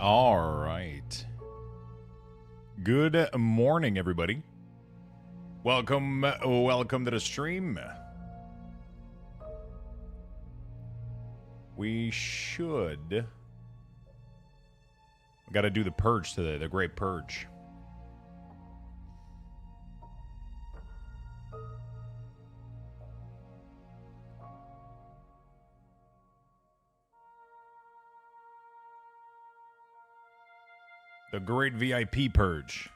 All right. Good morning, everybody. Welcome to the stream. We got to do the purge today, the great purge. The great VIP purge.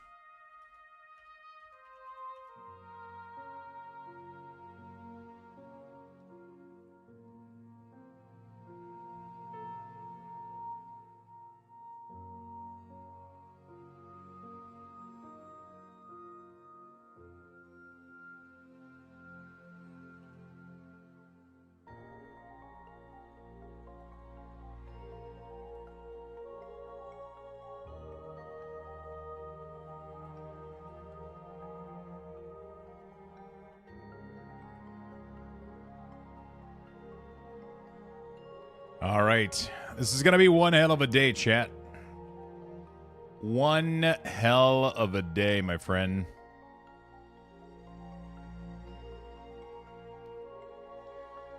All right. This is going to be one hell of a day, chat. One hell of a day, my friend.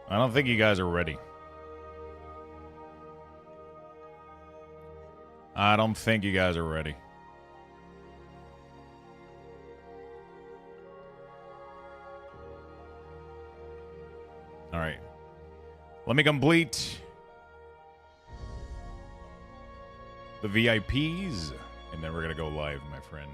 I don't think you guys are ready. I don't think you guys are ready. All right. Let me complete the VIPs, and then we're going to go live, my friend.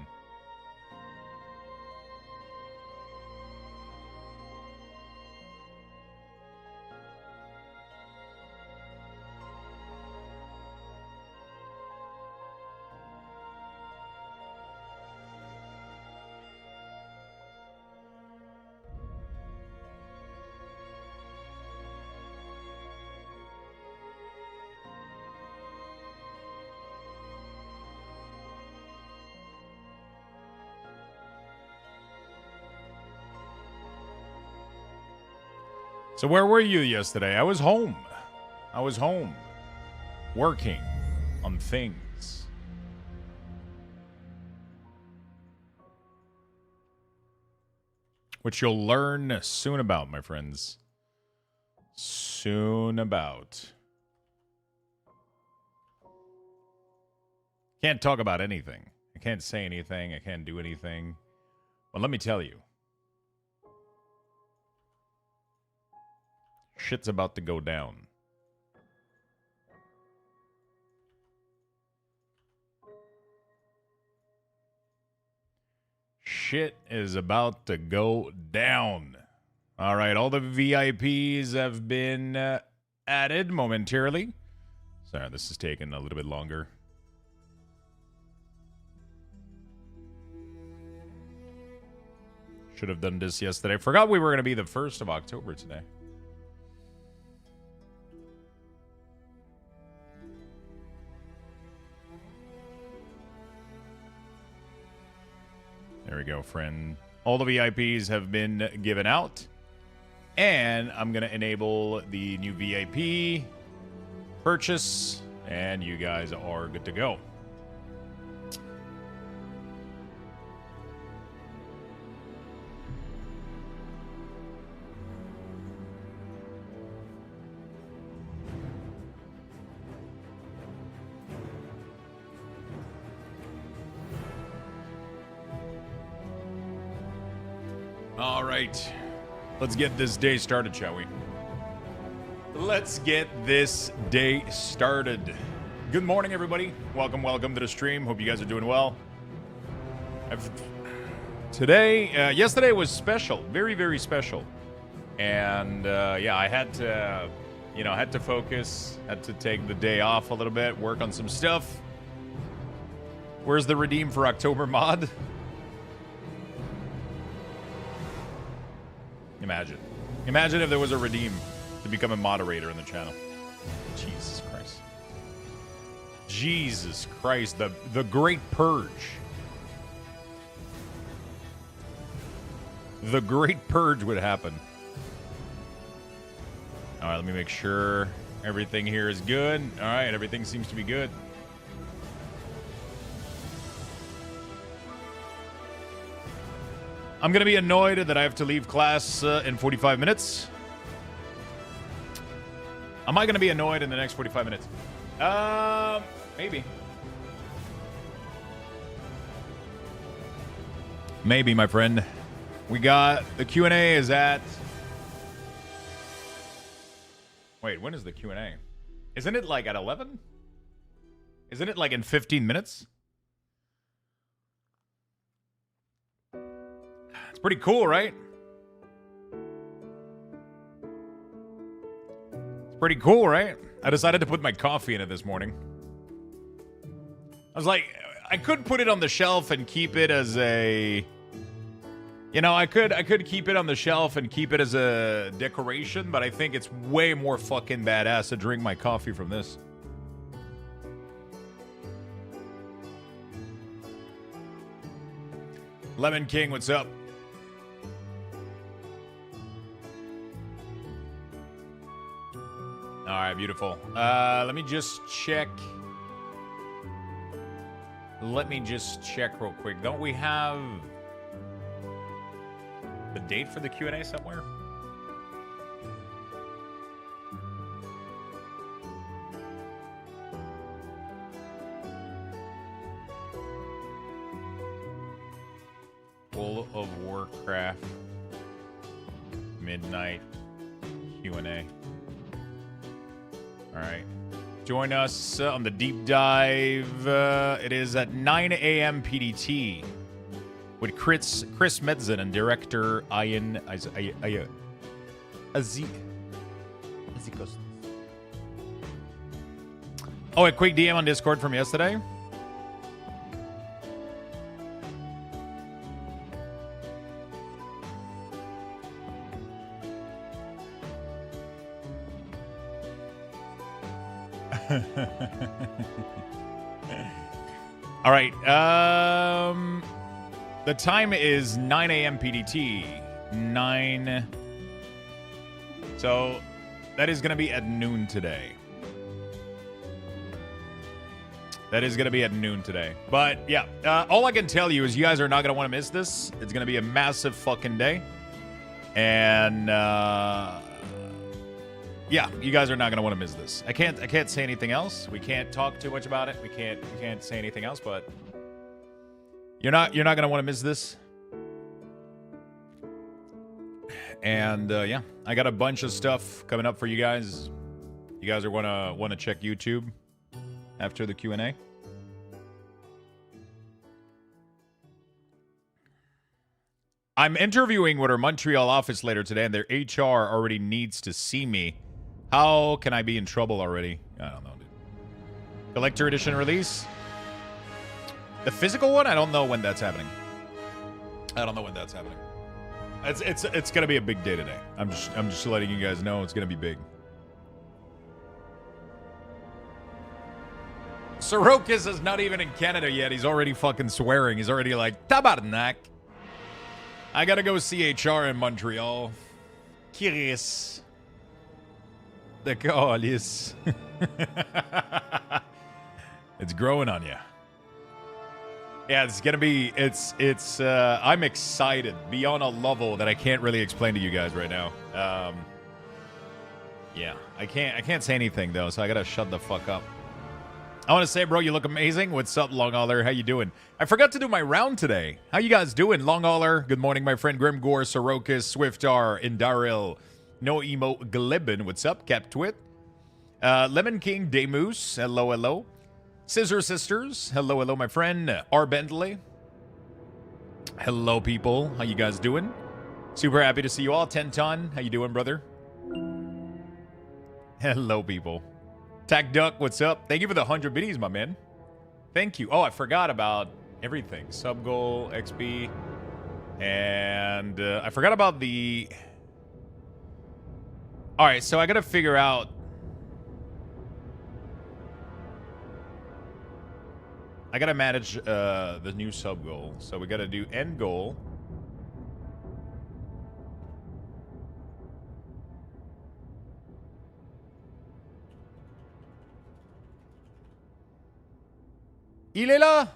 So where were you yesterday? I was home. Working on things. Which you'll learn soon about, my friends. Soon about. Can't talk about anything. I can't say anything. I can't do anything. But let me tell you. Shit's about to go down. Shit is about to go down. All right, all the VIPs have been added momentarily. Sorry, this is taking a little bit longer. Should have done this yesterday. Forgot we were going to be the 1st of October today. There we go, friend. All the VIPs have been given out. And I'm going to enable the new VIP purchase. And you guys are good to go. All right, let's get this day started, shall we? Let's get this day started. Good morning, everybody. Welcome to the stream. Hope you guys are doing well. Yesterday was special, very, very special. And yeah, I had to, focus, had to take the day off a little bit, work on some stuff. Where's the redeem for October mod? Imagine if there was a redeem to become a moderator in the channel. Jesus Christ, the great purge. The great purge would happen. All right, let me make sure everything here is good. All right, everything seems to be good. I'm going to be annoyed that I have to leave class in 45 minutes. Am I going to be annoyed in the next 45 minutes? Maybe. Maybe, my friend. We got the Q&A is at... Wait, when is the Q&A? Isn't it like at 11? Isn't it like in 15 minutes? It's pretty cool, right? It's pretty cool, right? I decided to put my coffee in it this morning. I was like, I could put it on the shelf and keep it as a... You know, I could keep it on the shelf and keep it as a decoration, but I think it's way more fucking badass to drink my coffee from this. Lemon King, what's up? All right, beautiful. Let me just check. Let me just check real quick. Don't we have the date for the Q&A somewhere? World of Warcraft midnight Q&A. All right. Join us on the deep dive. It is at 9 a.m. PDT with Chris Metzen and director Ian Azikos. Oh, a quick DM on Discord from yesterday. All right. The time is 9 a.m. PDT. 9. So that is going to be at noon today. That is going to be at noon today. But yeah, all I can tell you is you guys are not going to want to miss this. It's going to be a massive fucking day. And yeah, you guys are not going to want to miss this. I can't say anything else. We can't talk too much about it. We can't say anything else, but you're not going to want to miss this. And yeah, I got a bunch of stuff coming up for you guys. You guys are want to check YouTube after the Q&A. I'm interviewing with our Montreal office later today, and their HR already needs to see me. How can I be in trouble already? I don't know, dude. Collector edition release? The physical one? I don't know when that's happening. It's gonna be a big day today. I'm just letting you guys know it's gonna be big. Sorokas is not even in Canada yet. He's already fucking swearing. He's already like, tabarnak. I gotta go see HR in Montreal. Kiris. The Colis. It's growing on you. Yeah, it's gonna be. It's. I'm excited beyond a level that I can't really explain to you guys right now. Yeah, I can't say anything though, so I gotta shut the fuck up. I want to say, bro, you look amazing. What's up, Long Hauler? How you doing? I forgot to do my round today. How you guys doing? Long Hauler, good morning, my friend. Grimgore, Sorokas, Swiftar, Indaril, No Emo, Glibin. What's up, Captwit? Lemon King, Demus. Hello, hello. Scissor Sisters. Hello, hello, my friend. R. Bentley. Hello, people. How you guys doing? Super happy to see you all. 10 Ton. How you doing, brother? Hello, people. Tack Duck, what's up? Thank you for the 100 biddies, my man. Thank you. Oh, I forgot about everything. Sub goal, XP. And I forgot about the... All right, so I got to figure out... I got to manage the new sub goal. So we got to do end goal. Il est là.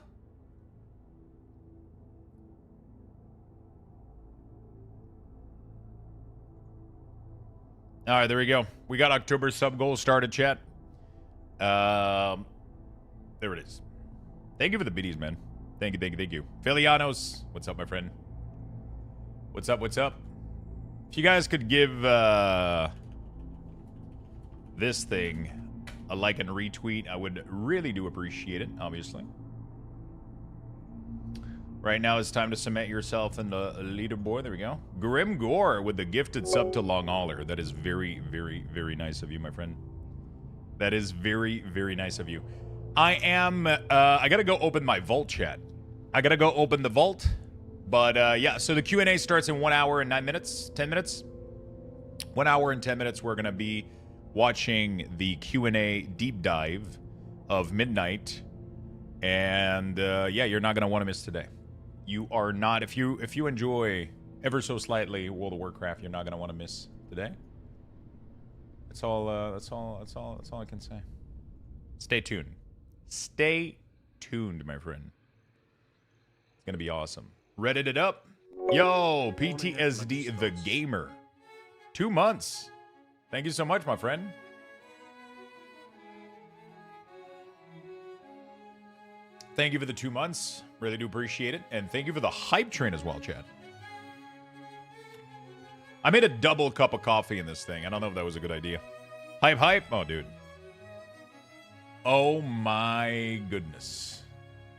All right, there we go. We got October sub goal started, chat. There it is. Thank you for the biddies, man. Thank you, thank you, thank you. Filianos, what's up, my friend? What's up, what's up? If you guys could give this thing a like and retweet, I would really do appreciate it, obviously. Right now, it's time to cement yourself in the leaderboard. There we go. Grim Gore with the gifted sub to Long Hauler. That is very, very, very nice of you, my friend. That is very, very nice of you. I gotta go open my vault, chat. I gotta go open the vault. But, yeah, so the Q&A starts in 1 hour and 9 minutes, 10 minutes. 1 hour and 10 minutes, we're gonna be watching the Q&A deep dive of Midnight. And, yeah, you're not gonna want to miss today. You are not, if you enjoy ever so slightly World of Warcraft, you're not gonna want to miss today. That's all I can say. Stay tuned. Stay tuned, my friend. It's gonna be awesome. Reddit it up. Yo, PTSD the Gamer. 2 months. Thank you so much, my friend. Thank you for the 2 months. Really do appreciate it. And thank you for the hype train as well, Chad. I made a double cup of coffee in this thing. I don't know if that was a good idea. Hype, hype. Oh, dude. Oh, my goodness.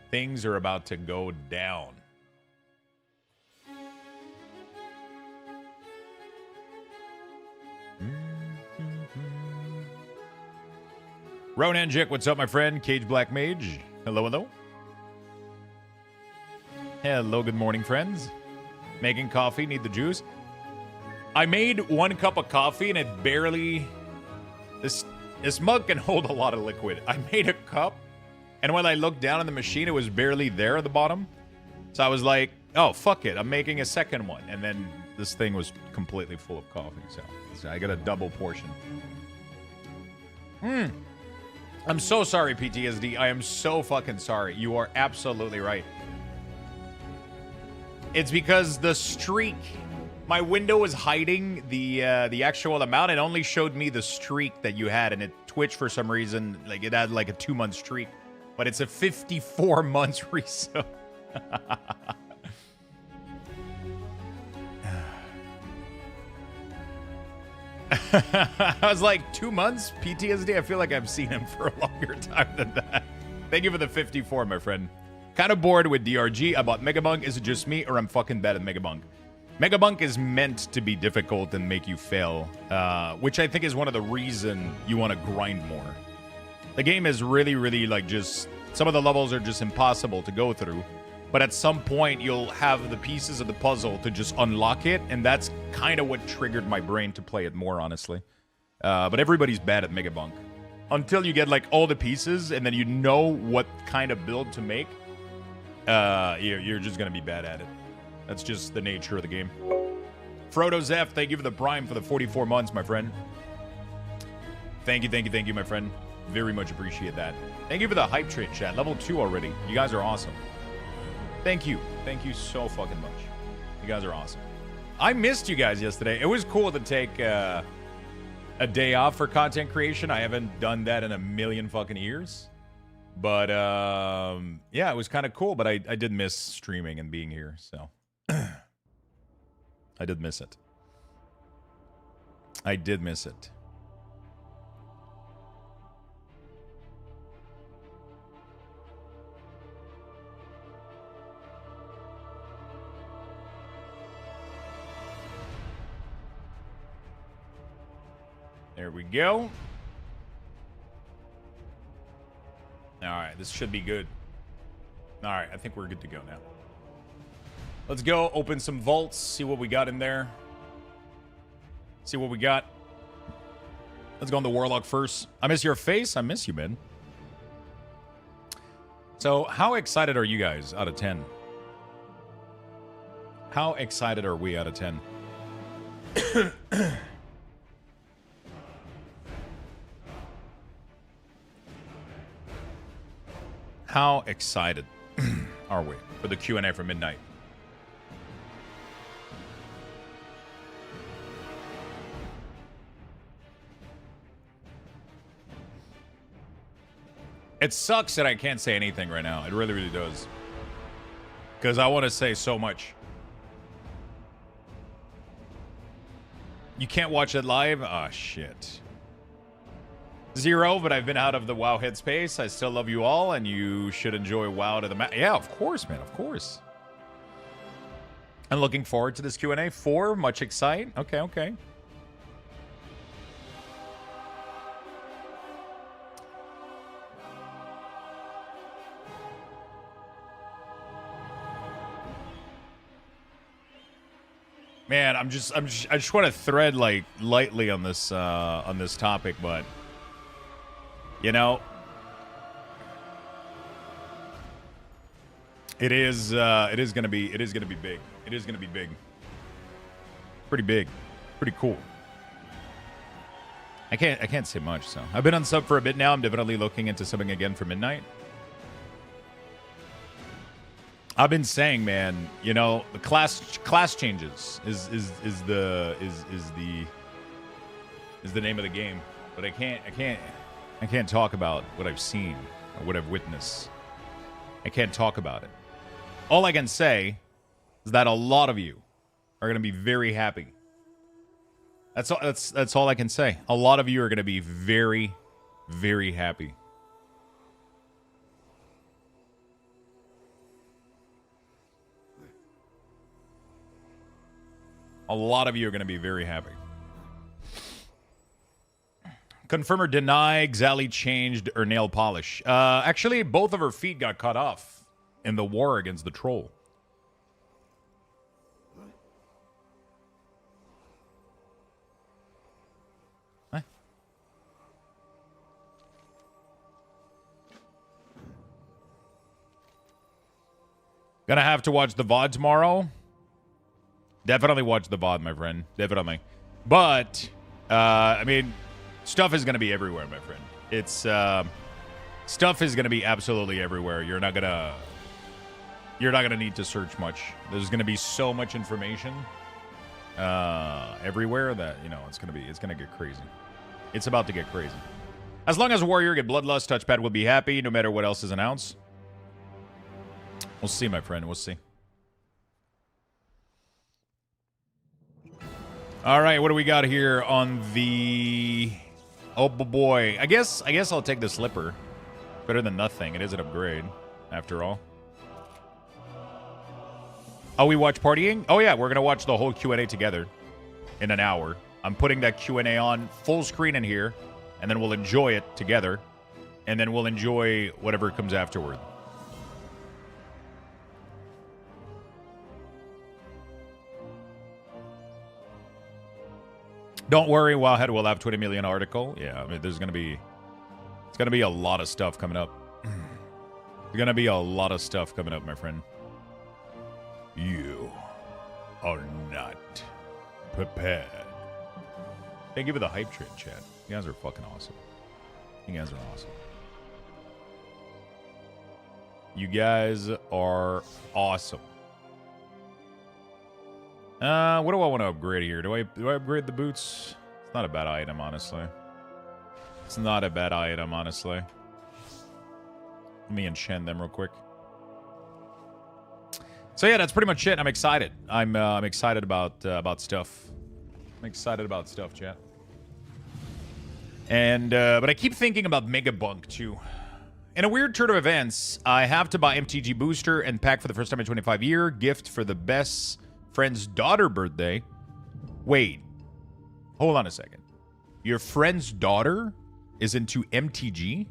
Things are about to go down. Ronan Jick, what's up, my friend? Cage Black Mage. Hello, hello. Hello, good morning, friends. Making coffee, need the juice. I made 1 cup of coffee and it barely... This mug can hold a lot of liquid. I made a cup, and when I looked down on the machine, it was barely there at the bottom. So I was like, oh, fuck it. I'm making a second one. And then this thing was completely full of coffee. So I got a double portion. I'm so sorry, PTSD. I am so fucking sorry. You are absolutely right. It's because the streak, my window was hiding the actual amount. It only showed me the streak that you had, and it Twitch for some reason, like it had like a 2-month streak, but it's a 54 months resub. I was like, 2 months? PTSD? I feel like I've seen him for a longer time than that. Thank you for the 54, my friend. Kind of bored with DRG. I bought Megabunk. Is it just me, or I'm fucking bad at Megabunk? Megabunk is meant to be difficult and make you fail, which I think is one of the reason you want to grind more. The game is really, really, like, just... Some of the levels are just impossible to go through. But at some point, you'll have the pieces of the puzzle to just unlock it, and that's kind of what triggered my brain to play it more, honestly. But everybody's bad at Megabunk. Until you get, like, all the pieces, and then you know what kind of build to make, you're just going to be bad at it. That's just the nature of the game. Frodo Zeph, thank you for the Prime for the 44 months, my friend. Thank you, my friend. Very much appreciate that. Thank you for the hype train, chat. Level 2 already. You guys are awesome. Thank you. Thank you so fucking much. You guys are awesome. I missed you guys yesterday. It was cool to take a day off for content creation. I haven't done that in a million fucking years. But, yeah, it was kind of cool. But I did miss streaming and being here, so... I did miss it. I did miss it. There we go. All right, this should be good. All right, I think we're good to go now. Let's go open some vaults, see what we got in there. See what we got. Let's go on the Warlock first. I miss your face. I miss you, man. So, how excited are you guys out of 10? How excited are we out of 10? How excited are we for the Q&A for midnight? It sucks that I can't say anything right now. It really, really does. Because I want to say so much. You can't watch it live? Oh, shit. 0, but I've been out of the WoW headspace. I still love you all, and you should enjoy WoW to the max. Yeah, of course, man. Of course. I'm looking forward to this Q&A. 4, much excite. Okay, okay. Man, I just want to thread like lightly on this topic, but you know, it is gonna be big. It is gonna be big. Pretty big. Pretty cool. I can't say much. So I've been on sub for a bit now. I'm definitely looking into subbing again for midnight. I've been saying, man, you know, the class changes is the name of the game. But I can't talk about what I've seen or what I've witnessed. I can't talk about it. All I can say is that a lot of you are going to be very happy. That's all I can say. A lot of you are going to be very, very happy. A lot of you are going to be very happy. Confirm or deny Xali changed her nail polish. Actually, both of her feet got cut off in the war against the troll. Huh? Gonna have to watch the VOD tomorrow. Definitely watch the VOD, my friend. Definitely. But, I mean, stuff is going to be everywhere, my friend. It's, stuff is going to be absolutely everywhere. You're not going to need to search much. There's going to be so much information, everywhere that, you know, it's going to get crazy. It's about to get crazy. As long as Warrior get Bloodlust, Touchpad will be happy, no matter what else is announced. We'll see, my friend. We'll see. All right, what do we got here on the... Oh, boy. I guess I'll take the slipper. Better than nothing. It is an upgrade, after all. Oh, we watch partying? Oh, yeah, we're going to watch the whole Q&A together in an hour. I'm putting that Q&A on full screen in here, and then we'll enjoy it together, and then we'll enjoy whatever comes afterward. Don't worry, Wowhead will have 20 million article. Yeah, I mean, it's gonna be a lot of stuff coming up. There's gonna be a lot of stuff coming up, my friend. You are not prepared. Thank you for the hype train, chat. You guys are fucking awesome. You guys are awesome. You guys are awesome. What do I want to upgrade here? Do I upgrade the boots? It's not a bad item, honestly. It's not a bad item, honestly. Let me enchant them real quick. So yeah, that's pretty much it. I'm excited. I'm excited about stuff. I'm excited about stuff, chat. And but I keep thinking about Mega Bunk too. In a weird turn of events, I have to buy MTG booster and pack for the first time in 25 years. Gift for the best friend's daughter birthday. Wait. Hold on a second. Your friend's daughter is into MTG?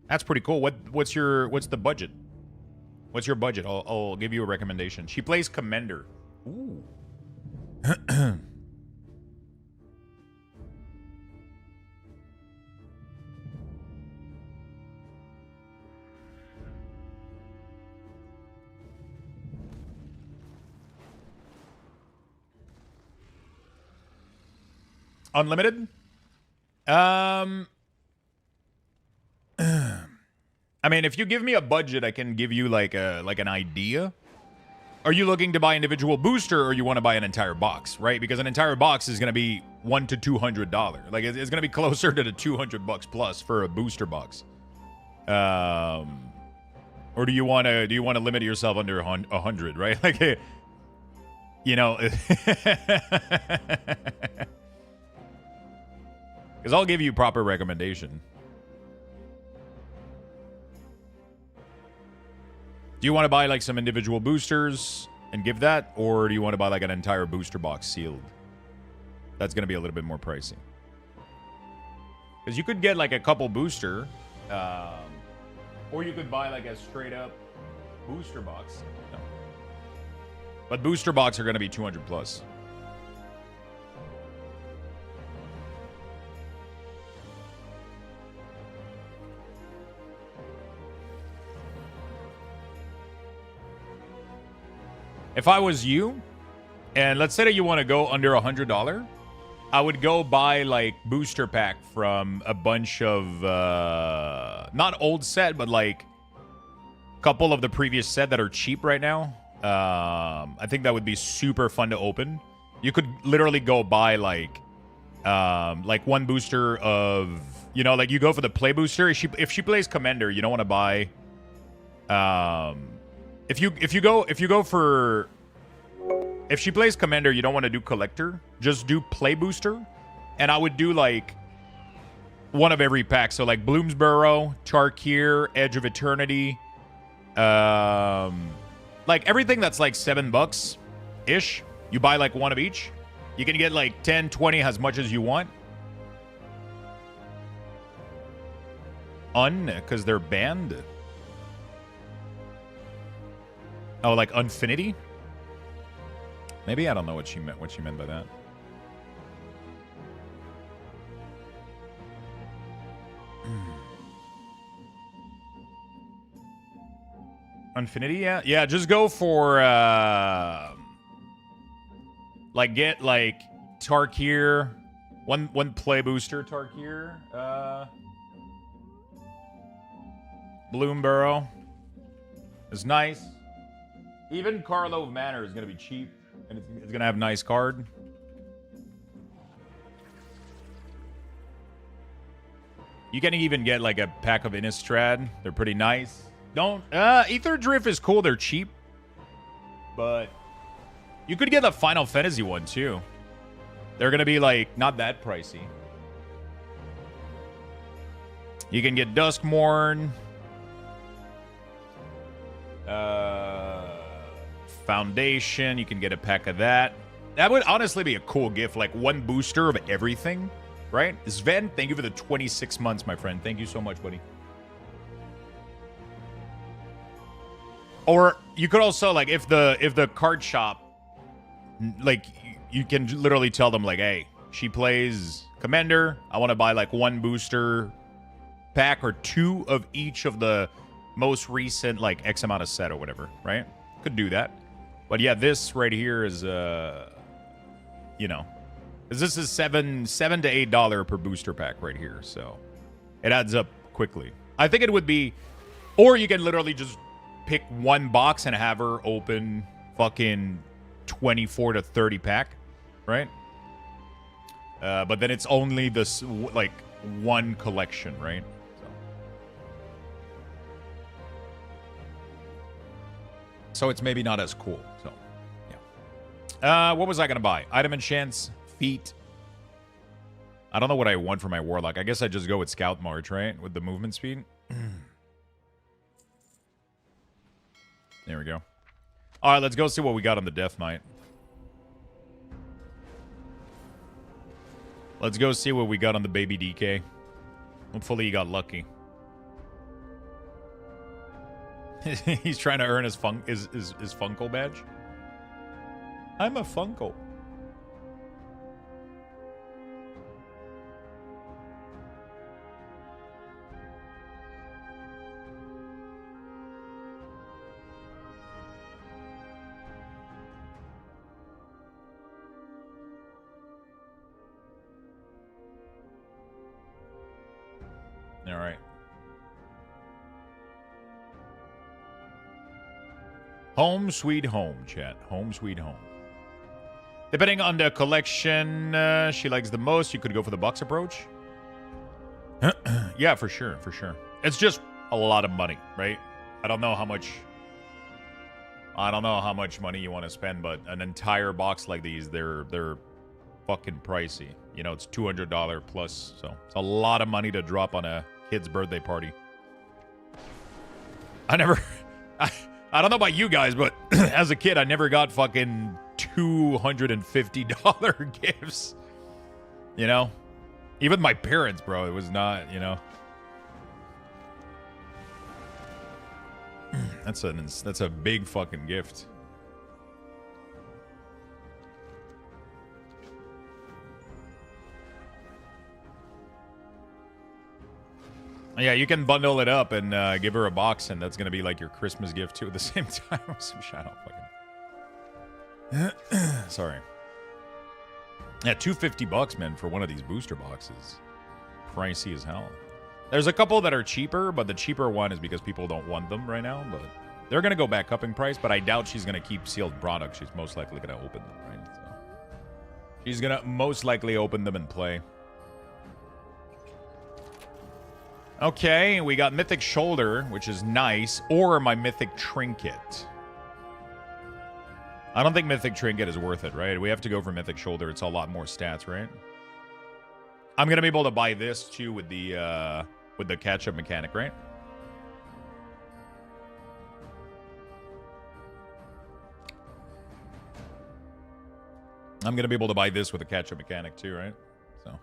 That's pretty cool. What's the budget? What's your budget? I'll give you a recommendation. She plays Commander. Ooh. Unlimited? I mean, if you give me a budget, I can give you like an idea. are you looking to buy individual booster or you want to buy an entire box, right? Because an entire box is going to be $100 to $200. Like it's going to be closer to the $200 plus for a booster box. Or do you want to limit yourself under 100, right? Like, you know, because I'll give you proper recommendation. Do you want to buy like some individual boosters and give that, or do you want to buy like an entire booster box sealed? That's going to be a little bit more pricey. Because you could get like a couple booster, or you could buy like a straight up booster box. No. But booster box are going to be 200 plus. If I was you, and let's say that you want to go under $100, I would go buy like booster pack from a bunch of not old set, but like a couple of the previous set that are cheap right now. I think that would be super fun to open. You could literally go buy like one booster of, you know, like you go for the play booster. If she plays Commander, you don't want to buy. If she plays Commander, you don't want to do Collector. Just do Play Booster. And I would do, like, one of every pack. So, like, Bloomsburrow, Tarkir, Edge of Eternity. Like, everything that's, like, $7-ish. You buy, like, one of each. You can get, like, 10, 20, as much as you want. Because they're banned. Oh, like Unfinity? Maybe I don't know what she meant by that. Unfinity, yeah. Yeah, just go for like get like Tarkir. One play booster Tarkir. Bloomsburrow is nice. Even Carlo Manor is going to be cheap, and it's going to have a nice card. You can even get like a pack of Innistrad. They're pretty nice. Ether Drift is cool. They're cheap. But you could get the Final Fantasy one, too. They're going to be like not that pricey. You can get Duskmourn. Foundation, you can get a pack of that. That would honestly be a cool gift, like one booster of everything, right? Sven, thank you for the 26 months, my friend. Thank you so much, buddy. Or you could also, like, if the card shop, like, you can literally tell them, like, hey, she plays Commander. I want to buy, like, one booster pack or two of each of the most recent, like, X amount of set or whatever, right? Could do that. But yeah, this right here is, you know, this is $7 to $8 per booster pack right here. So it adds up quickly. I think it would be, or you can literally just pick one box and have her open fucking 24 to 30 pack, right? But then it's only this, like, one collection, right? So it's maybe not as cool. So, yeah. What was I going to buy? Item enchants, feat. I don't know what I want for my Warlock. I guess I just go with Scout March, right? With the movement speed. There we go. All right, let's go see what we got on the Death Knight. Let's go see what we got on the Baby DK. Hopefully you got lucky. He's trying to earn his Funko badge. I'm a Funko. All right. Home sweet home, chat. Home sweet home. Depending on the collection she likes the most, you could go for the box approach. Yeah, for sure, for sure. It's just a lot of money, right? I don't know how much money you want to spend, but an entire box like these, they're fucking pricey. You know, it's $200 plus, so it's a lot of money to drop on a kid's birthday party. I don't know about you guys, but as a kid, I never got fucking $250 gifts. You know? Even my parents, bro, it was not, you know. That's a big fucking gift. Yeah, you can bundle it up and give her a box, and that's gonna be like your Christmas gift too at the same time. Some shut up, fucking. Sorry. Yeah, $250, man, for one of these booster boxes. Pricey as hell. There's a couple that are cheaper, but the cheaper one is because people don't want them right now. But they're gonna go back up in price. But I doubt she's gonna keep sealed products. She's most likely gonna open them, right? So she's gonna most likely open them and play. Okay, we got Mythic Shoulder, which is nice, or my Mythic Trinket. I don't think Mythic Trinket is worth it, right? We have to go for Mythic Shoulder. It's a lot more stats, right? I'm gonna be able to buy this too with the catch-up mechanic, right? I'm gonna be able to buy this with the catch-up mechanic too, right? So.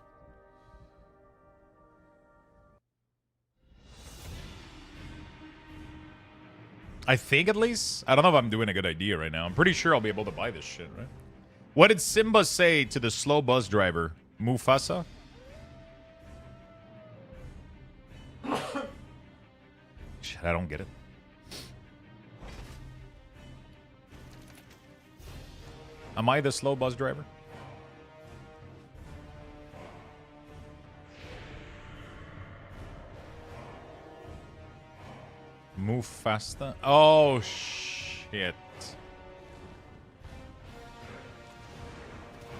I think at least. I don't know if I'm doing a good idea right now. I'm pretty sure I'll be able to buy this shit, right? What did Simba say to the slow bus driver? Mufasa? Shit, I don't get it. Am I the slow bus driver? Mufasa? Oh, shit.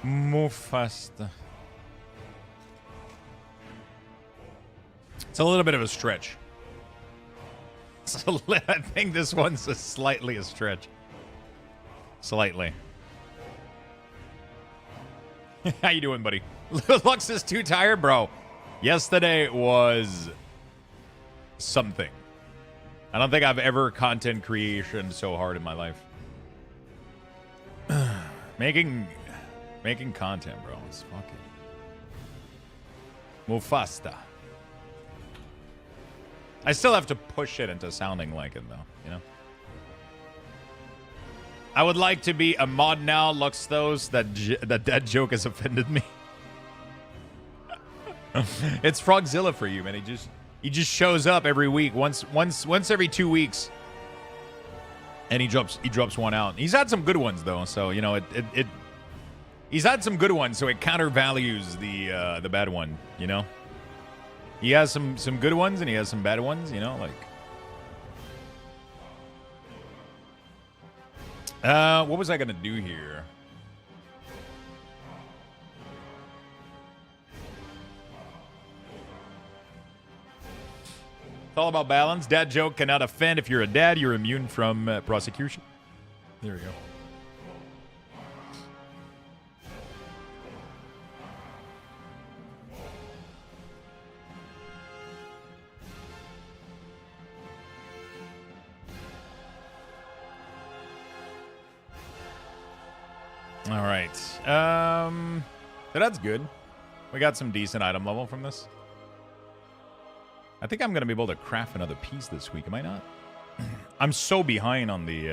Mufasa. It's a little bit of a stretch. I think this one's slightly a stretch. Slightly. How you doing, buddy? Lux is too tired, bro. Yesterday was something. I don't think I've ever content creation so hard in my life. Making content, bro. It's fucking Mufasa. I still have to push it into sounding like it, though. You know. I would like to be a mod now, Luxthos. That joke has offended me. It's Frogzilla for you, man. He just shows up every week, once every 2 weeks, and he drops one out. He's had some good ones though, so you know he's had some good ones, so it countervalues the bad one. You know, he has some good ones and he has some bad ones. You know, like what was I gonna do here? It's all about balance. Dad joke cannot offend. If you're a dad, you're immune from prosecution. There we go. All right. So that's good. We got some decent item level from this. I think I'm going to be able to craft another piece this week. Am I not? I'm so behind on the...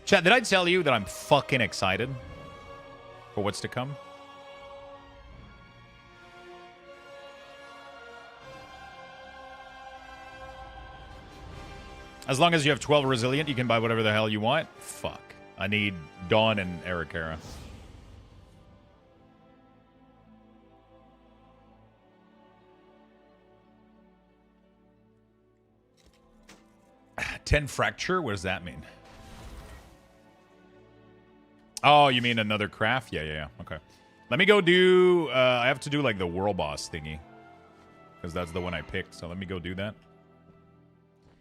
Chat, did I tell you that I'm fucking excited for what's to come? As long as you have 12 resilient, you can buy whatever the hell you want. Fuck. I need Dawn and Arakara. 10 fracture? What does that mean? Oh, you mean another craft? Yeah. Okay. Let me go do... I have to do, like, the world boss thingy. Because that's the one I picked. So let me go do that.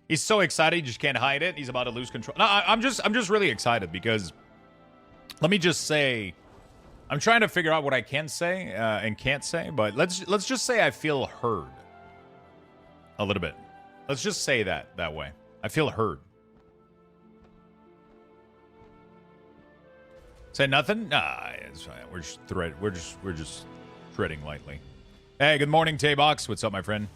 He's so excited, he just can't hide it. He's about to lose control. No, I'm just really excited because... Let me just say... I'm trying to figure out what I can say and can't say. But let's just say I feel heard. A little bit. Let's just say that way. I feel heard. Say nothing? Nah, it's fine. We're just treading lightly. Hey, good morning, Taybox. What's up, my friend?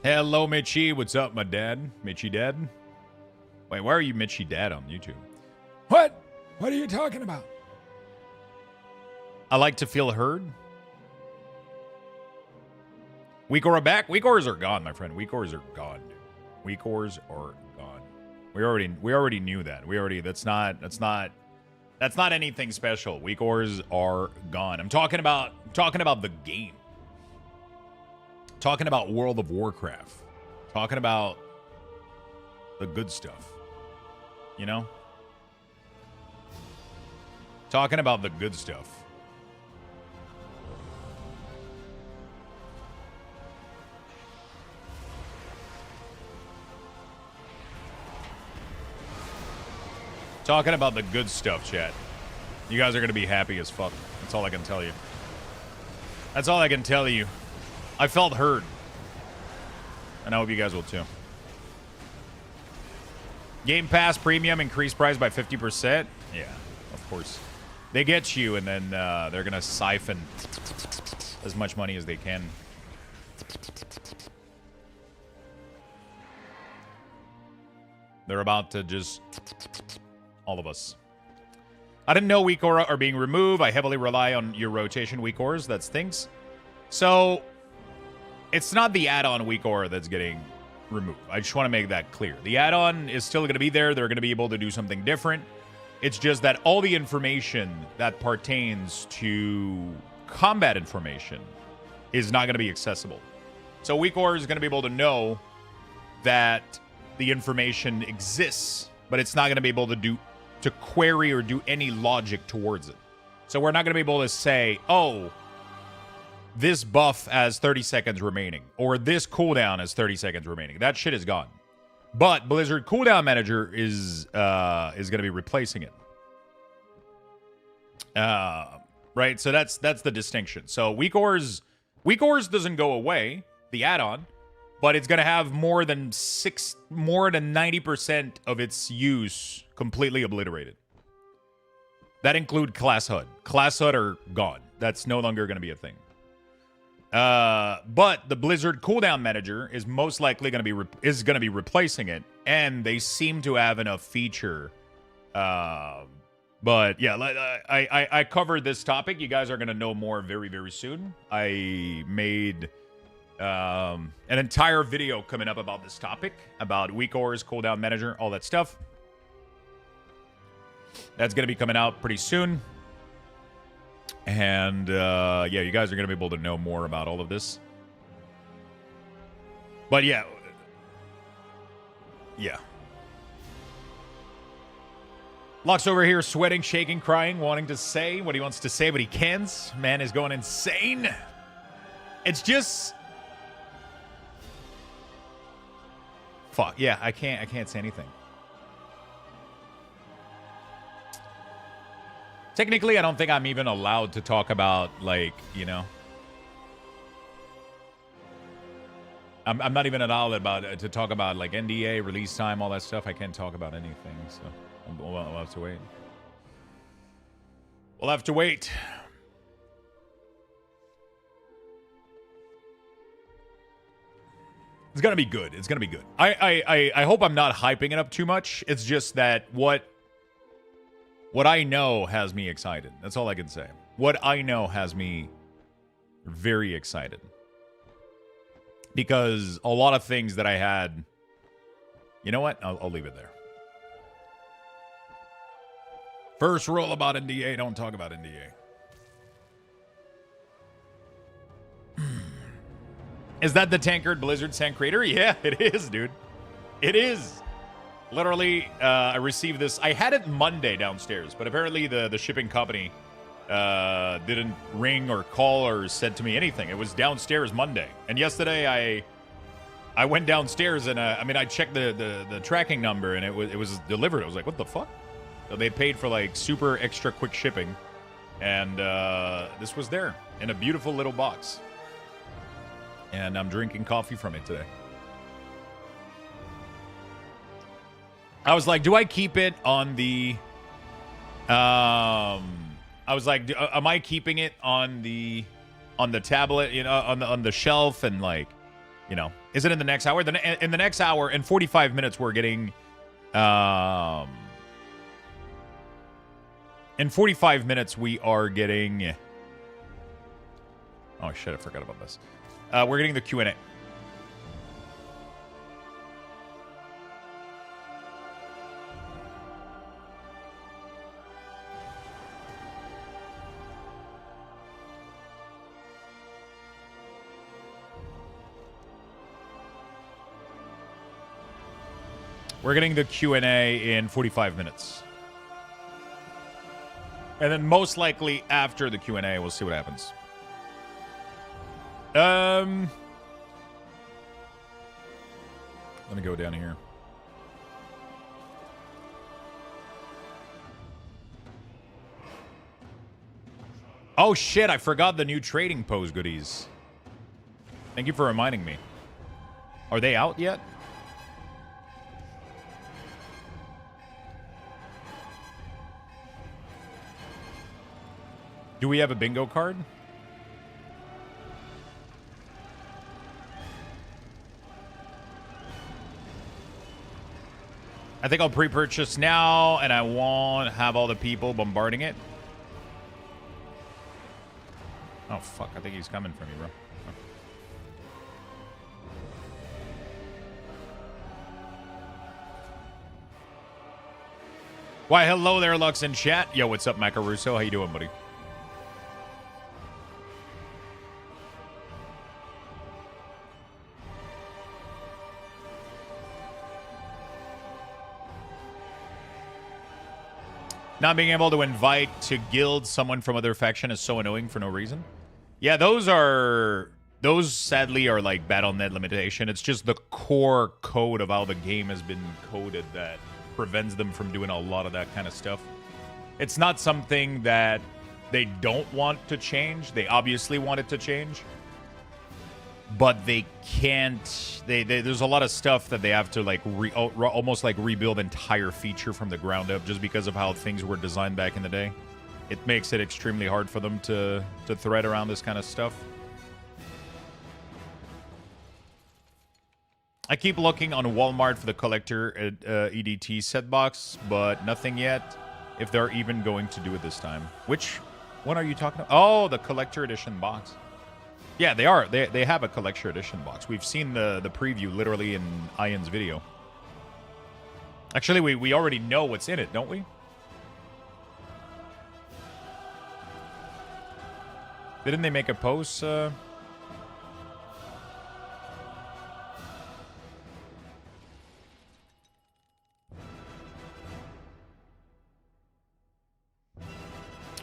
Hello, Mitchie. What's up, my dad? Mitchie dad? Wait, why are you Mitchie dad on YouTube? What? What are you talking about? I like to feel heard. Weak ore back? Weak ores are gone, my friend. Weak ores are gone, dude. Weak ores are gone. We already knew that. That's not anything special. Weak ores are gone. I'm talking about the game. Talking about World of Warcraft. Talking about the good stuff. You know? Talking about the good stuff. Talking about the good stuff, chat. You guys are going to be happy as fuck. That's all I can tell you. That's all I can tell you. I felt heard. And I hope you guys will too. Game Pass Premium increased price by 50%. Yeah, of course. They get you and then they're going to siphon as much money as they can. They're about to just... all of us. I didn't know weak ore are being removed. I heavily rely on your rotation weak ores. That stinks. So, it's not the add-on weak ore that's getting removed. I just want to make that clear. The add-on is still going to be there. They're going to be able to do something different. It's just that all the information that pertains to combat information is not going to be accessible. So, weak ore is going to be able to know that the information exists, but it's not going to be able to query or do any logic towards it. So we're not going to be able to say, oh, this buff has 30 seconds remaining, or this cooldown has 30 seconds remaining. That shit is gone. But Blizzard Cooldown Manager is going to be replacing it. Right? So that's the distinction. So weak ores doesn't go away, the add-on, but it's going to have more than 90% of its use completely obliterated. That include Class HUD. Class HUD are gone. That's no longer going to be a thing. But the Blizzard Cooldown Manager is most likely going to be replacing it, and they seem to have enough feature. But yeah, I covered this topic. You guys are going to know more very, very soon. I made an entire video coming up about this topic, about weak ores, cooldown manager, all that stuff. That's going to be coming out pretty soon. And yeah, you guys are going to be able to know more about all of this. But yeah. Lux over here sweating, shaking, crying, wanting to say what he wants to say, but he can't. Man is going insane. It's just... fuck. Yeah, I can't say anything. Technically, I don't think I'm even allowed to talk about, like, you know. I'm not even allowed to talk about, like, NDA, release time, all that stuff. I can't talk about anything, so we'll have to wait. We'll have to wait. It's gonna be good. It's gonna be good. I hope I'm not hyping it up too much. It's just that what I know has me excited. That's all I can say. What I know has me very excited. Because a lot of things that I had... you know what? I'll leave it there. First rule about NDA, don't talk about NDA. Is that the Tankard Blizzard Sand Crater? Yeah, it is, dude. It is. Literally, I received this. I had it Monday downstairs, but apparently the shipping company didn't ring or call or said to me anything. It was downstairs Monday. And yesterday I went downstairs and I checked the tracking number and it was delivered. I was like, what the fuck? So they paid for like super extra quick shipping, and this was there in a beautiful little box. And I'm drinking coffee from it today. I was like, do I keep it on the I was like, am I keeping it on the tablet, you know, on the shelf, and like, you know, is it in the next hour? In the next hour, in 45 minutes, we're getting in 45 minutes we are getting. Oh shit! I forgot about this. We're getting the Q&A. We're getting the Q&A in 45 minutes. And then most likely after the Q&A, we'll see what happens. Let me go down here. Oh shit, I forgot the new trading pose goodies. Thank you for reminding me. Are they out yet? Do we have a bingo card? I think I'll pre-purchase now, and I won't have all the people bombarding it. Oh, fuck. I think he's coming for me, bro. Oh. Why, hello there, Lux in chat. Yo, what's up, Macaruso? How you doing, buddy? Not being able to invite to guild someone from other faction is so annoying for no reason. Yeah, those sadly are like BattleNet limitation. It's just the core code of how the game has been coded that prevents them from doing a lot of that kind of stuff. It's not something that they don't want to change. They obviously want it to change. But they can't. There's a lot of stuff that they have to like almost like rebuild entire feature from the ground up just because of how things were designed back in the day. It makes it extremely hard for them to thread around this kind of stuff. I keep looking on Walmart for the collector EDT set box, but nothing yet. If they're even going to do it this time. Which one are you talking about? Oh, the collector edition box. Yeah, they are. They have a collector edition box. We've seen the preview literally in Ian's video. Actually, we already know what's in it, don't we? Didn't they make a post?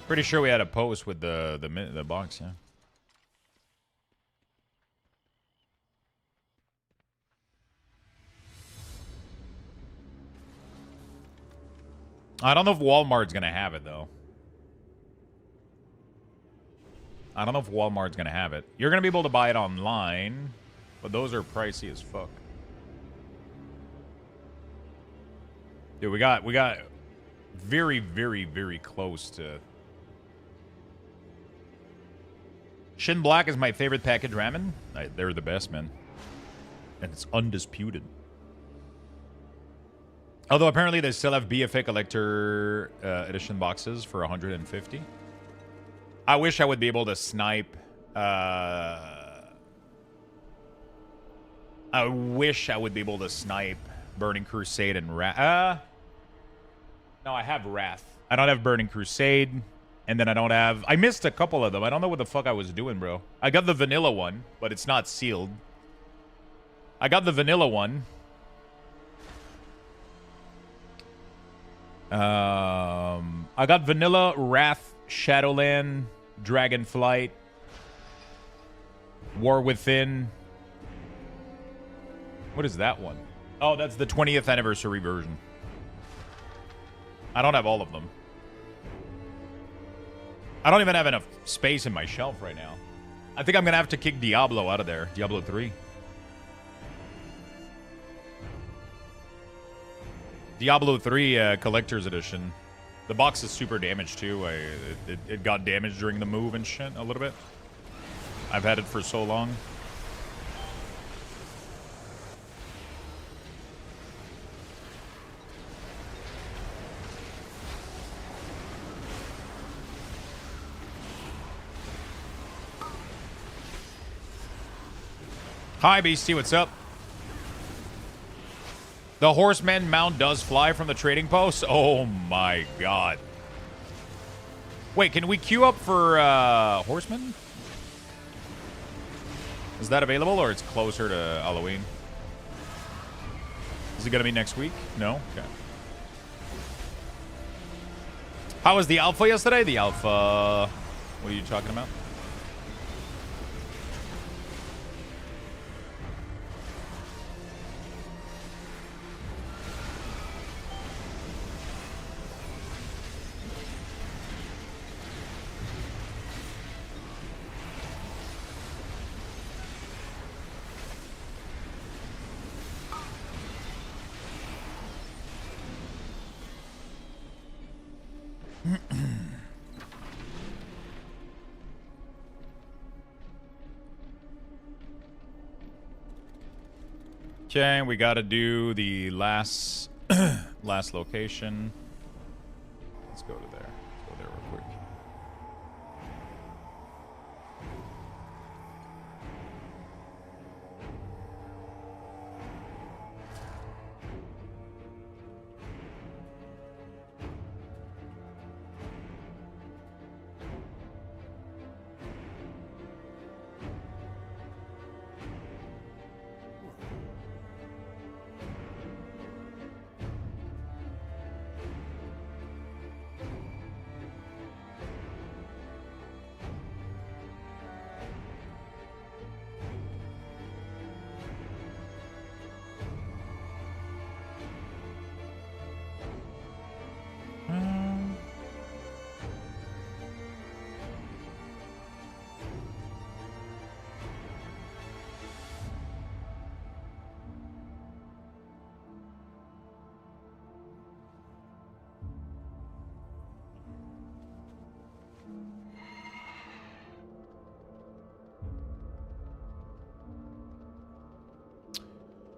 Pretty sure we had a post with the box, yeah. I don't know if Walmart's going to have it, though. I don't know if Walmart's going to have it. You're going to be able to buy it online, but those are pricey as fuck. Dude, we got very, very, very close to... Shin Black is my favorite package ramen. They're the best, man. And it's undisputed. Although apparently they still have BFA collector edition boxes for 150. I wish I would be able to snipe. I wish I would be able to snipe Burning Crusade and Wrath. No, I have Wrath. I don't have Burning Crusade, and then I don't have. I missed a couple of them. I don't know what the fuck I was doing, bro. I got the vanilla one, but it's not sealed. I got the vanilla one. I got vanilla, Wrath, Shadowland, Dragonflight, War Within. What is that one? Oh, that's the 20th anniversary version. I don't have all of them. I don't even have enough space in my shelf right now. I think I'm going to have to kick Diablo out of there. Diablo 3. Diablo 3 Collector's Edition. The box is super damaged, too. It got damaged during the move and shit a little bit. I've had it for so long. Hi, Beastie. What's up? The horseman mount does fly from the trading post? Oh my god. Wait, can we queue up for horseman? Is that available or it's closer to Halloween? Is it going to be next week? No? Okay. How was the alpha yesterday? The alpha... What are you talking about? Okay, we got to do the last last location. Let's go to there. Let's go there real quick.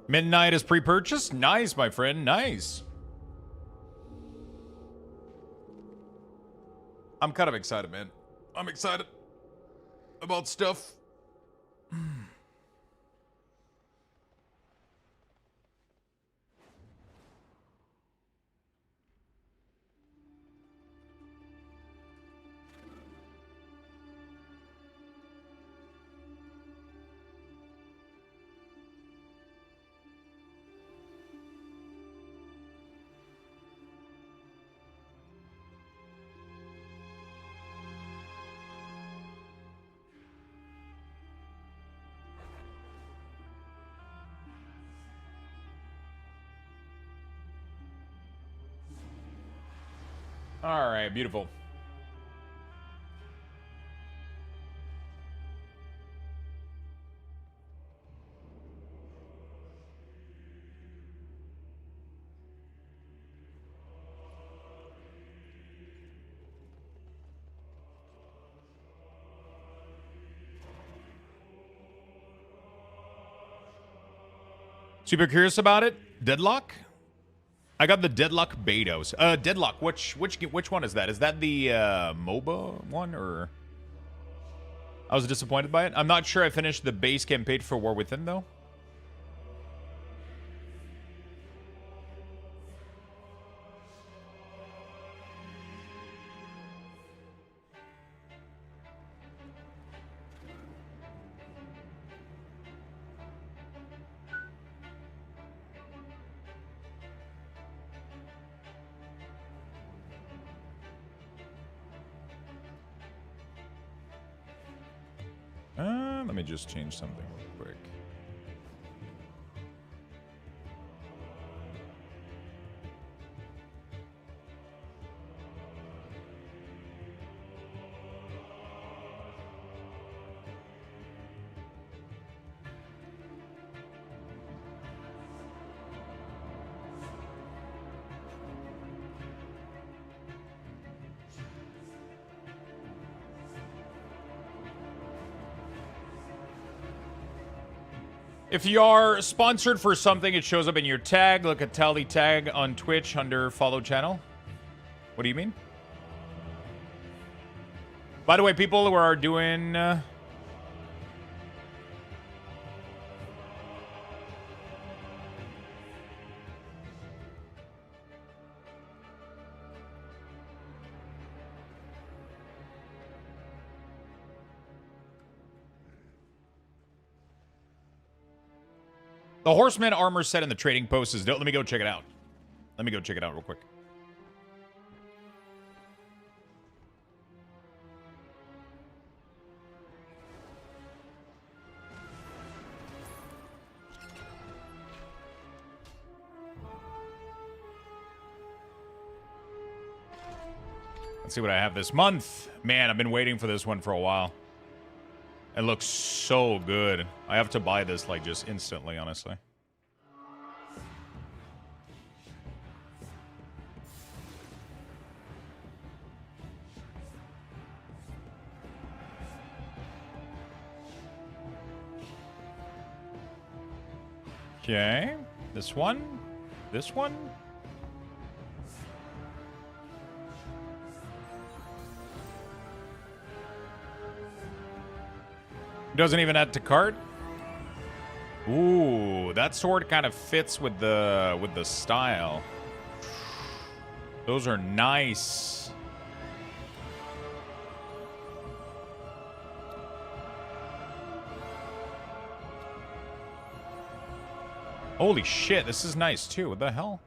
Midnight is pre-purchased? Nice, my friend. Nice. I'm kind of excited, man. I'm excited about stuff. All right, beautiful. Super curious about it. Deadlock? I got the Deadlock Betos. Deadlock. Which one is that? Is that the MOBA one or? I was disappointed by it. I'm not sure I finished the base campaign for War Within though. me just change something real quick. If you are sponsored for something, it shows up in your tag. Look at Tally Tag on Twitch under follow channel. What do you mean? By the way, people who are doing... The Horseman armor set in the trading post is dope. Let me go check it out. Let me go check it out real quick. Let's see what I have this month. Man, I've been waiting for this one for a while. It looks so good. I have to buy this, like, just instantly, honestly. Okay. This one. This one. Doesn't even add to cart. Ooh, that sword kind of fits with the style. Those are nice. Holy shit, this is nice too. What the hell?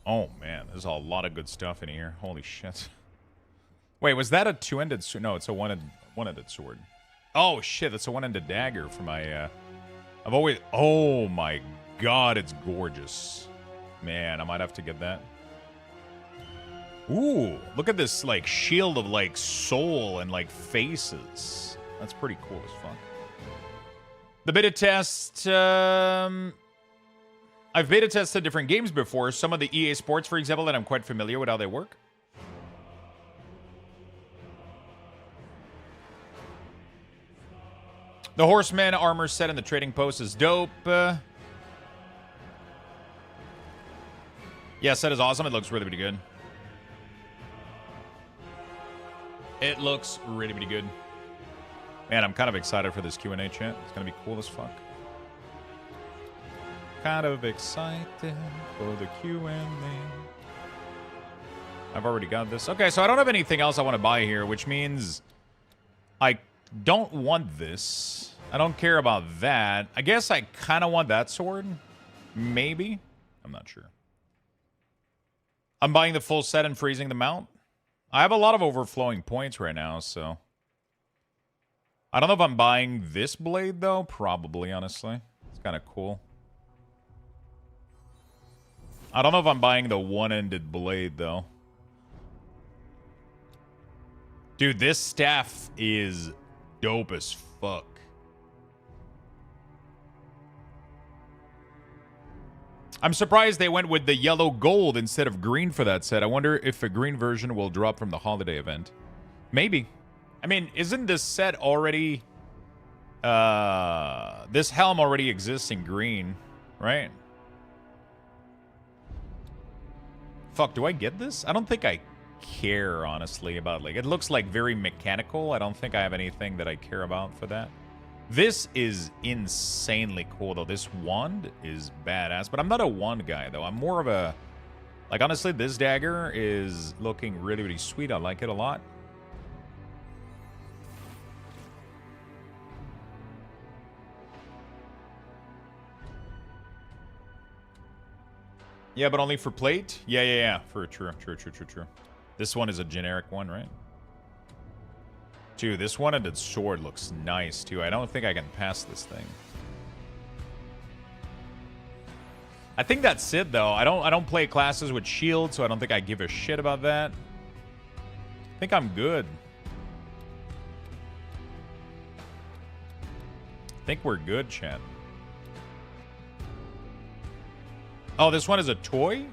Oh man, there's a lot of good stuff in here. Holy shit. Wait, was that a two-ended sword? No, it's a one-ended sword. Oh shit, that's a one-ended dagger for my I've always... Oh my god, it's gorgeous. Man, I might have to get that. Ooh, look at this like shield of like soul and like faces. That's pretty cool as fuck. The beta test, I've beta tested different games before. Some of the EA Sports, for example, that I'm quite familiar with how they work. The Horseman armor set in the trading post is dope. Yeah, set is awesome. It looks really, really good. It looks really, really good. Man, I'm kind of excited for this Q&A chat. It's going to be cool as fuck. Kind of excited for the Q&A. I've already got this. Okay, so I don't have anything else I want to buy here, which means I don't want this. I don't care about that. I guess I kind of want that sword. Maybe. I'm not sure. I'm buying the full set and freezing the mount. I have a lot of overflowing points right now, so... I don't know if I'm buying this blade, though. Probably, honestly. It's kind of cool. I don't know if I'm buying the one-ended blade, though. Dude, this staff is dope as fuck. I'm surprised they went with the yellow gold instead of green for that set. I wonder if a green version will drop from the holiday event. Maybe. I mean, isn't this set already... this helm already exists in green, right? Fuck, do I get this? I don't think I care, honestly, about, like... It looks, like, very mechanical. I don't think I have anything that I care about for that. This is insanely cool, though. This wand is badass. But I'm not a wand guy, though. I'm more of a... Like, honestly, this dagger is looking really, really sweet. I like it a lot. Yeah, but only for plate? Yeah. For true. This one is a generic one, right? Dude, this one-handed sword looks nice, too. I don't think I can pass this thing. I think that's it, though. I don't play classes with shield, so I don't think I give a shit about that. I think I'm good. I think we're good, chat. Oh, this one is a toy?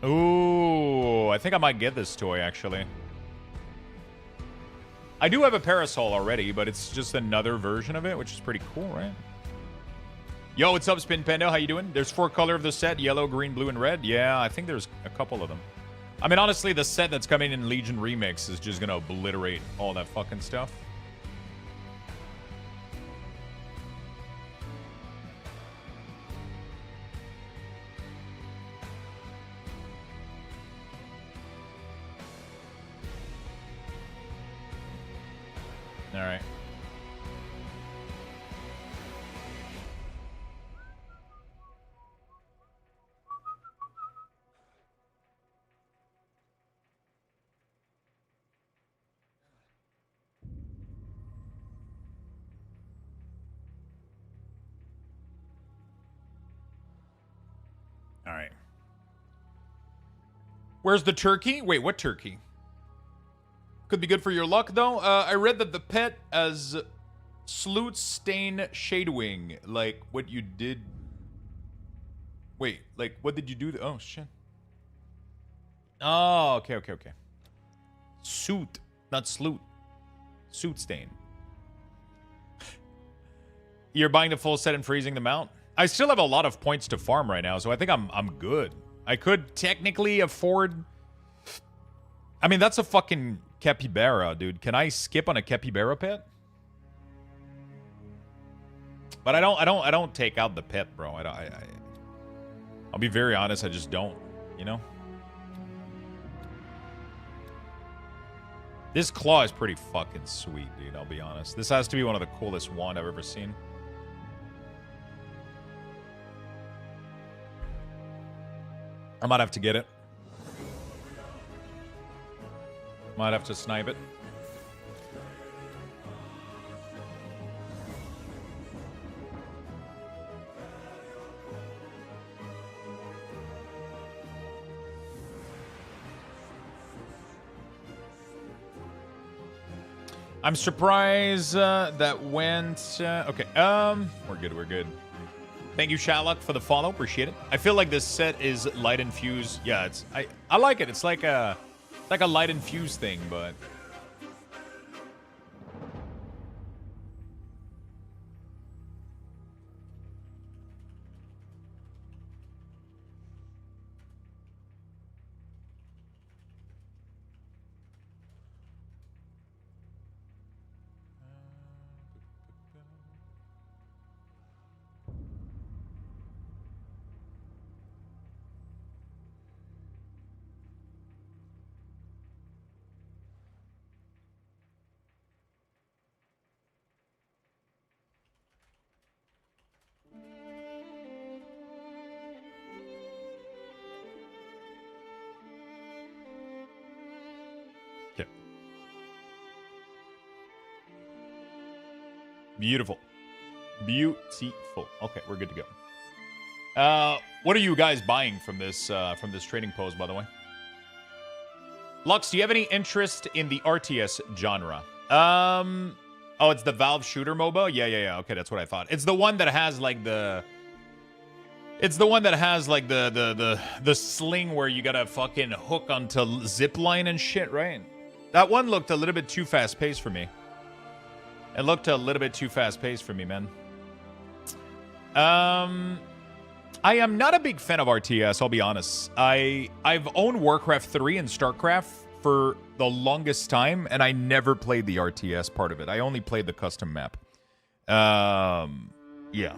Ooh, I think I might get this toy, actually. I do have a parasol already, but it's just another version of it, which is pretty cool, right? Yo, what's up, Spin Pendo? How you doing? There's 4 color of the set, yellow, green, blue, and red. Yeah, I think there's a couple of them. I mean, honestly, the set that's coming in Legion Remix is just gonna obliterate all that fucking stuff. All right. All right. Where's the turkey? Wait, what turkey? Could be good for your luck, though. I read that the pet as Sloot Stain Shadewing, like what you did. Wait, like what did you do? Oh shit. Oh, okay. Suit, not Sloot. Suit Stain. You're buying the full set and freezing them out. I still have a lot of points to farm right now, so I think I'm good. I could technically afford. I mean, that's a fucking capybara, dude. Can I skip on a capybara pet? But I don't take out the pet, bro. I'll be very honest. I just don't. You know. This claw is pretty fucking sweet, dude. I'll be honest. This has to be one of the coolest wand I've ever seen. I might have to get it. Might have to snipe it. I'm surprised that went... okay, we're good. Thank you, Shylock, for the follow. Appreciate it. I feel like this set is light infused. Yeah, it's... I like it. It's like a light infused thing, but... Beautiful. Okay, we're good to go. What are you guys buying from this trading post, by the way? Lux, do you have any interest in the RTS genre? Oh, it's the Valve shooter MOBA? Yeah. Okay, that's what I thought. It's the one that has like the... It's the one that has like the sling where you gotta fucking hook onto zip line and shit, right? That one looked a little bit too fast-paced for me. It looked a little bit too fast-paced for me, man. I am not a big fan of RTS, I'll be honest. I've owned Warcraft 3 and StarCraft for the longest time, and I never played the RTS part of it. I only played the custom map. Yeah.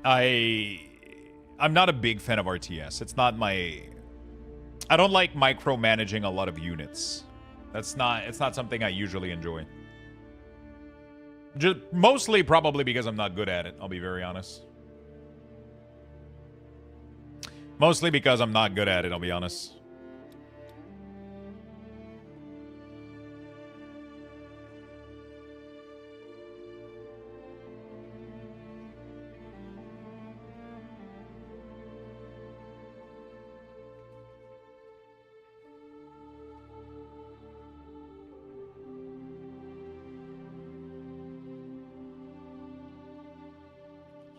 I'm not a big fan of RTS. It's not my... I don't like micromanaging a lot of units. It's not something I usually enjoy. Just mostly probably because I'm not good at it, I'll be very honest. Mostly because I'm not good at it, I'll be honest.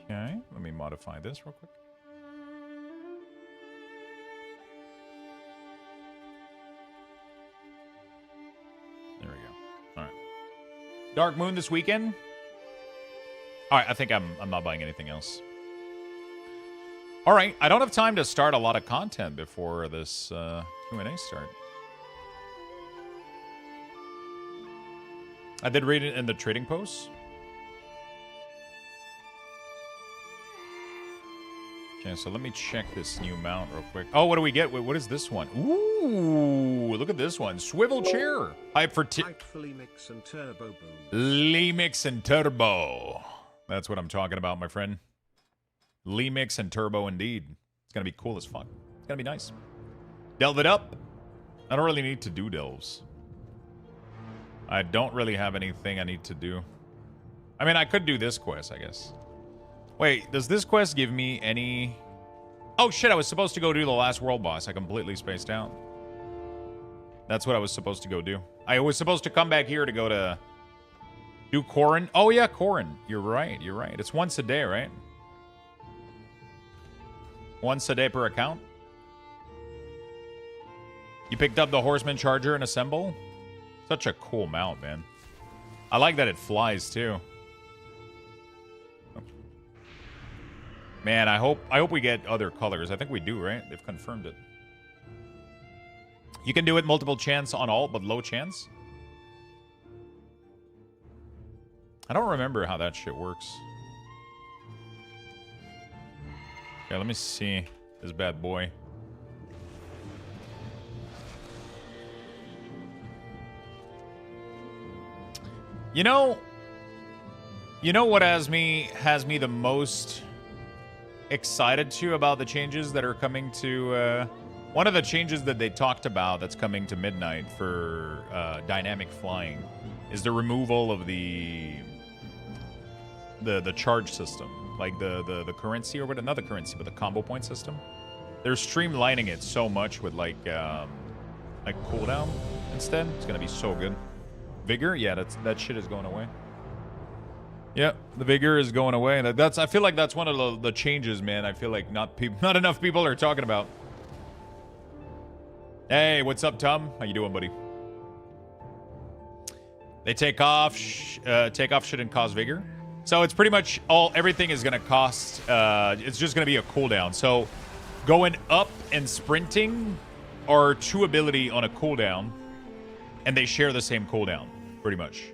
Okay, let me modify this real quick. There we go. All right. Dark Moon this weekend. All right, I think I'm not buying anything else. All right, I don't have time to start a lot of content before this Q&A start. I did read it in the trading post. Okay, so let me check this new mount real quick. Oh, what do we get? Wait, what is this one? Ooh, look at this one. Swivel chair. Hype for Lemix and Turbo Boom. Lemix and Turbo. That's what I'm talking about, my friend. Lemix and Turbo indeed. It's going to be cool as fuck. It's going to be nice. Delve it up. I don't really need to do delves. I don't really have anything I need to do. I mean, I could do this quest, I guess. Wait, does this quest give me any... Oh, shit, I was supposed to go do the last world boss. I completely spaced out. That's what I was supposed to go do. I was supposed to come back here to go to... do Corrin. Oh, yeah, Corrin. You're right, you're right. It's once a day, right? Once a day per account. You picked up the Horseman Charger and Assemble? Such a cool mount, man. I like that it flies, too. Man, I hope we get other colors. I think we do, right? They've confirmed it. You can do it multiple chance on all, but low chance? I don't remember how that shit works. Okay, let me see this bad boy. You know what has me the most excited to about the changes that are coming to one of the changes that they talked about that's coming to Midnight for dynamic flying is the removal of the charge system, like the currency or what, not the currency, but the combo point system. They're streamlining it so much with like cooldown instead. It's gonna be so good. Vigor, yeah, that shit is going away. Yeah, the vigor is going away. I feel like that's one of the changes, man. I feel like not enough people are talking about. Hey, what's up, Tom? How you doing, buddy? They take off shouldn't cause vigor. So it's pretty much everything is gonna cost. It's just gonna be a cooldown. So going up and sprinting are two ability on a cooldown, and they share the same cooldown, pretty much.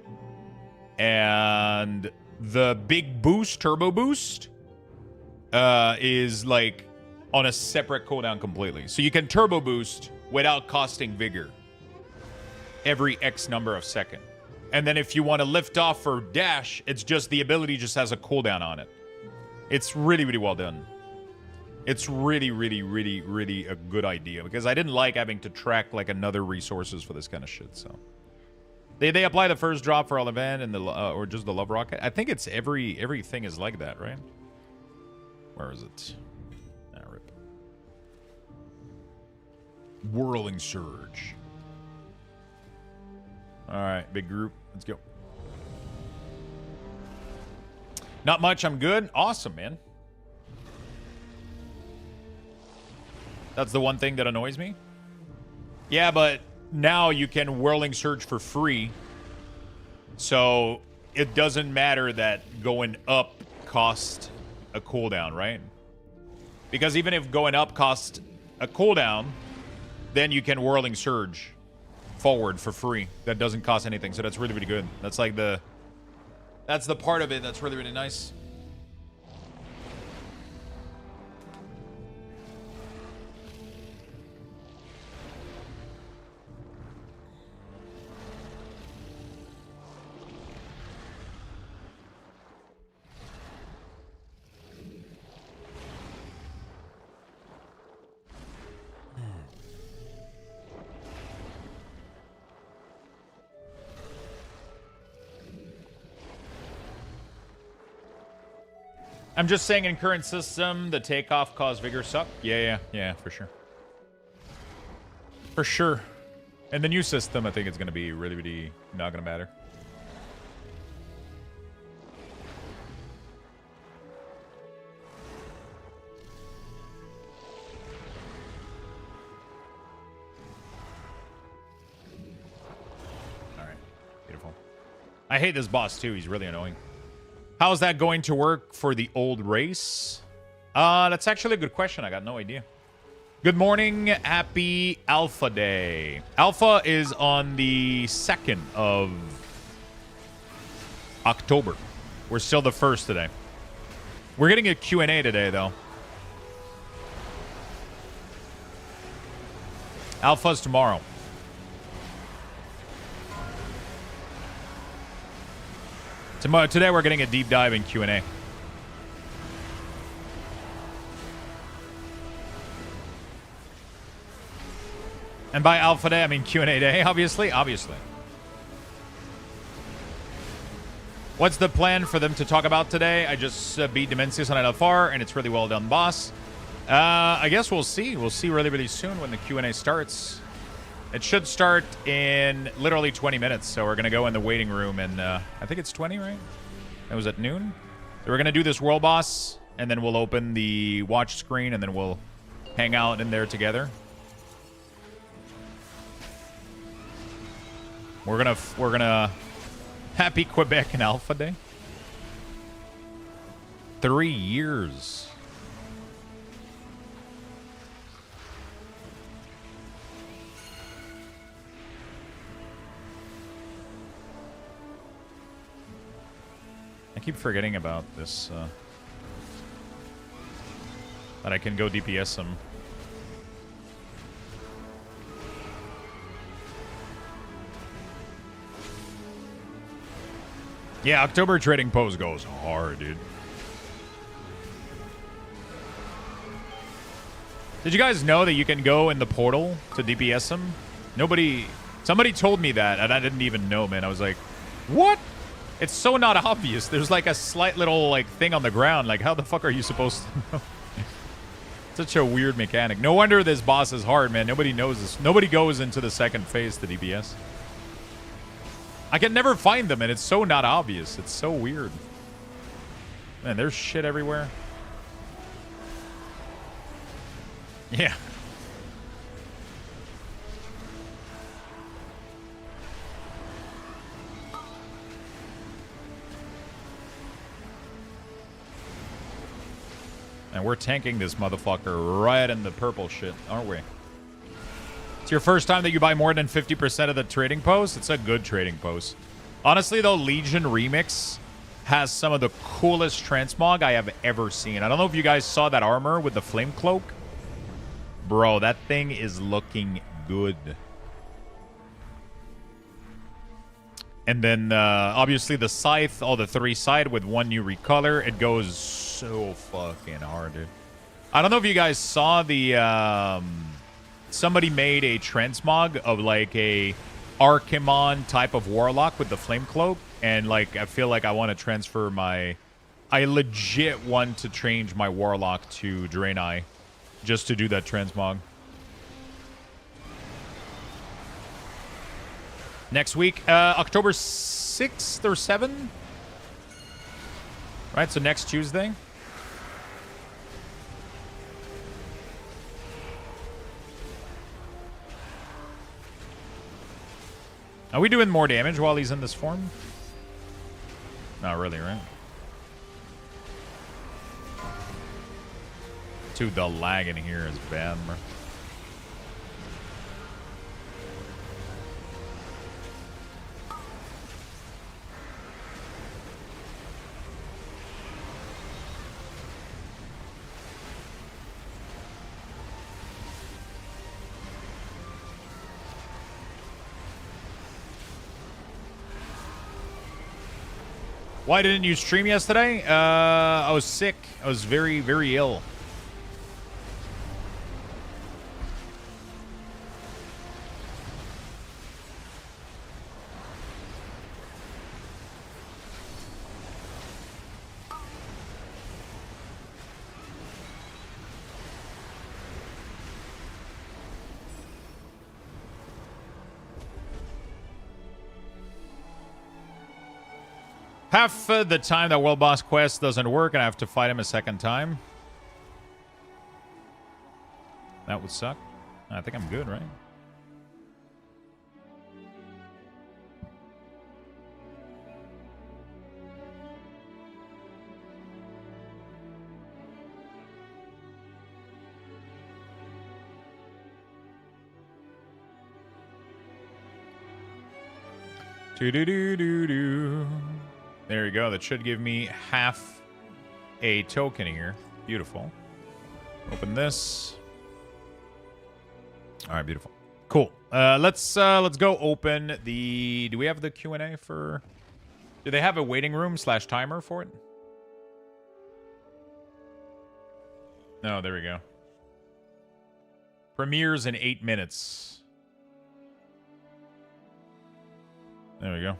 And the big boost, turbo boost, is like on a separate cooldown completely. So you can turbo boost without costing vigor every X number of second. And then if you want to lift off or dash, it's just the ability just has a cooldown on it. It's really, really well done. It's really, really, really, really a good idea because I didn't like having to track like another resources for this kind of shit. So they apply the first drop for all event and the or just the love rocket. I think it's everything is like that, right? Where is it? Ah, rip. Whirling surge. All right, big group. Let's go. Not much. I'm good. Awesome, man. That's the one thing that annoys me. Yeah, but now you can Whirling Surge for free. So it doesn't matter that going up cost a cooldown, right? Because even if going up costs a cooldown, then you can Whirling Surge forward for free. That doesn't cost anything. So that's really, really good. That's like that's the part of it that's really, really nice. I'm just saying in current system, the takeoff cause vigor suck. Yeah, for sure. For sure. In the new system, I think it's going to be really, really not going to matter. I hate this boss too. He's really annoying. How's that going to work for the old race? That's actually a good question. I got no idea. Good morning. Happy Alpha Day. Alpha is on the 2nd of October. We're still the 1st today. We're getting a Q&A today, though. Alpha's tomorrow. Today we're getting a deep dive in Q&A. And by Alpha Day, I mean Q&A Day, obviously. Obviously. What's the plan for them to talk about today? I just beat Dimensius on LFR, and it's really well done, boss. I guess we'll see. We'll see really, really soon when the Q&A starts. It should start in literally 20 minutes, so we're going to go in the waiting room, and I think it's 20, right? It was at noon. So we're going to do this world boss, and then we'll open the watch screen, and then we'll hang out in there together. We're gonna happy Quebec and Alpha Day. 3 years. I keep forgetting about this. That I can go DPS him. Yeah, October trading post goes hard, dude. Did you guys know that you can go in the portal to DPS him? Somebody told me that, and I didn't even know, man. I was like, what? It's so not obvious. There's like a slight little like thing on the ground. Like, how the fuck are you supposed to know? Such a weird mechanic. No wonder this boss is hard, man. Nobody knows this. Nobody goes into the second phase to DPS. I can never find them, and it's so not obvious. It's so weird. Man, there's shit everywhere. Yeah. And we're tanking this motherfucker right in the purple shit, aren't we? It's your first time that you buy more than 50% of the trading post? It's a good trading post. Honestly, though, Legion Remix has some of the coolest transmog I have ever seen. I don't know if you guys saw that armor with the flame cloak. Bro, that thing is looking good. And then, obviously, the scythe, all the 3 side with 1 new recolor. It goes so fucking hard, dude. I don't know if you guys saw the... somebody made a transmog of, like, a Archimon type of warlock with the flame cloak. And, like, I feel like I want to transfer my... I legit want to change my warlock to Draenei just to do that transmog. Next week, October 6th or 7th? Right, so next Tuesday. Are we doing more damage while he's in this form? Not really, right? Dude, the lag in here is bad, bro. Why didn't you stream yesterday? I was sick. I was very, very ill. Half the time that World Boss Quest doesn't work and I have to fight him a second time. That would suck. I think I'm good, right? Do-do-do-do-do. There you go. That should give me half a token here. Beautiful. Open this. All right, beautiful. Cool. Let's go open the... Do we have the Q&A for... Do they have a waiting room / timer for it? No, there we go. Premieres in 8 minutes. There we go.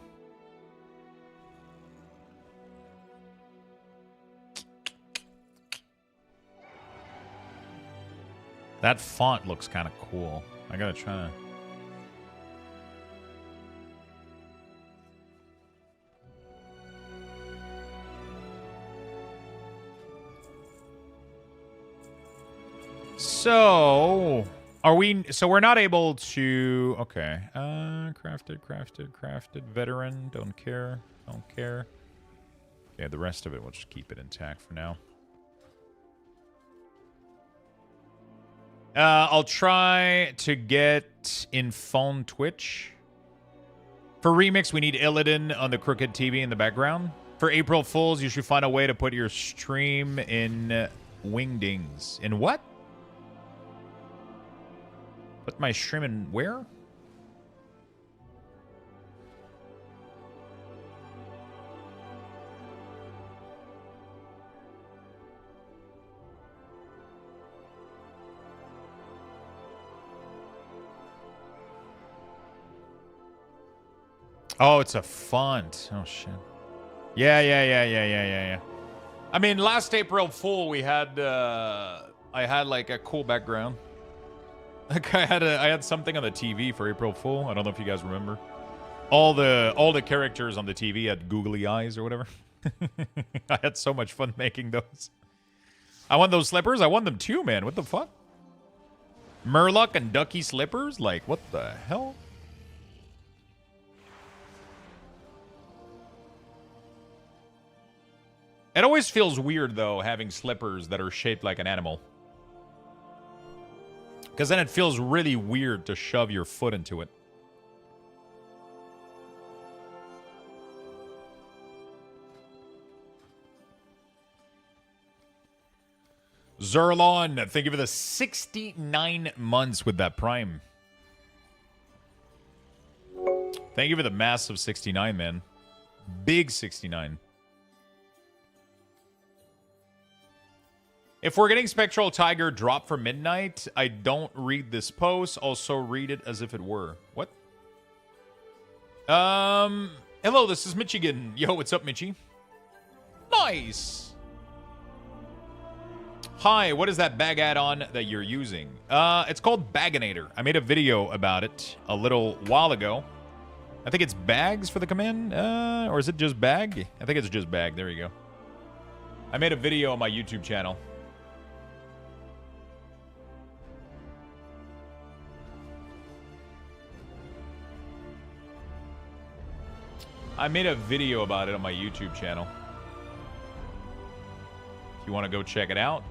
That font looks kind of cool. I gotta try to... So, are we... So we're not able to... Okay. Crafted. Veteran. Don't care. Okay, the rest of it, we'll just keep it intact for now. I'll try to get in phone Twitch. For Remix, we need Illidan on the crooked TV in the background. For April Fools, you should find a way to put your stream in Wingdings. In what? Put my stream in where? Oh, it's a font. Oh, shit. Yeah. I mean, last April Fool, we had, I had, like, a cool background. Like, I had something on the TV for April Fool. I don't know if you guys remember. All the characters on the TV had googly eyes or whatever. I had so much fun making those. I won those slippers. I won them too, man. What the fuck? Murloc and Ducky slippers? Like, what the hell? It always feels weird, though, having slippers that are shaped like an animal. Because then it feels really weird to shove your foot into it. Zerlon, thank you for the 69 months with that Prime. Thank you for the massive 69, man. Big 69. If we're getting Spectral Tiger drop for midnight, I don't read this post. Also read it as if it were. What? Hello, this is Michigan. Yo, what's up, Mitchie? Nice. Hi, what is that bag add-on that you're using? It's called Baginator. I made a video about it a little while ago. I think it's bags for the command, or is it just bag? I think it's just bag. There you go. I made a video on my YouTube channel. I made a video about it on my YouTube channel. If you want to go check it out.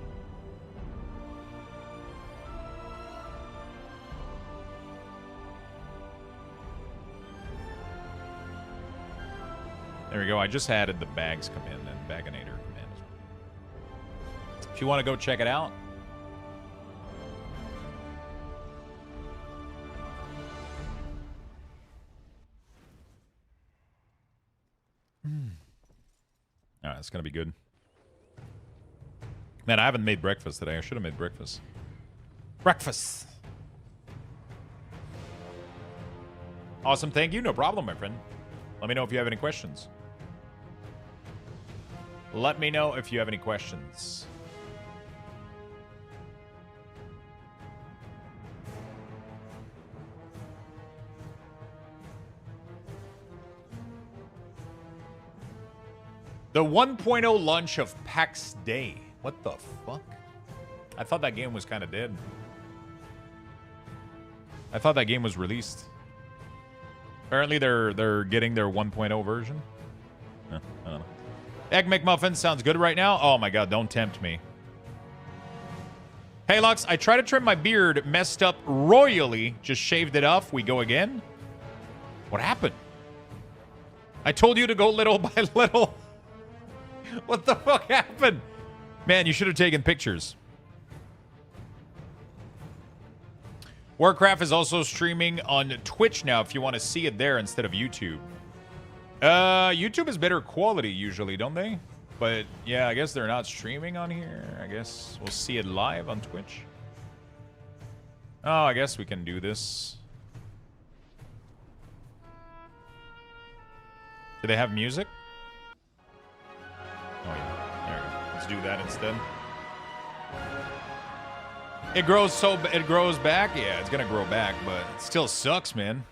There we go. I just added the bags command and Baginator command. If you want to go check it out. All right, it's going to be good. Man, I haven't made breakfast today. I should have made breakfast. Breakfast! Awesome, thank you. No problem, my friend. Let me know if you have any questions. Let me know if you have any questions. The 1.0 launch of PAX Day. What the fuck? I thought that game was kind of dead. I thought that game was released. Apparently they're getting their 1.0 version. I don't know. Egg McMuffin sounds good right now. Oh my god, don't tempt me. Hey Lux, I tried to trim my beard, messed up royally. Just shaved it off. We go again. What happened? I told you to go little by little. What the fuck happened? Man, you should have taken pictures. Warcraft is also streaming on Twitch now if you want to see it there instead of YouTube. YouTube is better quality usually, don't they? But yeah, I guess they're not streaming on here. I guess we'll see it live on Twitch. Oh, I guess we can do this. Do they have music? Oh yeah, there we go. Let's do that instead. It grows back. Yeah, it's gonna grow back, but it still sucks, man.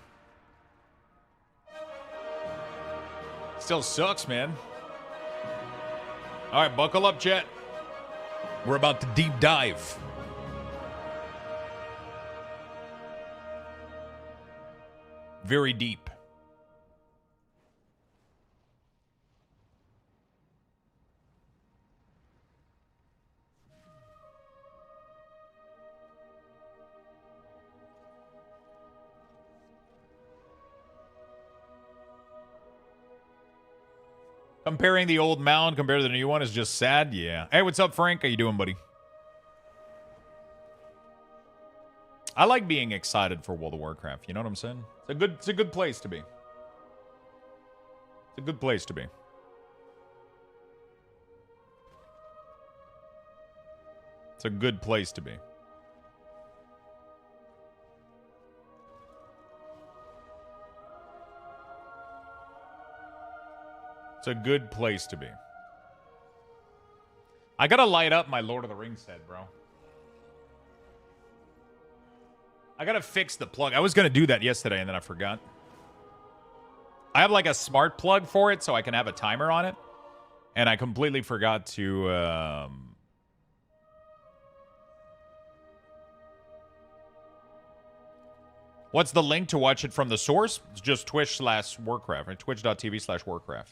Still sucks, man. All right, buckle up, chat. We're about to deep dive. Very deep. Comparing the old mound compared to the new one is just sad. Yeah. Hey, what's up, Frank? How you doing, buddy? I like being excited for World of Warcraft. You know what I'm saying? It's a good place to be. It's a good place to be. It's a good place to be. It's a good place to be. I gotta light up my Lord of the Rings head, bro. I gotta fix the plug. I was gonna do that yesterday and then I forgot. I have like a smart plug for it so I can have a timer on it. And I completely forgot to... What's the link to watch it from the source? It's just Twitch/Warcraft, right? Twitch.tv/Warcraft.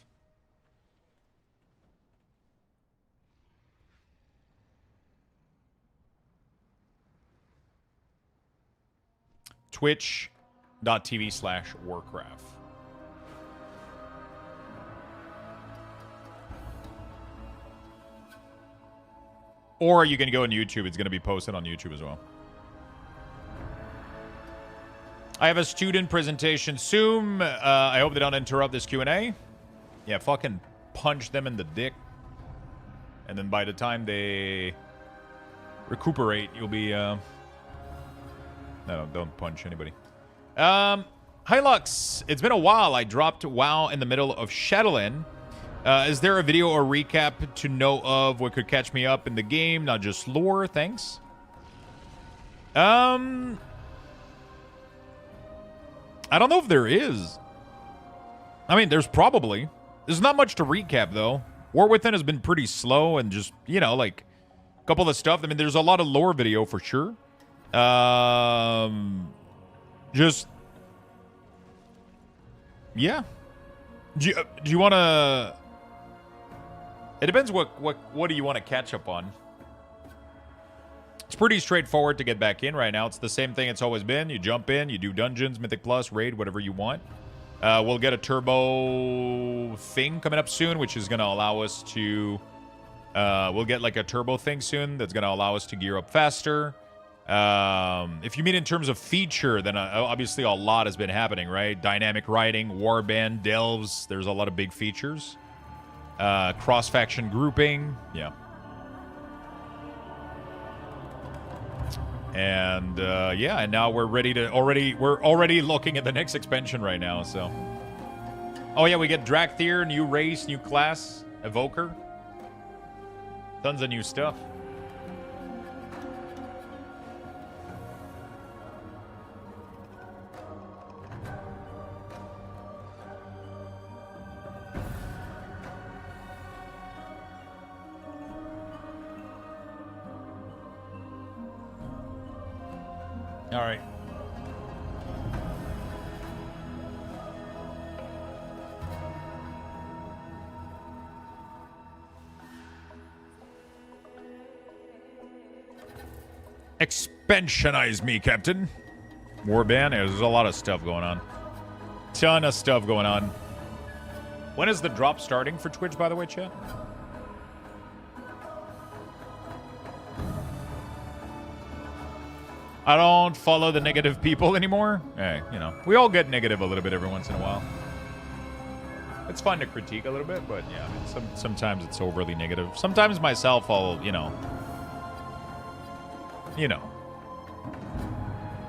Twitch.tv/Warcraft. Or you can go on YouTube. It's going to be posted on YouTube as well. I have a student presentation soon. I hope they don't interrupt this Q&A. Yeah, fucking punch them in the dick. And then by the time they recuperate, you'll be... No, don't punch anybody. Hi, Lux. It's been a while. I dropped WoW in the middle of Shadowland. Is there a video or recap to know of what could catch me up in the game? Not just lore. Thanks. I don't know if there is. I mean, there's probably. There's not much to recap, though. War Within has been pretty slow and just, you know, like, a couple of stuff. I mean, there's a lot of lore video for sure. Just, yeah. Do you want to? It depends. What do you want to catch up on? It's pretty straightforward to get back in right now. It's the same thing it's always been. You jump in, you do dungeons, Mythic Plus, raid, whatever you want. We'll get a turbo thing coming up soon, which is going to allow us to. We'll get like a turbo thing soon that's going to allow us to gear up faster. If you mean in terms of feature, then obviously a lot has been happening, right? Dynamic writing, warband, delves. There's a lot of big features. Cross-faction grouping. Yeah. And, yeah, and now we're ready to we're already looking at the next expansion right now, so. Oh, yeah, we get Drakthir, new race, new class, Evoker. Tons of new stuff. All right. Expansionize me, Captain. Warband. There's a lot of stuff going on. Ton of stuff going on. When is the drop starting for Twitch, by the way, chat? I don't follow the negative people anymore. Hey, you know, we all get negative a little bit every once in a while. It's fun to critique a little bit, but yeah, I mean, sometimes it's overly negative. Sometimes myself, I'll, you know.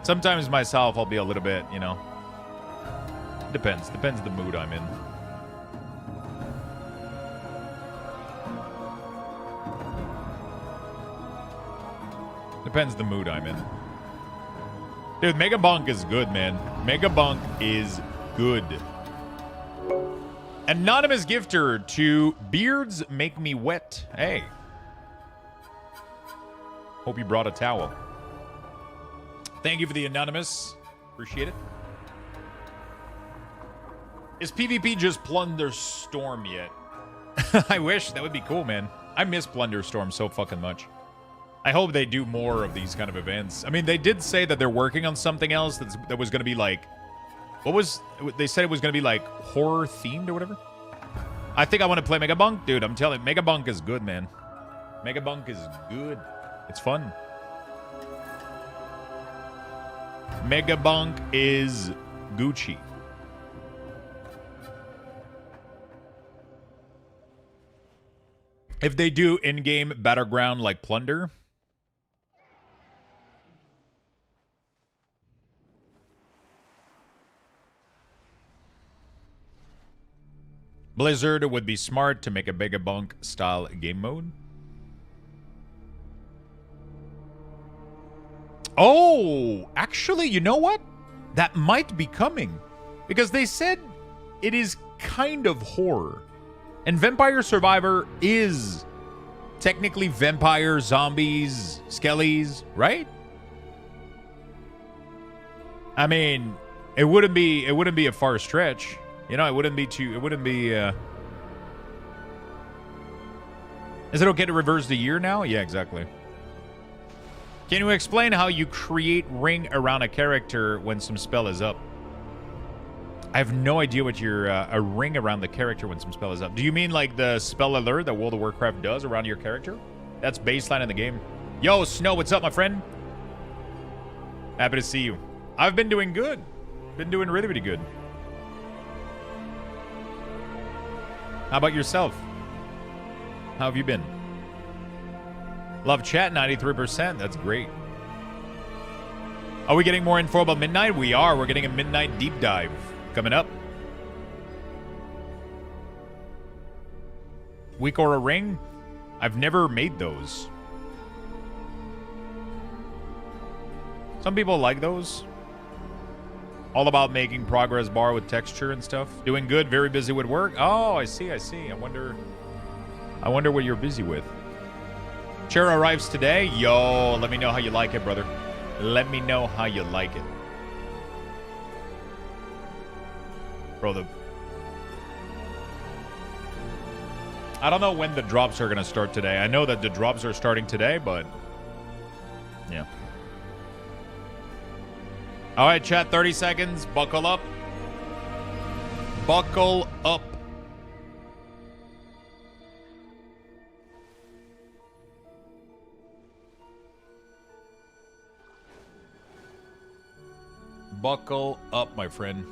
Sometimes myself, I'll be a little bit, you know. Depends the mood I'm in. Depends the mood I'm in. Dude, Megabunk is good, man. Megabunk is good. Anonymous gifter to Beards Make Me Wet. Hey. Hope you brought a towel. Thank you for the anonymous. Appreciate it. Is PvP just Plunder Storm yet? I wish. That would be cool, man. I miss Plunder Storm so fucking much. I hope they do more of these kind of events. I mean, they did say that they're working on something else that was going to be like... What was... They said it was going to be like horror themed or whatever. I think I want to play Megabunk. Dude, I'm telling you, Megabunk is good, man. Megabunk is good. It's fun. Megabunk is Gucci. If they do in-game battleground like Plunder... Blizzard would be smart to make a Megabunk style game mode. Oh, actually, you know what? That might be coming. Because they said it is kind of horror. And Vampire Survivor is technically vampire, zombies, skellies, right? I mean, it wouldn't be a far stretch. You know, it wouldn't be, Is it okay to reverse the year now? Yeah, exactly. Can you explain how you create ring around a character when some spell is up? I have no idea what your, a ring around the character when some spell is up. Do you mean like the spell alert that World of Warcraft does around your character? That's baseline in the game. Yo, Snow, what's up, my friend? Happy to see you. I've been doing good. Been doing really, really good. How about yourself? How have you been? Love chat, 93%. That's great. Are we getting more info about Midnight? We are. We're getting a Midnight deep dive coming up. Week or a ring? I've never made those. Some people like those. All about making progress bar with texture and stuff. Doing good, very busy with work. Oh, I see. I wonder what you're busy with. Chair arrives today. Yo, let me know how you like it, brother. Let me know how you like it. Bro, I don't know when the drops are going to start today. I know that the drops are starting today, but... yeah. All right, chat, 30 seconds. Buckle up. Buckle up. Buckle up, my friend.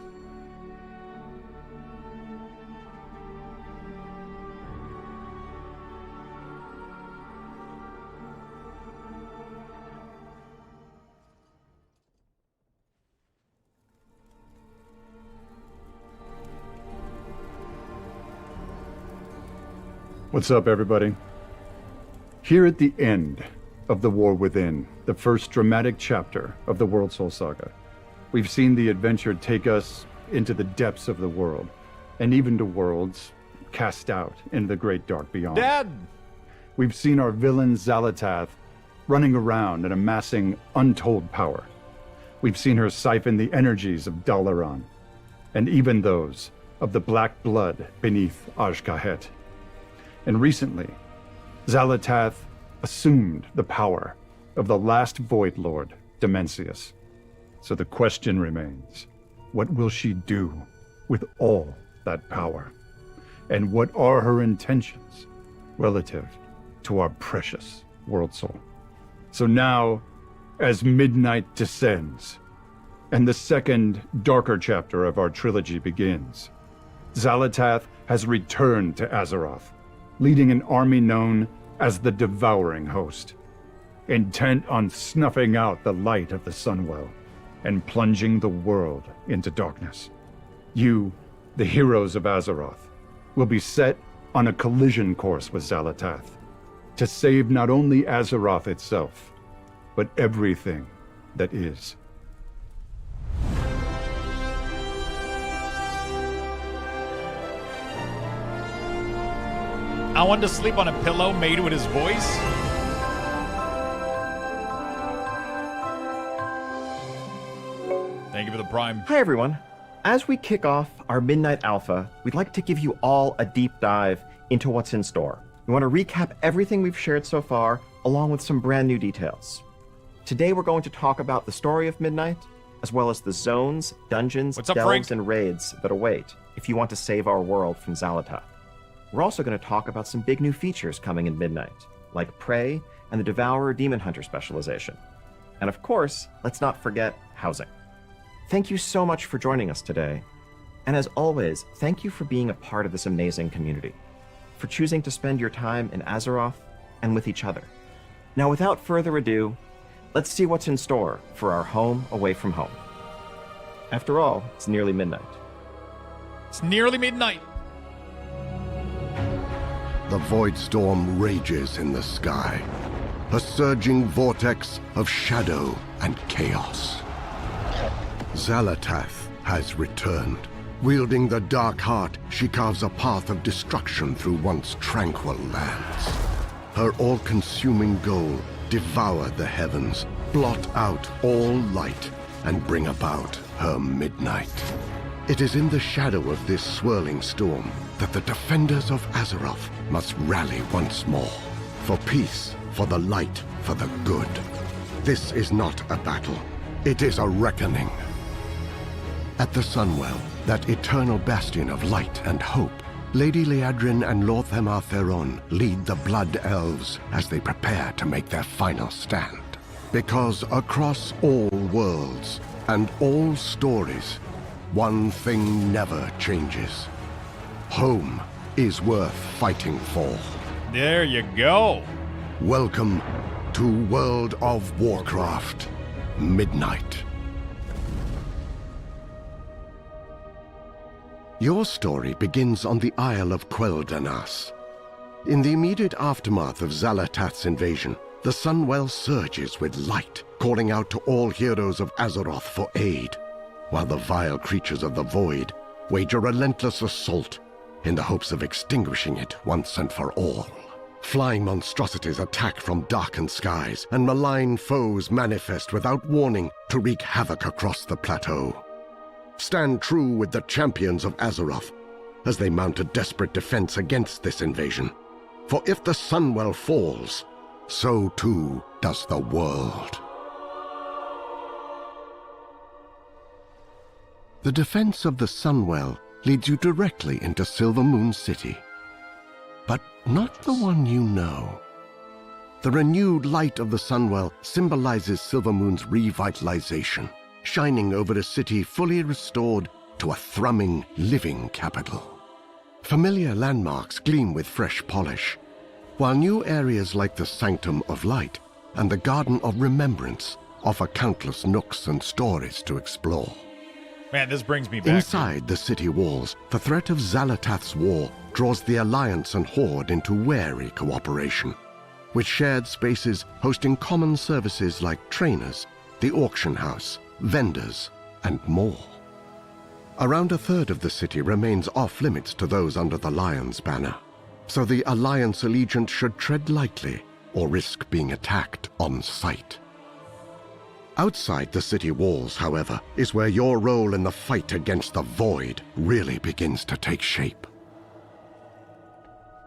What's up, everybody? Here at the end of The War Within, the first dramatic chapter of the World Soul Saga, we've seen the adventure take us into the depths of the world, and even to worlds cast out into the great dark beyond. Dad! We've seen our villain Xalatath running around and amassing untold power. We've seen her siphon the energies of Dalaran, and even those of the black blood beneath Azj-Kahet. And recently, Xalatath assumed the power of the last Void Lord, Dimensius. So the question remains, what will she do with all that power? and what are her intentions relative to our precious world soul. So now, as midnight descends, and the second, darker chapter of our trilogy begins, Xal'atath has returned to Azeroth, leading an army known as the Devouring Host, intent on snuffing out the light of the Sunwell and plunging the world into darkness. You, the heroes of Azeroth, will be set on a collision course with Xal'atath to save not only Azeroth itself, but everything that is. I wanted to sleep on a pillow made with his voice. Thank you for the prime. Hi everyone. As we kick off our Midnight Alpha, we'd like to give you all a deep dive into what's in store. We want to recap everything we've shared so far, along with some brand new details. Today we're going to talk about the story of Midnight, as well as the zones, dungeons, What's up, delves, Frank? and raids that await if you want to save our world from Xal'atath. We're also going to talk about some big new features coming in Midnight, like Prey and the Devourer Demon Hunter specialization. And of course, let's not forget housing. Thank you so much for joining us today. And as always, thank you for being a part of this amazing community, for choosing to spend your time in Azeroth and with each other. Now, without further ado, let's see what's in store for our home away from home. After all, it's nearly midnight. It's nearly midnight. The void storm rages in the sky, a surging vortex of shadow and chaos. Xal'atath has returned. Wielding the dark heart, she carves a path of destruction through once tranquil lands. Her all-consuming goal: devour the heavens, blot out all light, and bring about her midnight. It is in the shadow of this swirling storm that the defenders of Azeroth must rally once more. For peace, for the light, for the good. This is not a battle. It is a reckoning. At the Sunwell, that eternal bastion of light and hope, Lady Liadrin and Lord Themar Theron lead the Blood Elves as they prepare to make their final stand. Because across all worlds and all stories, one thing never changes. Home is worth fighting for. There you go. Welcome to World of Warcraft Midnight. Your story begins on the Isle of Quel'Danas. In the immediate aftermath of Xal'atath's invasion, the Sunwell surges with light, calling out to all heroes of Azeroth for aid, while the vile creatures of the Void wage a relentless assault in the hopes of extinguishing it once and for all. Flying monstrosities attack from darkened skies, and malign foes manifest without warning to wreak havoc across the plateau. Stand true with the champions of Azeroth as they mount a desperate defense against this invasion. For if the Sunwell falls, so too does the world. The defense of the Sunwell leads you directly into Silvermoon City. But not the one you know. The renewed light of the Sunwell symbolizes Silvermoon's revitalization, shining over a city fully restored to a thrumming, living capital. Familiar landmarks gleam with fresh polish, while new areas like the Sanctum of Light and the Garden of Remembrance offer countless nooks and stories to explore. Man, this brings me back. Inside the city walls, the threat of Xal'atath's war draws the Alliance and Horde into wary cooperation, with shared spaces hosting common services like trainers, the auction house, vendors, and more. Around a third of the city remains off-limits to those under the Lion's banner, so the Alliance allegiant should tread lightly or risk being attacked on sight. Outside the city walls, however, is where your role in the fight against the Void really begins to take shape.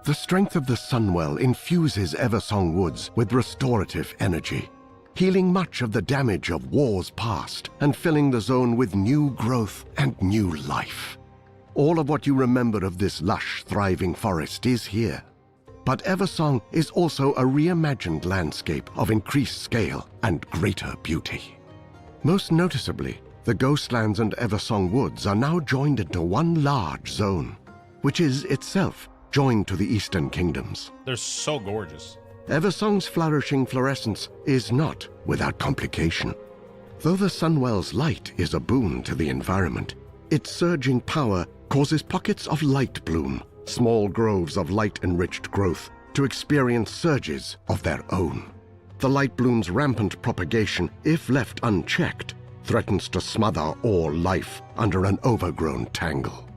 The strength of the Sunwell infuses Eversong Woods with restorative energy, healing much of the damage of wars past and filling the zone with new growth and new life. All of what you remember of this lush, thriving forest is here. But Eversong is also a reimagined landscape of increased scale and greater beauty. Most noticeably, the Ghostlands and Eversong Woods are now joined into one large zone, which is itself joined to the Eastern Kingdoms. They're so gorgeous. Eversong's flourishing fluorescence is not without complication. Though the Sunwell's light is a boon to the environment, its surging power causes pockets of light bloom, small groves of light-enriched growth, to experience surges of their own. The light bloom's rampant propagation, if left unchecked, threatens to smother all life under an overgrown tangle.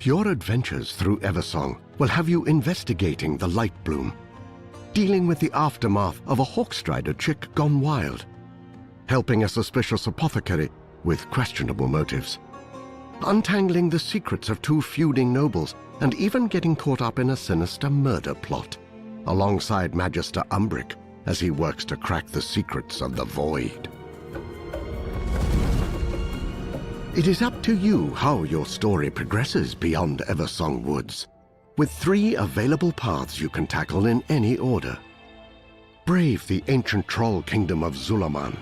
Your adventures through Eversong will have you investigating the light bloom, dealing with the aftermath of a Hawkstrider chick gone wild, helping a suspicious apothecary with questionable motives, untangling the secrets of two feuding nobles, and even getting caught up in a sinister murder plot, alongside Magister Umbric as he works to crack the secrets of the Void. It is up to you how your story progresses beyond Eversong Woods, with 3 available paths you can tackle in any order. Brave the ancient troll kingdom of Zulaman,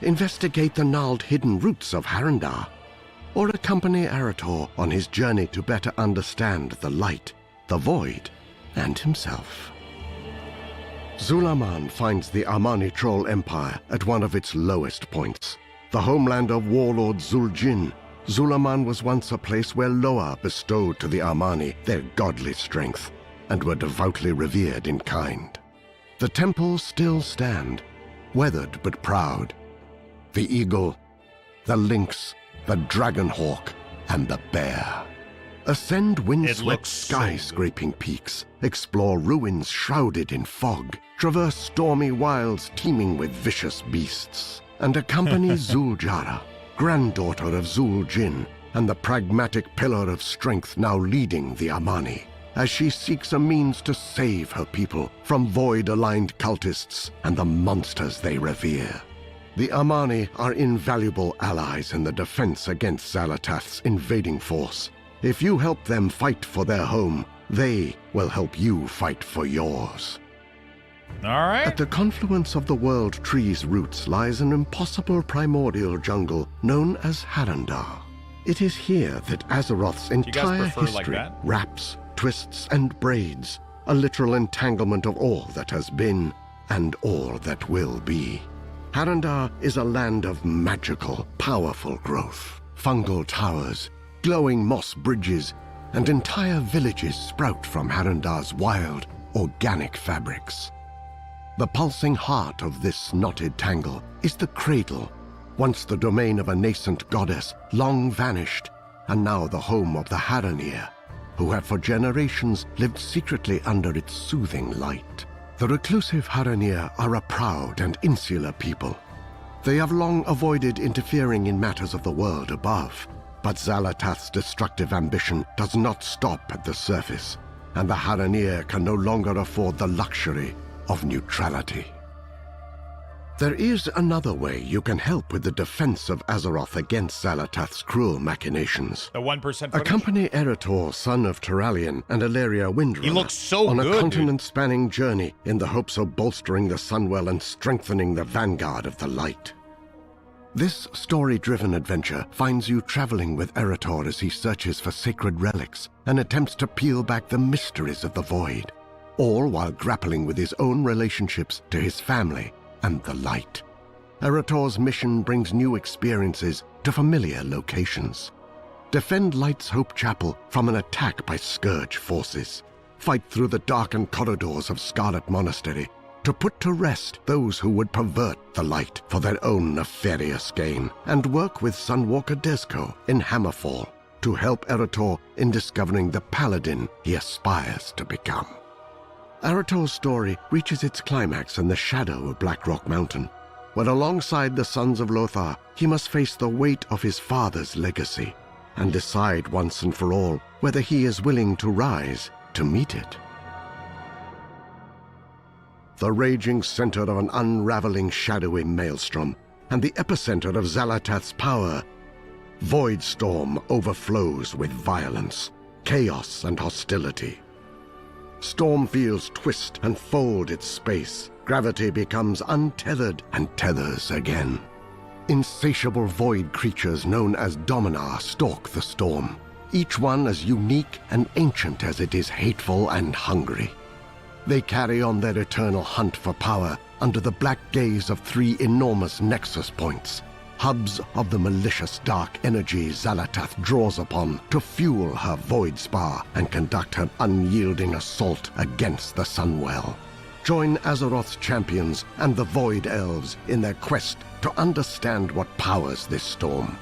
investigate the gnarled hidden roots of Harandar, or accompany Arator on his journey to better understand the light, the void, and himself. Zulaman finds the Armani troll empire at one of its lowest points. The homeland of warlord Zuljin, Zulaman was once a place where Loa bestowed to the Armani their godly strength, and were devoutly revered in kind. The temples still stand, weathered but proud. The eagle, the lynx, the dragonhawk, and the bear. Ascend windswept skyscraping peaks, explore ruins shrouded in fog, traverse stormy wilds teeming with vicious beasts, and accompany Zuljara, granddaughter of Zuljin, and the pragmatic pillar of strength now leading the Armani, as she seeks a means to save her people from void-aligned cultists and the monsters they revere. The Armani are invaluable allies in the defense against Xalatath's invading force. If you help them fight for their home, they will help you fight for yours. All right. At the confluence of the world tree's roots lies an impossible primordial jungle known as Harandar. It is here that Azeroth's entire history wraps, twists, and braids, a literal entanglement of all that has been and all that will be. Harandar is a land of magical, powerful growth. Fungal towers, glowing moss bridges, and entire villages sprout from Harandar's wild, organic fabrics. The pulsing heart of this knotted tangle is the cradle, once the domain of a nascent goddess, long vanished, and now the home of the Haranir, who have for generations lived secretly under its soothing light. The reclusive Haranir are a proud and insular people. They have long avoided interfering in matters of the world above, but Xalatath's destructive ambition does not stop at the surface, and the Haranir can no longer afford the luxury of neutrality. There is another way you can help with the defense of Azeroth against Xalatath's cruel machinations. The 1% footage? Accompany Erator, son of Turalian and Ilaria Windrunner, He looks so on good, a continent-spanning journey in the hopes of bolstering the Sunwell and strengthening the vanguard of the light. This story-driven adventure finds you traveling with Erator as he searches for sacred relics and attempts to peel back the mysteries of the Void, all while grappling with his own relationships to his family and the light. Erator's mission brings new experiences to familiar locations. Defend Light's Hope Chapel from an attack by Scourge forces. Fight through the darkened corridors of Scarlet Monastery to put to rest those who would pervert the light for their own nefarious gain, and work with Sunwalker Desco in Hammerfall to help Erator in discovering the paladin he aspires to become. Arator's story reaches its climax in the shadow of Blackrock Mountain, when alongside the Sons of Lothar, he must face the weight of his father's legacy and decide once and for all whether he is willing to rise to meet it. The raging center of an unraveling shadowy maelstrom, and the epicenter of Xalatath's power, Void Storm overflows with violence, chaos, and hostility. Storm fields twist and fold its space. Gravity becomes untethered and tethers again. Insatiable void creatures known as Dominar stalk the storm, each one as unique and ancient as it is hateful and hungry. They carry on their eternal hunt for power under the black gaze of 3 enormous nexus points, hubs of the malicious dark energy Xal'atath draws upon to fuel her void spar and conduct her unyielding assault against the Sunwell. Join Azeroth's champions and the Void Elves in their quest to understand what powers this storm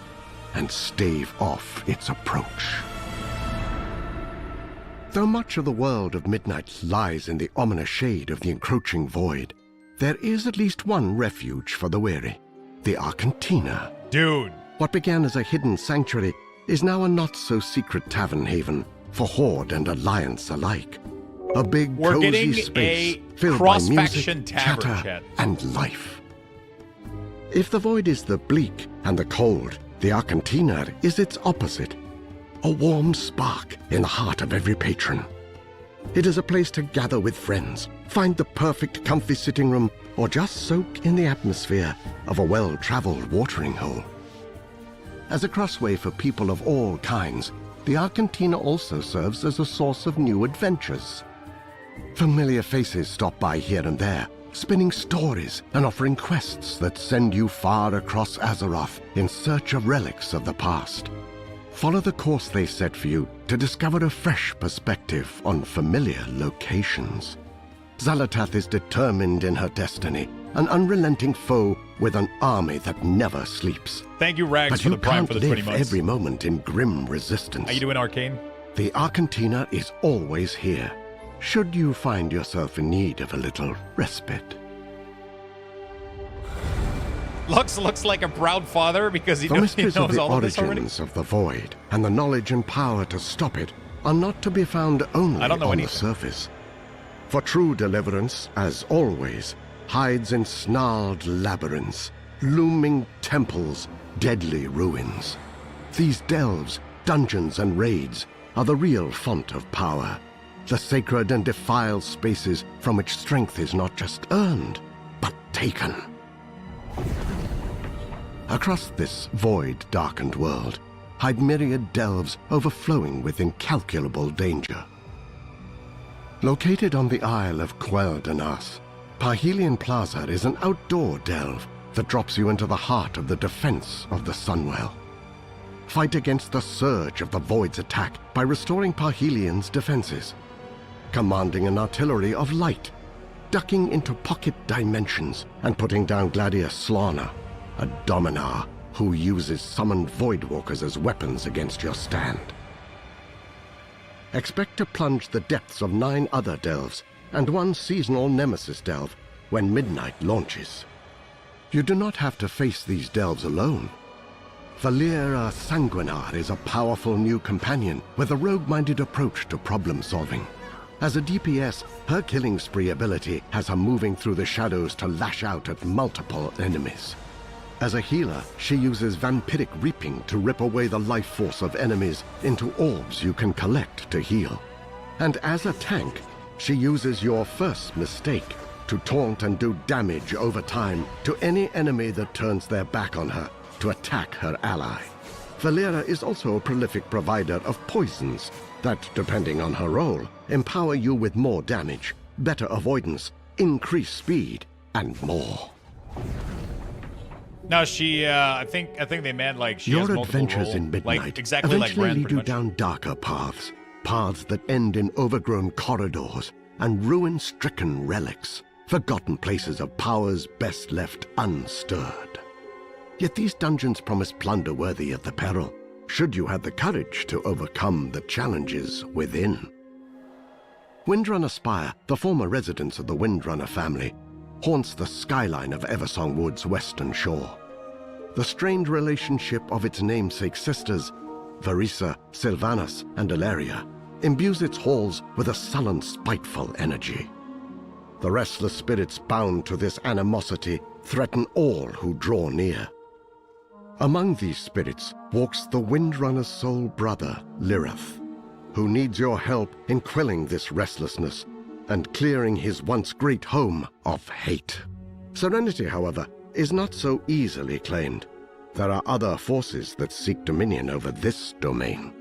and stave off its approach. Though much of the world of Midnight lies in the ominous shade of the encroaching void, there is at least one refuge for the weary, the Arcantina. Dude. What began as a hidden sanctuary is now a not-so-secret tavern haven for Horde and Alliance alike. A big, We're cozy getting space a filled by cross-faction music, tavern, chatter, chat. and life. If the void is the bleak and the cold, the Arcantina is its opposite. A warm spark in the heart of every patron. It is a place to gather with friends, find the perfect comfy sitting room, or just soak in the atmosphere of a well-traveled watering hole. As a crossway for people of all kinds, the Arcantina also serves as a source of new adventures. Familiar faces stop by here and there, spinning stories and offering quests that send you far across Azeroth in search of relics of the past. Follow the course they set for you to discover a fresh perspective on familiar locations. Xal'atath is determined in her destiny, an unrelenting foe with an army that never sleeps. Thank you, Rags, But for you the prime can't for the 20 live months. every moment in grim resistance. How you doing, Arcane? The Arcantina is always here, should you find yourself in need of a little respite. Lux looks like a proud father because he The knows mysteries of the all of this already. origins of the void and the knowledge and power to stop it are not to be found only I don't know on anything. the surface. For true deliverance, as always, hides in snarled labyrinths, looming temples, deadly ruins. These delves, dungeons, and raids are the real font of power, the sacred and defiled spaces from which strength is not just earned, but taken. Across this void-darkened world hide myriad delves overflowing with incalculable danger. Located on the Isle of Quel'Danas, Parhelion Plaza is an outdoor delve that drops you into the heart of the defense of the Sunwell. Fight against the surge of the Void's attack by restoring Parhelion's defenses, commanding an artillery of light, ducking into pocket dimensions and putting down Gladius Slana, a Dominar who uses summoned Voidwalkers as weapons against your stand. Expect to plunge the depths of 9 other delves and 1 seasonal Nemesis delve when Midnight launches. You do not have to face these delves alone. Valeera Sanguinar is a powerful new companion with a rogue-minded approach to problem-solving. As a DPS, her killing spree ability has her moving through the shadows to lash out at multiple enemies. As a healer, she uses vampiric reaping to rip away the life force of enemies into orbs you can collect to heal. And as a tank, she uses your first mistake to taunt and do damage over time to any enemy that turns their back on her to attack her ally. Valeera is also a prolific provider of poisons that, depending on her role, empower you with more damage, better avoidance, increased speed, and more. No, she. I think they meant like she has Your multiple adventures role, in Midnight like exactly like eventually Brand, lead pretty you much. down darker paths, paths that end in overgrown corridors and ruin-stricken relics, forgotten places of powers best left unstirred. Yet these dungeons promise plunder worthy of the peril, should you have the courage to overcome the challenges within. Windrunner Spire, the former residence of the Windrunner family, haunts the skyline of Eversong Wood's western shore. The strained relationship of its namesake sisters, Varisa, Sylvanas, and Ilaria, imbues its halls with a sullen, spiteful energy. The restless spirits bound to this animosity threaten all who draw near. Among these spirits walks the Windrunner's soul brother, Lirith, who needs your help in quelling this restlessness and clearing his once great home of hate. Serenity, however, is not so easily claimed. There are other forces that seek dominion over this domain.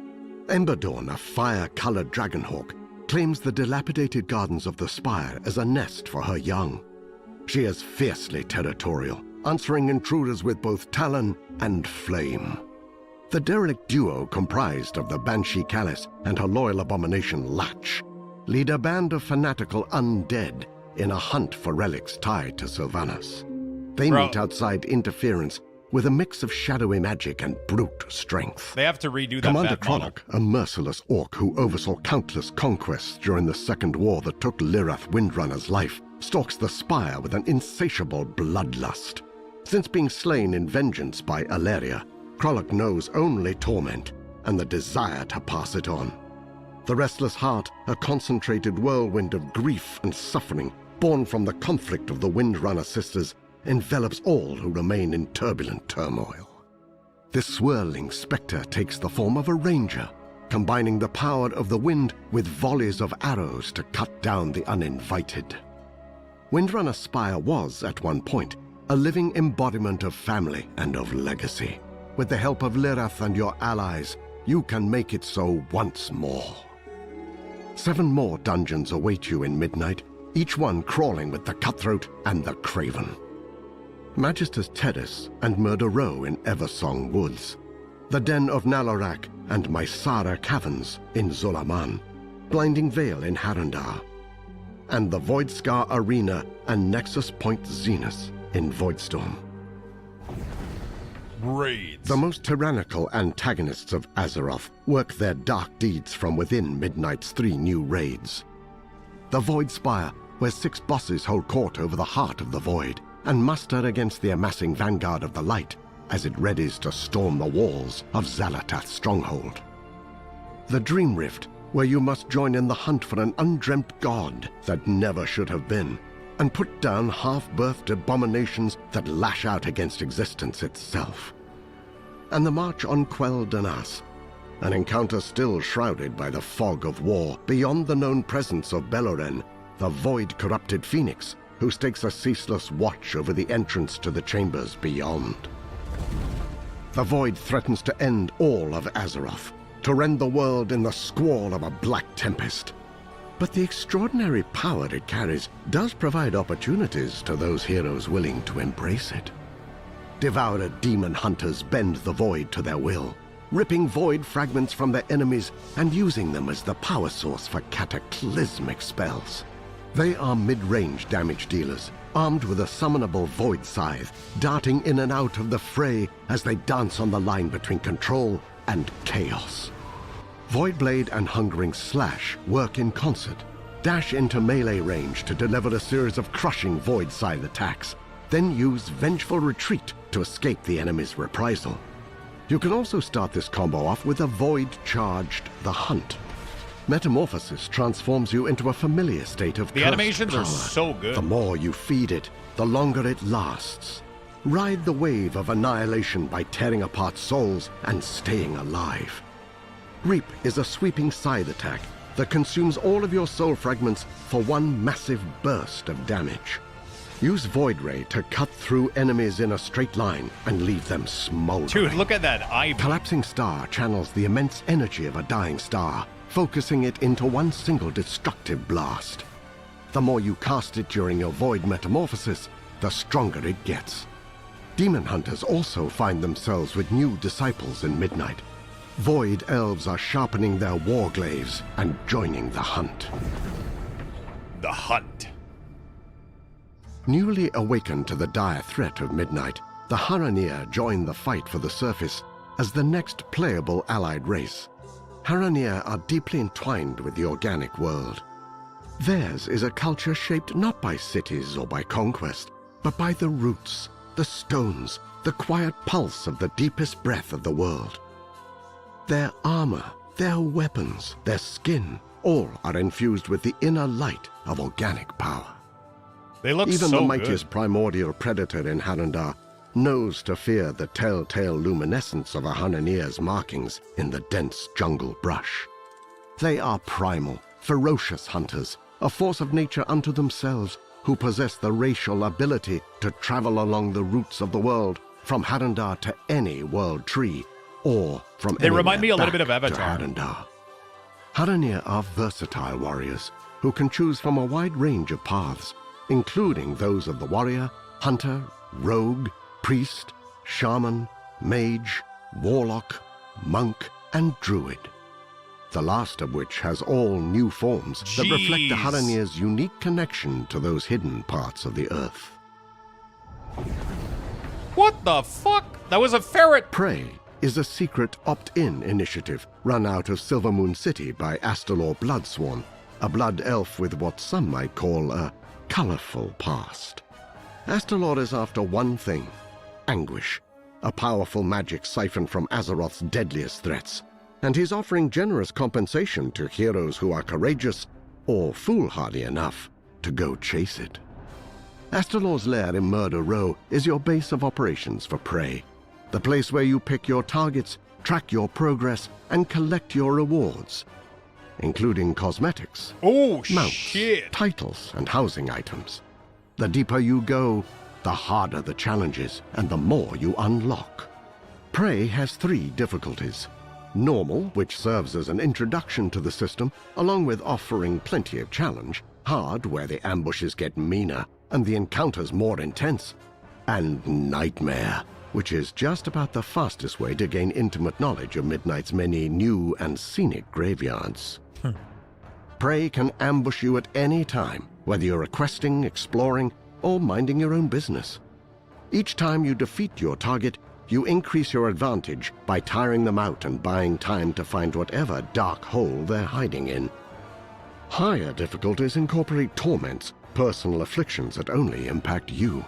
Emberdawn, a fire-colored dragonhawk, claims the dilapidated gardens of the Spire as a nest for her young. She is fiercely territorial, answering intruders with both talon and flame. The derelict duo comprised of the Banshee Callis and her loyal abomination Latch lead a band of fanatical undead in a hunt for relics tied to Sylvanas. They meet outside interference with a mix of shadowy magic and brute strength. They have to redo that Commander bat model. Krolok, a merciless orc who oversaw countless conquests during the Second War that took Lirith Windrunner's life, stalks the Spire with an insatiable bloodlust. Since being slain in vengeance by Alleria, Krolok knows only torment and the desire to pass it on. The restless heart, a concentrated whirlwind of grief and suffering, born from the conflict of the Windrunner sisters, envelops all who remain in turbulent turmoil. This swirling specter takes the form of a ranger, combining the power of the wind with volleys of arrows to cut down the uninvited. Windrunner Spire was, at one point, a living embodiment of family and of legacy. With the help of Lirith and your allies, you can make it so once more. 7 more dungeons await you in Midnight, each one crawling with the cutthroat and the craven. Magister's Terrace and Murder Row in Eversong Woods, the Den of Nalorak and Mysara Caverns in Zolaman, Blinding Vale in Harandar, and the Voidscar Arena and Nexus Point Zenith in Voidstorm. Raids. The most tyrannical antagonists of Azeroth work their dark deeds from within Midnight's 3 new raids. The Void Spire, where 6 bosses hold court over the heart of the Void, and muster against the amassing vanguard of the light as it readies to storm the walls of Xalatath's stronghold. The Dream Rift, where you must join in the hunt for an undreamt god that never should have been, and put down half-birthed abominations that lash out against existence itself. And the march on Quell Danas, an encounter still shrouded by the fog of war beyond the known presence of Beloren, the void-corrupted phoenix, who stakes a ceaseless watch over the entrance to the chambers beyond. The Void threatens to end all of Azeroth, to rend the world in the squall of a black tempest. But the extraordinary power it carries does provide opportunities to those heroes willing to embrace it. Devoured demon hunters bend the Void to their will, ripping Void fragments from their enemies and using them as the power source for cataclysmic spells. They are mid-range damage dealers, armed with a summonable Void Scythe, darting in and out of the fray as they dance on the line between control and chaos. Voidblade and Hungering Slash work in concert, dash into melee range to deliver a series of crushing Void Scythe attacks, then use Vengeful Retreat to escape the enemy's reprisal. You can also start this combo off with a Void-charged The Hunt. Metamorphosis transforms you into a familiar state of The cursed animations power. are so good. The more you feed it, the longer it lasts. Ride the wave of annihilation by tearing apart souls and staying alive. Reap is a sweeping scythe attack that consumes all of your soul fragments for one massive burst of damage. Use Void Ray to cut through enemies in a straight line and leave them smoldering. Dude, look at that eye. Collapsing Star channels the immense energy of a dying star, focusing it into one single destructive blast. The more you cast it during your Void metamorphosis, the stronger it gets. Demon hunters also find themselves with new disciples in Midnight. Void elves are sharpening their warglaives and joining the hunt. The Hunt. Newly awakened to the dire threat of Midnight, the Haranir join the fight for the surface as the next playable allied race. Haranir are deeply entwined with the organic world. Theirs is a culture shaped not by cities or by conquest, but by the roots, the stones, the quiet pulse of the deepest breath of the world. Their armor, their weapons, their skin, all are infused with the inner light of organic power. They look Even so the mightiest good. primordial predator in Harandar knows to fear the telltale luminescence of a Hananir's markings in the dense jungle brush. They are primal, ferocious hunters, a force of nature unto themselves, who possess the racial ability to travel along the roots of the world, from Hadandar to any world tree, or from They remind me a little back bit of to Avatar. Hadandar. Haranir are versatile warriors who can choose from a wide range of paths, including those of the warrior, hunter, rogue, priest, shaman, mage, warlock, monk, and druid. The last of which has all new forms that reflect the Jeez. Haranir's unique connection to those hidden parts of the earth. What the fuck? That was a ferret. Prey is a secret opt-in initiative run out of Silvermoon City by Astalor Bloodsworn, a blood elf with what some might call a colorful past. Astalor is after one thing: anguish, a powerful magic siphoned from Azeroth's deadliest threats, and he's offering generous compensation to heroes who are courageous or foolhardy enough to go chase it. Astalor's lair in Murder Row is your base of operations for Prey, the place where you pick your targets, track your progress, and collect your rewards, including cosmetics, Oh, mounts, shit. titles, and housing items. The deeper you go, the harder the challenges, and the more you unlock. Prey has 3 difficulties. Normal, which serves as an introduction to the system, along with offering plenty of challenge. Hard, where the ambushes get meaner and the encounters more intense. And Nightmare, which is just about the fastest way to gain intimate knowledge of Midnight's many new and scenic graveyards. Prey can ambush you at any time, whether you're questing, exploring, or minding your own business. Each time you defeat your target, you increase your advantage by tiring them out and buying time to find whatever dark hole they're hiding in. Higher difficulties incorporate torments, personal afflictions that only impact you.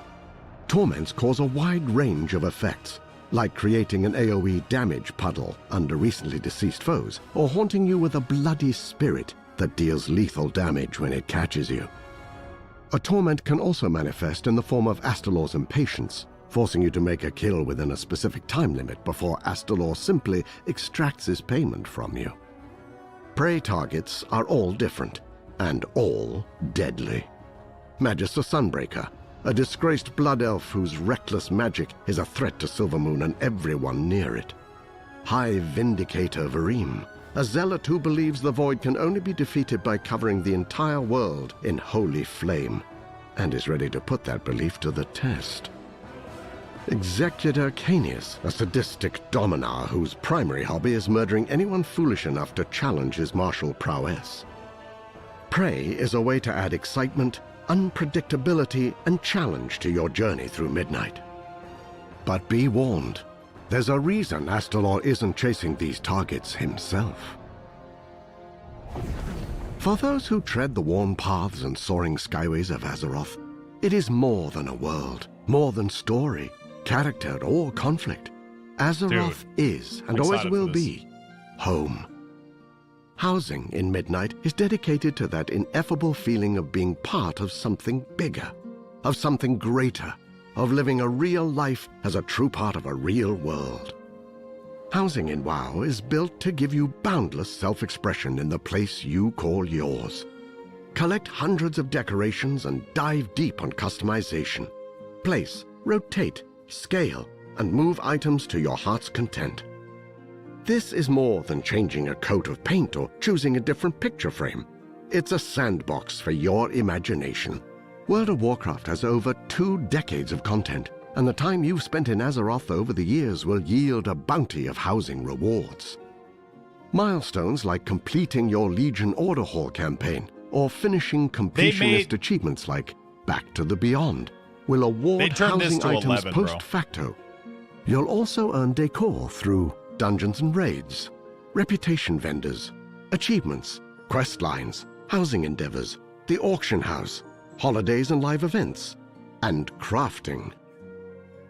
Torments cause a wide range of effects, like creating an AoE damage puddle under recently deceased foes, or haunting you with a bloody spirit that deals lethal damage when it catches you. A torment can also manifest in the form of Astalor's impatience, forcing you to make a kill within a specific time limit before Astalor simply extracts his payment from you. Prey targets are all different, and all deadly. Magister Sunbreaker, a disgraced blood elf whose reckless magic is a threat to Silvermoon and everyone near it. High Vindicator Varim, a zealot who believes the void can only be defeated by covering the entire world in holy flame, and is ready to put that belief to the test. Executor Canius, a sadistic dominar whose primary hobby is murdering anyone foolish enough to challenge his martial prowess. Prey is a way to add excitement, unpredictability, and challenge to your journey through Midnight. But be warned, there's a reason Astalor isn't chasing these targets himself. For those who tread the worn paths and soaring skyways of Azeroth, it is more than a world, more than story, character, or conflict. Azeroth is, and I'm always excited will for this. be, home. Housing in Midnight is dedicated to that ineffable feeling of being part of something bigger, of something greater, of living a real life as a true part of a real world. Housing in WoW is built to give you boundless self-expression in the place you call yours. Collect hundreds of decorations and dive deep on customization. Place, rotate, scale, and move items to your heart's content. This is more than changing a coat of paint or choosing a different picture frame. It's a sandbox for your imagination. World of Warcraft has over 2 decades of content, and the time you've spent in Azeroth over the years will yield a bounty of housing rewards. Milestones like completing your Legion Order Hall campaign or finishing completionist achievements like Back to the Beyond will award turned this housing to items 11, bro. post facto. You'll also earn decor through dungeons and raids, reputation vendors, achievements, quest lines, housing endeavors, the auction house, holidays and live events, and crafting.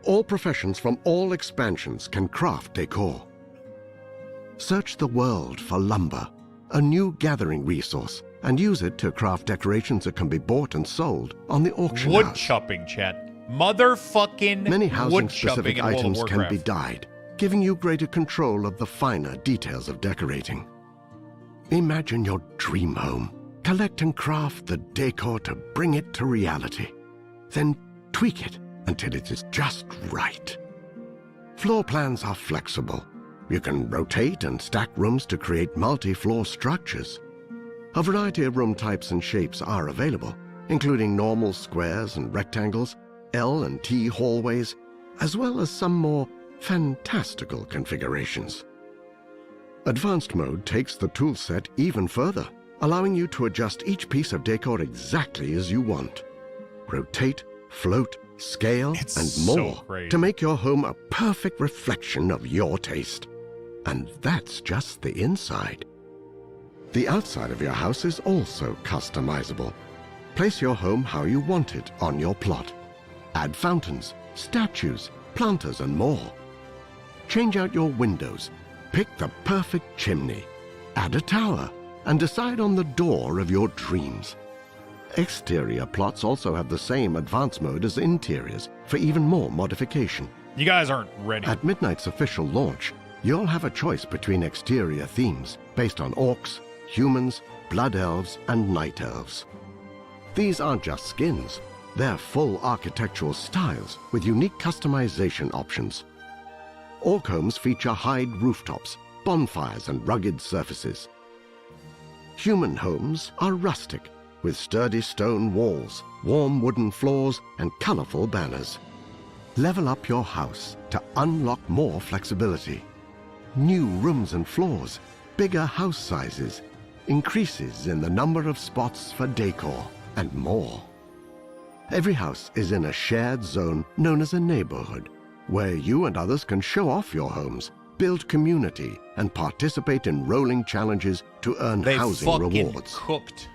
All professions from all expansions can craft decor. Search the world for lumber, a new gathering resource, and use it to craft decorations that can be bought and sold on the auction Wood house. chopping, chat. Motherfucking Many wood housing-specific chopping in World of items can Warcraft. be dyed, giving you greater control of the finer details of decorating. Imagine your dream home. Collect and craft the decor to bring it to reality. Then tweak it until it is just right. Floor plans are flexible. You can rotate and stack rooms to create multi-floor structures. A variety of room types and shapes are available, including normal squares and rectangles, L and T hallways, as well as some more fantastical configurations. Advanced mode takes the toolset even further, allowing you to adjust each piece of decor exactly as you want. Rotate, float, scale, It's and so more great. to make your home a perfect reflection of your taste. And that's just the inside. The outside of your house is also customizable. Place your home how you want it on your plot. Add fountains, statues, planters, and more. Change out your windows. Pick the perfect chimney. Add a tower, and decide on the door of your dreams. Exterior plots also have the same advanced mode as interiors for even more modification. You guys aren't ready. At Midnight's official launch, you'll have a choice between exterior themes based on orcs, humans, blood elves, and night elves. These aren't just skins, they're full architectural styles with unique customization options. Orc homes feature hide rooftops, bonfires, and rugged surfaces. Human homes are rustic, with sturdy stone walls, warm wooden floors, and colorful banners. Level up your house to unlock more flexibility. New rooms and floors, bigger house sizes, increases in the number of spots for decor, and more. Every house is in a shared zone known as a neighborhood, where you and others can show off your homes, build community, and participate in rolling challenges to earn They housing fucking rewards. cooked.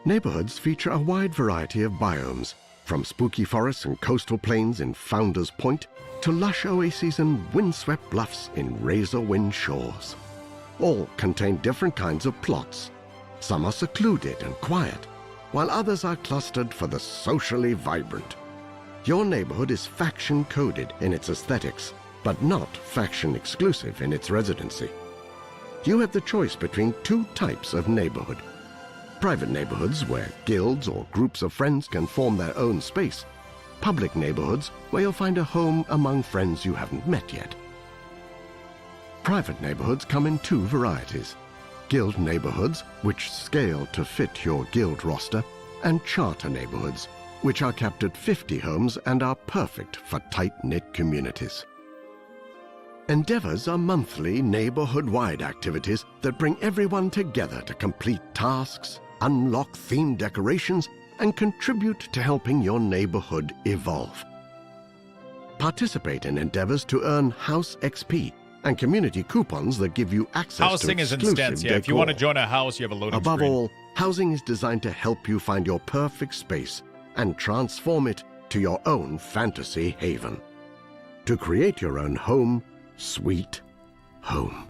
Neighborhoods feature a wide variety of biomes, from spooky forests and coastal plains in Founder's Point to lush oases and windswept bluffs in razor-wind shores. All contain different kinds of plots. Some are secluded and quiet, while others are clustered for the socially vibrant. Your neighborhood is faction-coded in its aesthetics, but not faction-exclusive in its residency. You have the choice between two types of neighborhood. Private neighborhoods where guilds or groups of friends can form their own space. Public neighborhoods where you'll find a home among friends you haven't met yet. Private neighborhoods come in two varieties: guild neighborhoods, which scale to fit your guild roster, and charter neighborhoods, which are capped at 50 homes and are perfect for tight-knit communities. Endeavors are monthly neighborhood-wide activities that bring everyone together to complete tasks, unlock themed decorations, and contribute to helping your neighborhood evolve. Participate in endeavors to earn House XP and community coupons that give you access Housing to is exclusive instance. Yeah, if you decor. want to join a house, you have a loading Above screen. all, housing is designed to help you find your perfect space and transform it to your own fantasy haven. To create your own home, sweet home.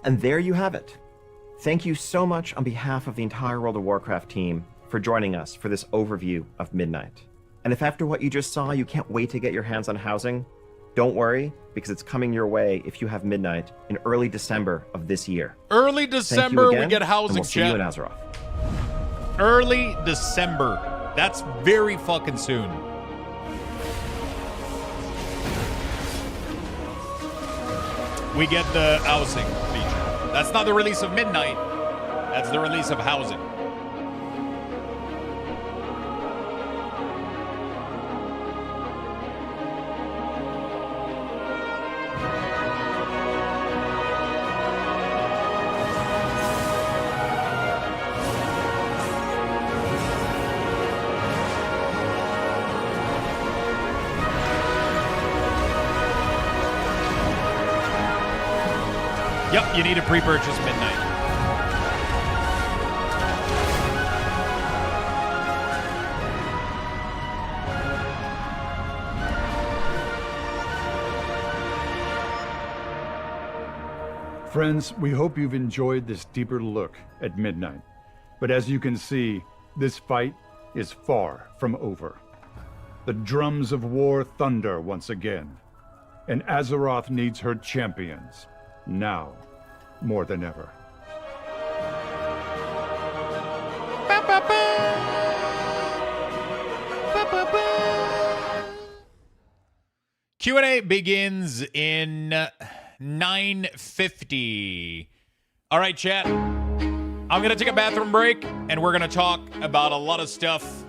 And there you have it. Thank you so much on behalf of the entire World of Warcraft team for joining us for this overview of Midnight. And if after what you just saw, you can't wait to get your hands on housing, don't worry, because it's coming your way if you have Midnight in early December of this year. Early Thank you December, again, we get and housing, we'll see you in chat. Azeroth. Early December. That's very fucking soon. We get the housing feature. That's not the release of Midnight. That's the release of housing. Yep, you need to pre-purchase Midnight. Friends, we hope you've enjoyed this deeper look at Midnight. But as you can see, This fight is far from over. The drums of war thunder once again, and Azeroth needs her champions, now more than ever. Q&A begins in 9:50. All right, chat. I'm going to take a bathroom break, and we're going to talk about a lot of stuff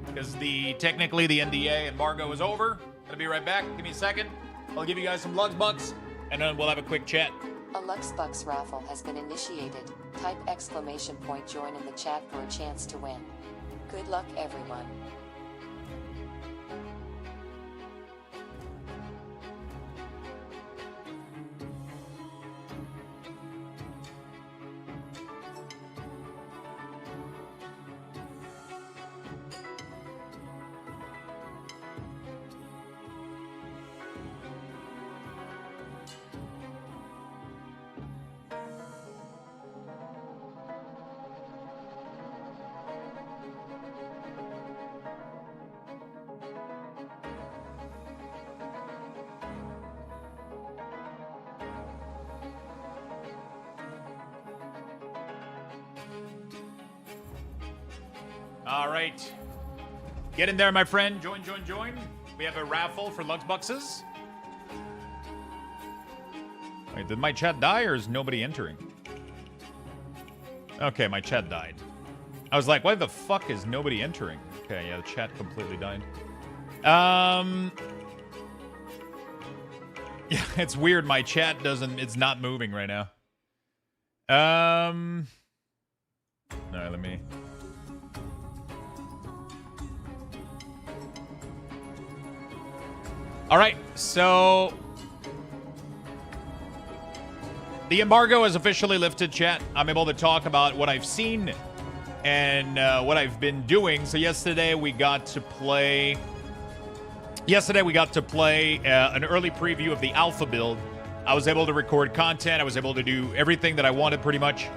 because technically the NDA embargo is over. Going to be right back. Give me a second. I'll give you guys some Luxbucks, and then we'll have a quick chat. A Luxbucks raffle has been initiated. Type !join in the chat for a chance to win. Good luck, everyone. All right. Get in there, my friend. Join. We have a raffle for Luxbucks. Wait, did my chat die or is nobody entering? Okay, my chat died. I was like, why the fuck is nobody entering? Okay, yeah, the chat completely died. Yeah, it's weird. My chat it's not moving right now. All right, let me... All right, so the embargo is officially lifted, chat. I'm able to talk about what I've seen and what I've been doing. So yesterday we got to play an early preview of the alpha build. I was able to record content. I was able to do everything that I wanted pretty much.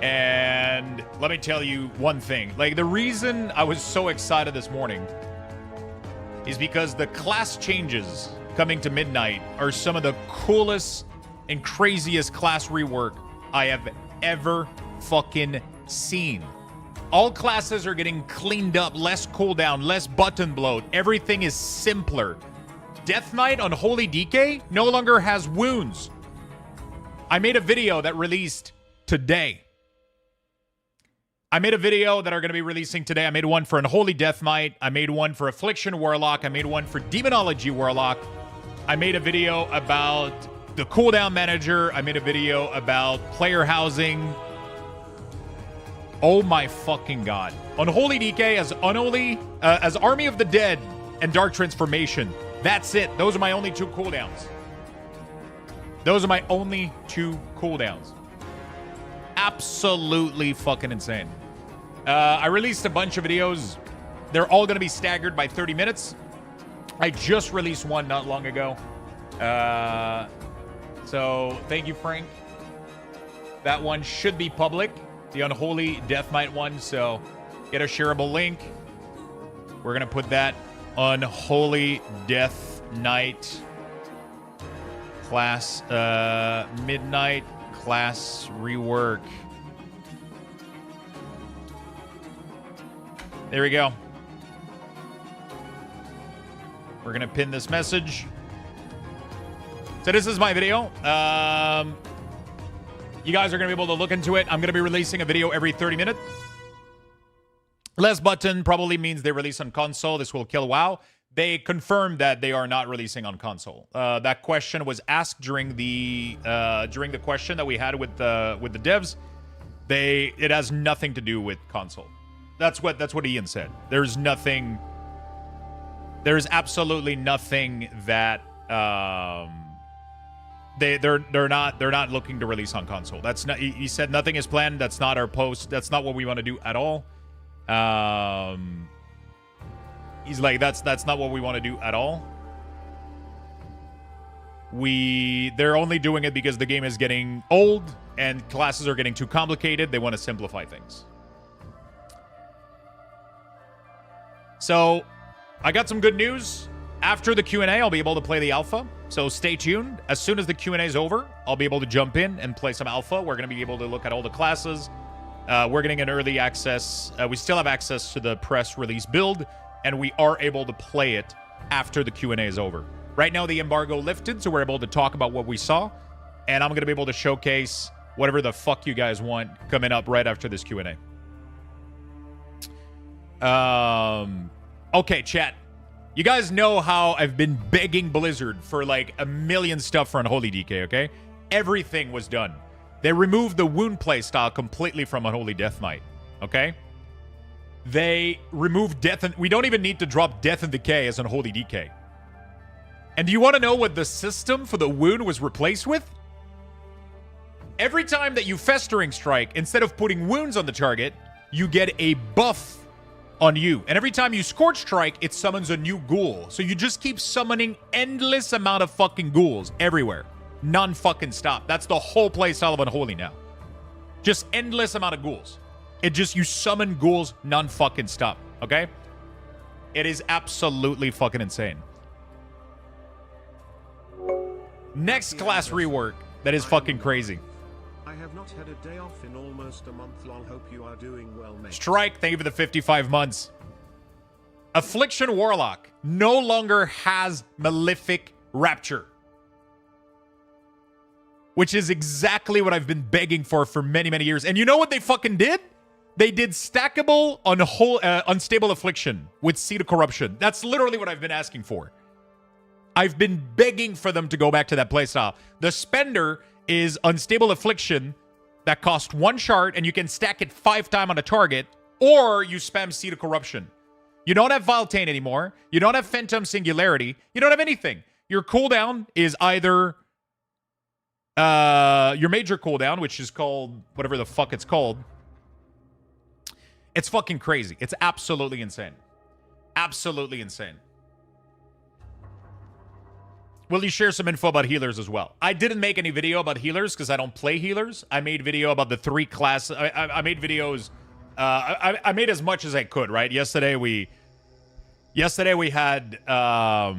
And let me tell you one thing. Like, the reason I was so excited this morning is because the class changes coming to Midnight are some of the coolest and craziest class rework I have ever fucking seen. All classes are getting cleaned up, less cooldown, less button bloat. Everything is simpler. Death Knight on Holy DK no longer has wounds. I made a video that released today. I made a video that are going to be releasing today. I made one for Unholy Death Knight. I made one for Affliction Warlock. I made one for Demonology Warlock. I made a video about the cooldown manager. I made a video about player housing. Oh my fucking god. Unholy DK as Army of the Dead and Dark Transformation. That's it. Those are my only two cooldowns. Absolutely fucking insane. I released a bunch of videos. They're all going to be staggered by 30 minutes. I just released one not long ago. So thank you, Frank. That one should be public. The Unholy Death Knight one. So get a shareable link. We're going to put that Unholy Death Knight class, Midnight class rework. There we go. We're going to pin this message. So this is my video. You guys are going to be able to look into it. I'm going to be releasing a video every 30 minutes. Less button probably means they release on console. This will kill WoW. They confirmed that they are not releasing on console. That question was asked during the question that we had with the devs. It has nothing to do with console. That's what Ian said. There's absolutely nothing that they're not looking to release on console. That's not. He said nothing is planned. That's not our post. That's not what we want to do at all. He's like, that's not what we want to do at all. They're only doing it because the game is getting old and classes are getting too complicated. They want to simplify things. So, I got some good news. After the Q&A, I'll be able to play the alpha. So stay tuned. As soon as the Q&A is over, I'll be able to jump in and play some alpha. We're going to be able to look at all the classes. We're getting an early access. We still have access to the press release build, and we are able to play it after the Q&A is over. Right now, the embargo lifted, so we're able to talk about what we saw, and I'm going to be able to showcase whatever the fuck you guys want coming up right after this Q&A. Okay, chat. You guys know how I've been begging Blizzard for like a million stuff for Unholy DK, okay? Everything was done. They removed the wound playstyle completely from Unholy Deathmight, okay? They removed Death and... We don't even need to drop Death and Decay as Unholy DK. And do you want to know what the system for the wound was replaced with? Every time that you Festering Strike, instead of putting wounds on the target, you get a buff on you. And every time you Scorch Strike, it summons a new ghoul. So you just keep summoning endless amount of fucking ghouls everywhere. Non-fucking stop. That's the whole playstyle of Unholy now. Just endless amount of ghouls. It just, you summon ghouls non-fucking stop. Okay? It is absolutely fucking insane. Next class rework that is fucking crazy. I have not had a day off in almost a month long. Hope you are doing well, mate. Strike, thank you for the 55 months. Affliction Warlock no longer has Malefic Rapture. Which is exactly what I've been begging for many, many years. And you know what they fucking did? They did stackable unstable affliction with Seed of Corruption. That's literally what I've been asking for. I've been begging for them to go back to that playstyle. The spender is unstable affliction that costs 1 shard and you can stack it 5 times on a target, or you spam Seed of Corruption. You don't have Viletane anymore. You don't have Phantom Singularity. You don't have anything. Your cooldown is either your major cooldown, which is called whatever the fuck it's called. It's fucking crazy. It's absolutely insane. Absolutely insane. Will you share some info about healers as well? I didn't make any video about healers because I don't play healers. I made video about the 3 classes. I made videos. I made as much as I could, right? Yesterday we had a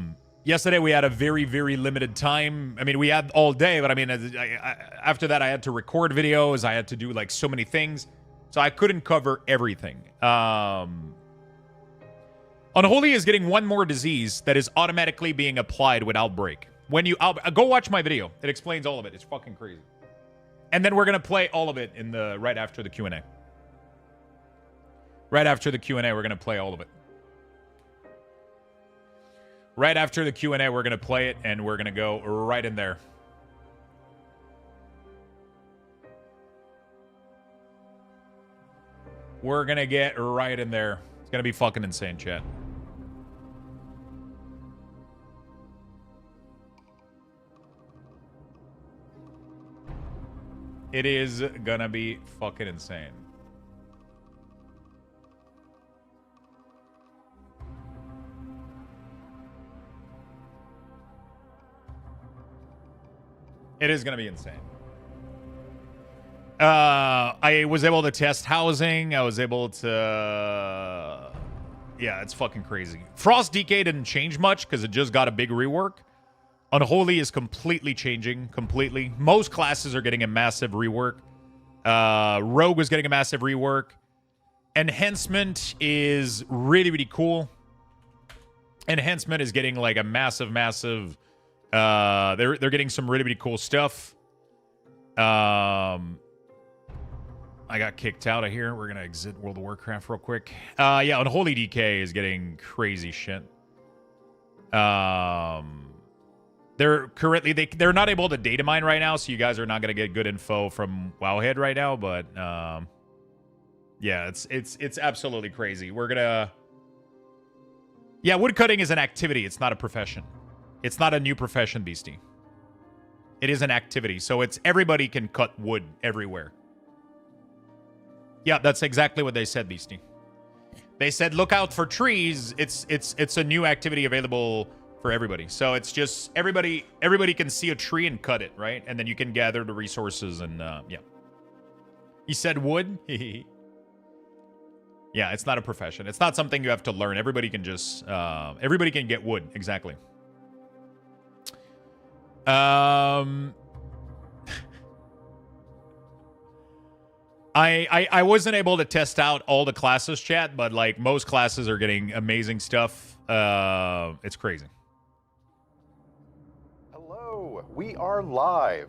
very, very limited time. I mean, we had all day, but I mean, after that, I had to record videos. I had to do like so many things. So I couldn't cover everything. Unholy is getting 1 more disease that is automatically being applied with Outbreak. When you go watch my video, it explains all of it. It's fucking crazy. And then we're gonna play all of it in the right after the Q&A. Right after the Q&A, we're gonna play all of it. Right after the Q&A, we're gonna play it, and we're gonna go right in there. We're gonna get right in there. It's gonna be fucking insane, chat. It is gonna be fucking insane. It is gonna be insane. I was able to test housing. I was able to... Yeah, it's fucking crazy. Frost DK didn't change much because it just got a big rework. Unholy is completely changing. Completely. Most classes are getting a massive rework. Rogue is getting a massive rework. Enhancement is really, really cool. Enhancement is getting like a massive... They're getting some really, really cool stuff. I got kicked out of here. We're gonna exit World of Warcraft real quick. Yeah, Unholy DK is getting crazy shit. They're currently they're not able to data mine right now, so you guys are not gonna get good info from Wowhead right now. But yeah, it's absolutely crazy. We're gonna... Yeah, woodcutting is an activity. It's not a profession. It's not a new profession, Beastie. It is an activity, so it's everybody can cut wood everywhere. Yeah, that's exactly what they said, Beastie. They said, look out for trees. It's a new activity available for everybody. So it's just everybody can see a tree and cut it, right? And then you can gather the resources and yeah. He said wood. Yeah, it's not a profession. It's not something you have to learn. Everybody can just everybody can get wood. Exactly. I wasn't able to test out all the classes, chat, but like most classes are getting amazing stuff. It's crazy. Hello, we are live.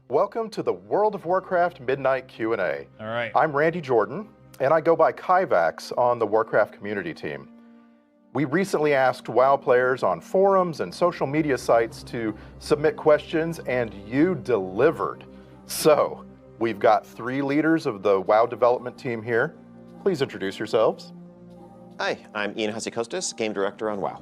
Welcome to the World of Warcraft Midnight Q&A. All right. I'm Randy Jordan, and I go by Kyvax on the Warcraft community team. We recently asked WoW players on forums and social media sites to submit questions, and you delivered. So, we've got 3 leaders of the WoW development team here. Please introduce yourselves. Hi, I'm Ian Hasikostas, Game Director on WoW.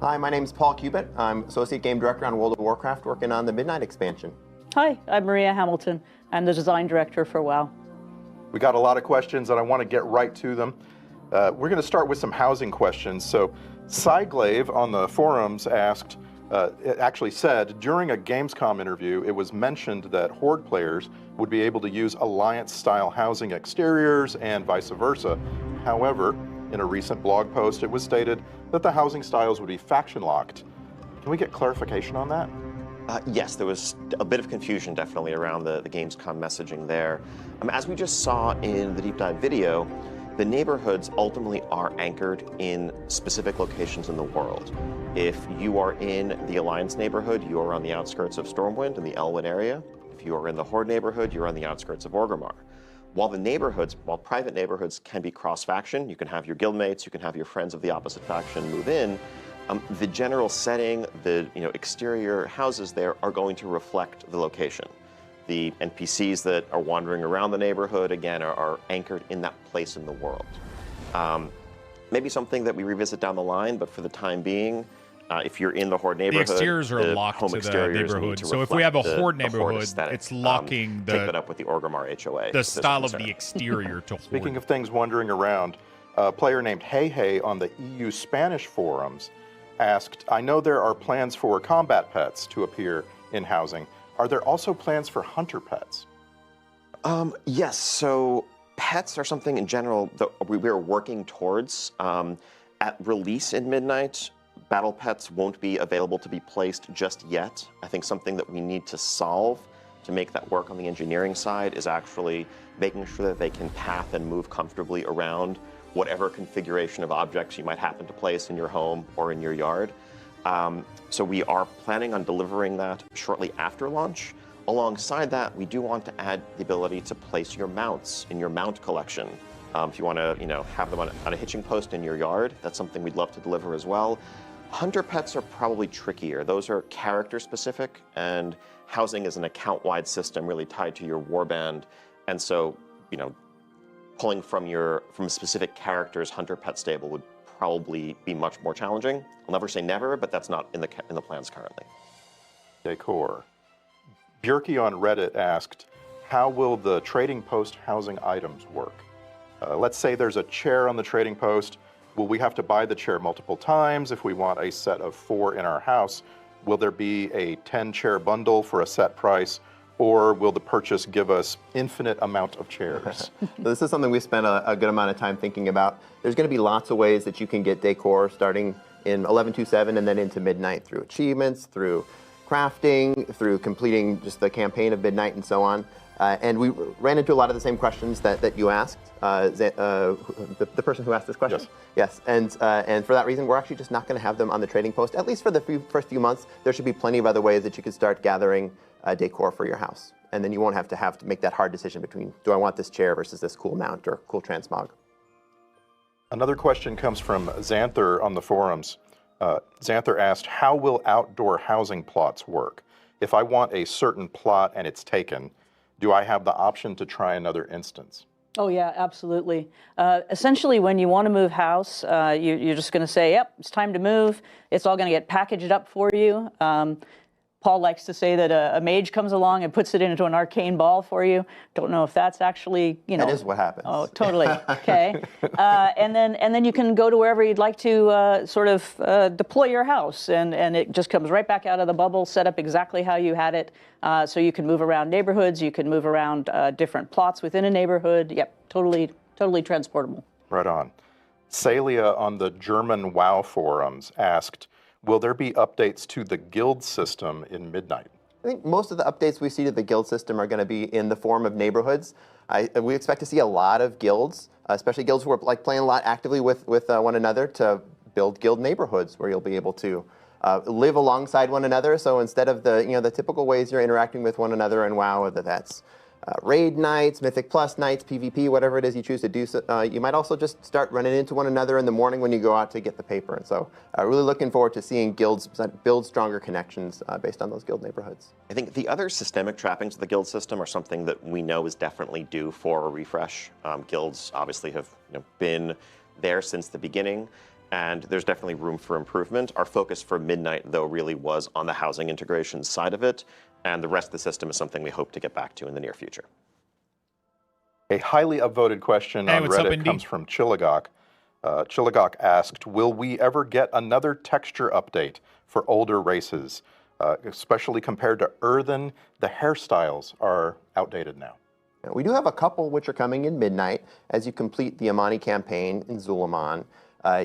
Hi, my name is Paul Cubitt. I'm Associate Game Director on World of Warcraft, working on the Midnight expansion. Hi, I'm Maria Hamilton. I'm the Design Director for WoW. We got a lot of questions, and I want to get right to them. We're going to start with some housing questions. So, Cyglaive on the forums asked, it actually said, during a Gamescom interview, it was mentioned that Horde players would be able to use Alliance-style housing exteriors and vice versa. However, in a recent blog post, it was stated that the housing styles would be faction-locked. Can we get clarification on that? Yes, there was a bit of confusion definitely around the Gamescom messaging there. As we just saw in the deep dive video, the neighborhoods ultimately are anchored in specific locations in the world. If you are in the Alliance neighborhood, you are on the outskirts of Stormwind in the Elwyn area. If you are in the Horde neighborhood, you're on the outskirts of Orgrimmar. While private neighborhoods can be cross-faction, you can have your guildmates, you can have your friends of the opposite faction move in, the general setting, the exterior houses there are going to reflect the location. The NPCs that are wandering around the neighborhood, again, are anchored in that place in the world. Maybe something that we revisit down the line, but for the time being, if you're in the Horde neighborhood, the exteriors are locked to the neighborhood. So if we have a Horde neighborhood, it's locking the... Take that up with the Orgrimmar HOA. The style of the exterior to Horde. Speaking of things wandering around, a player named Hey Hey on the EU Spanish forums asked, I know there are plans for combat pets to appear in housing. Are there also plans for hunter pets? Yes, so pets are something in general that we're working towards. At release in Midnight, battle pets won't be available to be placed just yet. I think something that we need to solve to make that work on the engineering side is actually making sure that they can path and move comfortably around whatever configuration of objects you might happen to place in your home or in your yard. So we are planning on delivering that shortly after launch. Alongside that, we do want to add the ability to place your mounts in your mount collection. If you want to, have them on a hitching post in your yard, that's something we'd love to deliver as well. Hunter pets are probably trickier. Those are character specific, and housing is an account-wide system really tied to your warband. And so, pulling from a specific character's hunter pet stable would probably be much more challenging. I'll never say never, but that's not in the plans currently. Decor. Bjorky on Reddit asked, how will the trading post housing items work? Let's say there's a chair on the trading post. Will we have to buy the chair multiple times if we want a set of 4 in our house? Will there be a 10-chair bundle for a set price? Or will the purchase give us infinite amount of chairs? This is something we spent a good amount of time thinking about. There's going to be lots of ways that you can get decor starting in 11.2.7 and then into Midnight through achievements, through crafting, through completing just the campaign of Midnight and so on. And we ran into a lot of the same questions that you asked, the person who asked this question. Yes. And for that reason, we're actually just not going to have them on the trading post. At least for the first few months, there should be plenty of other ways that you could start gathering decor for your house. And then you won't have to make that hard decision between, do I want this chair versus this cool mount or cool transmog? Another question comes from Xanther on the forums. Xanther asked, how will outdoor housing plots work? If I want a certain plot and it's taken, do I have the option to try another instance? Oh yeah, absolutely. Essentially, when you want to move house, you're just going to say, yep, it's time to move. It's all going to get packaged up for you. Paul likes to say that a mage comes along and puts it into an arcane ball for you. Don't know if that's actually, That is what happens. Oh, totally. Okay. And then you can go to wherever you'd like to deploy your house, and it just comes right back out of the bubble, set up exactly how you had it. So you can move around neighborhoods, you can move around different plots within a neighborhood. Yep, totally transportable. Right on. Celia on the German WoW forums asked, will there be updates to the guild system in Midnight? I think most of the updates we see to the guild system are going to be in the form of neighborhoods. We expect to see a lot of guilds, especially guilds who are like playing a lot actively with one another, to build guild neighborhoods where you'll be able to live alongside one another. So instead of the typical ways you're interacting with one another in WoW, whether that's raid nights, Mythic Plus nights, PvP, whatever it is you choose to do, you might also just start running into one another in the morning when you go out to get the paper. And so really looking forward to seeing guilds build stronger connections based on those guild neighborhoods. I think the other systemic trappings of the guild system are something that we know is definitely due for a refresh. Guilds obviously have been there since the beginning, and there's definitely room for improvement. Our focus for Midnight, though, really was on the housing integration side of it, and the rest of the system is something we hope to get back to in the near future. A highly upvoted question on Reddit comes from Chilligok. Chilligok asked, will we ever get another texture update for older races, especially compared to Earthen? The hairstyles are outdated now. We do have a couple which are coming in Midnight. As you complete the Amani campaign in Zulaman,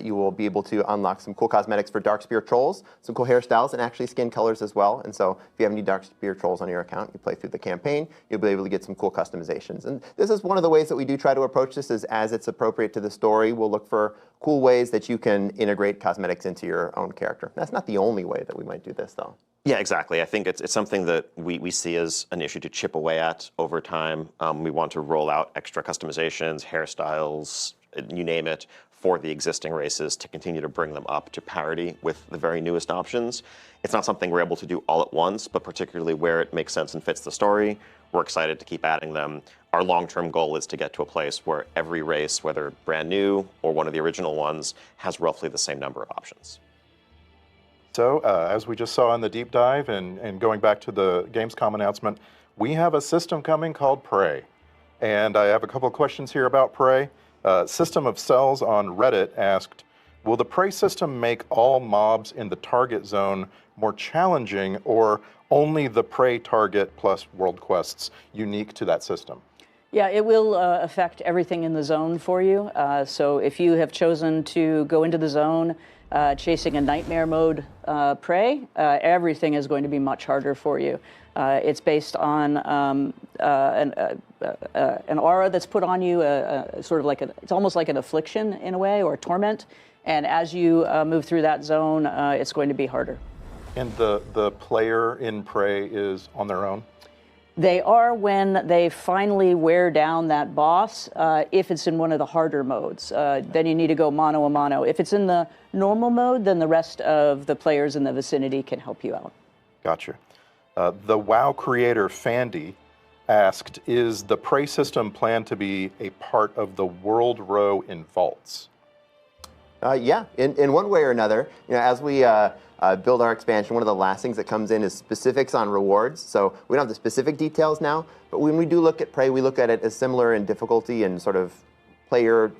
you will be able to unlock some cool cosmetics for Darkspear Trolls, some cool hairstyles, and actually skin colors as well. And so if you have any Darkspear Trolls on your account, you play through the campaign, you'll be able to get some cool customizations. And this is one of the ways that we do try to approach this, is as it's appropriate to the story, we'll look for cool ways that you can integrate cosmetics into your own character. That's not the only way that we might do this, though. Yeah, exactly. I think it's something that we see as an issue to chip away at over time. We want to roll out extra customizations, hairstyles, you name it, for the existing races to continue to bring them up to parity with the very newest options. It's not something we're able to do all at once, but particularly where it makes sense and fits the story, we're excited to keep adding them. Our long-term goal is to get to a place where every race, whether brand new or one of the original ones, has roughly the same number of options. So, as we just saw in the deep dive and going back to the Gamescom announcement, we have a system coming called Prey. And I have a couple of questions here about Prey. System of Cells on Reddit asked, will the Prey system make all mobs in the target zone more challenging, or only the Prey target plus world quests unique to that system? Yeah, it will affect everything in the zone for you. So if you have chosen to go into the zone chasing a nightmare mode Prey, everything is going to be much harder for you. It's based on an aura that's put on you, sort of like it's almost like an affliction in a way, or a torment. And as you move through that zone, it's going to be harder. And the player in Prey is on their own? They are when they finally wear down that boss, if it's in one of the harder modes. Then you need to go mano a mano. If it's in the normal mode, then the rest of the players in the vicinity can help you out. Gotcha. The WoW creator Fandy asked, is the Prey system planned to be a part of the World Row in Vaults? Yeah, in one way or another. As we build our expansion, one of the last things that comes in is specifics on rewards. So we don't have the specific details now, but when we do look at Prey, we look at it as similar in difficulty and sort of player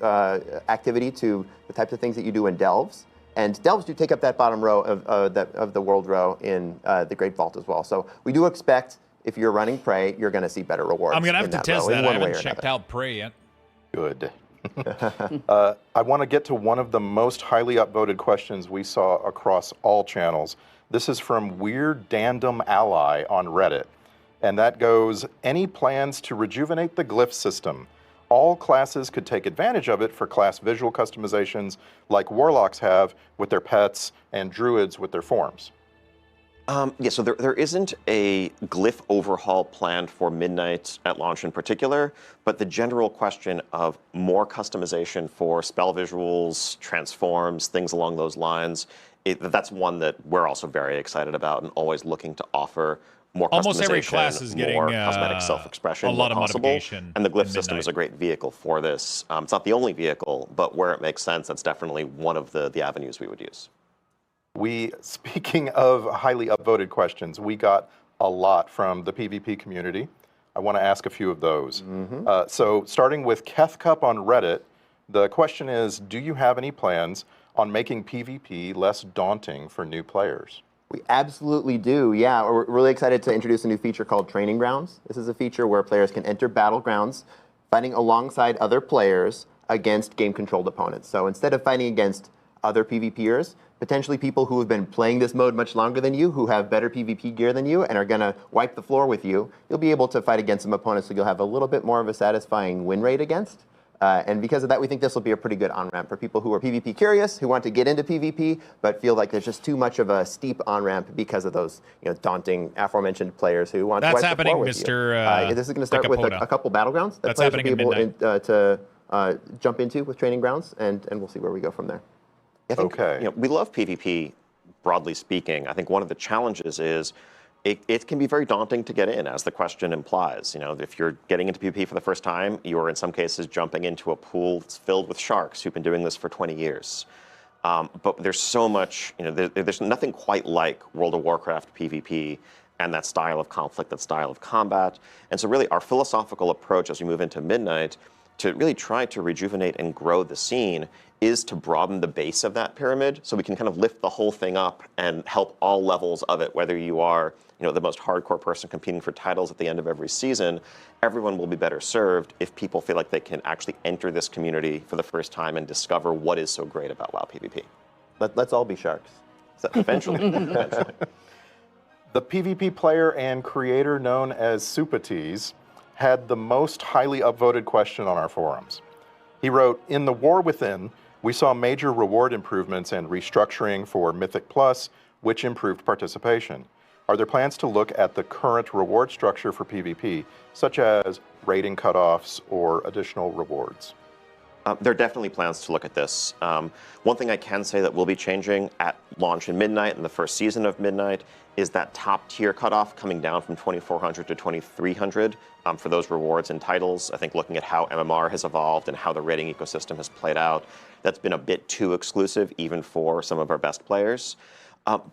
activity to the types of things that you do in Delves. And Delves do take up that bottom row of the World Row in the Great Vault as well. So we do expect, if you're running Prey, you're going to see better rewards. I'm going to have to test that. I haven't checked out Prey yet. Good. I want to get to one of the most highly upvoted questions we saw across all channels. This is from Weird Dandom Ally on Reddit. And that goes, any plans to rejuvenate the glyph system? All classes could take advantage of it for class visual customizations like warlocks have with their pets and druids with their forms. Yeah, so there isn't a glyph overhaul planned for Midnight at launch in particular, but the general question of more customization for spell visuals, transforms, things along those lines, that's one that we're also very excited about and always looking to offer more customization, almost every class is getting more cosmetic self-expression, a lot of possible. modification. And the glyph system is a great vehicle for this. It's not the only vehicle, but where it makes sense, that's definitely one of the avenues we would use. Speaking of highly upvoted questions, we got a lot from the PvP community. I want to ask a few of those. So starting with Kethcup on Reddit, the question is, do you have any plans on making PvP less daunting for new players? We absolutely do, yeah. We're really excited to introduce a new feature called Training Grounds. This is a feature where players can enter battlegrounds, fighting alongside other players against game-controlled opponents. So instead of fighting against other PvPers, potentially people who have been playing this mode much longer than you, who have better PvP gear than you, and are going to wipe the floor with you, you'll be able to fight against some opponents, so you'll have a little bit more of a satisfying win rate against. And because of that, we think this will be a pretty good on-ramp for people who are PvP curious, who want to get into PvP, but feel like there's just too much of a steep on-ramp because of those daunting aforementioned players who want to wipe the floor with you. This is going to start with a couple battlegrounds that players will be able to jump into with training grounds, and we'll see where we go from there. I think, we love PvP, broadly speaking. I think one of the challenges is it can be very daunting to get in, as the question implies. If you're getting into PvP for the first time, you're in some cases jumping into a pool that's filled with sharks who've been doing this for 20 years. But there's so much, there's nothing quite like World of Warcraft PvP and that style of conflict, that style of combat. And so really our philosophical approach as we move into Midnight to really try to rejuvenate and grow the scene is to broaden the base of that pyramid so we can kind of lift the whole thing up and help all levels of it, whether you are the most hardcore person competing for titles at the end of every season. Everyone will be better served if people feel like they can actually enter this community for the first time and discover what is so great about WoW PvP. Let's all be sharks. So eventually. The PvP player and creator known as Supatees had the most highly upvoted question on our forums. He wrote, "In the War Within, we saw major reward improvements and restructuring for Mythic Plus, which improved participation. Are there plans to look at the current reward structure for PvP, such as rating cutoffs or additional rewards?" There are definitely plans to look at this. One thing I can say that will be changing at launch in Midnight and the first season of Midnight is that top tier cutoff coming down from 2,400 to 2,300 for those rewards and titles. I think looking at how MMR has evolved and how the rating ecosystem has played out, that's been a bit too exclusive even for some of our best players.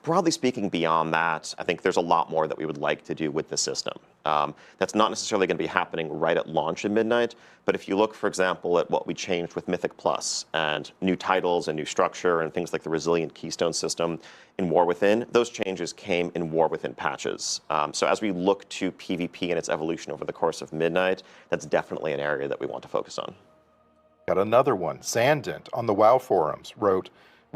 Broadly speaking, beyond that, I think there's a lot more that we would like to do with the system. That's not necessarily going to be happening right at launch in Midnight, but if you look, for example, at what we changed with Mythic Plus and new titles and new structure and things like the Resilient Keystone system in War Within, those changes came in War Within patches. So as we look to PvP and its evolution over the course of Midnight, that's definitely an area that we want to focus on. Got another one. Sandent on the WoW forums wrote,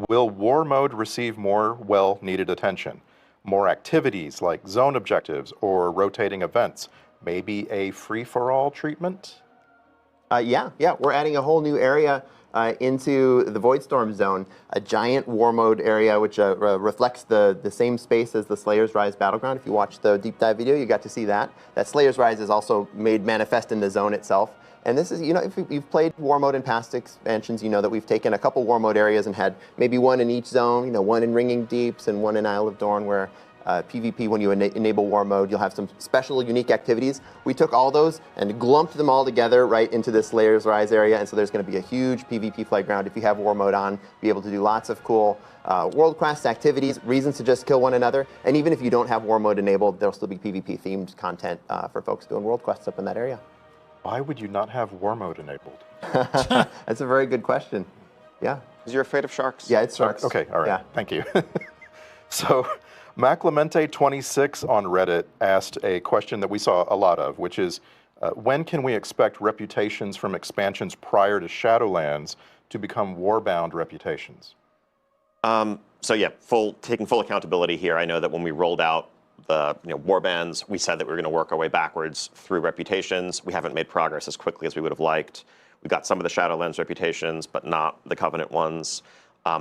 "Will War Mode receive more well-needed attention? More activities like zone objectives or rotating events? Maybe a free-for-all treatment?" Yeah, we're adding a whole new area into the Voidstorm zone, a giant War Mode area which reflects the same space as the Slayer's Rise Battleground. If you watched the deep dive video, you got to see that. That Slayer's Rise is also made manifest in the zone itself. And this is, if you've played War Mode in past expansions, you know that we've taken a couple War Mode areas and had maybe one in each zone, one in Ringing Deeps and one in Isle of Dorn, where PvP, when you enable War Mode, you'll have some special, unique activities. We took all those and glumped them all together right into this Slayer's Rise area, and so there's going to be a huge PvP playground if you have War Mode on, be able to do lots of cool world quest activities, reasons to just kill one another, and even if you don't have War Mode enabled, there'll still be PvP-themed content for folks doing world quests up in that area. Why would you not have War Mode enabled? That's a very good question. Yeah. Because you're afraid of sharks. Yeah, it's sharks. Okay, all right. Yeah. Thank you. So, MacLamente26 on Reddit asked a question that we saw a lot of, which is, when can we expect reputations from expansions prior to Shadowlands to become Warbound reputations? So yeah, taking full accountability here. I know that when we rolled out the warbands, we said that we were going to work our way backwards through reputations. We haven't made progress as quickly as we would have liked. We got some of the Shadowlands reputations, but not the Covenant ones.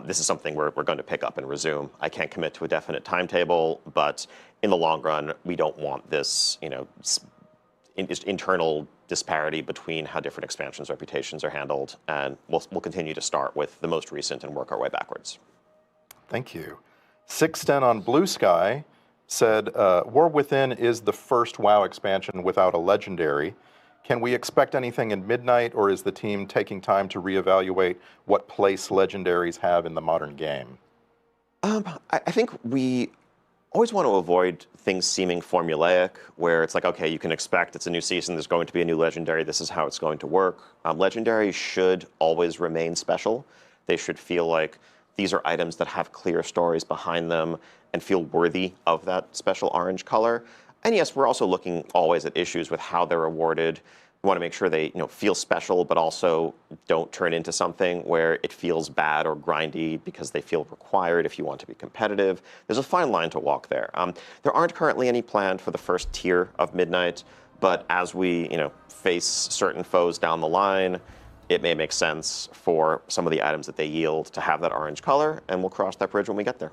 This is something we're going to pick up and resume. I can't commit to a definite timetable, but in the long run, we don't want this, internal disparity between how different expansions' reputations are handled, and we'll continue to start with the most recent and work our way backwards. Thank you. 610 on Blue Sky said, War Within is the first WoW expansion without a legendary. Can we expect anything in Midnight, or is the team taking time to reevaluate what place legendaries have in the modern game? I think we always want to avoid things seeming formulaic, where it's like, okay, you can expect it's a new season, there's going to be a new legendary, this is how it's going to work. Legendaries should always remain special. They should feel like these are items that have clear stories behind them and feel worthy of that special orange color. And yes, we're also looking always at issues with how they're awarded. We want to make sure they feel special, but also don't turn into something where it feels bad or grindy because they feel required if you want to be competitive. There's a fine line to walk there. There aren't currently any planned for the first tier of Midnight, but as we face certain foes down the line, it may make sense for some of the items that they yield to have that orange color, and we'll cross that bridge when we get there.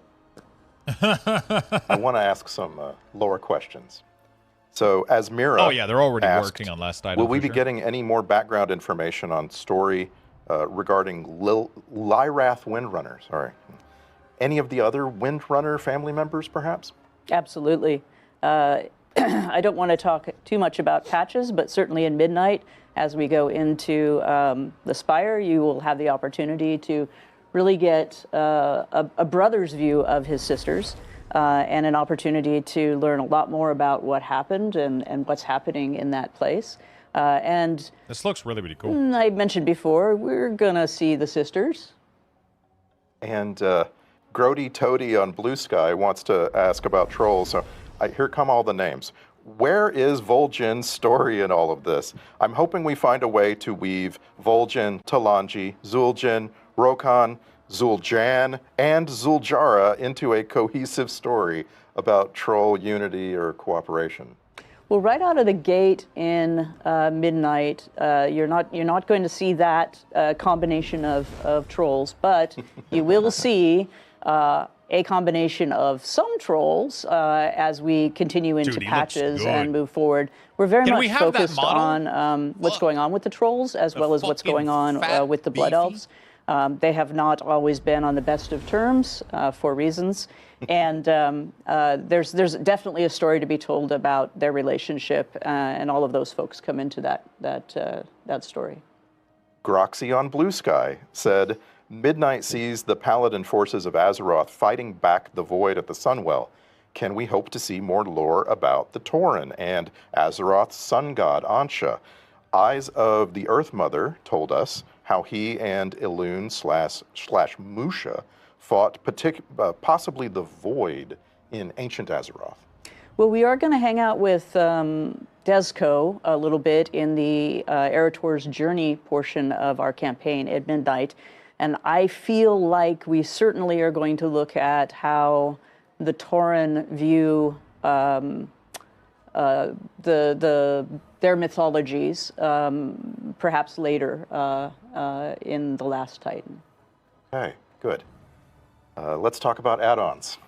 I want to ask some lore questions. So, as Mira Oh yeah, they're already asked, working on last item. will we for be sure. getting any more background information on story regarding Lyrath Windrunner? Sorry. Any of the other Windrunner family members, perhaps? Absolutely. I don't want to talk too much about patches, but certainly in Midnight, as we go into the Spire, you will have the opportunity to really get a brother's view of his sisters and an opportunity to learn a lot more about what happened and what's happening in that place. And This looks really, really cool. I mentioned before, we're going to see the sisters. And Grody Toady on Blue Sky wants to ask about trolls. So here come all the names. Where is Vol'jin's story in all of this? I'm hoping we find a way to weave Vol'jin, Talanji, Zul'jin, Rokan, Zul'jan, and Zul'jara into a cohesive story about troll unity or cooperation. Well, right out of the gate in Midnight, you're not going to see that combination of trolls, but you will see a combination of some trolls as we continue into Dude, he patches looks and good. move forward. We're very Can much we have that focused model? on what's going on with the trolls as well as what's going on fat, with the Blood beefy. Elves. They have not always been on the best of terms for reasons. And there's definitely a story to be told about their relationship, and all of those folks come into that story. Groxy on Blue Sky said, Midnight sees the Paladin forces of Azeroth fighting back the Void at the Sunwell. Can we hope to see more lore about the Tauren and Azeroth's sun god Ansha? Eyes of the Earth Mother told us how he and Elune slash Musha fought possibly the Void in ancient Azeroth. Well, we are going to hang out with Desco a little bit in the Eretor's Journey portion of our campaign at Midnight. And I feel like we certainly are going to look at how the Tauren view their mythologies, perhaps later in The Last Titan. Okay, good. Let's talk about add-ons.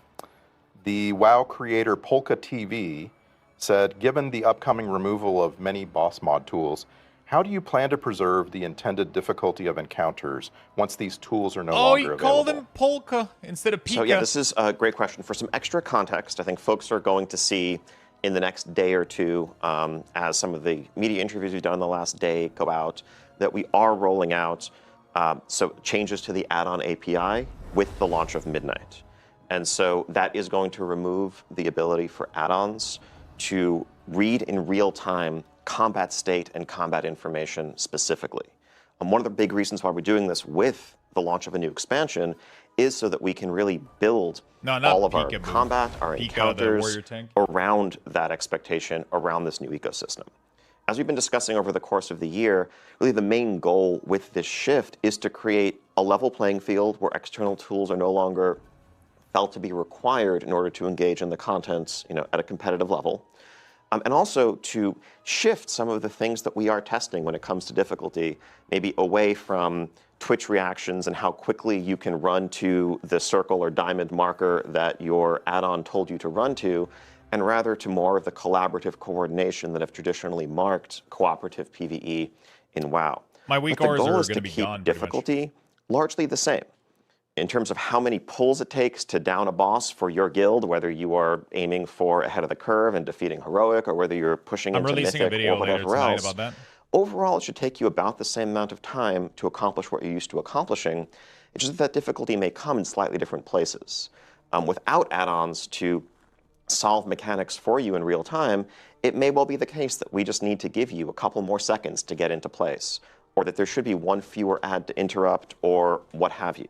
The WoW creator Polka TV said, given the upcoming removal of many boss mod tools, how do you plan to preserve the intended difficulty of encounters once these tools are no longer you available? called him Polka instead of Pika. So yeah, this is a great question. For some extra context, I think folks are going to see in the next day or two, as some of the media interviews we've done in the last day go out, that we are rolling out changes to the add-on API with the launch of Midnight. And so that is going to remove the ability for add-ons to read in real time combat state and combat information specifically. One of the big reasons why we're doing this with the launch of a new expansion is so that we can really build all of our combat, our encounters around that expectation, around this new ecosystem. As we've been discussing over the course of the year, really the main goal with this shift is to create a level playing field where external tools are no longer felt to be required in order to engage in the contents, at a competitive level. And also to shift some of the things that we are testing when it comes to difficulty, maybe away from Twitch reactions and how quickly you can run to the circle or diamond marker that your add-on told you to run to, and rather to more of the collaborative coordination that have traditionally marked cooperative PvE in WoW. My weak But the ores goal are is going to to be keep gone. pretty much. difficulty largely the same. In terms of how many pulls it takes to down a boss for your guild, whether you are aiming for ahead of the curve and defeating heroic, or whether you're pushing I'm into releasing a mythic video or later whatever tonight else. about that. Overall, it should take you about the same amount of time to accomplish what you're used to accomplishing. It's just that difficulty may come in slightly different places. Without add-ons to solve mechanics for you in real time, it may well be the case that we just need to give you a couple more seconds to get into place, or that there should be one fewer ad to interrupt, or what have you.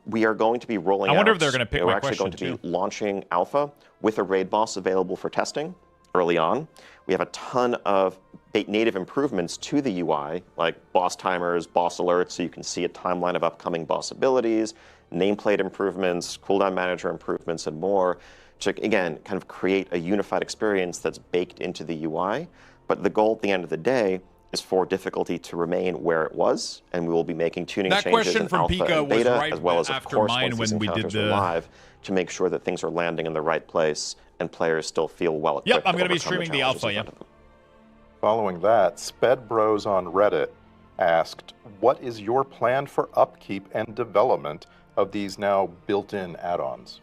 We are going to be rolling out. I wonder if they're going to pick we're my actually question going to too. be launching alpha with a raid boss available for testing early on. We have a ton of native improvements to the UI, like boss timers, boss alerts, so you can see a timeline of upcoming boss abilities, nameplate improvements, cooldown manager improvements, and more, to, again, kind of create a unified experience that's baked into the UI. But the goal at the end of the day is for difficulty to remain where it was, and we will be making tuning That changes question in from alpha Pika and was beta, right as well as, of after course, mine once these when we did encounters are the- live, to make sure that things are landing in the right place and players still feel well equipped. Yep, I'm going to be overcome streaming the challenges alpha, in yeah. front of them. Following that, Sped Bros on Reddit asked, what is your plan for upkeep and development of these now built-in add-ons?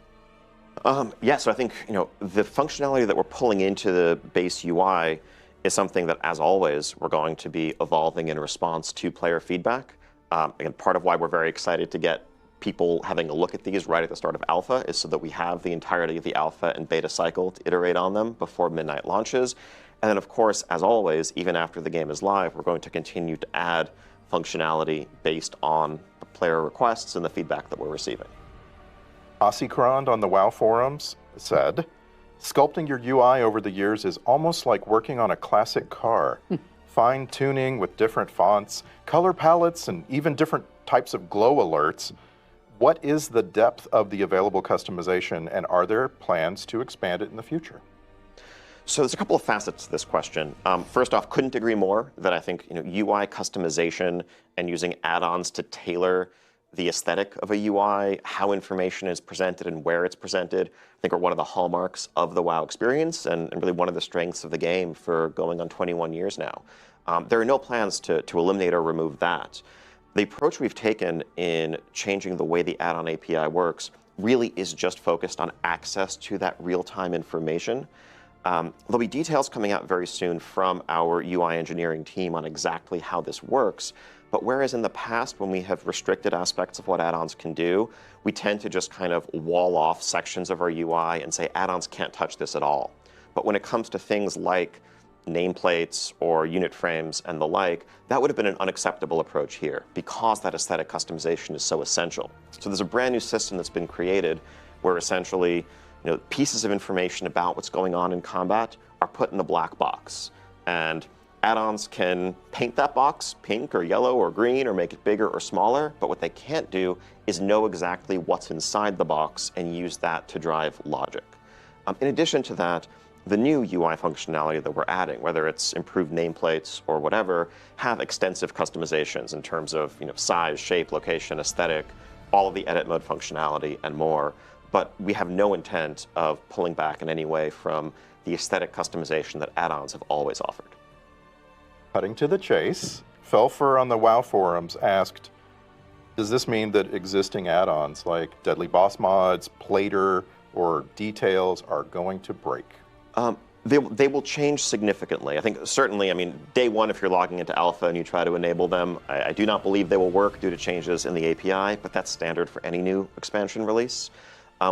Yeah, so I think the functionality that we're pulling into the base UI is something that, as always, we're going to be evolving in response to player feedback. Again, part of why we're very excited to get people having a look at these right at the start of alpha is so that we have the entirety of the alpha and beta cycle to iterate on them before midnight launches. And then, of course, as always, even after the game is live, we're going to continue to add functionality based on the player requests and the feedback that we're receiving. Ossikrond on the WoW forums said, sculpting your UI over the years is almost like working on a classic car. Fine-tuning with different fonts, color palettes, and even different types of glow alerts. What is the depth of the available customization, and are there plans to expand it in the future? So there's a couple of facets to this question. First off, couldn't agree more that I think UI customization and using add-ons to tailor the aesthetic of a UI, how information is presented and where it's presented, I think are one of the hallmarks of the WoW experience and really one of the strengths of the game for going on 21 years now. There are no plans to eliminate or remove that. The approach we've taken in changing the way the add-on API works really is just focused on access to that real-time information. There'll be details coming out very soon from our UI engineering team on exactly how this works. But whereas in the past, when we have restricted aspects of what add-ons can do, we tend to just kind of wall off sections of our UI and say add-ons can't touch this at all. But when it comes to things like nameplates or unit frames and the like, that would have been an unacceptable approach here because that aesthetic customization is so essential. So there's a brand new system that's been created where essentially pieces of information about what's going on in combat are put in the black box. And add-ons can paint that box pink or yellow or green or make it bigger or smaller, but what they can't do is know exactly what's inside the box and use that to drive logic. In addition to that, the new UI functionality that we're adding, whether it's improved nameplates or whatever, have extensive customizations in terms of size, shape, location, aesthetic, all of the edit mode functionality, and more. But we have no intent of pulling back in any way from the aesthetic customization that add-ons have always offered. Cutting to the chase, Felfer on the WoW forums asked, does this mean that existing add-ons like Deadly Boss Mods, Plater, or Details are going to break? They will change significantly. I think certainly, day one, if you're logging into alpha and you try to enable them, I do not believe they will work due to changes in the API, but that's standard for any new expansion release.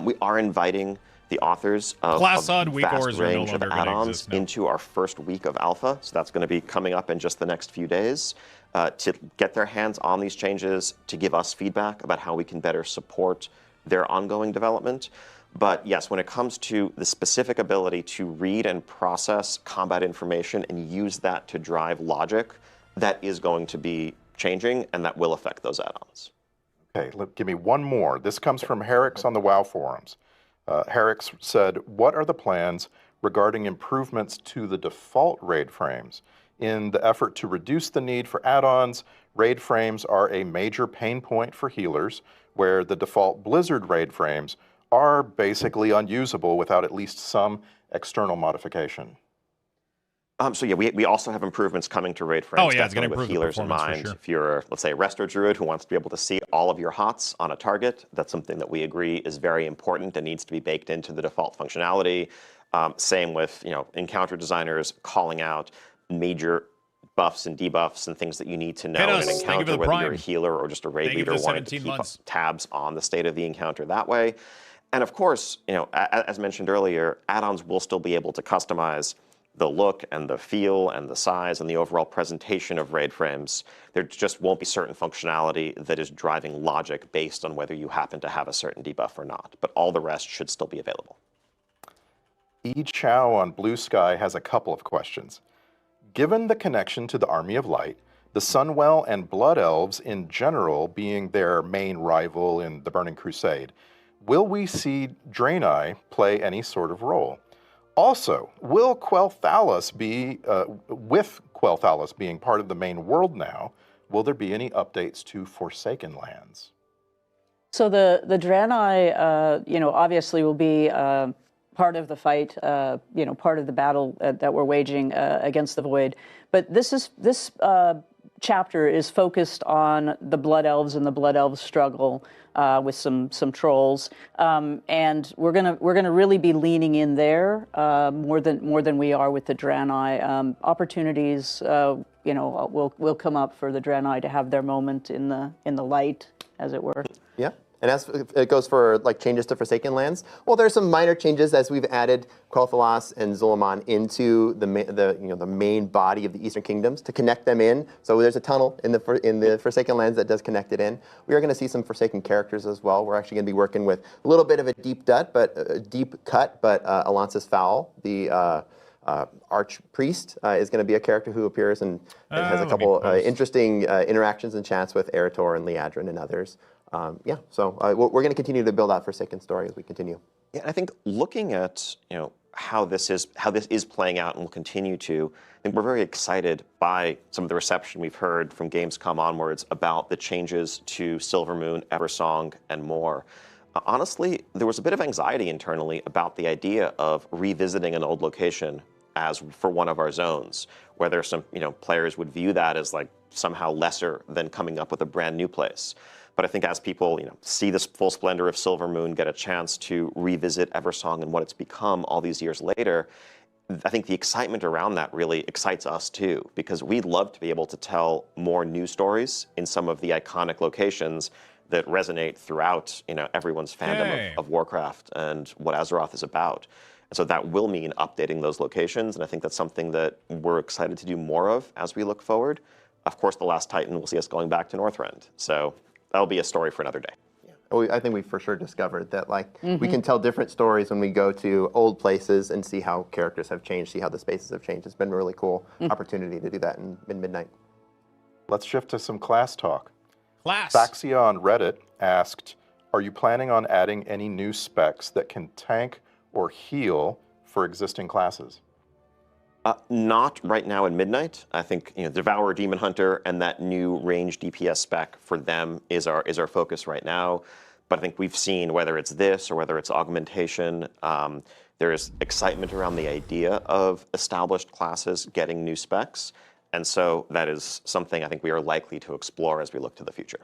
We are inviting the authors of a vast range of add-ons into our first week of alpha, so that's going to be coming up in just the next few days, to get their hands on these changes, to give us feedback about how we can better support their ongoing development. But yes, when it comes to the specific ability to read and process combat information and use that to drive logic, that is going to be changing, and that will affect those add-ons. Okay, give me one more. This comes from Herrix on the WoW forums. Herrix said, what are the plans regarding improvements to the default raid frames? In the effort to reduce the need for add-ons, raid frames are a major pain point for healers, where the default Blizzard raid frames are basically unusable without at least some external modification. So yeah, we also have improvements coming to raid frames, definitely with healers in mind. Sure. If you're, let's say, a Resto Druid who wants to be able to see all of your HOTS on a target, that's something that we agree is very important and needs to be baked into the default functionality. Same with encounter designers calling out major buffs and debuffs and things that you need to know in an encounter, whether you're a healer or just a raid leader wanting to keep tabs on the state of the encounter that way. And of course, as mentioned earlier, add-ons will still be able to customize the look and the feel and the size and the overall presentation of raid frames. There just won't be certain functionality that is driving logic based on whether you happen to have a certain debuff or not. But all the rest should still be available. E. Chow on Blue Sky has a couple of questions. Given the connection to the Army of Light, the Sunwell and Blood Elves in general being their main rival in the Burning Crusade, will we see Draenei play any sort of role? Also, will Quel'Thalas be, with Quel'Thalas being part of the main world now, will there be any updates to Forsaken Lands? So the Draenei, obviously will be part of the fight, part of the battle that we're waging against the Void. But this chapter is focused on the Blood Elves and the Blood Elves struggle with some trolls, and we're gonna really be leaning in there more than we are with the Draenei. Opportunities, will come up for the Draenei to have their moment in the light, as it were. Yeah. And as it goes for like changes to Forsaken Lands, well, there's some minor changes as we've added Quel'Thalas and Zul'Aman into the main body of the Eastern Kingdoms to connect them in. So there's a tunnel in the Forsaken Lands that does connect it in. We are going to see some Forsaken characters as well. We're actually going to be working with a little bit of a deep cut, but Alonsis Fowl, the Archpriest, is going to be a character who appears and has a couple interesting interactions and chats with Eretor and Liadrin and others. So we're going to continue to build out Forsaken story as we continue. Yeah, I think looking at how this is playing out and will continue to, I think we're very excited by some of the reception we've heard from Gamescom onwards about the changes to Silvermoon, Eversong, and more. Honestly, there was a bit of anxiety internally about the idea of revisiting an old location as for one of our zones, whether some players would view that as like somehow lesser than coming up with a brand new place. But I think as people see this full splendor of Silvermoon, get a chance to revisit Eversong and what it's become all these years later, I think the excitement around that really excites us too, because we'd love to be able to tell more new stories in some of the iconic locations that resonate throughout everyone's fandom of Warcraft and what Azeroth is about. And so that will mean updating those locations, and I think that's something that we're excited to do more of as we look forward. Of course, the Last Titan will see us going back to Northrend, so that'll be a story for another day. Yeah. I think we for sure discovered that we can tell different stories when we go to old places and see how characters have changed, see how the spaces have changed. It's been a really cool opportunity to do that in Midnight. Let's shift to some class talk. Class. Faxia on Reddit asked, are you planning on adding any new specs that can tank or heal for existing classes? Not right now in Midnight. I think Devourer, Demon Hunter, and that new range DPS spec for them is our focus right now. But I think we've seen, whether it's this or whether it's augmentation, there is excitement around the idea of established classes getting new specs. And so that is something I think we are likely to explore as we look to the future.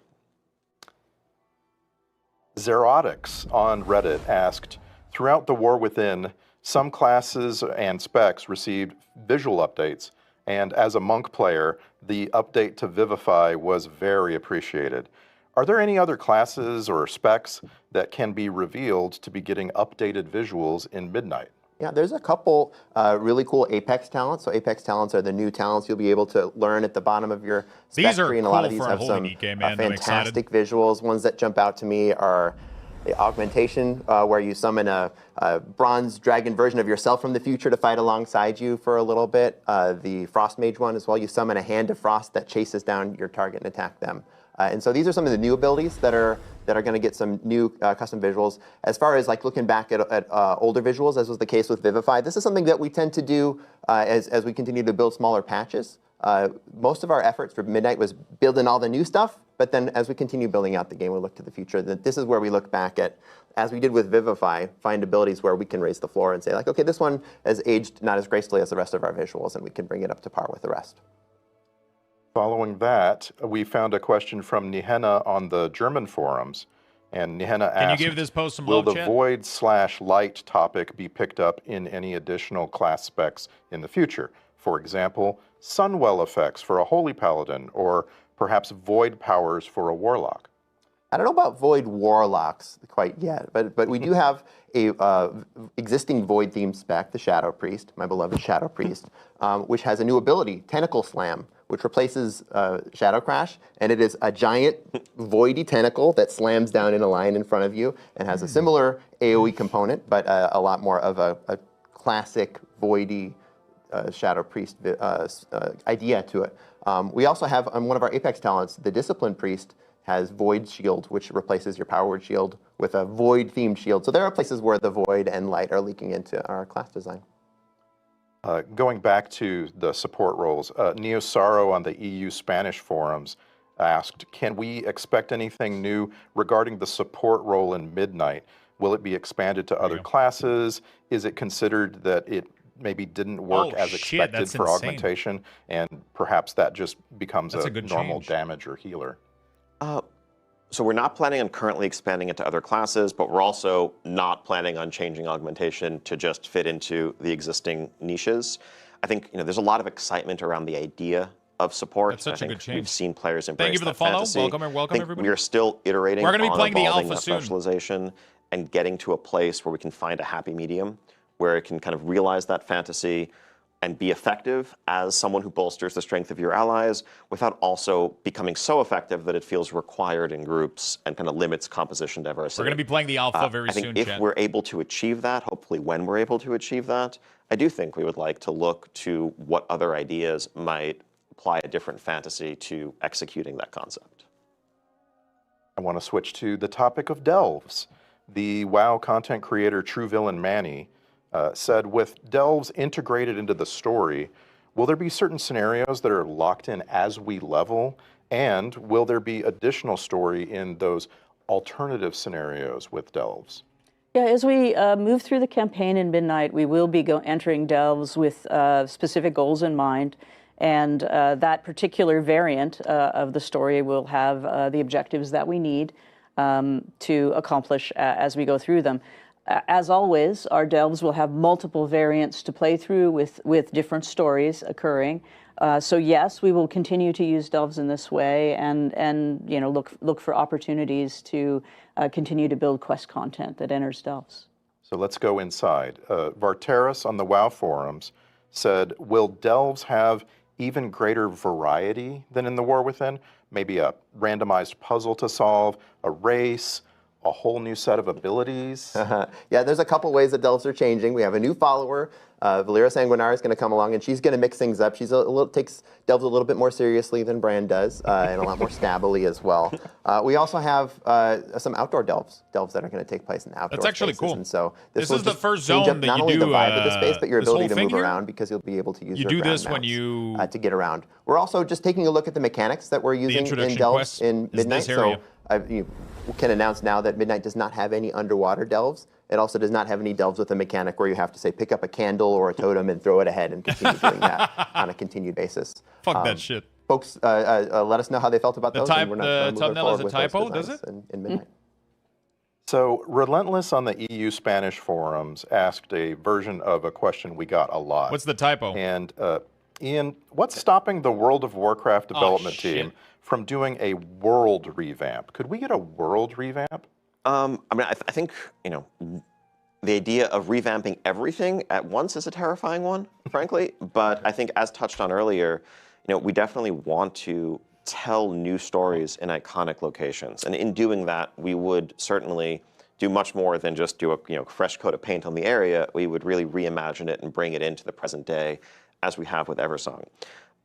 Zerotics on Reddit asked, throughout the War Within, some classes and specs received visual updates, and as a monk player, the update to Vivify was very appreciated. Are there any other classes or specs that can be revealed to be getting updated visuals in Midnight? Yeah, there's a couple really cool Apex talents. So Apex talents are the new talents you'll be able to learn at the bottom of your spec tree, and a lot of these have some fantastic visuals. Ones that jump out to me are the augmentation, where you summon a bronze dragon version of yourself from the future to fight alongside you for a little bit. The Frost Mage one as well, you summon a Hand of Frost that chases down your target and attack them. And so these are some of the new abilities that are going to get some new custom visuals. As far as looking back at older visuals, as was the case with Vivify, this is something that we tend to do as we continue to build smaller patches. Most of our efforts for Midnight was building all the new stuff, but then as we continue building out the game, we look to the future. This is where we look back at, as we did with Vivify, find abilities where we can raise the floor and say, okay, this one has aged not as gracefully as the rest of our visuals, and we can bring it up to par with the rest. Following that, we found a question from Nihenna on the German forums, and Nihenna asked, can you give this post some will love, the chat? Void/Light topic be picked up in any additional class specs in the future? For example, Sunwell effects for a Holy Paladin, or perhaps Void powers for a Warlock? I don't know about Void Warlocks quite yet, but we do have a existing Void themed spec, the Shadow Priest, my beloved Shadow Priest, which has a new ability, Tentacle Slam, which replaces Shadow Crash, and it is a giant voidy tentacle that slams down in a line in front of you and has a similar AoE component, but a lot more of a classic voidy Shadow Priest idea to it. We also have on one of our Apex talents, the Discipline Priest has Void Shield, which replaces your Power Word Shield with a Void-themed shield. So there are places where the Void and Light are leaking into our class design. Going back to the support roles, Neo Saro on the EU Spanish forums asked, can we expect anything new regarding the support role in Midnight? Will it be expanded to other classes? Is it considered that it maybe didn't work as expected for augmentation, and perhaps that just becomes a normal damage or healer? So we're not planning on currently expanding it to other classes, but we're also not planning on changing augmentation to just fit into the existing niches. I think there's a lot of excitement around the idea of support. That's such a good change. We've seen players embrace Thank you for the that follow. fantasy. Welcome everybody. We are still iterating. We're going to be playing the evolving alpha that soon. Specialization and getting to a place where we can find a happy medium, where it can kind of realize that fantasy and be effective as someone who bolsters the strength of your allies without also becoming so effective that it feels required in groups and kind of limits composition diversity. We're going to be playing the alpha very soon, I think if we're able to achieve that, hopefully when we're able to achieve that, I do think we would like to look to what other ideas might apply a different fantasy to executing that concept. I want to switch to the topic of delves. The WoW content creator True Villain Manny said, with delves integrated into the story, will there be certain scenarios that are locked in as we level? And will there be additional story in those alternative scenarios with delves? Yeah, as we move through the campaign in Midnight, we will be entering delves with specific goals in mind. And that particular variant of the story will have the objectives that we need to accomplish as we go through them. As always, our delves will have multiple variants to play through with different stories occurring. So yes, we will continue to use delves in this way, and look for opportunities to continue to build quest content that enters delves. So let's go inside. Varteris on the WoW forums said, will delves have even greater variety than in the War Within? Maybe a randomized puzzle to solve, a race, a whole new set of abilities? Yeah, there's a couple ways that delves are changing. We have a new follower, Valera Sanguinar, is going to come along, and she's going to mix things up. She's takes delves a little bit more seriously than Brand does, and a lot more stabbily as well. We also have some outdoor delves that are going to take place in outdoor That's actually spaces. cool. And so this will is the just first change zone up that not you only do the vibe of the space, but your this whole ability to thing move here? around, because you'll be able to use You your do this ground when mounts, you to get around. We're also just taking a look at the mechanics that we're using in delves in Midnight. So you can announce now that Midnight does not have any underwater delves. It also does not have any delves with a mechanic where you have to, say, pick up a candle or a totem and throw it ahead and continue doing that on a continued basis. Fuck that shit. Folks, let us know how they felt about those. The thumbnail is a typo, does it? In Midnight. So Relentless on the EU Spanish forums asked a version of a question we got a lot. What's the typo? And Ian, what's stopping the World of Warcraft development team from doing a world revamp? Could we get a world revamp? I mean, I think, the idea of revamping everything at once is a terrifying one, frankly. But I think, as touched on earlier, we definitely want to tell new stories in iconic locations. And in doing that, we would certainly do much more than just do a fresh coat of paint on the area. We would really reimagine it and bring it into the present day, as we have with Eversong.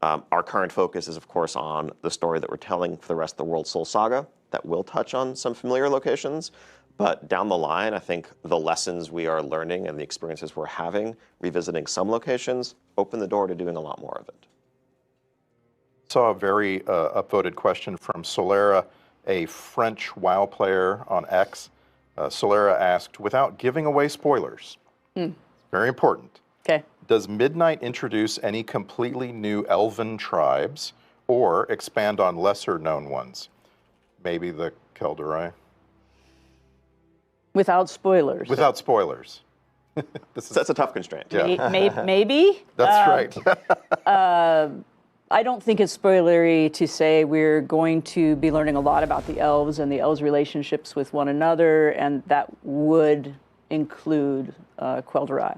Our current focus is, of course, on the story that we're telling for the rest of the World Soul Saga. That will touch on some familiar locations. But down the line, I think the lessons we are learning and the experiences we're having, revisiting some locations, open the door to doing a lot more of it. Saw a very upvoted question from Solera, a French WoW player on X. Solera asked, without giving away spoilers, very important. Okay. Does Midnight introduce any completely new elven tribes or expand on lesser known ones? Maybe the Kelderai? Without spoilers. Without spoilers. That's a tough constraint. Yeah. Maybe. That's right. I don't think it's spoilery to say we're going to be learning a lot about the elves and the elves' relationships with one another, and that would include Quel'Drai.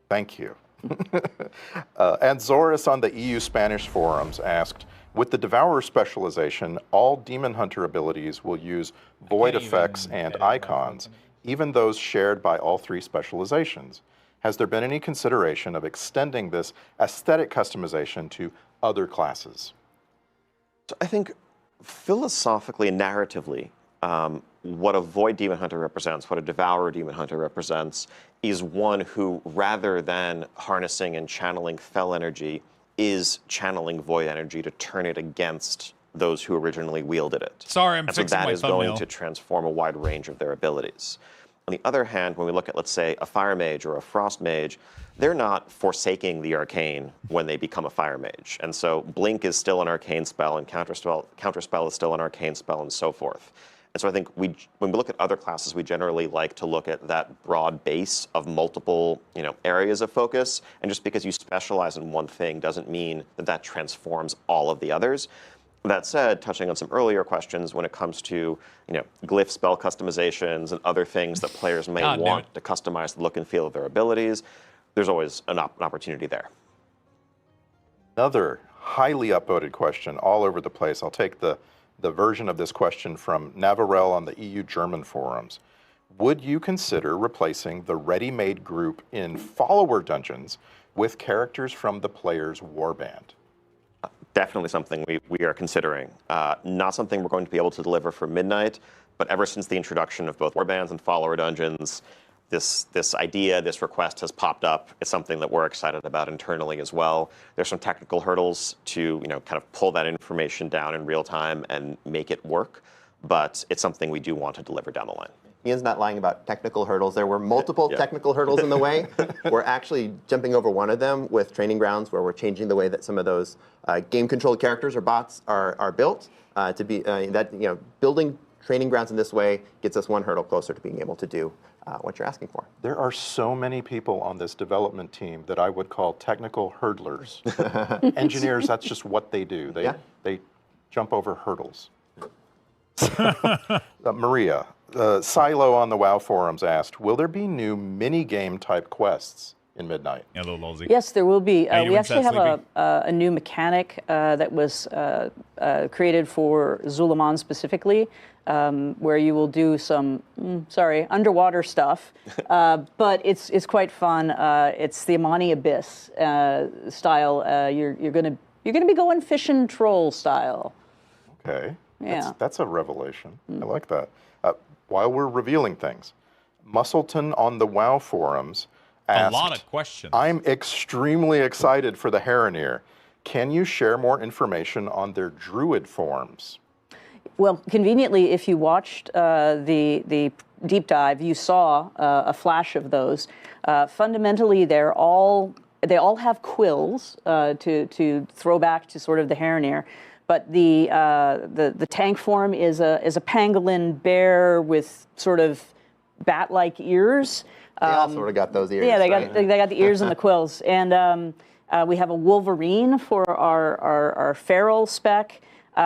Thank you. And Zoris on the EU Spanish forums asked, with the Devourer specialization, all Demon Hunter abilities will use void effects and icons, even those shared by all three specializations. Has there been any consideration of extending this aesthetic customization to other classes? So I think philosophically and narratively, what a Void Demon Hunter represents, what a Devourer Demon Hunter represents, is one who, rather than harnessing and channeling fel energy, is channeling void energy to turn it against those who originally wielded it. Sorry, I'm and so fixing that my is thumbnail. going to transform a wide range of their abilities. On the other hand, when we look at, let's say, a Fire Mage or a Frost Mage, they're not forsaking the arcane when they become a Fire Mage. And so Blink is still an arcane spell, and Counterspell is still an arcane spell, and so forth. And so I think when we look at other classes, we generally like to look at that broad base of multiple, areas of focus. And just because you specialize in one thing doesn't mean that that transforms all of the others. That said, touching on some earlier questions, when it comes to glyph spell customizations and other things that players may want to customize the look and feel of their abilities, there's always an opportunity there. Another highly upvoted question all over the place. I'll take the version of this question from Navarel on the EU German forums. Would you consider replacing the ready-made group in follower dungeons with characters from the player's warband? Definitely something we are considering. Not something we're going to be able to deliver for Midnight, but ever since the introduction of both warbands and follower dungeons, this idea, this request has popped up. It's something that we're excited about internally as well. There's some technical hurdles to kind of pull that information down in real time and make it work, but it's something we do want to deliver down the line. Ian's not lying about technical hurdles. There were multiple technical hurdles in the way. We're actually jumping over one of them with Training Grounds, where we're changing the way that some of those game-controlled characters or bots are built. To be building Training Grounds in this way gets us one hurdle closer to being able to do what you're asking for. There are so many people on this development team that I would call technical hurdlers. Engineers, that's just what they do. They jump over hurdles. Maria, Silo on the WoW forums asked, will there be new mini-game type quests in Midnight? Yeah, a little lolsy. Yes, there will be. We actually have Sleepy? a new mechanic that was created for Zulaman specifically, where you will do some, underwater stuff, but it's quite fun. It's the Amani Abyss style. You're gonna be going fishing troll style. Okay. Yeah. That's a revelation. I like that. While we're revealing things, Musselton on the WoW forums asked, a lot of questions. I'm extremely excited for the Heronir. Can you share more information on their druid forms? Well, conveniently, if you watched the deep dive, you saw a flash of those. Fundamentally, they all have quills to throw back to sort of the Heronir. But the tank form is a pangolin bear with sort of bat-like ears. They all sort of got those ears. Yeah, they right? got the ears and the quills. And we have a wolverine for our feral spec.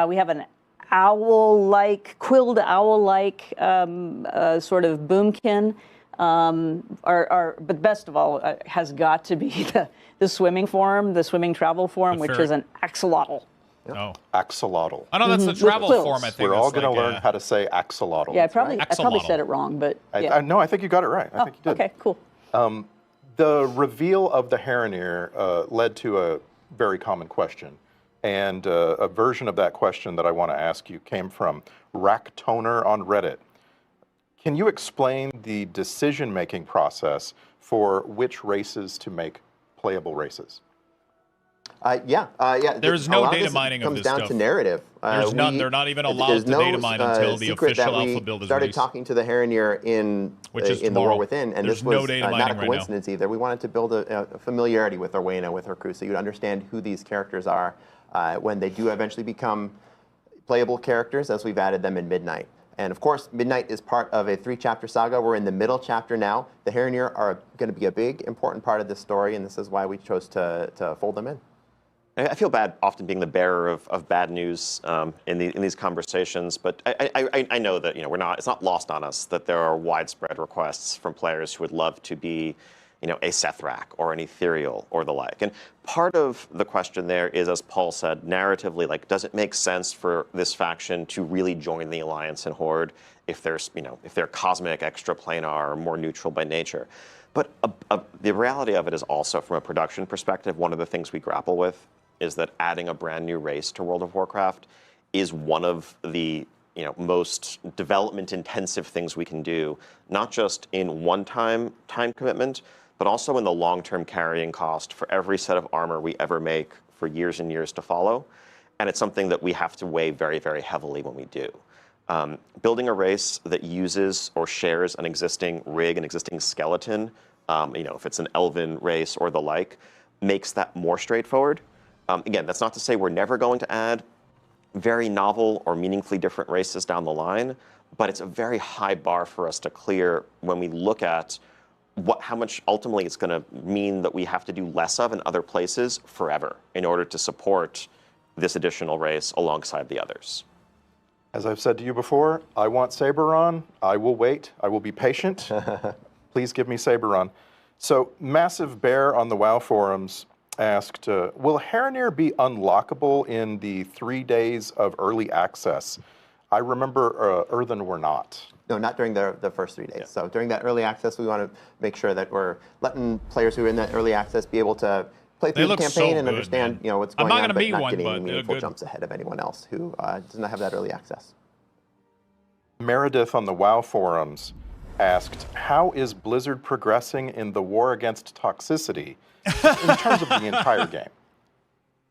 We have an owl-like, quilled owl-like sort of boomkin. But best of all has got to be the swimming form, the swimming travel form, which is an axolotl. Yep. Oh. Axolotl. I know that's the travel form, I think. We're all going to learn how to say axolotl. Yeah, I probably said it wrong, but yeah. No, I think you got it right. I think you did. Okay, cool. The reveal of the Heronir led to a very common question. And a version of that question that I want to ask you came from Racktoner on Reddit. Can you explain the decision-making process for which races to make playable races? Yeah. There's no data mining of this stuff. Comes down to narrative. There's none. They're not even allowed to data mine until the official alpha build is started released. Talking to the Heronir in the War Within, and this was not a coincidence either. We wanted to build a familiarity with Orwena, with her crew, so you'd understand who these characters are when they do eventually become playable characters, as we've added them in Midnight. And of course, Midnight is part of a 3-chapter saga. We're in the middle chapter now. The Heronir are going to be a big, important part of this story, and this is why we chose to fold them in. I feel bad often being the bearer of bad news in these conversations, but I know that it's not lost on us that there are widespread requests from players who would love to be a Sethrak or an Ethereal or the like. And part of the question there is, as Paul said, narratively, like, does it make sense for this faction to really join the Alliance and Horde if there's, if they're cosmic, extraplanar, or more neutral by nature? But the reality of it is also, from a production perspective, one of the things we grapple with is that adding a brand new race to World of Warcraft is one of the most development-intensive things we can do, not just in one-time time commitment, but also in the long-term carrying cost for every set of armor we ever make for years and years to follow. And it's something that we have to weigh very, very heavily when we do. Building a race that uses or shares an existing rig, an existing skeleton, if it's an elven race or the like, makes that more straightforward. Again, that's not to say we're never going to add very novel or meaningfully different races down the line, but it's a very high bar for us to clear when we look at how much ultimately it's going to mean that we have to do less of in other places forever in order to support this additional race alongside the others. As I've said to you before, I want Saberon. I will wait. I will be patient. Please give me Saberon. So, Massive Bear on the WoW forums asked, will Haranir be unlockable in the 3 days of early access? I remember Earthen were not. No, not during the first 3 days. Yeah. So during that early access, we want to make sure that we're letting players who are in that early access be able to play through the campaign and understand what's going on, but not getting any meaningful jumps ahead of anyone else who does not have that early access. Meredith on the WoW forums asked, how is Blizzard progressing in the war against toxicity in terms of the entire game?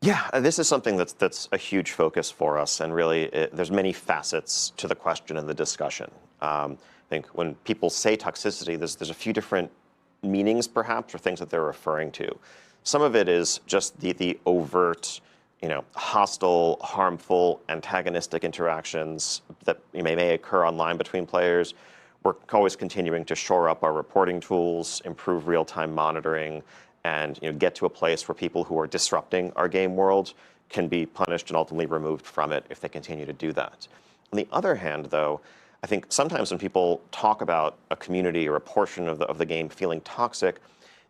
Yeah, this is something that's a huge focus for us, and really there's many facets to the question and the discussion. I think when people say toxicity, there's a few different meanings perhaps, or things that they're referring to. Some of it is just the overt, hostile, harmful, antagonistic interactions that may occur online between players. We're always continuing to shore up our reporting tools, improve real-time monitoring, and get to a place where people who are disrupting our game world can be punished and ultimately removed from it if they continue to do that. On the other hand, though, I think sometimes when people talk about a community or a portion of the game feeling toxic,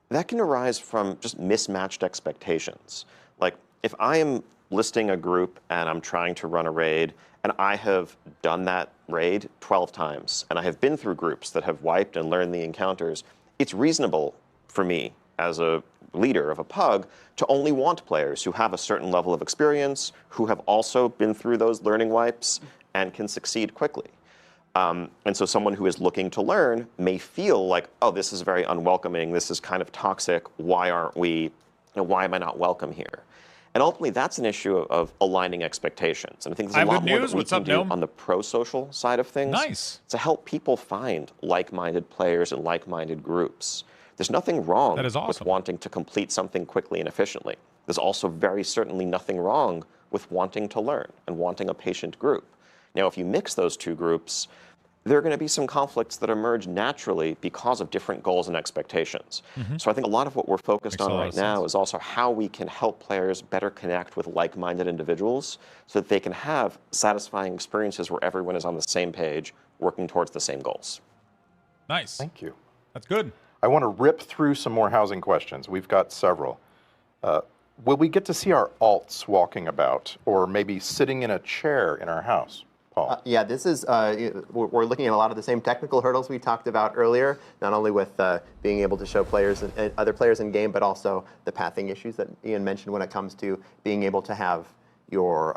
that can arise from just mismatched expectations. Like, if I am listing a group and I'm trying to run a raid, and I have done that raid 12 times, and I have been through groups that have wiped and learned the encounters, it's reasonable for me as a leader of a pug to only want players who have a certain level of experience, who have also been through those learning wipes and can succeed quickly. And so someone who is looking to learn may feel like, oh, this is very unwelcoming, this is kind of toxic, why am I not welcome here? And ultimately, that's an issue of aligning expectations. And I think there's a lot more that we can do on the pro-social side of things to help people find like-minded players and like-minded groups. There's nothing wrong with wanting to complete something quickly and efficiently. There's also very certainly nothing wrong with wanting to learn and wanting a patient group. Now, if you mix those two groups, there are going to be some conflicts that emerge naturally because of different goals and expectations. So I think a lot of what we're focused on right now is also how we can help players better connect with like-minded individuals so that they can have satisfying experiences where everyone is on the same page, working towards the same goals. Nice. Thank you. That's good. I want to rip through some more housing questions. We've got several. Will we get to see our alts walking about, or maybe sitting in a chair in our house? Paul. Yeah, this is, we're looking at a lot of the same technical hurdles we talked about earlier, not only with being able to show players and other players in game, but also the pathing issues that Ian mentioned when it comes to being able to have your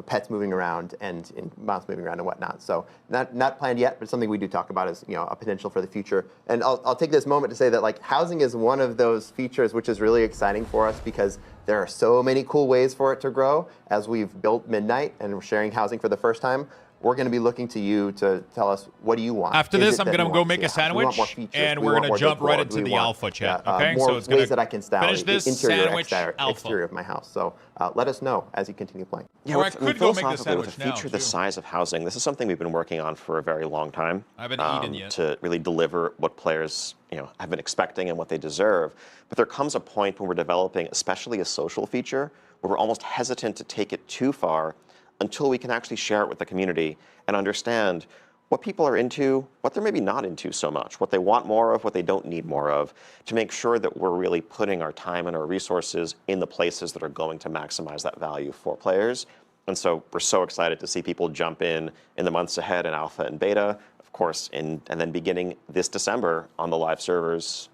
pets moving around and mouse moving around and whatnot. So not planned yet, but something we do talk about as a potential for the future. And I'll take this moment to say that like housing is one of those features which is really exciting for us because there are so many cool ways for it to grow. As we've built Midnight and we're sharing housing for the first time, we're going to be looking to you to tell us, what do you want? After this, I'm going to go make a sandwich, and we're going to jump right into the alpha chat. Okay, more so ways that I can style finish this interior, sandwich exterior of my house. So let us know as you continue playing. Yeah, I could go make the sandwich with a feature the size of housing, this is something we've been working on for a very long time. I haven't eaten yet. To really deliver what players have been expecting and what they deserve. But there comes a point when we're developing, especially a social feature, where we're almost hesitant to take it too far until we can actually share it with the community and understand what people are into, what they're maybe not into so much, what they want more of, what they don't need more of, to make sure that we're really putting our time and our resources in the places that are going to maximize that value for players. And so we're so excited to see people jump in the months ahead in alpha and beta, of course, and then beginning this December on the live servers,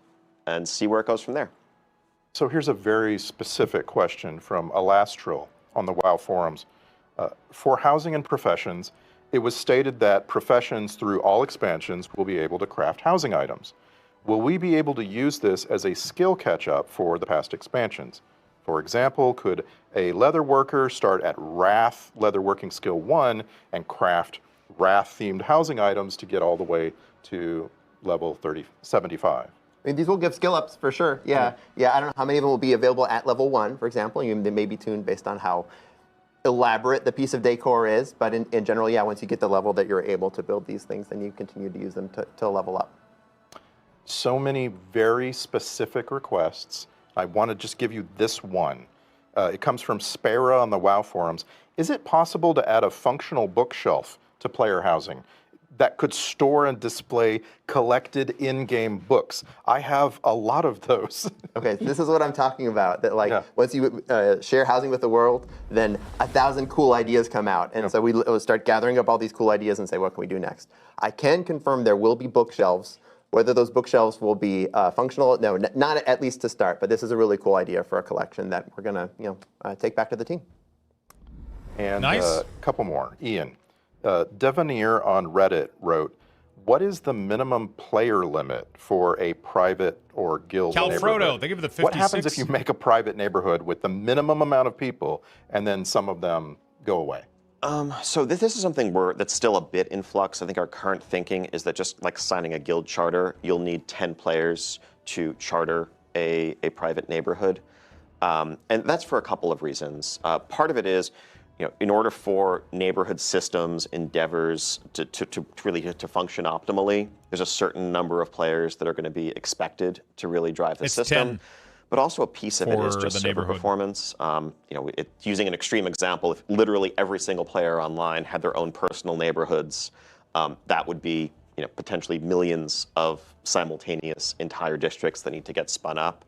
and see where it goes from there. So here's a very specific question from Alastral on the WoW forums. For housing and professions, it was stated that professions through all expansions will be able to craft housing items. Will we be able to use this as a skill catch-up for the past expansions? For example, could a leather worker start at Wrath Leatherworking Skill 1 and craft Wrath-themed housing items to get all the way to level 75? I mean, these will give skill ups for sure. Yeah, I don't know how many of them will be available at level 1, for example. They may be tuned based on how elaborate the piece of decor is, but in general, yeah, once you get the level that you're able to build these things, then you continue to use them to level up. So many very specific requests. I want to just give you this one. It comes from Spara on the WoW forums. Is it possible to add a functional bookshelf to player housing that could store and display collected in-game books? I have a lot of those. Okay, this is what I'm talking about. That once you share housing with the world, then 1,000 cool ideas come out. And so we start gathering up all these cool ideas and say, what can we do next? I can confirm there will be bookshelves. Whether those bookshelves will be functional, no, not at least to start. But this is a really cool idea for a collection that we're gonna take back to the team. And a couple more. Ian. Devanir on Reddit wrote, what is the minimum player limit for a private or guild neighborhood? Frodo, they give it the 56. What happens if you make a private neighborhood with the minimum amount of people and then some of them go away? So this is something that's still a bit in flux. I think our current thinking is that just like signing a guild charter, you'll need 10 players to charter a private neighborhood. And that's for a couple of reasons. Part of it is, in order for neighborhood systems, endeavors to really function optimally, there's a certain number of players that are going to be expected to really drive the system. 10 but also a piece of it is just server performance. Using an extreme example, if literally every single player online had their own personal neighborhoods, that would be potentially millions of simultaneous entire districts that need to get spun up,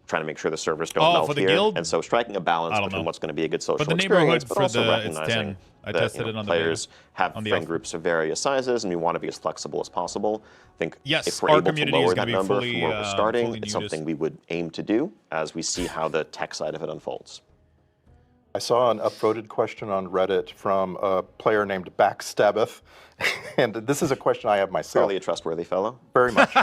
trying to make sure the servers don't melt for the here. guild? And so striking a balance between what's going to be a good social the experience, neighborhood but for also the it's recognizing 10. I that tested it on the players have on the friend alpha. groups of various sizes, and we want to be as flexible as possible. I think Yes, if we're our able to community is lower gonna that be number fully, from where we're starting, fully it's nudist. something we would aim to do as we see how the tech side of it unfolds. I saw an upvoted question on Reddit from a player named Backstabbeth, and this is a question I have myself. Fairly a trustworthy fellow. Very much.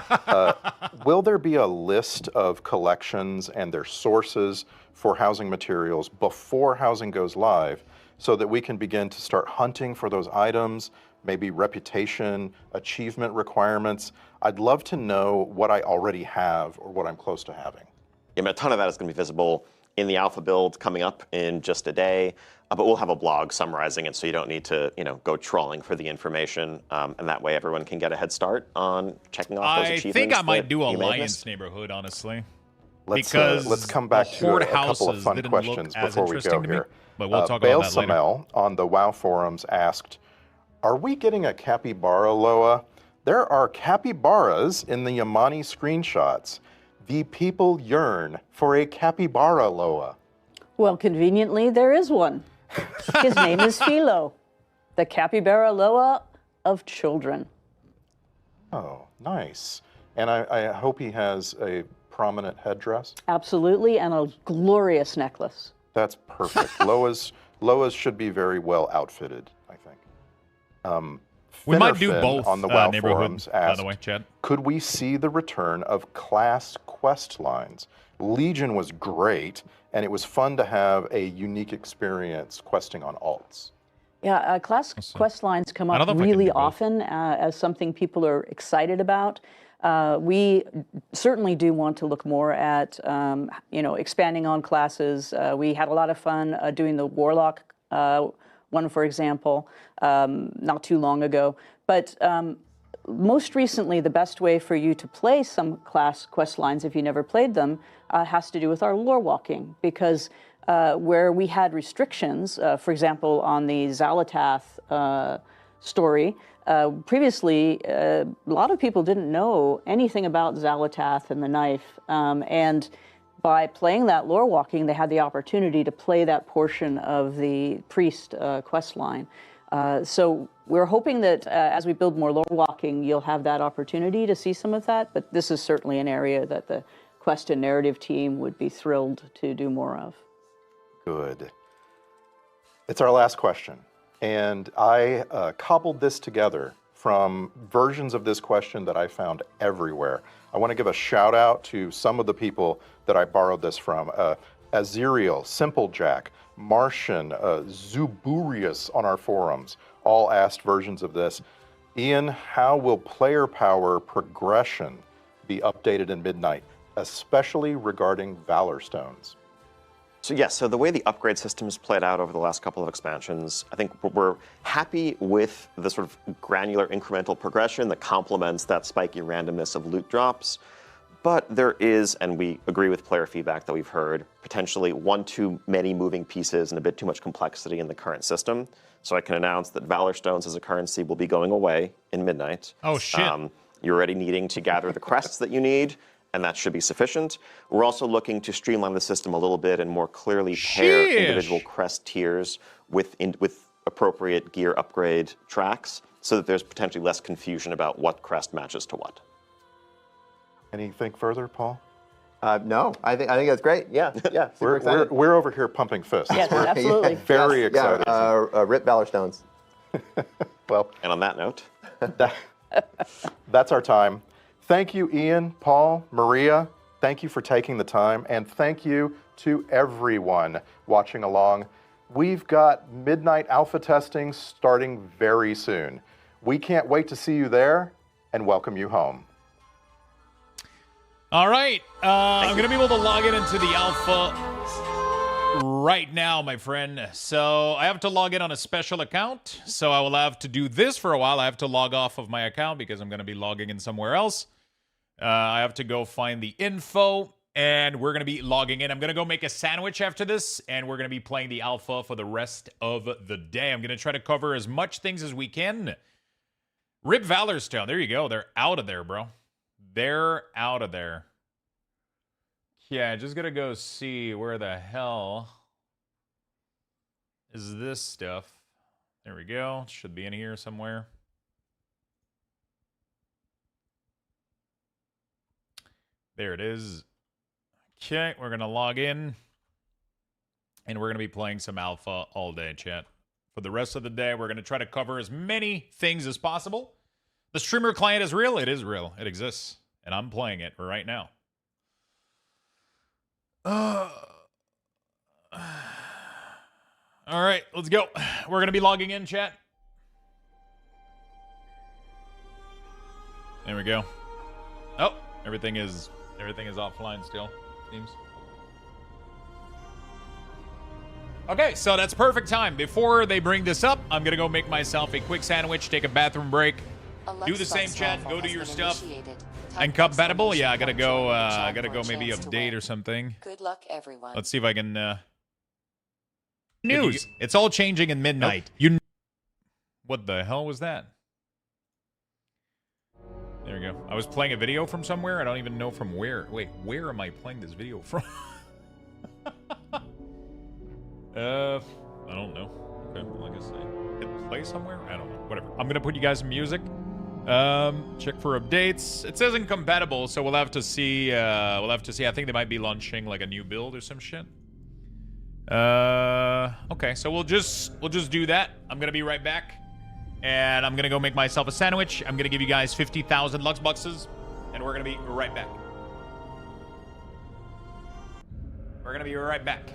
Will there be a list of collections and their sources for housing materials before housing goes live so that we can begin to start hunting for those items, maybe reputation, achievement requirements? I'd love to know what I already have or what I'm close to having. Yeah, a ton of that is going to be visible in the alpha build coming up in just a day, but we'll have a blog summarizing it, so you don't need to, go trawling for the information, and that way everyone can get a head start on checking off those achievements. I think I might do a Alliance neighborhood, honestly. Let's because come back to a couple of fun didn't questions look as before we go interesting to me, here. but we'll talk Bale about that later. Samel on the WoW forums asked, are we getting a capybara Loa? There are capybaras in the Yamani screenshots. The people yearn for a capybara Loa. Well, conveniently, there is one. His name is Philo, the capybara Loa of children. Oh, nice. And I hope he has a prominent headdress. Absolutely, and a glorious necklace. That's perfect. Loas should be very well outfitted, I think. We might do Finnerfin both on the WoW neighborhood, forums by asked, the way, Chad. could we see the return of class quest lines? Legion was great, and it was fun to have a unique experience questing on alts. Yeah, class quest lines come up really often as something people are excited about. We certainly do want to look more at, expanding on classes. We had a lot of fun doing the Warlock one, for example, not too long ago. But most recently, the best way for you to play some class quest lines, if you never played them, has to do with our lore walking. Because where we had restrictions, for example, on the Xalatath story. Previously, a lot of people didn't know anything about Xalatath and the knife, and by playing that lore walking, they had the opportunity to play that portion of the priest quest line. So we're hoping that as we build more lore walking, you'll have that opportunity to see some of that, but this is certainly an area that the quest and narrative team would be thrilled to do more of. Good. It's our last question, and I cobbled this together from versions of this question that I found everywhere. I want to give a shout out to some of the people that I borrowed this from. Aziriel, Simplejack, Martian, Zuburius on our forums, all asked versions of this. Ian, how will player power progression be updated in Midnight, especially regarding Valor Stones? So yes, so the way the upgrade system has played out over the last couple of expansions, I think we're happy with the sort of granular incremental progression that complements that spiky randomness of loot drops. But there is, and we agree with player feedback that we've heard, potentially one too many moving pieces and a bit too much complexity in the current system. So I can announce that Valor Stones as a currency will be going away in Midnight. Oh, shit. You're already needing to gather the crests that you need, and that should be sufficient. We're also looking to streamline the system a little bit and more clearly pair individual crest tiers with appropriate gear upgrade tracks so that there's potentially less confusion about what crest matches to what. Anything further, Paul? No, I think that's great. Yeah, yeah. Super excited. We're over here pumping fists. Yes, We're absolutely. very excited. Yeah, rip Valor Stones. Well, And on that note, that's our time. Thank you, Ian, Paul, Maria. Thank you for taking the time, and thank you to everyone watching along. We've got Midnight Alpha testing starting very soon. We can't wait to see you there and welcome you home. All right. I'm going to be able to log in into the alpha right now, my friend. So I have to log in on a special account. So I will have to do this for a while. I have to log off of my account because I'm going to be logging in somewhere else. I have to go find the info, and we're going to be logging in. I'm going to go make a sandwich after this, and we're going to be playing the alpha for the rest of the day. I'm going to try to cover as much things as we can. Rip Valorstone. There you go. They're out of there, bro. They're out of there. Yeah, just gonna go see where the hell is this stuff. There we go. It should be in here somewhere. There it is. Okay, we're gonna log in. And we're gonna be playing some alpha all day, chat. For the rest of the day, we're gonna try to cover as many things as possible. The streamer client is real. It is real. It exists. And I'm playing it right now. All right, let's go. We're going to be logging in, chat. There we go. Oh, everything is offline still, seems. Okay, so that's perfect time. Before they bring this up, I'm going to go make myself a quick sandwich, take a bathroom break, do the same, chat, go do your stuff. And compatible? Yeah, I gotta go maybe update or something. Good luck, everyone. Let's see if I can, News! It's all changing in Midnight. Nope. What the hell was that? There we go. I was playing a video from somewhere. I don't even know from where. Wait, where am I playing this video from? I don't know. Okay, well, I guess I hit play somewhere? I don't know. Whatever. I'm gonna put you guys some music. Check for updates. It says incompatible, so we'll have to see. I think they might be launching like a new build or some shit. Okay, so we'll just do that. I'm gonna be right back, and I'm gonna go make myself a sandwich. I'm gonna give you guys 50,000 Lux boxes, and we're gonna be right back. We're gonna be right back.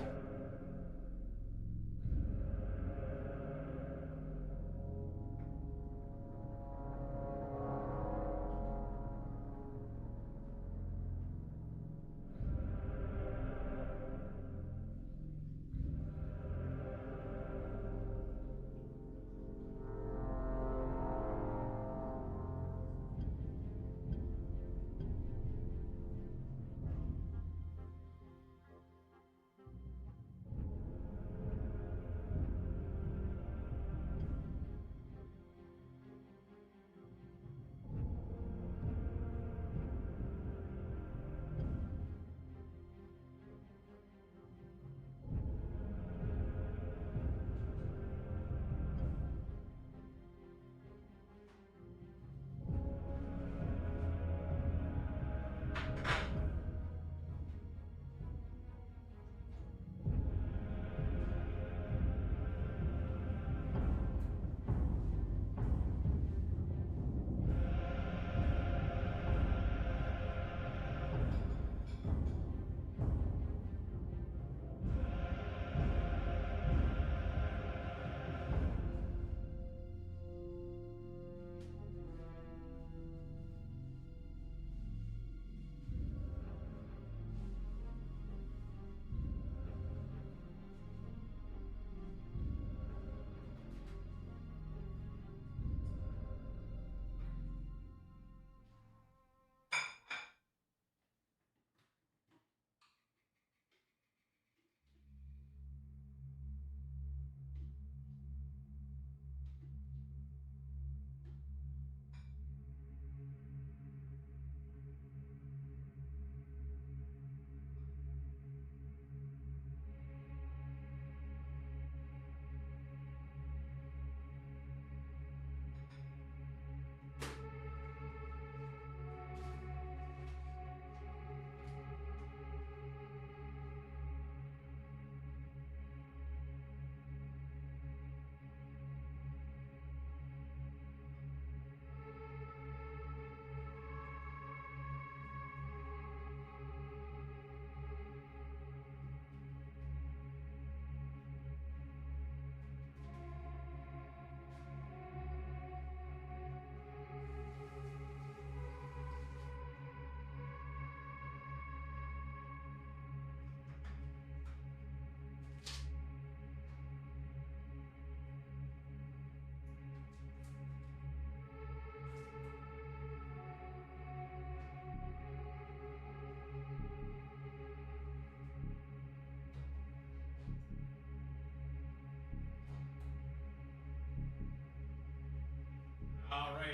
right.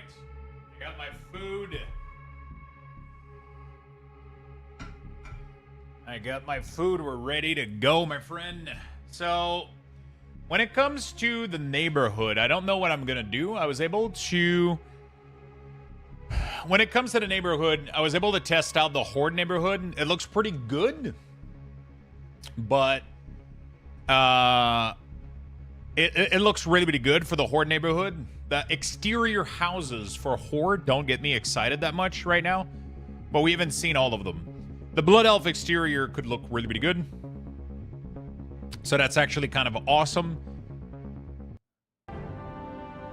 I got my food. We're ready to go, my friend. So, when it comes to the neighborhood, I don't know what I'm gonna do. When it comes to the neighborhood, I was able to test out the Horde neighborhood. It looks pretty good, but it looks really, really good for the Horde neighborhood. The exterior houses for Horde don't get me excited that much right now, but we haven't seen all of them. The Blood Elf exterior could look really, really good. So that's actually kind of awesome.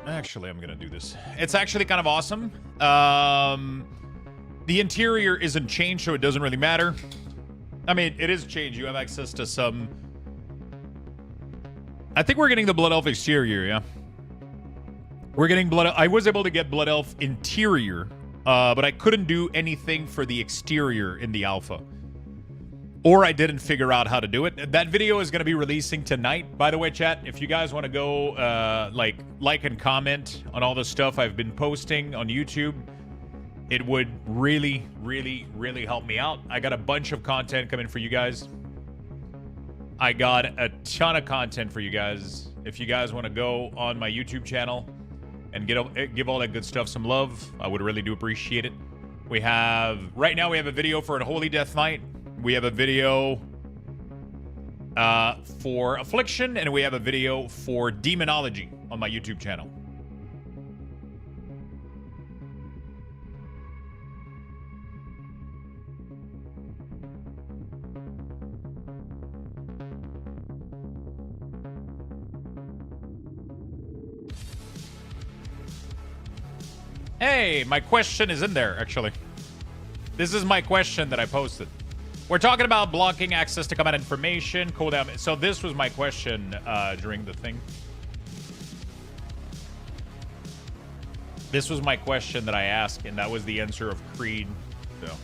Actually, I'm going to do this. It's actually kind of awesome. The interior isn't changed, so it doesn't really matter. I mean, it is changed. You have access to some... I think we're getting the Blood Elf exterior, yeah. We're getting Blood Elf. I was able to get Blood Elf interior, but I couldn't do anything for the exterior in the alpha. Or I didn't figure out how to do it. That video is going to be releasing tonight. By the way, chat, if you guys want to go like and comment on all the stuff I've been posting on YouTube, it would really, really, really help me out. I got a bunch of content coming for you guys. I got a ton of content for you guys. If you guys want to go on my YouTube channel and give all that good stuff some love, I would really do appreciate it. Right now we have a video for Unholy Death Knight. We have a video for Affliction, and we have a video for Demonology on my YouTube channel. Hey, my question is in there, actually. This is my question that I posted. We're talking about blocking access to combat information, cooldown. So this was my question during the thing. This was my question that I asked, and that was the answer of Creed. So.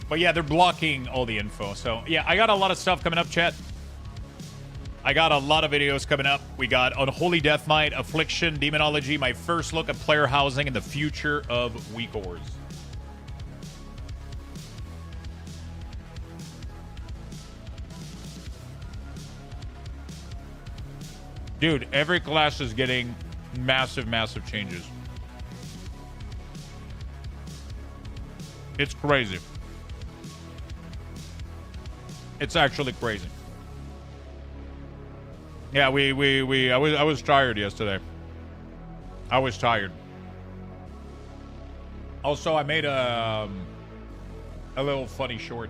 But yeah, they're blocking all the info. So yeah, I got a lot of stuff coming up, chat. I got a lot of videos coming up. We got Unholy Death Knight, Affliction, Demonology, my first look at player housing, and the future of Weak Ores. Dude, every class is getting massive, massive changes. It's crazy. It's actually crazy. Yeah, I was tired yesterday. I was tired. Also, I made a little funny short.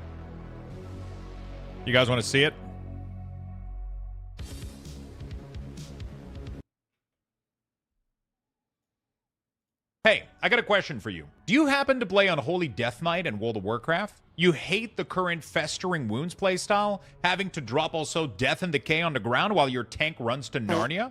You guys want to see it? Hey, I got a question for you. Do you happen to play Unholy Death Knight and World of Warcraft? You hate the current Festering Wounds playstyle, having to drop also Death and Decay on the ground while your tank runs to Narnia?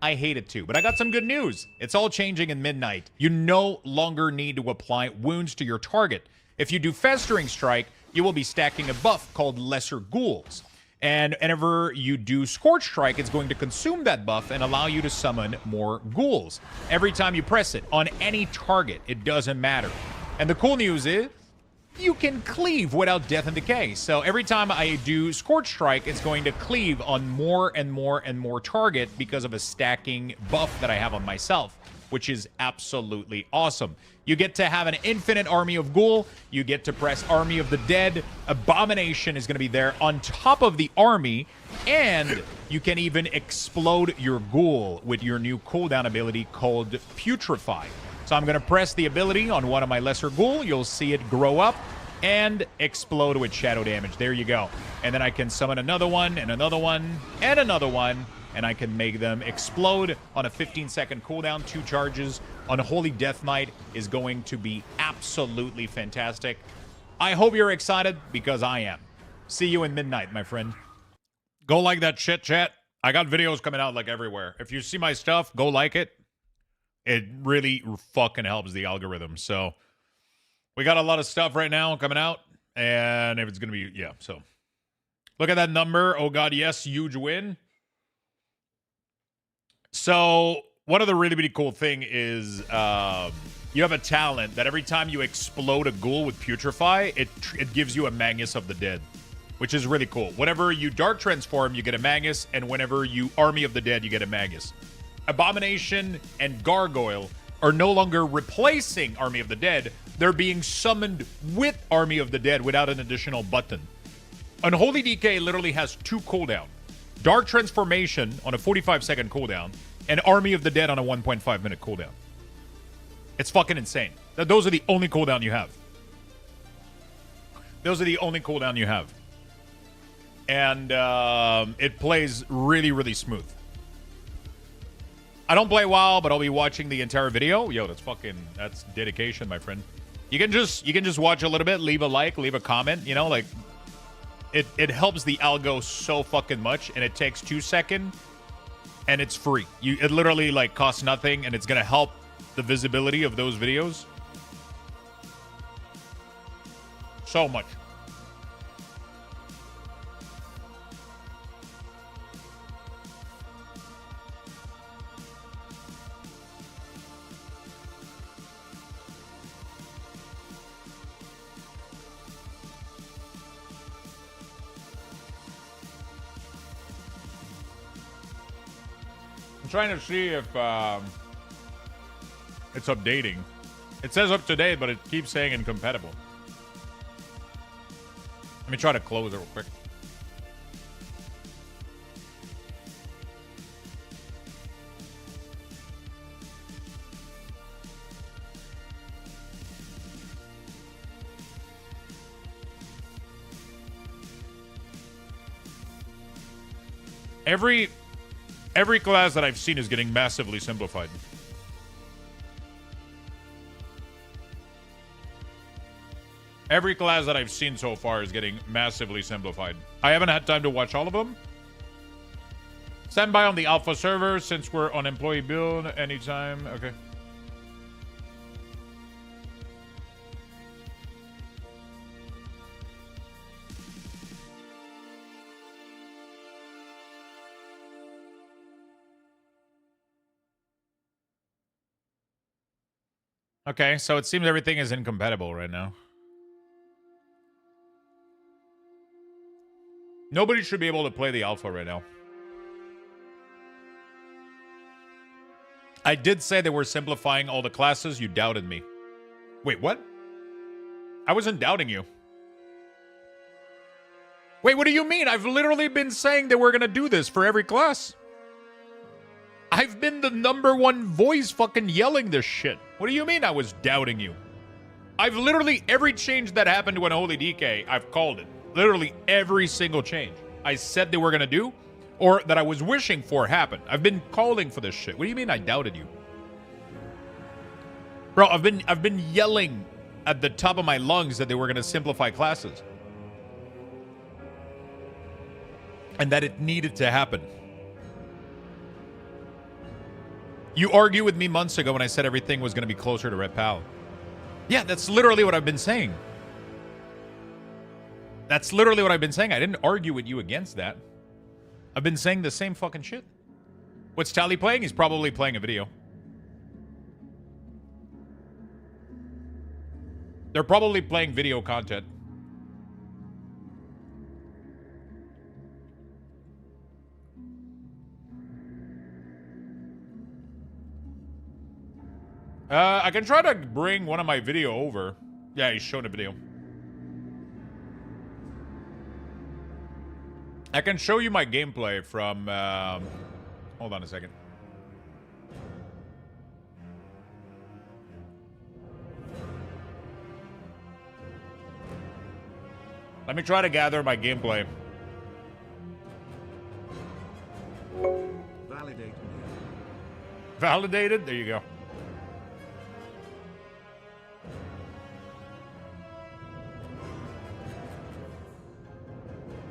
I hate it too, but I got some good news. It's all changing in Midnight. You no longer need to apply wounds to your target. If you do Festering Strike, you will be stacking a buff called Lesser Ghouls. And whenever you do Scorch Strike, it's going to consume that buff and allow you to summon more ghouls. Every time you press it, on any target, it doesn't matter. And the cool news is, you can cleave without Death and Decay. So every time I do Scorch Strike, it's going to cleave on more and more and more target because of a stacking buff that I have on myself, which is absolutely awesome. You get to have an infinite army of ghoul. You get to press Army of the Dead. Abomination is going to be there on top of the army. And you can even explode your ghoul with your new cooldown ability called Putrefy. So I'm going to press the ability on one of my lesser ghoul. You'll see it grow up and explode with shadow damage. There you go. And then I can summon another one and another one and another one. And I can make them explode on a 15-second cooldown, 2 charges. Unholy Death Knight is going to be absolutely fantastic. I hope you're excited, because I am. See you in Midnight, my friend. Go like that shit, chat. I got videos coming out like everywhere. If you see my stuff, go like it. It really fucking helps the algorithm. So we got a lot of stuff right now coming out. And if it's going to be, yeah, so. Look at that number. Oh, God, yes, huge win. So one of the really, really cool thing is you have a talent that every time you explode a ghoul with Putrefy, it gives you a Magus of the Dead, which is really cool. Whenever you Dark Transform, you get a Magus, and whenever you Army of the Dead, you get a Magus. Abomination and Gargoyle are no longer replacing Army of the Dead. They're being summoned with Army of the Dead without an additional button. Unholy DK literally has 2 cooldown. Dark Transformation on a 45-second cooldown, and Army of the Dead on a 1.5-minute cooldown. It's fucking insane. Those are the only cooldown you have. Those are the only cooldown you have. And it plays really, really smooth. I don't play WoW, but I'll be watching the entire video. Yo, that's dedication, my friend. You can just watch a little bit, leave a like, leave a comment, you know, like it helps the algo so fucking much, and it takes 2 seconds and it's free. It literally like costs nothing, and it's gonna help the visibility of those videos so much. Trying to see if it's updating. It says up to date, but it keeps saying incompatible. Let me try to close it real quick. Every class that I've seen is getting massively simplified. Every class that I've seen so far is getting massively simplified. I haven't had time to watch all of them. Stand by on the alpha server since we're on employee build anytime. Okay. Okay, so it seems everything is incompatible right now. Nobody should be able to play the alpha right now. I did say they were simplifying all the classes. You doubted me. Wait, what? I wasn't doubting you. Wait, what do you mean? I've literally been saying that we're gonna do this for every class. I've been the #1 voice fucking yelling this shit. What do you mean I was doubting you? I've literally, every change that happened to Unholy DK, I've called it. Literally every single change I said they were going to do, or that I was wishing for happened. I've been calling for this shit. What do you mean I doubted you? Bro, I've been yelling at the top of my lungs that they were going to simplify classes. And that it needed to happen. You argued with me months ago when I said everything was going to be closer to Red Pal. Yeah, that's literally what I've been saying. That's literally what I've been saying. I didn't argue with you against that. I've been saying the same fucking shit. What's Tally playing? He's probably playing a video. They're probably playing video content. I can try to bring one of my video over. Yeah, he's showing a video. I can show you my gameplay from... hold on a second. Let me try to gather my gameplay. Validated. Validated? There you go.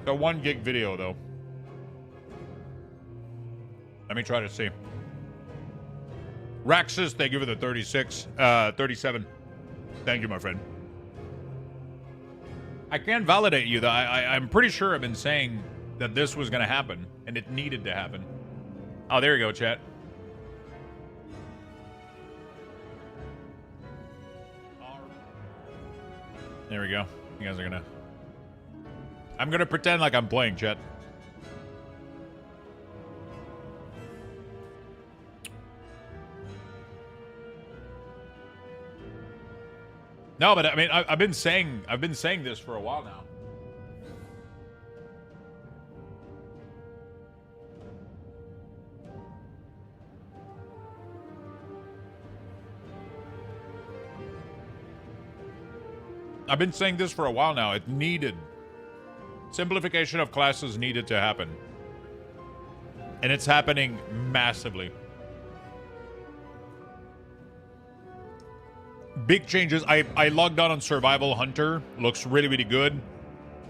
The 1 gig video, though. Let me try to see. Raxus, thank you for the 37. Thank you, my friend. I can validate you, though. I'm pretty sure I've been saying that this was going to happen, and it needed to happen. Oh, there you go, chat. There we go. You guys are gonna... I'm gonna pretend like I'm playing, chat. No, but I mean, I've been saying this for a while now. I've been saying this for a while now. It needed. Simplification of classes needed to happen. And it's happening massively. Big changes. I logged on Survival Hunter. Looks really, really good.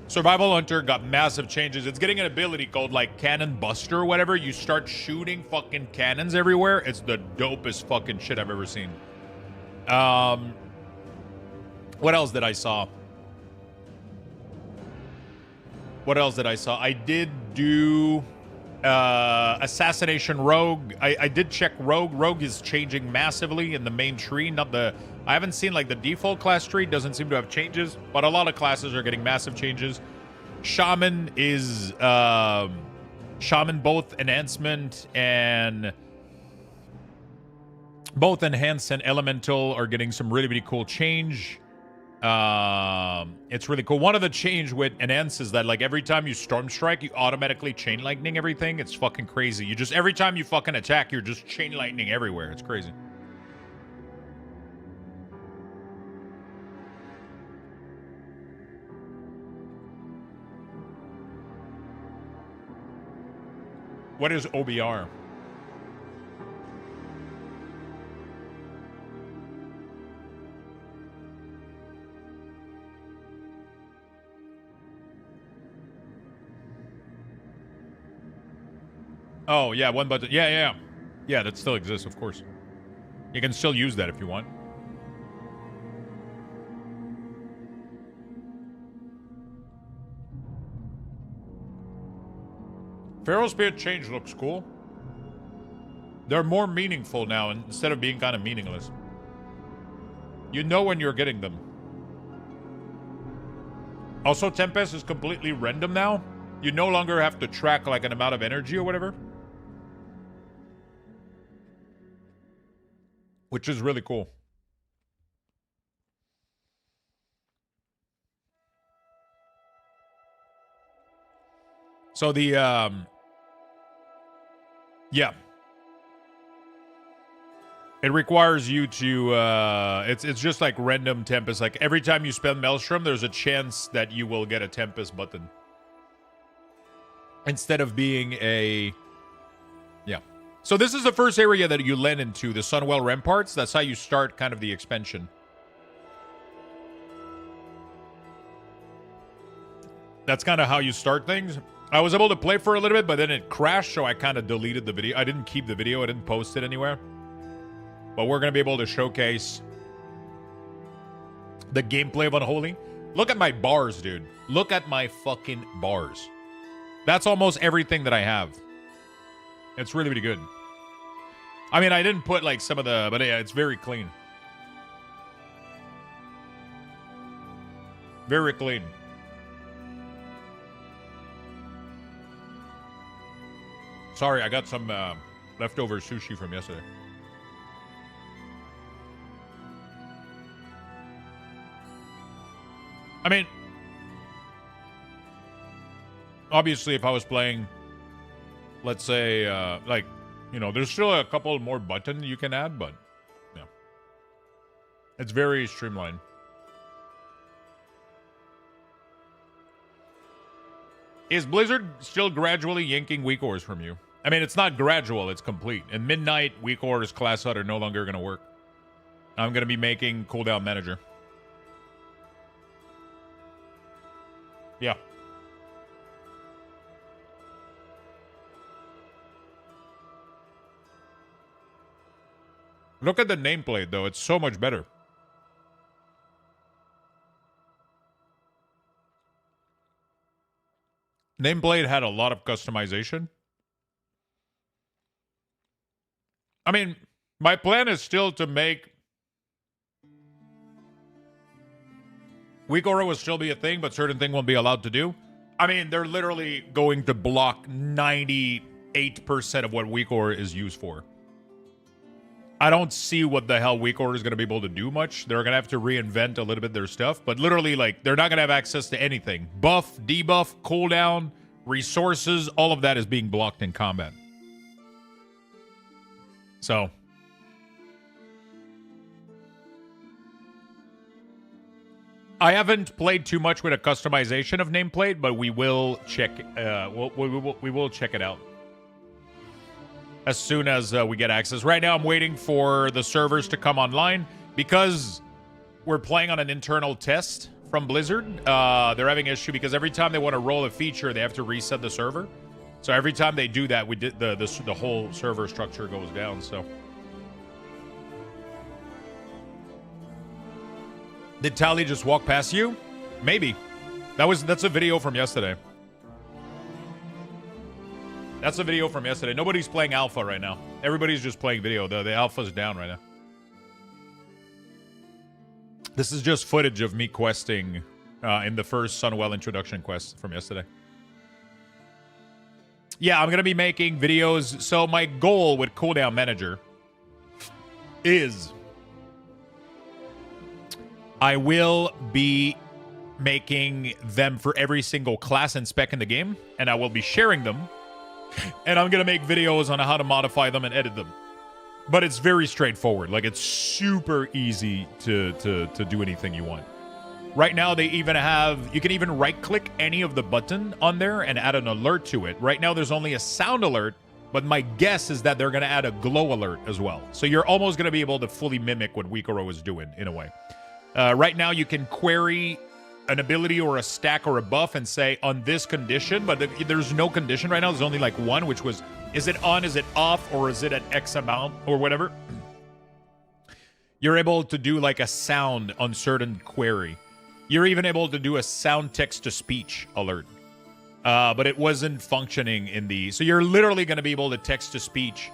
Survival Hunter got massive changes. It's getting an ability called like Cannon Buster or whatever. You start shooting fucking cannons everywhere. It's the dopest fucking shit I've ever seen. What else did I saw? What else did I saw? I did do Assassination Rogue. I did check Rogue. Rogue is changing massively in the main tree. Not the... I haven't seen like the default class tree. Doesn't seem to have changes, but a lot of classes are getting massive changes. Shaman is... Shaman, both enhancement and... Both enhanced and elemental are getting some really, really cool change. It's really cool. One of the change with enhance is that like every time you storm strike, you automatically chain lightning everything. It's fucking crazy. You just every time you fucking attack, you're just chain lightning everywhere. It's crazy. What is OBR? Oh, yeah, one button. Yeah. Yeah, that still exists, of course. You can still use that if you want. Feral Spirit change looks cool. They're more meaningful now instead of being kind of meaningless. You know when you're getting them. Also, Tempest is completely random now. You no longer have to track like an amount of energy or whatever. Which is really cool. So the, yeah. It requires you to, it's just like random Tempest. Like every time you spend Maelstrom, there's a chance that you will get a Tempest button. Instead of being a, yeah. So this is the first area that you land into, the Sunwell Ramparts. That's how you start kind of the expansion. That's kind of how you start things. I was able to play for a little bit, but then it crashed, so I kind of deleted the video. I didn't keep the video. I didn't post it anywhere. But we're going to be able to showcase the gameplay of Unholy. Look at my bars, dude. Look at my fucking bars. That's almost everything that I have. It's really, really good. I mean, I didn't put like some of the... But yeah, it's very clean. Very clean. Sorry, I got some leftover sushi from yesterday. I mean... Obviously, if I was playing, let's say, like, you know, there's still a couple more buttons you can add, but, yeah. It's very streamlined. Is Blizzard still gradually yanking weak ores from you? I mean, it's not gradual, it's complete. In Midnight, weak ores class HUD are no longer going to work. I'm going to be making cooldown manager. Yeah. Look at the nameplate, though. It's so much better. Nameplate had a lot of customization. I mean, my plan is still to make Weak aura will still be a thing, but certain things won't be allowed to do. I mean, they're literally going to block 98% of what weak aura is used for. I don't see what the hell weak aura is going to be able to do much. They're going to have to reinvent a little bit their stuff, but literally, like, they're not going to have access to anything. Buff, debuff, cooldown, resources, all of that is being blocked in combat. So I haven't played too much with a customization of nameplate, but we will check. We will check it out as soon as we get access. Right now, I'm waiting for the servers to come online because we're playing on an internal test from Blizzard. They're having an issue because every time they want to roll a feature, they have to reset the server. So every time they do that, we did the whole server structure goes down. So. Did Tally just walk past you? Maybe. That's a video from yesterday. That's a video from yesterday. Nobody's playing alpha right now. Everybody's just playing video. The alpha's down right now. This is just footage of me questing in the first Sunwell introduction quest from yesterday. Yeah, I'm going to be making videos. So my goal with Cooldown Manager is I will be making them for every single class and spec in the game, and I will be sharing them. And I'm going to make videos on how to modify them and edit them. But it's very straightforward. Like, it's super easy to do anything you want. Right now, they even have... You can even right-click any of the button on there and add an alert to it. Right now, there's only a sound alert, but my guess is that they're going to add a glow alert as well. So you're almost going to be able to fully mimic what Weakoro is doing, in a way. Right now, you can query an ability or a stack or a buff and say, on this condition, but there's no condition right now. There's only like one, which was, is it on, is it off, or is it at X amount, or whatever? You're able to do like a sound on certain query. You're even able to do a sound text-to-speech alert. But it wasn't functioning in the... So you're literally going to be able to text-to-speech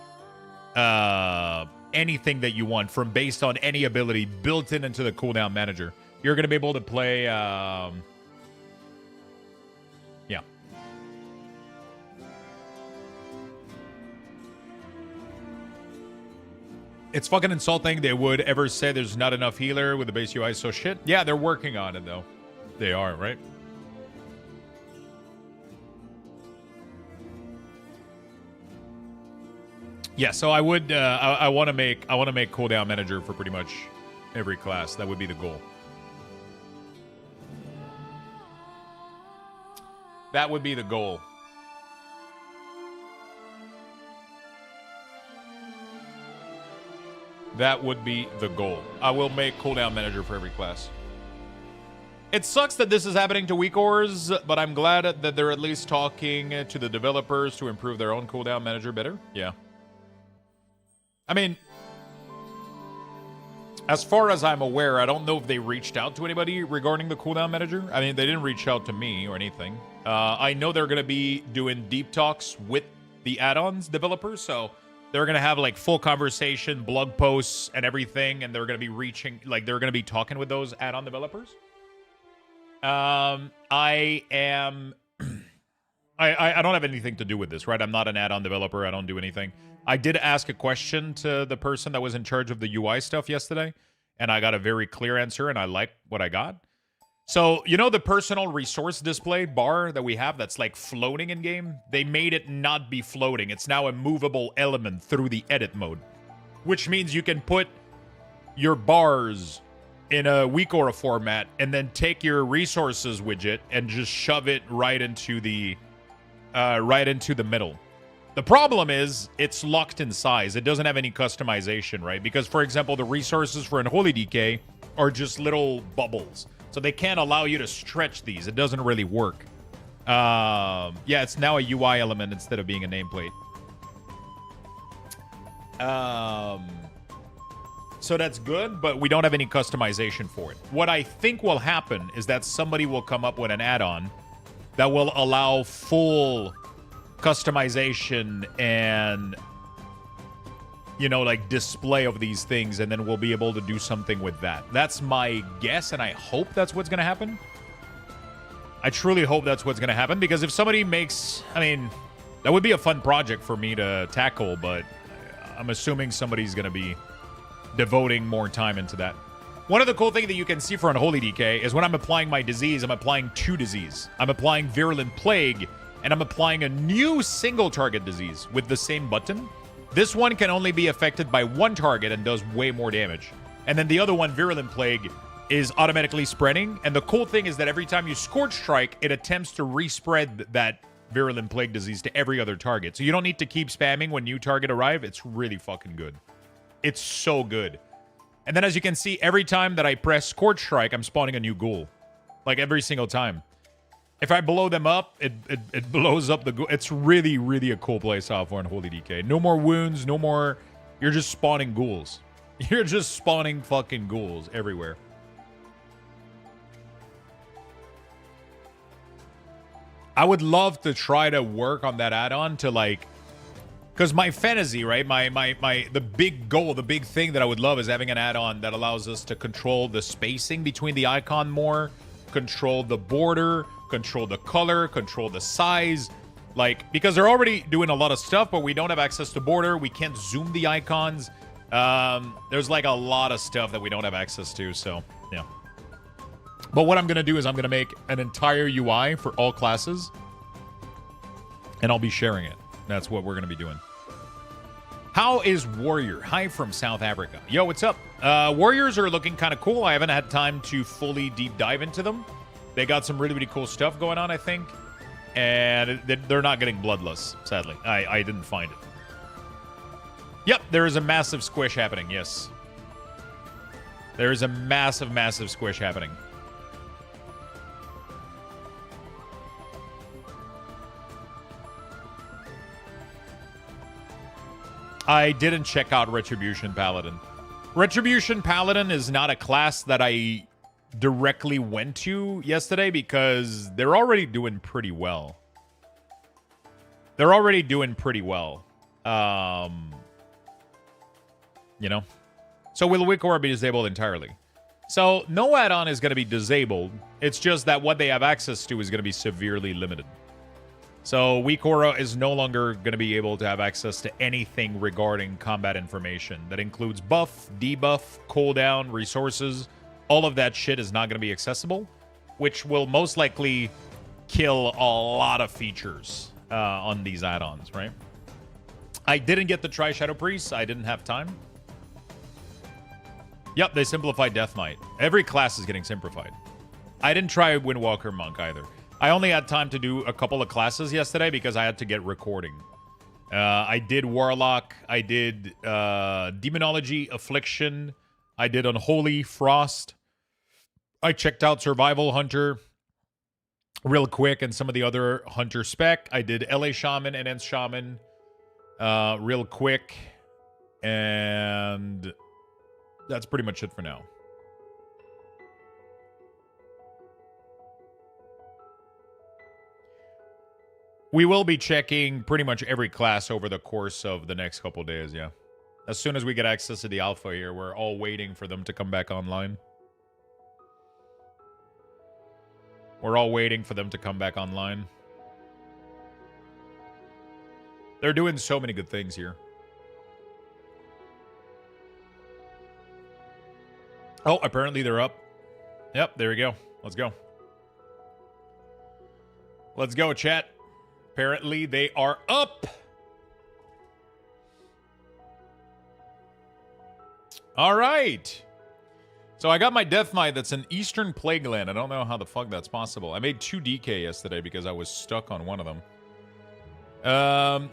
anything that you want from based on any ability built into the cooldown manager. You're going to be able to play... yeah. It's fucking insulting they would ever say there's not enough healer with the base UI, so shit. Yeah, they're working on it, though. They are, right? Yeah, so I would I want to make cooldown manager for pretty much every class. That would be the goal. That would be the goal. That would be the goal. I will make cooldown manager for every class. It sucks that this is happening to Weakors, but I'm glad that they're at least talking to the developers to improve their own cooldown manager better. Yeah. I mean, as far as I'm aware, I don't know if they reached out to anybody regarding the cooldown manager. I mean, they didn't reach out to me or anything. I know they're going to be doing deep talks with the add-ons developers, so they're going to have like full conversation, blog posts, and everything, and they're going to be reaching, like, they're going to be talking with those add-on developers. I am... I don't have anything to do with this, right? I'm not an add-on developer. I don't do anything. I did ask a question to the person that was in charge of the UI stuff yesterday, and I got a very clear answer, and I like what I got. So, you know the personal resource display bar that we have that's like floating in-game? They made it not be floating. It's now a movable element through the edit mode, which means you can put your bars in a weak aura format and then take your resources widget and just shove it right into the middle. The problem is it's locked in size. It doesn't have any customization, right? Because, for example, the resources for Unholy Decay are just little bubbles. So they can't allow you to stretch these. It doesn't really work. Yeah, it's now a UI element instead of being a nameplate. So that's good, but we don't have any customization for it. What I think will happen is that somebody will come up with an add-on that will allow full customization and you know, like display of these things, and then we'll be able to do something with that. That's my guess, and I hope that's what's going to happen. I truly hope that's what's going to happen, because if somebody makes, I mean, that would be a fun project for me to tackle, but I'm assuming somebody's going to be devoting more time into that. One of the cool things that you can see for Unholy DK is when I'm applying my disease, I'm applying 2 disease. I'm applying Virulent Plague, and I'm applying a new single target disease with the same button. This one can only be affected by 1 target and does way more damage. And then the other one, Virulent Plague, is automatically spreading. And the cool thing is that every time you Scorch Strike, it attempts to respread that Virulent Plague disease to every other target. So you don't need to keep spamming when new target arrive. It's really fucking good. It's so good. And then as you can see, every time that I press Scorch Strike, I'm spawning a new ghoul. Like every single time. If I blow them up, it blows up the ghoul. It's really, really a cool playstyle for Unholy DK. No more wounds, no more... You're just spawning ghouls. You're just spawning fucking ghouls everywhere. I would love to try to work on that add-on to like... Because my fantasy, right? The big goal, the big thing that I would love is having an add-on that allows us to control the spacing between the icon more, control the border, control the color, control the size. Like, because they're already doing a lot of stuff, but we don't have access to border. We can't zoom the icons. There's like a lot of stuff that we don't have access to, so yeah. But what I'm going to do is I'm going to make an entire UI for all classes, and I'll be sharing it. That's what we're going to be doing. How is Warrior? Hi from South Africa. Yo, what's up? Warriors are looking kind of cool. I haven't had time to fully deep dive into them. They got some really, really cool stuff going on, I think. And they're not getting bloodless, sadly. I didn't find it. Yep, there is a massive squish happening, yes. There is a massive, massive squish happening. I didn't check out Retribution Paladin. Retribution Paladin is not a class that I directly went to yesterday because they're already doing pretty well. They're already doing pretty well. You know? So will Wikora be disabled entirely? So no add-on is going to be disabled. It's just that what they have access to is going to be severely limited. So Wikora is no longer going to be able to have access to anything regarding combat information. That includes buff, debuff, cooldown, resources. All of that shit is not going to be accessible, which will most likely kill a lot of features on these add-ons, right? I didn't get to try Shadow Priest. I didn't have time. Yep, they simplified Death Knight. Every class is getting simplified. I didn't try Windwalker Monk either. I only had time to do a couple of classes yesterday because I had to get recording. I did Warlock. I did Demonology, Affliction. I did Unholy, Frost. I checked out Survival Hunter real quick and some of the other Hunter spec. I did LA Shaman and Ents Shaman real quick. And that's pretty much it for now. We will be checking pretty much every class over the course of the next couple days, yeah. As soon as we get access to the alpha here, we're all waiting for them to come back online. We're all waiting for them to come back online. They're doing so many good things here. Oh, apparently they're up. Yep, there we go. Let's go. Let's go, chat. Apparently they are up. All right. So I got my Death Knight that's an Eastern Plague Land. I don't know how the fuck that's possible. I made 2 DK yesterday because I was stuck on one of them. All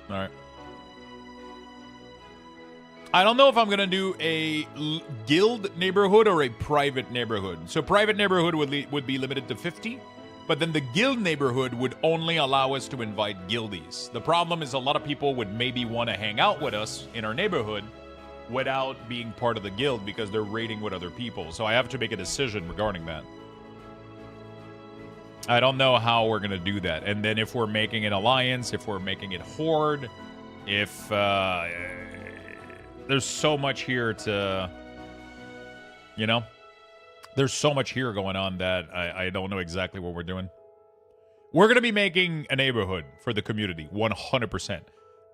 right. I don't know if I'm going to do a guild neighborhood or a private neighborhood. So private neighborhood would be limited to 50, but then the guild neighborhood would only allow us to invite guildies. The problem is a lot of people would maybe want to hang out with us in our neighborhood without being part of the guild because they're raiding with other people. So I have to make a decision regarding that. I don't know how we're gonna do that. And then if we're making an alliance, if we're making it horde, if there's so much here to, you know, there's so much here going on that I don't know exactly what we're doing. We're gonna be making a neighborhood for the community, 100%.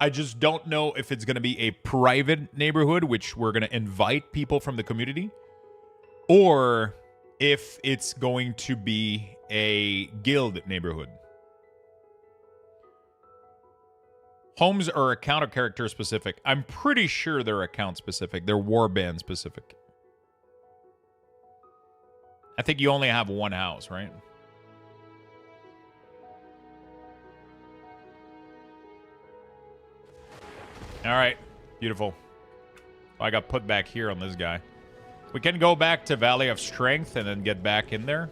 I just don't know if it's gonna be a private neighborhood, which we're gonna invite people from the community, or if it's going to be a guild neighborhood. Homes are account or character specific. I'm pretty sure they're account specific. They're warband specific. I think you only have one house, right? All right. Beautiful. I got put back here on this guy. We can go back to Valley of Strength and then get back in there.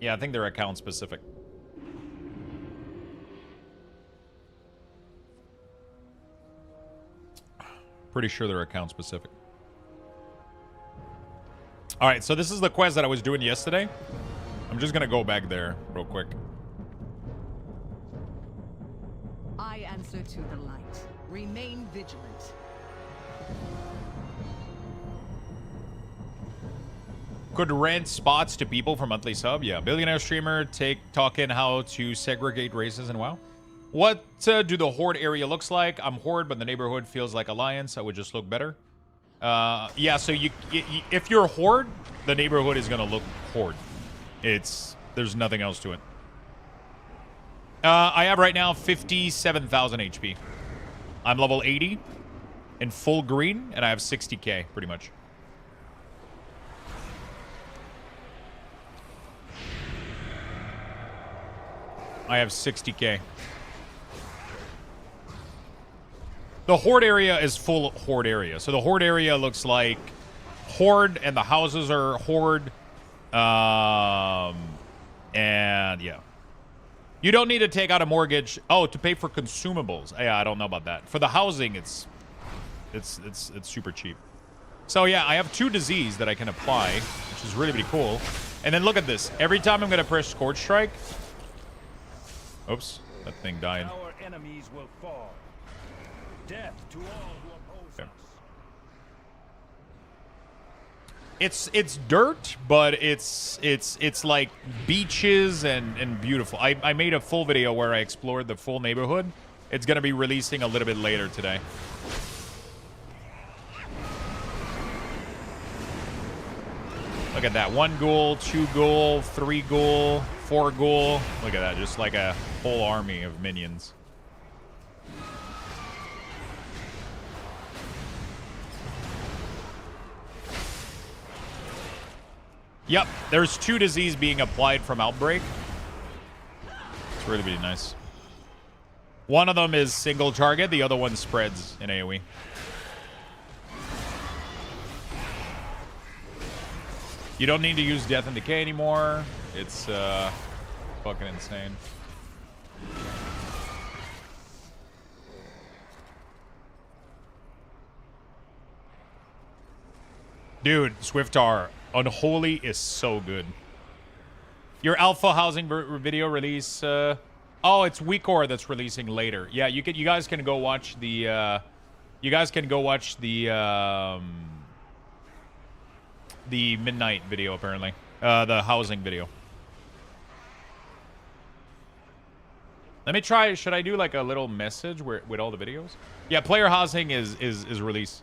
Yeah, I think they're account specific. Pretty sure they're account specific. All right, so this is the quest that I was doing yesterday. I'm just gonna go back there real quick. I answer to the light. Remain vigilant. Could rent spots to people for monthly sub. Yeah, billionaire streamer talking how to segregate races and WoW. What do the horde area looks like? I'm horde, but the neighborhood feels like alliance. I would just look better. Yeah, so if you're horde, the neighborhood is gonna look horde. There's nothing else to it. I have right now 57,000 HP. I'm level 80 in full green, and I have 60k pretty much. I have 60k. The horde area is full horde area. So the horde area looks like horde, and the houses are horde. And yeah. You don't need to take out a mortgage. Oh, to pay for consumables. Yeah, I don't know about that. For the housing, it's super cheap. So yeah, I have 2 disease that I can apply, which is really, really cool. And then look at this. Every time I'm gonna press Scorch Strike. Oops, that thing died. Our enemies will fall. Death to all who oppose us. It's dirt, but it's like beaches and beautiful. I made a full video where I explored the full neighborhood. It's gonna be releasing a little bit later today. Look at that. 1 ghoul, 2 ghoul, 3 ghoul, 4 ghoul. Look at that. Just like a whole army of minions. Yep, there's 2 disease being applied from Outbreak. It's really, really nice. One of them is single target, the other one spreads in AoE. You don't need to use Death and Decay anymore. It's fucking insane. Dude, Swiftar, Unholy is so good. Your alpha housing video release. Oh, it's WeCore that's releasing later. Yeah, you guys can go watch the. You guys can go watch the midnight video apparently. The housing video. Let me try. Should I do like a little message with all the videos? Yeah, player housing is released.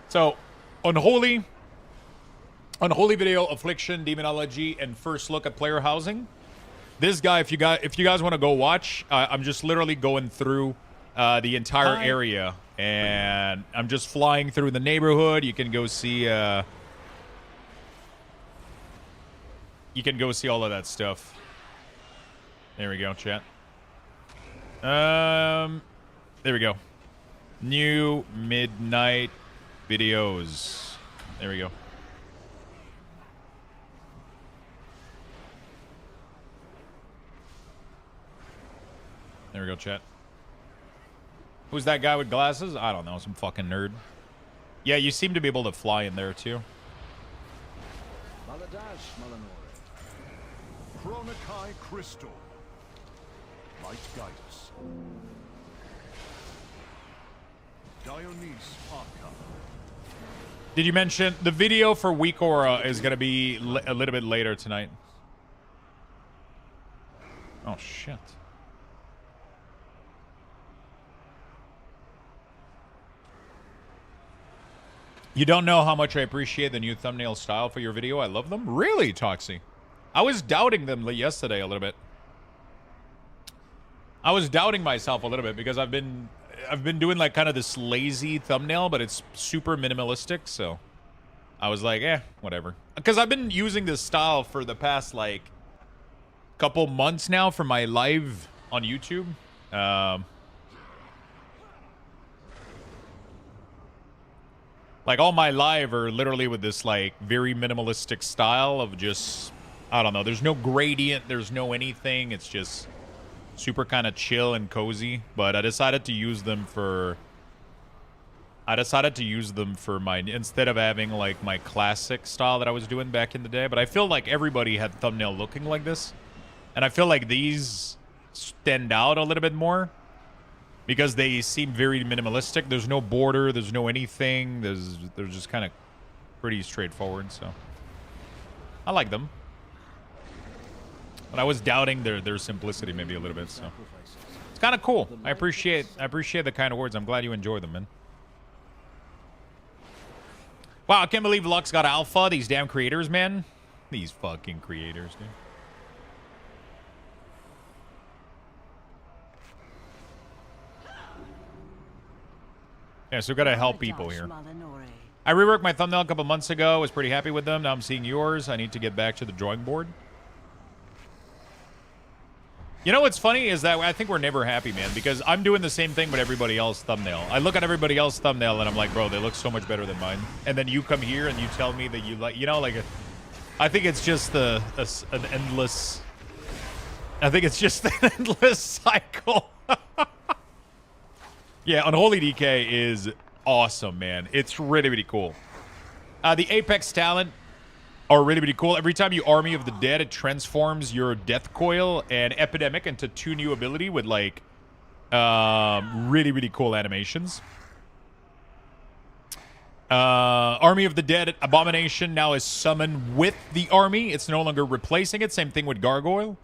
So, Unholy video, Affliction, Demonology, and first look at player housing. This guy, if you guys want to go watch, I'm just literally going through the entire area, and I'm just flying through the neighborhood. You can go see. You can go see all of that stuff. There we go, chat. There we go. New midnight videos. There we go. There we go, chat. Who's that guy with glasses? I don't know, some fucking nerd. Yeah, you seem to be able to fly in there too. Maladash Malanore. Chronikai Crystal. Light guide us. Dionys Arca. Did you mention the video for Weak Aura is going to be a little bit later tonight? Oh, shit. You don't know how much I appreciate the new thumbnail style for your video. I love them. Really, Toxie? I was doubting them yesterday a little bit. I was doubting myself a little bit because I've been doing like kind of this lazy thumbnail, but it's super minimalistic, so I was like, whatever. Because I've been using this style for the past like couple months now for my live on YouTube. Like all my live are literally with this like very minimalistic style of just, I don't know, there's no gradient, there's no anything, it's just super kind of chill and cozy. But I decided to use them for my, instead of having like my classic style that I was doing back in the day. But I feel like everybody had thumbnail looking like this, and I feel like these stand out a little bit more because they seem very minimalistic. There's no border, there's no anything, they're just kind of pretty straightforward, so I like them. But I was doubting their simplicity maybe a little bit, so it's kind of cool. I appreciate the kind of words. I'm glad you enjoy them, man. Wow, I can't believe Lux got alpha. These damn creators, man. These fucking creators, dude. Yeah, so we gotta help people here. I reworked my thumbnail a couple months ago. Was pretty happy with them. Now I'm seeing yours. I need to get back to the drawing board. You know what's funny is that I think we're never happy, man, because I'm doing the same thing with everybody else's thumbnail. I look at everybody else's thumbnail and I'm like, bro, they look so much better than mine. And then you come here and you tell me that you like, you know, like, I think it's just an endless. I think it's just an endless cycle. Yeah, Unholy DK is awesome, man. It's really, really cool. The Apex talent are really, really cool. Every time you Army of the Dead, it transforms your Death Coil and Epidemic into 2 new ability with, like, really, really cool animations. Army of the Dead Abomination now is summoned with the army. It's no longer replacing it. Same thing with Gargoyle.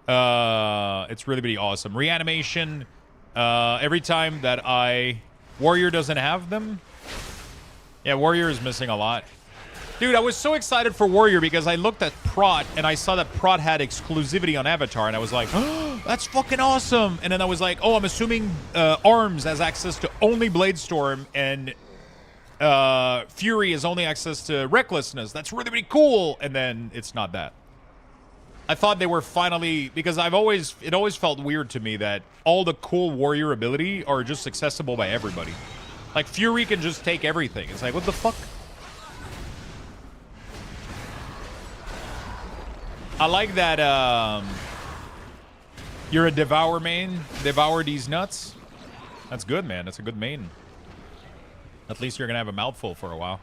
It's really, really awesome. Reanimation, every time that Warrior doesn't have them. Yeah, Warrior is missing a lot. Dude, I was so excited for Warrior because I looked at Prot and I saw that Prot had exclusivity on Avatar and I was like, oh, that's fucking awesome. And then I was like, oh, I'm assuming Arms has access to only Bladestorm and Fury has only access to Recklessness. That's really, really cool. And then it's not that. I thought they were finally, because it always felt weird to me that all the cool Warrior ability are just accessible by everybody. Like Fury can just take everything. It's like, what the fuck? I like that you're a Devour main. Devour these nuts. That's good, man. That's a good main. At least you're going to have a mouthful for a while.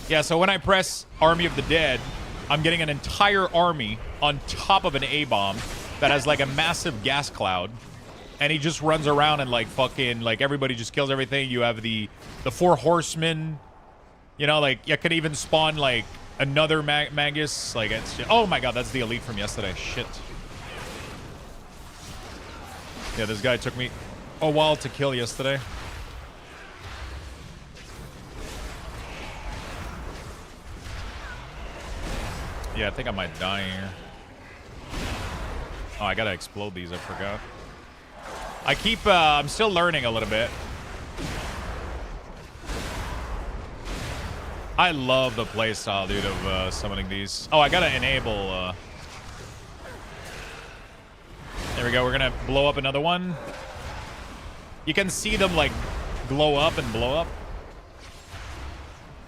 Yeah, so when I press Army of the Dead, I'm getting an entire army on top of an A-bomb that has like a massive gas cloud. And he just runs around and like fucking, like everybody just kills everything. You have the 4 horsemen. You know, like, you could even spawn, like, another Magus. Like, it's just, oh my god, that's the elite from yesterday. Shit. Yeah, this guy took me a while to kill yesterday. Yeah, I think I might die here. Oh, I gotta explode these, I forgot. I'm still learning a little bit. I love the playstyle, dude, of summoning these. Oh, I gotta enable. There we go. We're gonna blow up another one. You can see them like glow up and blow up.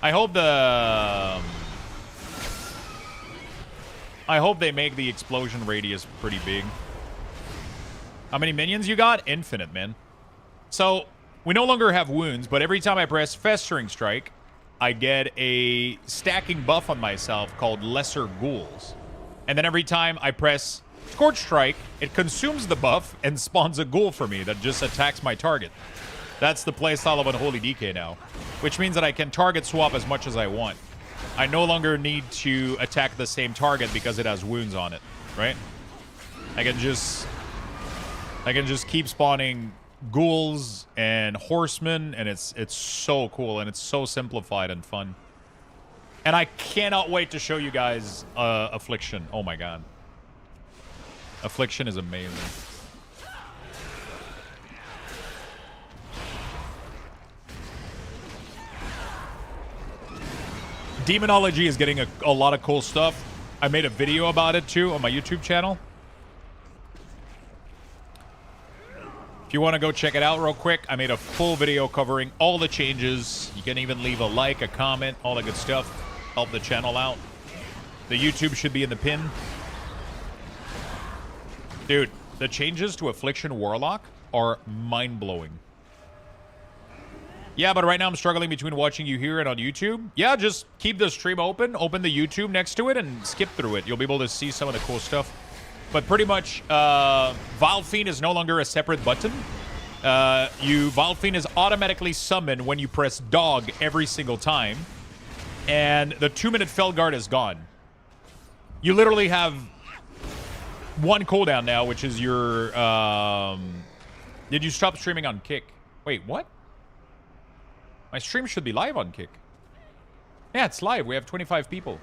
I hope they make the explosion radius pretty big. How many minions you got? Infinite, man. So we no longer have wounds, but every time I press Festering Strike, I get a stacking buff on myself called Lesser Ghouls. And then every time I press Scorch Strike, it consumes the buff and spawns a ghoul for me that just attacks my target. That's the playstyle of Unholy DK now, which means that I can target swap as much as I want. I no longer need to attack the same target because it has wounds on it, right? I can just keep spawning ghouls and horsemen, and it's so cool, and it's so simplified and fun. And I cannot wait to show you guys Affliction. Oh my god. Affliction is amazing. Demonology is getting a lot of cool stuff. I made a video about it too on my YouTube channel. If you want to go check it out real quick, I made a full video covering all the changes. You can even leave a like, a comment, all the good stuff. Help the channel out. The YouTube should be in the pin. Dude, the changes to Affliction Warlock are mind-blowing. Yeah, but right now I'm struggling between watching you here and on YouTube. Yeah, just keep the stream open the YouTube next to it, and skip through it. You'll be able to see some of the cool stuff. But pretty much, Vile Fiend is no longer a separate button. Vile Fiend is automatically summoned when you press dog every single time. And the 2-minute Felguard is gone. You literally have one cooldown now, which is your... Did you stop streaming on Kick? Wait, what? My stream should be live on Kick. Yeah, it's live. We have 25 people.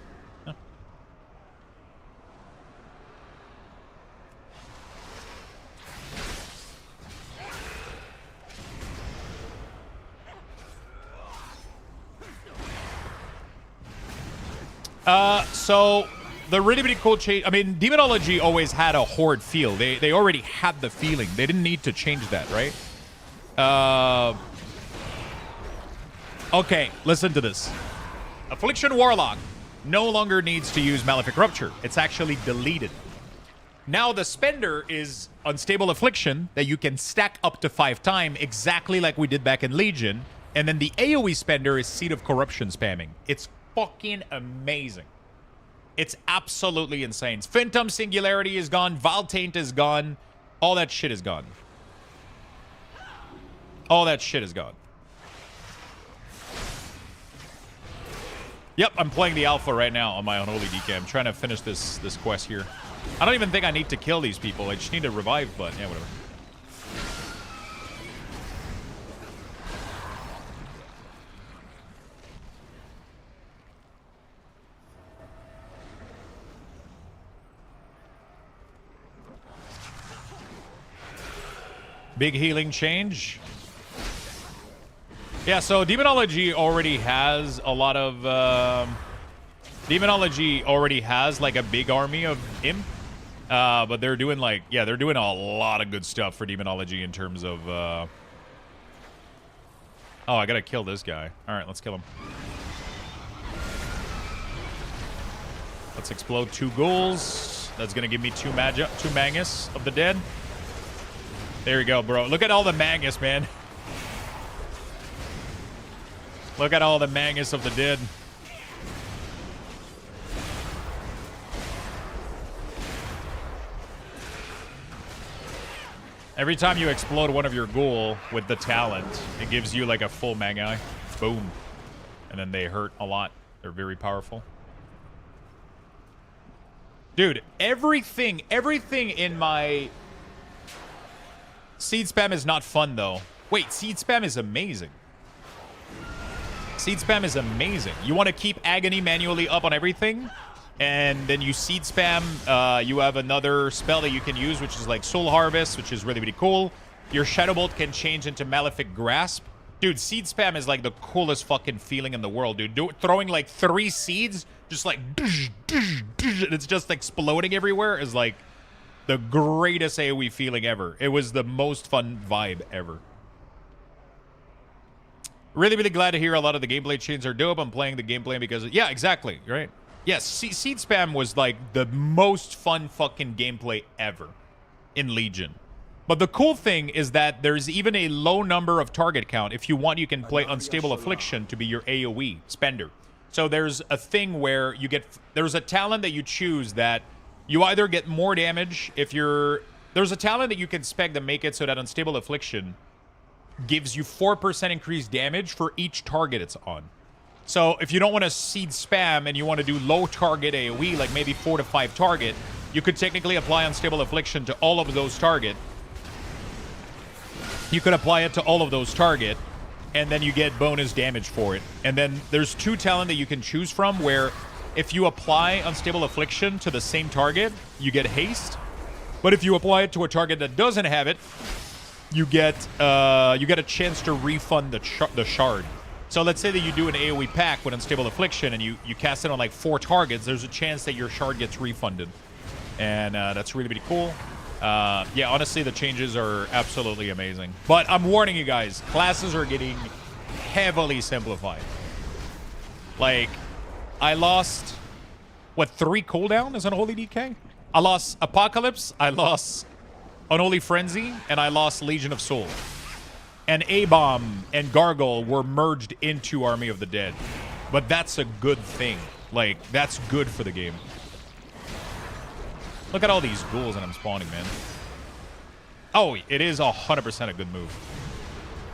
So the really cool change. I mean, Demonology always had a horde feel. They already had the feeling. They didn't need to change that, right? Okay, listen to this. Affliction Warlock no longer needs to use Malefic Rupture. It's actually deleted. Now the spender is Unstable Affliction that you can stack up to 5 times, exactly like we did back in Legion. And then the AoE spender is Seed of Corruption spamming. It's fucking amazing. It's absolutely insane. Phantom Singularity is gone. Vile Taint is gone. All that shit is gone. All that shit is gone. Yep, I'm playing the alpha right now on my Unholy DK. I'm trying to finish this quest here. I don't even think I need to kill these people. I just need to revive, but yeah, whatever. Big healing change. Yeah, so Demonology already has a lot of... Demonology already has, like, a big army of Imp. But they're doing, like... Yeah, they're doing a lot of good stuff for Demonology in terms of... Oh, I gotta kill this guy. Alright, let's kill him. Let's explode 2 ghouls. That's gonna give me 2 Magus of the Dead. There you go, bro. Look at all the Magus, man. Look at all the Magus of the Dead. Every time you explode one of your ghoul with the talent, it gives you like a full Magi. Boom. And then they hurt a lot. They're very powerful. Dude, everything in my... Seed spam is not fun, though. Wait, seed spam is amazing. Seed spam is amazing. You want to keep Agony manually up on everything, and then you seed spam. You have another spell that you can use, which is like Soul Harvest, which is really cool. Your Shadow Bolt can change into Malefic Grasp. Dude, seed spam is like the coolest fucking feeling in the world, dude. Throwing like 3 seeds, just like... It's just exploding everywhere is like the greatest AoE feeling ever. It was the most fun vibe ever. Really glad to hear a lot of the gameplay changes are dope. I'm playing the gameplay because... Yeah, exactly, right? Yes, seed spam was like the most fun fucking gameplay ever in Legion. But the cool thing is that there's even a low number of target count. If you want, you can play Unstable Affliction to be your AoE spender. So there's a thing where you get... There's a talent that you choose that you either get more damage if you're... There's a talent that you can spec to make it so that Unstable Affliction gives you 4% increased damage for each target it's on. So if you don't want to seed spam and you want to do low target AoE, like maybe 4 to 5 target, you could technically apply Unstable Affliction to all of those target. You could apply it to all of those target, and then you get bonus damage for it. And then there's 2 talent that you can choose from, where if you apply Unstable Affliction to the same target, you get haste. But if you apply it to a target that doesn't have it, you get a chance to refund the shard. So let's say that you do an AoE pack with Unstable Affliction and you cast it on like 4 targets, there's a chance that your shard gets refunded. And that's really, really cool. Yeah, honestly, the changes are absolutely amazing. But I'm warning you guys, classes are getting heavily simplified. Like, I lost, what, 3 cooldown as Unholy DK? I lost Apocalypse, I lost Unholy Frenzy, and I lost Legion of Soul. And A-Bomb and Gargle were merged into Army of the Dead. But that's a good thing. Like, that's good for the game. Look at all these ghouls that I'm spawning, man. Oh, it is 100% a good move.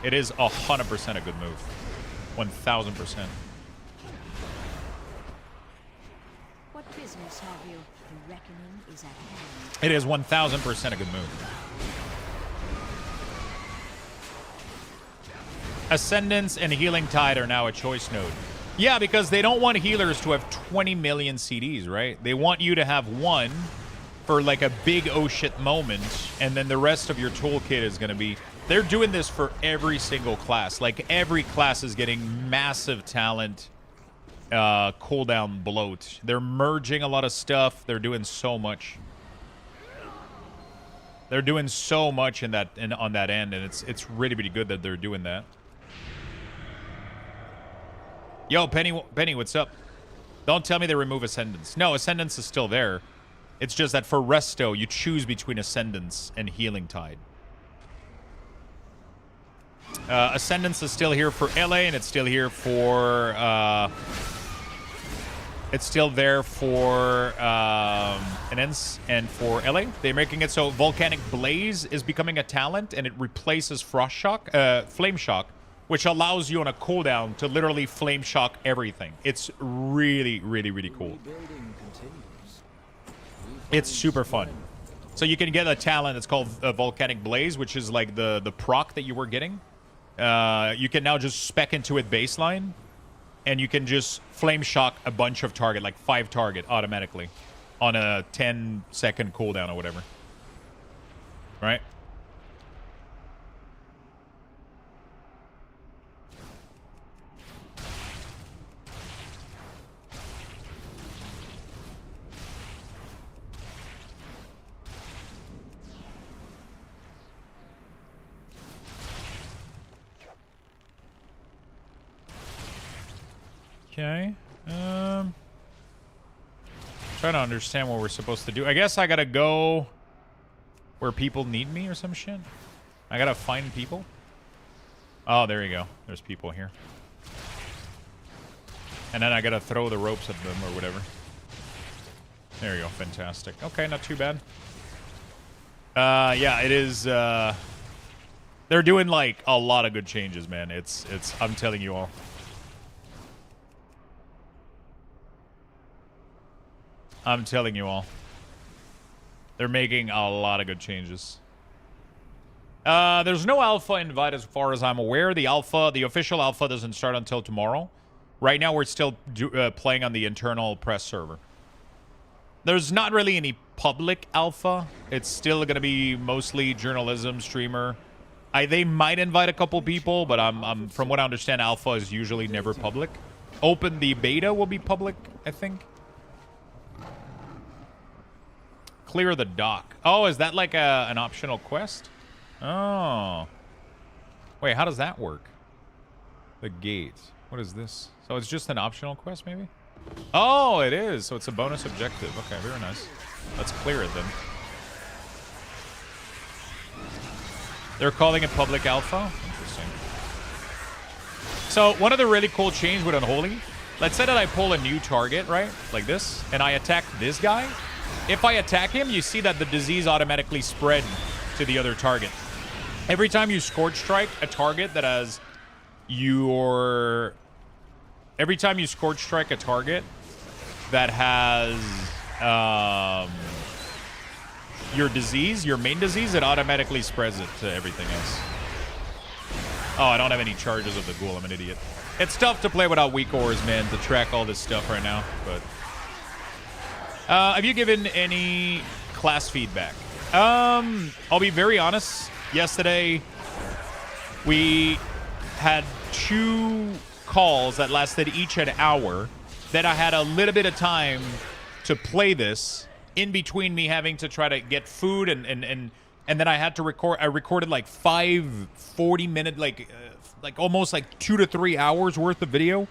It is 100% a good move. 1,000%. What business have you? The reckoning is at hand. It is 1,000% a good move. Ascendance and Healing Tide are now a choice node. Yeah, because they don't want healers to have 20 million CDs, right? They want you to have 1 for like a big oh shit moment, and then the rest of your toolkit is going to be... They're doing this for every single class. Like, every class is getting massive talent cooldown bloat. They're merging a lot of stuff. They're doing so much. They're doing so much on that end, and it's really, really good that they're doing that. Yo, Penny, what's up? Don't tell me they remove Ascendance. No, Ascendance is still there. It's just that for Resto, you choose between Ascendance and Healing Tide. Ascendance is still here for LA, and it's still here for... it's still there for Enens and for LA. They're making it so Volcanic Blaze is becoming a talent, and it replaces Frost Shock, Flame Shock, which allows you on a cooldown to literally Flame Shock everything. It's really, really, really cool. It's super fun. So you can get a talent that's called Volcanic Blaze, which is like the proc that you were getting. You can now just spec into it baseline, and you can just Flame Shock a bunch of target, like 5 target automatically on a 10-second cooldown or whatever. Right? Okay. Trying to understand what we're supposed to do. I guess I gotta go where people need me or some shit. I gotta find people. Oh, there you go. There's people here. And then I gotta throw the ropes at them or whatever. There you go. Fantastic. Okay, not too bad. Yeah, it is. They're doing like a lot of good changes, man. It's. I'm telling you all. I'm telling you all. They're making a lot of good changes. There's no alpha invite as far as I'm aware. The official alpha doesn't start until tomorrow. Right now, we're still playing on the internal press server. There's not really any public alpha. It's still going to be mostly journalism, streamer. They might invite a couple people, but from what I understand, alpha is usually never public. The beta will be public, I think. Clear the dock. Oh, is that like an optional quest? Oh. Wait, how does that work? The gate. What is this? So it's just an optional quest, maybe? Oh, it is. So it's a bonus objective. Okay, very nice. Let's clear it then. They're calling it public alpha. Interesting. So one of the really cool changes with Unholy, let's say that I pull a new target, right? Like this, and I attack this guy. If I attack him, you see that the disease automatically spread to the other target. Every time you Scorch Strike a target that has your... Every time you Scorch Strike a target that has your disease, your main disease, it automatically spreads it to everything else. Oh, I don't have any charges of the ghoul. I'm an idiot. It's tough to play without weak ores, man, to track all this stuff right now. But have you given any class feedback? I'll be very honest. Yesterday, we had 2 calls that lasted each an hour. Then I had a little bit of time to play this in between me having to try to get food and then I had to record. I recorded like 5 40-minute, like almost like 2 to 3 hours worth of video.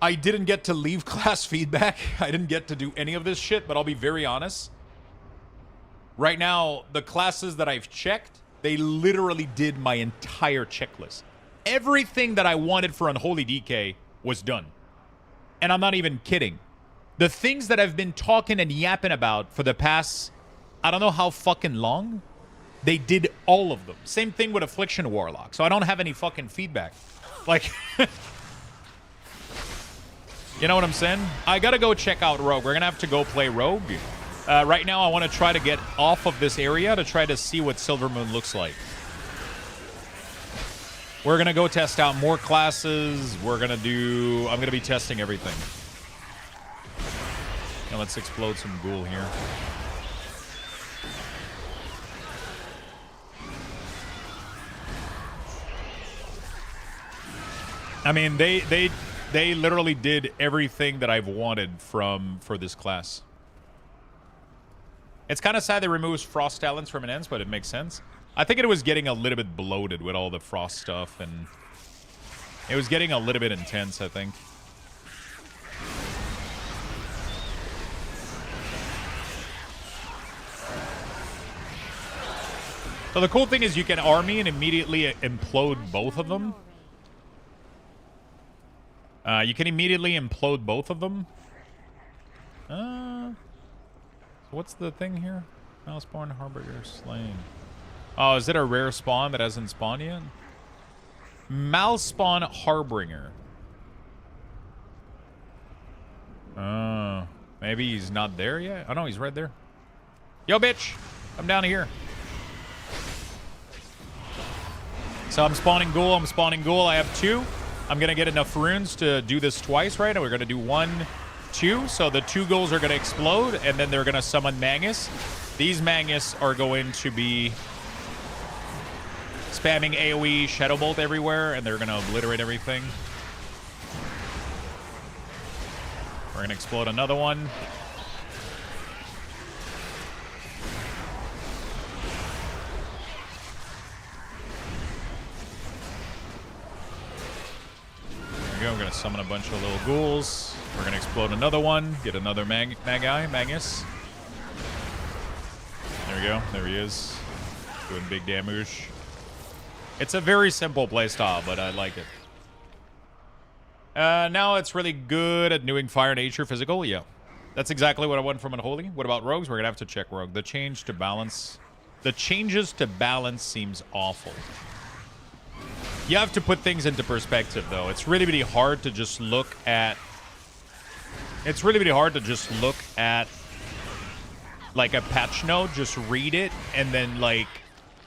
I didn't get to leave class feedback. I didn't get to do any of this shit, but I'll be very honest. Right now, the classes that I've checked, they literally did my entire checklist. Everything that I wanted for Unholy DK was done. And I'm not even kidding. The things that I've been talking and yapping about for the past, I don't know how fucking long, they did all of them. Same thing with Affliction Warlock. So I don't have any fucking feedback. Like, you know what I'm saying? I gotta go check out Rogue. We're gonna have to go play Rogue. Right now, I want to try to get off of this area to try to see what Silver Moon looks like. We're gonna go test out more classes. I'm gonna be testing everything. Now let's explode some ghoul here. I mean, they literally did everything that I've wanted for this class. It's kind of sad they removes Frost Talents from an ends, but it makes sense. I think it was getting a little bit bloated with all the Frost stuff, and it was getting a little bit intense, I think. So the cool thing is you can army and immediately implode both of them. You can immediately implode both of them. What's the thing here? Malspawn Harbinger slain. Oh, is it a rare spawn that hasn't spawned yet? Malspawn Harbinger. Maybe he's not there yet? Oh no, he's right there. Yo, bitch! I'm down here. So I'm spawning ghoul, I have 2. I'm gonna get enough runes to do this twice, right? And we're gonna do 1, 2. So the 2 ghouls are gonna explode, and then they're gonna summon Magus. These Magus are going to be spamming AoE Shadow Bolt everywhere, and they're gonna obliterate everything. We're gonna explode another one. There we go. We're gonna summon a bunch of little ghouls. We're gonna explode another one. Get another Magus. There we go. There he is. Doing big damage. It's a very simple playstyle, but I like it. Now it's really good at doing fire, nature, physical. Yeah. That's exactly what I want from Unholy. What about rogues? We're gonna have to check rogue. The changes to balance seems awful. You have to put things into perspective, though. It's really, really hard to just look at... like a patch note, just read it, and then, like,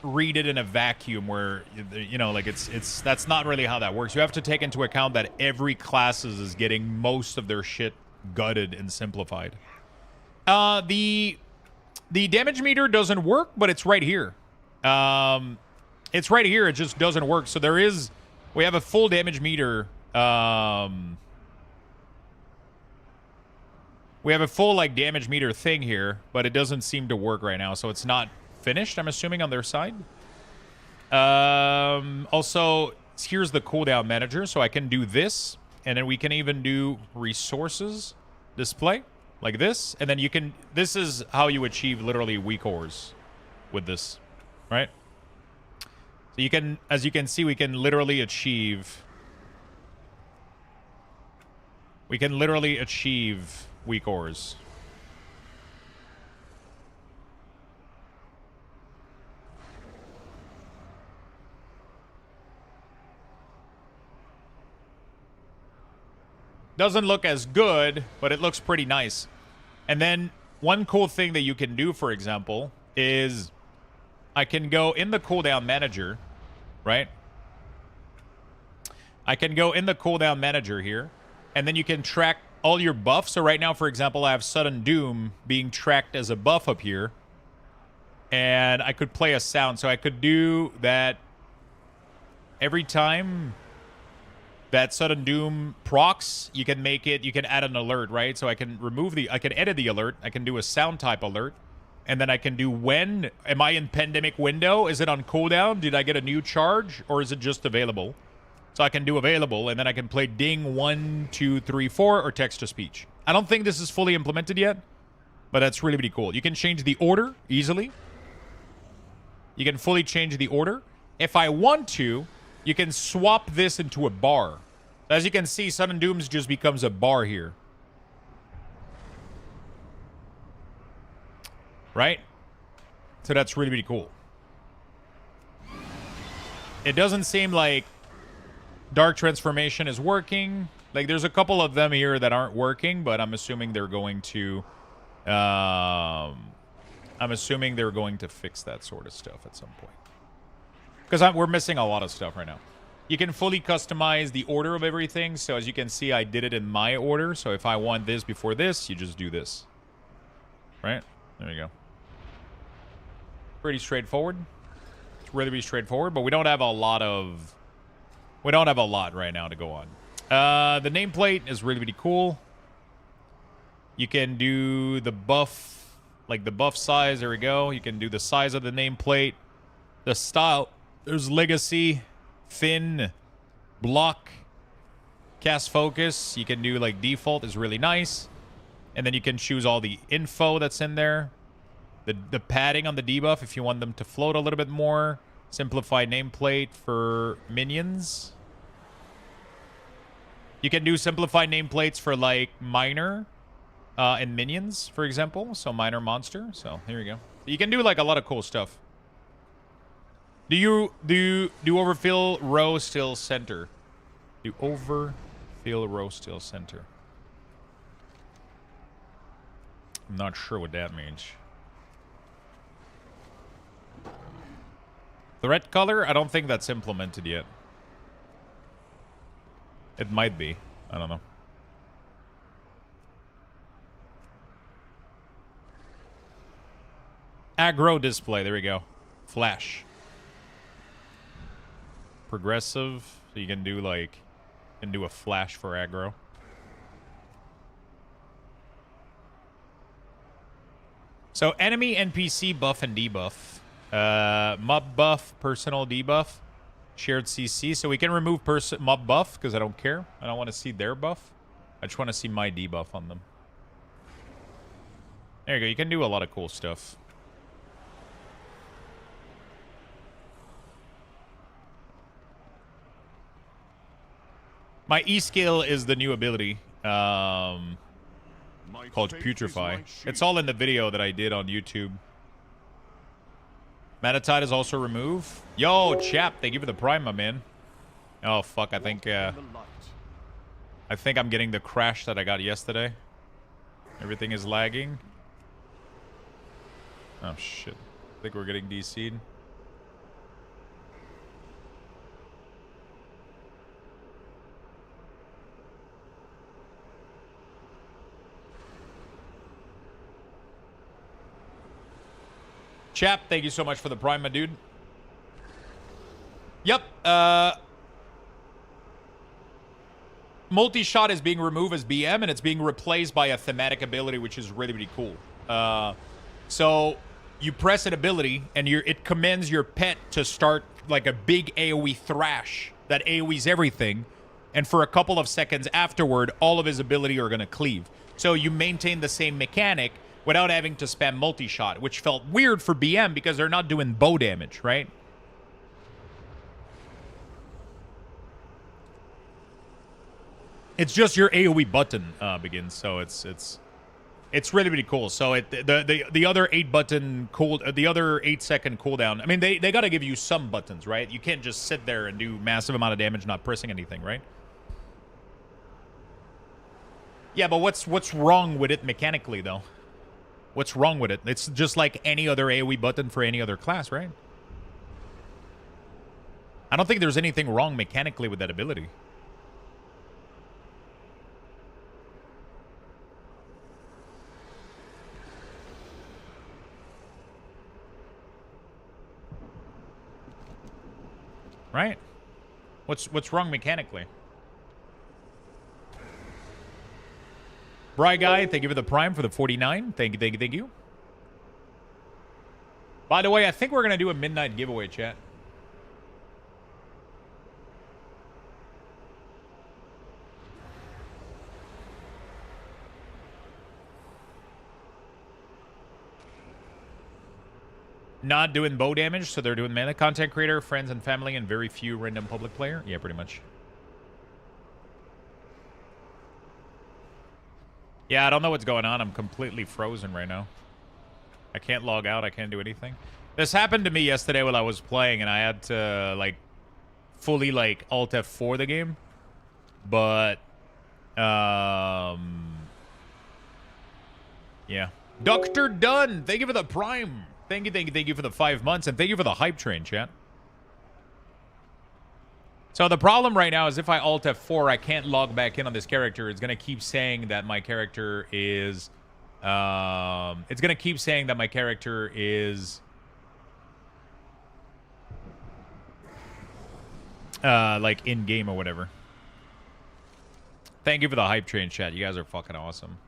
read it in a vacuum where, you know, like, that's not really how that works. You have to take into account that every class is getting most of their shit gutted and simplified. The damage meter doesn't work, but it's right here. It's right here. It just doesn't work. So we have a full damage meter. We have a full, like, damage meter thing here, but it doesn't seem to work right now. So it's not finished, I'm assuming, on their side. Also, here's the cooldown manager. So I can do this, and then we can even do resources display, like this. And then this is how you achieve literally weak ores with this, right? You can, as you can see, we can literally achieve... We can literally achieve weak ores. Doesn't look as good, but it looks pretty nice. And then one cool thing that you can do, for example, is I can go in the cooldown manager, right? I can go in the cooldown manager here, and then you can track all your buffs. So right now, for example, I have Sudden Doom being tracked as a buff up here. And I could play a sound. So I could do that every time that Sudden Doom procs, you can make it, you can add an alert, right? So I can remove the, I can edit the alert. I can do a sound type alert. And then I can do when, am I in pandemic window? Is it on cooldown? Did I get a new charge? Or is it just available? So I can do available, and then I can play ding 1, 2, 3, 4, or text to speech. I don't think this is fully implemented yet, but that's really, really cool. You can change the order easily. You can fully change the order. If I want to, you can swap this into a bar. As you can see, Sudden Dooms just becomes a bar here. Right? So that's really, really cool. It doesn't seem like Dark Transformation is working. Like, there's a couple of them here that aren't working, but I'm assuming they're going to... I'm assuming they're going to fix that sort of stuff at some point. Because we're missing a lot of stuff right now. You can fully customize the order of everything. So as you can see, I did it in my order. So if I want this before this, you just do this. Right? There you go. Pretty straightforward. It's really straightforward, but we don't have a lot of... We don't have a lot right now to go on. The nameplate is really, really cool. You can do the buff, like the buff size. There we go. You can do the size of the nameplate. The style. There's legacy, fin, block, cast focus. You can do like default is really nice. And then you can choose all the info that's in there. The padding on the debuff if you want them to float a little bit more. Simplified nameplate for minions. You can do simplified nameplates for like minor and minions, for example. So minor monster. So here we go. You can do like a lot of cool stuff. Do overfill row still center? Do overfill row still center? I'm not sure what that means. Threat color? I don't think that's implemented yet. It might be. I don't know. Aggro display. There we go. Flash. Progressive. So you can do like... You can do a flash for aggro. So enemy NPC buff and debuff. Mob buff, personal debuff, shared CC. So we can remove mob buff because I don't care. I don't want to see their buff. I just want to see my debuff on them. There you go. You can do a lot of cool stuff. My E-Scale is the new ability called Putrefy. It's all in the video that I did on YouTube. Manatide is also removed. Yo, chap, thank you for the prime, my man. Oh, fuck, I think I'm getting the crash that I got yesterday. Everything is lagging. Oh, shit. I think we're getting DC'd. Chap, thank you so much for the prime, my dude. Yep. Multi-shot is being removed as BM, and it's being replaced by a thematic ability, which is really, really cool. So you press an ability, and it commands your pet to start like a big AoE thrash that AoEs everything. And for a couple of seconds afterward, all of his ability are going to cleave. So you maintain the same mechanic without having to spam multi-shot, which felt weird for BM because they're not doing bow damage, right? It's just your AoE button begins, so it's really really cool. So the other 8-button the other 8-second cooldown. I mean, they got to give you some buttons, right? You can't just sit there and do massive amount of damage not pressing anything, right? Yeah, but what's wrong with it mechanically though? What's wrong with it? It's just like any other AoE button for any other class, right? I don't think there's anything wrong mechanically with that ability. Right? What's wrong mechanically? Bry Guy, thank you for the Prime for the 49. Thank you, thank you, thank you. By the way, I think we're going to do a midnight giveaway, chat. Not doing bow damage, so they're doing melee. Content creator, friends and family, and very few random public player. Yeah, pretty much. Yeah, I don't know what's going on. I'm completely frozen right now. I can't log out. I can't do anything. This happened to me yesterday while I was playing, and I had to, like, fully, like, Alt F4 the game. But, yeah. Dr. Dunn, thank you for the Prime. Thank you for the 5 months, and thank you for the hype train, chat. So the problem right now is if I Alt F4, I can't log back in on this character. It's going to keep saying that my character is... it's going to keep saying that my character is... like, in-game or whatever. Thank you for the hype train, chat. You guys are fucking awesome.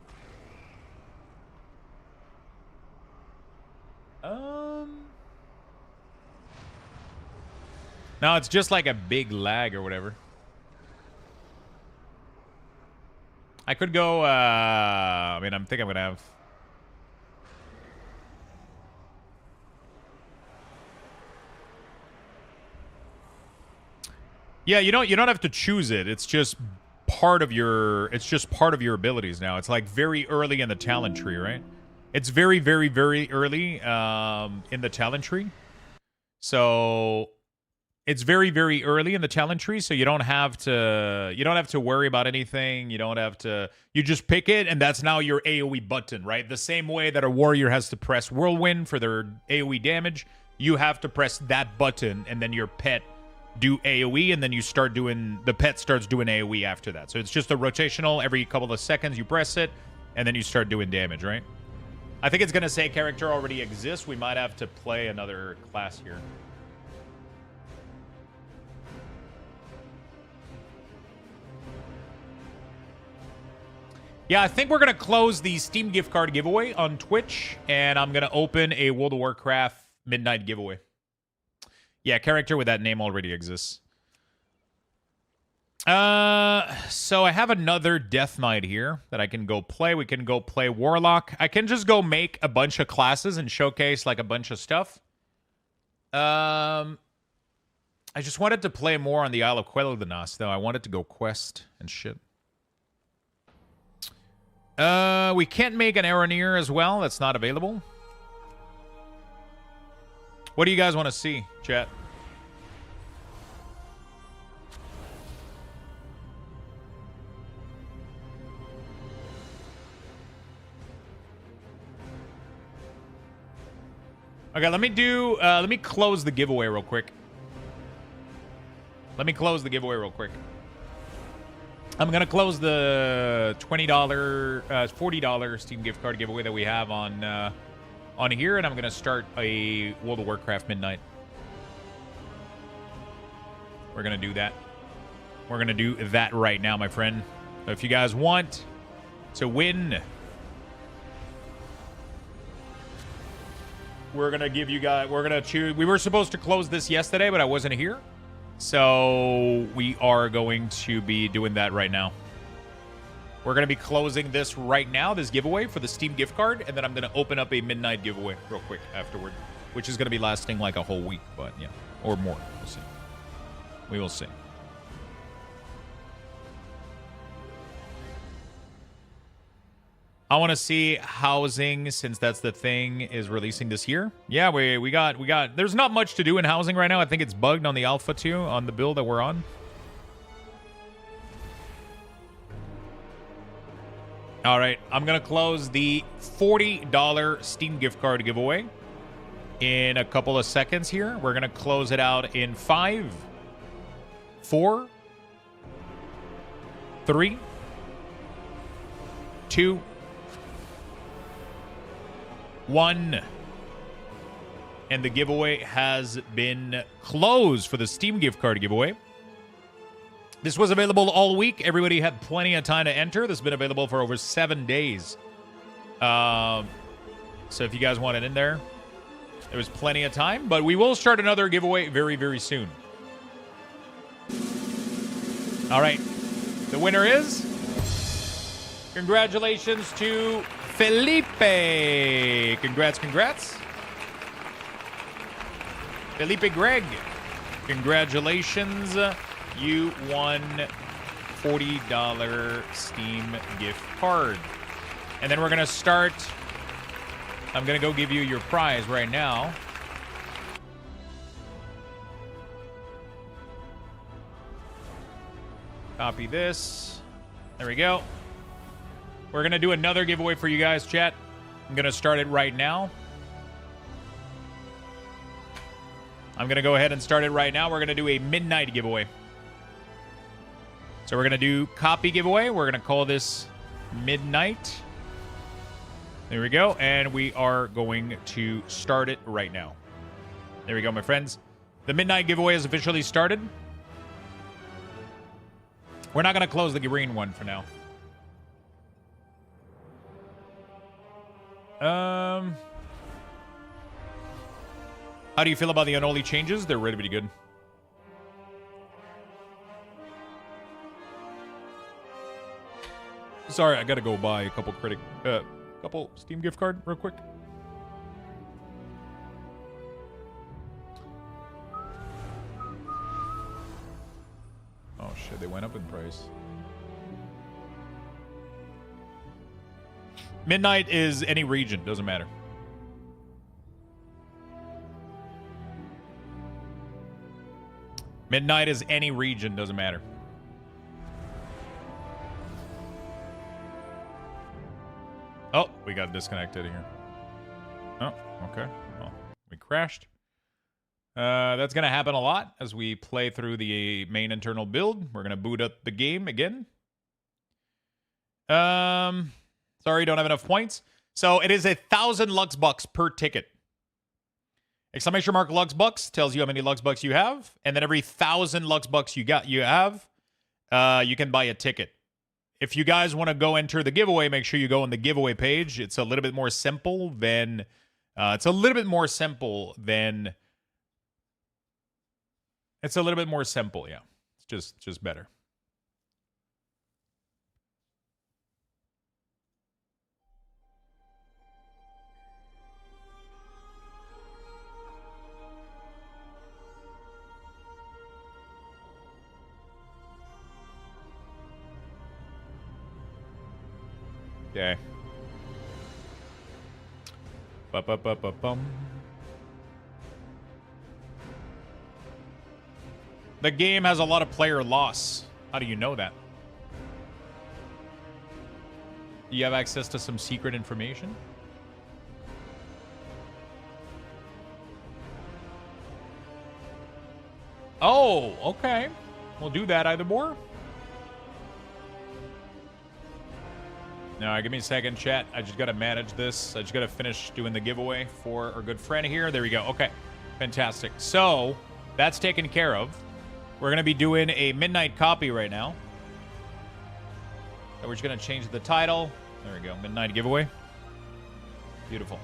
No, it's just like a big lag or whatever. I could go, I mean, I'm thinking I'm gonna have... Yeah, you don't have to choose it. It's just part of your abilities now. It's like very early in the talent tree, right? It's very, very, very early in the talent tree. So it's very, very early in the talent tree, so you don't have to worry about anything. You just pick it, and that's now your AoE button, right? The same way that a warrior has to press whirlwind for their AoE damage, you have to press that button, and then your pet do AoE, and then the pet starts doing AoE after that. So it's just a rotational. Every couple of seconds you press it, and then you start doing damage, right? I think it's going to say character already exists. We might have to play another class here. Yeah, I think we're going to close the Steam gift card giveaway on Twitch, and I'm going to open a World of Warcraft midnight giveaway. Yeah, character with that name already exists. So I have another Death Knight here that I can go play. We can go play Warlock. I can just go make a bunch of classes and showcase like a bunch of stuff. I just wanted to play more on the Isle of Quel'Danas, though. I wanted to go quest and shit. We can't make an Aeronir as well. That's not available. What do you guys want to see, chat? Okay, let me close the giveaway real quick. I'm going to close the $20, $40 Steam gift card giveaway that we have on here, and I'm going to start a World of Warcraft Midnight. We're going to do that. We're going to do that right now, my friend. So if you guys want to win, we're going to give you guys, we're going to choose. We were supposed to close this yesterday, but I wasn't here. So we are going to be doing that right now. We're going to be closing this right now, this giveaway for the Steam gift card, and then I'm going to open up a midnight giveaway real quick afterward, which is going to be lasting like a whole week, but yeah, or more. We'll see. We will see. I want to see housing, since that's the thing, is releasing this year. Yeah, we got. There's not much to do in housing right now. I think it's bugged on the alpha too, on the build that we're on. All right, I'm gonna close the $40 Steam gift card giveaway in a couple of seconds here. We're gonna close it out in 5, 4, 3, 2, 1. And the giveaway has been closed for the Steam gift card giveaway. This was available all week. Everybody had plenty of time to enter. This has been available for over 7 days. So if you guys want it in there, there was plenty of time. But we will start another giveaway very, very soon. All right. The winner is... Congratulations to Felipe. Congrats. Felipe Greg. Congratulations. You won $40 Steam gift card. And then we're going to start. I'm going to go give you your prize right now. Copy this. There we go. We're going to do another giveaway for you guys, chat. I'm going to start it right now. I'm going to go ahead and start it right now. We're going to do a midnight giveaway. So we're going to do copy giveaway. We're going to call this midnight. There we go. And we are going to start it right now. There we go, my friends. The midnight giveaway has officially started. We're not going to close the green one for now. How do you feel about the unholy changes? They're really good. Sorry, I gotta go buy a couple couple Steam gift card real quick. Oh shit, they went up in price. Midnight is any region, doesn't matter. Midnight is any region, doesn't matter. Oh, we got disconnected here. Oh, okay. Well, we crashed. That's going to happen a lot as we play through the main internal build. We're going to boot up the game again. Sorry, don't have enough points. So it is 1,000 Luxbucks per ticket. Exclamation mark Luxbucks tells you how many Luxbucks you have. And then every 1,000 Luxbucks you have, you can buy a ticket. If you guys want to go enter the giveaway, make sure you go on the giveaway page. It's a little bit more simple than... It's a little bit more simple, yeah. It's just better. Okay. Ba-ba-ba-ba-bum. The game has a lot of player loss. How do you know that? You have access to some secret information? Oh, okay. We'll do that either more. Now, give me a second, chat. I just got to manage this. I just got to finish doing the giveaway for our good friend here. There we go. Okay. Fantastic. So, that's taken care of. We're going to be doing a midnight copy right now. So we're just going to change the title. There we go. Midnight giveaway. Beautiful.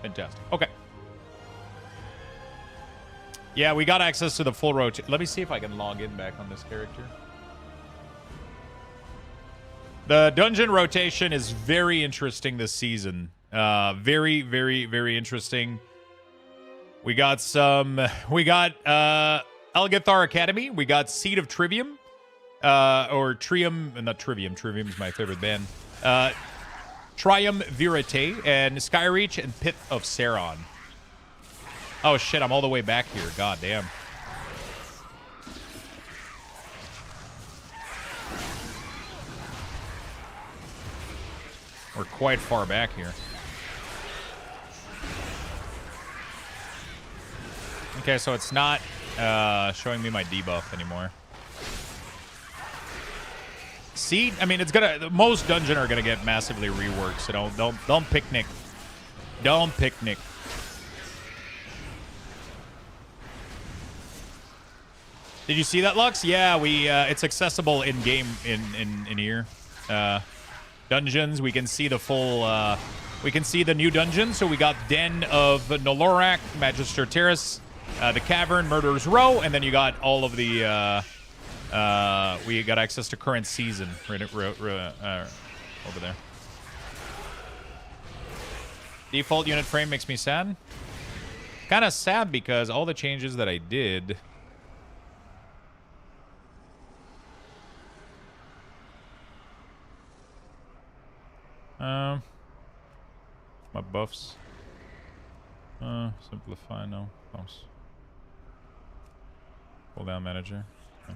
Fantastic. Okay. Yeah, we got access to the full rotation. Let me see if I can log in back on this character. The dungeon rotation is very interesting this season. Very, very, very interesting. We got Elgathar Academy. We got Seed of Trivium. Or Trium. Not Trivium. Trivium is my favorite band. Triumvirate, and Skyreach, and Pit of Sauron. Oh shit, I'm all the way back here. God damn. We're quite far back here. Okay, so it's not showing me my debuff anymore. See, I mean, it's gonna. Most dungeon are gonna get massively reworked, so don't picnic. Don't picnic. Did you see that, Lux? Yeah, we it's accessible in game in here. Dungeons, we can see the full. We can see the new dungeon. So we got Den of Nolorak, Magister Terrace, the Cavern, Murderer's Row, and then you got all of the. We got access to current season right over there. Default unit frame makes me sad. Kind of sad because all the changes that I did. My buffs. Simplify, no. Bumps. Pull down manager. Okay.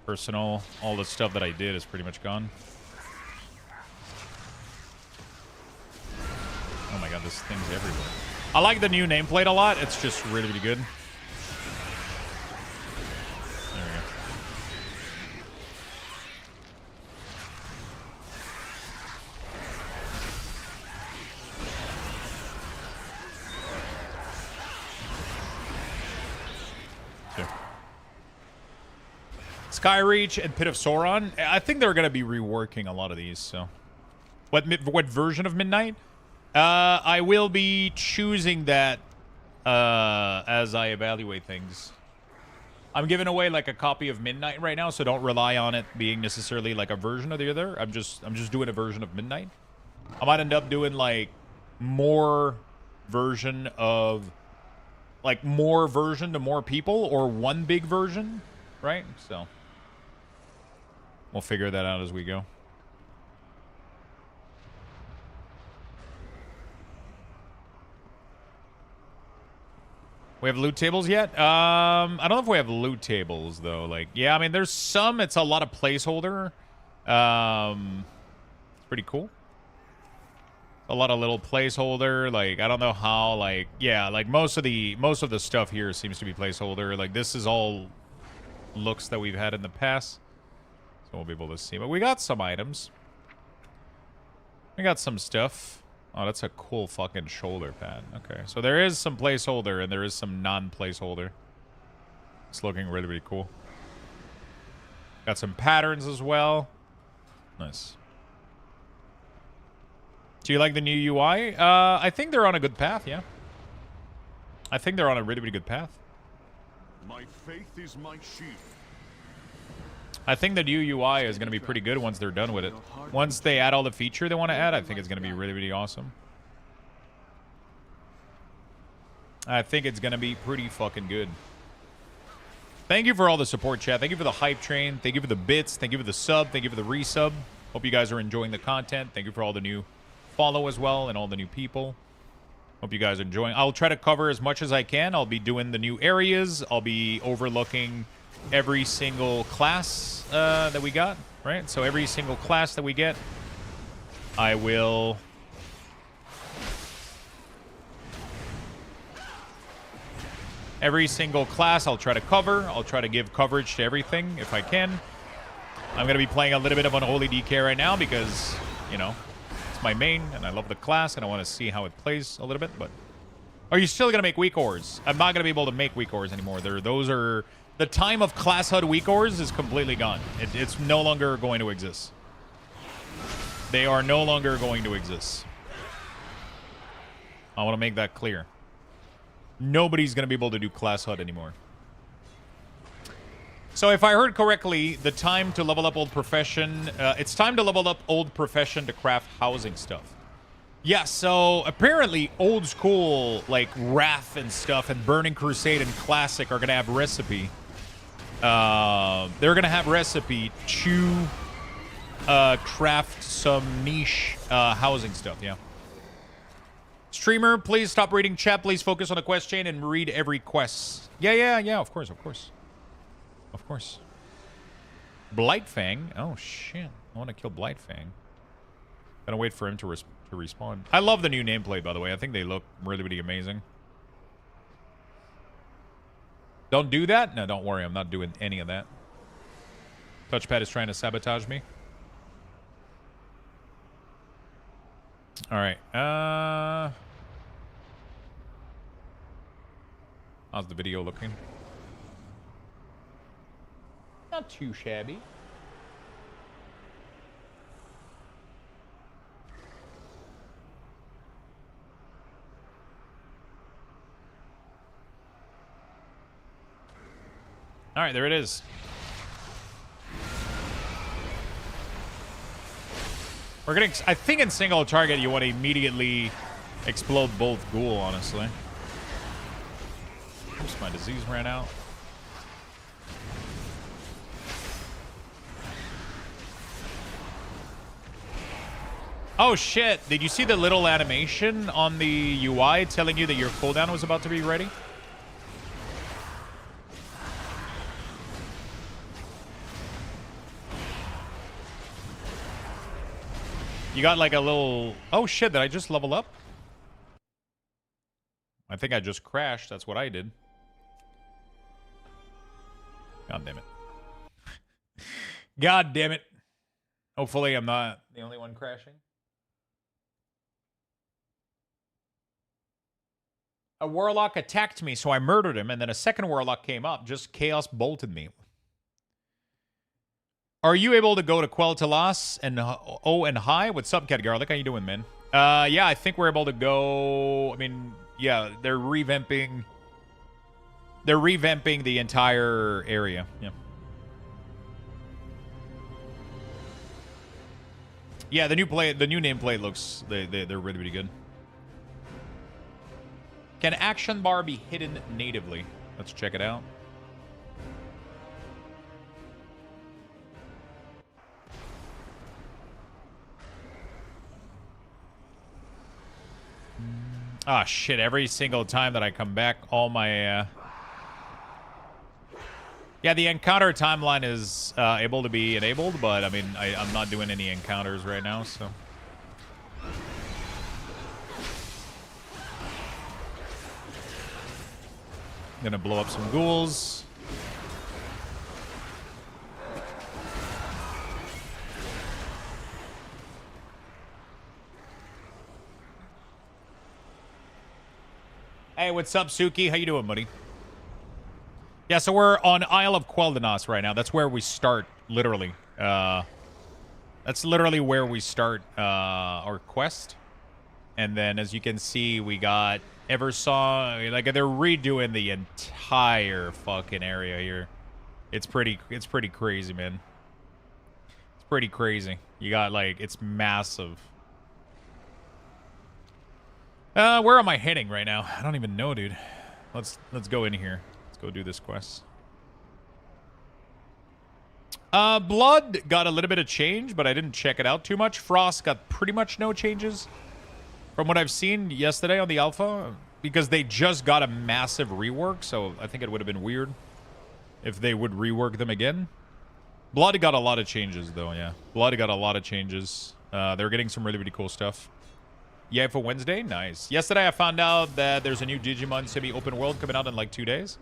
Personal, all the stuff that I did is pretty much gone. Oh my god, this thing's everywhere. I like the new nameplate a lot. It's just really, really good. There we go. Skyreach and Pit of Sauron. I think they're going to be reworking a lot of these. So, what version of Midnight? I will be choosing that as I evaluate things. I'm giving away like a copy of Midnight right now, so don't rely on it being necessarily like a version of the other. I'm just doing a version of Midnight. I might end up doing like more version to more people, or one big version, right? So we'll figure that out as we go. We have loot tables yet? I don't know if we have loot tables though. Like, yeah, I mean, there's some. It's a lot of placeholder. It's pretty cool. A lot of little placeholder. Like, I don't know how. Like, yeah, like most of the stuff here seems to be placeholder. Like, this is all looks that we've had in the past, so we'll be able to see. But we got some items. We got some stuff. Oh, that's a cool fucking shoulder pad. Okay, so there is some placeholder and there is some non-placeholder. It's looking really, really cool. Got some patterns as well. Nice. Do you like the new UI? I think they're on a good path, yeah. I think they're on a really, really good path. My faith is my shield. I think the new UI is going to be pretty good once they're done with it. Once they add all the feature they want to add, I think it's going to be really, really awesome. I think it's going to be pretty fucking good. Thank you for all the support, chat. Thank you for the hype train. Thank you for the bits. Thank you for the sub. Thank you for the resub. Hope you guys are enjoying the content. Thank you for all the new follow as well and all the new people. Hope you guys are enjoying. I'll try to cover as much as I can. I'll be doing the new areas. I'll be overlooking every single class that we got, right? So every single class that we get, I will every single class I'll try to cover. I'll try to give coverage to everything if I can. I'm going to be playing a little bit of Unholy DK right now because, you know, it's my main and I love the class and I want to see how it plays a little bit. But are you still going to make weak ores? I'm not going to be able to make weak ores anymore. Those are... The time of class HUD weak ores is completely gone. It's no longer going to exist. They are no longer going to exist. I want to make that clear. Nobody's going to be able to do class HUD anymore. So if I heard correctly, the time to level up old profession... it's time to level up old profession to craft housing stuff. Yeah, so apparently old school, like Wrath and stuff, and Burning Crusade and Classic are going to have recipe. They're going to have recipe to craft some niche housing stuff, yeah. Streamer, please stop reading chat. Please focus on the quest chain and read every quest. Yeah, of course. Of course. Blightfang? Oh, shit. I want to kill Blightfang. Gotta wait for him to respawn. I love the new nameplate, by the way. I think they look really, really amazing. Don't do that? No, don't worry. I'm not doing any of that. Touchpad is trying to sabotage me. All right. How's the video looking? Not too shabby. All right, there it is. We're getting, I think in single target, you want to immediately explode both ghoul, honestly. Oops, my disease ran out. Oh shit, did you see the little animation on the UI telling you that your cooldown was about to be ready? You got like a little... Oh shit, did I just level up? I think I just crashed. That's what I did. God damn it. God damn it. Hopefully I'm not the only one crashing. A warlock attacked me, so I murdered him, and then a second warlock came up, just chaos bolted me. Are you able to go to Quell Talas and and High? What's up, Cat Garlic? How you doing, man? Yeah, I think we're able to go. I mean, yeah, they're revamping the entire area. Yeah. Yeah, the new nameplate looks they're really, really good. Can action bar be hidden natively? Let's check it out. Ah, shit, every single time that I come back, all my... Yeah, the encounter timeline is able to be enabled, but, I mean, I'm not doing any encounters right now, so... Gonna blow up some ghouls. Hey, what's up, Suki? How you doing, buddy? Yeah, so we're on Isle of Quel'Danas right now. That's where we start, literally. That's literally where we start our quest. And then, as you can see, we got Eversong. Like, they're redoing the entire fucking area here. It's pretty crazy, man. It's pretty crazy. You got, like, it's massive. Where am I heading right now? I don't even know, dude. Let's go in here. Let's go do this quest. Blood got a little bit of change, but I didn't check it out too much. Frost got pretty much no changes from what I've seen yesterday on the alpha, because they just got a massive rework, so I think it would have been weird if they would rework them again. Blood got a lot of changes, though, yeah. Blood got a lot of changes. They're getting some really, really cool stuff. Yeah, for Wednesday? Nice. Yesterday I found out that there's a new Digimon semi-open world coming out in like 2 days.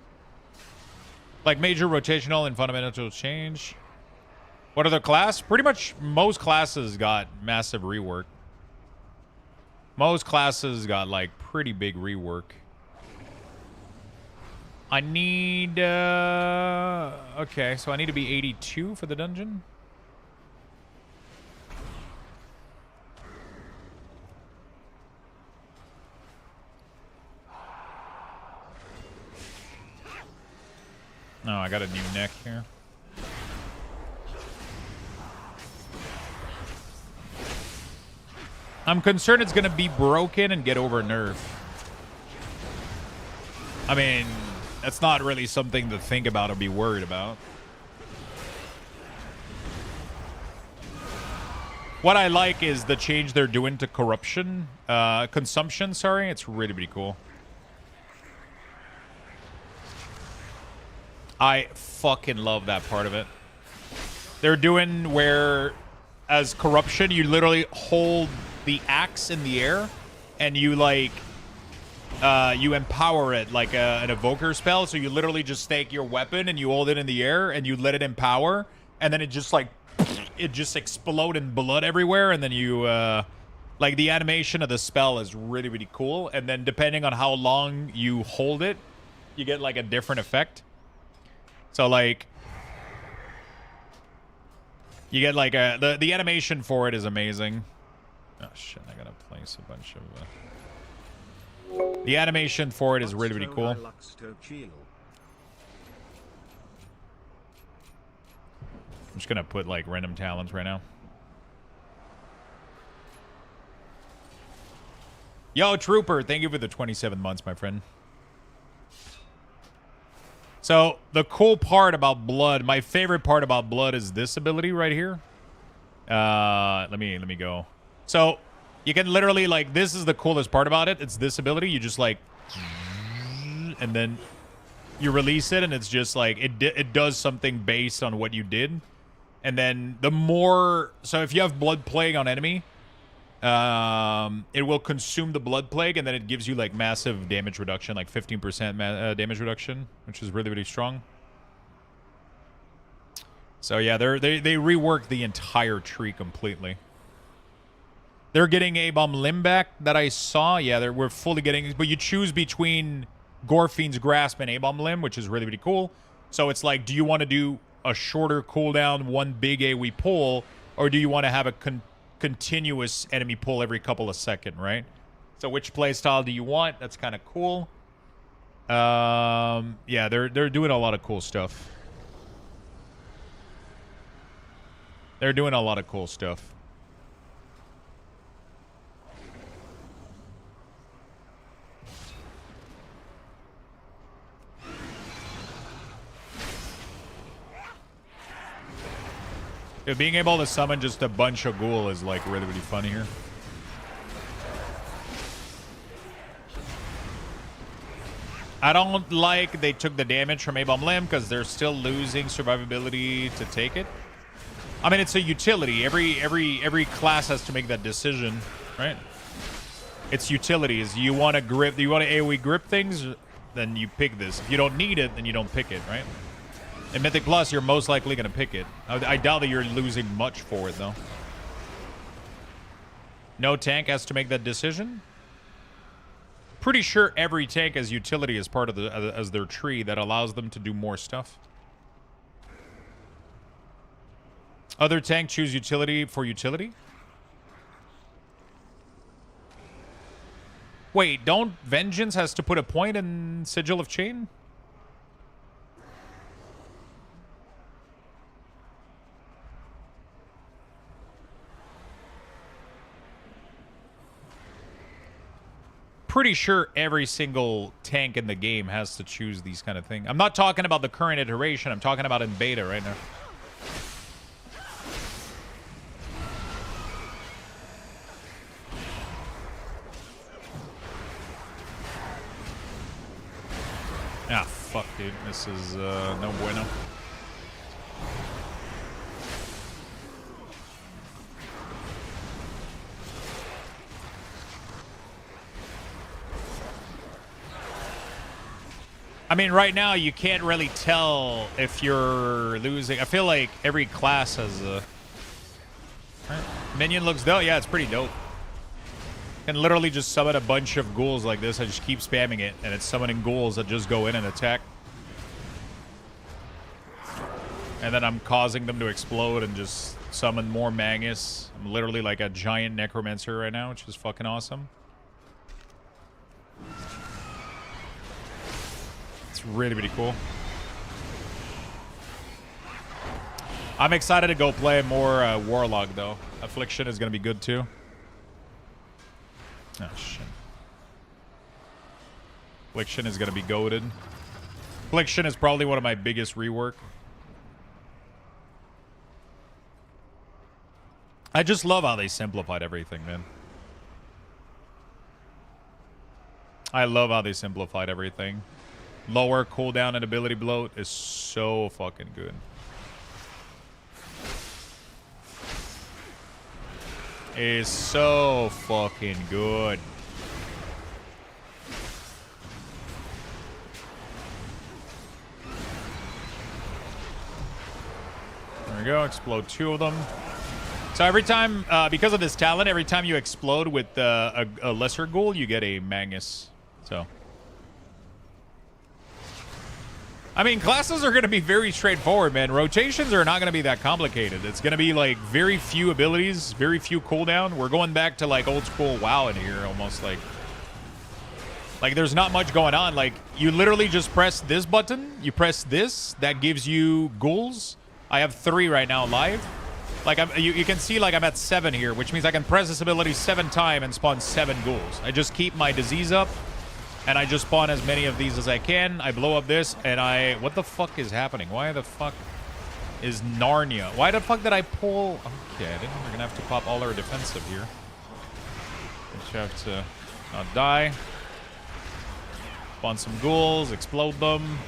Like major rotational and fundamental change. What other class? Pretty much most classes got massive rework. Most classes got like pretty big rework. I need... Okay, so I need to be 82 for the dungeon. Oh, I got a new neck here. I'm concerned it's going to be broken and get over nerf. I mean, that's not really something to think about or be worried about. What I like is the change they're doing to corruption, consumption, sorry. It's really, really cool. I fucking love that part of it. They're doing where, as corruption, you literally hold the axe in the air, and you, like, you empower it like an evoker spell. So you literally just take your weapon, and you hold it in the air, and you let it empower, and then it just, like, it just explode in blood everywhere, and then you, like, the animation of the spell is really, really cool, and then depending on how long you hold it, you get, like, a different effect. So, like, you get, like, the animation for it is amazing. Oh, shit, I gotta place a bunch of, the animation for it is really, really cool. I'm just gonna put, like, random talents right now. Yo, Trooper, thank you for the 27 months, my friend. So, the cool part about Blood, my favorite part about Blood is this ability right here. Let me go. So, you can literally, like, this is the coolest part about it. It's this ability. You just, like, and then you release it, and it's just, like, it does something based on what you did. And then the more... So if you have Blood Plague on enemy, it will consume the Blood Plague, and then it gives you, like, massive damage reduction, like 15% damage reduction, which is really, really strong. So, yeah, they reworked the entire tree completely. They're getting A-Bomb Limb back that I saw. Yeah, we're fully getting... But you choose between Gorfiend's Grasp and A-Bomb Limb, which is really, really cool. So it's like, do you want to do a shorter cooldown, one big AoE pull, or do you want to have a continuous enemy pull every couple of seconds, right? So which playstyle do you want? That's kind of cool. Yeah, they're doing a lot of cool stuff. They're doing a lot of cool stuff. Yeah, being able to summon just a bunch of ghoul is, like, really, really funny here. I don't like they took the damage from A-Bomb Limb because they're still losing survivability to take it. I mean, it's a utility. Every class has to make that decision, right? It's utilities. You want to grip, you want to AoE grip things, then you pick this. If you don't need it, then you don't pick it, right? In Mythic Plus, you're most likely going to pick it. I doubt that you're losing much for it, though. No tank has to make that decision. Pretty sure every tank has utility as part of as their tree that allows them to do more stuff. Other tank choose utility for utility? Wait, don't Vengeance has to put a point in Sigil of Chain? Pretty sure every single tank in the game has to choose these kind of things. I'm not talking about the current iteration. I'm talking about in beta right now. Ah, fuck, dude. This is no bueno. I mean, right now, you can't really tell if you're losing. I feel like every class has a... Minion looks dope. Yeah, it's pretty dope. Can literally just summon a bunch of ghouls like this. I just keep spamming it, and it's summoning ghouls that just go in and attack. And then I'm causing them to explode and just summon more Magus. I'm literally like a giant necromancer right now, which is fucking awesome. It's really, really cool. I'm excited to go play more Warlock, though. Affliction is going to be good, too. Oh, shit. Affliction is going to be goated. Affliction is probably one of my biggest rework. I just love how they simplified everything, man. I love how they simplified everything. Lower cooldown and ability bloat is so fucking good. Is so fucking good. There we go. Explode 2 of them. So every time, because of this talent, every time you explode with a lesser ghoul, you get a Magnus. So, I mean, classes are going to be very straightforward, man. Rotations are not going to be that complicated. It's going to be like very few abilities, very few cooldown. We're going back to like old school WoW in here, almost like there's not much going on. Like you literally just press this button, you press this, that gives you ghouls. I have 3 right now live. Like you can see like I'm at 7 here, which means I can press this ability 7 times and spawn 7 ghouls. I just keep my disease up. And I just spawn as many of these as I can. I blow up this, and what the fuck is happening? Why the fuck is Narnia? Why the fuck did I pull? Okay, I think we're gonna have to pop all our defensive here. Just have to not die. Spawn some ghouls, explode them.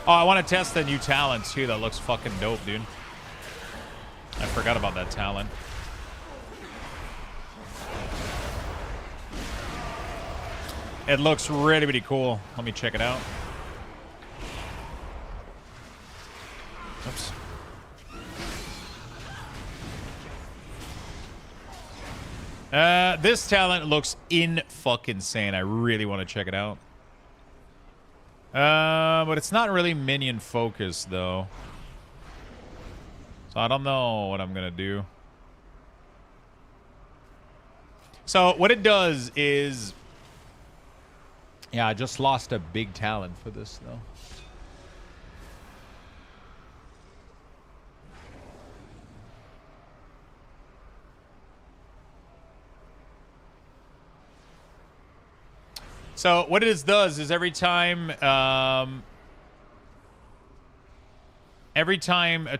Oh, I want to test the new talent, too. That looks fucking dope, dude. I forgot about that talent. It looks really, really cool. Let me check it out. Oops. This talent looks in-fucking-sane. I really want to check it out. But it's not really minion focused though. So I don't know what I'm gonna do. So what it does is, yeah, I just lost a big talent for this though. So what it does is every time a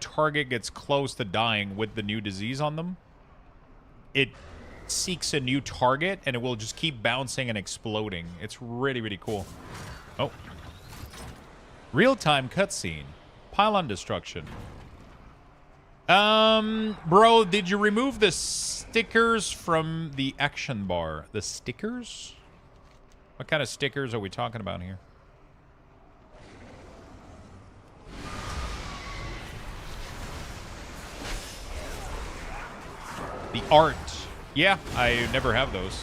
target gets close to dying with the new disease on them, it seeks a new target and it will just keep bouncing and exploding. It's really, really cool. Oh. Real-time cutscene. Pylon destruction. Bro, did you remove the stickers from the action bar? The stickers? What kind of stickers are we talking about here? The art. Yeah, I never have those.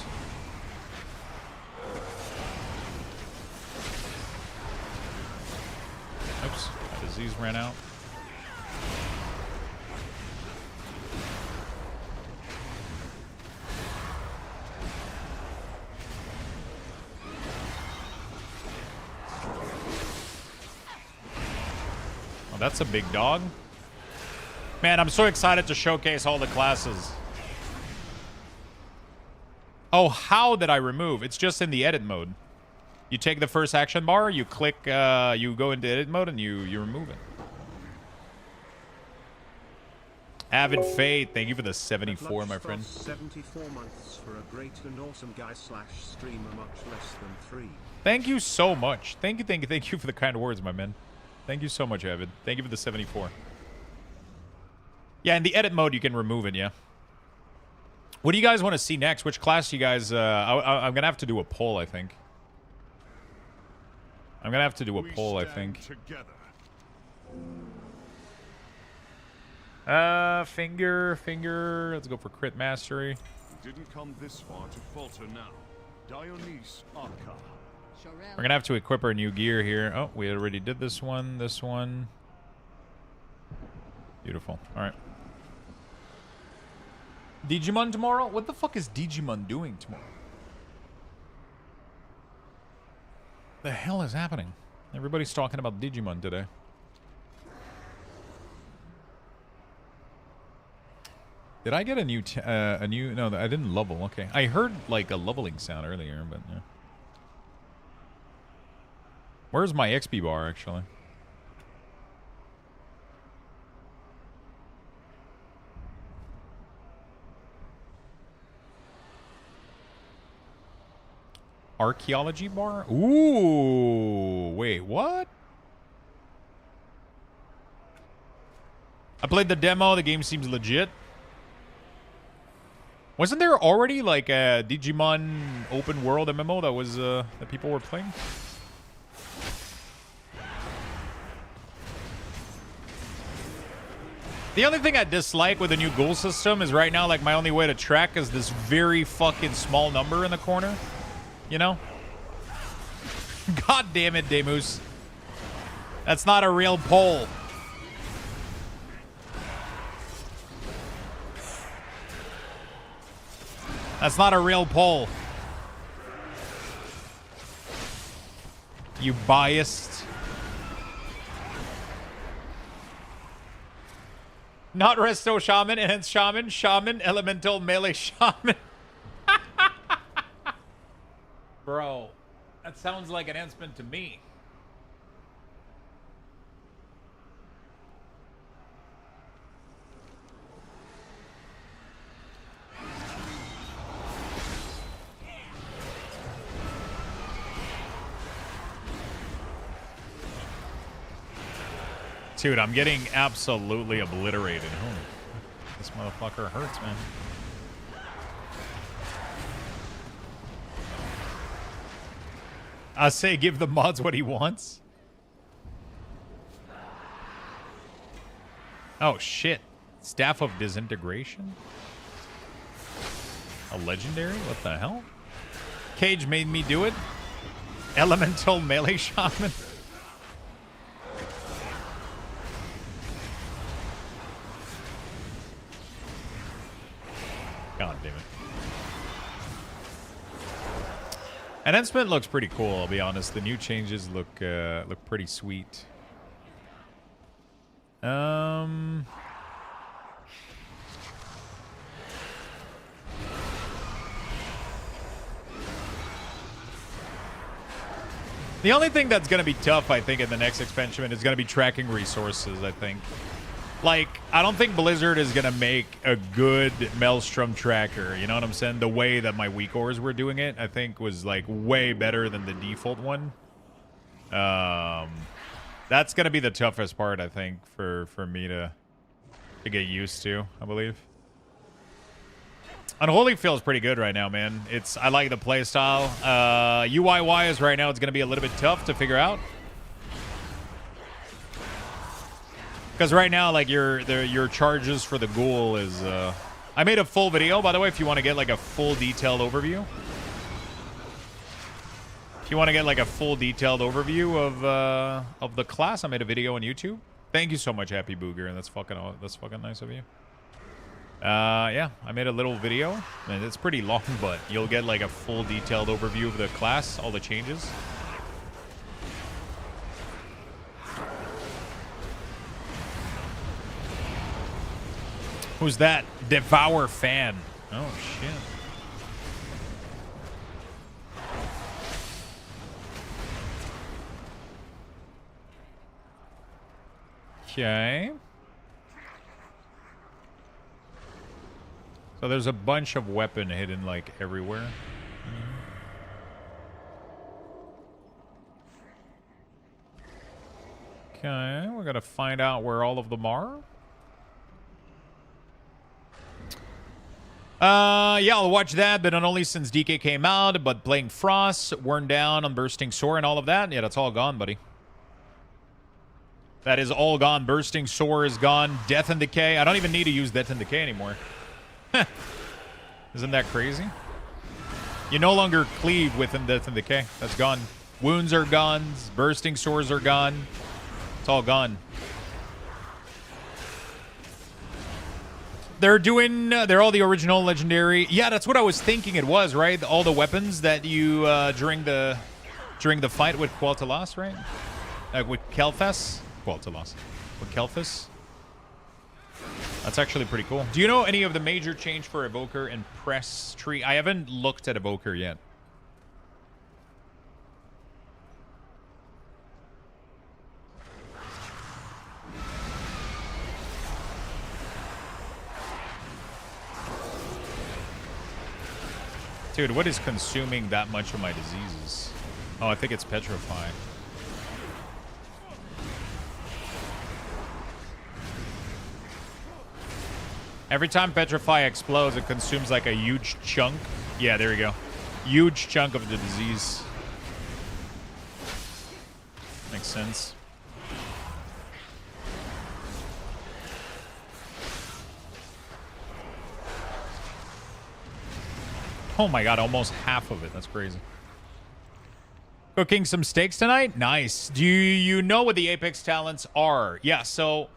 Oops, my disease ran out. Oh, that's a big dog. Man, I'm so excited to showcase all the classes. Oh, how did I remove? It's just in the edit mode. You take the first action bar, you click, you go into edit mode, and you remove it. Avid Fate, thank you for the 74, my friend. 74 months for a great and awesome guy / streamer, much less than 3. Thank you so much. Thank you for the kind words, my man. Thank you so much, Avid. Thank you for the 74. Yeah, in the edit mode, you can remove it, yeah. What do you guys want to see next? Which class you guys... I'm going to have to do a poll, I think. I'm going to have to do a poll, I think. Finger. Let's go for crit mastery. Didn't come this far to falter now. Dionys Arca. We're going to have to equip our new gear here. Oh, we already did this one. Beautiful. All right. Digimon tomorrow? What the fuck is Digimon doing tomorrow? The hell is happening? Everybody's talking about Digimon today. Did I get a new no, I didn't level. Okay. I heard like a leveling sound earlier, but yeah. Where's my XP bar actually? Archaeology bar? Ooh, wait, what? I played the demo. The game seems legit. Wasn't there already like a Digimon open world MMO that was that people were playing? The only thing I dislike with the new goal system is right now, like, my only way to track is this very fucking small number in the corner. You know? God damn it, Demus. That's not a real poll. That's not a real poll. You biased. Not Resto Shaman, Enhanced Shaman, Shaman, Elemental Melee Shaman. Bro, that sounds like enhancement to me. Dude, I'm getting absolutely obliterated. Oh, this motherfucker hurts, man. I say give the mods what he wants. Oh, shit. Staff of Disintegration? A legendary? What the hell? Cage made me do it. Elemental Melee Shaman. God damn it. Enhancement looks pretty cool, I'll be honest. The new changes look pretty sweet. The only thing that's going to be tough, I think, in the next expansion is going to be tracking resources, I think. Like, I don't think Blizzard is going to make a good Maelstrom tracker. You know what I'm saying? The way that my weak ores were doing it, I think, was, like, way better than the default one. That's going to be the toughest part, I think, for me to get used to, I believe. Unholy feels pretty good right now, man. I like the playstyle. UI-wise, right now, it's going to be a little bit tough to figure out. Because right now, like, your charges for the ghoul is... I made a full video, by the way, if you want to get, like, a full detailed overview. If you want to get, like, a full detailed overview of the class, I made a video on YouTube. Thank you so much, Happy Booger, and that's fucking nice of you. Yeah, I made a little video, and it's pretty long, but you'll get, like, a full detailed overview of the class, all the changes. Who's that? Devour fan. Oh, shit. Okay. So there's a bunch of weapon hidden, like, everywhere. Okay, we're gonna find out where all of them are. Yeah, I'll watch that, but not only since DK came out, but playing Frost, worn down on Bursting Sore and all of that. Yeah, that's all gone, buddy. That is all gone. Bursting Sore is gone. Death and Decay. I don't even need to use Death and Decay anymore. Isn't that crazy? You no longer cleave within Death and Decay. That's gone. Wounds are gone. Bursting Sores are gone. It's all gone. They're all the original legendary. Yeah, that's what I was thinking it was, right? All the weapons that you, during the fight with Quel'Thalas, right? With Kel'Thas? Quel'Thalas. With Kel'Thas? That's actually pretty cool. Do you know any of the major change for Evoker and Press Tree? I haven't looked at Evoker yet. Dude, what is consuming that much of my diseases? Oh, I think it's Petrify. Every time Petrify explodes, it consumes like a huge chunk. Yeah, there we go. Huge chunk of the disease. Makes sense. Oh my god, almost half of it. That's crazy. Cooking some steaks tonight? Nice. Do you know what the Apex talents are? Yeah, so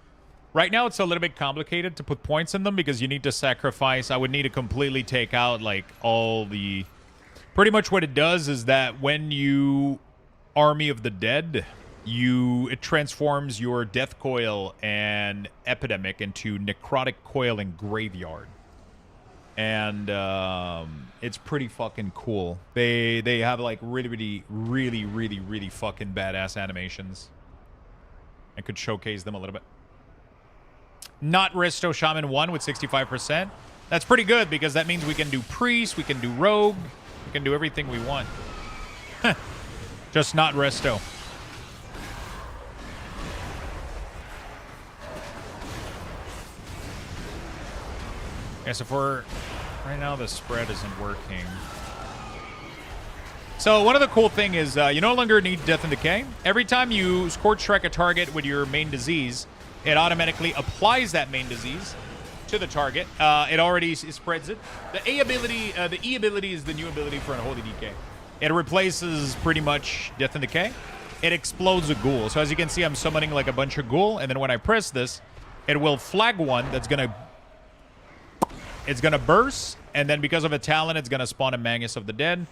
right now it's a little bit complicated to put points in them because you need to sacrifice. I would need to completely take out like all the... Pretty much what it does is that when you Army of the Dead, it transforms your Death Coil and Epidemic into Necrotic Coil and Graveyard. And it's pretty fucking cool. They have like really fucking badass animations. I could showcase them a little bit. Not Resto Shaman 1 with 65%. That's pretty good because that means we can do Priest, we can do Rogue, we can do everything we want. Just not Resto. Okay, so for right now the spread isn't working. So one of the cool thing is you no longer need Death and Decay. Every time you Scorch Strike a target with your main disease, it automatically applies that main disease to the target. It already spreads it. The E ability is the new ability for Unholy DK. It replaces pretty much Death and Decay. It explodes a ghoul. So as you can see, I'm summoning like a bunch of ghoul, and then when I press this, it will flag one that's gonna... It's gonna burst, and then because of a talent, it's gonna spawn a Magus of the Dead.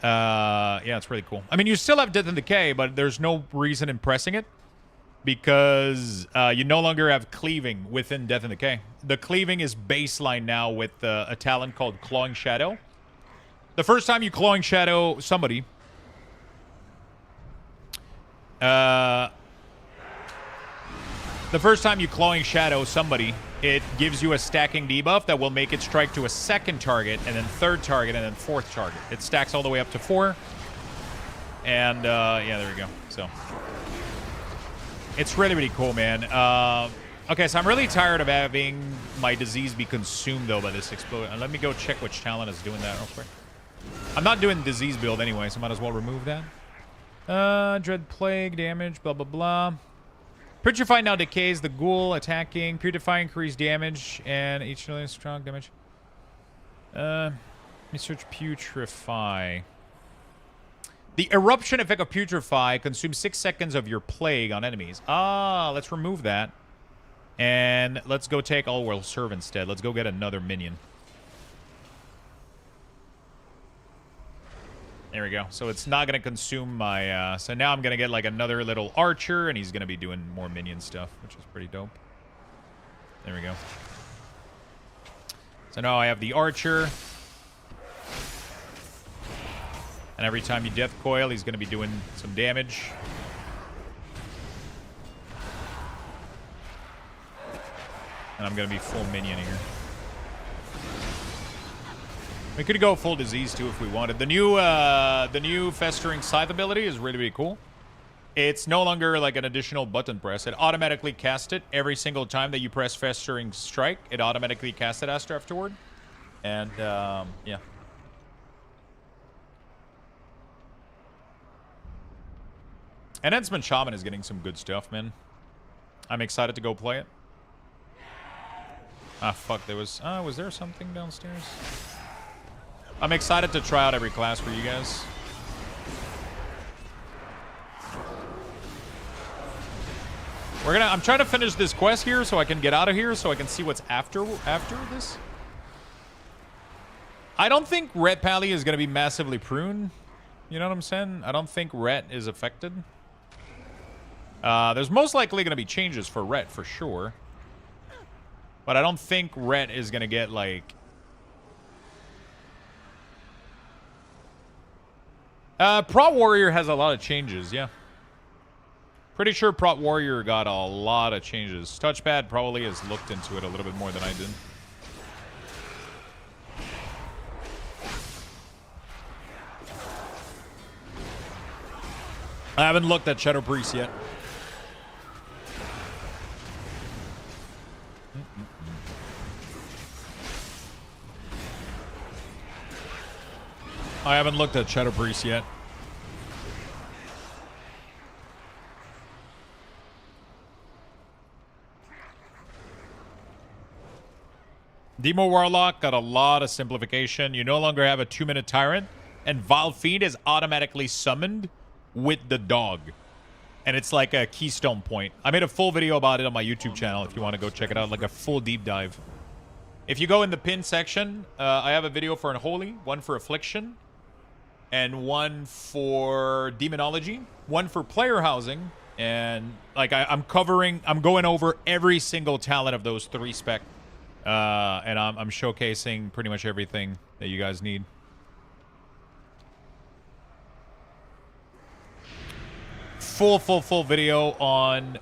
Yeah, it's really cool. I mean, you still have Death and Decay, but there's no reason in pressing it because you no longer have cleaving within Death and Decay. The cleaving is baseline now with a talent called Clawing Shadow. The first time you Clawing Shadow somebody, it gives you a stacking debuff that will make it strike to a second target, and then third target, and then fourth target. It stacks all the way up to 4. And, yeah, there we go. So, it's really cool, man. Okay, so I'm really tired of having my disease be consumed, though, by this explosion. Let me go check which talent is doing that real quick. I'm not doing disease build anyway, so I might as well remove that. Dread Plague, damage, blah, blah, blah. Putrefy now decays the ghoul attacking. Purify increased damage and each really strong damage. Let me search Putrefy. The eruption effect of Putrefy consumes 6 seconds of your plague on enemies. Ah, let's remove that. And let's go take All World Serve instead. Let's go get another minion. There we go. So it's not going to consume my... so now I'm going to get like another little archer, and he's going to be doing more minion stuff, which is pretty dope. There we go. So now I have the archer. And every time you Death Coil, he's going to be doing some damage. And I'm going to be full minion here. We could go full disease too if we wanted. The new Festering Scythe ability is really cool. It's no longer like an additional button press. It automatically casts it every single time that you press Festering Strike. It automatically casts it afterward. And yeah. And Ensign Shaman is getting some good stuff, man. I'm excited to go play it. Ah, fuck. There was... was there something downstairs? I'm excited to try out every class for you guys. I'm trying to finish this quest here so I can get out of here so I can see what's after this. I don't think Ret Pally is going to be massively pruned. You know what I'm saying? I don't think Ret is affected. There's most likely going to be changes for Ret for sure. But I don't think Ret is going to get, like... Prot Warrior has a lot of changes, yeah. Pretty sure Prot Warrior got a lot of changes. Touchpad probably has looked into it a little bit more than I did. I haven't looked at Shadow Priest yet. I haven't looked at Shadow Priest yet. Demo Warlock got a lot of simplification. You no longer have a 2-minute tyrant, and Vile Fiend is automatically summoned with the dog. And it's like a keystone point. I made a full video about it on my YouTube channel if you want to go check it out, like a full deep dive. If you go in the pin section, I have a video for Unholy, one for Affliction, and one for Demonology, one for Player Housing, and like I'm going over every single talent of those 3 spec. And I'm showcasing pretty much everything that you guys need. Full video on...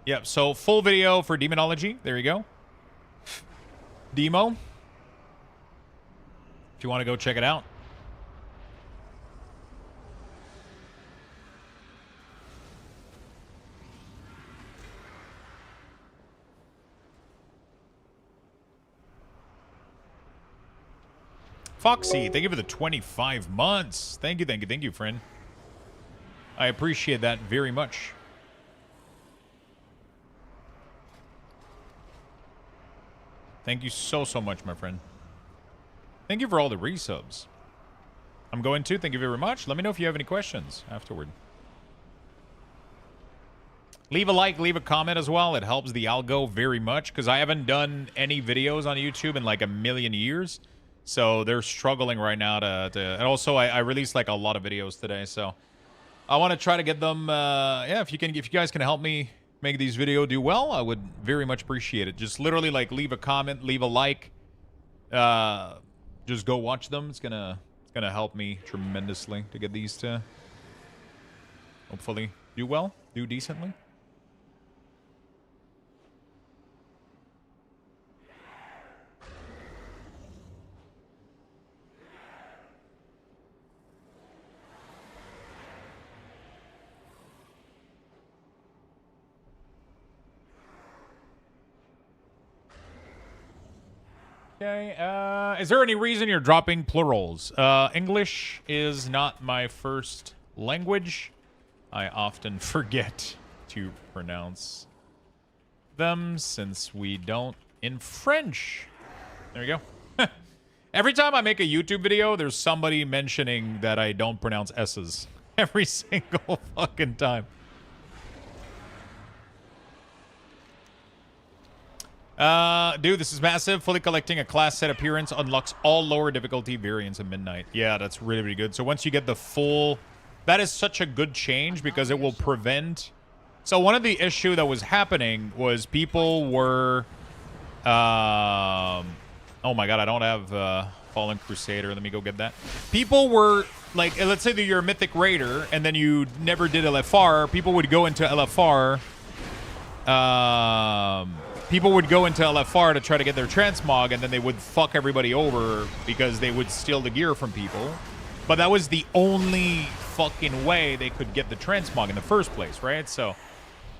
Yep, so full video for Demonology. There you go. Demo. If you want to go check it out. Foxy, thank you for the 25 months. Thank you, friend. I appreciate that very much. Thank you so much, my friend. Thank you for all the resubs. I'm going to. Thank you very much. Let me know if you have any questions afterward. Leave a like, leave a comment as well. It helps the algo very much because I haven't done any videos on YouTube in like a million years. So they're struggling right now to and also I released like a lot of videos today, so I want to try to get them yeah, if you guys can help me make these videos do well, I would very much appreciate it. Just literally like leave a comment, leave a like, just go watch them. It's gonna help me tremendously to get these to hopefully do well, do decently. Okay, is there any reason you're dropping plurals? English is not my first language. I often forget to pronounce them since we don't in French. There you go. Every time I make a YouTube video, there's somebody mentioning that I don't pronounce S's. Every single fucking time. Dude, this is massive. Fully collecting a class set appearance unlocks all lower difficulty variants of Midnight. Yeah, that's really, really good. So once you get the full... That is such a good change because it will prevent... So one of the issue that was happening was people were... Oh my god, I don't have Fallen Crusader. Let me go get that. People were... Like, let's say that you're a Mythic Raider and then you never did LFR. People would go into LFR... People would go into LFR to try to get their transmog, and then they would fuck everybody over because they would steal the gear from people. But that was the only fucking way they could get the transmog in the first place, right? So,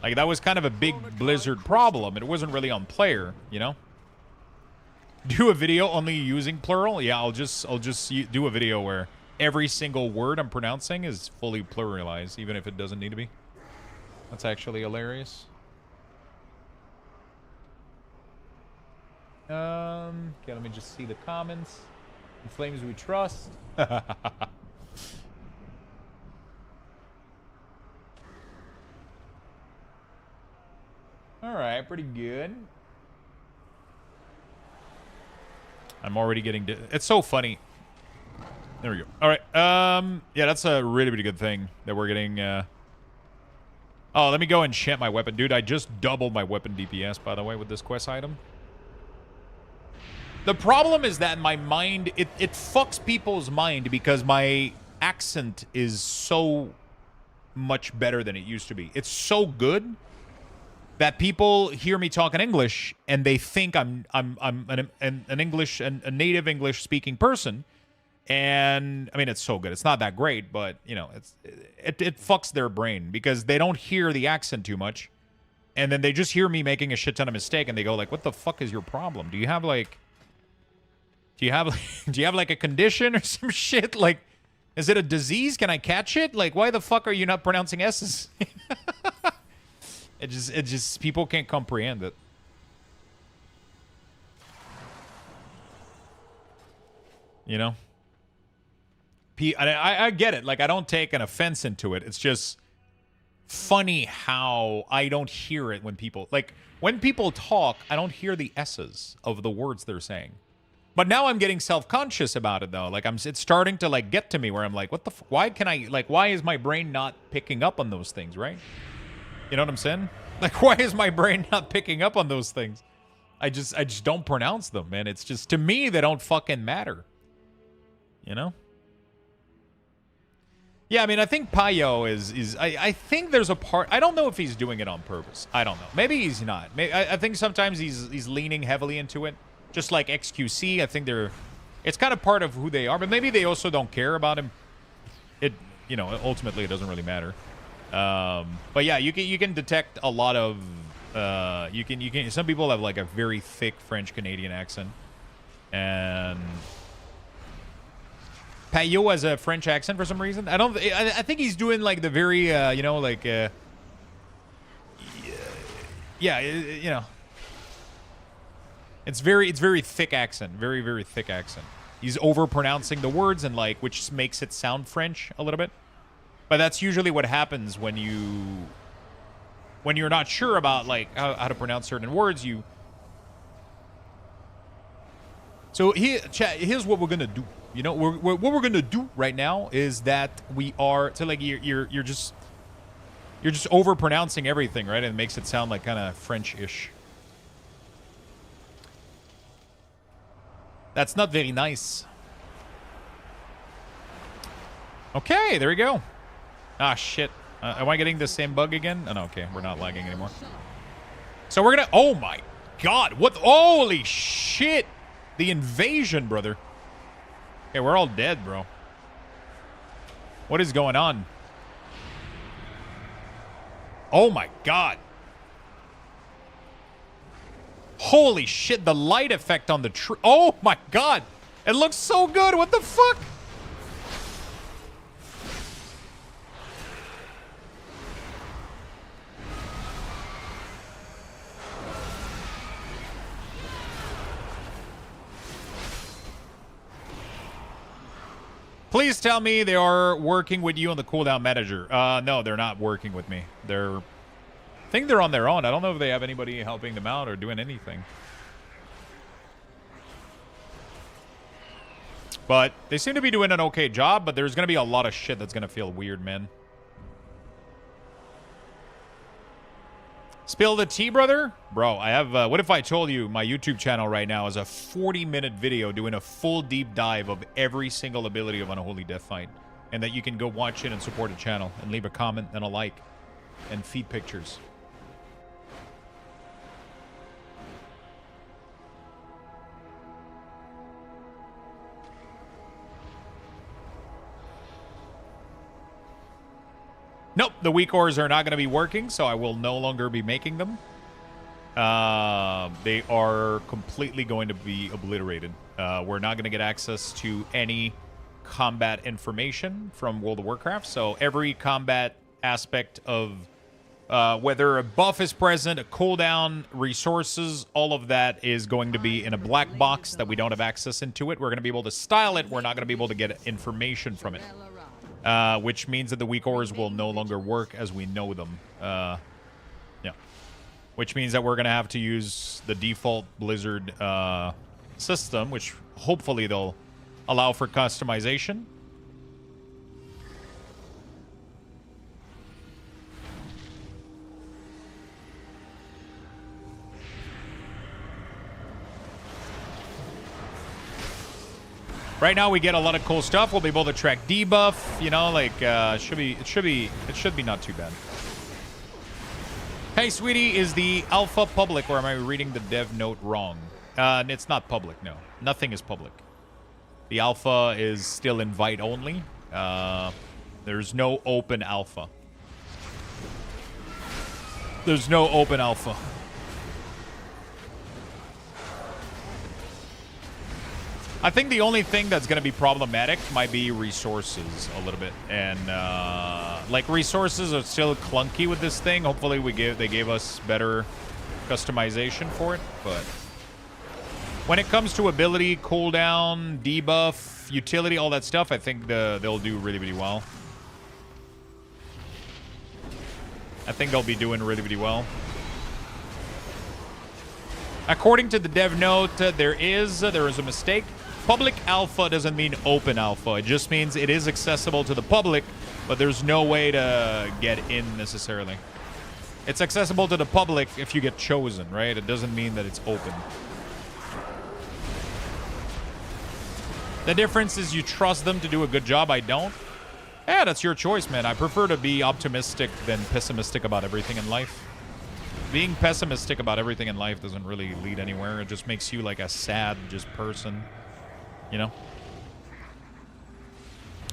like, that was kind of a big Blizzard problem. It wasn't really on player, you know? Do a video only using plural? Yeah, I'll just do a video where every single word I'm pronouncing is fully pluralized, even if it doesn't need to be. That's actually hilarious. Okay, let me just see the comments. In Flames we trust. Alright, pretty good. I'm already getting... It's so funny. There we go. Alright, yeah, that's a really, really good thing that we're getting... Oh, let me go enchant my weapon. Dude, I just doubled my weapon DPS, by the way, with this quest item. The problem is that my mind, it fucks people's mind because my accent is so much better than it used to be. It's so good that people hear me talk in English and they think I'm an English, a native English speaking person. And I mean, it's so good. It's not that great, but you know, it fucks their brain because they don't hear the accent too much. And then they just hear me making a shit ton of mistake and they go like, what the fuck is your problem? Do you have like a condition or some shit? Like, is it a disease? Can I catch it? Like, why the fuck are you not pronouncing S's? It just people can't comprehend it. You know? I get it. Like, I don't take an offense into it. It's just funny how I don't hear it when people... Like, when people talk, I don't hear the S's of the words they're saying. But now I'm getting self-conscious about it, though. Like, it's starting to, like, get to me where I'm like, what the... Why can I... Like, why is my brain not picking up on those things, right? You know what I'm saying? Like, why is my brain not picking up on those things? I just don't pronounce them, man. It's just... To me, they don't fucking matter. You know? Yeah, I mean, I think Payo is I think there's a part... I don't know if he's doing it on purpose. I don't know. Maybe he's not. I think sometimes he's leaning heavily into it. Just like XQC, I think it's kind of part of who they are, but maybe they also don't care about him. You know, ultimately it doesn't really matter. But yeah, you can detect a lot of you can some people have like a very thick French Canadian accent, and Payot has a French accent for some reason. I think he's doing like the very you know, like yeah, you know. It's very thick accent. Very, very thick accent. He's over-pronouncing the words and, like, which makes it sound French a little bit. But that's usually what happens when you're not sure about, like, how to pronounce certain words. So here's what we're going to do. You know, what we're going to do right now is that we are... So, like, you're just over-pronouncing everything, right? And it makes it sound, like, kind of French-ish. That's not very nice. Okay, there we go. Ah, shit. Am I getting the same bug again? Oh, no, okay. We're not lagging anymore. So we're gonna... Oh, my God. What? Holy shit. The invasion, brother. Okay, we're all dead, bro. What is going on? Oh, my God. Holy shit, the light effect on the tree. Oh my God. It looks so good. What the fuck? Please tell me they are working with you on the cooldown manager. No, they're not working with me. I think they're on their own. I don't know if they have anybody helping them out or doing anything. But they seem to be doing an okay job, but there's going to be a lot of shit that's going to feel weird, man. Spill the tea, brother? Bro, I have... what if I told you my YouTube channel right now is a 40-minute video doing a full deep dive of every single ability of Unholy Deathfight, and that you can go watch it and support the channel and leave a comment and a like and feed pictures. Nope, the weak ores are not going to be working, so I will no longer be making them. They are completely going to be obliterated. We're not going to get access to any combat information from World of Warcraft, so every combat aspect of whether a buff is present, a cooldown, resources, all of that is going to be in a black box that we don't have access into it. We're going to be able to style it. We're not going to be able to get information from it. Which means that the weak ores will no longer work as we know them. Yeah. Which means that we're going to have to use the default Blizzard system, which hopefully they'll allow for customization. Right now we get a lot of cool stuff. We'll be able to track debuff, you know, like it should be not too bad. Hey, sweetie, is the alpha public, or am I reading the dev note wrong? It's not public, no. Nothing is public. The alpha is still invite only. There's no open alpha. There's no open alpha. I think the only thing that's going to be problematic might be resources a little bit. And, like, resources are still clunky with this thing. Hopefully they gave us better customization for it. But when it comes to ability, cooldown, debuff, utility, all that stuff, I think they'll do really, really well. I think they'll be doing really, really well. According to the dev note, there is a mistake. Public alpha doesn't mean open alpha. It just means it is accessible to the public, but there's no way to get in necessarily. It's accessible to the public if you get chosen, right? It doesn't mean that it's open. The difference is you trust them to do a good job. I don't. Yeah, that's your choice, man. I prefer to be optimistic than pessimistic about everything in life. Being pessimistic about everything in life doesn't really lead anywhere. It just makes you like a sad person. You know,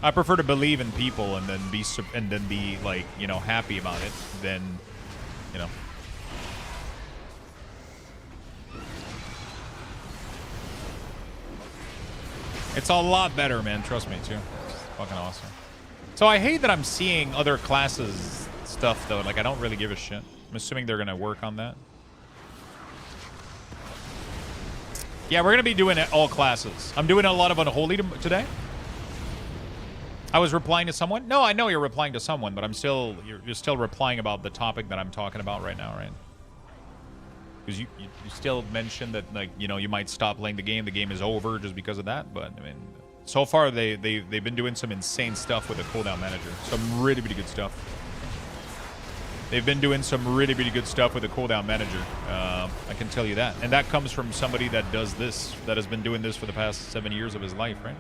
I prefer to believe in people and then be like, you know, happy about it than, you know. It's a lot better, man. Trust me, too. It's fucking awesome. So I hate that I'm seeing other classes stuff, though. Like, I don't really give a shit. I'm assuming they're going to work on that. Yeah, we're going to be doing all classes. I'm doing a lot of Unholy today. I was replying to someone. No, I know you're replying to someone, but you're still replying about the topic that I'm talking about right now, right? Because you still mentioned that, like, you know, you might stop playing the game. The game is over just because of that. But, I mean, so far they've been doing some insane stuff with the cooldown manager. Some really, really good stuff. They've been doing some really, really good stuff with the cooldown manager. I can tell you that. And that comes from somebody that does this, that has been doing this for the past 7 years of his life, right?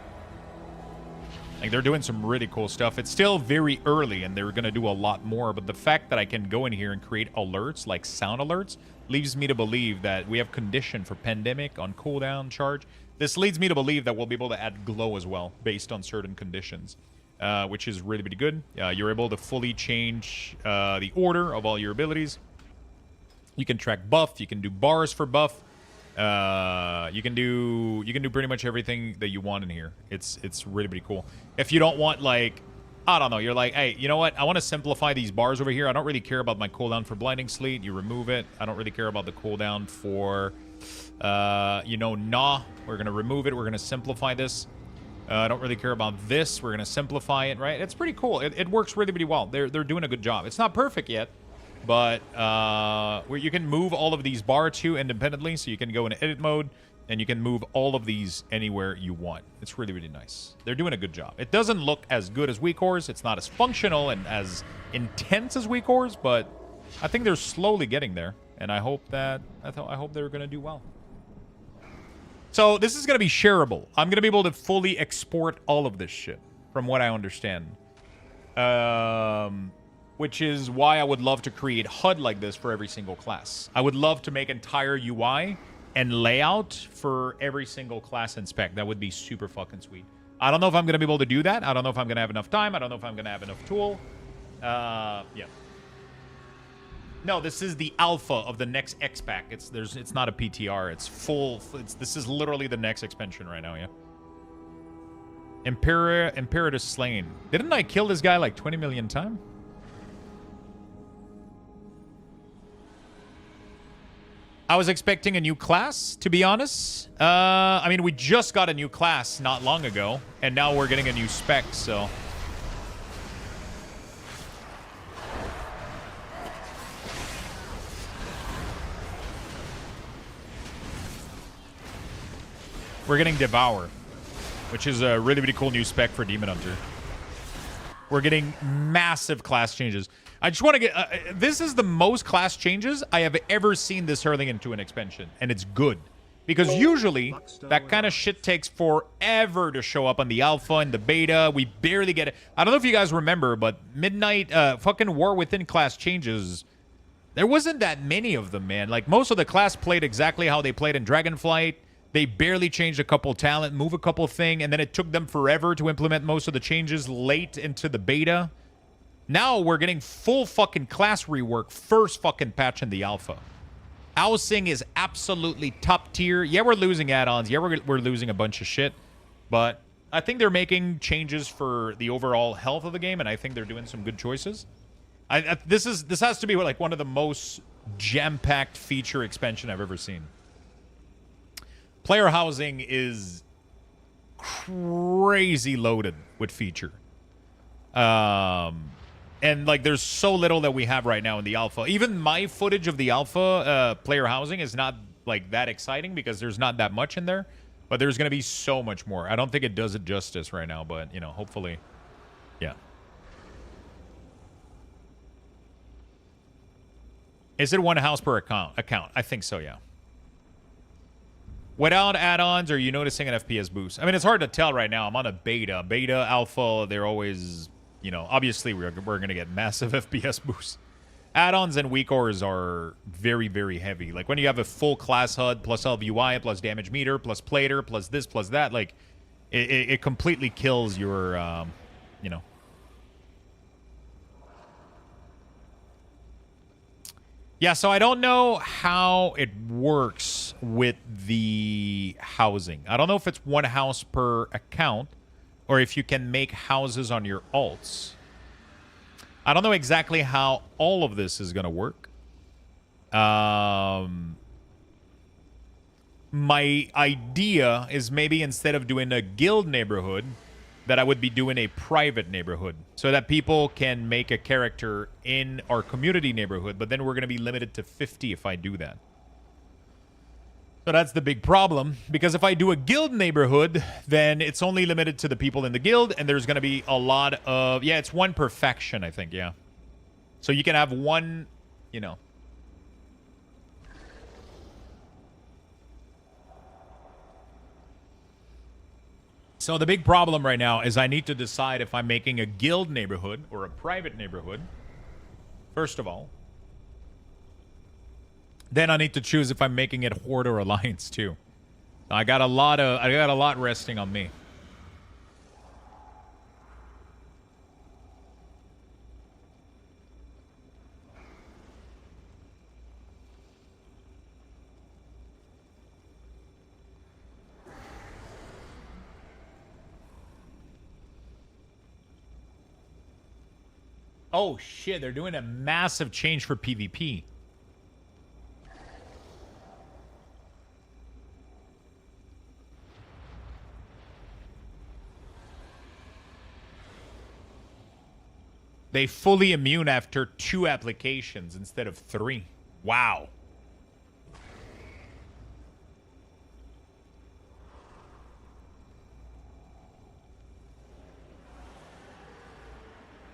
Like, they're doing some really cool stuff. It's still very early, and they're going to do a lot more. But the fact that I can go in here and create alerts, like sound alerts, leads me to believe that we have condition for pandemic on cooldown charge. This leads me to believe that we'll be able to add glow as well, based on certain conditions. Which is really, really good. You're able to fully change the order of all your abilities. You can track buff. You can do bars for buff. You can do pretty much everything that you want in here. It's really, really cool. If you don't want, like, I don't know, you're like, hey, you know what? I want to simplify these bars over here. I don't really care about my cooldown for Blinding Sleet. You remove it. I don't really care about the cooldown for, you know, Nah. We're going to remove it. We're going to simplify this. I don't really care about this. We're going to simplify it, right? It's pretty cool. It works really, really well. They're doing a good job. It's not perfect yet, but where you can move all of these bar too independently, so you can go in edit mode, and you can move all of these anywhere you want. It's really, really nice. They're doing a good job. It doesn't look as good as WeakCores. It's not as functional and as intense as WeakCores, but I think they're slowly getting there, and I hope they're going to do well. So this is going to be shareable. I'm going to be able to fully export all of this shit, from what I understand. Which is why I would love to create HUD like this for every single class. I would love to make entire UI and layout for every single class and spec. That would be super fucking sweet. I don't know if I'm going to be able to do that. I don't know if I'm going to have enough time. I don't know if I'm going to have enough tool. Yeah. No, this is the alpha of the next X-Pack. It's not a PTR. It's full. This is literally the next expansion right now, yeah. Imperatus Slain. Didn't I kill this guy like 20 million times? I was expecting a new class, to be honest. I mean, we just got a new class not long ago, and now we're getting a new spec, so... We're getting Devour, which is a really, really cool new spec for Demon Hunter. We're getting massive class changes. I just want to get... this is the most class changes I have ever seen this early into an expansion, and it's good. Because usually, that kind of shit takes forever to show up on the alpha and the beta. We barely get it. I don't know if you guys remember, but Midnight, fucking War Within class changes, there wasn't that many of them, man. Like, most of the class played exactly how they played in Dragonflight. They barely changed a couple talent, move a couple thing, and then it took them forever to implement most of the changes late into the beta. Now we're getting full fucking class rework first fucking patch in the alpha. Housing is absolutely top tier. Yeah, we're losing add-ons. Yeah, we're losing a bunch of shit. But I think they're making changes for the overall health of the game, and I think they're doing some good choices. This has to be like one of the most jam-packed feature expansion I've ever seen. Player housing is crazy loaded with feature. And, like, there's so little that we have right now in the alpha. Even my footage of the alpha player housing is not, like, that exciting because there's not that much in there. But there's going to be so much more. I don't think it does it justice right now, but, you know, hopefully, yeah. Is it one house per account? I think so, yeah. Without add-ons, are you noticing an FPS boost? I mean, it's hard to tell right now. I'm on a beta. Beta, alpha, they're always... You know, obviously we're going to get massive FPS boosts. Add-ons and weak ores are very, very heavy. Like when you have a full class HUD plus LVUI plus damage meter plus plater plus this plus that, like it completely kills your, you know. Yeah, so I don't know how it works with the housing. I don't know if it's one house per account, or if you can make houses on your alts. I don't know exactly how all of this is going to work. My idea is maybe instead of doing a guild neighborhood, that I would be doing a private neighborhood. So that people can make a character in our community neighborhood, but then we're going to be limited to 50 if I do that. So that's the big problem, because if I do a guild neighborhood, then it's only limited to the people in the guild, and there's going to be a lot of... Yeah, it's one per faction, I think, yeah. So you can have one, you know... So the big problem right now is I need to decide if I'm making a guild neighborhood or a private neighborhood, first of all. Then I need to choose if I'm making it Horde or Alliance too. I got a lot resting on me. Oh shit, they're doing a massive change for PvP. They fully immune after 2 applications instead of 3. Wow.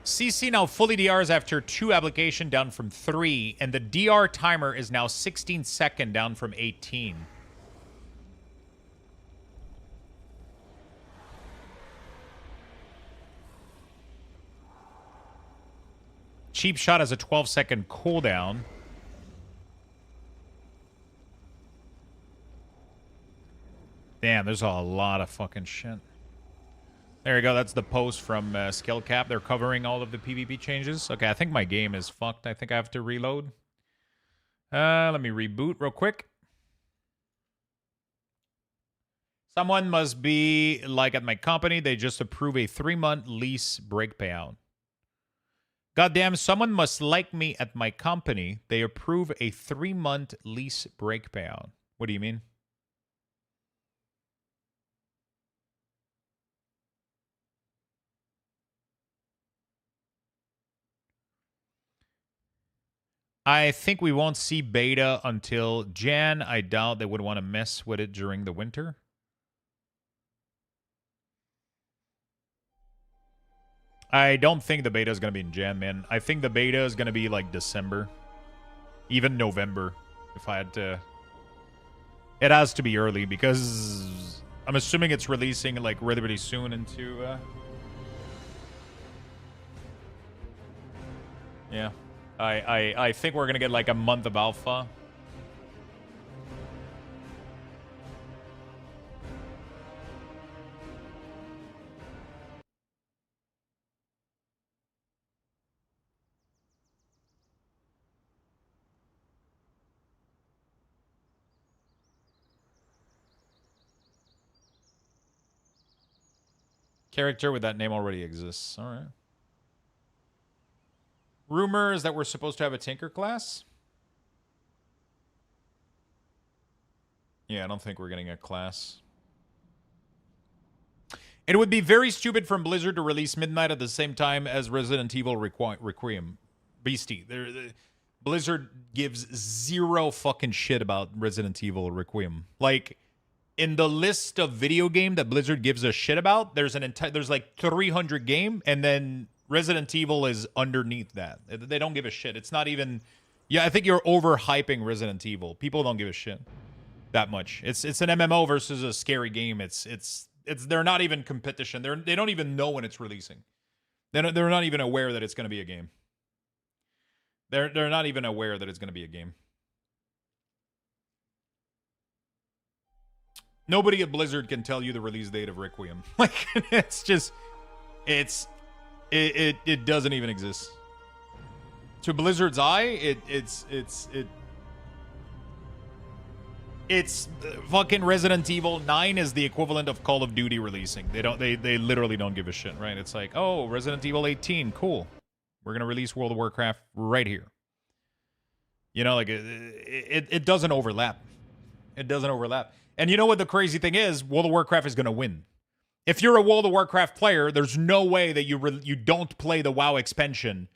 CC now fully DRs after 2 application down from 3, and the DR timer is now 16 second down from 18. Cheap Shot has a 12-second cooldown. Damn, there's a lot of fucking shit. There you go. That's the post from Skill Cap. They're covering all of the PvP changes. Okay, I think my game is fucked. I think I have to reload. Let me reboot real quick. Someone must be like at my company. They just approve a 3-month lease break payout. Goddamn, someone must like me at my company. They approve a 3-month lease break payout. What do you mean? I think we won't see beta until Jan. I doubt they would want to mess with it during the winter. I don't think the beta is going to be in Jan, man. I think the beta is going to be like December. Even November, if I had to It has to be early because I'm assuming it's releasing like really, really soon into. Yeah, I think we're gonna get like a month of alpha. Character with that name already exists. All right. Rumors that we're supposed to have a Tinker class? Yeah, I don't think we're getting a class. It would be very stupid from Blizzard to release Midnight at the same time as Resident Evil Requiem. Beastie. Blizzard gives zero fucking shit about Resident Evil Requiem. Like, in the list of video game that Blizzard gives a shit about, there's like 300 game, and then Resident Evil is underneath that. They don't give a shit. It's not even. Yeah, I think you're overhyping Resident Evil. People don't give a shit that much. It's an MMO versus a scary game. They're not even competition. They don't even know when it's releasing. They're not even aware that it's going to be a game. They're not even aware that it's going to be a game. Nobody at Blizzard can tell you the release date of Requiem. Like, it's just, it doesn't even exist. To Blizzard's eye, it's fucking Resident Evil 9 is the equivalent of Call of Duty releasing. They literally don't give a shit, right? It's like, oh, Resident Evil 18, cool. We're gonna release World of Warcraft right here. You know, like it doesn't overlap. It doesn't overlap. And you know what the crazy thing is? World of Warcraft is gonna win. If you're a World of Warcraft player, there's no way that you don't play the WoW expansion.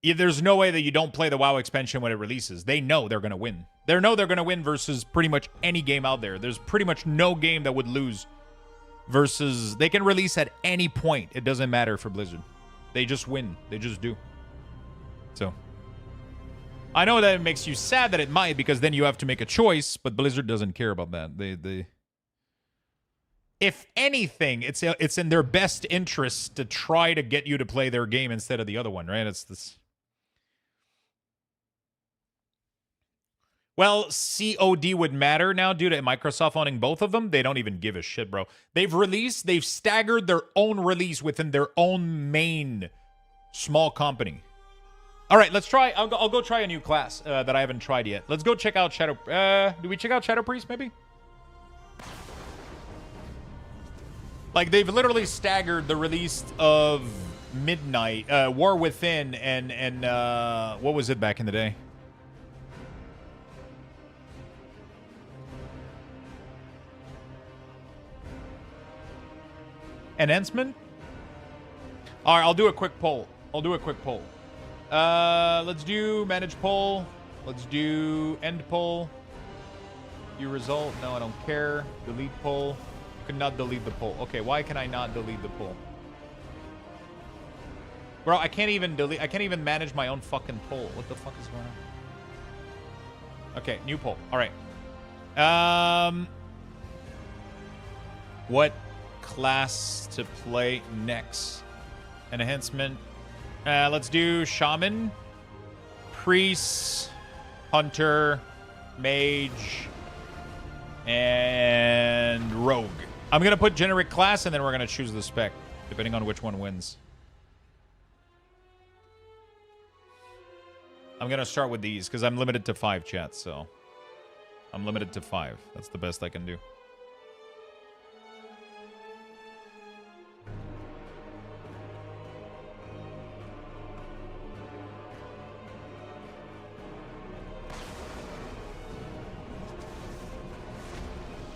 There's no way that you don't play the WoW expansion when it releases. They know they're going to win. They know they're going to win versus pretty much any game out there. There's pretty much no game that would lose versus... They can release at any point. It doesn't matter for Blizzard. They just win. They just do. So... I know that it makes you sad that it might, because then you have to make a choice, but Blizzard doesn't care about that. They if anything, it's in their best interest to try to get you to play their game instead of the other one, right? It's this... Well, COD would matter now due to Microsoft owning both of them. They don't even give a shit, bro. They've staggered their own release within their own main small company. All right, let's try. I'll go try a new class that I haven't tried yet. Let's go check out Shadow... do we check out Shadow Priest, maybe? Like, they've literally staggered the release of Midnight, War Within, and what was it back in the day? Enhancement? All right, I'll do a quick poll. Let's do manage poll. Let's do end poll. View result. No, I don't care. Delete poll. Could not delete the poll. Okay, why can I not delete the poll? Bro, I can't even manage my own fucking poll. What the fuck is going on? Okay, new poll. All right. What class to play next? Enhancement. Let's do Shaman, Priest, Hunter, Mage, and Rogue. I'm going to put generic class, and then we're going to choose the spec, depending on which one wins. I'm going to start with these, because I'm limited to 5 chats, so... I'm limited to 5. That's the best I can do.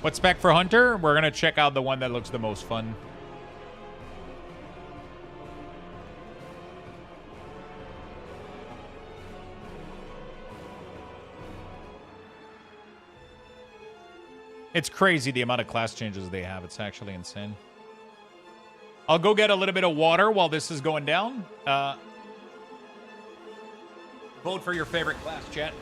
What spec for Hunter? We're going to check out the one that looks the most fun. It's crazy the amount of class changes they have. It's actually insane. I'll go get a little bit of water while this is going down. Vote for your favorite class, chat.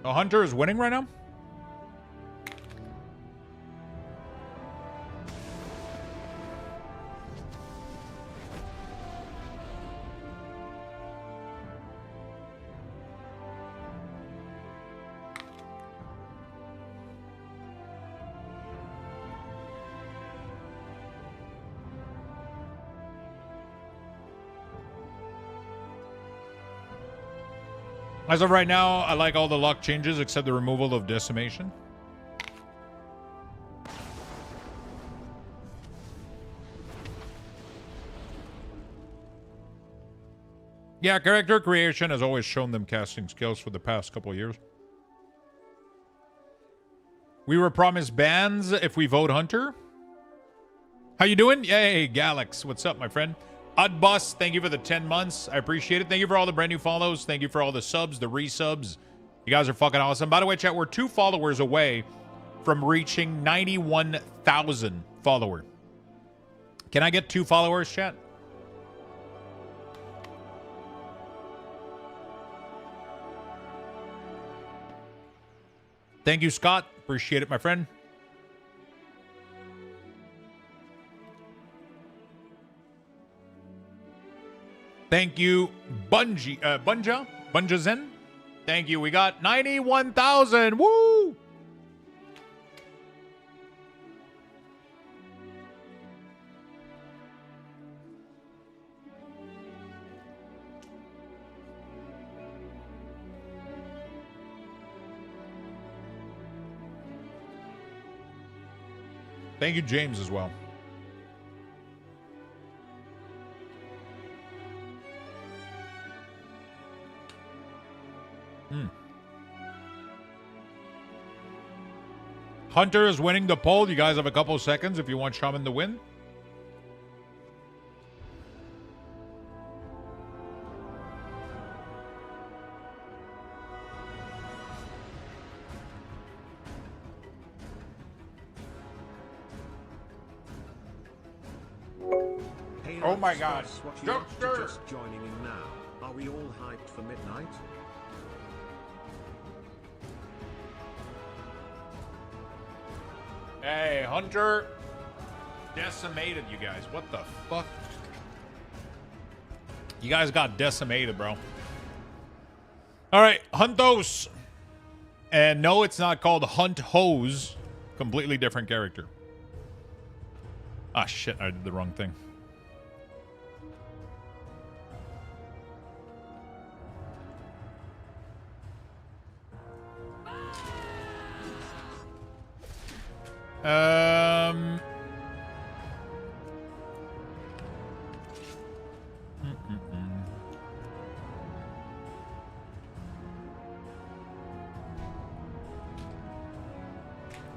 The hunter is winning right now? As of right now, I like all the luck changes except the removal of decimation. Yeah, character creation has always shown them casting skills for the past couple of years. We were promised bans if we vote Hunter. How you doing? Yay, Galax. What's up, my friend? Udbus, thank you for the 10 months. I appreciate it. Thank you for all the brand new follows. Thank you for all the subs, the resubs. You guys are fucking awesome. By the way, chat, we're 2 followers away from reaching 91,000 followers. Can I get 2 followers, chat? Thank you, Scott. Appreciate it, my friend. Thank you, Bunjazen. Thank you. We got 91,000. Woo! Thank you, James, as well. Hunter is winning the poll. You guys have a couple seconds if you want Shaman to win. Hey, Oh my Luxthos, God. what you up to Jokester. just joining in now? Are we all hyped for midnight? Hey, Hunter decimated you guys. What the fuck? You guys got decimated, bro. All right, Huntos. And no, it's not called Hunt Hose. Completely different character. Ah, shit, I did the wrong thing.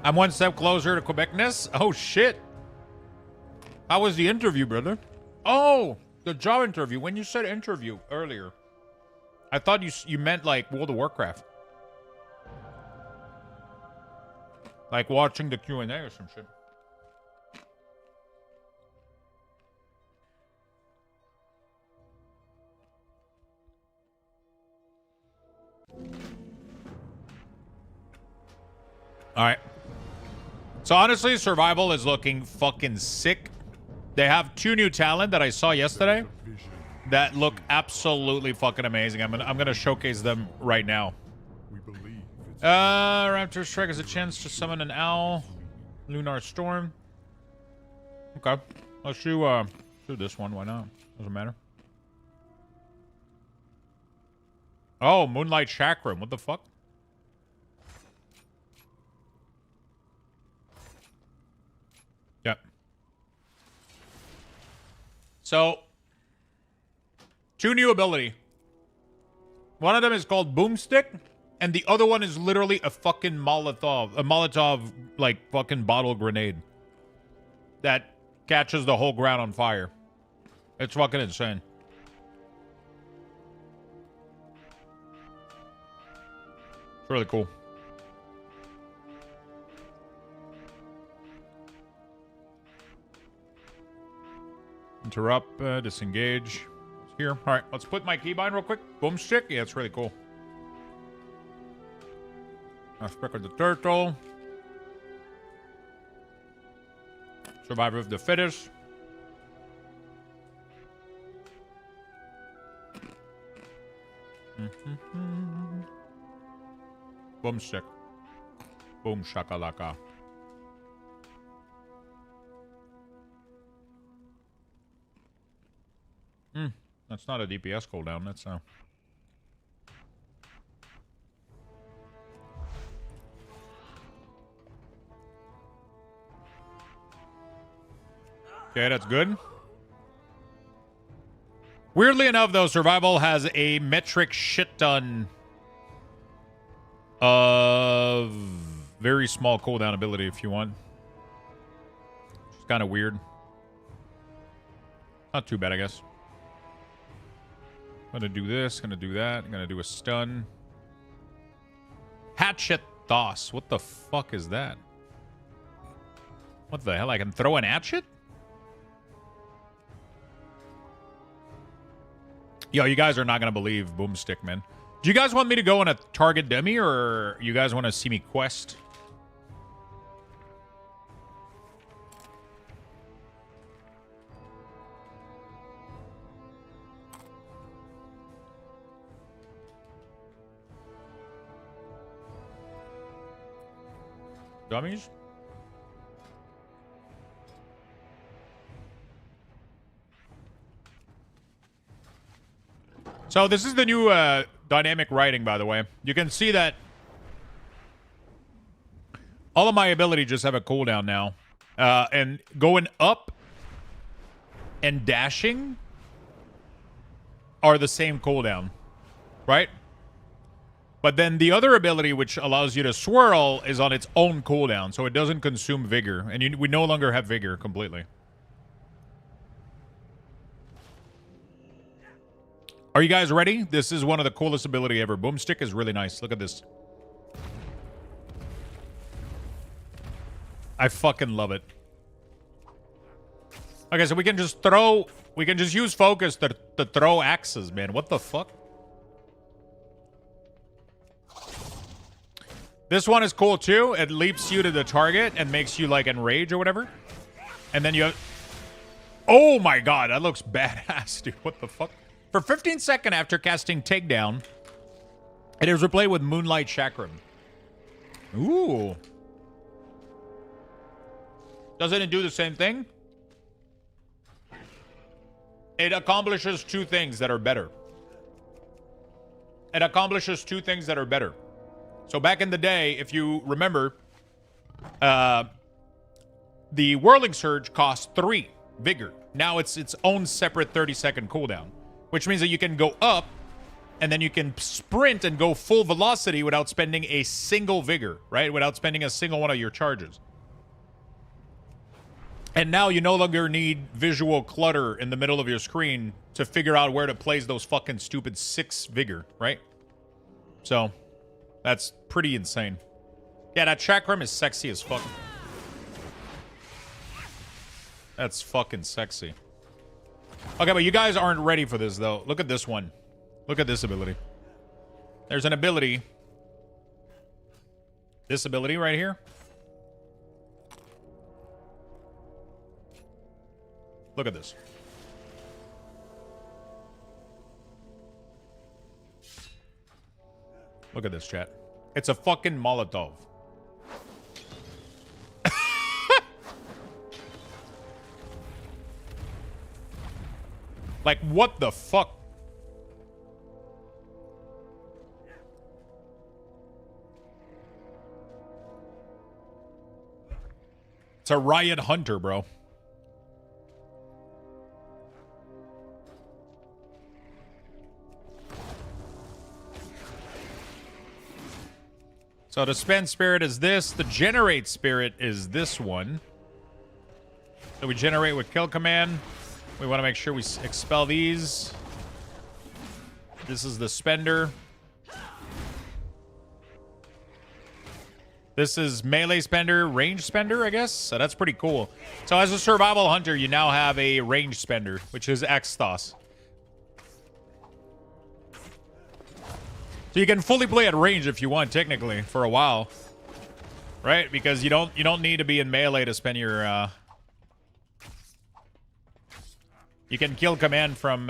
I'm one step closer to Quebecness. Oh, shit. How was the interview, brother? Oh, the job interview. When you said interview earlier, I thought you meant like World of Warcraft. Like watching the Q&A or some shit. All right. So honestly, survival is looking fucking sick. They have 2 new talent that I saw yesterday that look absolutely fucking amazing. I'm gonna showcase them right now. Raptor Strike has a chance to summon an owl. Lunar Storm. Okay. Let's do this one. Why not? Doesn't matter. Oh, Moonlight Chakram. What the fuck? Yep. So, 2 new ability. One of them is called Boomstick, and the other one is literally a fucking Molotov. A Molotov, like, fucking bottle grenade. That catches the whole ground on fire. It's fucking insane. It's really cool. Interrupt, disengage. Here. All right, let's put my keybind real quick. Boomstick. Yeah, it's really cool. Aspect of the turtle. Survivor of the fittest. Boomstick. Boom shakalaka. That's not a DPS cooldown. That's a... Okay, that's good. Weirdly enough, though, survival has a metric shit ton of very small cooldown ability if you want. It's kind of weird. Not too bad, I guess. Gonna do this, gonna do that, gonna do a stun. Hatchet Thos. What the fuck is that? What the hell? I can throw an hatchet? Yo, you guys are not gonna believe Boomstick, man. Do you guys want me to go on a target demi, or you guys want to see me quest? Dummies? So this is the new dynamic writing, by the way. You can see that all of my abilities just have a cooldown now. And going up and dashing are the same cooldown, right? But then the other ability, which allows you to swirl, is on its own cooldown, so it doesn't consume vigor. And we no longer have vigor completely. Are you guys ready? This is one of the coolest ability ever. Boomstick is really nice. Look at this. I fucking love it. Okay, so we can just throw... We can just use focus to throw axes, man. What the fuck? This one is cool, too. It leaps you to the target and makes you, like, enrage or whatever. And then you have... Oh, my God. That looks badass, dude. What the fuck? For 15 seconds after casting Takedown, it is replayed with Moonlight Chakram. Ooh. Doesn't it do the same thing? It accomplishes two things that are better. It accomplishes two things that are better. So back in the day, if you remember, the Whirling Surge cost 3 vigor. Now it's its own separate 30-second cooldown. Which means that you can go up, and then you can sprint and go full velocity without spending a single vigor, right? Without spending a single one of your charges. And now you no longer need visual clutter in the middle of your screen to figure out where to place those fucking stupid 6 vigor, right? So, that's pretty insane. Yeah, that chakram is sexy as fuck. That's fucking sexy. Okay, but you guys aren't ready for this, though. Look at this one. Look at this ability. There's an ability. This ability right here. Look at this. Look at this, chat. It's a fucking Molotov. Like, what the fuck? It's a Riot Hunter, bro. So the spend spirit is this. The generate spirit is this one. So we generate with kill command. We want to make sure we expel these. This is the spender. This is melee spender, range spender, I guess. So that's pretty cool. So as a survival hunter, you now have a range spender, which is Luxthos. So you can fully play at range if you want, technically, for a while. Right? Because you don't need to be in melee to spend your you can kill command from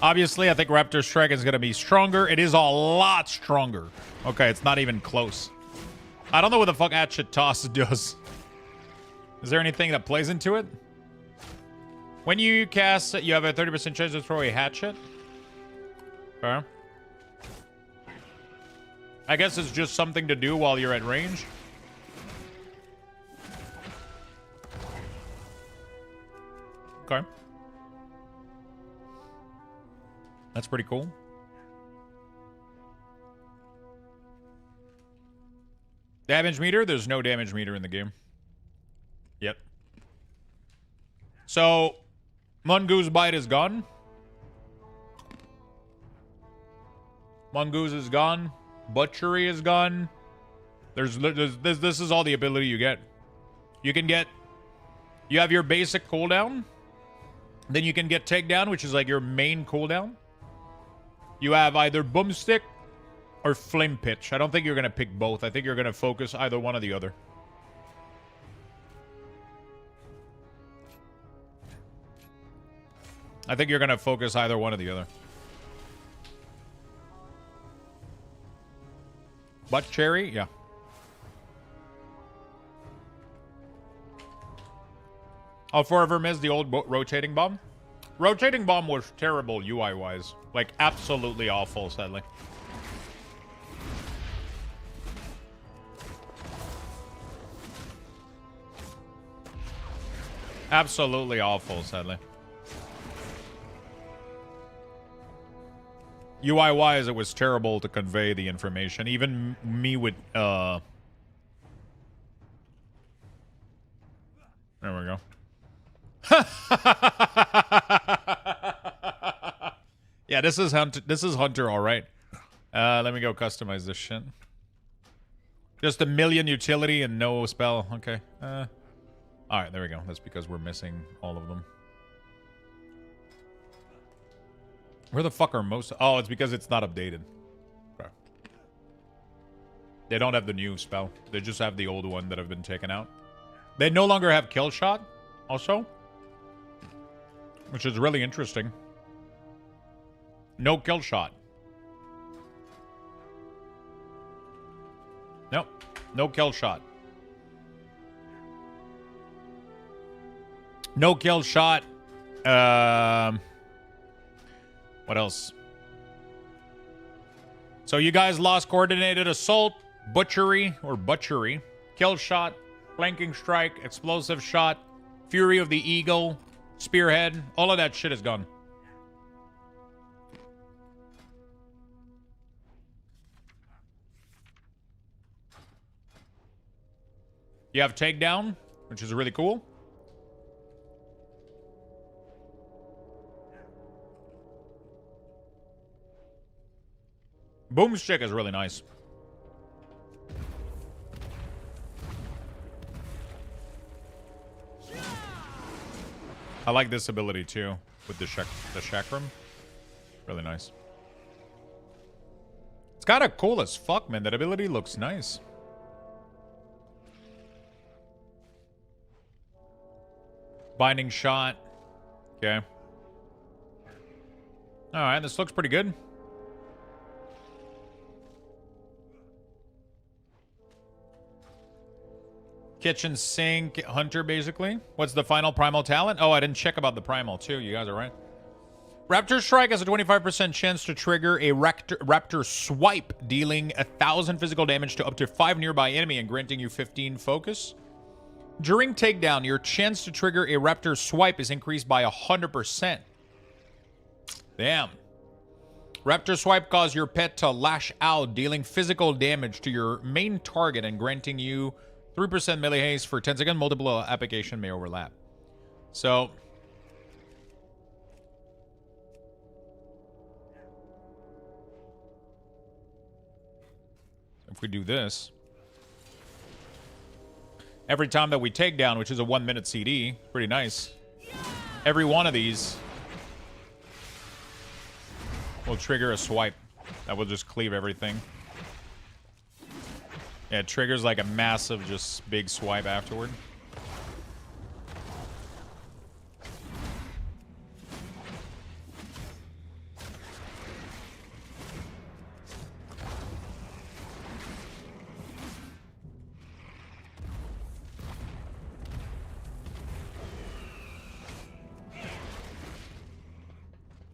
obviously, I think Raptor Strike is going to be stronger. It is a lot stronger. Okay, it's not even close. I don't know what the fuck Hatchet Toss does. Is there anything that plays into it? When you cast, you have a 30% chance to throw a hatchet. Okay. I guess it's just something to do while you're at range. Okay. That's pretty cool. Damage meter? There's no damage meter in the game. Yep. So, Mongoose Bite is gone. Mongoose is gone. Butchery is gone. This is all the ability you get. You can get... You have your basic cooldown. Then you can get Takedown, which is like your main cooldown. You have either Boomstick or Flame Pitch. I don't think you're going to pick both. I think you're going to focus either one or the other. I think you're going to focus either one or the other. Butt Cherry? Yeah. I'll forever miss the old Rotating Bomb. Rotating Bomb was terrible UI-wise. Like, absolutely awful, sadly. Absolutely awful, sadly. UI-wise, it was terrible to convey the information. Even me with, There we go. Yeah, this is Hunter, all right. Let me go customize this shit. Just a million utility and no spell. Okay. All right, there we go. That's because we're missing all of them. Where the fuck are most... Oh, it's because it's not updated. Okay. They don't have the new spell. They just have the old one that have been taken out. They no longer have Kill Shot, also. Which is really interesting. No Kill Shot. Nope. No Kill Shot. No Kill Shot. What else? So you guys lost Coordinated Assault, Butchery, Kill Shot, Flanking Strike, Explosive Shot, Fury of the Eagle, Spearhead. All of that shit is gone. You have Takedown, which is really cool. Boomstick is really nice. I like this ability too, with the chakram. Really nice. It's kind of cool as fuck, man. That ability looks nice. Binding Shot. Okay. Alright, this looks pretty good. Kitchen Sink, Hunter, basically. What's the final Primal talent? Oh, I didn't check about the Primal, too. You guys are right. Raptor Strike has a 25% chance to trigger a Raptor Swipe, dealing 1,000 physical damage to up to 5 nearby enemy and granting you 15 focus. During Takedown, your chance to trigger a Raptor Swipe is increased by 100%. Damn. Raptor Swipe causes your pet to lash out, dealing physical damage to your main target and granting you 3% melee haste for 10 seconds. Multiple application may overlap. So, if we do this, every time that we take down, which is a 1 minute CD, pretty nice. Every one of these will trigger a swipe that will just cleave everything. Yeah, it triggers like a massive, just big swipe afterward.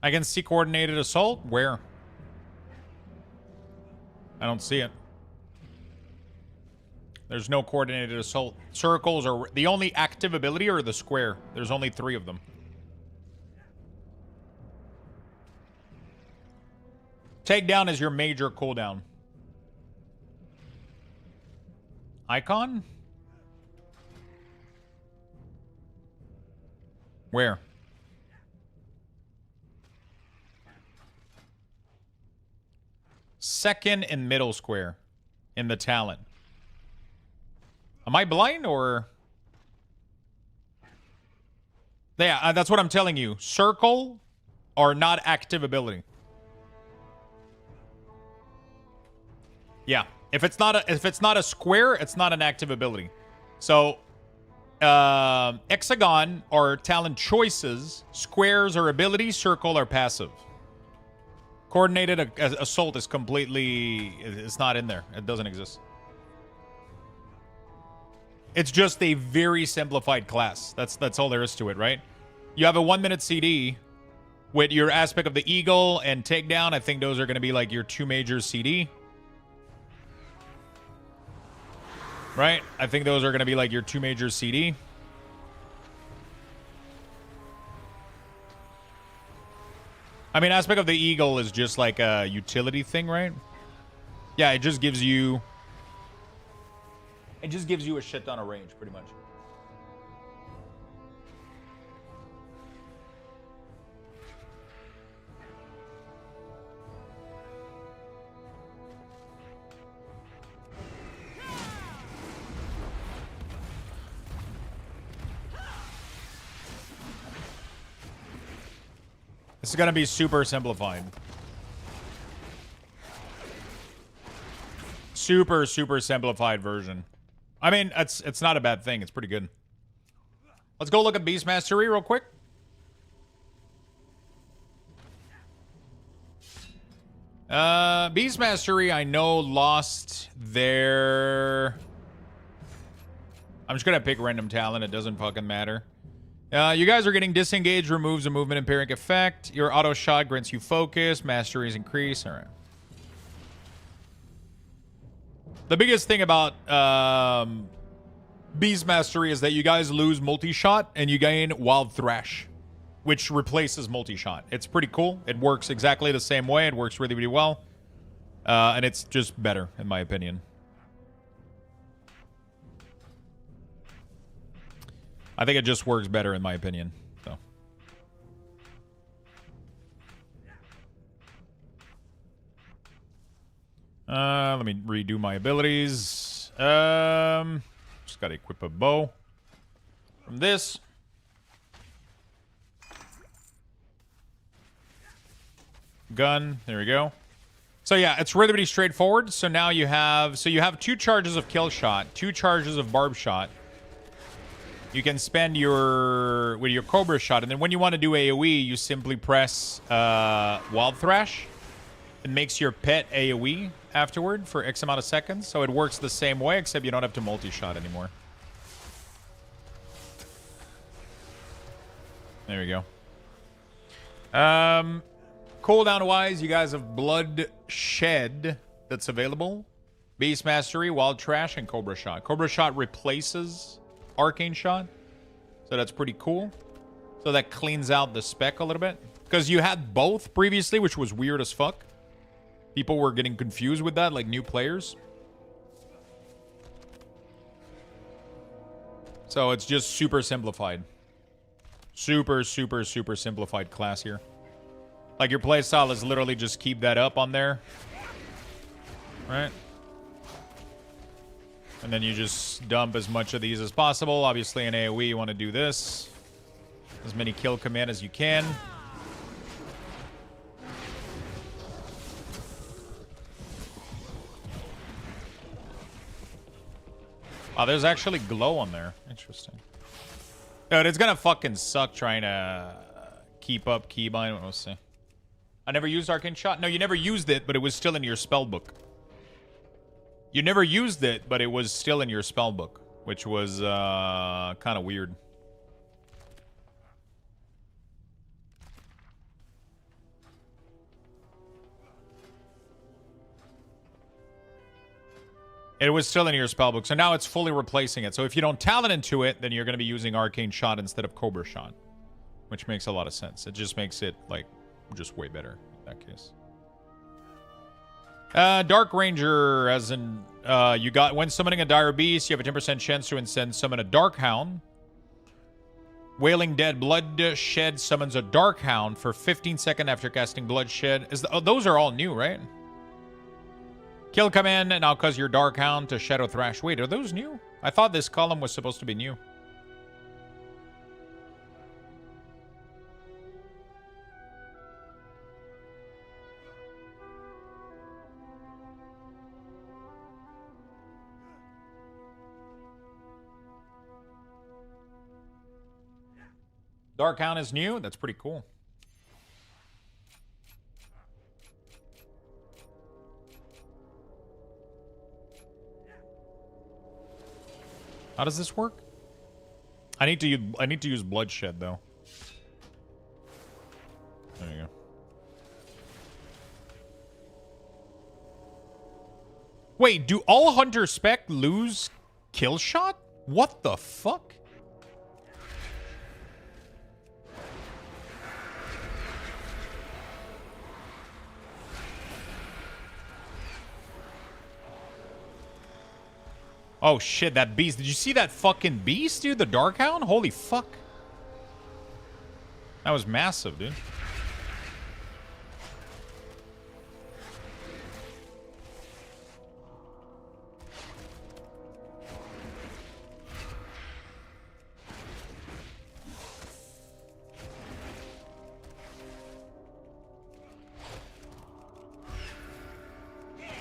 I can see coordinated assault. Where? I don't see it. There's no coordinated assault. Circles are the only active ability, or the square. There's only 3 of them. Takedown is your major cooldown. Icon? Where? Second and middle square in the talent. Am I blind or? Yeah, that's what I'm telling you. Circle are not active ability. Yeah, if it's not a square, it's not an active ability. So, hexagon are talent choices. Squares are abilities. Circle are passive. Coordinated assault is completely... It's not in there. It doesn't exist. It's just a very simplified class. That's all there is to it, right? You have a 1 minute CD with your aspect of the eagle and takedown. I think those are going to be like your 2 major CD. Right? I think those are going to be like your 2 major CD. I mean, aspect of the eagle is just like a utility thing, right? Yeah, it just gives you... It just gives you a shit ton of range, pretty much. This is going to be super simplified. Super simplified version. I mean, it's not a bad thing. It's pretty good. Let's go look at Beast Mastery real quick. Beast Mastery, I know, lost their... I'm just going to pick random talent. It doesn't fucking matter. You guys are getting disengaged, removes a movement impairing effect. Your auto shot grants you focus. Masteries increase. All right. The biggest thing about Beast Mastery is that you guys lose multi-shot and you gain Wild Thrash, which replaces multi-shot. It's pretty cool. It works exactly the same way. It works really, really well. And it's just better, in my opinion. I think it just works better, in my opinion. So. Let me redo my abilities. Just gotta equip a bow from this. Gun. There we go. So yeah, it's really, really straightforward. So now you have 2 charges of kill shot, 2 charges of barb shot. You can spend with your Cobra shot, and then when you want to do AoE, you simply press Wild Thrash. It makes your pet AoE afterward for X amount of seconds. So it works the same way, except you don't have to multi-shot anymore. There we go. Cooldown-wise, you guys have Blood Shed that's available. Beast Mastery, Wild Trash, and Cobra Shot. Cobra Shot replaces Arcane Shot, so that's pretty cool. So that cleans out the spec a little bit, because you had both previously, which was weird as fuck. People were getting confused with that, like new players. So it's just super simplified. Super simplified class here. Like your playstyle is literally just keep that up on there, right? And then you just dump as much of these as possible. Obviously, in AoE, you want to do this. As many kill command as you can. Oh, there's actually glow on there. Interesting. Dude, it's gonna fucking suck trying to keep up keybind. We'll see. I never used Arcane Shot. No, you never used it, but it was still in your spell book. You never used it, but it was still in your spell book, which was kind of weird. It was still in your spellbook, so now it's fully replacing it. So if you don't talent into it, then you're going to be using Arcane Shot instead of Cobra Shot, which makes a lot of sense. It just makes it, like, just way better in that case. Dark Ranger, as in, you got, when summoning a Dire Beast, you have a 10% chance to incense summon a Dark Hound. Wailing Dead Bloodshed summons a Dark Hound for 15 seconds after casting Bloodshed. Those are all new, right? Kill command now cause your Dark Hound to Shadow Thrash. Wait, are those new? I thought this column was supposed to be new. Dark Hound is new? That's pretty cool. How does this work? I need to use Bloodshed though. There you go. Wait, do all Hunter Spec lose kill shot? What the fuck? Oh shit, that beast. Did you see that fucking beast, dude? The Darkhound? Holy fuck. That was massive, dude.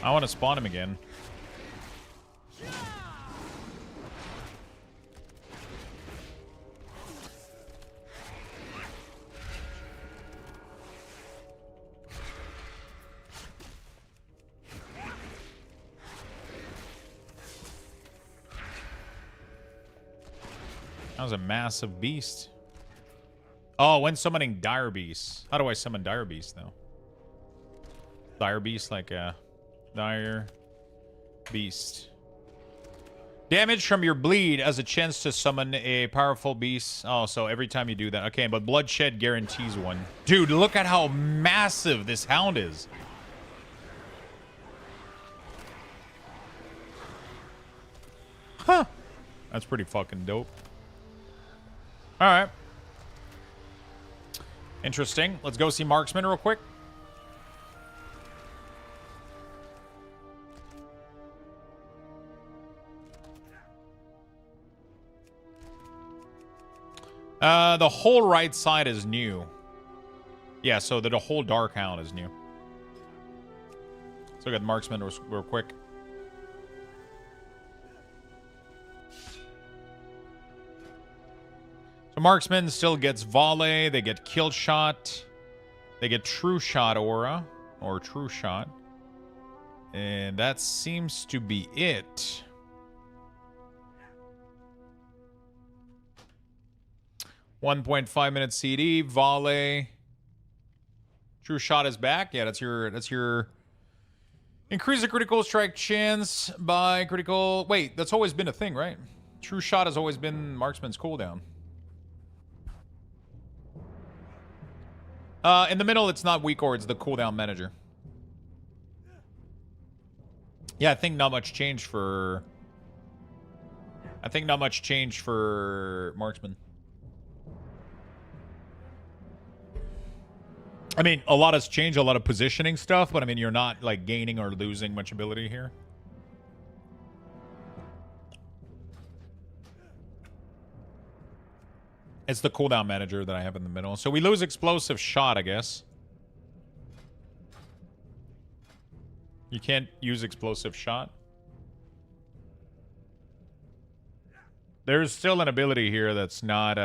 I want to spawn him again. That was a massive beast. Oh, when summoning Dire Beast. How do I summon Dire Beast, though? Dire Beast, like a Dire Beast. Damage from your bleed as a chance to summon a powerful beast. Oh, so every time you do that. Okay, but Bloodshed guarantees one. Dude, look at how massive this hound is. Huh. That's pretty fucking dope. Alright. Interesting. Let's go see Marksman real quick. The whole right side is new. Yeah, so the whole Dark Hound is new. Let's look at Marksman real quick. So Marksman still gets Volley, they get Kill Shot, they get True Shot Aura, or True Shot. And that seems to be it. .5 CD, Volley. True Shot is back. Yeah, that's your increase the critical strike chance by critical. Wait, that's always been a thing, right? True Shot has always been Marksman's cooldown. In the middle, it's not weak or it's the cooldown manager. Yeah, I think not much changed for... Marksman. I mean, a lot has changed, a lot of positioning stuff, but I mean, you're not, like, gaining or losing much ability here. It's the cooldown manager that I have in the middle. So we lose explosive shot, I guess. You can't use explosive shot. There's still an ability here that's not,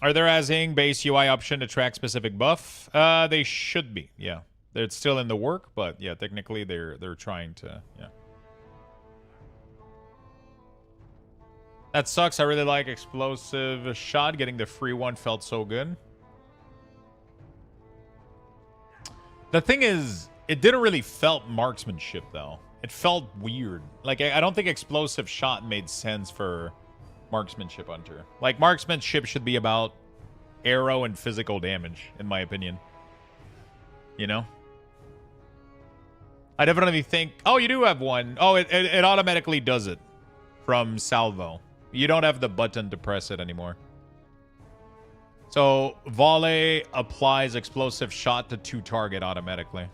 Are there as in base UI option to track specific buff? They should be, yeah. It's still in the work, but yeah, technically they're trying to, yeah. That sucks. I really like explosive shot. Getting the free one felt so good. The thing is, it didn't really felt marksmanship though. It felt weird. Like I don't think explosive shot made sense for marksmanship hunter. Like marksmanship should be about arrow and physical damage, in my opinion. You know? I definitely think... Oh, you do have one. Oh, it automatically does it from salvo. You don't have the button to press it anymore. So, volley applies explosive shot to 2 target automatically.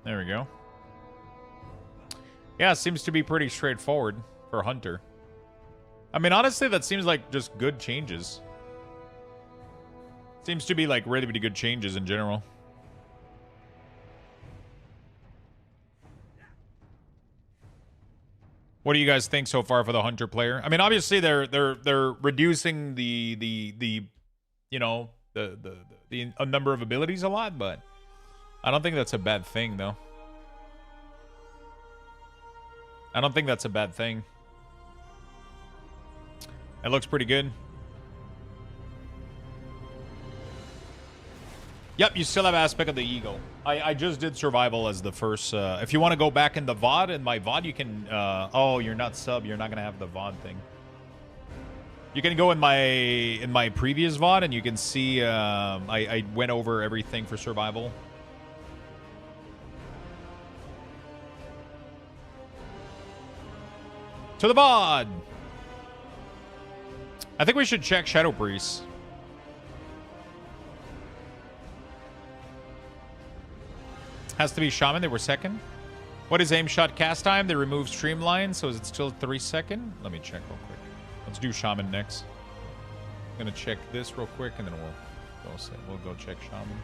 There we go. Yeah, it seems to be pretty straightforward for Hunter. I mean, honestly, that seems like just good changes. Seems to be like really, really good changes in general. What do you guys think so far for the Hunter player? I mean, obviously they're reducing the you know, the number of abilities a lot, but I don't think that's a bad thing though. I don't think that's a bad thing. It looks pretty good. Yep, you still have aspect of the ego. I just did survival as the first. If you want to go back in the VOD, in my VOD, you can. Oh, you're not sub. You're not gonna have the VOD thing. You can go in my previous VOD and you can see. I went over everything for survival. To the VOD. I think we should check Shadow Priest. Has to be Shaman. They were second. What is aim shot cast time? They removed Streamline, so is it still 3 seconds? Let me check real quick. Let's do Shaman next. I'm gonna check this real quick, and then we'll go check Shaman.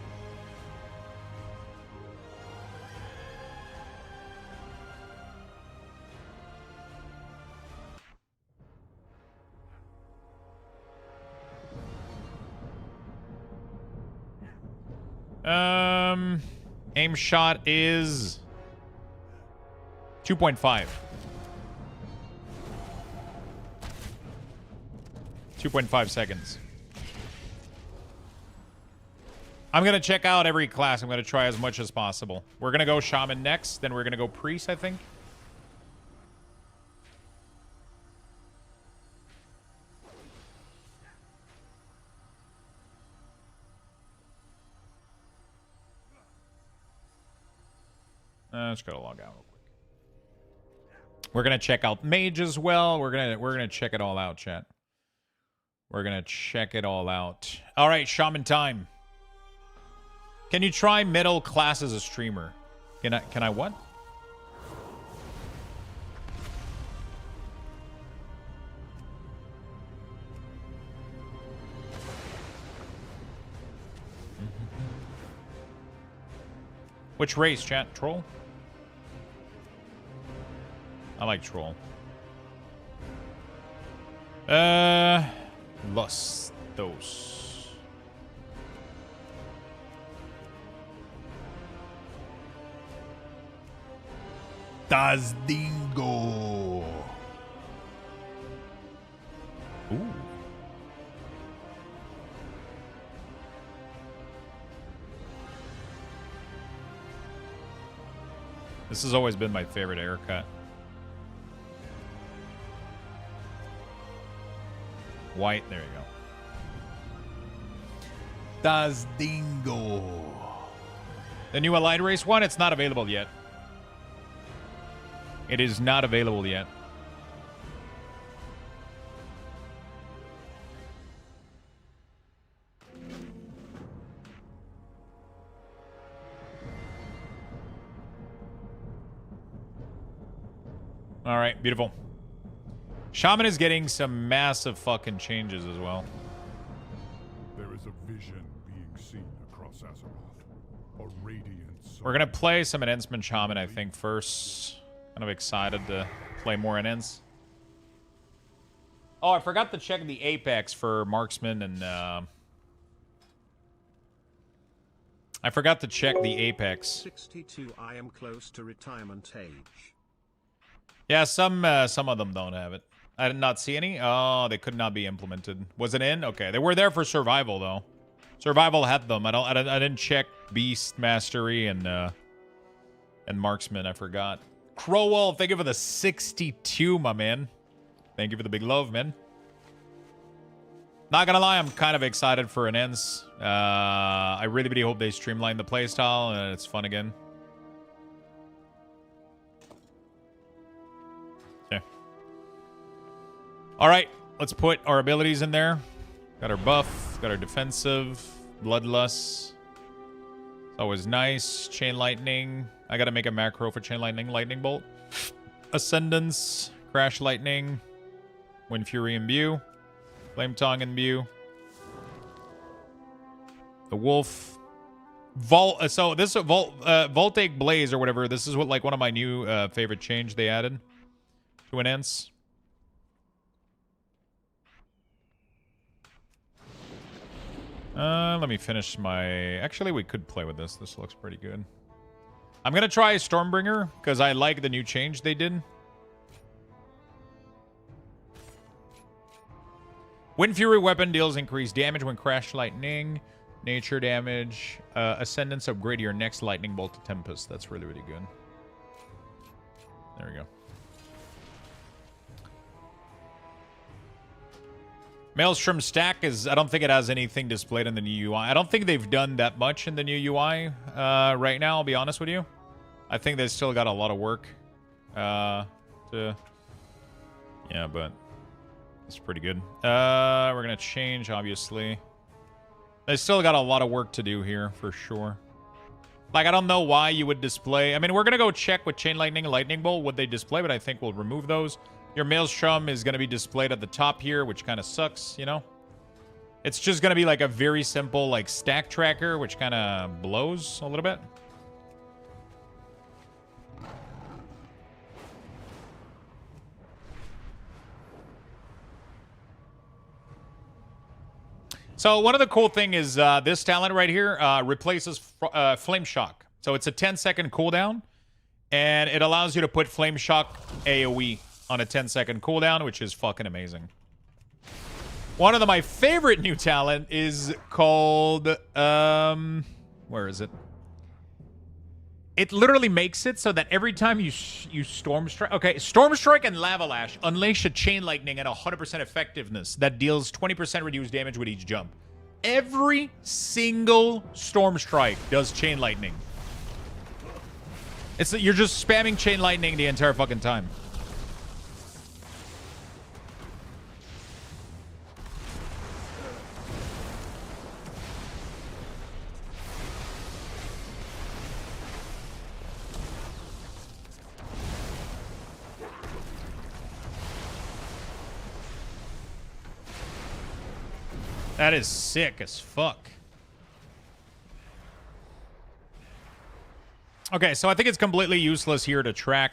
Aim shot is 2.5. 2.5 seconds. I'm going to check out every class. I'm going to try as much as possible. We're going to go Shaman next. Then we're going to go Priest, I think. Just gotta log out real quick. We're gonna check out Mage as well. We're gonna check it all out, chat. We're gonna check it all out. All right, Shaman time. Can you try middle class as a streamer? Can I what? Which race, chat? Troll? I like Troll. Luxthos. Das Dingo. Ooh. This has always been my favorite haircut. White, there you go. Das Dingo. The new Allied Race one, it's not available yet. It is not available yet. All right, beautiful. Shaman is getting some massive fucking changes as well. There is a vision being seen across Azeroth. A radiant sun. We're gonna play some Enhancement Shaman, I think, first. Kind of excited to play more Enhance. Oh, I forgot to check the Apex for Marksman and I forgot to check the Apex. 62. I am close to retirement age. Yeah, some of them don't have it. I did not see any. Oh, they could not be implemented. Was it in? Okay, they were there for survival though. Survival had them. I didn't check Beast Mastery and Marksman. I forgot. Crowell, thank you for the 62, my man. Thank you for the big love, man. Not gonna lie, I'm kind of excited for an ends. I really, really hope they streamline the playstyle and it's fun again. Okay. All right, let's put our abilities in there. Got our buff, got our defensive, bloodlust. It's always nice. Chain lightning. I gotta make a macro for chain lightning. Lightning bolt. Ascendance. Crash lightning. Wind fury imbue. Flame tongue imbue. The wolf. So this Voltaic Blaze or whatever. This is what like one of my new favorite change they added to Enhance. Let me finish my... Actually, we could play with this. This looks pretty good. I'm going to try Stormbringer because I like the new change they did. Wind Fury weapon deals increased damage when crash lightning. Nature damage. Ascendance upgrade your next lightning bolt to Tempest. That's really, really good. There we go. Maelstrom stack is... I don't think it has anything displayed in the new UI. I don't think they've done that much in the new UI right now, I'll be honest with you. I think they still got a lot of work to... Yeah, but it's pretty good. We're going to change, obviously. They still got a lot of work to do here, for sure. Like, I don't know why you would display... I mean, we're going to go check with Chain Lightning and Lightning Bolt what they display, but I think we'll remove those. Your Maelstrom is going to be displayed at the top here, which kind of sucks, you know? It's just going to be like a very simple like stack tracker, which kind of blows a little bit. So one of the cool thing is this talent right here replaces Flame Shock. So it's a 10-second cooldown, and it allows you to put Flame Shock AoE on a 10-second cooldown, which is fucking amazing. One of my favorite new talent is called... where is it? It literally makes it so that every time you Storm Strike... Okay, Storm Strike and Lava Lash unleash a Chain Lightning at 100% effectiveness that deals 20% reduced damage with each jump. Every single Storm Strike does Chain Lightning. You're just spamming Chain Lightning the entire fucking time. That is sick as fuck. Okay, so I think it's completely useless here to track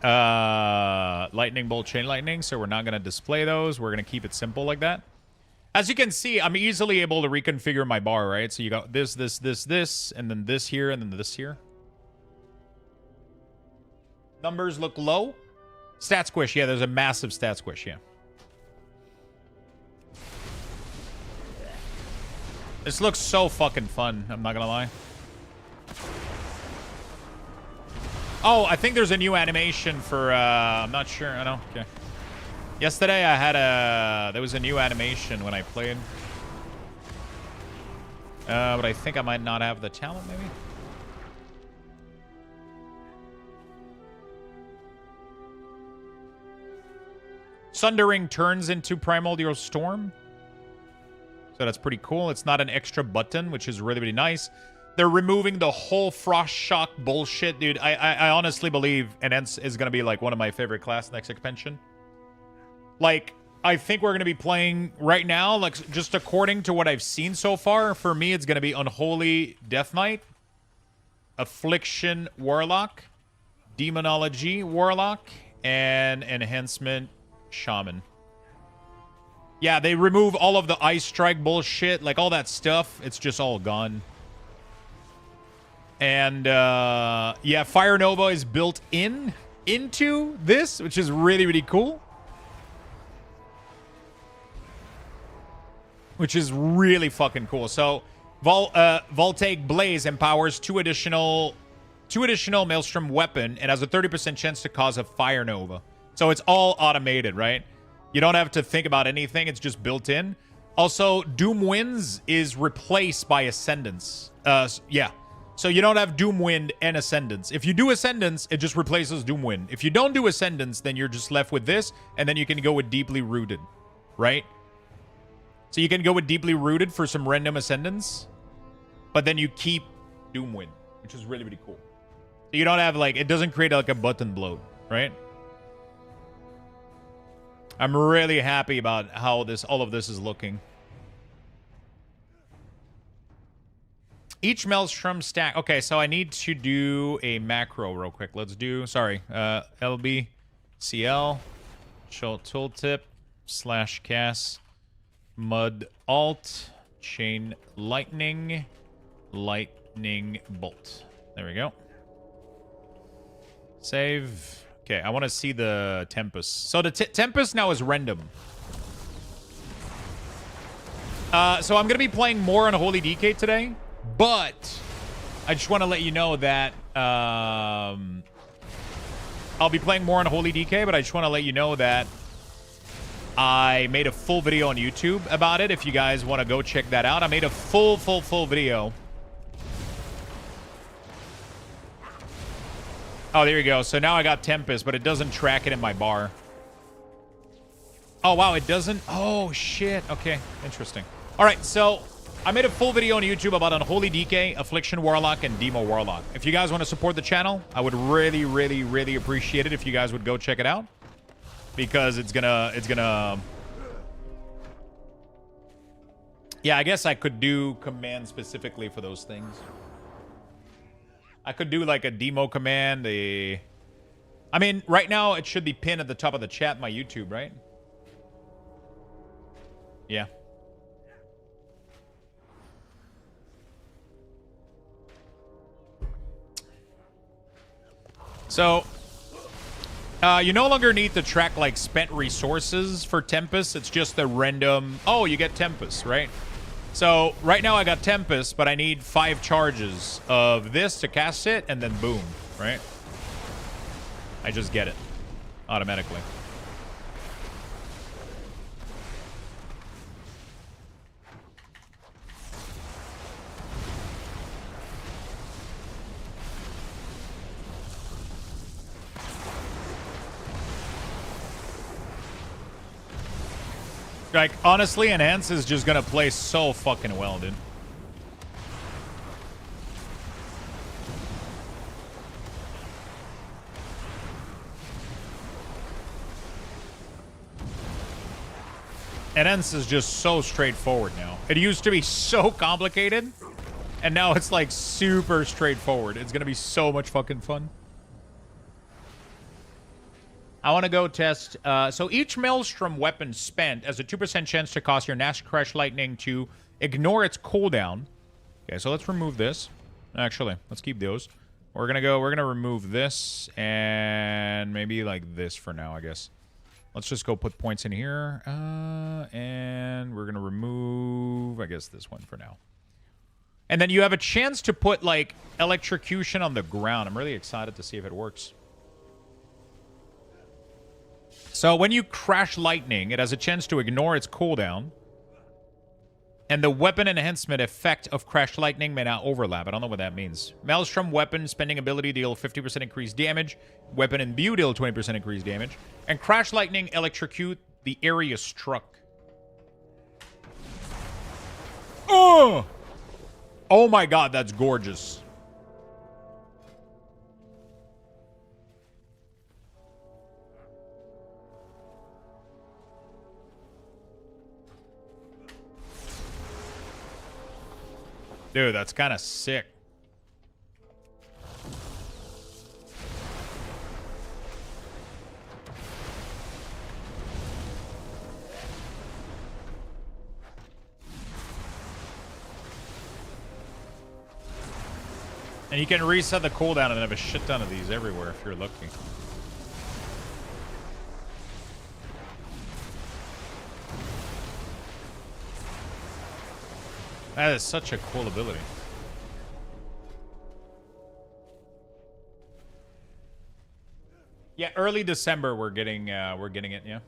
Lightning Bolt, Chain Lightning, so we're not going to display those. We're going to keep it simple like that. As you can see, I'm easily able to reconfigure my bar, right? So you got this, and then this here, and then this here. Numbers look low. Stat squish, yeah, there's a massive stat squish, yeah. This looks so fucking fun, I'm not gonna lie. Oh, I think there's a new animation for, I'm not sure, I know, okay. Yesterday I had there was a new animation when I played. But I think I might not have the talent, maybe? Sundering turns into Primordial Storm. So that's pretty cool. It's not an extra button, which is really, really nice. They're removing the whole Frost Shock bullshit, dude. I honestly believe Enhance is going to be, like, one of my favorite class next expansion. Like, I think we're going to be playing right now, like, just according to what I've seen so far, for me, it's going to be Unholy Death Knight, Affliction Warlock, Demonology Warlock, and Enhancement Shaman. Yeah, they remove all of the Ice Strike bullshit, like, all that stuff. It's just all gone. And, yeah, Fire Nova is built into this, which is really, really cool. Which is really fucking cool. So, Voltaic Blaze empowers two additional Maelstrom weapon and has a 30% chance to cause a Fire Nova. So, it's all automated, right? You don't have to think about anything. It's just built in. Also, Doom Winds is replaced by Ascendance. Yeah. So you don't have Doomwind and Ascendance. If you do Ascendance, it just replaces Doomwind. If you don't do Ascendance, then you're just left with this, and then you can go with Deeply Rooted, right? So you can go with Deeply Rooted for some random Ascendance, but then you keep Doomwind, which is really, really cool. So you don't have, like, it doesn't create, like, a button bloat, right? I'm really happy about how all of this is looking. Each Maelstrom stack. Okay, so I need to do a macro real quick. Let's do, sorry, LBCL, show tooltip, /cast, mud alt, chain lightning bolt. There we go. Save. Okay, I want to see the Tempest. So the Tempest now is random. So I'm going to be playing more on Holy DK today. But I just want to let you know that I'll be playing more on Holy DK, but I just want to let you know that I made a full video on YouTube about it. If you guys want to go check that out, I made a full video. Oh, there you go. So now I got Tempest, but it doesn't track it in my bar. Oh, wow, it doesn't? Oh, shit. Okay, interesting. All right, so I made a full video on YouTube about Unholy DK, Affliction Warlock, and Demo Warlock. If you guys want to support the channel, I would really, really, really appreciate it if you guys would go check it out. Because it's gonna... Yeah, I guess I could do commands specifically for those things. I could do, like, a demo command, I mean, right now, it should be pinned at the top of the chat, my YouTube, right? Yeah. So, you no longer need to track, like, spent resources for Tempest. It's just a random... Oh, you get Tempest, right? So, right now I got Tempest, but I need 5 charges of this to cast it, and then boom, right? I just get it automatically. Like, honestly, Enhance is just gonna play so fucking well, dude. Enhance is just so straightforward now. It used to be so complicated, and now it's, like, super straightforward. It's gonna be so much fucking fun. I want to go test. So each Maelstrom weapon spent has a 2% chance to cause your Nash Crash Lightning to ignore its cooldown. Okay, so let's remove this. Actually, let's keep those. We're gonna remove this and maybe like this for now, I guess. Let's just go put points in here. And we're gonna remove, I guess, this one for now. And then you have a chance to put, like, electrocution on the ground. I'm really excited to see if it works. So when you crash lightning, it has a chance to ignore its cooldown. And the weapon enhancement effect of crash lightning may not overlap. I don't know what that means. Maelstrom weapon spending ability deal 50% increased damage. Weapon imbue deal 20% increased damage. And crash lightning electrocute the area struck. Oh! Oh my god, that's gorgeous. Dude, that's kind of sick. And you can reset the cooldown and have a shit ton of these everywhere if you're lucky. That is such a cool ability. Yeah, early December we're getting it, yeah.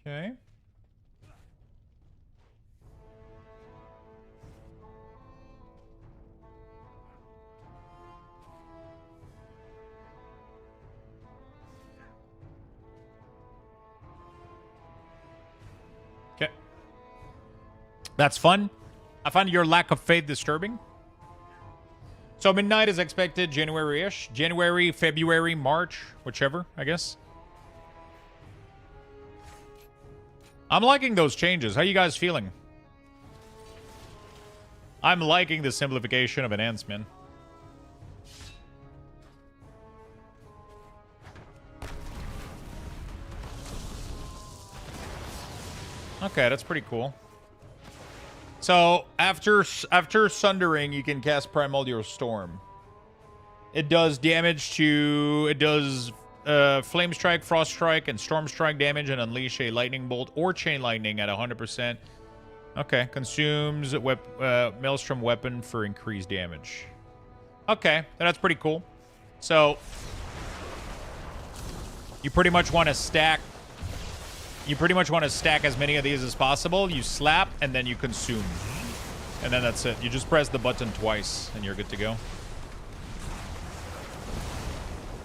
Okay. Okay. That's fun. I find your lack of faith disturbing. So midnight is expected January-ish. January, February, March, whichever, I guess. I'm liking those changes. How you guys feeling? I'm liking the simplification of enhancement. Okay, that's pretty cool. So after Sundering, you can cast Primordial Storm. It does damage to... It does Flame Strike, Frost Strike, and Storm Strike damage, and unleash a Lightning Bolt or Chain Lightning at 100%. Okay, consumes Maelstrom Weapon for increased damage. Okay, that's pretty cool. So you pretty much want to stack. You pretty much want to stack as many of these as possible. You slap and then you consume, and then that's it. You just press the button twice and you're good to go.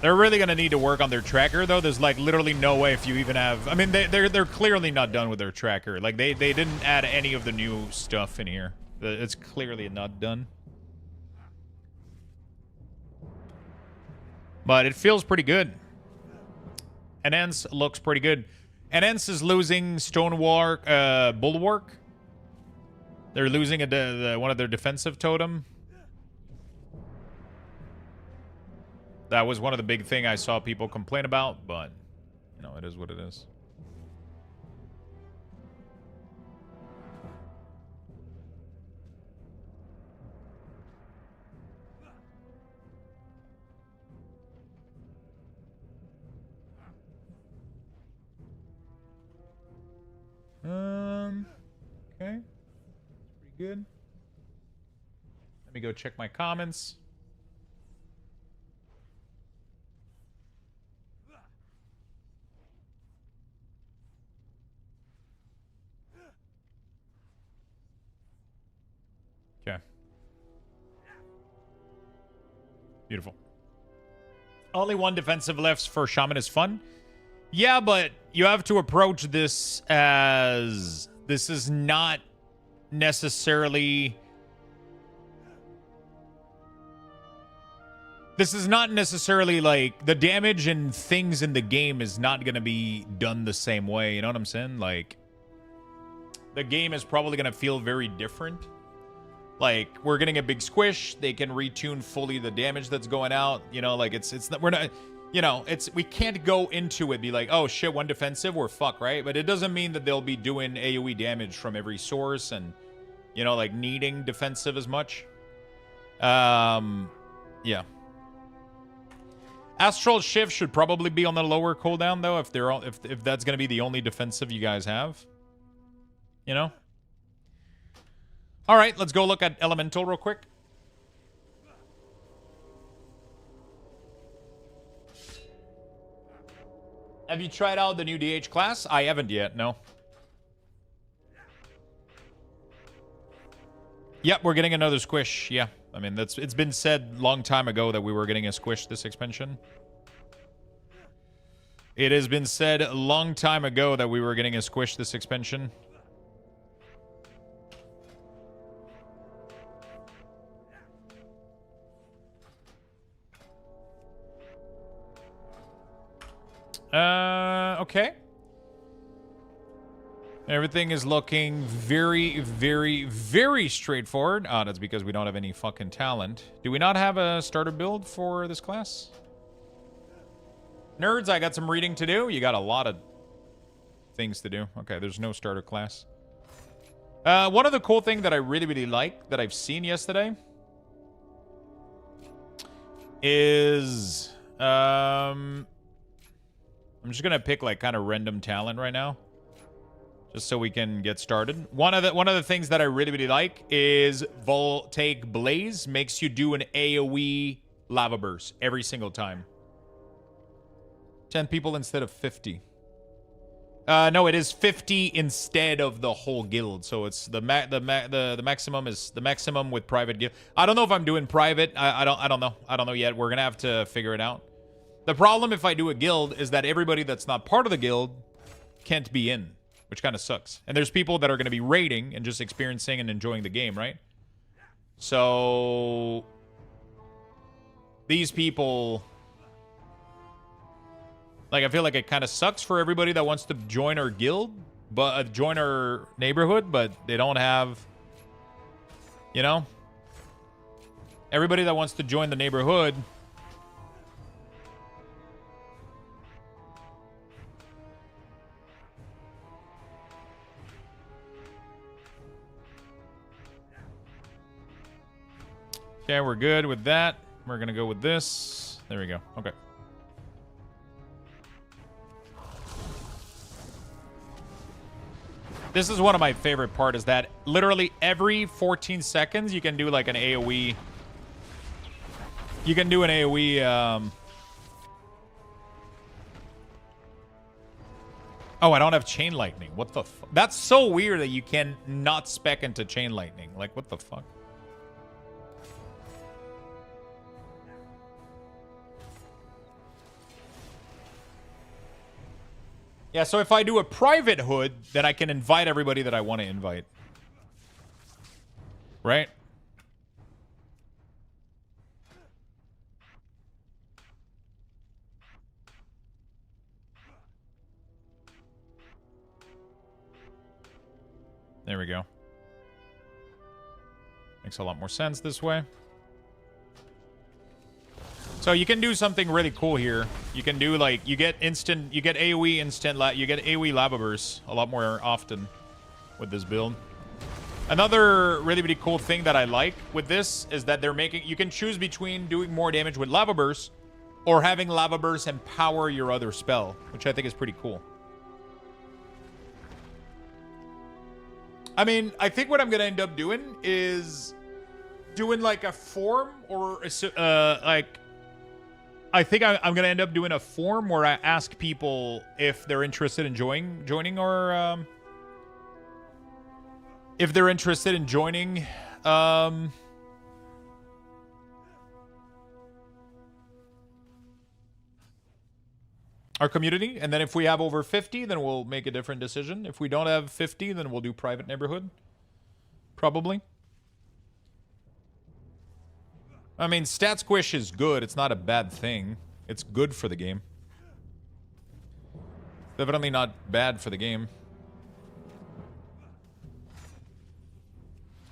They're really going to need to work on their tracker, though. There's, like, literally no way if you even have... I mean, they're clearly not done with their tracker. Like, they didn't add any of the new stuff in here. It's clearly not done. But it feels pretty good. Enhance looks pretty good. Enhance is losing Stonework, Bulwark. They're losing one of their defensive totem. That was one of the big things I saw people complain about, but, you know, it is what it is. Okay. Pretty good. Let me go check my comments. Okay. Beautiful. Only one defensive left for Shaman is fun. Yeah, but you have to approach this as... This is not necessarily... This is not necessarily like... The damage and things in the game is not going to be done the same way. You know what I'm saying? Like... The game is probably going to feel very different. Like, we're getting a big squish. They can retune fully the damage that's going out. You know, like, it's not, we're not, you know, we can't go into it, be like, oh shit, one defensive, we're fucked, right? But it doesn't mean that they'll be doing AoE damage from every source and, you know, like, needing defensive as much. Yeah. Astral Shift should probably be on the lower cooldown, though, if that's going to be the only defensive you guys have. You know? All right, let's go look at Elemental real quick. Have you tried out the new DH class? I haven't yet, no. Yep, we're getting another squish, yeah. I mean, it's been said long time ago that we were getting a squish this expansion. It has been said a long time ago that we were getting a squish this expansion. Okay. Everything is looking very, very, very straightforward. Oh, that's because we don't have any fucking talent. Do we not have a starter build for this class? Nerds, I got some reading to do. You got a lot of things to do. Okay, there's no starter class. One of the cool things that I really, really like that I've seen yesterday is... I'm just gonna pick like kind of random talent right now, just so we can get started. One of the things that I really, really like is Voltaic Blaze makes you do an AoE lava burst every single time. 10 people instead of 50. No, it is 50 instead of the whole guild. So it's the maximum is the maximum with private guild. I don't know if I'm doing private. I don't know. I don't know yet. We're gonna have to figure it out. The problem if I do a guild is that everybody that's not part of the guild can't be in, which kind of sucks. And there's people that are going to be raiding and just experiencing and enjoying the game, right? So these people, like, I feel like it kind of sucks for everybody that wants to join our guild, but join our neighborhood, but they don't have, you know, everybody that wants to join the neighborhood. Okay, we're good with that. We're gonna go with this. There we go. Okay. This is one of my favorite part is that literally every 14 seconds you can do like an AoE. You can do an AoE. Oh, I don't have chain lightning. What the fuck? That's so weird that you can not spec into chain lightning. Like, what the fuck? Yeah, so if I do a private hood, then I can invite everybody that I want to invite. Right? There we go. Makes a lot more sense this way. So you can do something really cool here. You can do like, you get AoE instant, you get AoE lava bursts a lot more often with this build. Another really, really cool thing that I like with this is that they're making, you can choose between doing more damage with lava bursts or having lava bursts empower your other spell, which I think is pretty cool. I mean, I think what I'm going to end up doing is doing like a form or like, I think I'm going to end up doing a form where I ask people if they're interested in joining our, if they're interested in joining, our community. And then if we have over 50, then we'll make a different decision. If we don't have 50, then we'll do private neighborhood. Probably. I mean, stat squish is good. It's not a bad thing. It's good for the game. Definitely not bad for the game.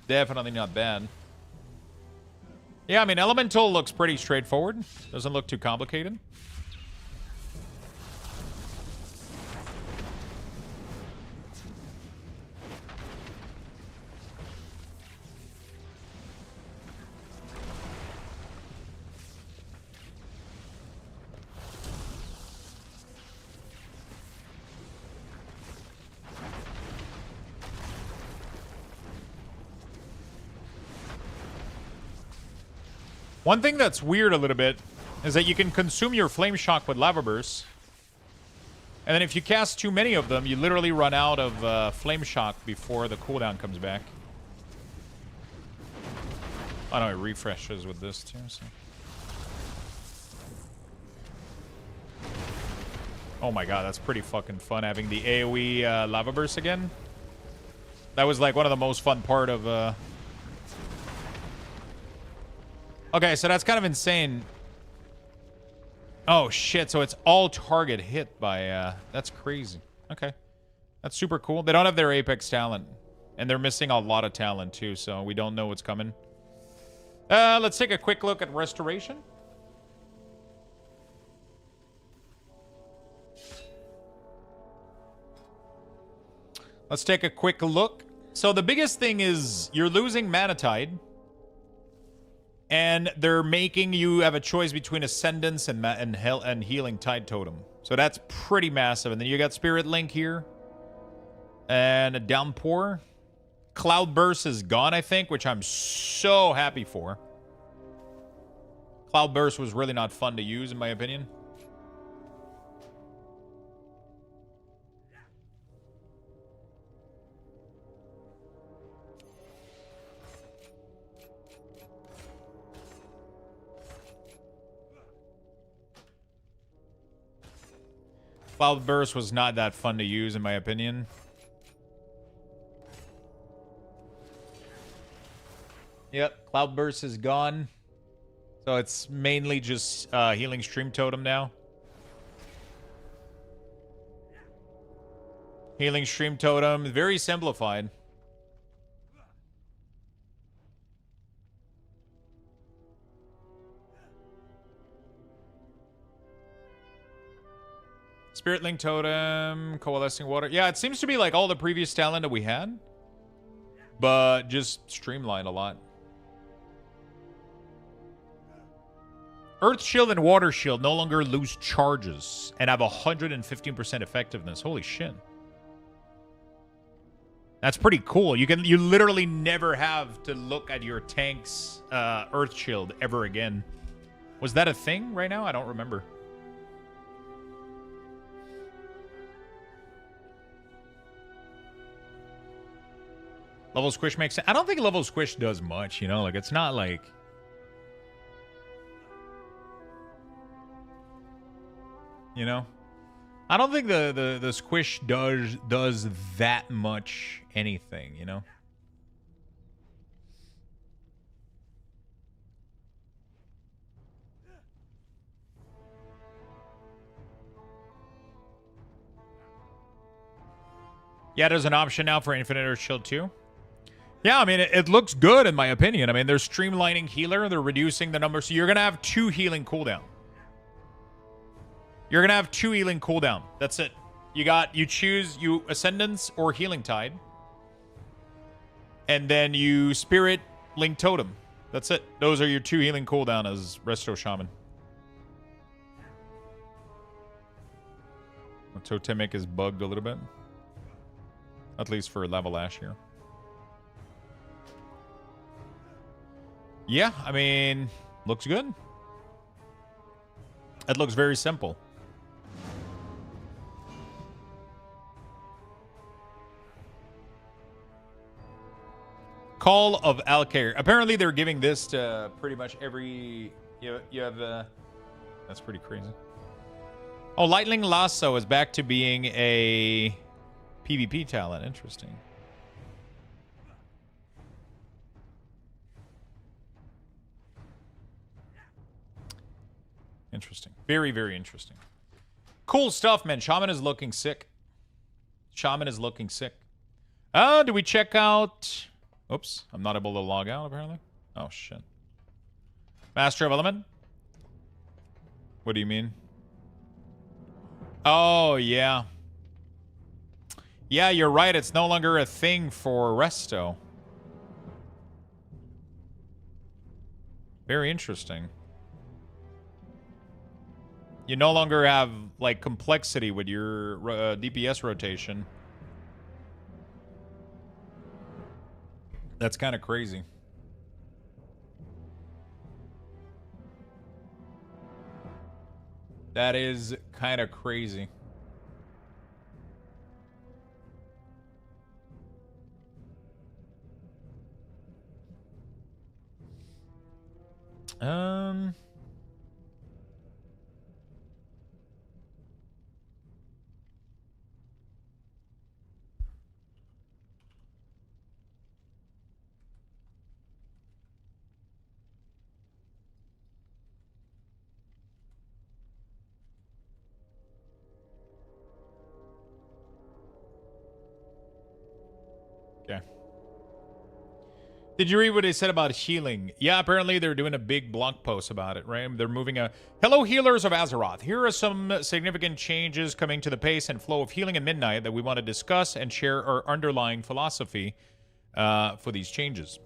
Definitely not bad. Yeah, I mean, Elemental looks pretty straightforward. Doesn't look too complicated. One thing that's weird a little bit is that you can consume your flame shock with lava bursts. And then if you cast too many of them, you literally run out of Flame Shock before the cooldown comes back. Oh no, it refreshes with this too. So. Oh my god, that's pretty fucking fun having the AoE Lava Burst again. That was like one of the most fun part of... Okay, so that's kind of insane. Oh shit, so it's all target hit by... That's crazy. Okay. That's super cool. They don't have their Apex talent. And they're missing a lot of talent too, so we don't know what's coming. Let's take a quick look at Restoration. Let's take a quick look. So the biggest thing is you're losing Mana Tide. And they're making you have a choice between Ascendance and Healing Tide Totem. So that's pretty massive. And then you got Spirit Link here. And a Downpour. Cloud Burst is gone, I think, which I'm so happy for. Cloud Burst was really not fun to use, in my opinion. Cloud Burst was not that fun to use, in my opinion. Yep, Cloud Burst is gone. So it's mainly just Healing Stream Totem now. Healing Stream Totem, very simplified. Spirit Link Totem, Coalescing Water. Yeah, it seems to be like all the previous talent that we had. But just streamlined a lot. Earth Shield and Water Shield no longer lose charges and have 115% effectiveness. Holy shit. That's pretty cool. You literally never have to look at your tank's Earth Shield ever again. Was that a thing right now? I don't remember. Level Squish makes sense. I don't think Level Squish does much, you know? Like, it's not like... You know? I don't think the Squish does that much anything, you know? Yeah, there's an option now for Infinite Earth Shield too. Yeah, I mean, it looks good in my opinion. I mean, they're streamlining healer. They're reducing the number. So you're going to have 2 healing cooldown. You're going to have 2 healing cooldown. That's it. You choose Ascendance or Healing Tide. And then you Spirit Link Totem. That's it. Those are your 2 healing cooldown as Resto Shaman. The Totemic is bugged a little bit. At least for Lavalash here. Yeah, I mean, looks good. It looks very simple. Call of Alkair. Apparently, they're giving this to pretty much every... You have... That's pretty crazy. Oh, Lightning Lasso is back to being a PvP talent. Interesting. Interesting. Very, very interesting. Cool stuff, man. Shaman is looking sick. Shaman is looking sick. Do we check out... Oops. I'm not able to log out, apparently. Oh, shit. Master of Element? What do you mean? Oh, yeah. Yeah, you're right. It's no longer a thing for Resto. Very interesting. You no longer have, like, complexity with your DPS rotation. That's kind of crazy. That is kind of crazy. Um. Okay. Did you read what they said about healing? Yeah, apparently they're doing a big blog post about it, right? They're moving a... Hello, healers of Azeroth. Here are some significant changes coming to the pace and flow of healing in Midnight that we want to discuss and share our underlying philosophy for these changes.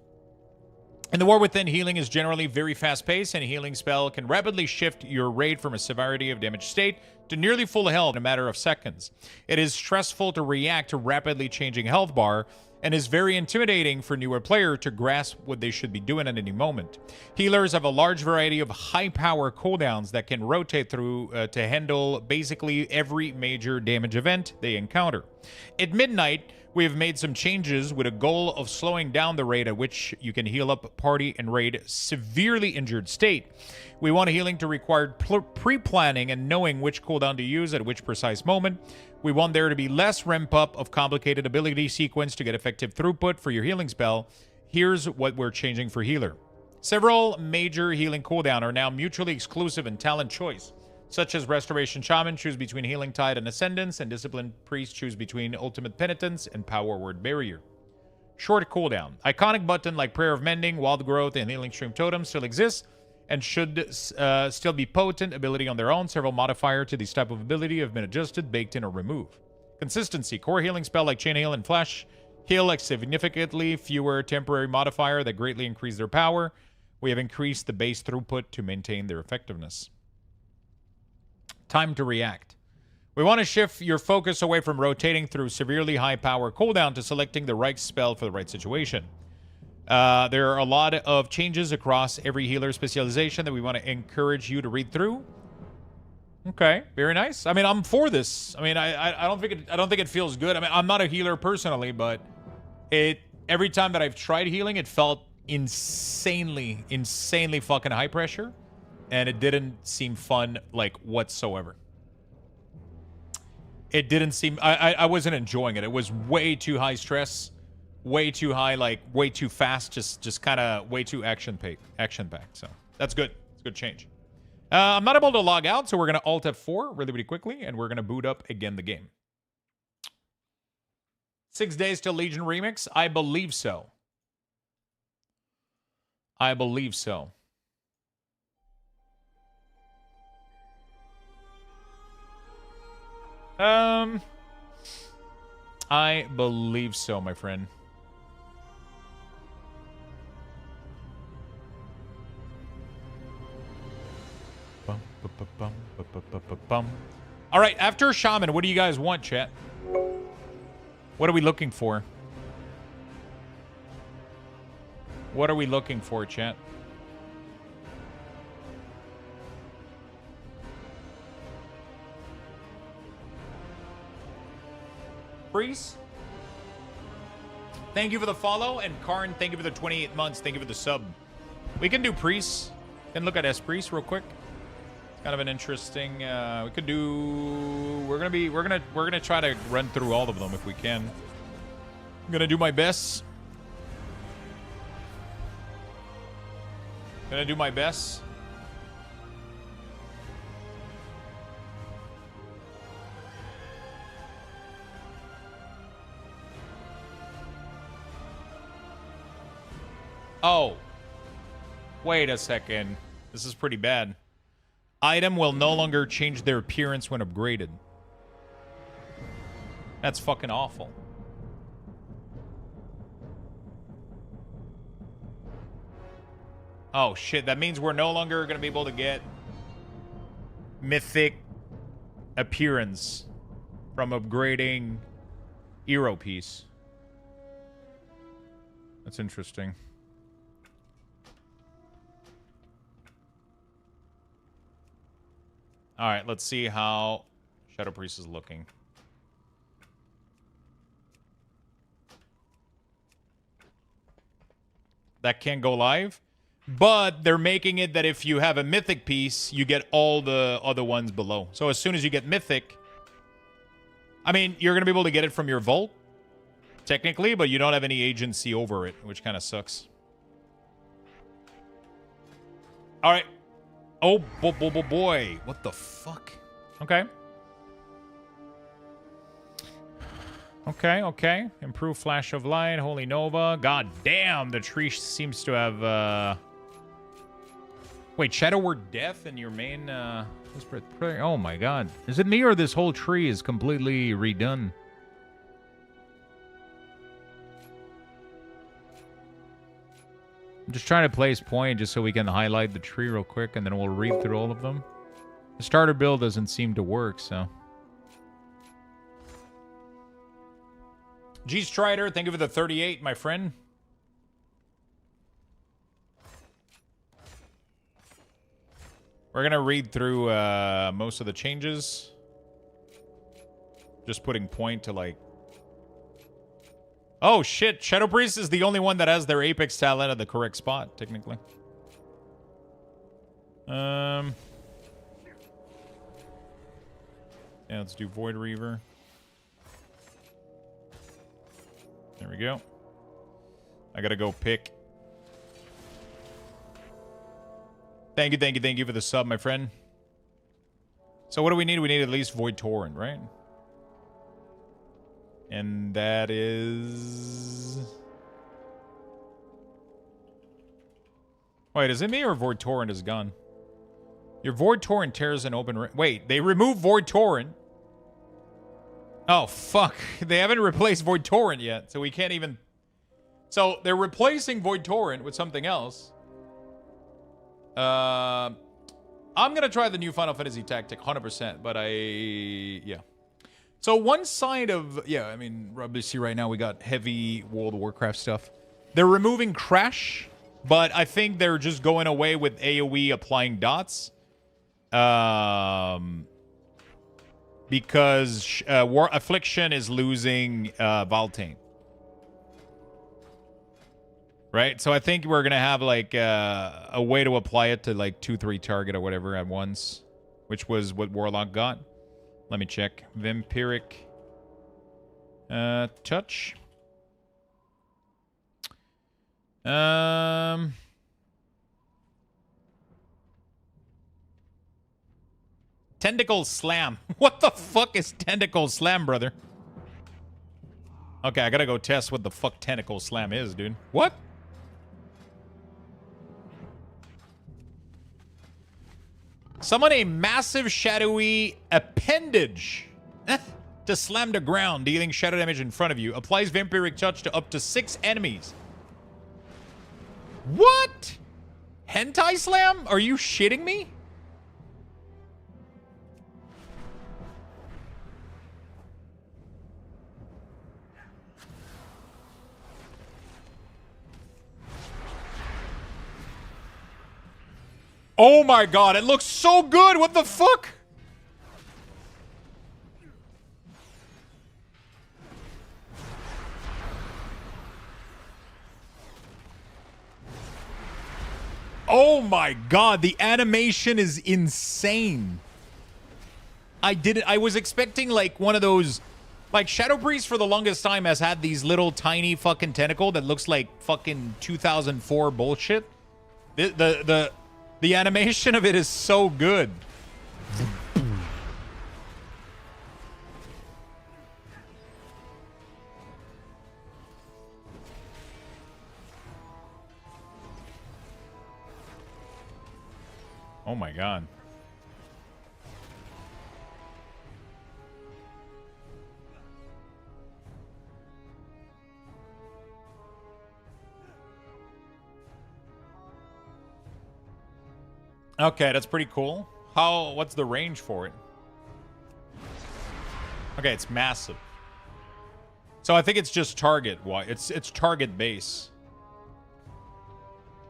In the War Within, healing is generally very fast-paced, and a healing spell can rapidly shift your raid from a severity of damage state to nearly full health in a matter of seconds. It is stressful to react to rapidly changing health bar, and is very intimidating for newer players to grasp what they should be doing at any moment. Healers have a large variety of high-power cooldowns that can rotate through to handle basically every major damage event they encounter. At Midnight, we have made some changes with a goal of slowing down the rate at which you can heal up party and raid severely injured state. We want healing to require pre-planning and knowing which cooldown to use at which precise moment. We want there to be less ramp up of complicated ability sequence to get effective throughput for your healing spell. Here's what we're changing for healer. Several major healing cooldown are now mutually exclusive in talent choice, such as Restoration Shaman choose between Healing Tide and Ascendance, and Disciplined Priest choose between Ultimate Penitence and Power Word Barrier. Short cooldown. Iconic button like Prayer of Mending, Wild Growth, and Healing Stream Totem still exists and should still be potent ability on their own. Several modifiers to this type of ability have been adjusted, baked in, or removed. Consistency. Core healing spell like Chain Heal and Flash Heal like significantly fewer temporary modifier that greatly increase their power. We have increased the base throughput to maintain their effectiveness. Time to react. We want to shift your focus away from rotating through severely high power cooldown to selecting the right spell for the right situation. There are a lot of changes across every healer specialization that we want to encourage you to read through. Okay, very nice. I mean, I'm for this. I mean, I don't think it feels good. I mean, I'm not a healer personally, but every time that I've tried healing, it felt insanely fucking high pressure, and it didn't seem fun like whatsoever. It didn't seem I wasn't enjoying it. It was way too high stress, way too high, like way too fast, just kind of way too action packed. So that's good. It's a good change. I'm not able to log out, so we're gonna Alt F4 really quickly, and we're gonna boot up again the game. 6 days till Legion Remix? I believe so. I believe so. I believe so, my friend. All right, after Shaman, what do you guys want, chat? What are we looking for? What are we looking for, chat? Priest, thank you for the follow, and Karn, thank you for the 28 months. Thank you for the sub. We can do Priest. Can look at S Priest real quick. It's kind of an interesting. We could do. We're gonna try to run through all of them if we can. I'm gonna do my best. Gonna do my best. Oh. Wait a second. This is pretty bad. Item will no longer change their appearance when upgraded. That's fucking awful. Oh shit, that means we're no longer going to be able to get mythic appearance from upgrading Hero Piece. That's interesting. All right, let's see how Shadow Priest is looking. That can't go live? But they're making it that if you have a mythic piece, you get all the other ones below. So as soon as you get mythic, I mean, you're going to be able to get it from your vault, technically, but you don't have any agency over it, which kind of sucks. All right. Oh, boy. What the fuck? Okay. Okay. Improve flash of light, holy nova. God damn, the tree seems to have, Wait, Shadow Word Death in your main, Whispered Prayer? Oh my god. Is it me or this whole tree is completely redone? I'm just trying to place point just so we can highlight the tree real quick, and then we'll read through all of them. The starter build doesn't seem to work, so... G Strider, thank you for the 38, my friend. We're gonna read through most of the changes. Just putting point to, like... Oh, shit. Shadow Priest is the only one that has their Apex talent at the correct spot, technically. Yeah, let's do Void Reaver. There we go. I gotta go pick. Thank you for the sub, my friend. So what do we need? We need at least Void Torrent, right? And that is... Wait, is it me or Void Torrent is gone? Your Void Torrent tears an open... Wait, they removed Void Torrent. Oh, fuck. They haven't replaced Void Torrent yet, so we can't even... So, they're replacing Void Torrent with something else. I'm gonna try the new Final Fantasy tactic, 100%, but yeah. So one side of... Yeah, I mean, obviously right now we got heavy World of Warcraft stuff. They're removing Crash, but I think they're just going away with AoE applying dots. Because Affliction is losing Valtane. Right? So I think we're going to have like a way to apply it to like 2-3 target or whatever at once. Which was what Warlock got. Let me check. Vampiric touch. Tentacle Slam. What the fuck is Tentacle Slam, brother? Okay, I gotta go test what the fuck Tentacle Slam is, dude. What? Summon a massive shadowy appendage to slam the ground, dealing shadow damage in front of you. Applies Vampiric Touch to up to 6 enemies. What? Hentai Slam? Are you shitting me? Oh my god, it looks so good! What the fuck? Oh my god, the animation is insane. I was expecting like one of those... Like, Shadow Priest for the longest time has had these little tiny fucking tentacle that looks like fucking 2004 bullshit. The animation of it is so good. Oh my god. Okay, that's pretty cool. What's the range for it? Okay, it's massive. So I think it's just target. It's target base.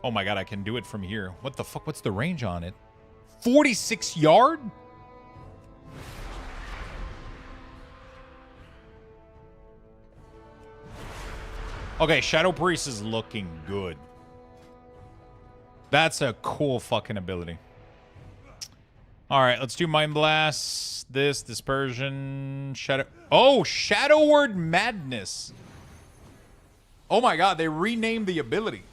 Oh my god, I can do it from here. What the fuck? What's the range on it? 46 yard? Okay, Shadow Priest is looking good. That's a cool fucking ability. All right, let's do Mind Blast. This, Dispersion, Shadow... Oh, Shadow Word Madness. Oh my god, they renamed the ability.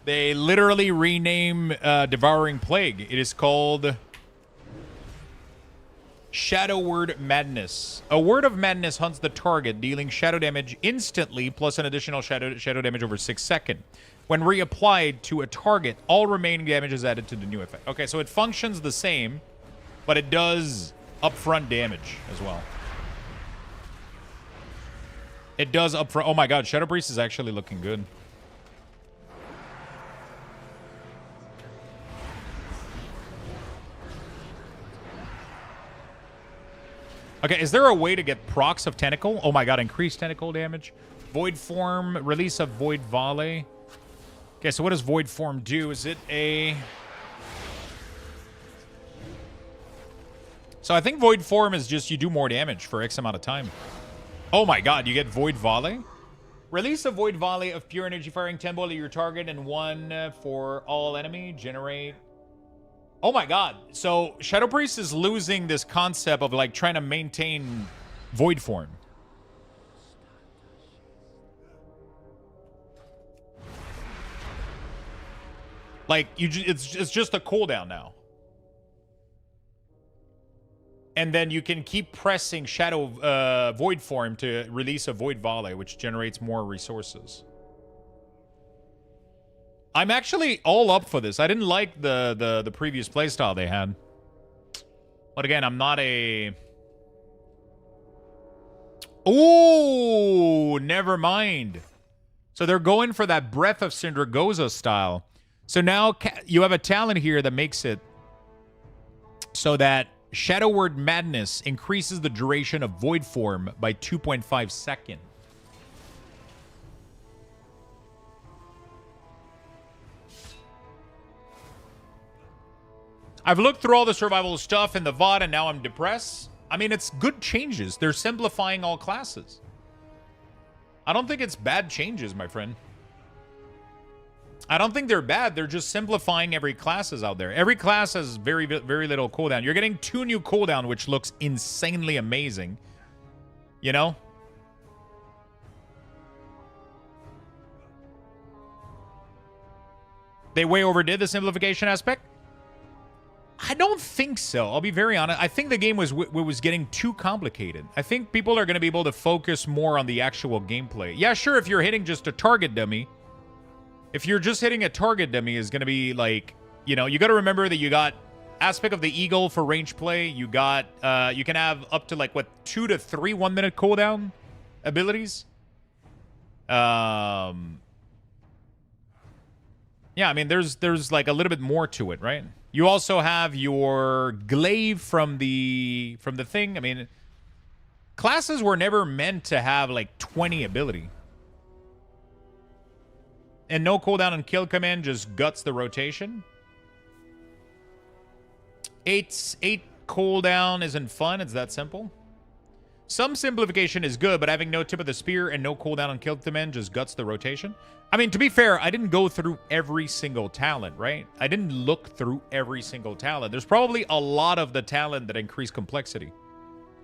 They literally rename Devouring Plague. It is called Shadow Word Madness. A word of madness hunts the target, dealing shadow damage instantly, plus an additional shadow damage over 6 seconds. When reapplied to a target, all remaining damage is added to the new effect. Okay, so it functions the same, but it does upfront damage as well. It does upfront... Oh my god, Shadow Priest is actually looking good. Okay, is there a way to get procs of Tentacle? Oh my god, increased Tentacle damage. Void Form, release of Void Volley. Okay, so what does Void Form do? Is it a... So I think Void Form is just you do more damage for X amount of time. Oh my god, you get Void Volley? Release a Void Volley of pure energy firing 10 ball at your target and 1 for all enemy. Generate... Oh my god. So Shadow Priest is losing this concept of like trying to maintain Void Form. Like it's just a cooldown now. And then you can keep pressing Shadow Void Form to release a Void Volley, which generates more resources. I'm actually all up for this. I didn't like the previous playstyle they had. But again, I'm not a... Ooh, never mind. So they're going for that Breath of Syndragoza style. So now you have a talent here that makes it so that Shadow Word Madness increases the duration of Void Form by 2.5 seconds. I've looked through all the survival stuff in the VOD and now I'm depressed. I mean, it's good changes. They're simplifying all classes. I don't think it's bad changes, my friend. I don't think they're bad. They're just simplifying every classes out there. Every class has very, very little cooldown. You're getting 2 new cooldown, which looks insanely amazing. You know? They way overdid the simplification aspect? I don't think so. I'll be very honest. I think the game was getting too complicated. I think people are going to be able to focus more on the actual gameplay. Yeah, sure, if you're hitting just a target dummy. If you're just hitting a target dummy is going to be like, you know, you got to remember that you got aspect of the Eagle for range play. You got, you can have up to like, what, 2 to 3 1-minute cooldown abilities. Yeah, I mean, there's like a little bit more to it, right? You also have your glaive from the thing. I mean, classes were never meant to have like 20 ability. And no cooldown on kill command just guts the rotation. 8 cooldown isn't fun. It's that simple. Some simplification is good, but having no tip of the spear and no cooldown on kill command just guts the rotation. I mean, to be fair, I didn't go through every single talent, right? I didn't look through every single talent. There's probably a lot of the talent that increase complexity.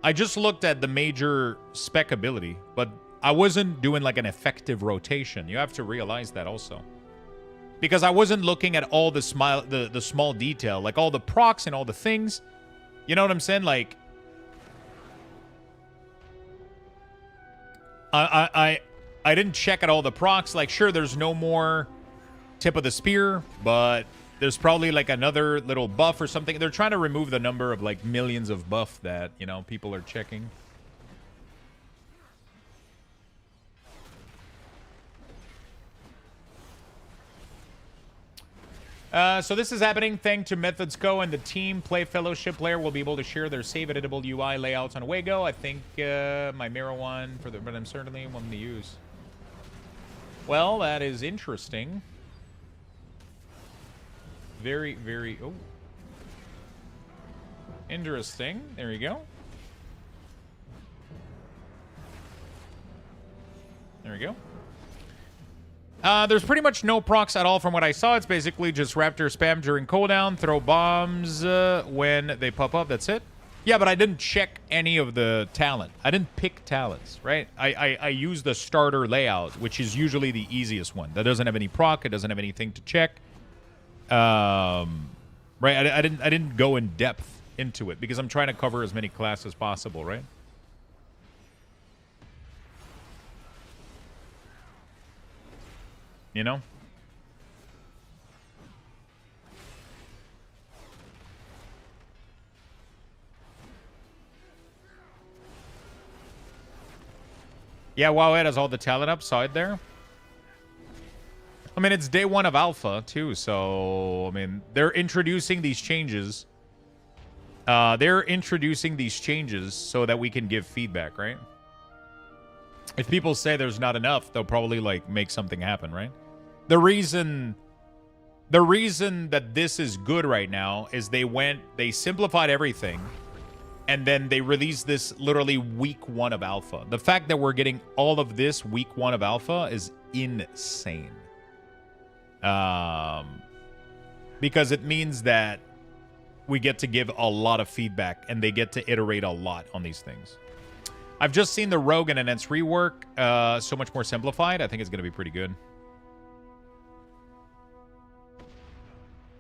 I just looked at the major spec ability, but I wasn't doing like an effective rotation. You have to realize that also. Because I wasn't looking at all the small detail, like all the procs and all the things. You know what I'm saying? Like, I didn't check at all the procs. Like, sure, there's no more tip of the spear, but there's probably like another little buff or something. They're trying to remove the number of like millions of buff that, you know, people are checking. So this is happening thanks to Methods Co. and the team. Play Fellowship player will be able to share their save editable UI layouts on Wago. I think my mirror one, but I'm certainly one to use. Well, that is interesting. Very, very... Oh. Interesting. There you go. There we go. There's pretty much no procs at all from what I saw. It's basically just Raptor spam during cooldown, throw bombs when they pop up. That's it. Yeah, but I didn't check any of the talent. I didn't pick talents, right? I used the starter layout, which is usually the easiest one. That doesn't have any proc. It doesn't have anything to check. Right? I didn't go in depth into it because I'm trying to cover as many classes as possible, right? You know? Yeah, WoW has all the talent upside there. I mean, it's day 1 of alpha, too, so... I mean, they're introducing these changes. They're introducing these changes so that we can give feedback, right? If people say there's not enough, they'll probably, like, make something happen, right? The reason that this is good right now is they simplified everything, and then they released this literally week 1 of alpha. The fact that we're getting all of this week 1 of alpha is insane. Because it means that we get to give a lot of feedback, and they get to iterate a lot on these things. I've just seen the Rogue and Enhanced rework, so much more simplified. I think it's going to be pretty good.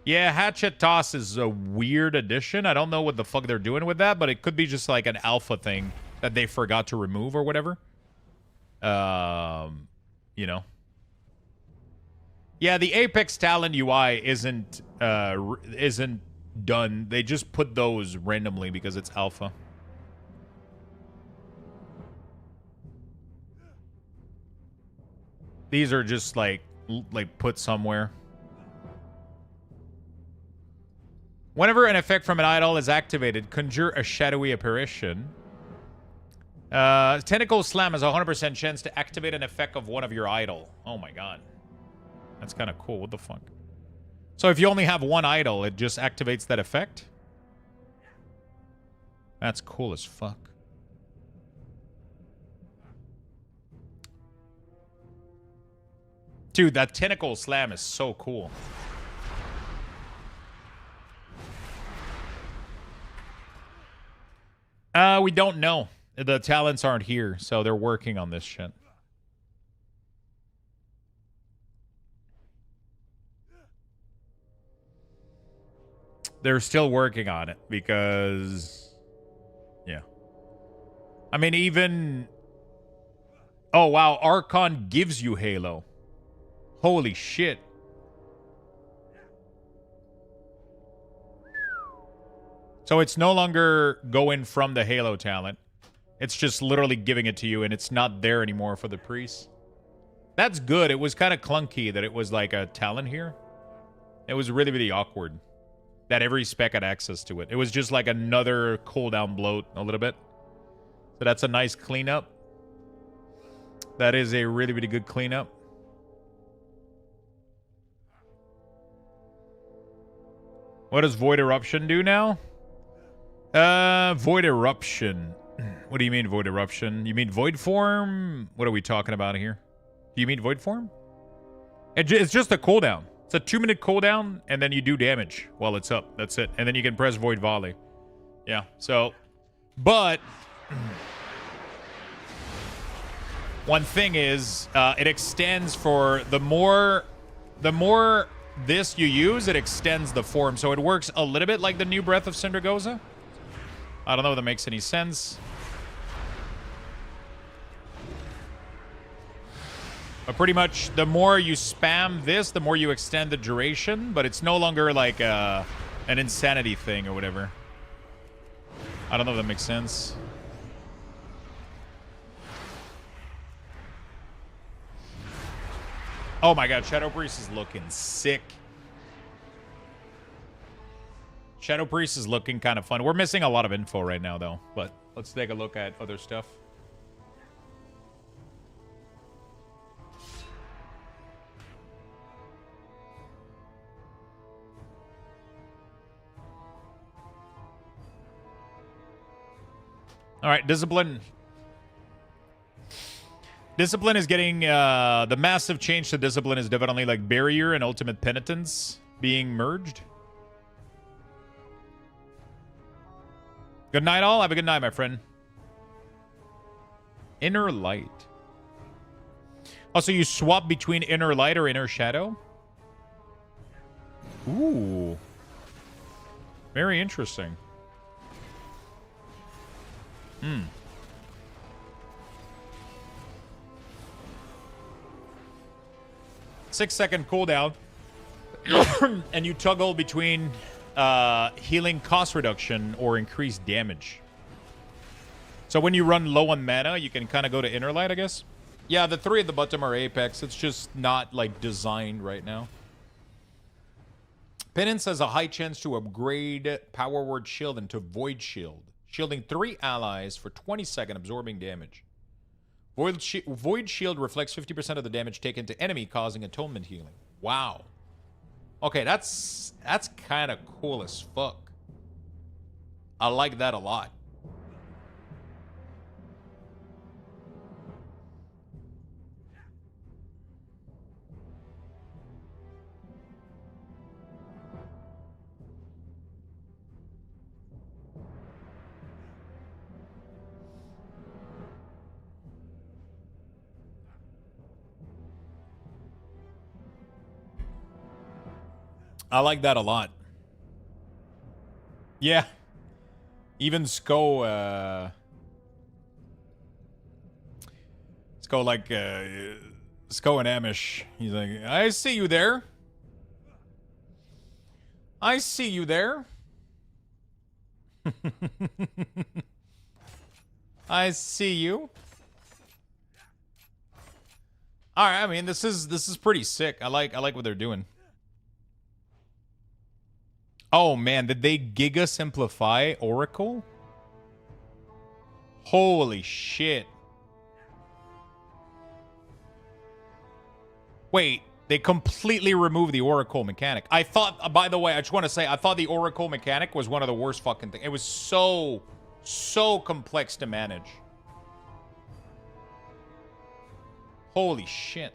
Yeah, Hatchet Toss is a weird addition. I don't know what the fuck they're doing with that, but it could be just like an alpha thing that they forgot to remove or whatever. You know. Yeah, the Apex talent UI isn't done. They just put those randomly because it's alpha. These are just like put somewhere. Whenever an effect from an idol is activated, conjure a shadowy apparition. Tentacle Slam has a 100% chance to activate an effect of one of your idol. Oh my god. That's kind of cool. What the fuck? So if you only have one idol, it just activates that effect? That's cool as fuck. Dude, that Tentacle Slam is so cool. We don't know. The talents aren't here, so they're working on this shit. They're still working on it because... Yeah. I mean, even... Oh, wow. Archon gives you Halo. Holy shit. So it's no longer going from the Halo talent. It's just literally giving it to you, and it's not there anymore for the priest. That's good. It was kind of clunky that it was like a talent here. It was really, really awkward that every spec had access to it. It was just like another cooldown bloat a little bit. So that's a nice cleanup. That is a really, really good cleanup. What does Void Eruption do now? Void Eruption. What do you mean, Void Eruption? You mean Void Form? What are we talking about here? Do you mean Void Form? It's just a cooldown. It's a 2-minute cooldown, and then you do damage while it's up. That's it. And then you can press Void Volley. Yeah, so... But... One thing is, it extends for... The more this you use, it extends the form. So it works a little bit like the new Breath of Syndragoza. I don't know if that makes any sense. But pretty much, the more you spam this, the more you extend the duration. But it's no longer like an insanity thing or whatever. I don't know if that makes sense. Oh my god, Shadow Priest is looking sick. Shadow Priest is looking kind of fun. We're missing a lot of info right now, though. But let's take a look at other stuff. All right, Discipline. Discipline is getting, the massive change to discipline is definitely like barrier and ultimate penitence being merged. Good night, all. Have a good night, my friend. Inner light. Also, you swap between inner light or inner shadow? Ooh. Very interesting. Hmm. 6-second cooldown. And you toggle between healing cost reduction or increased damage. So when you run low on mana, you can kind of go to inner light, I guess. Yeah, the 3 at the bottom are Apex. It's just not, like, designed right now. Penance has a high chance to upgrade Power Word Shield into Void Shield, shielding 3 allies for 20 seconds, absorbing damage. Void Shield reflects 50% of the damage taken to enemy, causing atonement healing. Wow. Okay, that's kind of cool as fuck. I like that a lot. I like that a lot. Yeah. Even Sko, Sko and Amish. He's like, I see you there. I see you there. I see you. All right, I mean, this is pretty sick. I like what they're doing. Oh man, did they Giga Simplify Oracle? Holy shit. Wait, they completely removed the Oracle mechanic. I thought, by the way, I just want to say, I thought the Oracle mechanic was one of the worst fucking things. It was so complex to manage. Holy shit.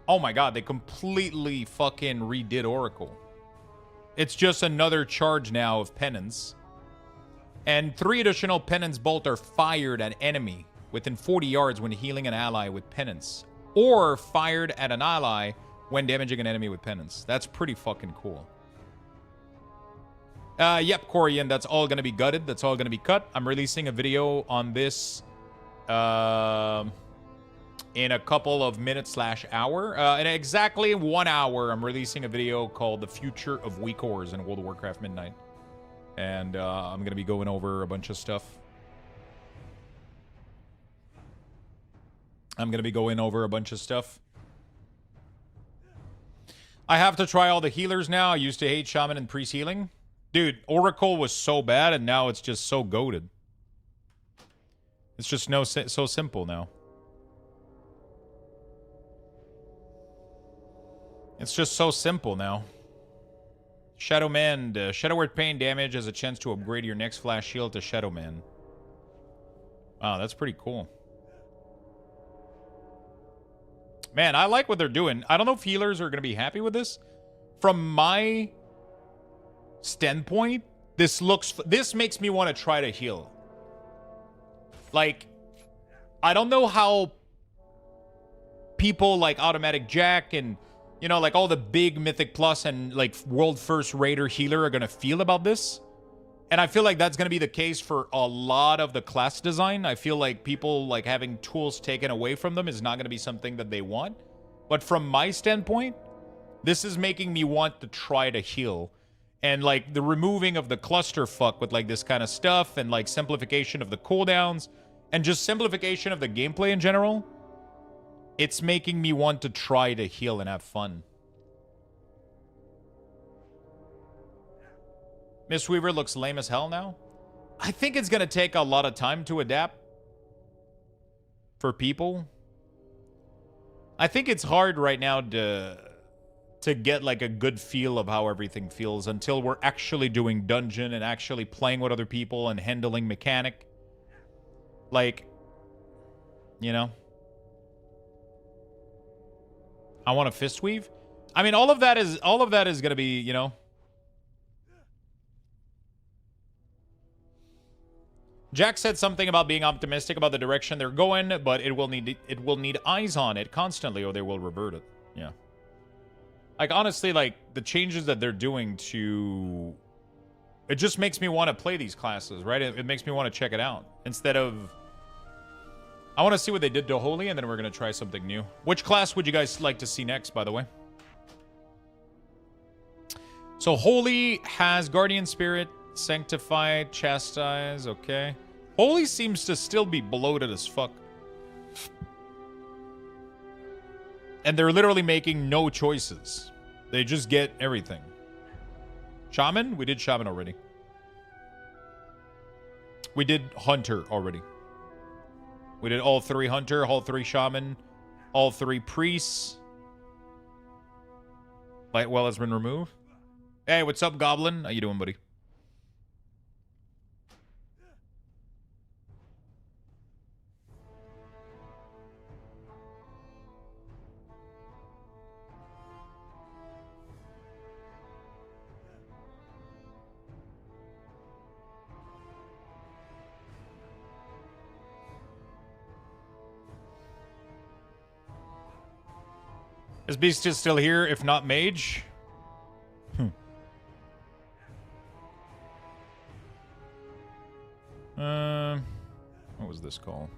Oh my god, they completely fucking redid Oracle. It's just another charge now of penance. And 3 additional penance bolt are fired at enemy within 40 yards when healing an ally with penance. Or fired at an ally when damaging an enemy with penance. That's pretty fucking cool. Yep, Corian, that's all going to be gutted. That's all going to be cut. I'm releasing a video on this in a couple of minutes/hour. In exactly 1 hour, I'm releasing a video called The Future of Weak Ores in World of Warcraft Midnight. And I'm going to be going over a bunch of stuff. I have to try all the healers now. I used to hate Shaman and Priest healing. Dude, Oracle was so bad, and now it's just so goated. It's just so simple now. It's just so simple now. Shadow Man, Shadow Word Pain damage has a chance to upgrade your next flash shield to Shadow Man. Wow, that's pretty cool. Man, I like what they're doing. I don't know if healers are going to be happy with this. From my standpoint, this makes me want to try to heal. Like, I don't know how people like Automatic Jack and, you know, like all the big Mythic Plus and like World First Raider healer are going to feel about this. And I feel like that's going to be the case for a lot of the class design. I feel like people like having tools taken away from them is not going to be something that they want. But from my standpoint, this is making me want to try to heal. And like the removing of the clusterfuck with like this kind of stuff and like simplification of the cooldowns and just simplification of the gameplay in general, it's making me want to try to heal and have fun. Mistweaver looks lame as hell now. I think it's going to take a lot of time to adapt for people. I think it's hard right now to to get like a good feel of how everything feels until we're actually doing dungeon and actually playing with other people and handling mechanic. Like, you know, I want a fist weave. I mean, all of that is going to be, you know. Jack said something about being optimistic about the direction they're going, but it will need eyes on it constantly or they will revert it. Yeah. Like, honestly, like, the changes that they're doing to... It just makes me want to play these classes, right? It makes me want to check it out. Instead of... I want to see what they did to Holy, and then we're going to try something new. Which class would you guys like to see next, by the way? So, Holy has Guardian Spirit, Sanctified, Chastise, okay. Holy seems to still be bloated as fuck. And they're literally making no choices. They just get everything. Shaman? We did Shaman already. We did Hunter already. We did all 3 Hunter, all 3 Shaman, all 3 Priests. Light well has been removed. Hey, what's up, Goblin? How you doing, buddy? Is Beast is still here, if not Mage? What was this call?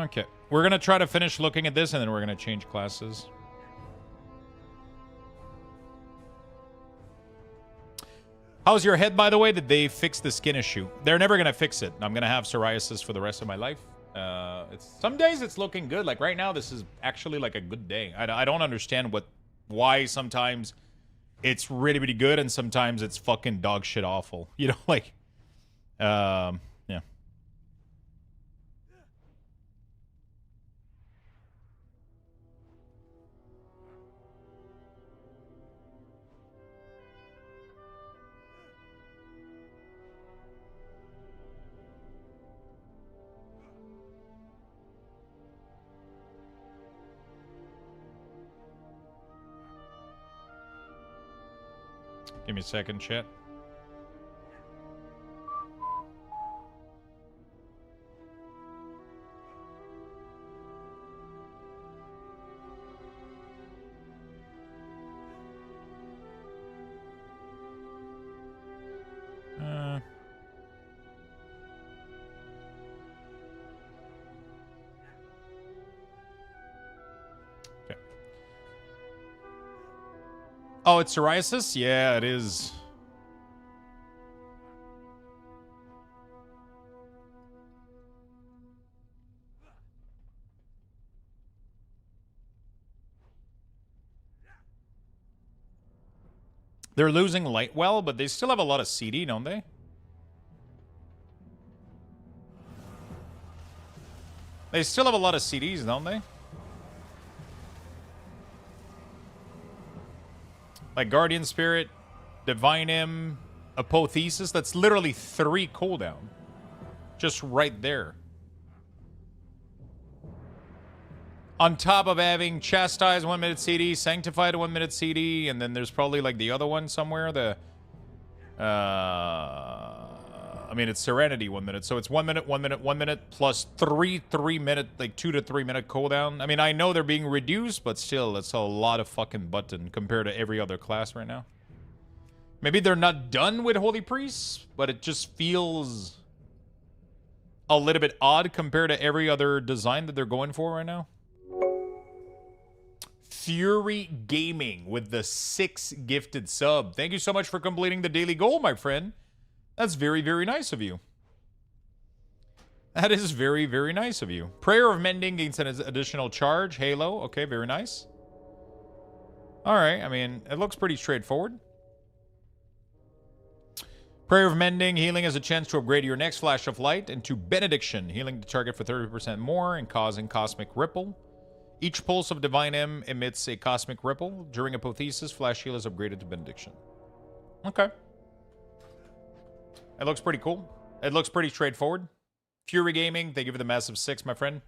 Okay. We're going to try to finish looking at this, and then we're going to change classes. How's your head, by the way? Did they fix the skin issue? They're never going to fix it. I'm going to have psoriasis for the rest of my life. Some days it's looking good. Like right now, this is actually like a good day. I don't understand why sometimes it's really, really good, and sometimes it's fucking dog shit awful. You know, like, yeah. Give me a second, chat. Okay. Oh, it's psoriasis? Yeah, it is. They're losing light well, but they still have a lot of CD, don't they? They still have a lot of CDs, don't they? Like Guardian Spirit, Divine Hymn, Apotheosis. That's literally 3 cooldown. Just right there. On top of having Chastise 1 minute CD, Sanctified 1 minute CD, and then there's probably like the other one somewhere. I mean, it's Serenity 1 minute. So it's 1 minute, 1 minute, 1 minute, plus 3 minute, like 2 to 3 minute cooldown. I mean, I know they're being reduced, but still, that's a lot of fucking button compared to every other class right now. Maybe they're not done with Holy Priests, but it just feels a little bit odd compared to every other design that they're going for right now. Fury Gaming with the 6 gifted sub. Thank you so much for completing the daily goal, my friend. That's very, very nice of you. That is very, very nice of you. Prayer of Mending gains an additional charge. Halo. Okay, very nice. All right. I mean, it looks pretty straightforward. Prayer of Mending. Healing has a chance to upgrade your next flash of light into Benediction. Healing the target for 30% more and causing Cosmic Ripple. Each pulse of Divine M emits a Cosmic Ripple. During Apotheosis, Flash Heal is upgraded to Benediction. Okay. It looks pretty cool. It looks pretty straightforward. Fury Gaming, thank you for the massive 6, my friend.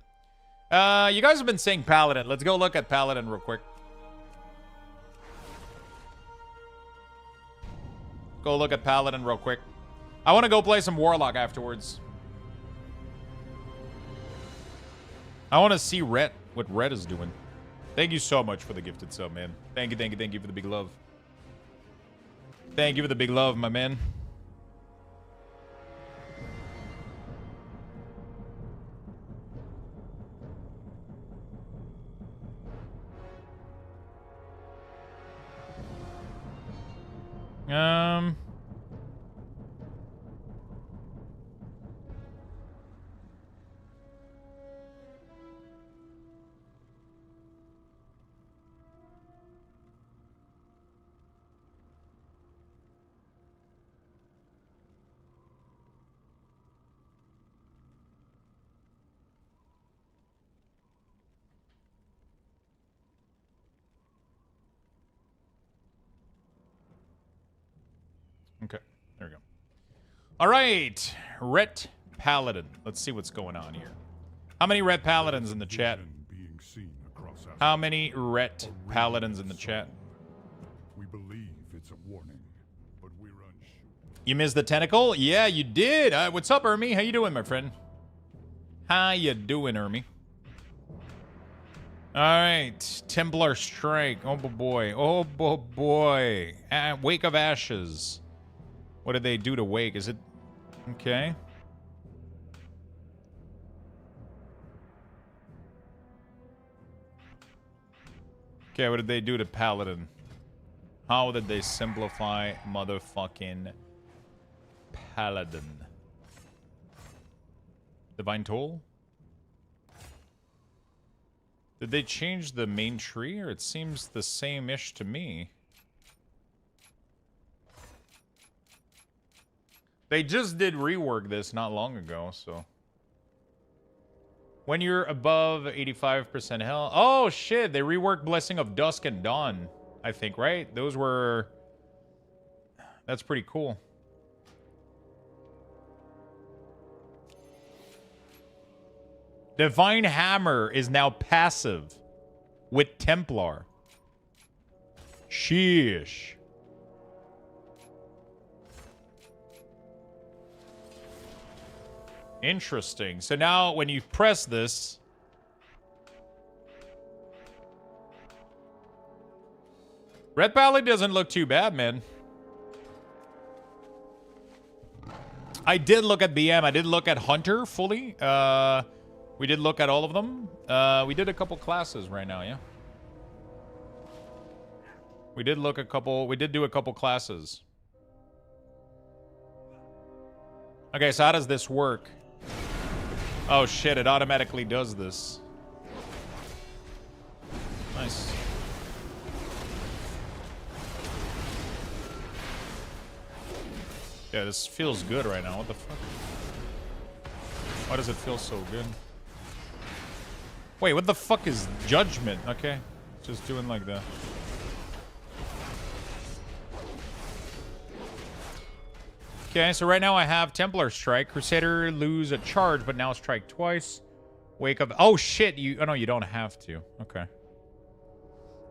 You guys have been saying Paladin. Let's go look at Paladin real quick. Go look at Paladin real quick. I want to go play some Warlock afterwards. I want to see Rhett, what Rhett is doing. Thank you so much for the gifted sub, man. Thank you, thank you, thank you for the big love. Thank you for the big love, my man. Okay, there we go. All right, Rhett Paladin. Let's see what's going on here. How many Rhett Paladins in the chat? How many Rhett Paladins in the chat? We believe it's a warning, but we're unsure. You missed the tentacle? Yeah, you did. What's up, Ermi? How you doing, my friend? How you doing, Ermi? All right, Templar Strike. Oh boy. Oh boy. Wake of Ashes. What did they do to Wake? Is it... Okay. Okay, what did they do to Paladin? How did they simplify motherfucking Paladin? Divine Toll? Did they change the main tree, or it seems the same-ish to me? They just did rework this not long ago, so... When you're above 85% health... Oh, shit! They reworked Blessing of Dusk and Dawn, I think, right? Those were... That's pretty cool. Divine Hammer is now passive with Templar. Sheesh. Interesting. So now when you press this... Red Paladin doesn't look too bad, man. I did look at BM. I did look at Hunter fully. We did look at all of them. We did a couple classes right now, yeah. We did do a couple classes. Okay, so how does this work? Oh shit, it automatically does this. Nice. Yeah, this feels good right now. What the fuck? Why does it feel so good? Wait, what the fuck is Judgment? Okay, just doing like that. Okay, so right now I have Templar Strike. Crusader lose a charge, but now strike twice. Wake up. Oh shit, oh no, you don't have to. Okay.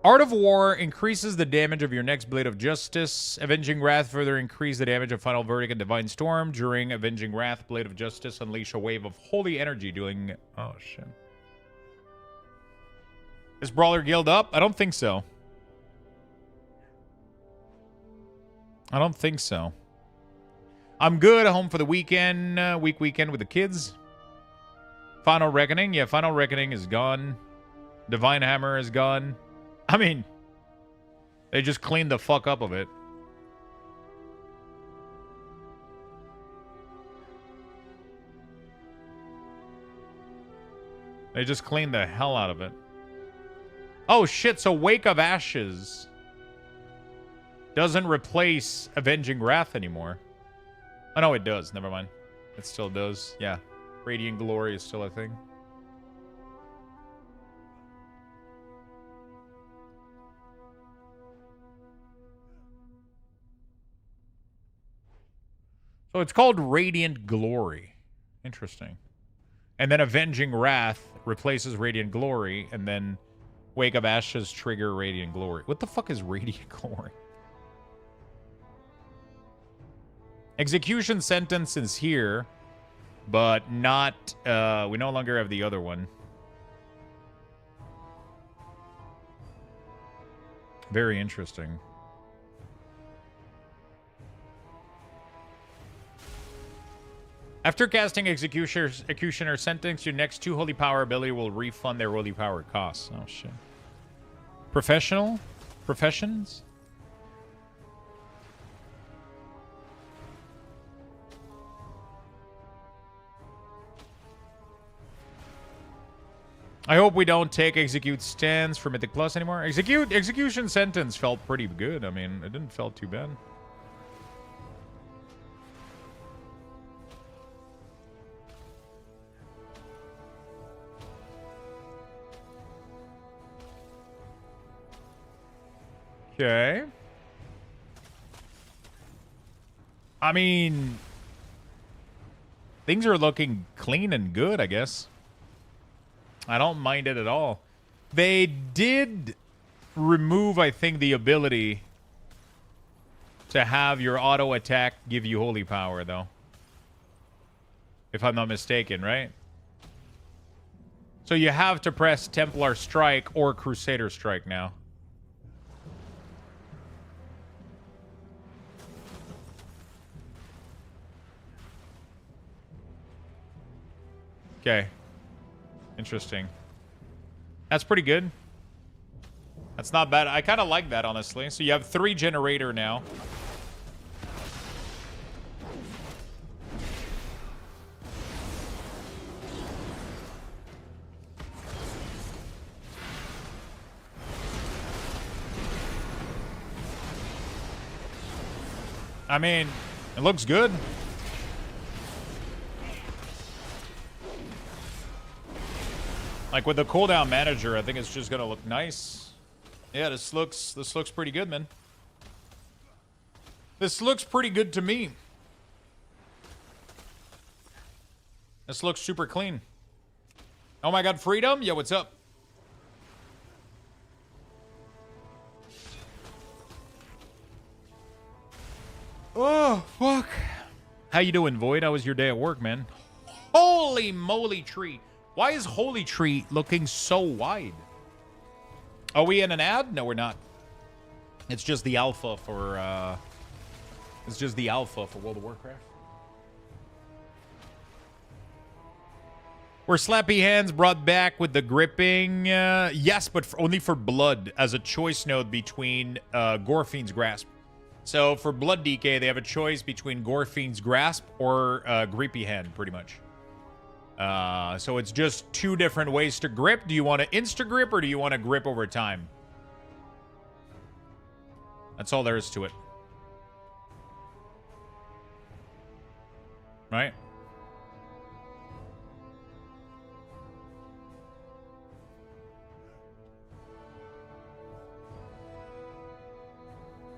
Art of War increases the damage of your next Blade of Justice. Avenging Wrath further increase the damage of Final Verdict and Divine Storm. During Avenging Wrath, Blade of Justice unleash a wave of holy energy doing... Oh shit. Is Brawler Guild up? I don't think so. I don't think so. I'm good. Home for the weekend. Weekend with the kids. Final Reckoning. Yeah, Final Reckoning is gone. Divine Hammer is gone. I mean, they just cleaned the fuck up of it. They just cleaned the hell out of it. Oh, shit. So Wake of Ashes doesn't replace Avenging Wrath anymore. Oh, no, it does. Never mind. It still does. Yeah. Radiant Glory is still a thing. So it's called Radiant Glory. Interesting. And then Avenging Wrath replaces Radiant Glory, and then Wake of Ashes trigger Radiant Glory. What the fuck is Radiant Glory? Execution Sentence is here, but not... we no longer have the other one. Very interesting. After casting Executioner Sentence, your next 2 Holy Power ability will refund their Holy Power costs. Oh, shit. Professional? Professions? I hope we don't take Execute Stance for Mythic Plus anymore. Execution Sentence felt pretty good. I mean, it didn't feel too bad. Okay. I mean, things are looking clean and good, I guess. I don't mind it at all. They did remove, I think, the ability to have your auto attack give you holy power, though. If I'm not mistaken, right? So you have to press Templar Strike or Crusader Strike now. Okay. Interesting. That's pretty good. That's not bad. I kind of like that, honestly. So you have 3 generator now. I mean, it looks good. Like with the cooldown manager, I think it's just gonna look nice. Yeah, this looks pretty good, man. This looks pretty good to me. This looks super clean. Oh my god, Freedom? Yeah, what's up? Oh, fuck. How you doing, Void? How was your day at work, man? Holy moly tree. Why is Holy Tree looking so wide? Are we in an ad? No, we're not. It's just the alpha for, it's just the alpha for World of Warcraft. Were Slappy Hands brought back with the gripping? Yes, but only for Blood as a choice node between Gorfiend's Grasp. So for Blood DK, they have a choice between Gorfiend's Grasp or Grippy Hand, pretty much. So it's just 2 different ways to grip. Do you want to insta-grip or do you want to grip over time? That's all there is to it. Right?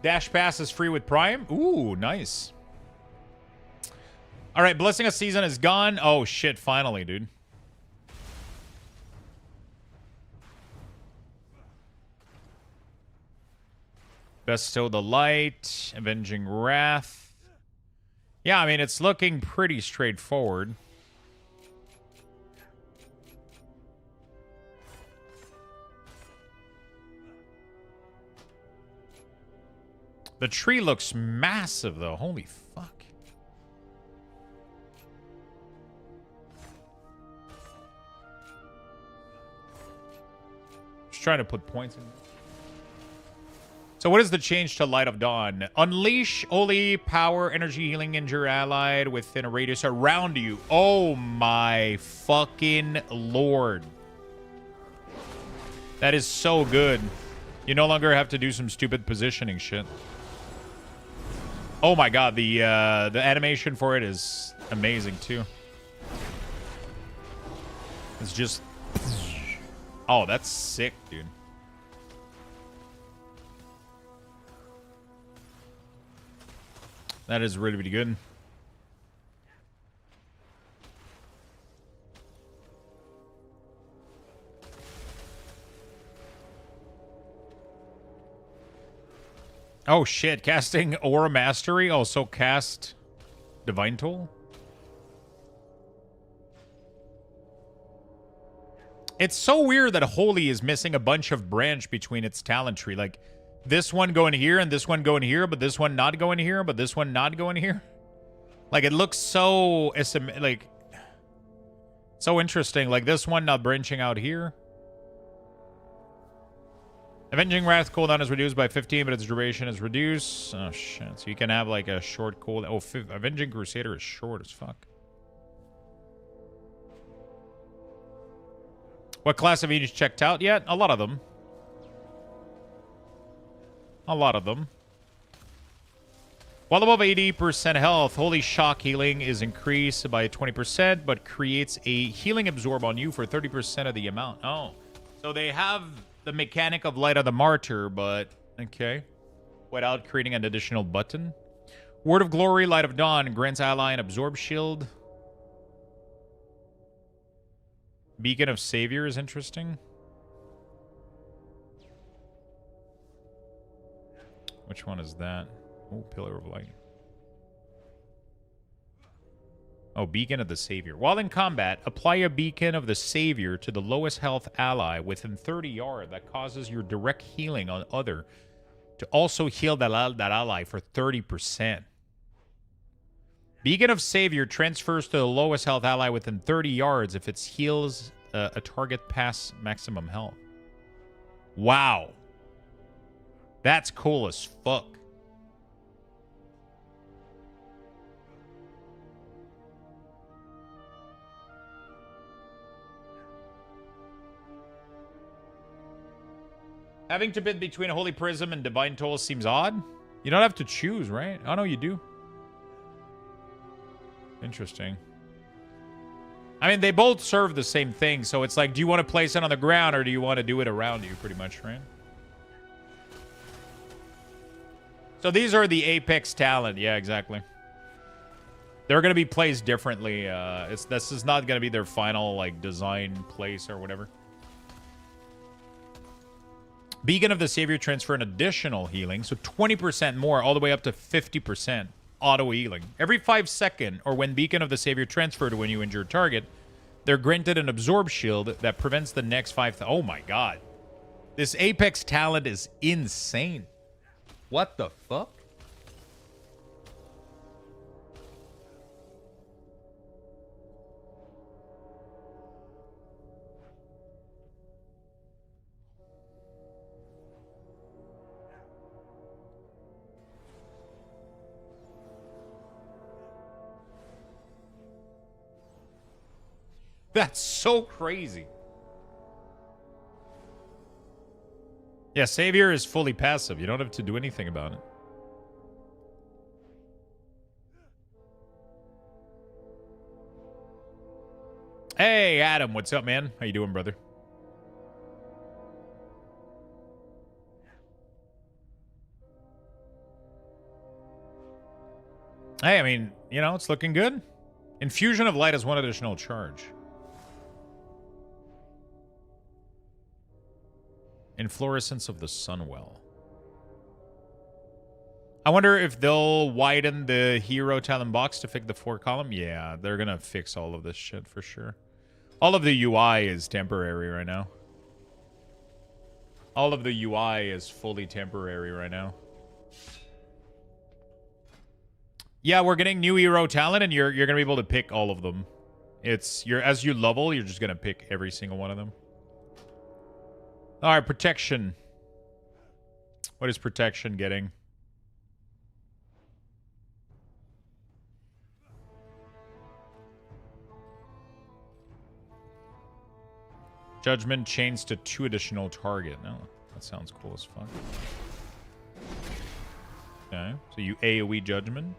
Dash Pass is free with Prime. Ooh, nice. All right, Blessing of Season is gone. Oh, shit, finally, dude. Bestow the Light. Avenging Wrath. Yeah, I mean, it's looking pretty straightforward. The tree looks massive, though. Holy fuck. Just trying to put points in. So what is the change to Light of Dawn? Unleash holy power, energy healing injure allied within a radius around you. Oh my fucking lord. That is so good. You no longer have to do some stupid positioning shit. Oh my god, the animation for it is amazing too. It's just... Oh, that's sick, dude. That is really, really good. Oh shit, casting Aura Mastery? Oh, so cast Divine Tool? It's so weird that Holy is missing a bunch of branch between its talent tree. Like, this one going here and this one going here, but this one not going here, but this one not going here. Like, it looks so, like, so interesting. Like, this one not branching out here. Avenging Wrath cooldown is reduced by 15, but its duration is reduced. Oh, shit. So you can have, like, a short cooldown. Oh, Avenging Crusader is short as fuck. What class have you checked out yet? A lot of them. A lot of them. While above 80% health, Holy Shock healing is increased by 20%, but creates a healing absorb on you for 30% of the amount. Oh. So they have the mechanic of Light of the Martyr, but... Okay. Without creating an additional button. Word of Glory, Light of Dawn, grants ally an absorb shield. Beacon of Savior is interesting. Which one is that? Oh, Pillar of Light. Oh, Beacon of the Savior. While in combat, apply a Beacon of the Savior to the lowest health ally within 30 yards that causes your direct healing on other to also heal that ally for 30%. Beacon of Savior transfers to the lowest health ally within 30 yards if it heals a target past maximum health. Wow. That's cool as fuck. Having to bid between a Holy Prism and Divine Toll seems odd. You don't have to choose, right? Oh, no, you do. Interesting. I mean, they both serve the same thing, so it's like, do you want to place it on the ground or do you want to do it around you, pretty much, right? So these are the Apex talent. Yeah, exactly. They're going to be placed differently. This is not going to be their final, like, design place or whatever. Beacon of the Savior transfer an additional healing, so 20% more, all the way up to 50% auto healing. Every 5 seconds, or when Beacon of the Savior transferred to when you injure a target, they're granted an absorb shield that prevents the next 5... Oh my god. This Apex talent is insane. What the fuck? That's so crazy. Yeah, Savior is fully passive. You don't have to do anything about it. Hey, Adam. What's up, man? How you doing, brother? Hey, I mean, you know, it's looking good. Infusion of Light has 1 additional charge. Inflorescence of the Sunwell. I wonder if they'll widen the hero talent box to fix the 4-column. Yeah, they're gonna fix all of this shit for sure. All of the UI is temporary right now. All of the UI is fully temporary right now. Yeah, we're getting new hero talent, and you're gonna be able to pick all of them. As you level, you're just gonna pick every single one of them. All right, protection. What is protection getting? Judgment chains to 2 additional target. No, that sounds cool as fuck. Okay, so you AoE Judgment.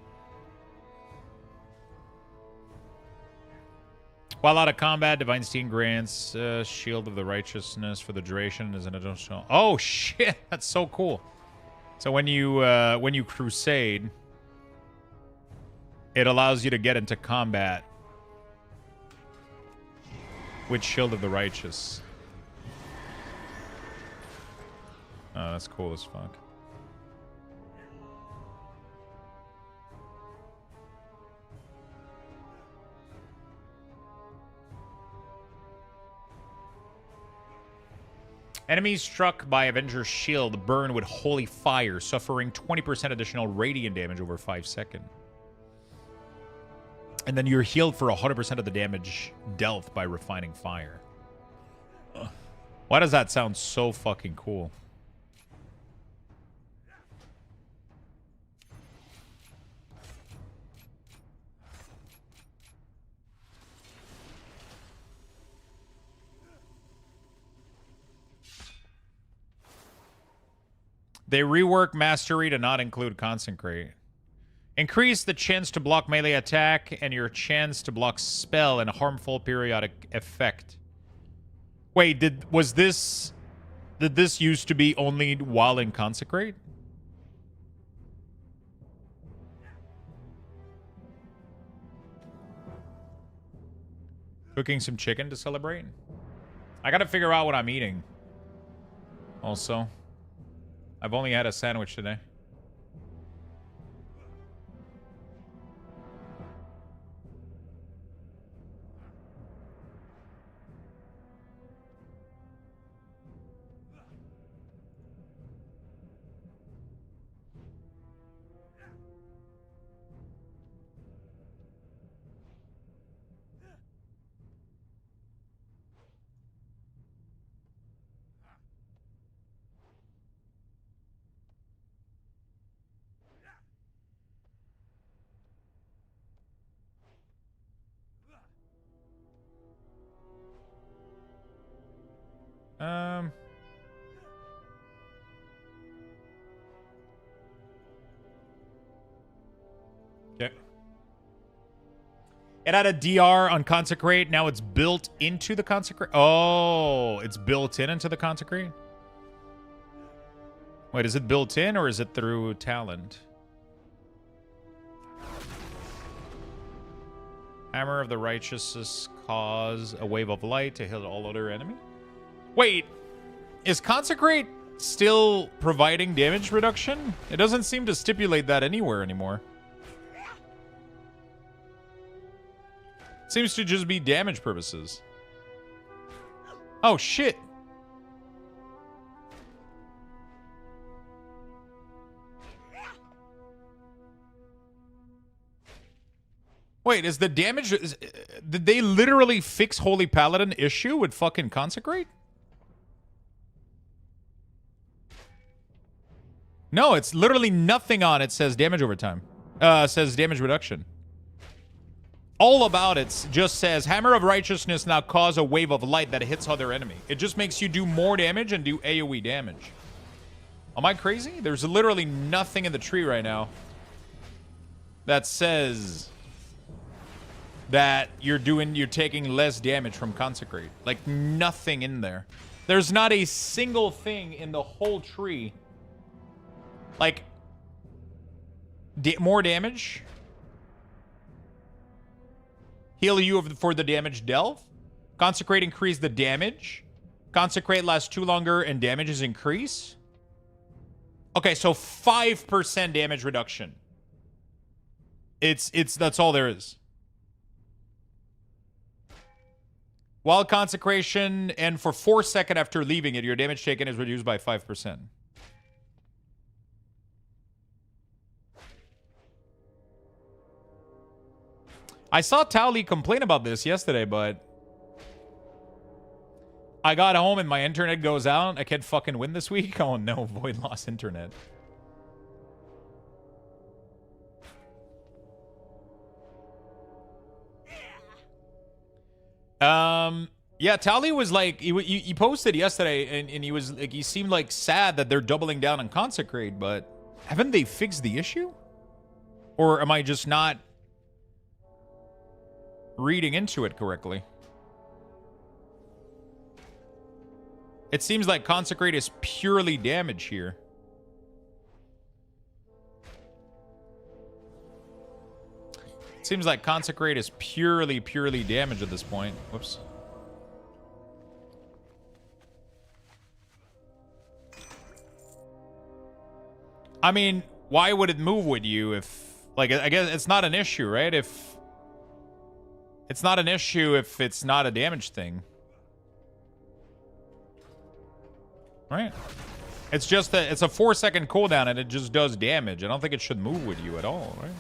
While out of combat, Divine Steam grants Shield of the Righteousness for the duration as an additional. Oh shit, that's so cool. So when you crusade, it allows you to get into combat with Shield of the Righteous. Oh, that's cool as fuck. Enemies struck by Avenger's Shield burn with Holy Fire, suffering 20% additional radiant damage over 5 seconds. And then you're healed for 100% of the damage dealt by Refining Fire. Ugh. Why does that sound so fucking cool? They rework Mastery to not include Consecrate. Increase the chance to block melee attack and your chance to block spell and harmful periodic effect. Wait, did this used to be only while in Consecrate? Cooking some chicken to celebrate? I gotta figure out what I'm eating. Also, I've only had a sandwich today. Okay. It had a DR on Consecrate. Now it's built into the Consecrate. Oh, it's built into the Consecrate? Wait, is it built in or is it through talent? Hammer of the Righteous cause a wave of light to heal all other enemy. Wait, is Consecrate still providing damage reduction? It doesn't seem to stipulate that anywhere anymore. It seems to just be damage purposes. Oh, shit. Wait, is the damage... did they literally fix Holy Paladin issue with fucking Consecrate? No, it's literally nothing on it says damage over time. Says damage reduction. All about it just says Hammer of Righteousness now cause a wave of light that hits other enemy. It just makes you do more damage and do AoE damage. Am I crazy? There's literally nothing in the tree right now that says that you're taking less damage from Consecrate. Like, nothing in there. There's not a single thing in the whole tree. Like, more damage. Heal you for the damage dealt. Consecrate increase the damage. Consecrate lasts 2 longer and damage is increased. Okay, so 5% damage reduction. That's all there is. While consecration and for 4 seconds after leaving it, your damage taken is reduced by 5%. I saw Towley complain about this yesterday, but I got home and my internet goes out. I can't fucking win this week. Oh no, Void lost internet. Yeah, Tali was like, he posted yesterday, and he was like, he seemed like sad that they're doubling down on Consecrate, but haven't they fixed the issue? Or am I just not reading into it correctly? It seems like Consecrate is purely damage here. It seems like Consecrate is purely damage at this point. Whoops. I mean, why would it move with you if, like, I guess it's not an issue, right? If it's not an issue if it's not a damage thing. Right? It's just that it's a 4-second cooldown and it just does damage. I don't think it should move with you at all, right?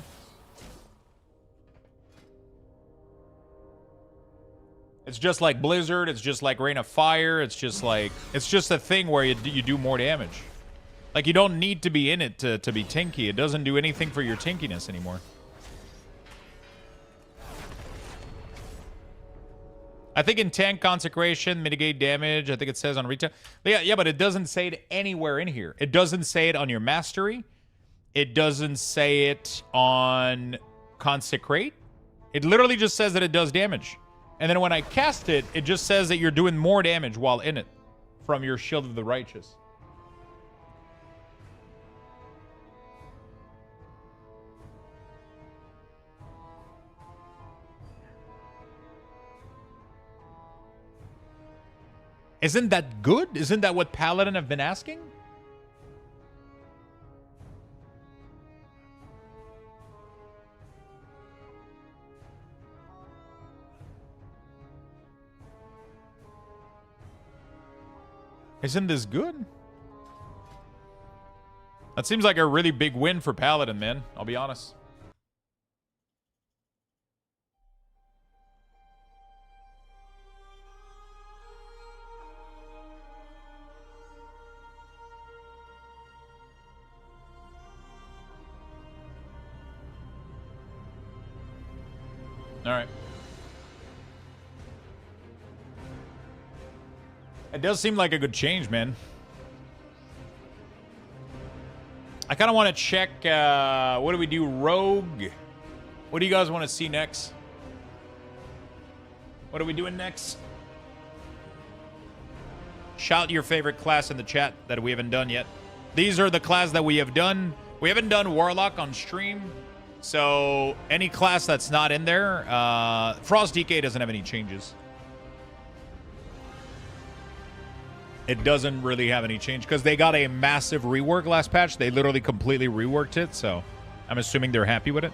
It's just like Blizzard, it's just like Rain of Fire, it's just a thing where you do more damage. Like, you don't need to be in it to be tinky. It doesn't do anything for your tinkiness anymore. I think in tank consecration, mitigate damage, I think it says on retail. Yeah, but it doesn't say it anywhere in here. It doesn't say it on your mastery. It doesn't say it on consecrate. It literally just says that it does damage. And then when I cast it, it just says that you're doing more damage while in it from your Shield of the Righteous. Isn't that good? Isn't that what Paladin have been asking? Isn't this good? That seems like a really big win for Paladin, man. I'll be honest. All right. It does seem like a good change, man. I kind of want to check, what do we do? Rogue. What do you guys want to see next? What are we doing next? Shout your favorite class in the chat that we haven't done yet. These are the classes that we have done. We haven't done Warlock on stream. So any class that's not in there, Frost DK doesn't have any changes. It doesn't really have any change because they got a massive rework last patch. They literally completely reworked it, so I'm assuming they're happy with it.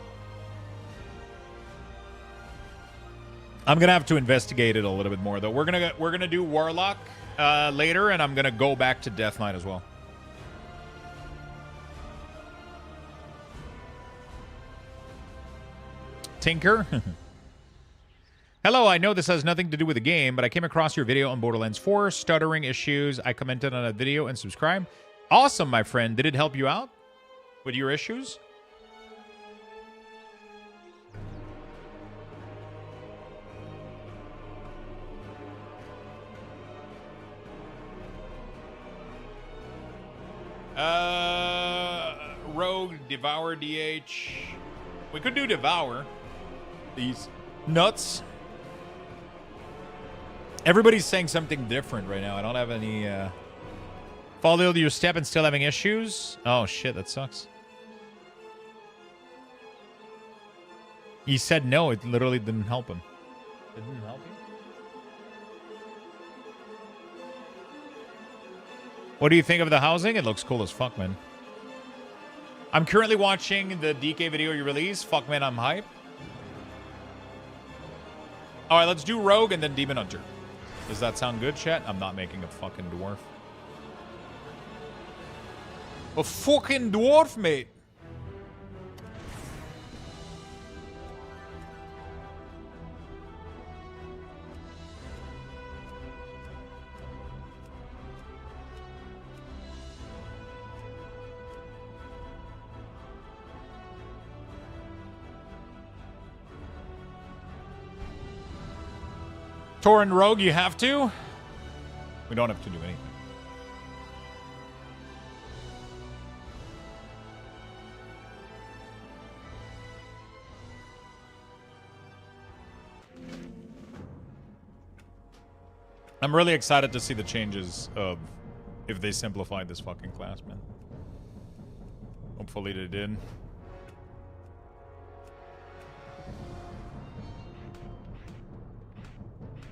I'm gonna have to investigate it a little bit more though. We're gonna do Warlock later, and I'm gonna go back to Death Knight as well. Tinker. Hello, I know this has nothing to do with the game, but I came across your video on Borderlands 4, stuttering issues. I commented on a video and subscribed. Awesome, my friend. Did it help you out with your issues? Rogue, Devour, DH. We could do Devour. These nuts. Everybody's saying something different right now. I don't have any, follow your step and still having issues? Oh, shit, that sucks. He said no, it literally didn't help him. It didn't help you? What do you think of the housing? It looks cool as fuck, man. I'm currently watching the DK video you released. Fuck, man, I'm hyped. All right, let's do Rogue and then Demon Hunter. Does that sound good, chat? I'm not making a fucking dwarf. A fucking dwarf, mate. Torrent Rogue, you have to? We don't have to do anything. I'm really excited to see the changes of if they simplified this fucking class, man. Hopefully they did.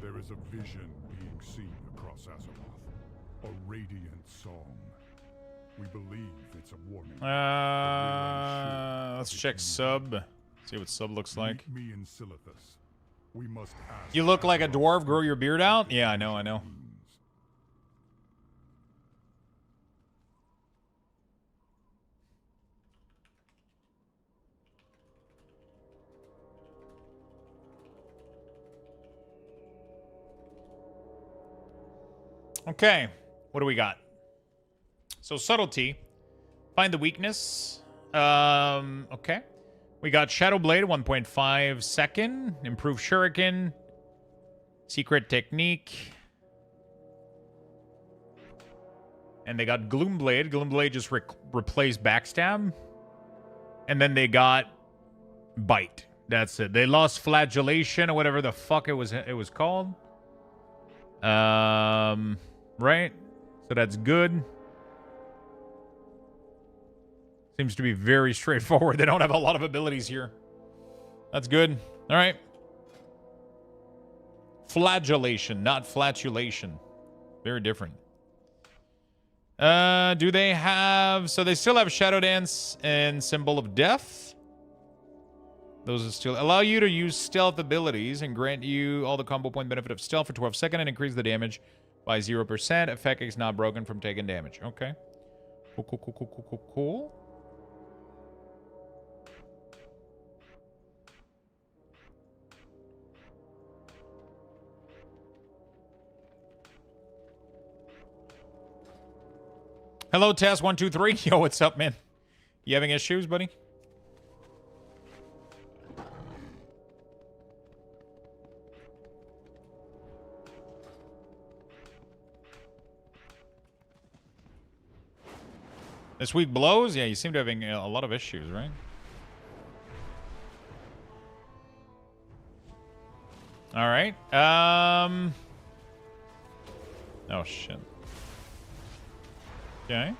There is a vision being seen across Azeroth. A radiant song. We believe it's a warning. Let's check sub. See what sub looks like. Meet me in Silithus. We must ask. You look like a dwarf. Grow your beard out? Yeah, I know, I know. Okay, what do we got? So subtlety, find the weakness. Okay. We got Shadow Blade, 1.5 second. Improved Shuriken. Secret Technique. And they got Gloom Blade. Gloom Blade just replaced Backstab. And then they got Bite. That's it. They lost Flagellation or whatever the fuck it was called. Right? So that's good. Seems to be very straightforward. They don't have a lot of abilities here. That's good. All right. Flagellation, not flatulation. Very different. Do they have... So they still have Shadow Dance and Symbol of Death. Those are still... Allow you to use stealth abilities and grant you all the combo point benefit of stealth for 12 seconds and increase the damage by 0%. Effect is not broken from taking damage. Okay. Cool. Hello, Taz123. Yo, what's up, man? You having issues, buddy? This week blows? Yeah, you seem to be having a lot of issues, right? All right. Oh, shit. Okay.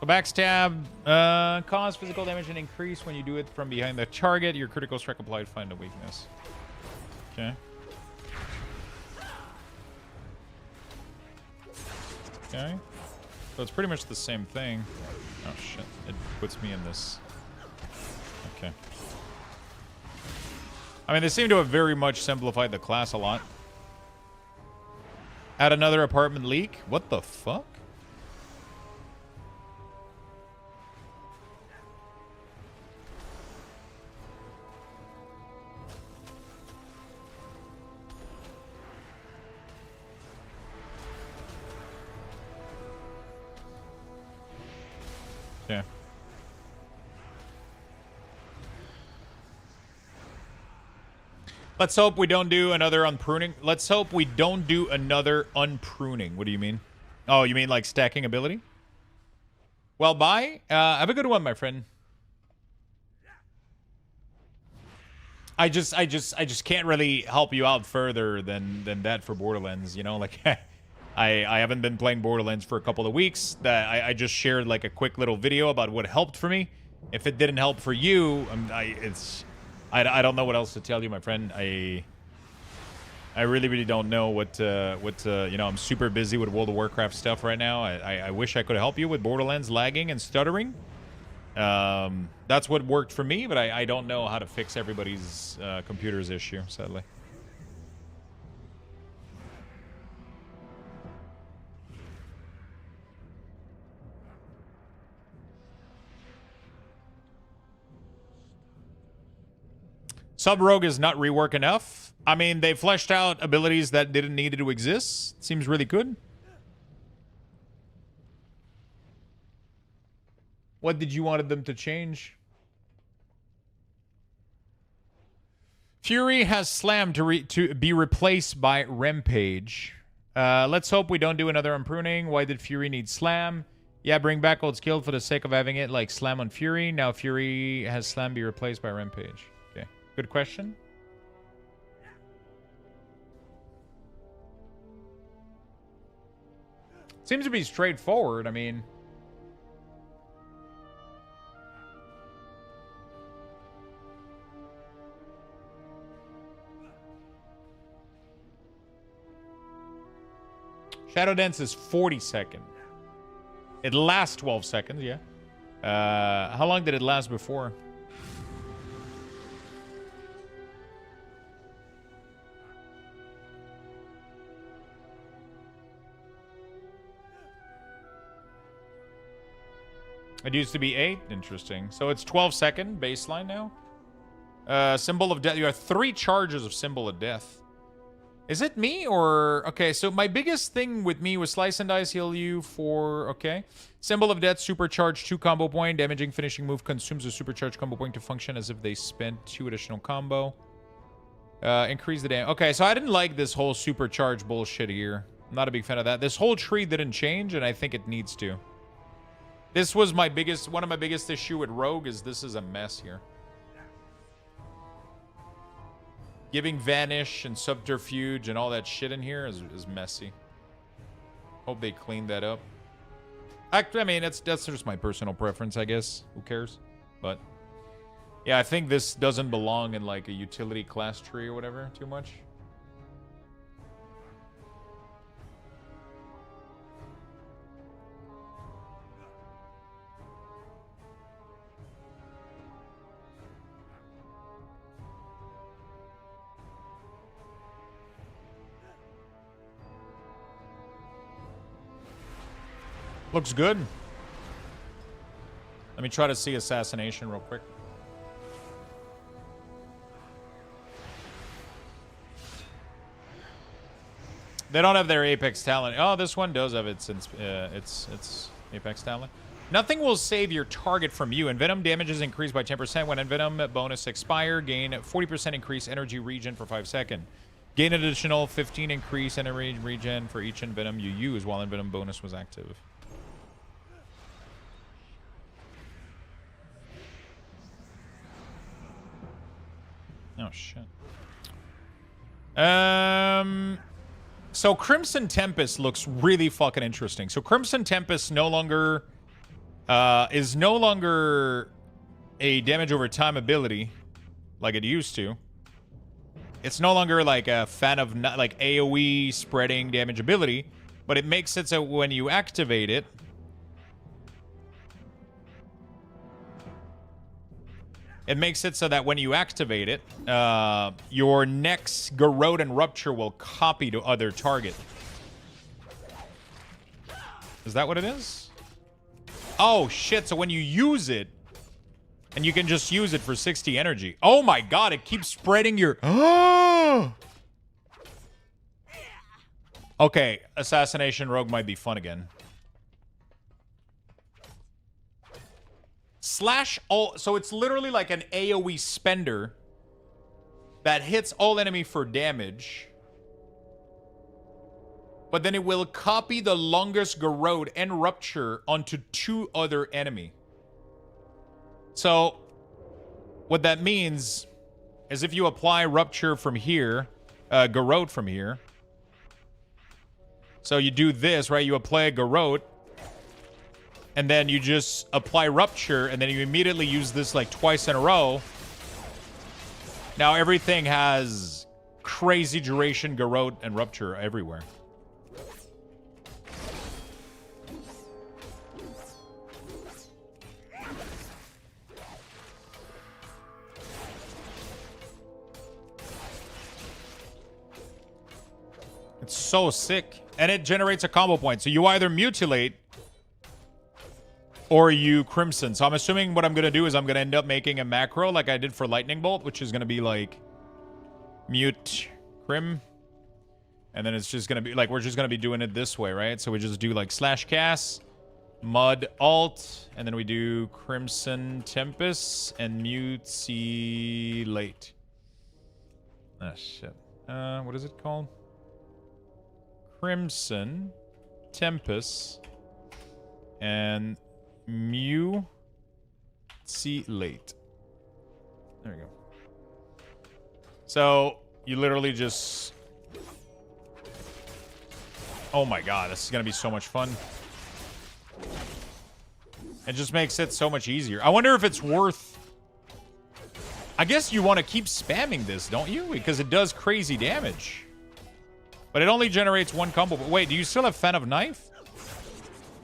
So backstab, cause physical damage and increase when you do it from behind the target. Your critical strike applied, find a weakness. Okay. Okay. So it's pretty much the same thing. Oh shit. It puts me in this. Okay. I mean, they seem to have very much simplified the class a lot. Add another apartment leak? What the fuck? Yeah. Let's hope we don't do another unpruning. Let's hope we don't do another unpruning. What do you mean? Oh, you mean like stacking ability? Well, bye. Have a good one, my friend. I just can't really help you out further than that for Borderlands. You know, like I haven't been playing Borderlands for a couple of weeks. That I just shared like a quick little video about what helped for me. If it didn't help for you, I don't know what else to tell you, my friend. I really don't know what you know, I'm super busy with World of Warcraft stuff right now. I wish I could help you with Borderlands lagging and stuttering. That's what worked for me, but I don't know how to fix everybody's computer's issue, sadly. Sub-Rogue is not rework enough. I mean, they fleshed out abilities that didn't need to exist. Seems really good. What did you wanted them to change? Fury has Slam to be replaced by Rampage. Let's hope we don't do another impruning. Why did Fury need Slam? Yeah, bring back old skill for the sake of having it, like Slam on Fury. Now Fury has Slam be replaced by Rampage. Okay, good question. Seems to be straightforward. I mean... Shadow Dance is 40 seconds. It lasts 12 seconds, yeah. How long did it last before? It used to be 8. Interesting. So it's 12-second baseline now. Symbol of Death. You have 3 charges of Symbol of Death. Is it me or... Okay, so my biggest thing with me was Slice and Dice heal you for... Okay. Symbol of Death, supercharge 2 combo point. Damaging finishing move consumes a supercharged combo point to function as if they spent 2 additional combo. Increase the damage. Okay, so I didn't like this whole supercharge bullshit here. I'm not a big fan of that. This whole tree didn't change, and I think it needs to. This was my biggest... One of my biggest issue with Rogue is this is a mess here. Giving Vanish and Subterfuge and all that shit in here is messy. Hope they clean that up. I mean, that's just my personal preference, I guess. Who cares? But, yeah, I think this doesn't belong in, like, a utility class tree or whatever too much. Looks good. Let me try to see Assassination real quick. They don't have their Apex talent. Oh, this one does have its Apex talent. Nothing will save your target from you. Envenom damage is increased by 10% when Envenom bonus expire. Gain 40% increase energy regen for 5 seconds. Gain an additional 15 increase energy regen for each Envenom you use while Envenom bonus was active. Oh, shit. So Crimson Tempest looks really fucking interesting. So Crimson Tempest no longer is no longer a damage over time ability like it used to. It's no longer like a fan of like AoE spreading damage ability, but it makes it so when you activate it, that when you activate it, your next Garrote and Rupture will copy to other target. Is that what it is? Oh, shit. So when you use it, and you can just use it for 60 energy. Oh, my God. It keeps spreading your... Okay. Assassination Rogue might be fun again. Slash all, so it's literally like an AoE spender that hits all enemy for damage, but then it will copy the longest Garrote and Rupture onto 2 other enemy. So what that means is if you apply Rupture from here, Garrote from here, so you do this, right? You apply a Garrote, and then you just apply Rupture, and then you immediately use this like twice in a row. Now everything has crazy duration, Garrote, and Rupture everywhere. It's so sick. And it generates a combo point. So you either mutilate or you Crimson. So I'm assuming what I'm going to do is I'm going to end up making a macro like I did for Lightning Bolt, which is going to be like mute Crim. And then it's just going to be like, we're just going to be doing it this way, right? So we just do like slash cast, Mud Alt, and then we do Crimson Tempest and Mutilate. Ah, shit. What is it called? Crimson Tempest and Mutilate. There we go. So, you literally just... Oh my god, this is gonna be so much fun. It just makes it so much easier. I wonder if it's worth... I guess you want to keep spamming this, don't you? Because it does crazy damage. But it only generates one combo. But wait, do you still have Fan of Knife?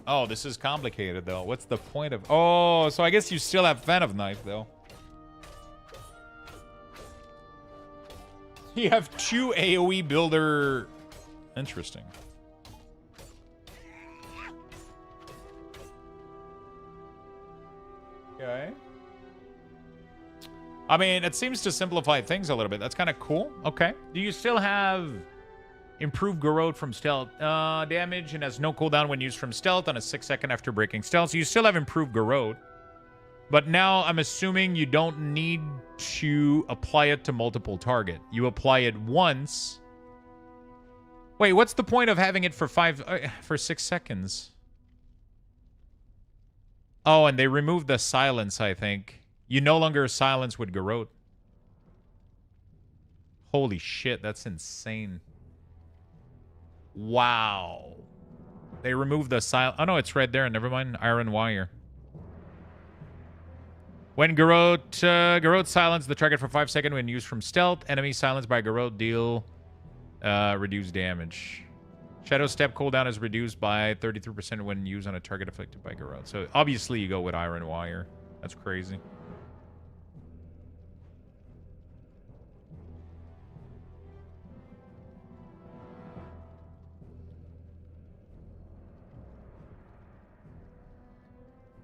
Oh, this is complicated, though. What's the point of... Oh, so I guess you still have Fan of Knife, though. You have 2 AoE builder... Interesting. Okay. I mean, it seems to simplify things a little bit. That's kind of cool. Okay. Do you still have improved Garrote from stealth damage and has no cooldown when used from stealth on a 6-second after breaking stealth? So you still have improved Garrote. But now I'm assuming you don't need to apply it to multiple target. You apply it once. Wait, what's the point of having it for 6 seconds? Oh, and they removed the silence, I think. You no longer silence with Garrote. Holy shit, that's insane. Wow. They removed the silence. Oh, no, it's right there. Never mind. Iron Wire. When Garrote silence the target for 5 seconds when used from stealth, enemy silenced by Garrote deal reduced damage. Shadow Step cooldown is reduced by 33% when used on a target afflicted by Garrote. So obviously you go with Iron Wire. That's crazy.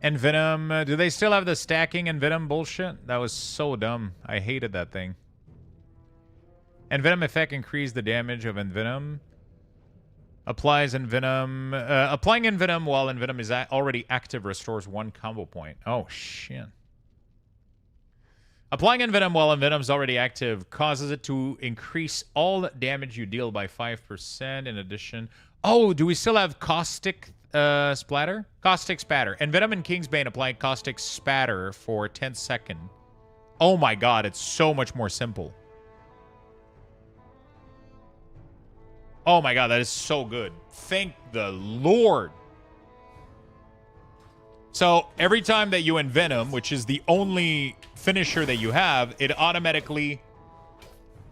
And Venom, do they still have the stacking and Venom bullshit? That was so dumb. I hated that thing. And Venom effect increased the damage of Envenom. Applies Envenom. Applying Envenom while Envenom is already active restores 1 combo point. Oh, shit. Applying Envenom while Envenom is already active causes it to increase all damage you deal by 5% in addition. Oh, do we still have Caustic Splatter? Caustic Spatter. Envenom and Kingsbane applying Caustic Spatter for 10 seconds. Oh my god, it's so much more simple. Oh my god, that is so good. Thank the Lord. So, every time that you Envenom, which is the only finisher that you have, it automatically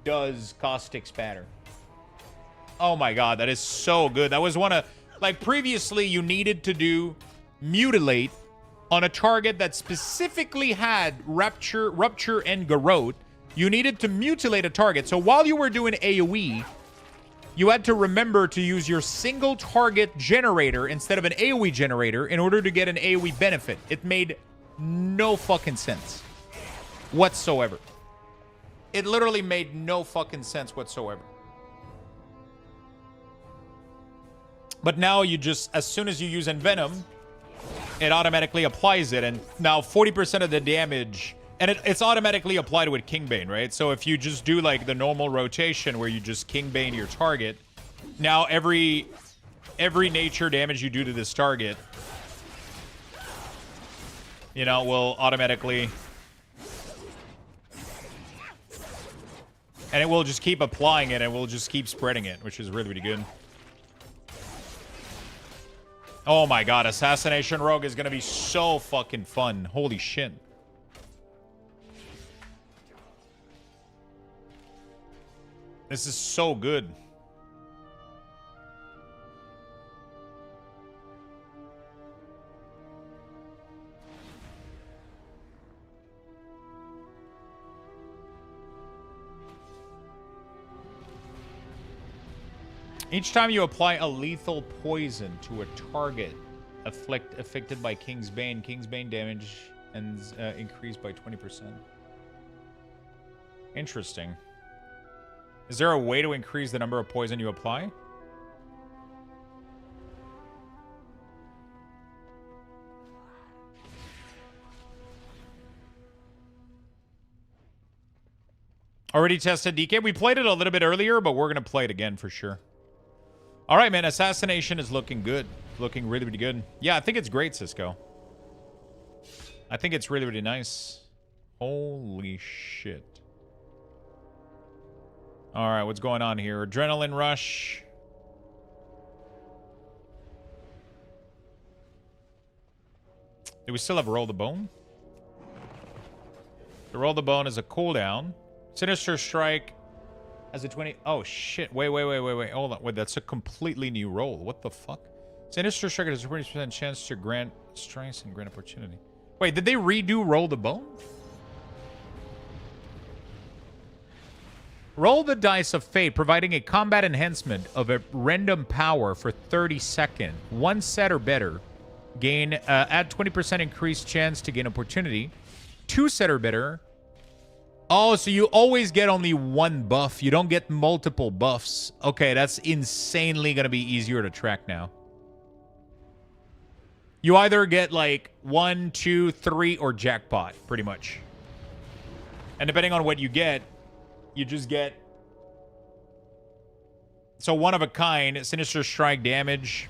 does Caustic Spatter. Oh my god, that is so good. That was one of... Like, previously, you needed to do Mutilate on a target that specifically had Rupture and Garrote. You needed to mutilate a target. So while you were doing AoE, you had to remember to use your single target generator instead of an AoE generator in order to get an AoE benefit. It made no fucking sense whatsoever. It literally made no fucking sense whatsoever. But now you just, as soon as you use Envenom, it automatically applies it. And now 40% of the damage, and it's automatically applied with Kingbane, right? So if you just do like the normal rotation where you just Kingbane your target, now every nature damage you do to this target, you know, will automatically... And it will just keep applying it, and we'll just keep spreading it, which is really, really good. Oh my god, Assassination Rogue is gonna be so fucking fun. Holy shit. This is so good. Each time you apply a lethal poison to a target affected by Kingsbane damage and increased by 20%. Interesting. Is there a way to increase the number of poison you apply? Already tested DK. We played it a little bit earlier, but we're going to play it again for sure. All right, man. Assassination is looking good. Looking really, really good. Yeah, I think it's great, Cisco. I think it's really, really nice. Holy shit. All right, what's going on here? Adrenaline rush. Do we still have Roll the Bone? The Roll the Bone is a cooldown. Sinister Strike has a 20... Oh, shit. Wait. Hold on. Wait, that's a completely new roll. What the fuck? Sinister Strike has a 20% chance to grant strengths and grant opportunity. Wait, did they redo Roll the Bone? Roll the Dice of Fate, providing a combat enhancement of a random power for 30 seconds. One set or better. Add 20% increased chance to gain opportunity. Two set or better. Oh, so you always get only one buff. You don't get multiple buffs. Okay, that's insanely going to be easier to track now. You either get like 1, 2, 3, or jackpot, pretty much. And depending on what you get, you just get... So one of a kind, Sinister Strike damage.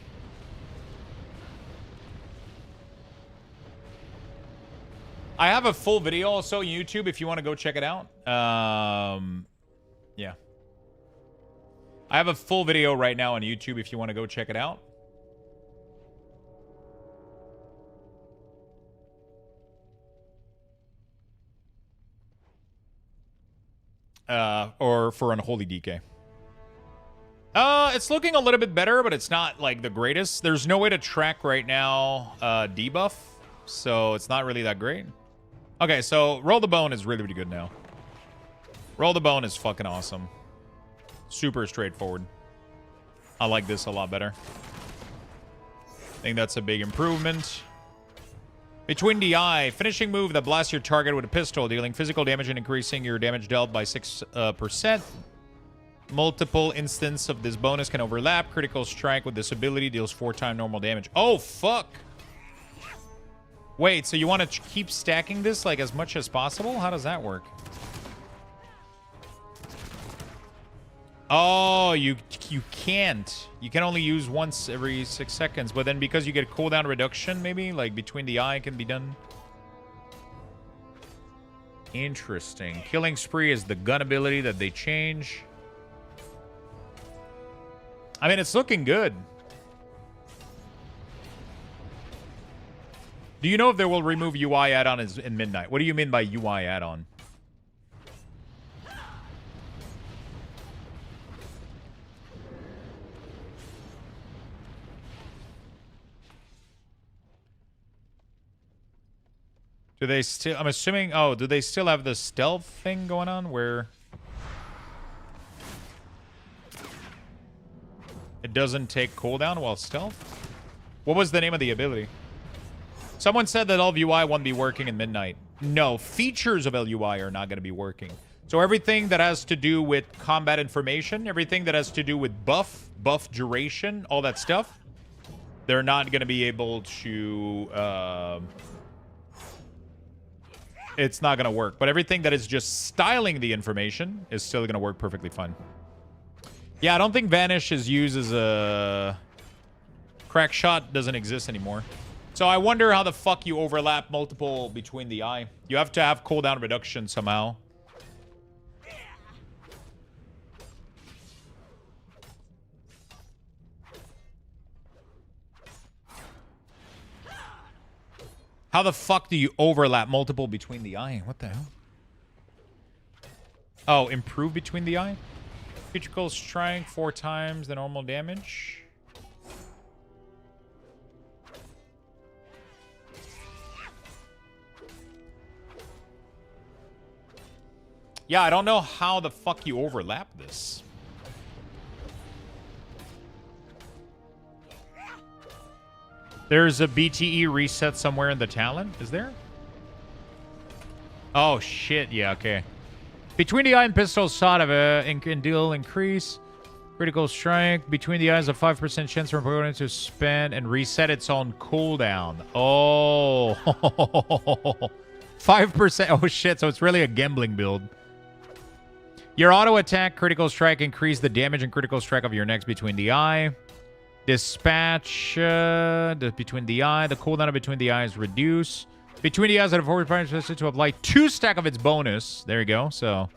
I have a full video also on YouTube if you want to go check it out. Yeah. I have a full video right now on YouTube if you want to go check it out. Or for Unholy DK. It's looking a little bit better, but it's not like the greatest. There's no way to track right now debuff, so it's not really that great. Okay, so Roll the Bone is really, really good now. Roll the Bone is fucking awesome. Super straightforward. I like this a lot better. I think that's a big improvement. Between the Eye, finishing move that blasts your target with a pistol, dealing physical damage and increasing your damage dealt by 6%. Multiple instances of this bonus can overlap. Critical strike with this ability deals 4 times normal damage. Oh, fuck! Wait, so you want to keep stacking this like as much as possible? How does that work? Oh, you can't. You can only use once every 6 seconds, but then because you get cooldown reduction, maybe like Between the Eye can be done. Interesting. Killing Spree is the gun ability that they change. I mean, it's looking good. Do you know if they will remove UI add-on in Midnight? What do you mean by UI add-on? Do they still... I'm assuming... Oh, do they still have the stealth thing going on where... it doesn't take cooldown while stealth? What was the name of the ability? Someone said that LUI won't be working in Midnight. No, features of LUI are not going to be working. So everything that has to do with combat information, everything that has to do with buff duration, all that stuff, they're not going to be able to... it's not going to work. But everything that is just styling the information is still going to work perfectly fine. Yeah, I don't think Vanish is used as a... Crack Shot doesn't exist anymore. So I wonder how the fuck you overlap multiple Between the Eye. You have to have cooldown reduction somehow. How the fuck do you overlap multiple Between the Eye? What the hell? Oh, improve Between the Eye? Critical strike 4 times the normal damage. Yeah, I don't know how the fuck you overlap this. There's a BTE reset somewhere in the talent, is there? Oh, shit. Yeah, okay. Between the Eye and Pistol shot of can deal increase. Critical strike. Between the Eyes, a 5% chance for opponent to spend and reset its own cooldown. Oh. 5%. Oh, shit. So it's really a gambling build. Your auto attack, critical strike, increase the damage and critical strike of your next between the eye. Dispatch between the eye. The cooldown of between the eyes reduce. Between the eyes at a forward point to apply 2 stack of its bonus. There you go. So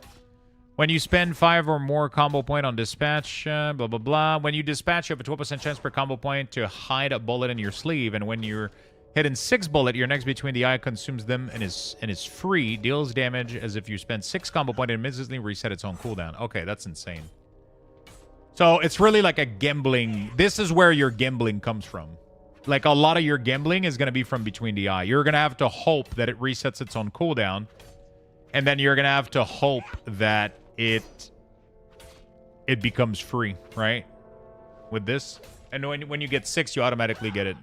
when you spend 5 or more combo point on dispatch, blah blah blah. When you dispatch, you have a 12% chance per combo point to hide a bullet in your sleeve, and when you're hitting 6 bullet, your next between the eye consumes them and is free. Deals damage as if you spend 6 combo point and immediately reset its own cooldown. Okay, that's insane. So it's really like a gambling. This is where your gambling comes from. Like a lot of your gambling is going to be from between the eye. You're going to have to hope that it resets its own cooldown. And then you're going to have to hope that it becomes free, right? With this. And when you get 6, you automatically get it.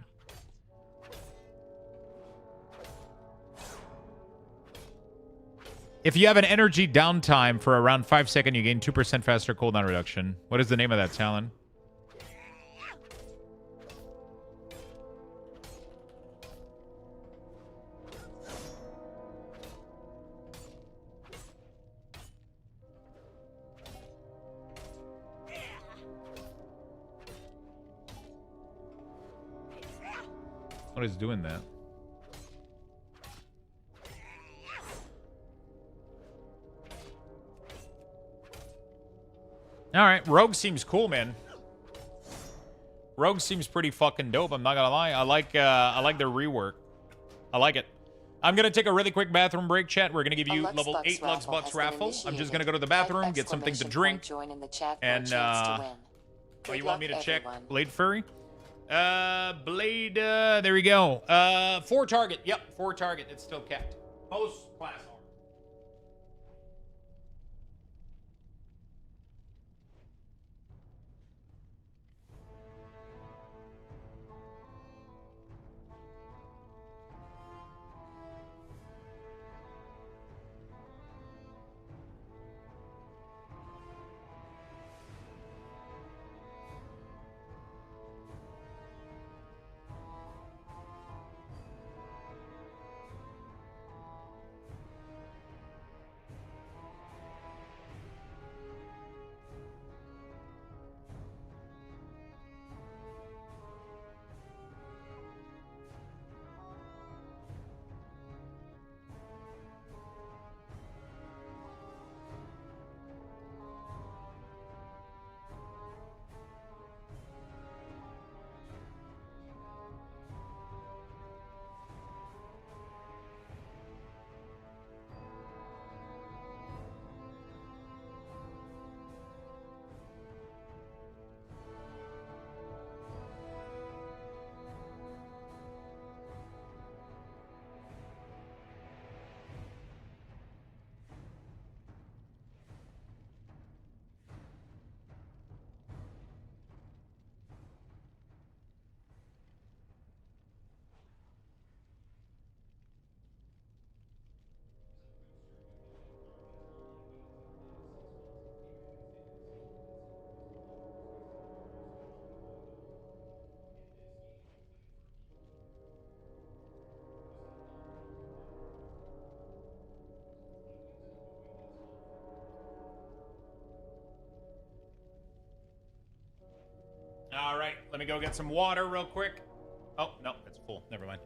If you have an energy downtime for around 5 seconds, you gain 2% faster cooldown reduction. What is the name of that talent? What is doing that? All right, Rogue seems cool, man. Rogue seems pretty fucking dope. I'm not gonna lie. I like their rework. I like it. I'm gonna take a really quick bathroom break, chat. We're gonna give you level 8 Luxthos raffle. I'm just gonna go to the bathroom, get something to drink, and oh, you want me to check Blade Fury? Blade. There we go. 4 target. Yep, 4 target. It's still kept. Post class. All right, let me go get some water real quick. Oh, no, it's full. Never mind.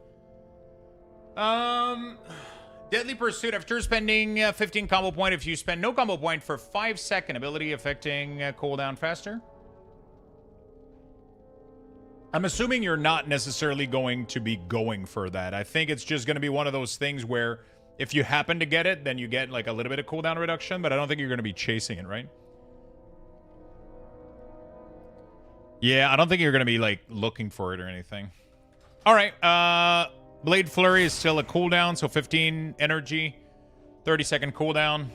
Deadly Pursuit. After spending 15 combo point, if you spend no combo point for 5 second, ability affecting cooldown faster. I'm assuming you're not necessarily going to be going for that. I think it's just going to be one of those things where if you happen to get it, then you get like a little bit of cooldown reduction, but I don't think you're going to be chasing it, right? Yeah, I don't think you're going to be, like, looking for it or anything. All right, Blade Flurry is still a cooldown, so 15 energy, 30-second cooldown.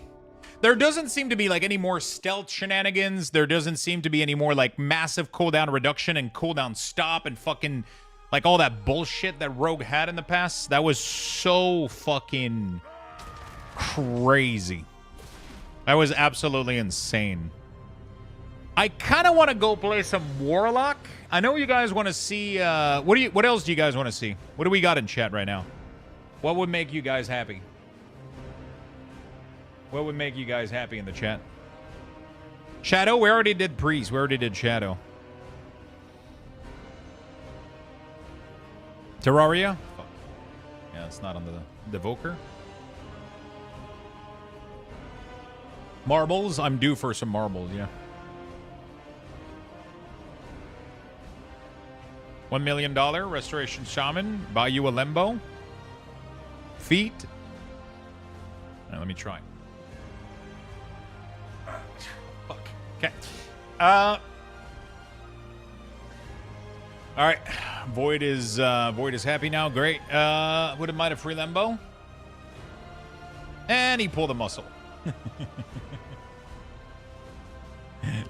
There doesn't seem to be, like, any more stealth shenanigans. There doesn't seem to be any more, like, massive cooldown reduction and cooldown stop and fucking, like, all that bullshit that Rogue had in the past. That was so fucking crazy. That was absolutely insane. I kind of want to go play some Warlock. I know you guys want to see... what else do you guys want to see? What do we got in chat right now? What would make you guys happy? What would make you guys happy in the chat? Shadow? We already did Priest. We already did Shadow. Terraria? Fuck. Yeah, it's not on the Evoker. Marbles? I'm due for some marbles, yeah. $1 million. Restoration Shaman. Buy you a Lembo. Feet. Now, let me try. Fuck. Okay. All right. Void is happy now. Great. Wouldn't mind a free Lembo. And he pulled a muscle.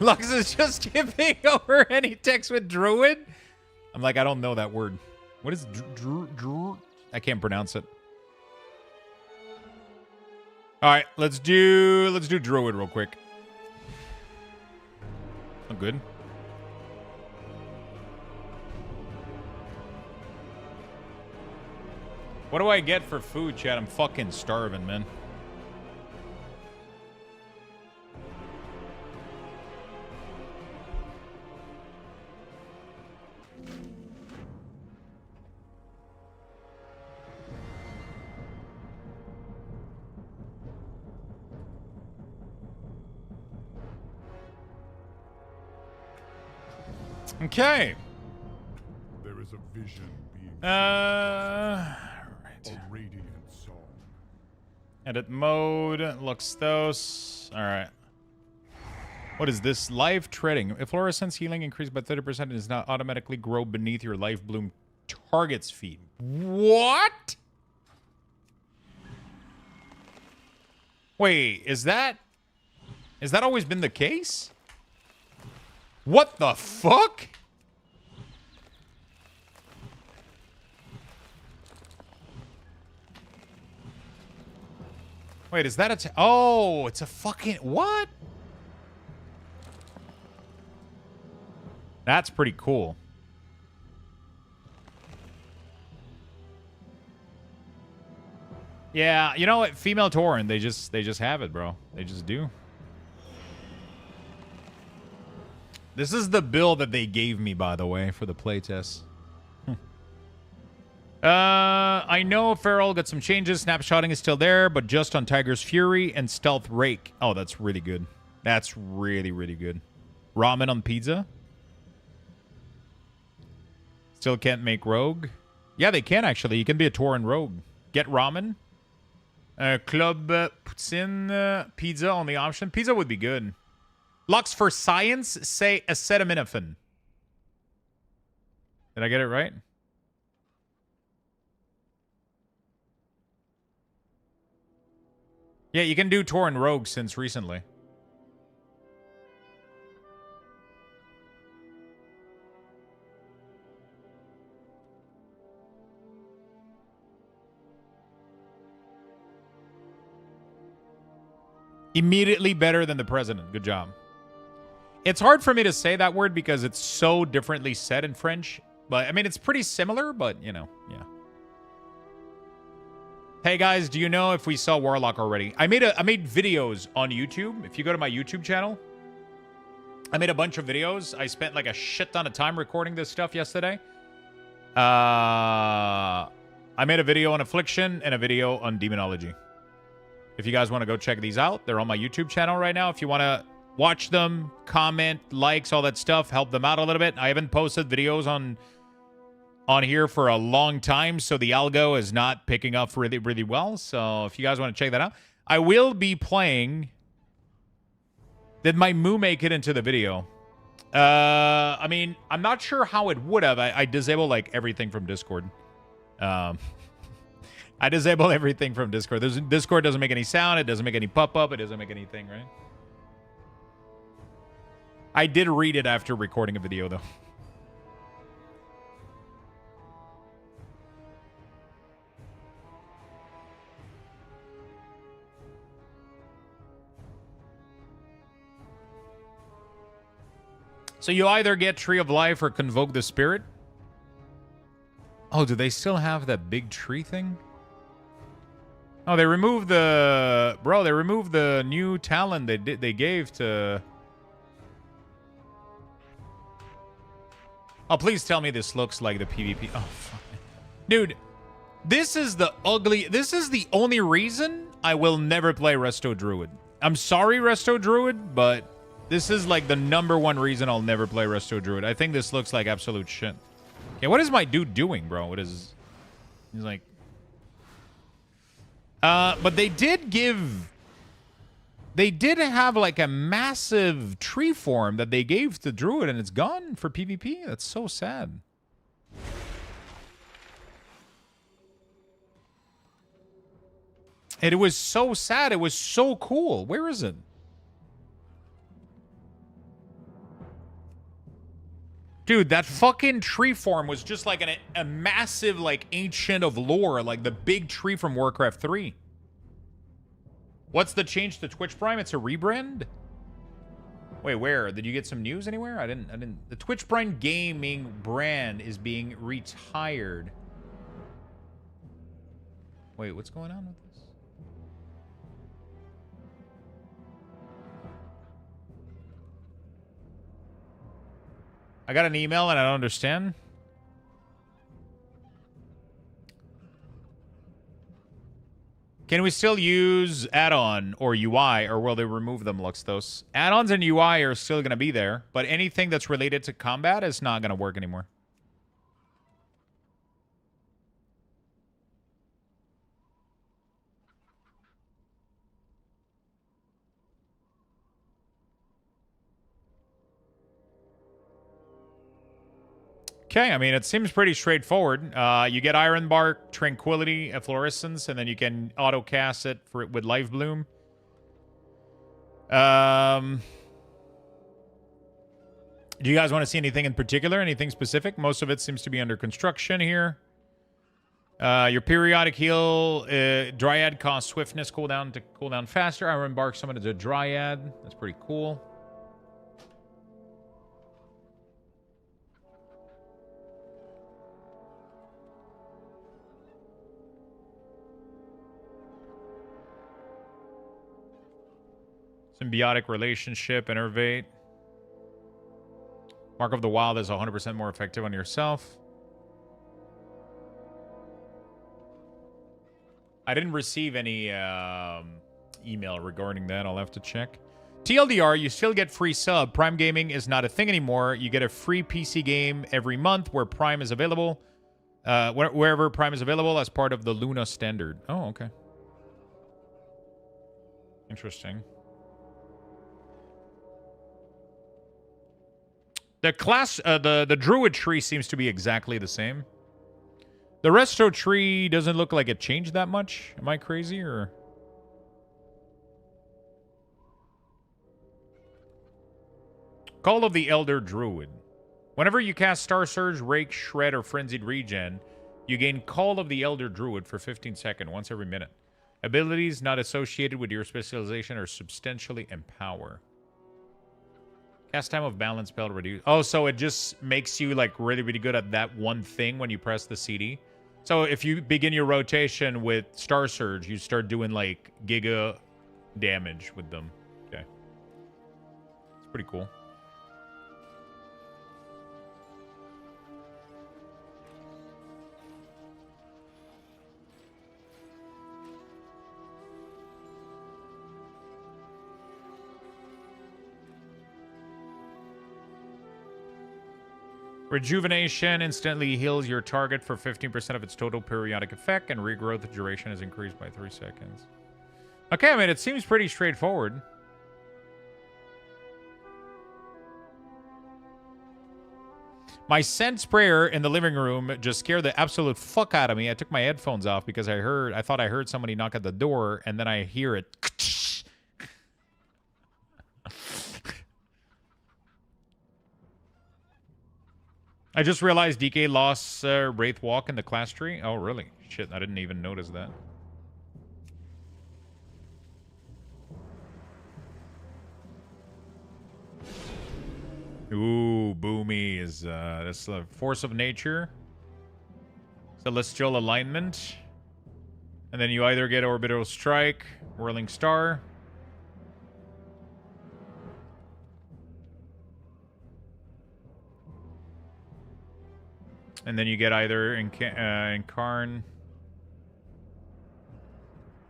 Lux is just skipping over any text with Druid. I'm like, I don't know that word. What is Druid? I can't pronounce it. All right, let's do Druid real quick. Oh, good. What do I get for food, chat? I'm fucking starving, man. Okay. There is a vision being Right. a radiant song. Edit mode, Luxthos. All right. What is this? Live treading. If fluorescence healing increased by 30% and does not automatically grow beneath your life bloom target's feet. What? Wait, is that always been the case? What the fuck? Wait, is that a... Oh, it's a fucking... What? That's pretty cool. Yeah, you know what? Female Tauren, they just have it, bro. They just do. This is the build that they gave me, by the way, for the playtest. I know Feral got some changes. Snapshotting is still there, but just on Tiger's Fury and Stealth Rake. Oh, that's really good. That's really, really good. Ramen on pizza. Still can't make Rogue. Yeah, they can, actually. You can be a Tauren Rogue. Get ramen. Club puts in pizza on the option. Pizza would be good. Lux for science, say acetaminophen. Did I get it right? Yeah, you can do Tauren Rogue since recently. Immediately better than the president. Good job. It's hard for me to say that word because it's so differently said in French. But, I mean, it's pretty similar, but, you know, yeah. Hey, guys, do you know if we saw Warlock already? I made videos on YouTube. If you go to my YouTube channel, I made a bunch of videos. I spent, like, a shit ton of time recording this stuff yesterday. I made a video on Affliction and a video on Demonology. If you guys want to go check these out, they're on my YouTube channel right now. If you want to watch them, comment, likes, all that stuff, help them out a little bit. I haven't posted videos on here for a long time, so the algo is not picking up really, really well. So if you guys want to check that out, I will be playing... Did my moo make it into the video? I mean, I'm not sure how it would have. I disabled, like, everything from Discord. I disabled everything from Discord. Discord doesn't make any sound. It doesn't make any pop-up. It doesn't make anything, right? I did read it after recording a video, though. So you either get Tree of Life or Convoke the Spirit. Oh, do they still have that big tree thing? Oh, they removed the... Bro, they removed the new talent they gave to Oh, please tell me this looks like the PvP. Oh, fuck. Dude, this is the only reason I will never play Resto Druid. I'm sorry, Resto Druid, but this is like the #1 reason I'll never play Resto Druid. I think this looks like absolute shit. Okay, what is my dude doing, bro? What is... He's like... but they did give... They did have like a massive tree form that they gave to Druid, and it's gone for PvP. That's so sad. And it was so sad. It was so cool. Where is it? Dude, that fucking tree form was just like a massive, like, ancient of lore. Like the big tree from Warcraft 3. What's the change to Twitch Prime? It's a rebrand? Wait, where? Did you get some news anywhere? I didn't. The Twitch Prime gaming brand is being retired. Wait, what's going on with this? I got an email and I don't understand. Can we still use add-on or UI, or will they remove them, Luxthos? Add-ons and UI are still going to be there, but anything that's related to combat is not going to work anymore. Okay, I mean, it seems pretty straightforward. You get Iron Bark, Tranquility, Efflorescence, and then you can auto-cast it with Life Bloom. Do you guys want to see anything in particular? Anything specific? Most of it seems to be under construction here. Your periodic heal, Dryad costs Swiftness cooldown to cool down faster. Iron Bark summon as a Dryad. That's pretty cool. Symbiotic relationship, innervate. Mark of the Wild is 100% more effective on yourself. I didn't receive any email regarding that. I'll have to check. TLDR, you still get free sub. Prime Gaming is not a thing anymore. You get a free PC game every month where Prime is available. Wherever Prime is available as part of the Luna standard. Oh, okay. Interesting. The class, the Druid tree seems to be exactly the same. The Resto tree doesn't look like it changed that much. Am I crazy, or? Call of the Elder Druid. Whenever you cast Star Surge, Rake, Shred, or Frenzied Regen, you gain Call of the Elder Druid for 15 seconds, once every minute. Abilities not associated with your specialization are substantially empower. Cast time of balance spell reduce. Oh, so it just makes you like really, really good at that one thing when you press the CD. So if you begin your rotation with Star Surge, you start doing like giga damage with them. Okay. It's pretty cool. Rejuvenation instantly heals your target for 15% of its total periodic effect, and regrowth duration is increased by 3 seconds. Okay, I mean, it seems pretty straightforward. My scent sprayer in the living room just scared the absolute fuck out of me. I took my headphones off because I thought I heard somebody knock at the door, and then I hear it. I just realized DK lost Wraith Walk in the class tree. Oh, really? Shit, I didn't even notice that. Ooh, Boomy is that's the Force of Nature. Celestial Alignment. And then you either get Orbital Strike, Whirling Star. And then you get either Incarn.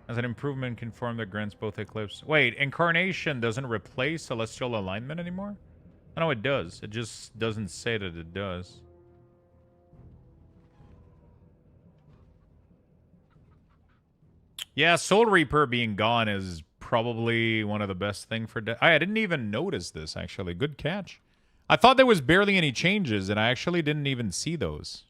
As an improvement can form that grants both Eclipse. Wait, Incarnation doesn't replace Celestial Alignment anymore? I know it does. It just doesn't say that it does. Yeah, Soul Reaper being gone is probably one of the best things for... I didn't even notice this, actually. Good catch. I thought there was barely any changes, and I actually didn't even see those.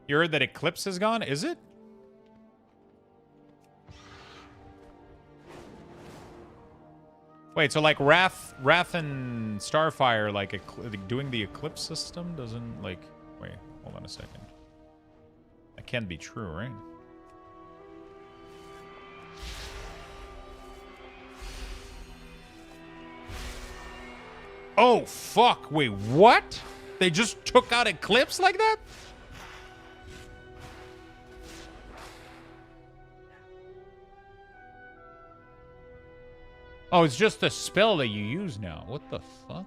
You heard that Eclipse is gone? Is it? Wait, so like Wrath and Starfire, like doing the Eclipse system doesn't like... Wait, hold on a second. That can't be true, right? Oh, fuck. Wait, what? They just took out Eclipse like that? Oh, it's just a spell that you use now. What the fuck?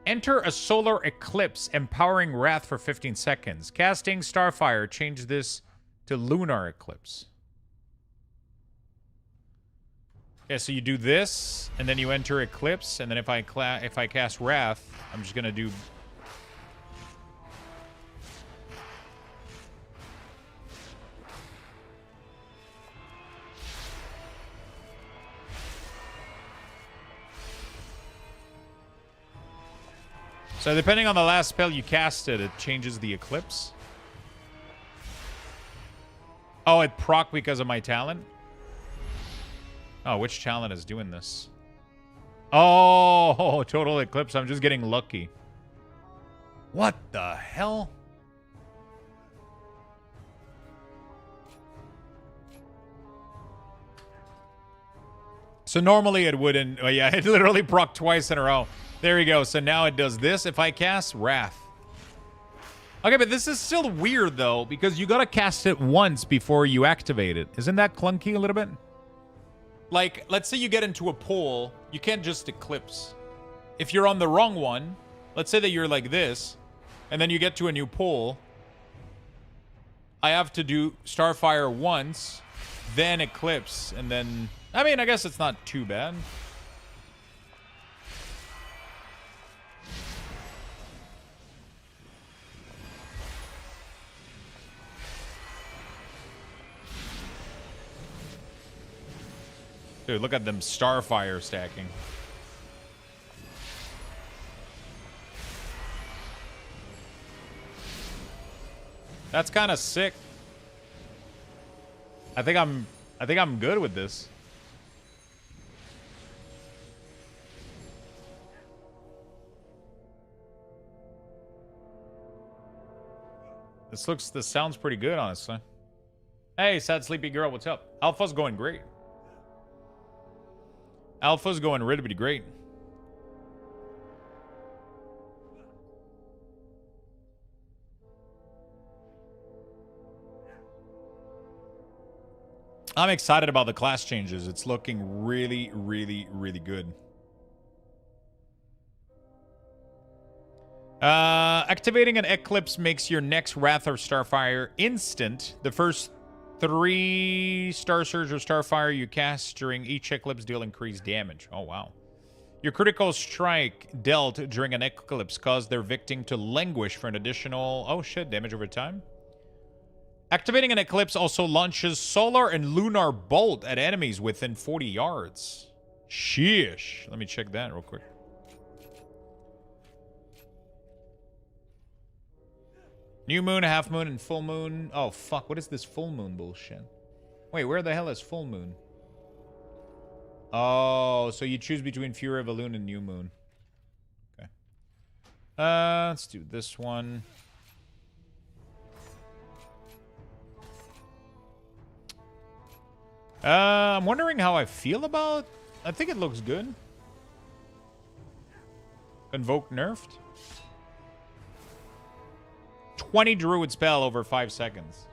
Enter a solar eclipse, empowering Wrath for 15 seconds. Casting Starfire, change this to lunar eclipse. Okay, so you do this, and then you enter eclipse, and then if I cast Wrath, I'm just gonna do... So depending on the last spell you casted, it changes the eclipse. Oh, it proc because of my talent? Oh, which talent is doing this? Oh, total eclipse. I'm just getting lucky. What the hell? So normally it wouldn't. Oh yeah, it literally proc twice in a row. There we go. So now it does this if I cast Wrath. Okay, but this is still weird, though, because you gotta cast it once before you activate it. Isn't that clunky a little bit? Like, let's say you get into a pool, you can't just eclipse. If you're on the wrong one, let's say that you're like this, and then you get to a new pool, I have to do Starfire once, then eclipse, and then... I mean, I guess it's not too bad. Dude, look at them Starfire stacking. That's kind of sick. I think I'm good with this. This sounds pretty good, honestly. Hey, sad sleepy girl, what's up? Alpha's going great. Alpha's going really great. I'm excited about the class changes. It's looking really good. Activating an Eclipse makes your next Wrath or Starfire instant. The first 3 Star Surge or Starfire you cast during each Eclipse deal increased damage. Oh, wow. Your critical strike dealt during an Eclipse caused their victim to languish for an additional... Oh, shit. Damage over time. Activating an Eclipse also launches Solar and Lunar Bolt at enemies within 40 yards. Sheesh. Let me check that real quick. New moon, half moon, and full moon. Oh, fuck. What is this full moon bullshit? Wait, where the hell is full moon? Oh, so you choose between Fury of a Loon and New Moon. Okay. Let's do this one. I'm wondering how I feel about... I think it looks good. Convoke nerfed. 20 druid spell over 5 seconds.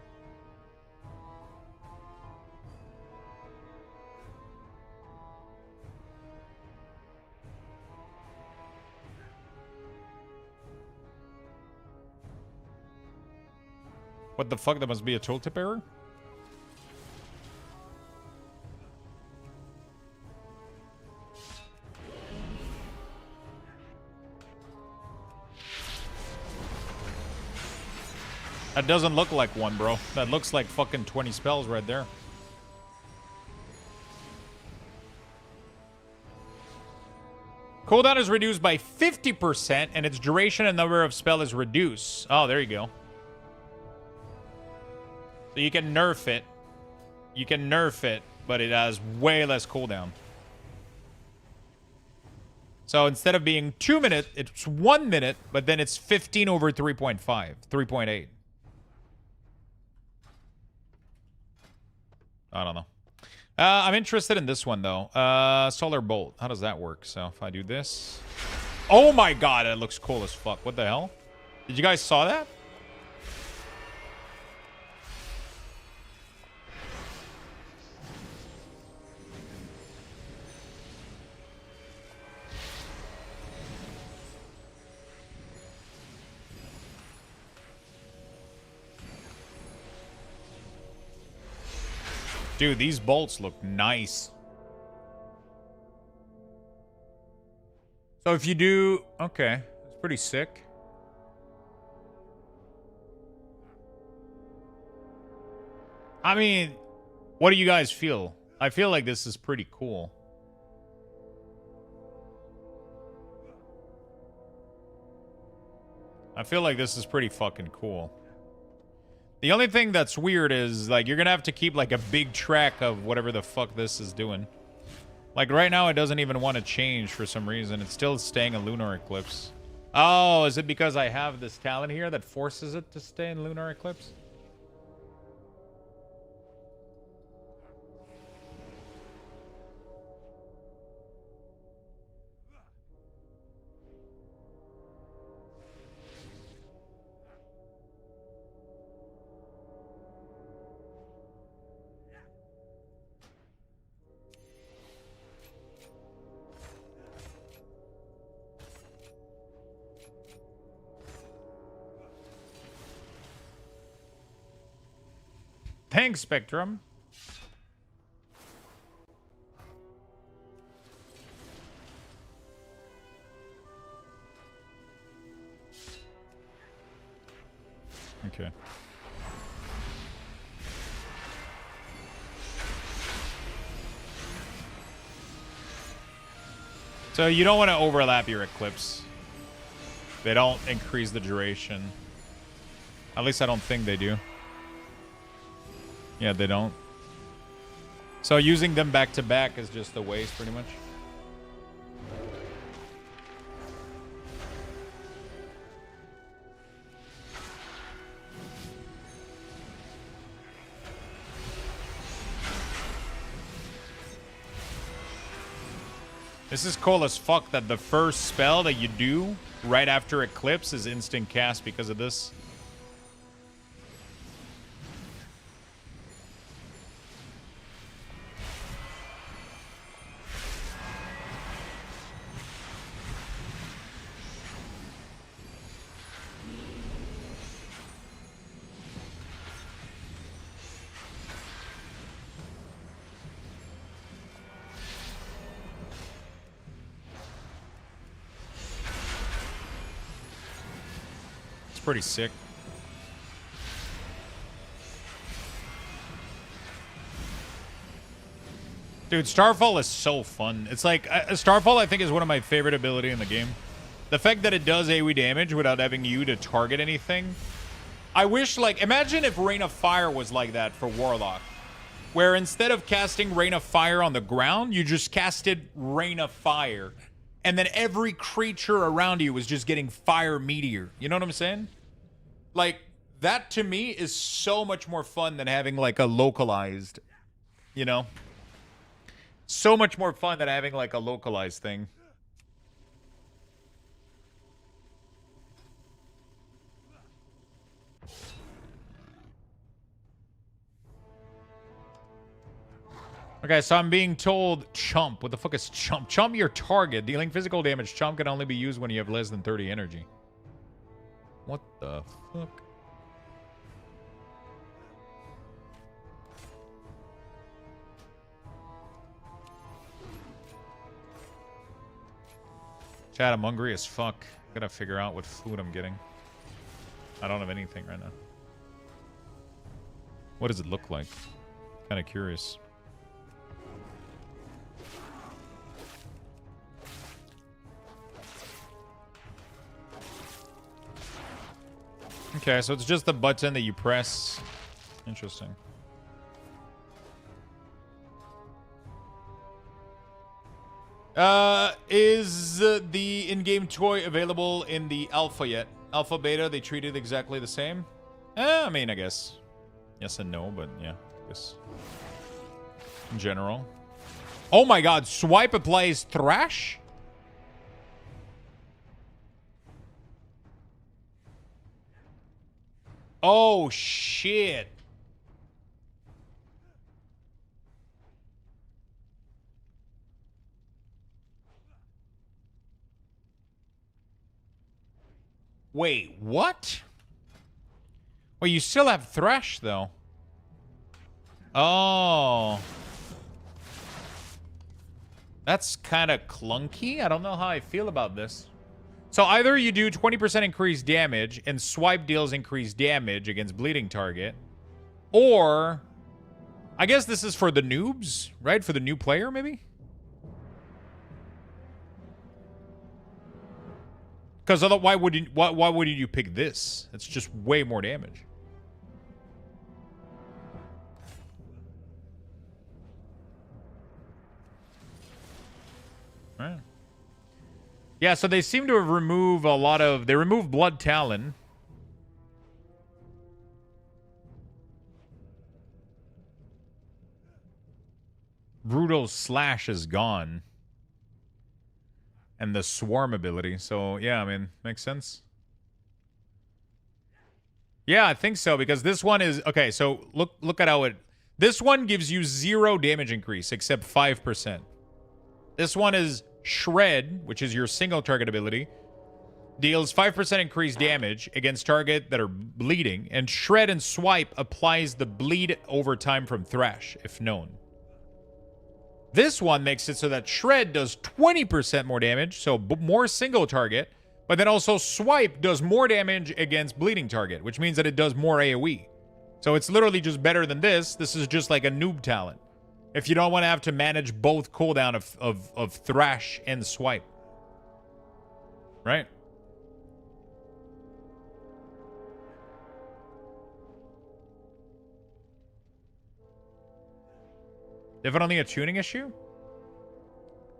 What the fuck? That must be a tooltip error? That doesn't look like one, bro. That looks like fucking 20 spells right there. Cooldown is reduced by 50% and its duration and number of spell is reduced. Oh, there you go. So you can nerf it. You can nerf it, but it has way less cooldown. So instead of being 2 minutes, it's 1 minute, but then it's 15 over 3.5, 3.8. I don't know. I'm interested in this one, though. Solar Bolt. How does that work? So if I do this... Oh my god, it looks cool as fuck. What the hell? Did you guys saw that? Dude, these bolts look nice. So if you do... Okay. It's pretty sick. I mean, what do you guys feel? I feel like this is pretty cool. I feel like this is pretty fucking cool. The only thing that's weird is, like, you're gonna have to keep, like, a big track of whatever the fuck this is doing. Like, right now, it doesn't even want to change for some reason. It's still staying a lunar eclipse. Oh, is it because I have this talent here that forces it to stay in lunar eclipse? Thanks, Spectrum. Okay. So you don't want to overlap your eclipse. They don't increase the duration. At least I don't think they do. Yeah, they don't. So using them back to back is just a waste, pretty much. This is cool as fuck that the first spell that you do right after Eclipse is instant cast because of this. Pretty sick. Dude, Starfall is so fun. It's like Starfall, I think, is one of my favorite ability in the game. The fact that it does AoE damage without having you to target anything. I wish, like, imagine if Rain of Fire was like that for Warlock, where instead of casting Rain of Fire on the ground, you just casted Rain of Fire, and then every creature around you was just getting Fire Meteor. You know what I'm saying? Like, that to me is so much more fun than having, like, a localized, you know? So much more fun than having, like, a localized thing. Okay, so I'm being told chump. What the fuck is chump? Chump your target. Dealing physical damage. Chump can only be used when you have less than 30 energy. What the fuck? Chad, I'm hungry as fuck. Gotta figure out what food I'm getting. I don't have anything right now. What does it look like? Kind of curious. Okay, so it's just the button that you press. Interesting. Is the in-game toy available in the alpha yet? Alpha, beta, they treat it exactly the same? I mean, I guess. Yes and no, but yeah, I guess. In general. Oh my god, swipe applies thrash? Oh, shit. Wait, what? Well, you still have thrash, though. Oh. That's kind of clunky. I don't know how I feel about this. So either you do 20% increased damage and swipe deals increased damage against bleeding target, or I guess this is for the noobs, right? For the new player, maybe? Because otherwise, why wouldn't you pick this? It's just way more damage. Right. Yeah, so they seem to have removed a lot of... They removed Blood Talon. Brutal Slash is gone. And the Swarm ability. So, yeah, I mean, makes sense. Yeah, I think so, because this one is... Okay, so look at how it... This one gives you 0 damage increase, except 5%. This one is Shred, which is your single target ability. Deals 5% increased damage against target that are bleeding. And Shred and Swipe applies the bleed over time from Thrash, if known. This one makes it so that Shred does 20% more damage, so more single target. But then also Swipe does more damage against bleeding target, which means that it does more AoE. So it's literally just better than this. This is just like a noob talent. If you don't want to have to manage both cooldown of Thrash and Swipe. Right? Definitely a tuning issue?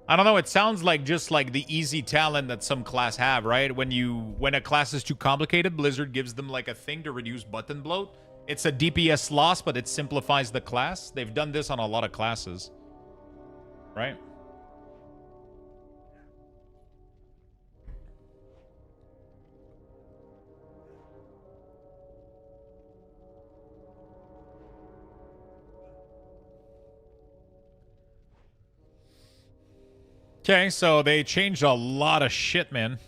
I don't know, it sounds like just like the easy talent that some class have, right? When a class is too complicated, Blizzard gives them like a thing to reduce button bloat. It's a DPS loss, but it simplifies the class. They've done this on a lot of classes. Right? Okay, so they changed a lot of shit, man.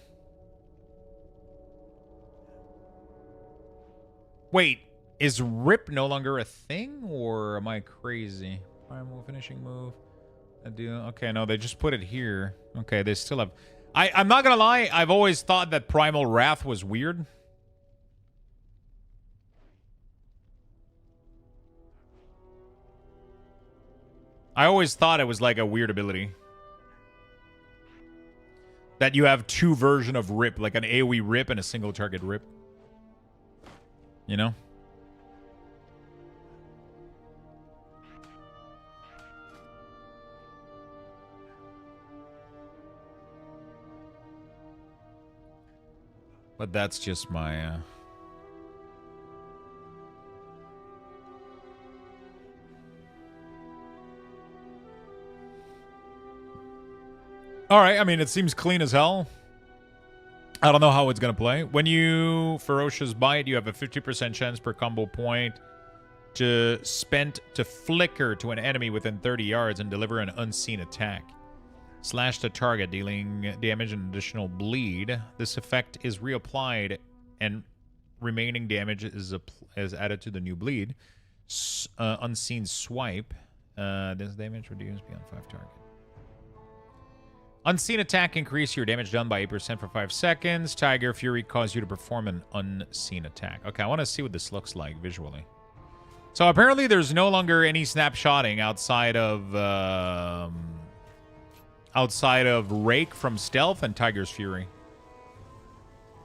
Wait, is RIP no longer a thing, or am I crazy? Primal finishing move. I do. Okay, no, they just put it here. Okay, they still have... I'm not gonna lie, I've always thought that Primal Wrath was weird. I always thought it was like a weird ability. That you have two versions of RIP, like an AoE RIP and a single target RIP. You know? But that's just my... Alright, I mean, it seems clean as hell. I don't know how it's going to play. When you Ferocious Bite, you have a 50% chance per combo point spent to flicker to an enemy within 30 yards and deliver an unseen attack. Slash the target, dealing damage and additional bleed. This effect is reapplied, and remaining damage is added to the new bleed. Unseen swipe. This damage reduced beyond 5 target. Unseen attack, increase your damage done by 8% for 5 seconds. Tiger Fury cause you to perform an unseen attack. Okay, I want to see what this looks like visually. So apparently there's no longer any snapshotting outside of Rake from Stealth and Tiger's Fury.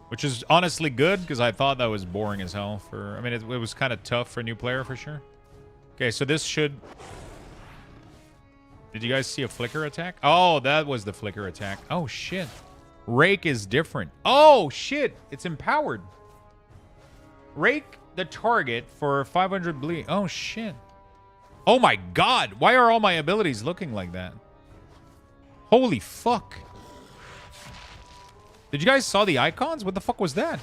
Which is honestly good, because I thought that was boring as hell. I mean, it was kind of tough for a new player for sure. Okay, so this should... Did you guys see a flicker attack? Oh, that was the flicker attack. Oh, shit. Rake is different. Oh, shit. It's empowered. Rake the target for 500 bleed. Oh, shit. Oh, my God. Why are all my abilities looking like that? Holy fuck. Did you guys saw the icons? What the fuck was that?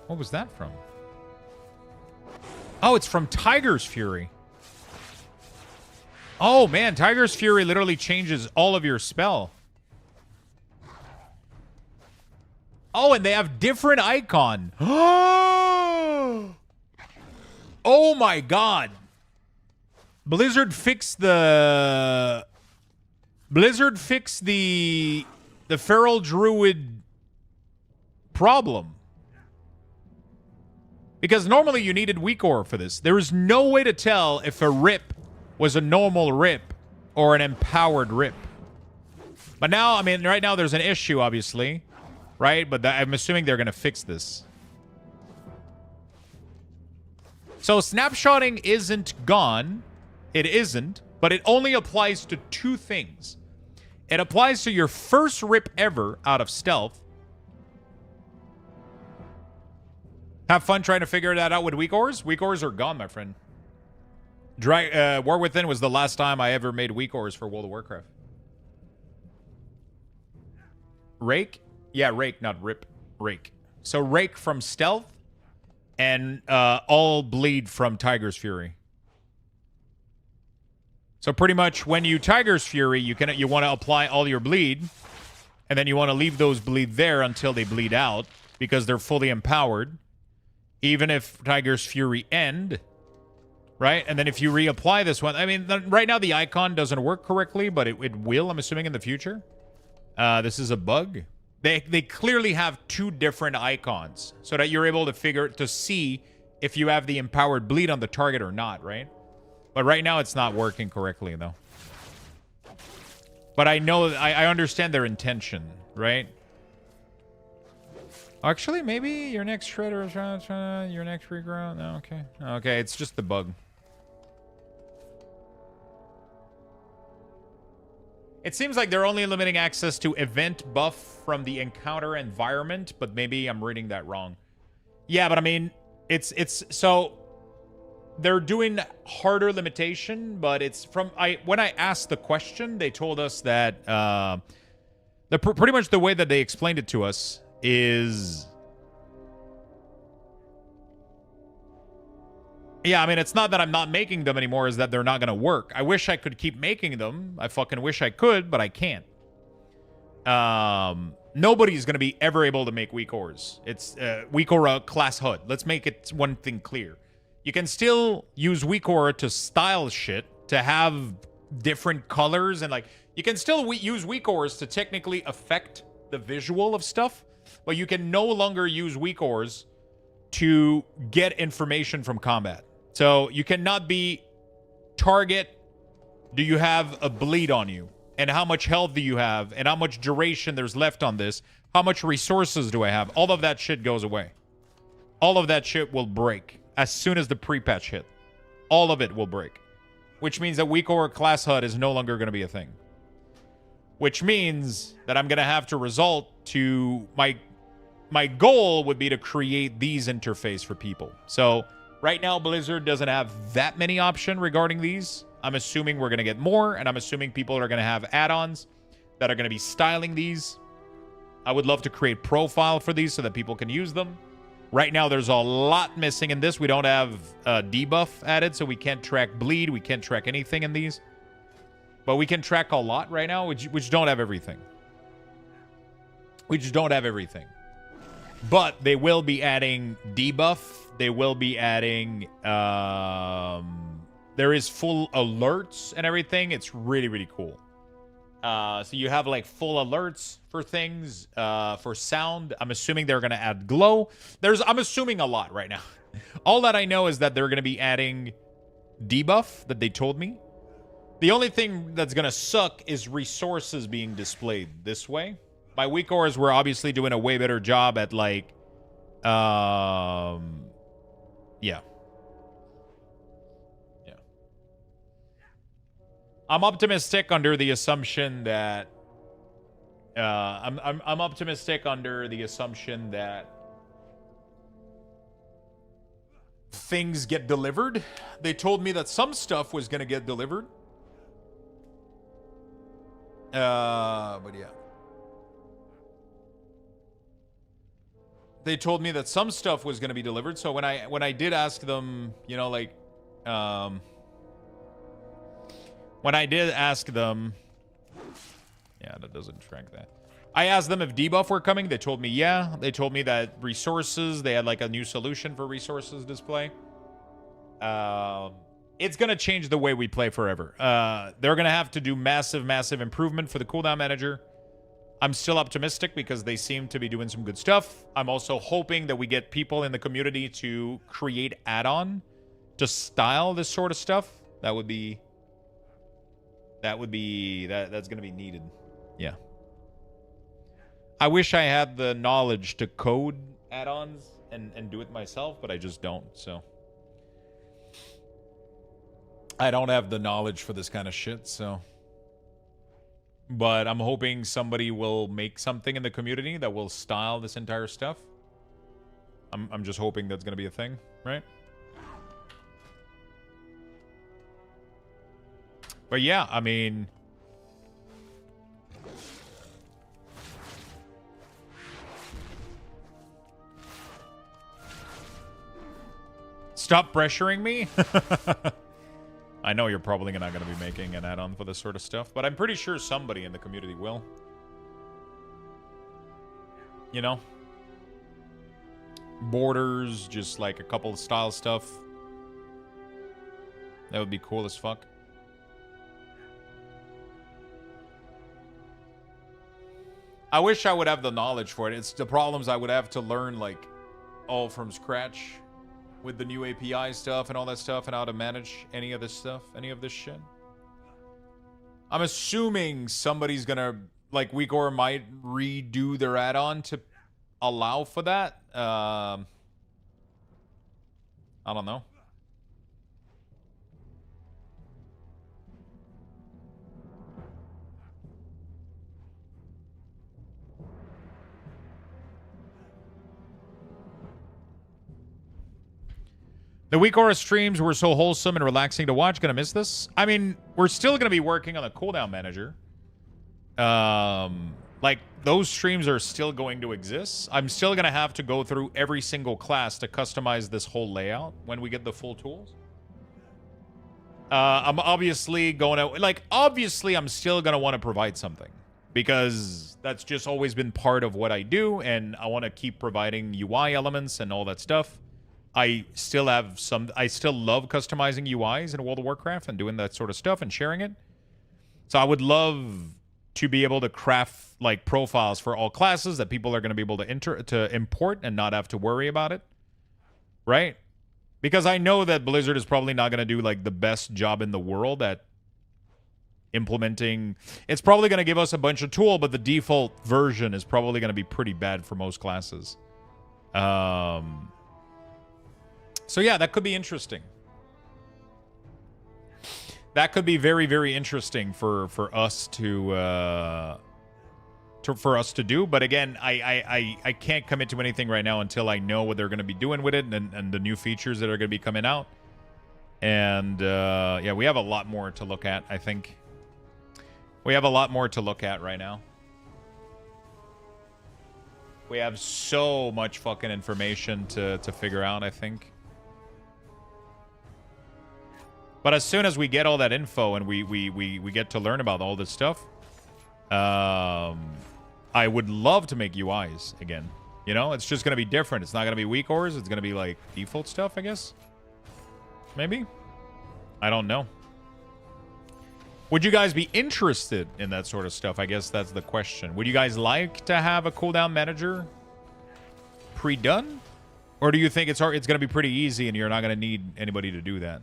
What was that from? Oh, it's from Tiger's Fury. Oh, man. Tiger's Fury literally changes all of your spell. Oh, and they have different icon. Oh, my God. Blizzard fixed the Feral Druid problem. Because normally you needed weak ore for this. There is no way to tell if a rip was a normal rip or an empowered rip. But now, I mean, right now there's an issue, obviously. Right? But I'm assuming they're going to fix this. So snapshotting isn't gone. It isn't. But it only applies to 2 things. It applies to your first rip ever out of stealth. Have fun trying to figure that out with weak ores. Weak ores are gone, my friend. War Within was the last time I ever made weak ores for World of Warcraft. Rake? Yeah, Rake, not Rip. Rake. So Rake from Stealth and all bleed from Tiger's Fury. So pretty much when you Tiger's Fury, you want to apply all your bleed, and then you want to leave those bleed there until they bleed out because they're fully empowered. Even if Tiger's Fury end, right? And then if you reapply this one, I mean, right now the icon doesn't work correctly, but it will, I'm assuming, in the future. This is a bug. They clearly have 2 different icons so that you're able to see if you have the empowered bleed on the target or not, right? But right now it's not working correctly, though. But I know, I understand their intention, right? Actually, maybe your next shredder is your next reground. No, okay. Okay, it's just the bug. It seems like they're only limiting access to event buff from the encounter environment, but maybe I'm reading that wrong. Yeah, but I mean, it's so they're doing harder limitation, but it's from when I asked the question, they told us that pretty much the way that they explained it to us is, yeah, I mean, it's not that I'm not making them anymore, is that they're not going to work. I wish I could keep making them. I fucking wish I could, but I can't. Nobody's going to be ever able to make weak ores. It's weak ore class HUD. Let's make it one thing clear. You can still use weak ore to style shit, to have different colors, and like, you can still use weak ores to technically affect the visual of stuff, but you can no longer use weak ores to get information from combat. So you cannot be target, do you have a bleed on you? And how much health do you have? And how much duration there's left on this? How much resources do I have? All of that shit goes away. All of that shit will break as soon as the pre-patch hit. All of it will break. Which means that weak ore class HUD is no longer going to be a thing. Which means that I'm going to have to resort to my goal would be to create these interface for people. So right now, Blizzard doesn't have that many options regarding these. I'm assuming we're going to get more, and I'm assuming people are going to have add-ons that are going to be styling these. I would love to create profile for these so that people can use them. Right now, there's a lot missing in this. We don't have debuff added, so we can't track bleed. We can't track anything in these. But we can track a lot right now, which don't have everything. We just don't have everything. But they will be adding debuff. They will be adding... there is full alerts and everything. It's really, really cool. So you have like full alerts for things, for sound. I'm assuming they're going to add glow. I'm assuming a lot right now. All that I know is that they're going to be adding debuff that they told me. The only thing that's going to suck is resources being displayed this way. By weak ores, we're obviously doing a way better job at like, yeah. I'm optimistic under the assumption that I'm optimistic under the assumption that things get delivered. They told me that some stuff was gonna get delivered. But yeah. They told me that some stuff was gonna be delivered. So when I did ask them, you know, like when I did ask them... Yeah, that doesn't track that. I asked them if debuff were coming. They told me, yeah. They told me that resources, they had like a new solution for resources display. It's going to change the way we play forever. They're going to have to do massive, massive improvement for the cooldown manager. I'm still optimistic because they seem to be doing some good stuff. I'm also hoping that we get people in the community to create add-on to style this sort of stuff. That's going to be needed. Yeah. I wish I had the knowledge to code add-ons and do it myself, but I just don't, so. I don't have the knowledge for this kind of shit, so. But I'm hoping somebody will make something in the community that will style this entire stuff. I'm just hoping that's going to be a thing, right? But yeah, I mean... Stop pressuring me? I know you're probably not going to be making an add-on for this sort of stuff, but I'm pretty sure somebody in the community will. You know? Borders, just like a couple of style stuff. That would be cool as fuck. I wish I would have the knowledge for it. It's the problems I would have to learn, like, all from scratch with the new API stuff and all that stuff and how to manage any of this stuff, any of this shit. I'm assuming somebody's gonna, like, WeakOr might redo their add-on to allow for that. I don't know. The WeakOr streams were so wholesome and relaxing to watch. Gonna miss this. I mean, we're still gonna be working on the cooldown manager. Like, those streams are still going to exist. I'm still gonna have to go through every single class to customize this whole layout when we get the full tools. I'm obviously going to... Like, obviously, I'm still gonna want to provide something. Because that's just always been part of what I do, and I want to keep providing UI elements and all that stuff. I still love customizing UIs in World of Warcraft and doing that sort of stuff and sharing it. So I would love to be able to craft like profiles for all classes that people are going to be able to import and not have to worry about it. Right? Because I know that Blizzard is probably not going to do like the best job in the world at implementing. It's probably going to give us a bunch of tools, but the default version is probably going to be pretty bad for most classes. So yeah, that could be interesting. That could be very, very interesting for us to do. But again, I can't commit to anything right now until I know what they're going to be doing with it and the new features that are going to be coming out. And yeah, we have a lot more to look at, I think. We have a lot more to look at right now. We have so much fucking information to figure out, I think. But as soon as we get all that info and we get to learn about all this stuff, I would love to make UIs again. You know, it's just going to be different. It's not going to be weak ores. It's going to be like default stuff, I guess. Maybe? I don't know. Would you guys be interested in that sort of stuff? I guess that's the question. Would you guys like to have a cooldown manager pre-done? Or do you think it's going to be pretty easy and you're not going to need anybody to do that?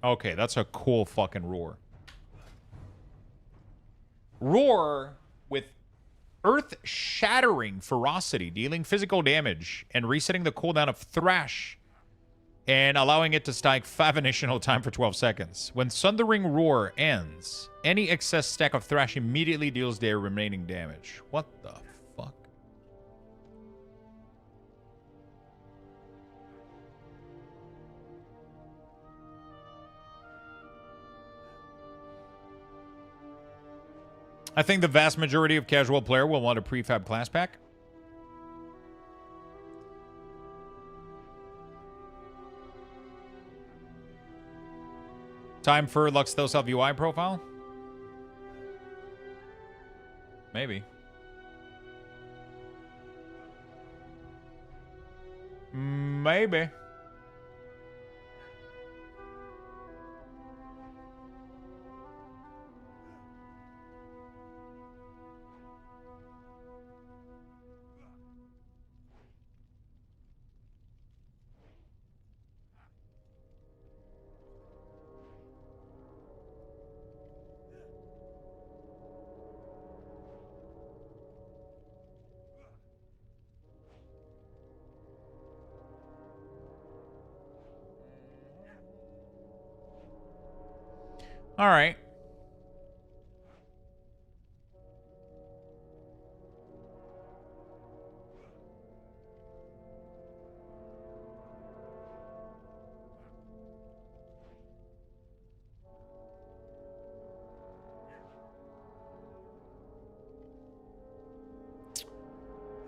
Okay, that's a cool fucking roar. Roar with earth-shattering ferocity, dealing physical damage and resetting the cooldown of Thrash and allowing it to stack 5 additional time for 12 seconds. When Thundering Roar ends, any excess stack of Thrash immediately deals their remaining damage. What the fuck? I think the vast majority of casual player will want a prefab class pack. Time for Luxthos self UI profile? Maybe. Maybe. All right.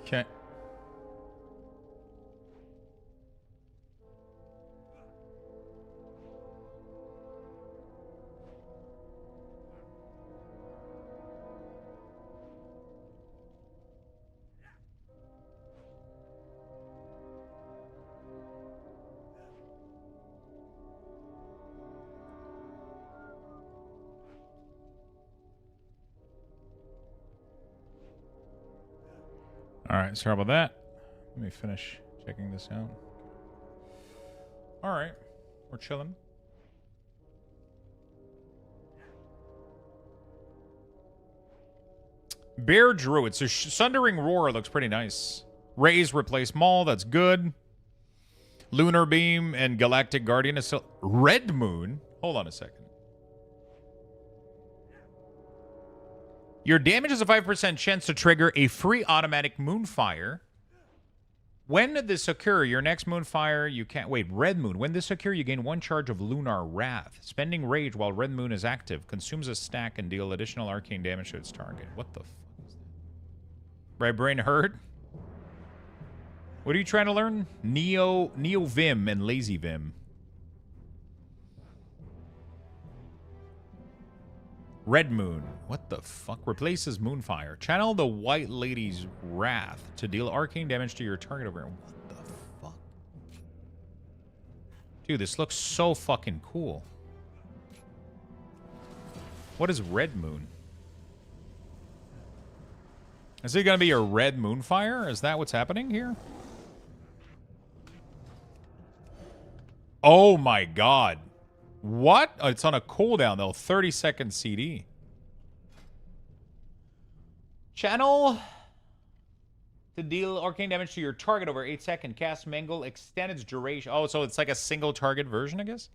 Okay. All right, sorry about that. Let me finish checking this out. All right, we're chilling. Bear Druid. So Sundering Roar looks pretty nice. Raise replace Maul. That's good. Lunar Beam and Galactic Guardian is still... Red Moon? Hold on a second. Your damage has a 5% chance to trigger a free automatic Moonfire. When this occur, your next Moonfire, you can't... Wait, Red Moon. When this occur, you gain 1 charge of Lunar Wrath. Spending Rage while Red Moon is active. Consumes a stack and deal additional arcane damage to its target. What the fuck is that? Right brain hurt? What are you trying to learn? Neo Vim and Lazy Vim. Red Moon. What the fuck? Replaces Moonfire. Channel the White Lady's Wrath to deal arcane damage to your target over here. What the fuck? Dude, this looks so fucking cool. What is Red Moon? Is it going to be a red Moonfire? Is that what's happening here? Oh my god. What? Oh, it's on a cooldown, though. 30-second CD. Channel to deal arcane damage to your target over 8 seconds. Cast Mangle. Extend its duration. Oh, so it's like a single target version, I guess?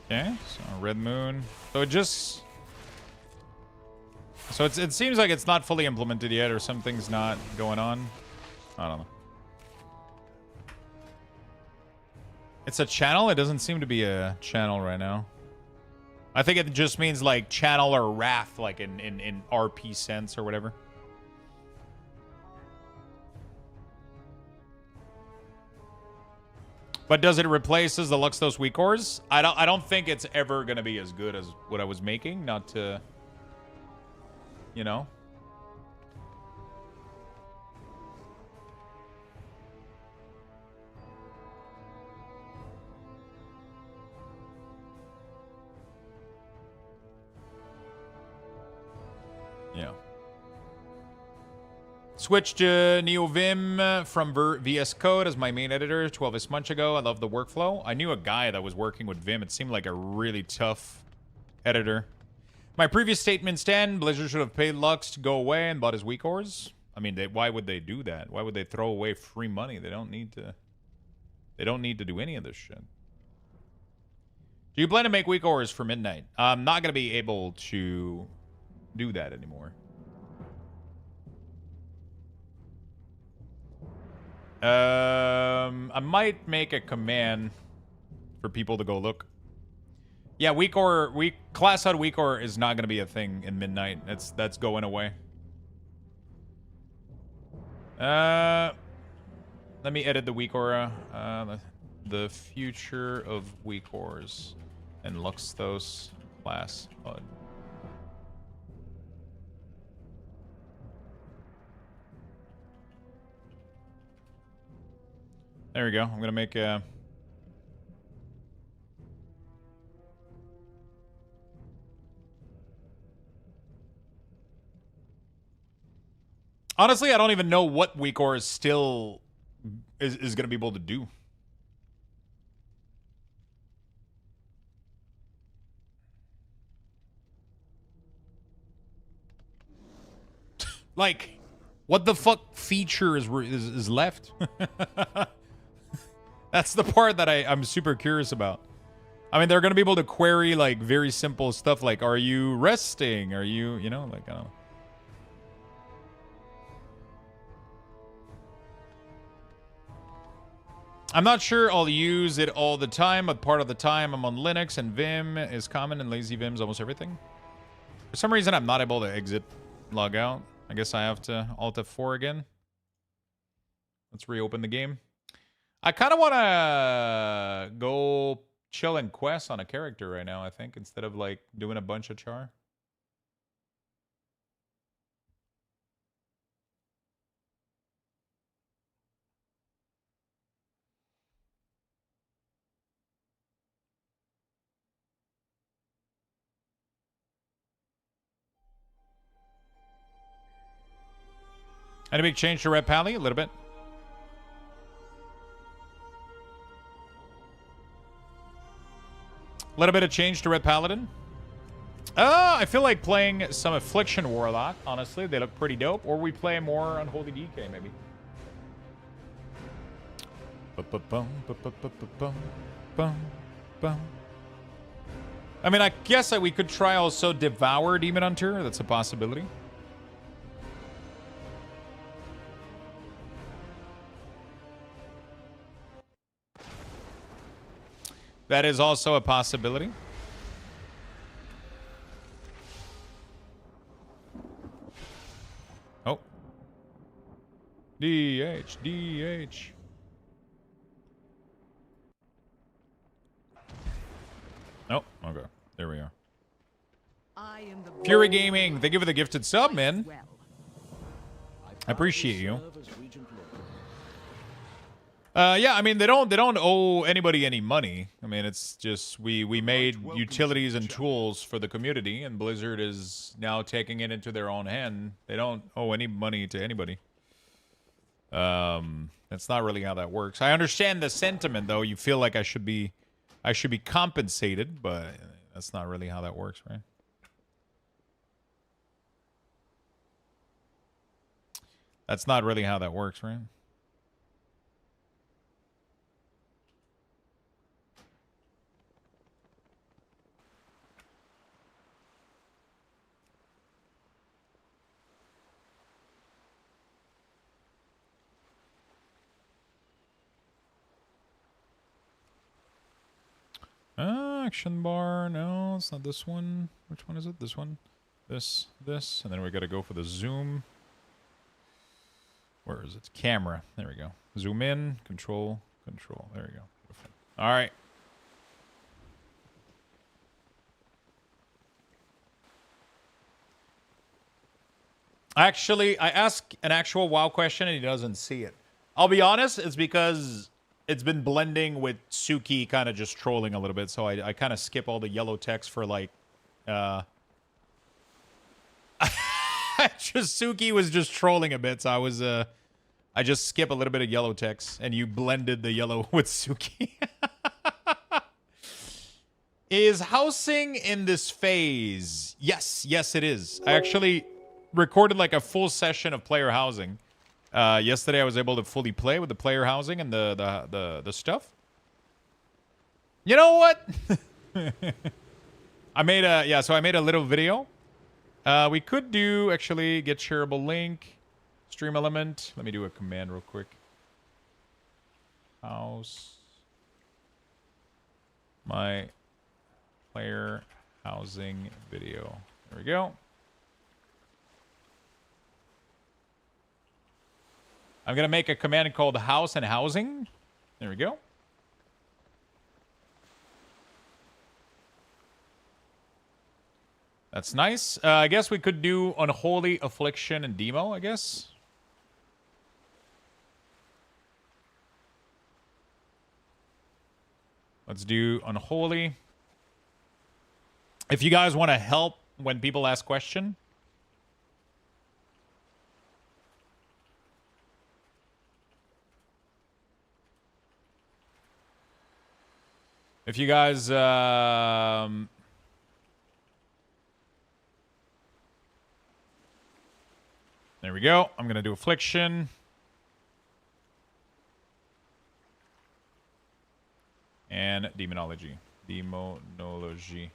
Okay, so Red Moon. So it just... So it seems like it's not fully implemented yet, or something's not going on. I don't know. It's a channel? It doesn't seem to be a channel right now. I think it just means like channel or wrath, like in RP sense or whatever. But does it replace as the Luxthos weak ores? I don't think it's ever gonna be as good as what I was making. Not to, you know. Yeah. Switched to NeoVim from VS Code as my main editor 12 months ago. I love the workflow. I knew a guy that was working with Vim. It seemed like a really tough editor. My previous statement stand, Blizzard should have paid Lux to go away and bought his weak ores. I mean, why would they do that? Why would they throw away free money? They don't need to. They don't need to do any of this shit. Do you plan to make weak ores for midnight? I'm not going to be able to do that anymore. I might make a command for people to go look. Yeah, class HUD weak ore is not going to be a thing in midnight. That's going away. Let me edit the weak ore. The future of weak ores and Luxthos class HUD. There we go. I'm gonna make a. Honestly, I don't even know what weak ore is still is gonna be able to do. Like, what the fuck feature is left? That's the part that I'm super curious about. I mean, they're going to be able to query, like, very simple stuff like, are you resting? Are you, you know, like, I don't know. I'm not sure I'll use it all the time, but part of the time I'm on Linux, and Vim is common, and lazy Vim's almost everything. For some reason, I'm not able to exit, log out. I guess I have to Alt F4 again. Let's reopen the game. I kind of want to go chill and quest on a character right now, I think, instead of, like, doing a bunch of char. Any big change to Red Pally? A little bit. A little bit of change to Red Paladin. I feel like playing some Affliction Warlock, honestly. They look pretty dope. Or we play more Unholy DK, maybe. I mean, I guess we could try also Devour Demon Hunter. That's a possibility. That is also a possibility. Oh. DH, DH. Oh, okay. There we are. Fury Gaming, thank you for the gifted sub, man. I appreciate you. Yeah, I mean, they don't owe anybody any money. I mean, it's just we made utilities and tools for the community, and Blizzard is now taking it into their own hand. They don't owe any money to anybody. That's not really how that works. I understand the sentiment, though. You feel like I should be compensated, but that's not really how that works, right? That's not really how that works, right? Action bar. No, it's not this one. Which one is it? This one. This. And then we got to go for the zoom. Where is it? Camera. There we go. Zoom in. Control. There we go. All right. Actually, I asked an actual WoW question and he doesn't see it. I'll be honest, it's because it's been blending with Suki kind of just trolling a little bit, so I kind of skip all the yellow text for like... Suki was just trolling a bit, so I just skip a little bit of yellow text, and you blended the yellow with Suki. Is housing in this phase? Yes, it is. I actually recorded like a full session of player housing. Yesterday I was able to fully play with the player housing and the stuff. You know what? I made a little video. We could do actually get shareable link, stream element. Let me do a command real quick. House my player housing video. There we go. I'm going to make a command called house and housing. There we go. That's nice. I guess we could do Unholy, Affliction, and Demo, I guess. Let's do Unholy. If you guys want to help when people ask question. If you guys, there we go. I'm going to do Affliction. And Demonology. Demonology.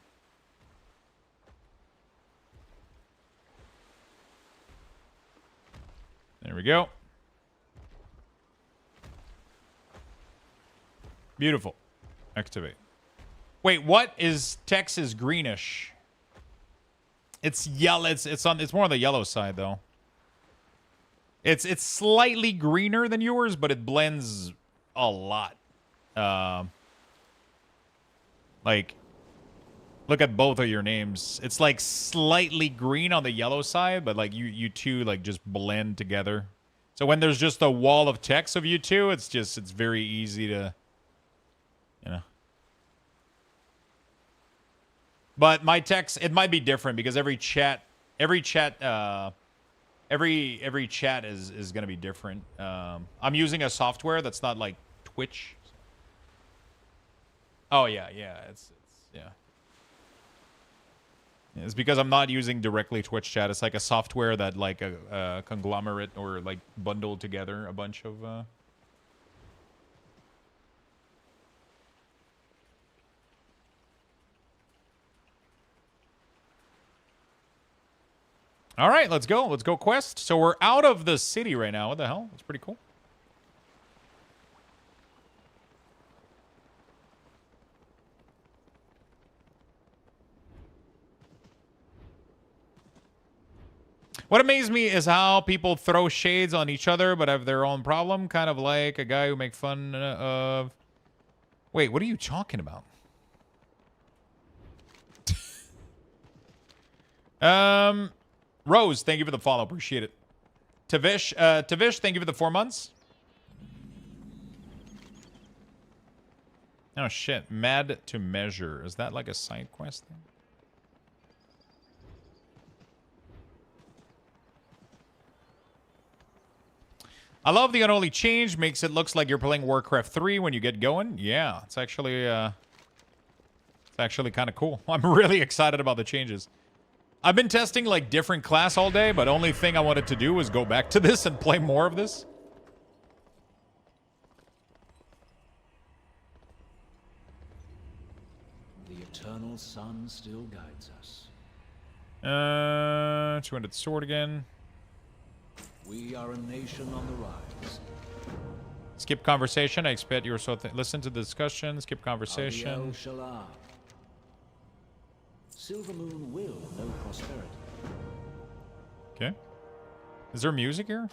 There we go. Beautiful. Activate. Wait, what is text is greenish? It's yellow. It's more on the yellow side though. It's slightly greener than yours, but it blends a lot. Like, look at both of your names. It's like slightly green on the yellow side, but like you two like just blend together. So when there's just a wall of text of you two, it's very easy to, you know. But my text, it might be different because every chat is gonna be different. I'm using a software that's not like Twitch. Oh yeah, it's yeah. It's because I'm not using directly Twitch chat. It's like a software that like a conglomerate or like bundled together a bunch of. All right, let's go. Let's go quest. So we're out of the city right now. What the hell? That's pretty cool. What amazed me is how people throw shades on each other but have their own problem. Kind of like a guy who makes fun of... Wait, what are you talking about? Rose, thank you for the follow. Appreciate it. Tavish, thank you for the 4 months. Oh, shit. Mad to Measure. Is that like a side quest thing? I love the unholy change. Makes it looks like you're playing Warcraft 3 when you get going. Yeah, it's actually kind of cool. I'm really excited about the changes. I've been testing like different class all day, but only thing I wanted to do was go back to this and play more of this. The eternal sun still guides us. 200 sword again. We are a nation on the rise. Skip conversation. I expect you were so... Listen to the discussion. Skip conversation. Silver Moon will know prosperity. Okay. Is there music here?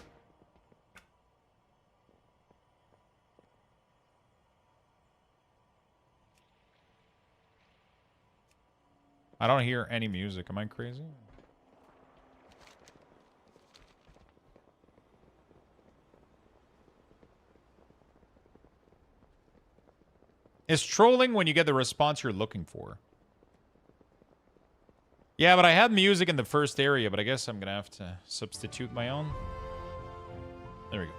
I don't hear any music. Am I crazy? Is trolling when you get the response you're looking for? Yeah, but I had music in the first area, but I guess I'm gonna have to substitute my own. There we go.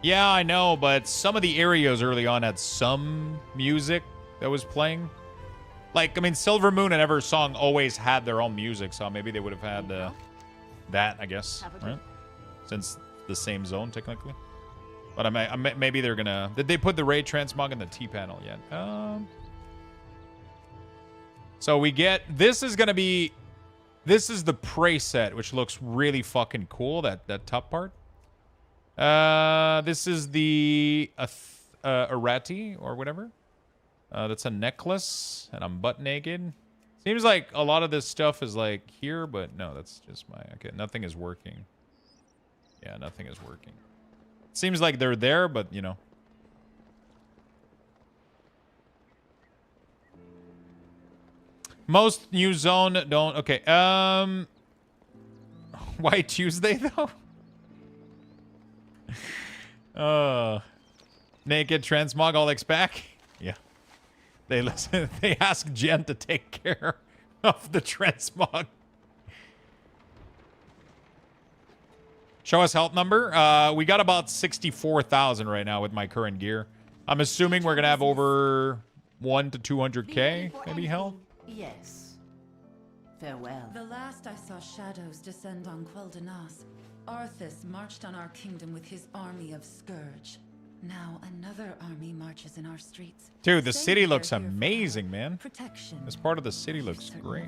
Yeah, I know, but some of the areas early on had some music that was playing. Like, I mean, Silver Moon and Ever Song always had their own music, so maybe they would have had that, I guess, right? Since the same zone, technically. But maybe they're gonna... Did they put the ray transmog in the T panel yet? So we get... This is gonna be... This is the Prey set, which looks really fucking cool, that top part. This is the Arati, or whatever. That's a necklace, and I'm butt naked. Seems like a lot of this stuff is like here, but no, that's just my... Okay, nothing is working. Yeah, nothing is working. Seems like they're there, but, you know. Most new zone don't... Okay, why Tuesday, though? Naked transmog Alex back? Yeah. They listen. They ask Jen to take care of the transmog. Show us health number. We got about 64,000 right now with my current gear. I'm assuming we're gonna have over 1 to 200k, maybe health. Yes. Farewell. The last I saw shadows descend on Quel'Danas, Arthas marched on our kingdom with his army of Scourge. Now another army marches in our streets. Dude, the Say city they're looks here for amazing, man. protection. This part of the city looks great.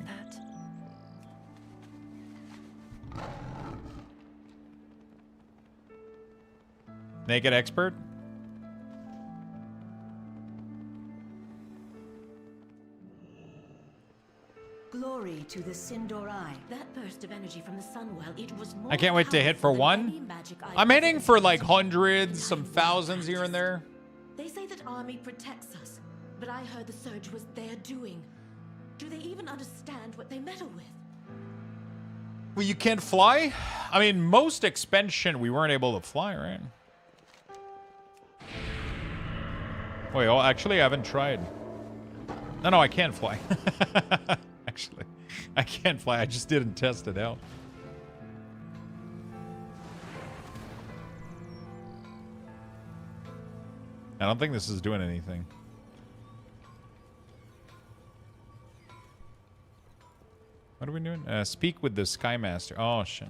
Naked expert? Glory to the Sindorai. That burst of energy from the Sunwell, it was more I can't wait to hit for powerful than any one. magic I I'm hitting ever for used. like hundreds, some thousands here and there. They say that army protects us, but I heard the surge was their doing. Do they even understand what they meddle with? Well, you can't fly? I mean, most expansion we weren't able to fly, right? Wait, oh, actually, I haven't tried. No, I can't fly. Actually, I can't fly. I just didn't test it out. I don't think this is doing anything. What are we doing? Speak with the Skymaster. Oh, shit.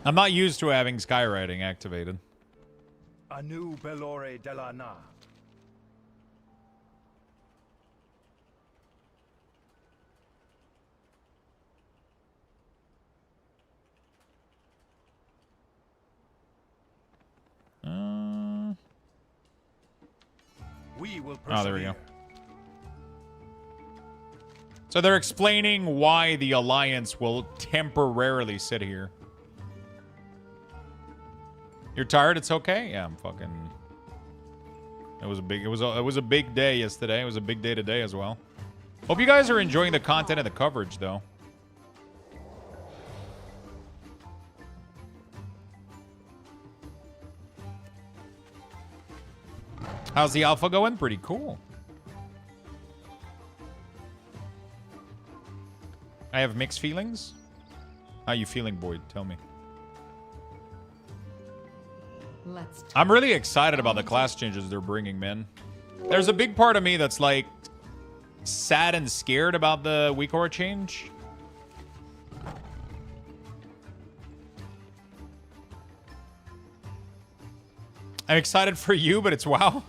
I'm not used to having skywriting activated. Anu Belore de la Na. We will persevere. Oh, there we go. So they're explaining why the Alliance will temporarily sit here. You're tired? It's okay? Yeah, I'm fucking... It was a big day yesterday. It was a big day today as well. Hope you guys are enjoying the content and the coverage, though. How's the alpha going? Pretty cool. I have mixed feelings. How you feeling, Boyd? Tell me. I'm really excited about the class changes they're bringing, man. There's a big part of me that's like sad and scared about the weak aura change. I'm excited for you, but it's WoW.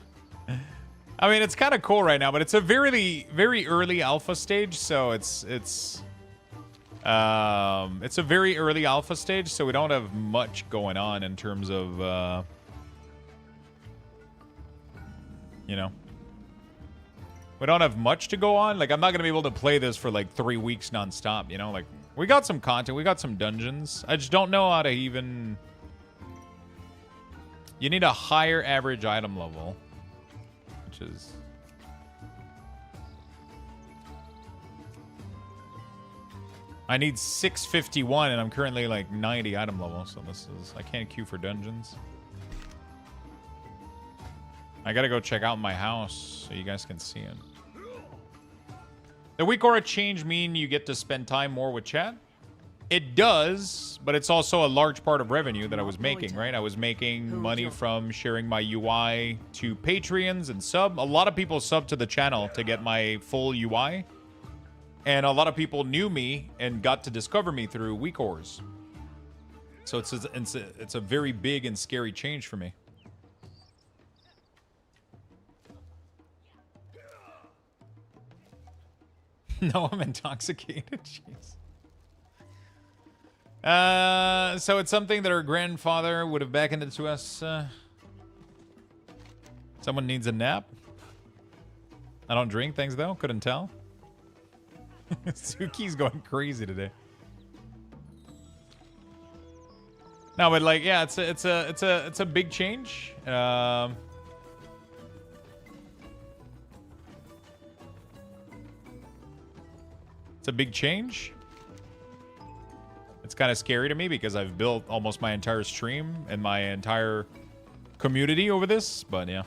I mean, it's kind of cool right now, but it's a very, very early alpha stage, so it's It's a very early alpha stage, so we don't have much going on in terms of, you know. We don't have much to go on. Like, I'm not going to be able to play this for, like, 3 weeks nonstop, you know? Like, we got some content. We got some dungeons. I just don't know how to even... You need a higher average item level, which is... I need 651, and I'm currently like 90 item level, so this is... I can't queue for dungeons. I gotta go check out my house so you guys can see it. The week aura change mean you get to spend time more with chat? It does, but it's also a large part of revenue that I was making, right? I was making money from sharing my UI to Patreons and sub. A lot of people sub to the channel to get my full UI. And a lot of people knew me and got to discover me through week auras. So it's a very big and scary change for me. No, I'm intoxicated. Jeez. So it's something that our grandfather would have beckoned it to us. Someone needs a nap. I don't drink things though. Couldn't tell. Suki's going crazy today. No, but like, yeah, it's a big change. It's a big change. It's kind of scary to me because I've built almost my entire stream and my entire community over this, but yeah.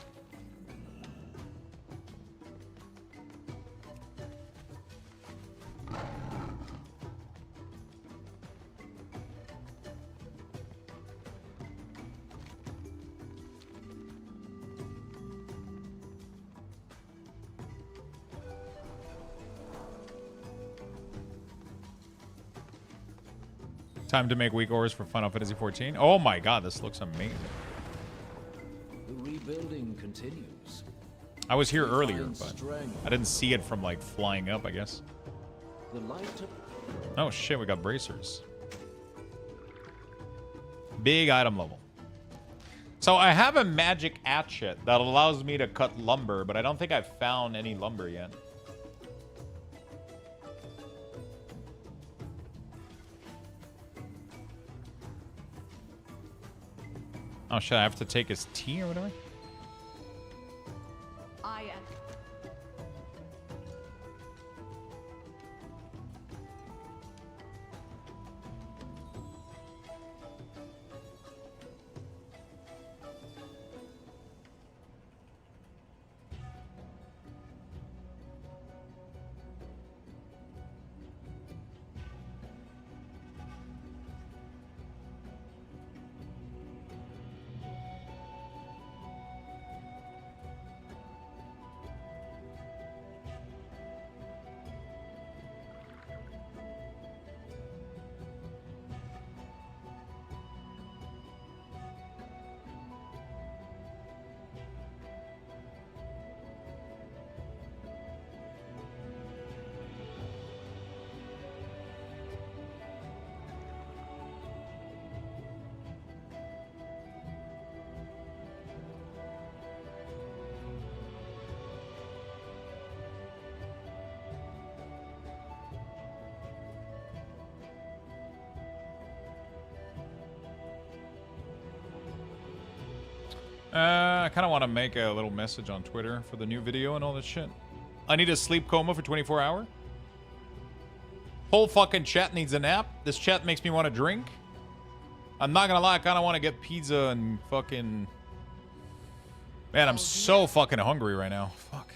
Time to make weak ores for Final Fantasy 14. Oh my god, this looks amazing. The rebuilding continues. I was here earlier, but I didn't see it from like flying up, I guess. The light of... Oh shit, we got bracers. Big item level. So I have a magic hatchet that allows me to cut lumber, but I don't think I've found any lumber yet. Oh shit, I have to take his tea or whatever? I am. I kind of want to make a little message on Twitter for the new video and all this shit. I need a sleep coma for 24 hours. Whole fucking chat needs a nap. This chat makes me want to drink. I'm not gonna lie, I kind of want to get pizza and fucking... Man, I'm so fucking hungry right now. Fuck.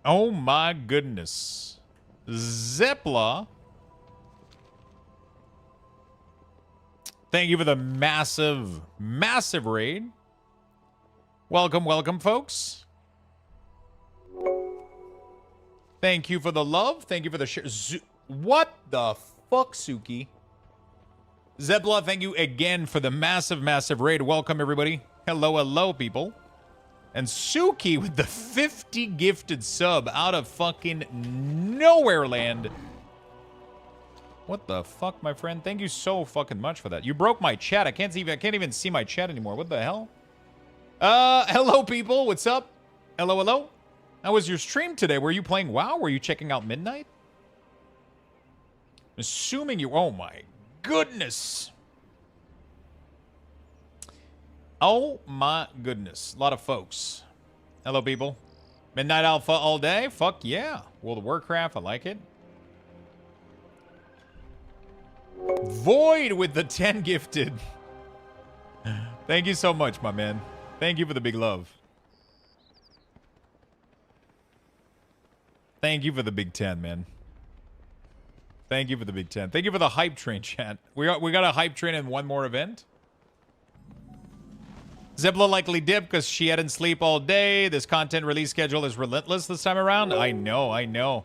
Oh my goodness. Zepla. Thank you for the massive, massive raid. Welcome, welcome, folks. Thank you for the love. Thank you for the share. What the fuck, Suki? Zebla, thank you again for the massive, massive raid. Welcome, everybody. Hello, hello, people. And Suki with the 50 gifted sub out of fucking nowhere land. What the fuck, my friend? Thank you so fucking much for that. You broke my chat. I can't even see my chat anymore. What the hell? Hello, people. What's up? Hello, hello. How was your stream today? Were you playing WoW? Were you checking out Midnight? Assuming you... Oh, my goodness. Oh, my goodness. A lot of folks. Hello, people. Midnight Alpha all day? Fuck yeah. World of Warcraft. I like it. Void with the 10 gifted. Thank you so much, my man. Thank you for the big love. Thank you for the big 10, man. Thank you for the big 10. Thank you for the hype train, chat. We got a hype train in one more event. Zebla likely dipped because she hadn't sleep all day. This content release schedule is relentless this time around. I know, I know.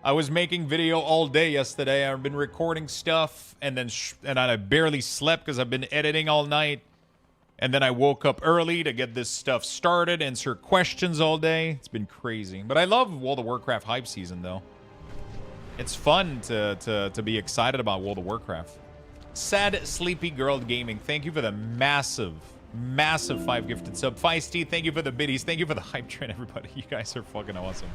I was making video all day yesterday. I've been recording stuff, and then I barely slept because I've been editing all night. And then I woke up early to get this stuff started, answer questions all day. It's been crazy. But I love World of Warcraft hype season, though. It's fun to be excited about World of Warcraft. Sad Sleepy Girl Gaming, thank you for the massive 5 gifted sub. Feisty, thank you for the biddies. Thank you for the hype train, everybody. You guys are fucking awesome.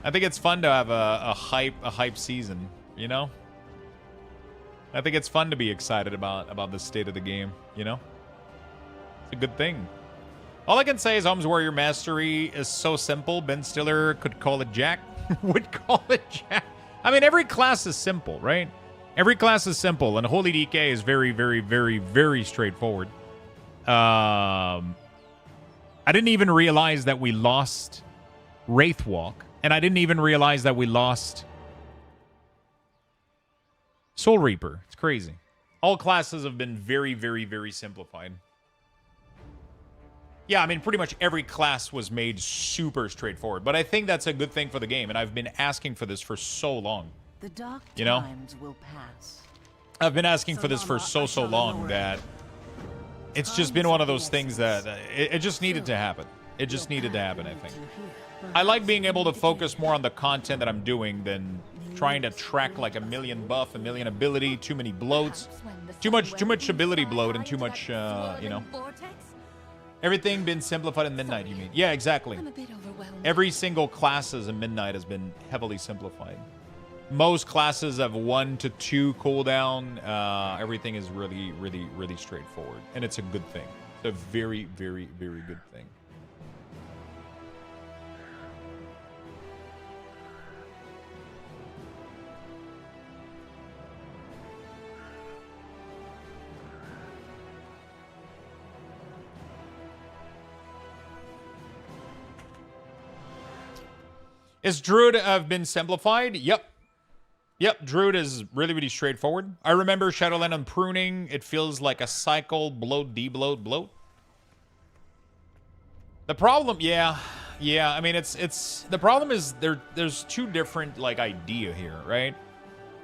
I think it's fun to have a hype season, you know? I think it's fun to be excited about the state of the game, you know? It's a good thing. All I can say is Homes Warrior Mastery is so simple. Ben Stiller could call it Jack. Would call it Jack. I mean, every class is simple, right? Every class is simple, and Holy DK is very, very, very, very straightforward. I didn't even realize that we lost Wraithwalk, and I didn't even realize that we lost Soul Reaper. It's crazy. All classes have been very, very, very simplified. Yeah, I mean, pretty much every class was made super straightforward. But I think that's a good thing for the game, and I've been asking for this for so long. The dark you know? times will pass. I've been asking for this for so long that it's just been one of those things that it just needed to happen. It just needed to happen, I think. I like being able to focus more on the content that I'm doing than trying to track like a million buff, a million ability, too many bloats. Too much ability bloat and too much, you know. Everything been simplified in Midnight, you mean? Yeah, exactly. Every single classes in Midnight has been heavily simplified. Most classes have 1 to 2 cooldown. Everything is really, really, really straightforward. And it's a good thing. It's a very, very, very good thing. Is Druid have been simplified? Yep. Yep, Druid is really, really straightforward. I remember Shadowland on pruning. It feels like a cycle, bloat, debloat, bloat. The problem, yeah. I mean, it's the problem is there's two different like idea here, right?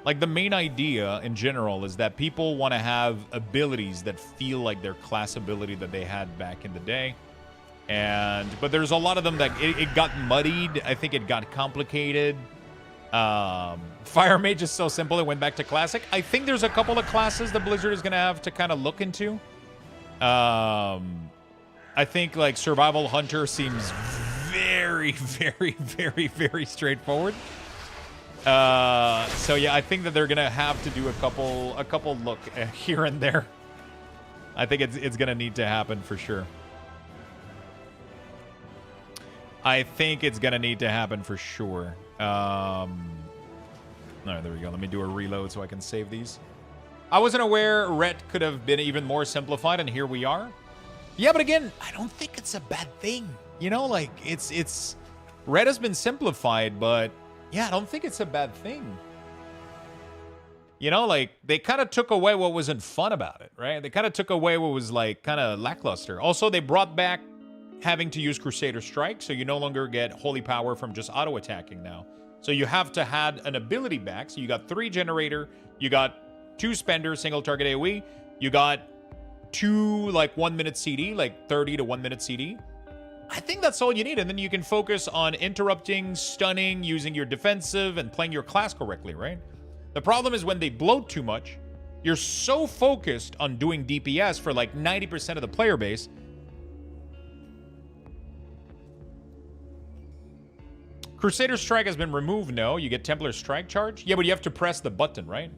Like the main idea in general is that people want to have abilities that feel like their class ability that they had back in the day. But there's a lot of them that it got muddied. I think it got complicated. Fire Mage is so simple it went back to classic. I think there's a couple of classes that Blizzard is gonna have to kind of look into. I think like Survival Hunter seems very, very, very, very straightforward. So yeah, I think that they're gonna have to do a couple look here and there. I think it's gonna need to happen for sure. I think it's gonna need to happen for sure. All right, there we go. Let me do a reload so I can save these. I wasn't aware Ret could have been even more simplified, and here we are. Yeah, but again, I don't think it's a bad thing. You know, like it's Ret has been simplified, but yeah, I don't think it's a bad thing. You know, like they kind of took away what wasn't fun about it, right? They kind of took away what was like kind of lackluster. Also, they brought back having to use Crusader Strike, so you no longer get holy power from just auto-attacking now. So you have to add an ability back. So you got 3 generator, you got 2 spender, single target AoE, you got 2 like 1 minute CD, like 30 to 1 minute CD. I think that's all you need, and then you can focus on interrupting, stunning, using your defensive, and playing your class correctly, right? The problem is when they bloat too much, you're so focused on doing DPS for like 90% of the player base. Crusader Strike has been removed, no. You get Templar Strike charge? Yeah, but you have to press the button, right?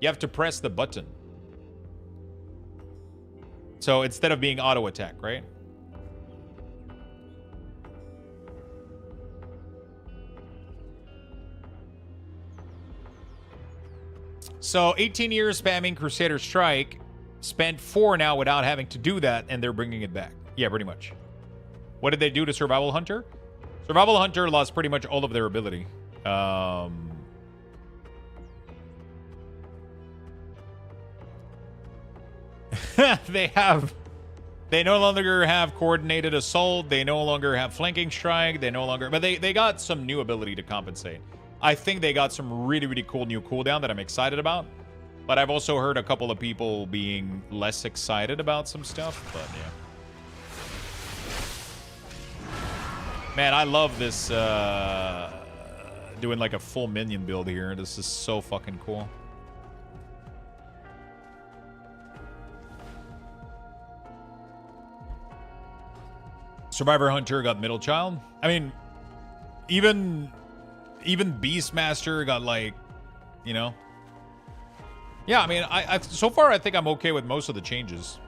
You have to press the button. So instead of being auto attack, right? So 18 years spamming Crusader Strike, spent 4 now without having to do that, and they're bringing it back. Yeah, pretty much. What did they do to Survival Hunter? Survival Hunter lost pretty much all of their ability. They no longer have coordinated assault. They no longer have flanking strike. They no longer, but they got some new ability to compensate. I think they got some really, really cool new cooldown that I'm excited about. But I've also heard a couple of people being less excited about some stuff. But yeah. Man, I love this doing like a full minion build here. This is so fucking cool. Survivor Hunter got middle child. I mean, even Beastmaster got like, you know. Yeah, I mean, I so far I think I'm okay with most of the changes.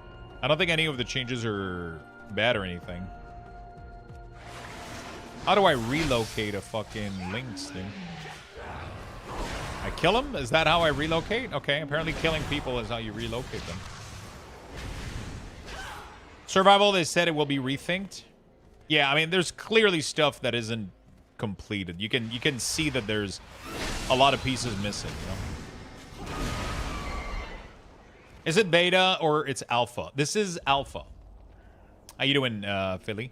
I don't think any of the changes are bad or anything. How do I relocate a fucking Lynx thing? I kill him? Is that how I relocate? Okay, apparently killing people is how you relocate them. Survival, they said it will be rethinked. Yeah, I mean, there's clearly stuff that isn't completed. You can see that there's a lot of pieces missing, you know? Is it beta or it's alpha? This is alpha. How you doing, Philly?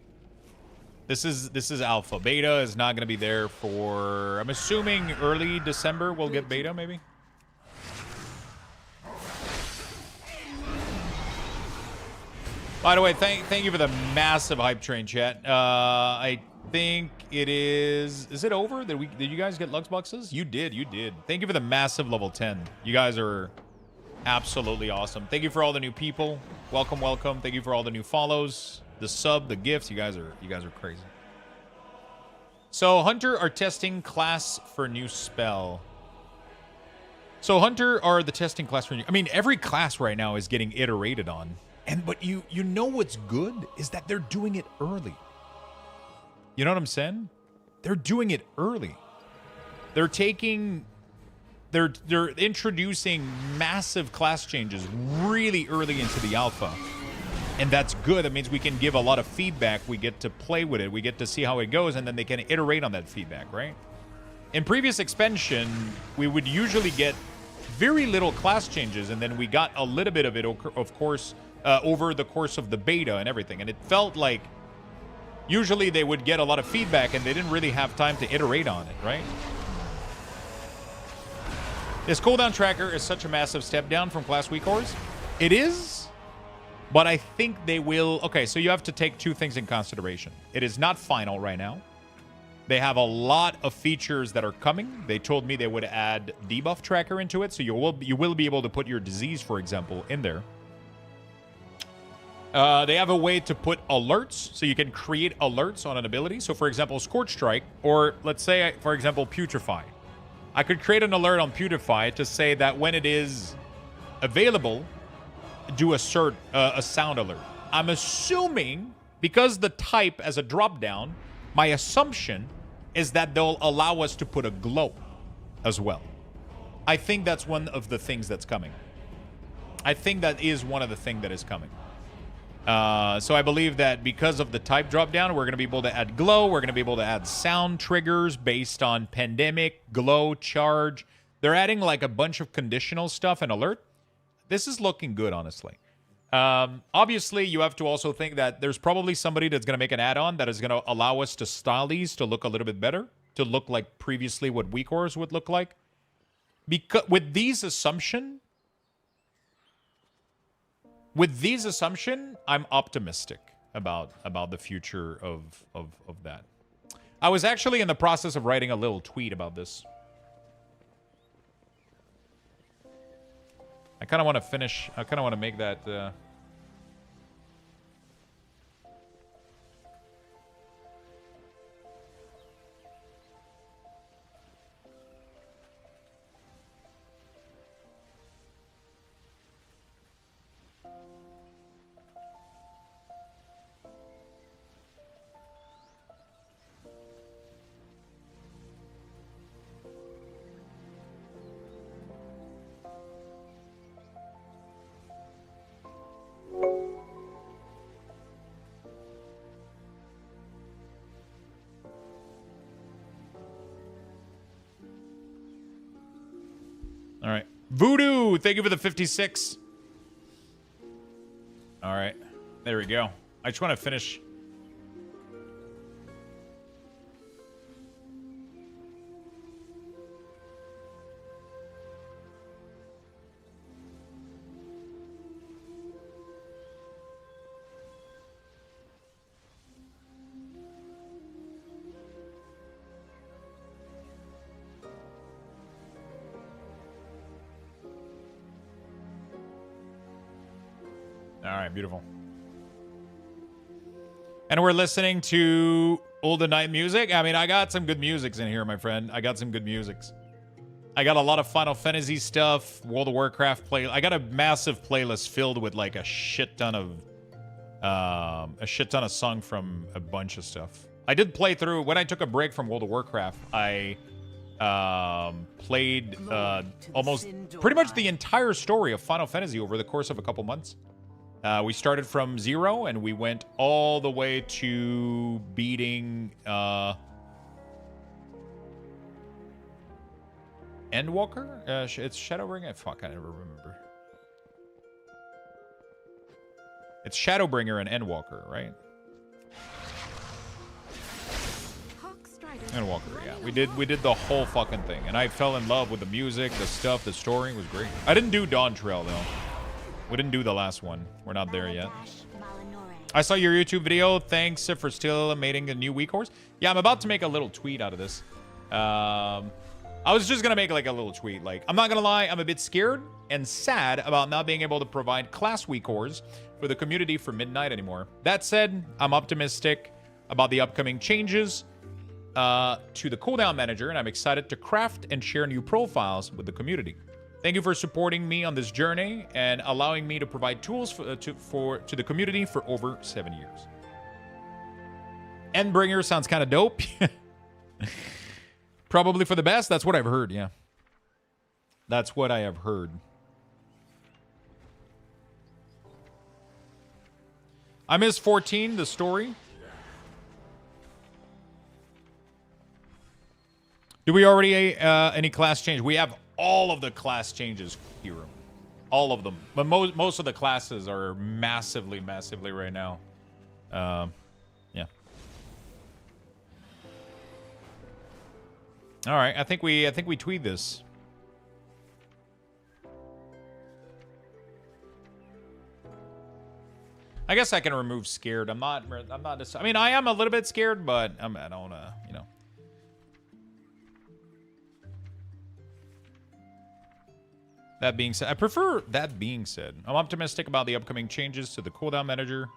This is alpha. Beta is not going to be there for, I'm assuming early December we'll get beta, maybe? By the way, thank you for the massive hype train, chat. I think it is it over? Did you guys get Lux boxes? You did. Thank you for the massive level 10. You guys are absolutely awesome. Thank you for all the new people. Welcome. Thank you for all the new follows, the sub, the gifts. You guys are crazy. So Hunter are testing class for new spell. So Hunter are the testing class for new. I mean, every class right now is getting iterated on. But you know what's good is that they're doing it early. You know what I'm saying? They're doing it early. They're introducing massive class changes really early into the alpha. And that's good. That means we can give a lot of feedback. We get to play with it. We get to see how it goes, and then they can iterate on that feedback, right? In previous expansion, we would usually get very little class changes, and then we got a little bit of it, of course, over the course of the beta and everything. And it felt like usually they would get a lot of feedback and they didn't really have time to iterate on it, right? This cooldown tracker is such a massive step down from class weak cores. It is, but I think they will... Okay, so you have to take 2 things in consideration. It is not final right now. They have a lot of features that are coming. They told me they would add debuff tracker into it, so you will be able to put your disease, for example, in there. They have a way to put alerts, so you can create alerts on an ability. So, for example, Scorch Strike, or let's say, for example, Putrefy. I could create an alert on Putrefy to say that when it is available, do a sound alert. I'm assuming, because the type as a drop-down, my assumption is that they'll allow us to put a glow as well. I think that's one of the things that's coming. I think that is one of the things that is coming. So I believe that because of the type drop down, we're going to be able to add glow. We're going to be able to add sound triggers based on pandemic, glow, charge. They're adding like a bunch of conditional stuff and alert. This is looking good, honestly. Obviously, you have to also think that there's probably somebody that's going to make an add-on that is going to allow us to style these to look a little bit better, to look like previously what weak ores would look like. Because with these assumption, I'm optimistic about the future of that. I was actually in the process of writing a little tweet about this. I kind of want to finish. I kind of want to make that. All right. Voodoo, thank you for the 56. All right. There we go. I just want to finish. All right, beautiful. And we're listening to Olden Night music. I mean, I got some good musics in here, my friend. I got some good musics. I got a lot of Final Fantasy stuff, World of Warcraft play. I got a massive playlist filled with like a shit ton of song from a bunch of stuff. I did play through when I took a break from World of Warcraft. I played almost pretty much the entire story of Final Fantasy over the course of a couple months. We started from 0 and we went all the way to beating Endwalker? It's Shadowbringer? Fuck, I never remember. It's Shadowbringer and Endwalker, right? Endwalker, yeah. We did the whole fucking thing. And I fell in love with the music, the stuff, the story was great. I didn't do Dawn Trail, though. We didn't do the last one. We're not there yet. I saw your YouTube video. Thanks for still making a new weak horse. Yeah, I'm about to make a little tweet out of this. I was just going to make like a little tweet. Like, I'm not going to lie. I'm a bit scared and sad about not being able to provide class weak cores for the community for Midnight anymore. That said, I'm optimistic about the upcoming changes to the cooldown manager, and I'm excited to craft and share new profiles with the community. Thank you for supporting me on this journey and allowing me to provide tools to the community for over 7 years. Endbringer sounds kind of dope. Probably for the best. That's what I've heard, yeah. That's what I have heard. I miss 14, the story. Do we already any class change? We have all of the class changes, Hero. All of them. But most of the classes are massively right now. Yeah. All right, I think we tweet this. I guess I can remove scared. I'm not I mean, I am a little bit scared, but I don't wanna, you know. That being said, I prefer that being said. I'm optimistic about the upcoming changes to the cooldown manager.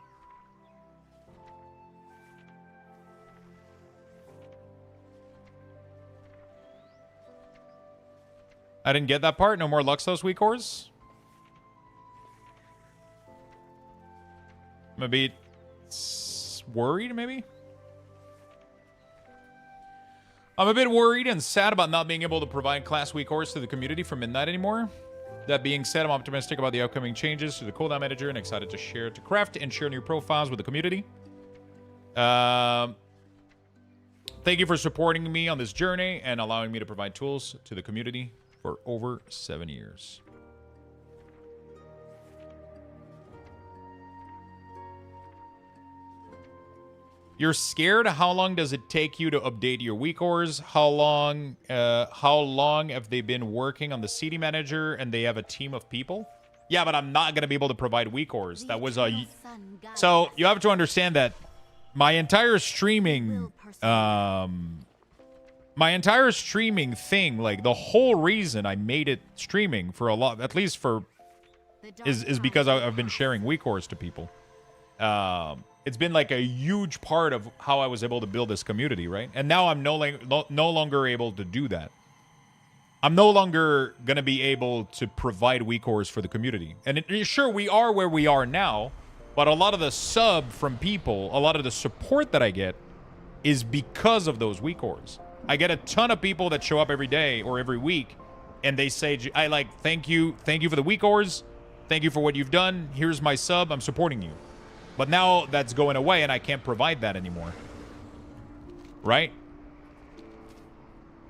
I didn't get that part. No more Luxthos weak cores. I'm a bit worried, maybe? I'm a bit worried and sad about not being able to provide class weak cores to the community for Midnight anymore. That being said, I'm optimistic about the upcoming changes to the cooldown manager and excited to craft and share new profiles with the community. Thank you for supporting me on this journey and allowing me to provide tools to the community for over 7 years. You're scared? How long does it take you to update your weak ores? How long have they been working on the CD manager and they have a team of people? Yeah, but I'm not going to be able to provide weak ores. That was a... So, you have to understand that my entire streaming... my entire streaming thing, like, the whole reason I made it streaming for a lot... At least for... Is because I've been sharing weak ores to people. It's been like a huge part of how I was able to build this community, right? And now I'm no longer able to do that. I'm no longer going to be able to provide weak ores for the community. And sure, we are where we are now, but a lot of the sub from people, a lot of the support that I get is because of those weak ores. I get a ton of people that show up every day or every week, and they say, thank you for the weak ores. Thank you for what you've done. Here's my sub. I'm supporting you. But now that's going away, and I can't provide that anymore. Right?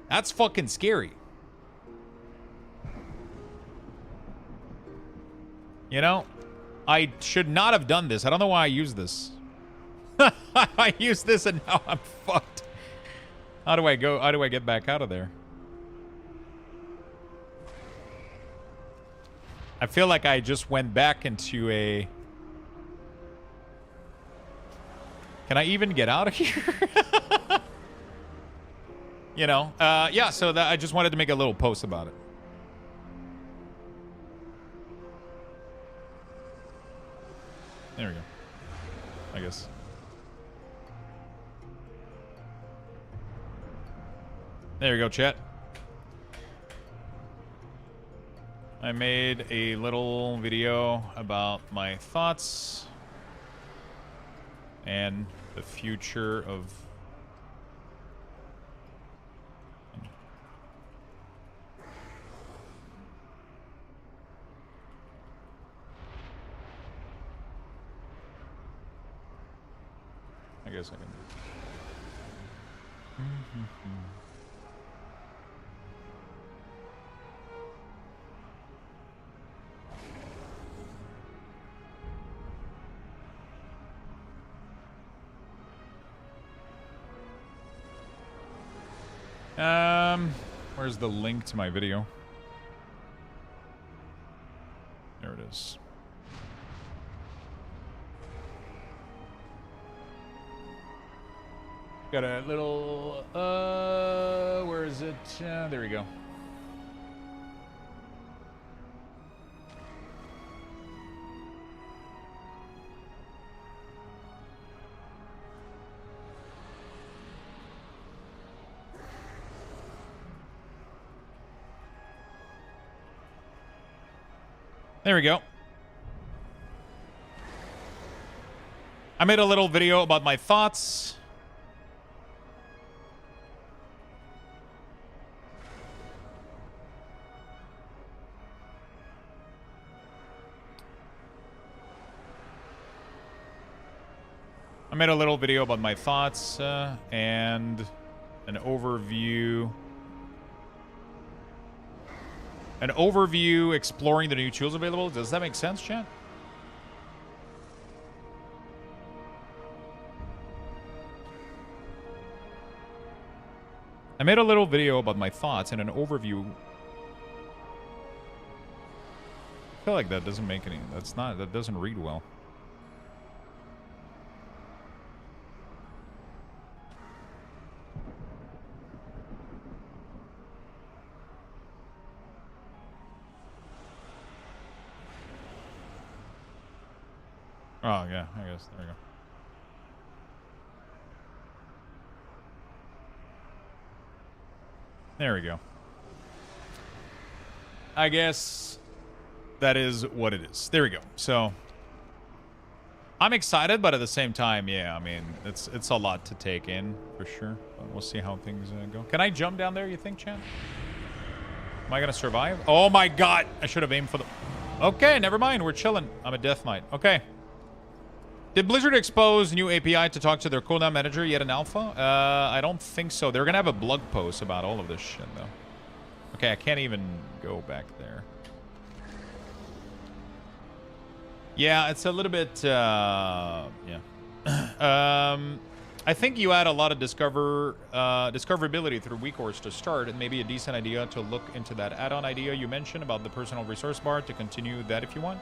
That's fucking scary. You know? I should not have done this. I don't know why I used this. I used this, and now I'm fucked. How do I go? How do I get back out of there? I feel like I just went back into a... Can I even get out of here? You know, yeah, so I just wanted to make a little post about it. There we go. I guess. There you go, chat. I made a little video about my thoughts and the future of... I guess I can... Where's the link to my video? There it is. Got a little, where is it? There we go. There we go. I made a little video about my thoughts. I made a little video about my thoughts and an overview. An overview exploring the new tools available. Does that make sense, chat? I made a little video about my thoughts and an overview. I feel like that doesn't make any... that doesn't read well. Oh, yeah, I guess. There we go. There we go. I guess that is what it is. There we go. So, I'm excited, but at the same time, yeah, I mean, it's a lot to take in, for sure. But we'll see how things go. Can I jump down there, you think, chat? Am I going to survive? Oh, my God. I should have aimed for the... Okay, never mind. We're chilling. I'm a Death Knight. Okay. Did Blizzard expose new API to talk to their cooldown manager yet in alpha? I don't think so. They're going to have a blog post about all of this shit, though. Okay, I can't even go back there. Yeah, it's a little bit, yeah. I think you add a lot of discoverability through WeCourse to start, and maybe a decent idea to look into that add-on idea you mentioned about the personal resource bar to continue that if you want.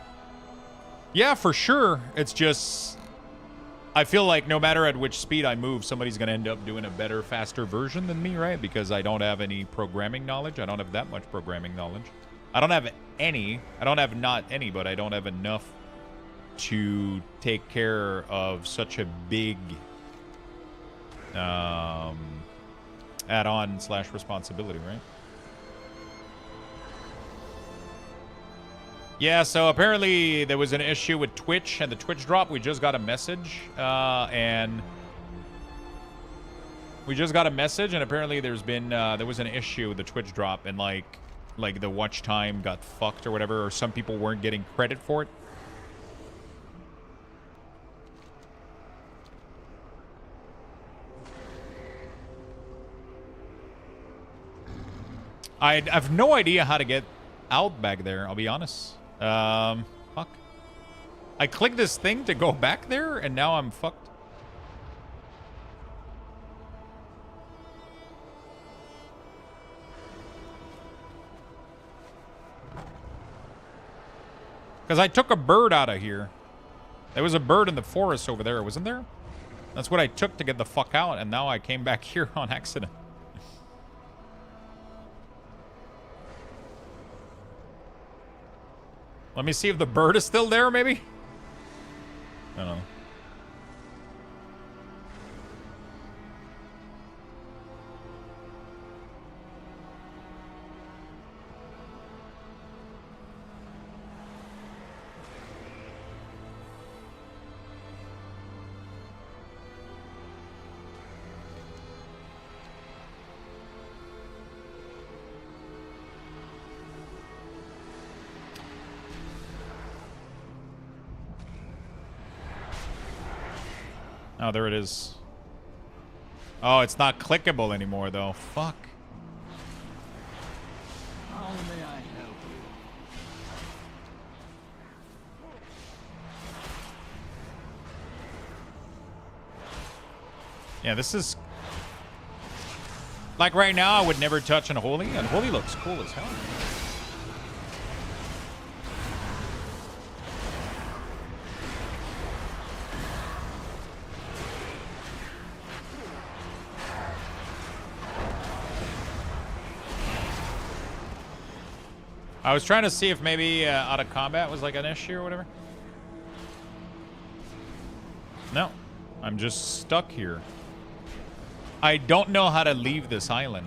Yeah, for sure. It's just, I feel like no matter at which speed I move, somebody's going to end up doing a better, faster version than me, right? Because I don't have any programming knowledge. I don't have that much programming knowledge. I don't have any. I don't have not any, but I don't have enough to take care of such a big add-on / responsibility, right? Yeah, so apparently there was an issue with Twitch and the Twitch drop. We just got a message, and apparently there was an issue with the Twitch drop, and like the watch time got fucked or whatever, or some people weren't getting credit for it. I have no idea how to get out back there, I'll be honest. Fuck. I clicked this thing to go back there, and now I'm fucked. Because I took a bird out of here. There was a bird in the forest over there, wasn't there? That's what I took to get the fuck out, and now I came back here on accident. Let me see if the bird is still there, maybe? I don't know. Oh, there it is. Oh, it's not clickable anymore, though. Fuck. How may I help you? Yeah, this is... Like, right now, I would never touch Unholy. Unholy looks cool as hell. I was trying to see if maybe out of combat was like an issue or whatever. No, I'm just stuck here. I don't know how to leave this island.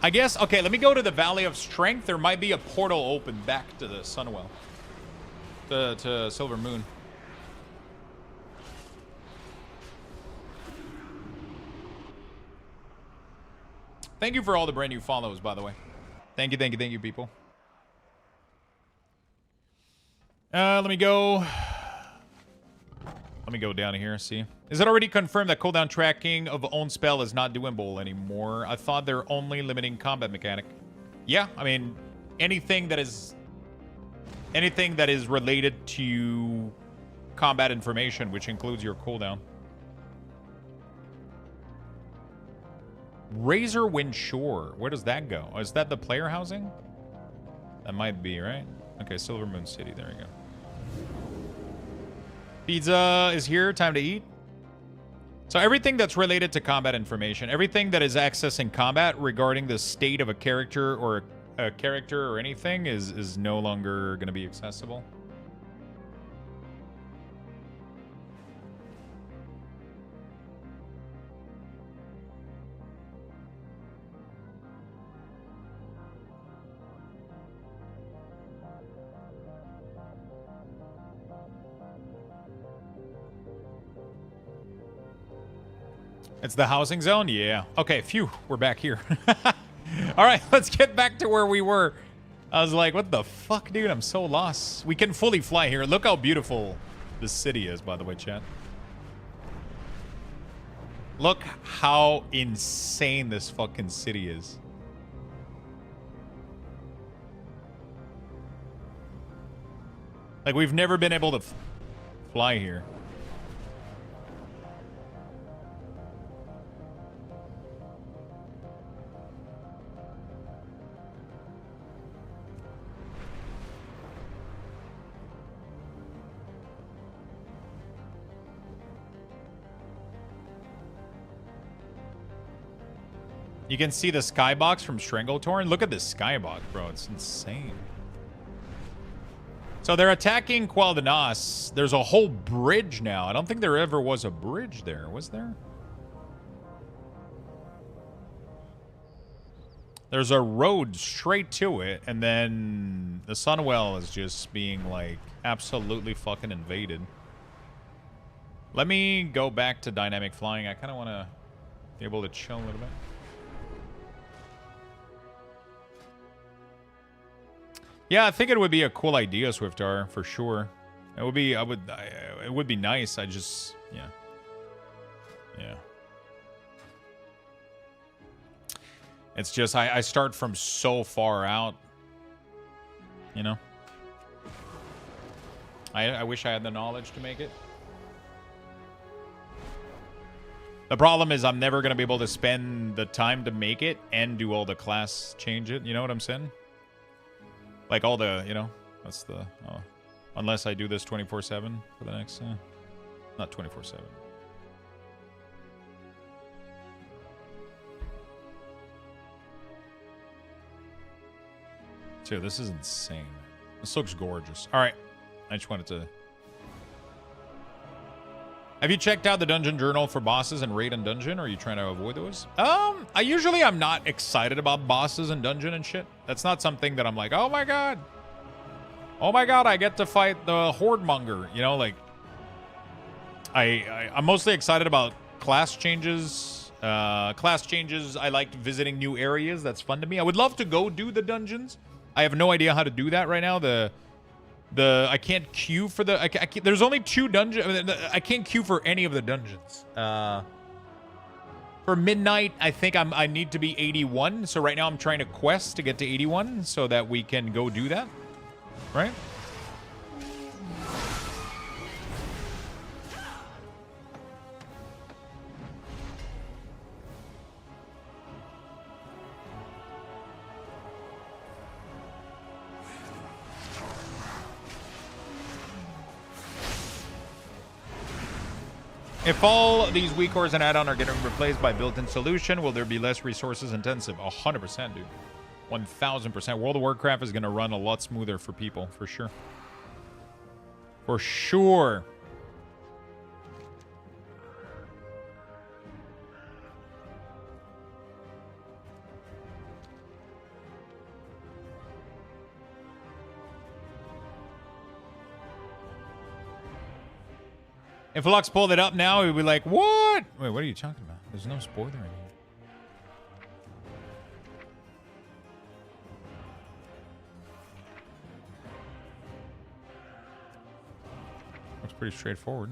I guess, okay, let me go to the Valley of Strength. There might be a portal open back to the Sunwell. To Silver Moon. Thank you for all the brand new follows, by the way. Thank you, people. Let me go down here, see. Is it already confirmed that cooldown tracking of own spell is not doable anymore? I thought they're only limiting combat mechanic. Yeah, I mean, anything that is related to combat information, which includes your cooldown. Razorwind Shore. Where does that go? Oh, is that the player housing? That might be, right? Okay, Silver Moon City. There we go. Pizza is here. Time to eat. So everything that's related to combat information, everything that is accessing combat regarding the state of a character or anything is no longer going to be accessible. It's the housing zone? Yeah. Okay, phew. We're back here. All right, let's get back to where we were. I was like, what the fuck, dude? I'm so lost. We can fully fly here. Look how beautiful this city is, by the way, chat. Look how insane this fucking city is. Like, we've never been able to fly here. You can see the skybox from Strangletorn. Look at this skybox, bro. It's insane. So they're attacking Quel'Danas. There's a whole bridge now. I don't think there ever was a bridge there. Was there? There's a road straight to it, and then the Sunwell is just being, like, absolutely fucking invaded. Let me go back to dynamic flying. I kind of want to be able to chill a little bit. Yeah, I think it would be a cool idea, Swiftar, for sure. It would be, it would be nice. I just, yeah. Yeah. It's just, I start from so far out, you know? I wish I had the knowledge to make it. The problem is I'm never going to be able to spend the time to make it and do all the class change it. You know what I'm saying? Like all the, you know, that's the, unless I do this 24/7 for the next, not 24/7. Dude, this is insane. This looks gorgeous. All right. I just wanted to... Have you checked out the dungeon journal for bosses in raid and dungeon, or are you trying to avoid those? I'm not excited about bosses and dungeon and shit. That's not something that I'm like, oh my god. Oh my god, I get to fight the Horde Monger. You know, like... I'm mostly excited about class changes. I like visiting new areas. That's fun to me. I would love to go do the dungeons. I have no idea how to do that right now. I can't queue for the... there's only 2 dungeons. I can't queue for any of the dungeons. For Midnight, I think I need to be 81. So right now I'm trying to quest to get to 81 so that we can go do that. Right? If all these weak cores and add-on are getting replaced by built-in solution, will there be less resources intensive? 100%, dude. 1000%. World of Warcraft is going to run a lot smoother for people, for sure. For sure. If Lux pulled it up now, we'd be like, what? Wait, what are you talking about? There's no spoiler in here. Looks pretty straightforward.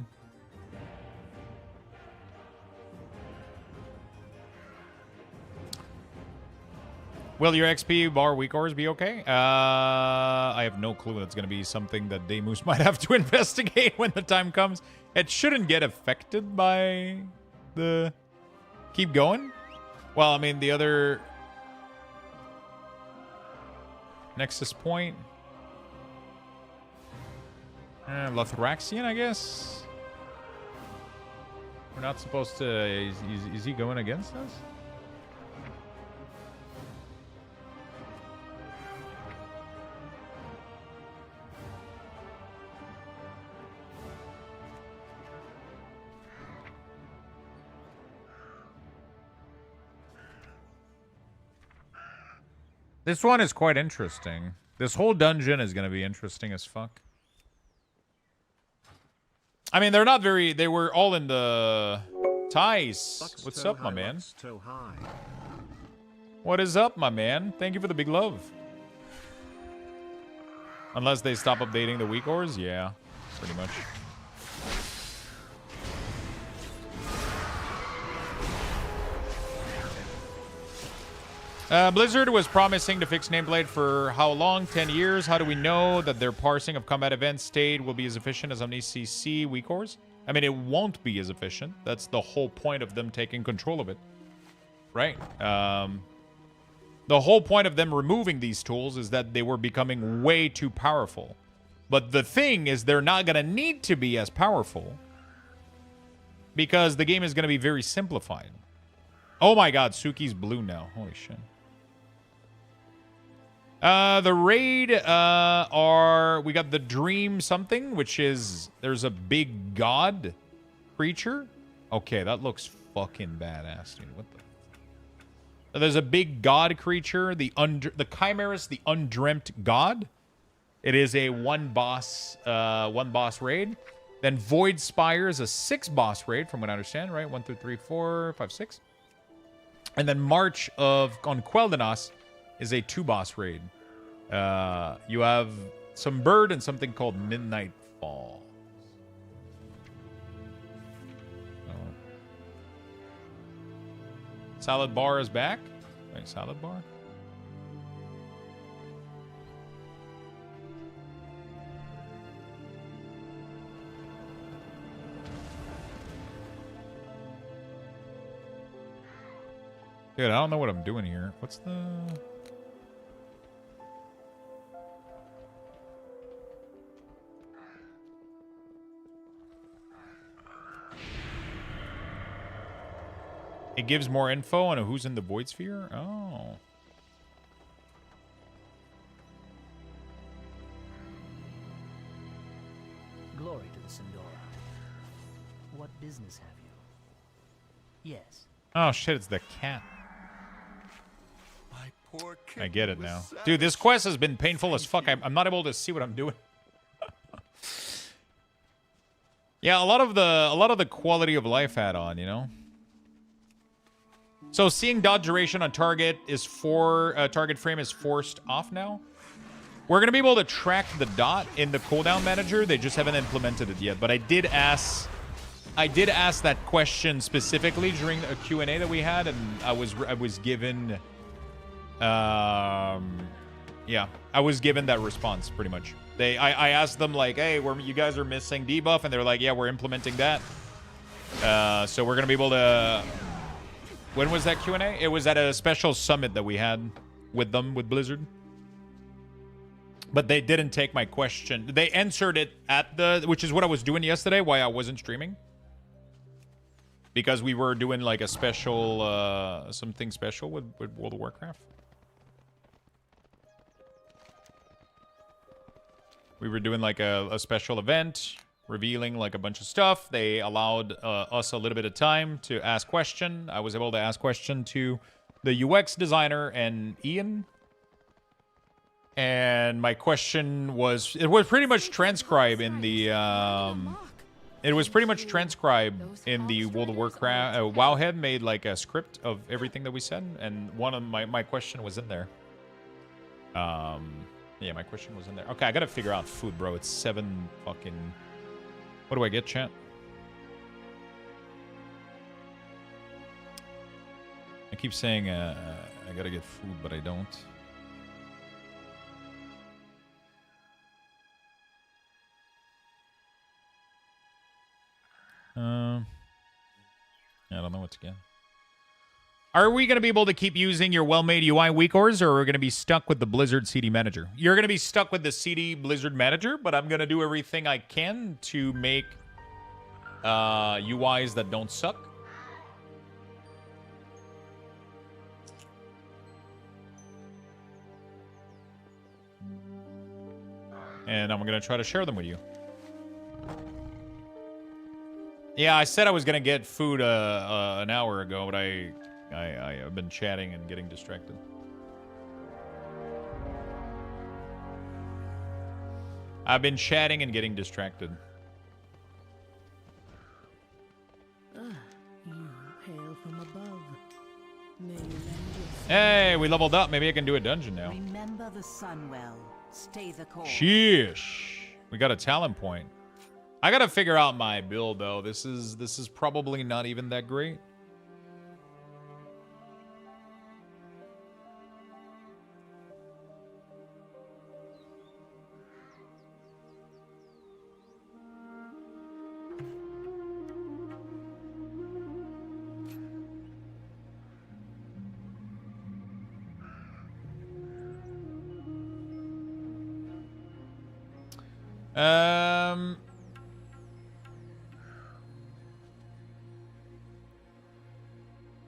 Will your XP bar weak ores be okay? I have no clue. That's going to be something that Demus might have to investigate when the time comes. It shouldn't get affected by the... Keep going? Well, I mean, the other... Nexus Point. Lothraxian, I guess? We're not supposed to... Is he going against us? This one is quite interesting. This whole dungeon is going to be interesting as fuck. I mean, they're not very... They were all in the... Ties. What's up, my man? What is up, my man? Thank you for the big love. Unless they stop updating the weak ores? Yeah, pretty much. Blizzard was promising to fix nameplate for how long? 10 years? How do we know that their parsing of combat events stayed will be as efficient as OmniCC weak cores? I mean, it won't be as efficient. That's the whole point of them taking control of it. Right? The whole point of them removing these tools is that they were becoming way too powerful. But the thing is, they're not going to need to be as powerful because the game is going to be very simplified. Oh my god, Suki's blue now. Holy shit. The raid we got the dream something, which is there's a big god creature. Okay, that looks fucking badass, dude. What the? There's a big god creature, the Chimerus, the Undreamt God. It is a one boss raid. Then Void Spire is a 6 boss raid, from what I understand, right? 1, 2, 3, 4, 5, 6. And then March on Quel'Danas is a 2 boss raid. You have some bird and something called Midnight Fall. Salad bar is back. Wait, salad bar? Dude, I don't know what I'm doing here. What's the... It gives more info on who's in the Void Sphere? Oh. Glory to the Sindora. What business have you? Yes. Oh shit, it's the cat. I get it now. Dude, this quest has been painful as fuck. I'm not able to see what I'm doing. Yeah, a lot of the quality of life add-on, you know? So seeing dot duration on target is target frame is forced off now. We're gonna be able to track the dot in the cooldown manager. They just haven't implemented it yet. But I did ask that question specifically during a Q&A that we had, and I was given yeah, I was given that response pretty much. I asked them like, hey, you guys are missing debuff, and they're like, yeah, we're implementing that. So we're gonna be able to. When was that Q&A? It was at a special summit that we had with them, with Blizzard. But they didn't take my question. They answered it which is what I was doing yesterday, why I wasn't streaming. Because we were doing like a special, something special with World of Warcraft. We were doing like a special event, revealing like a bunch of stuff. They allowed us a little bit of time to ask question. I was able to ask question to the UX designer and Ian. And my question it was pretty much transcribed in the World of Warcraft. Wowhead made like a script of everything that we said, and one of my question was in there. Yeah, my question was in there. Okay, I gotta figure out food, bro. It's 7 fucking... What do I get, chat? I keep saying I gotta get food, but I don't. I don't know what to get. Are we going to be able to keep using your well-made UI weakors, or are we going to be stuck with the Blizzard CD Manager? You're going to be stuck with the CD Blizzard Manager, but I'm going to do everything I can to make UIs that don't suck. And I'm going to try to share them with you. Yeah, I said I was going to get food an hour ago, but I've been chatting and getting distracted. I've been chatting and getting distracted. You hail from above. May you lend your... Hey, we leveled up. Maybe I can do a dungeon now. Remember the sun well. Stay the course. Sheesh. We got a talent point. I gotta figure out my build though. This is probably not even that great.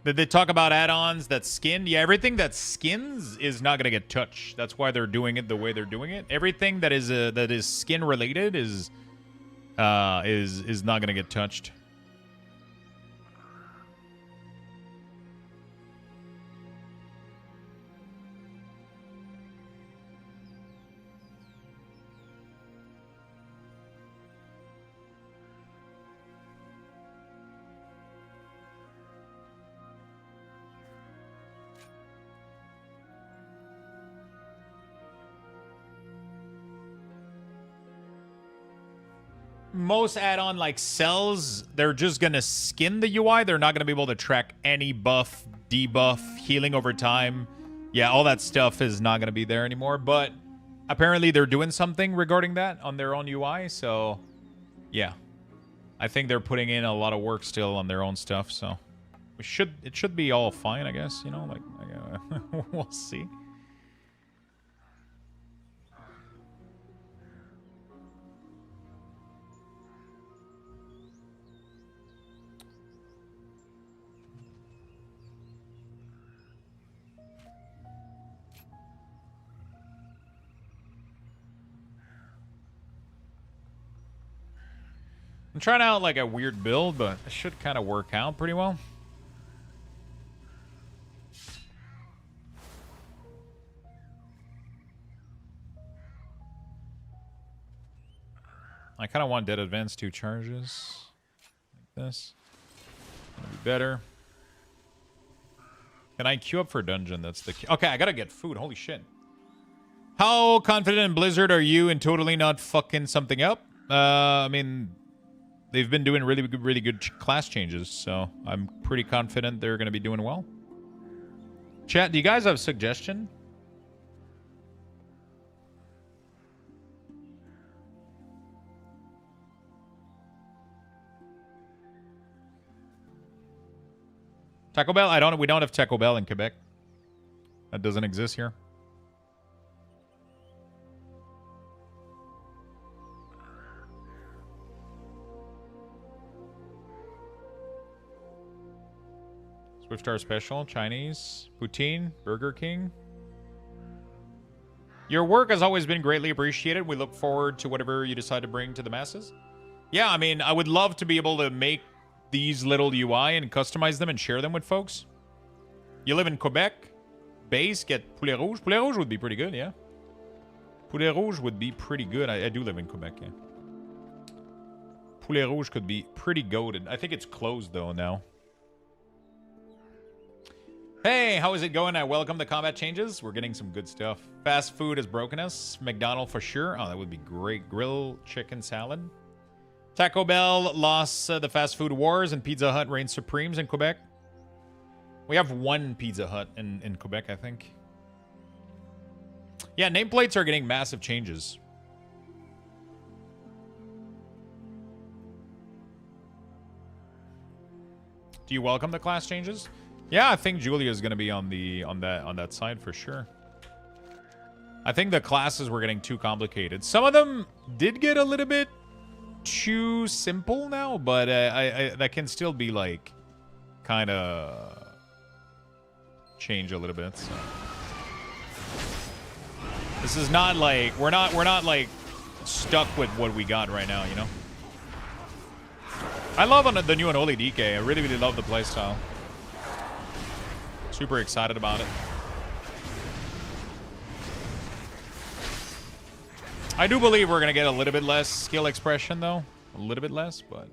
Did they talk about add-ons that skinned? Yeah, everything that skins is not gonna get touched. That's why they're doing it the way they're doing it. Everything that is skin related is not gonna get touched. Most add-on like cells, they're just gonna skin the UI. They're not gonna be able to track any buff, debuff, healing over time. Yeah, all that stuff is not gonna be there anymore. But apparently they're doing something regarding that on their own UI. So yeah, I think they're putting in a lot of work still on their own stuff. So it should be all fine, I guess. You know, like we'll see. I'm trying out like a weird build, but it should kind of work out pretty well. I kind of want Dead Advance 2 charges. Like this. That'd be better. Can I queue up for dungeon? That's the key. Okay, I gotta get food. Holy shit. How confident in Blizzard are you in totally not fucking something up? I mean, they've been doing really good class changes, so I'm pretty confident they're going to be doing well. Chat, do you guys have a suggestion? Taco Bell? We don't have Taco Bell in Quebec. That doesn't exist here. Swiftstar Special, Chinese, Poutine, Burger King. Your work has always been greatly appreciated. We look forward to whatever you decide to bring to the masses. Yeah, I mean, I would love to be able to make these little UI and customize them and share them with folks. You live in Quebec? Base, get Poulet Rouge. Poulet Rouge would be pretty good, yeah. Poulet Rouge would be pretty good. I do live in Quebec, yeah. Poulet Rouge could be pretty goated. I think it's closed, though, now. Hey, how is it going? I welcome the combat changes. We're getting some good stuff. Fast food has broken us. McDonald's for sure. Oh, that would be great. Grill chicken salad. Taco Bell lost the fast food wars, and Pizza Hut reigns supremes in Quebec. We have one Pizza Hut in Quebec, I think. Yeah, nameplates are getting massive changes. Do you welcome the class changes? Yeah, I think Julia is going to be on that side for sure. I think the classes were getting too complicated. Some of them did get a little bit too simple now, but that can still be like kind of change a little bit. So. This is not like we're not like stuck with what we got right now, you know. I love the new Unholy DK. I really love the playstyle. Super excited about it. I do believe we're going to get a little bit less skill expression, though. A little bit less, but...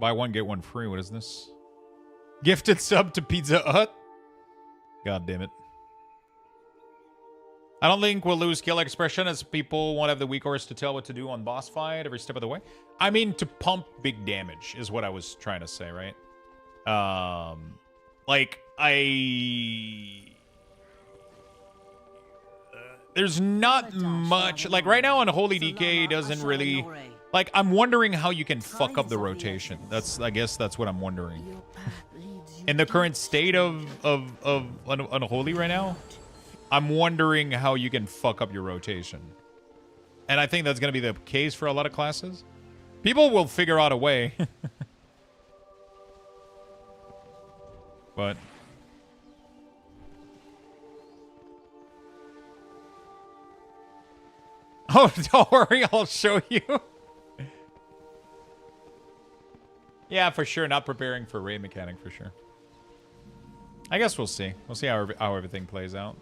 Buy one, get one free. What is this? Gifted sub to Pizza Hut? God damn it. I don't think we'll lose skill expression as people won't have the recourse to tell what to do on boss fight every step of the way. I mean, to pump big damage is what I was trying to say, right? Like, there's not much. Like right now on Holy DK doesn't really. Like I'm wondering how you can fuck up the rotation. I guess that's what I'm wondering. In the current state of Unholy right now, I'm wondering how you can fuck up your rotation. And I think that's going to be the case for a lot of classes. People will figure out a way. But oh, don't worry, I'll show you. Yeah, for sure. Not preparing for raid mechanic for sure. I guess we'll see. We'll see how everything plays out.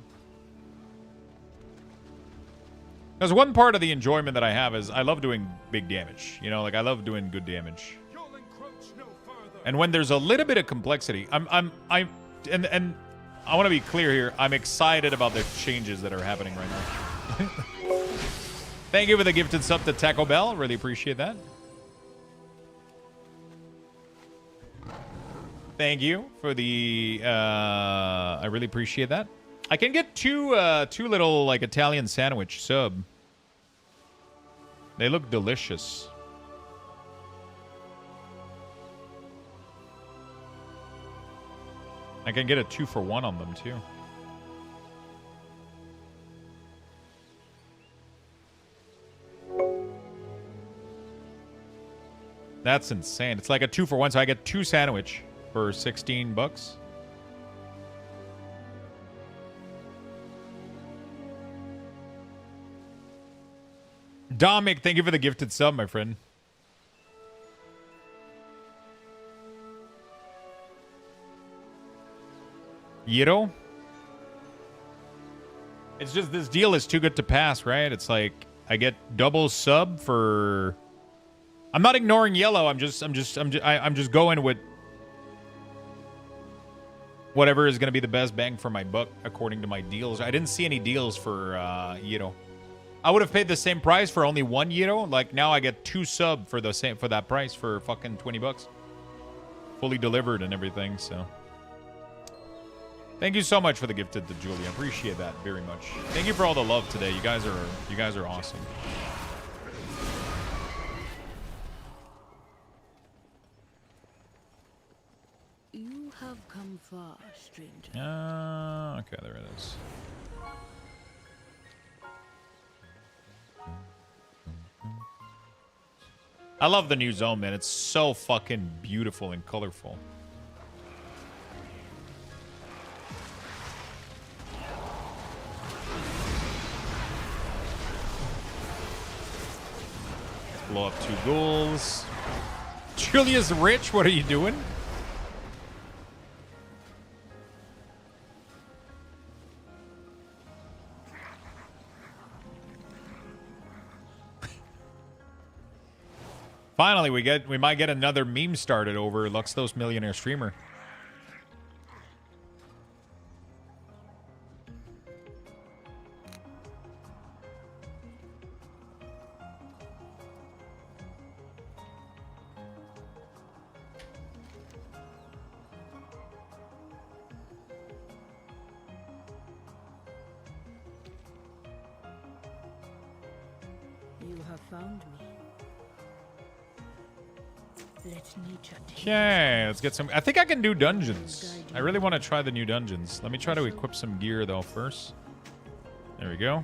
Because one part of the enjoyment that I have is I love doing big damage. You know, like I love doing good damage. And when there's a little bit of complexity, and I want to be clear here. I'm excited about the changes that are happening right now. Thank you for the gifted sub to Taco Bell. Really appreciate that. Thank you for the. I really appreciate that. I can get two little like Italian sandwich sub. They look delicious. I can get a 2-for-1 on them too. That's insane. It's like a 2-for-1, so I get 2 sandwich for $16. Dominic, thank you for the gifted sub, my friend. Yiro? It's just this deal is too good to pass, right? It's like I get double sub for. I'm not ignoring yellow. I'm just going with whatever is going to be the best bang for my buck according to my deals. I didn't see any deals for Yiro. I would have paid the same price for only 1 Yiro. Like now I get 2 sub for the same for that price for fucking $20. Fully delivered and everything, so. Thank you so much for the gifted to Julia. Appreciate that very much. Thank you for all the love today. You guys are awesome. You have come far, stranger. Okay, there it is. I love the new zone, man. It's so fucking beautiful and colorful. Blow up 2 ghouls. Julius Rich, what are you doing? Finally, we might get another meme started over Luxthos Millionaire Streamer. You have found me. Let nature take Okay, let's get some. I think I can do dungeons. I really want to try the new dungeons. Let me try to equip some gear though first. There we go.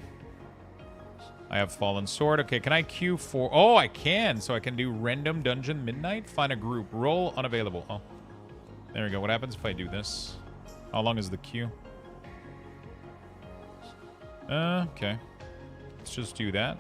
I have Fallen Sword. Okay, can I queue for... Oh, I can. So I can do random dungeon midnight. Find a group. Roll unavailable. Oh, there we go. What happens if I do this? How long is the queue? Okay. Let's just do that.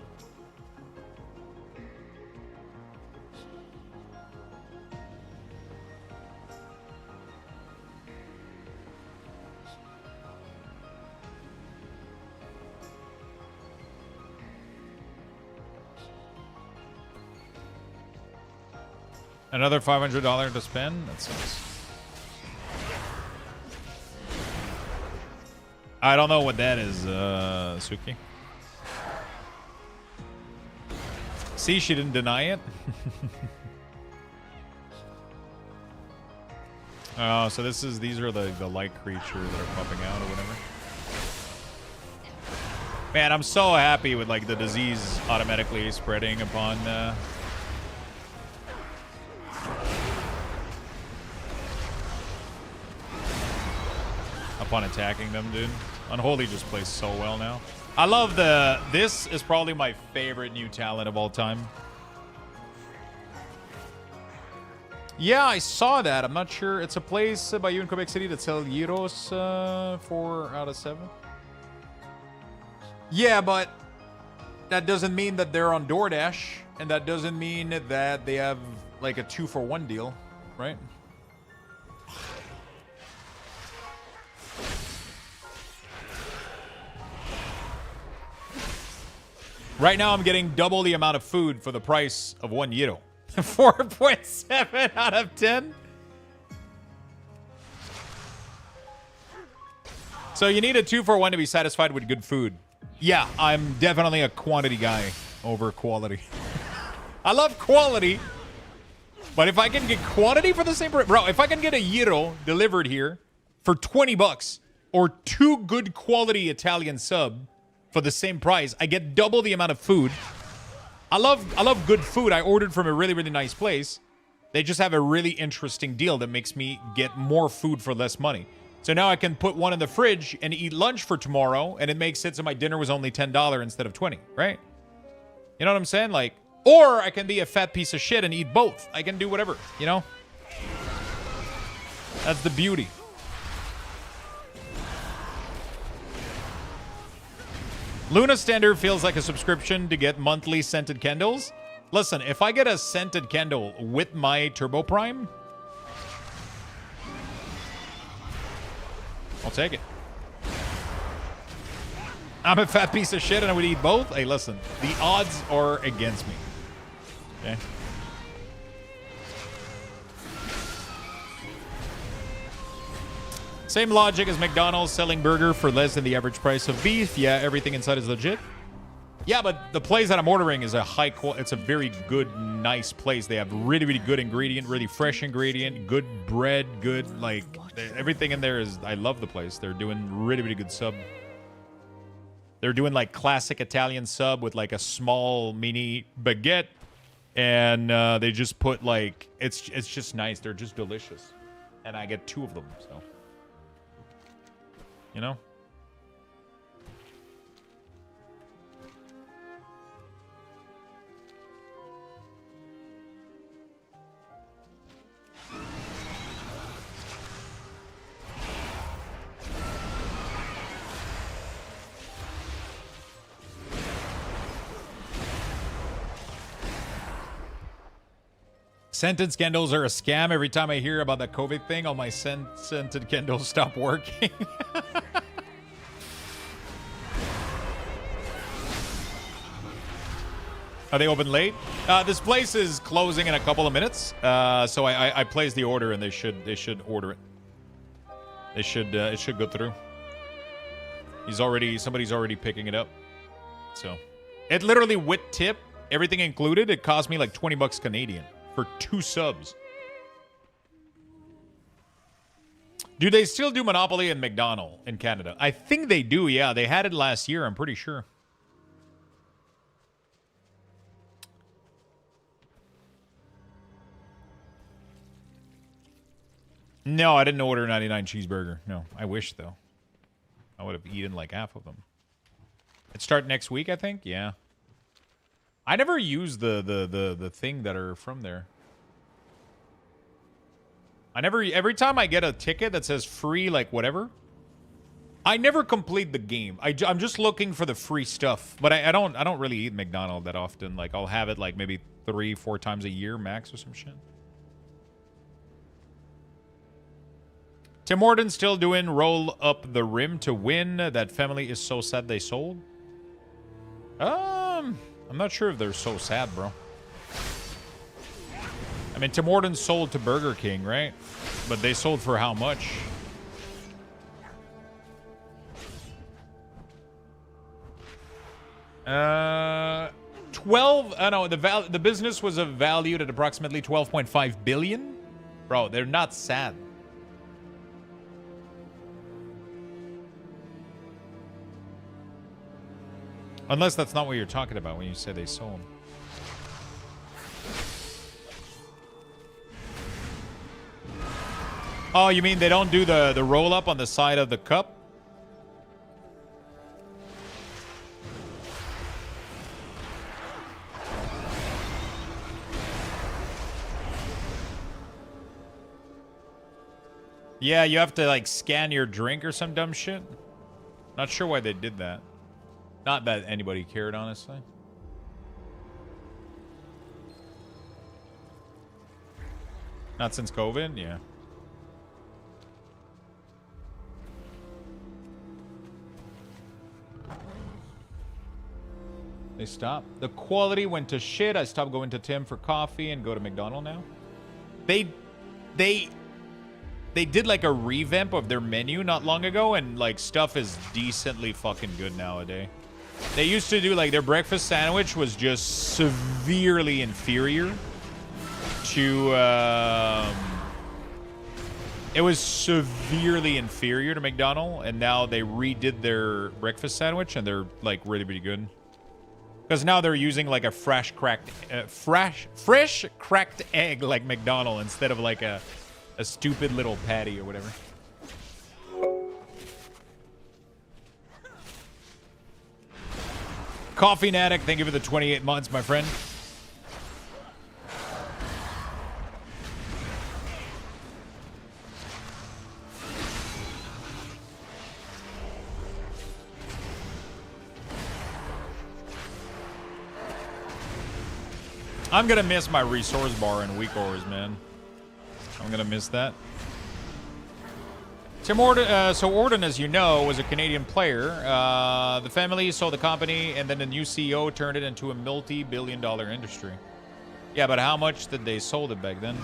Another $500 to spend? That sucks. I don't know what that is, Suki. See, she didn't deny it. Oh, so these are the light creatures that are popping out or whatever. Man, I'm so happy with like the disease automatically spreading upon attacking them, dude. Unholy just plays so well now. I love this is probably my favorite new talent of all time. Yeah, I saw that. I'm not sure. It's a place by you in Quebec City that sell gyros 4 out of 7. Yeah, but that doesn't mean that they're on DoorDash, and that doesn't mean that they have like a 2-for-1 deal, right? Right now, I'm getting double the amount of food for the price of 1 gyro. 4.7 out of 10. So you need a 2-for-1 to be satisfied with good food. Yeah, I'm definitely a quantity guy over quality. I love quality, but if I can get quantity for the same price, bro, if I can get a gyro delivered here for 20 bucks or 2 good quality Italian sub for the same price, I get double the amount of food. I love good food. I ordered from a really, really nice place. They just have a really interesting deal that makes me get more food for less money. So now I can put one in the fridge and eat lunch for tomorrow, and it makes it so my dinner was only $10 instead of $20, right? You know what I'm saying? Like, or I can be a fat piece of shit and eat both. I can do whatever, you know? That's the beauty. Luna Standard feels like a subscription to get monthly scented candles. Listen, if I get a scented candle with my Turbo Prime, I'll take it. I'm a fat piece of shit and I would eat both. Hey, listen, the odds are against me. Okay. Same logic as McDonald's selling burger for less than the average price of beef. Yeah, everything inside is legit. Yeah, but the place that I'm ordering is a high quality. It's a very good, nice place. They have really, really good ingredient, really fresh ingredient, good bread, good, like, everything in there is, I love the place. They're doing really, really good sub. They're doing like classic Italian sub with like a small mini baguette. And they just put like, it's just nice. They're just delicious. And I get 2 of them, so. You know? Scented candles are a scam. Every time I hear about that COVID thing, all my scented candles stop working. Are they open late? This place is closing in a couple of minutes, so I placed the order, and they should order it. It should go through. Somebody's already picking it up. So, it literally with tip, everything included, it cost me like 20 bucks Canadian for 2 subs. Do they still do Monopoly and McDonald's in Canada? I think they do, yeah. They had it last year, I'm pretty sure. No, I didn't order a 99 cheeseburger. No, I wish, though. I would have eaten like half of them. It start next week, I think? Yeah. I never use the thing that are from there. Every time I get a ticket that says free, like whatever, I never complete the game. I'm just looking for the free stuff. But I don't really eat McDonald's that often. Like I'll have it like maybe 3-4 times a year max or some shit. Tim Hortons still doing roll up the rim to win. That family is so sad they sold. I'm not sure if they're so sad, bro. I mean, Tim Hortons sold to Burger King, right? But they sold for how much? The business was valued at approximately 12.5 billion. Bro, they're not sad. Unless that's not what you're talking about when you say they sold. Oh, you mean they don't do the roll up on the side of the cup? Yeah, you have to like scan your drink or some dumb shit. Not sure why they did that. Not that anybody cared, honestly. Not since COVID, yeah. They stopped. The quality went to shit. I stopped going to Tim for coffee and go to McDonald's now. They did like a revamp of their menu not long ago, and like stuff is decently fucking good nowadays. They used to do like their breakfast sandwich was just severely inferior to it was severely inferior to McDonald's, and now they redid their breakfast sandwich and they're like really, really good. Because now they're using like a fresh cracked egg like McDonald's instead of like a stupid little patty or whatever. Coffee Addict, thank you for the 28 months, my friend. I'm gonna miss my resource bar in weak ores, man. I'm gonna miss that. Tim Orden, so Orden, as you know, was a Canadian player. The family sold the company, and then the new CEO turned it into a multi-billion-dollar industry. Yeah, but how much did they sold it back then?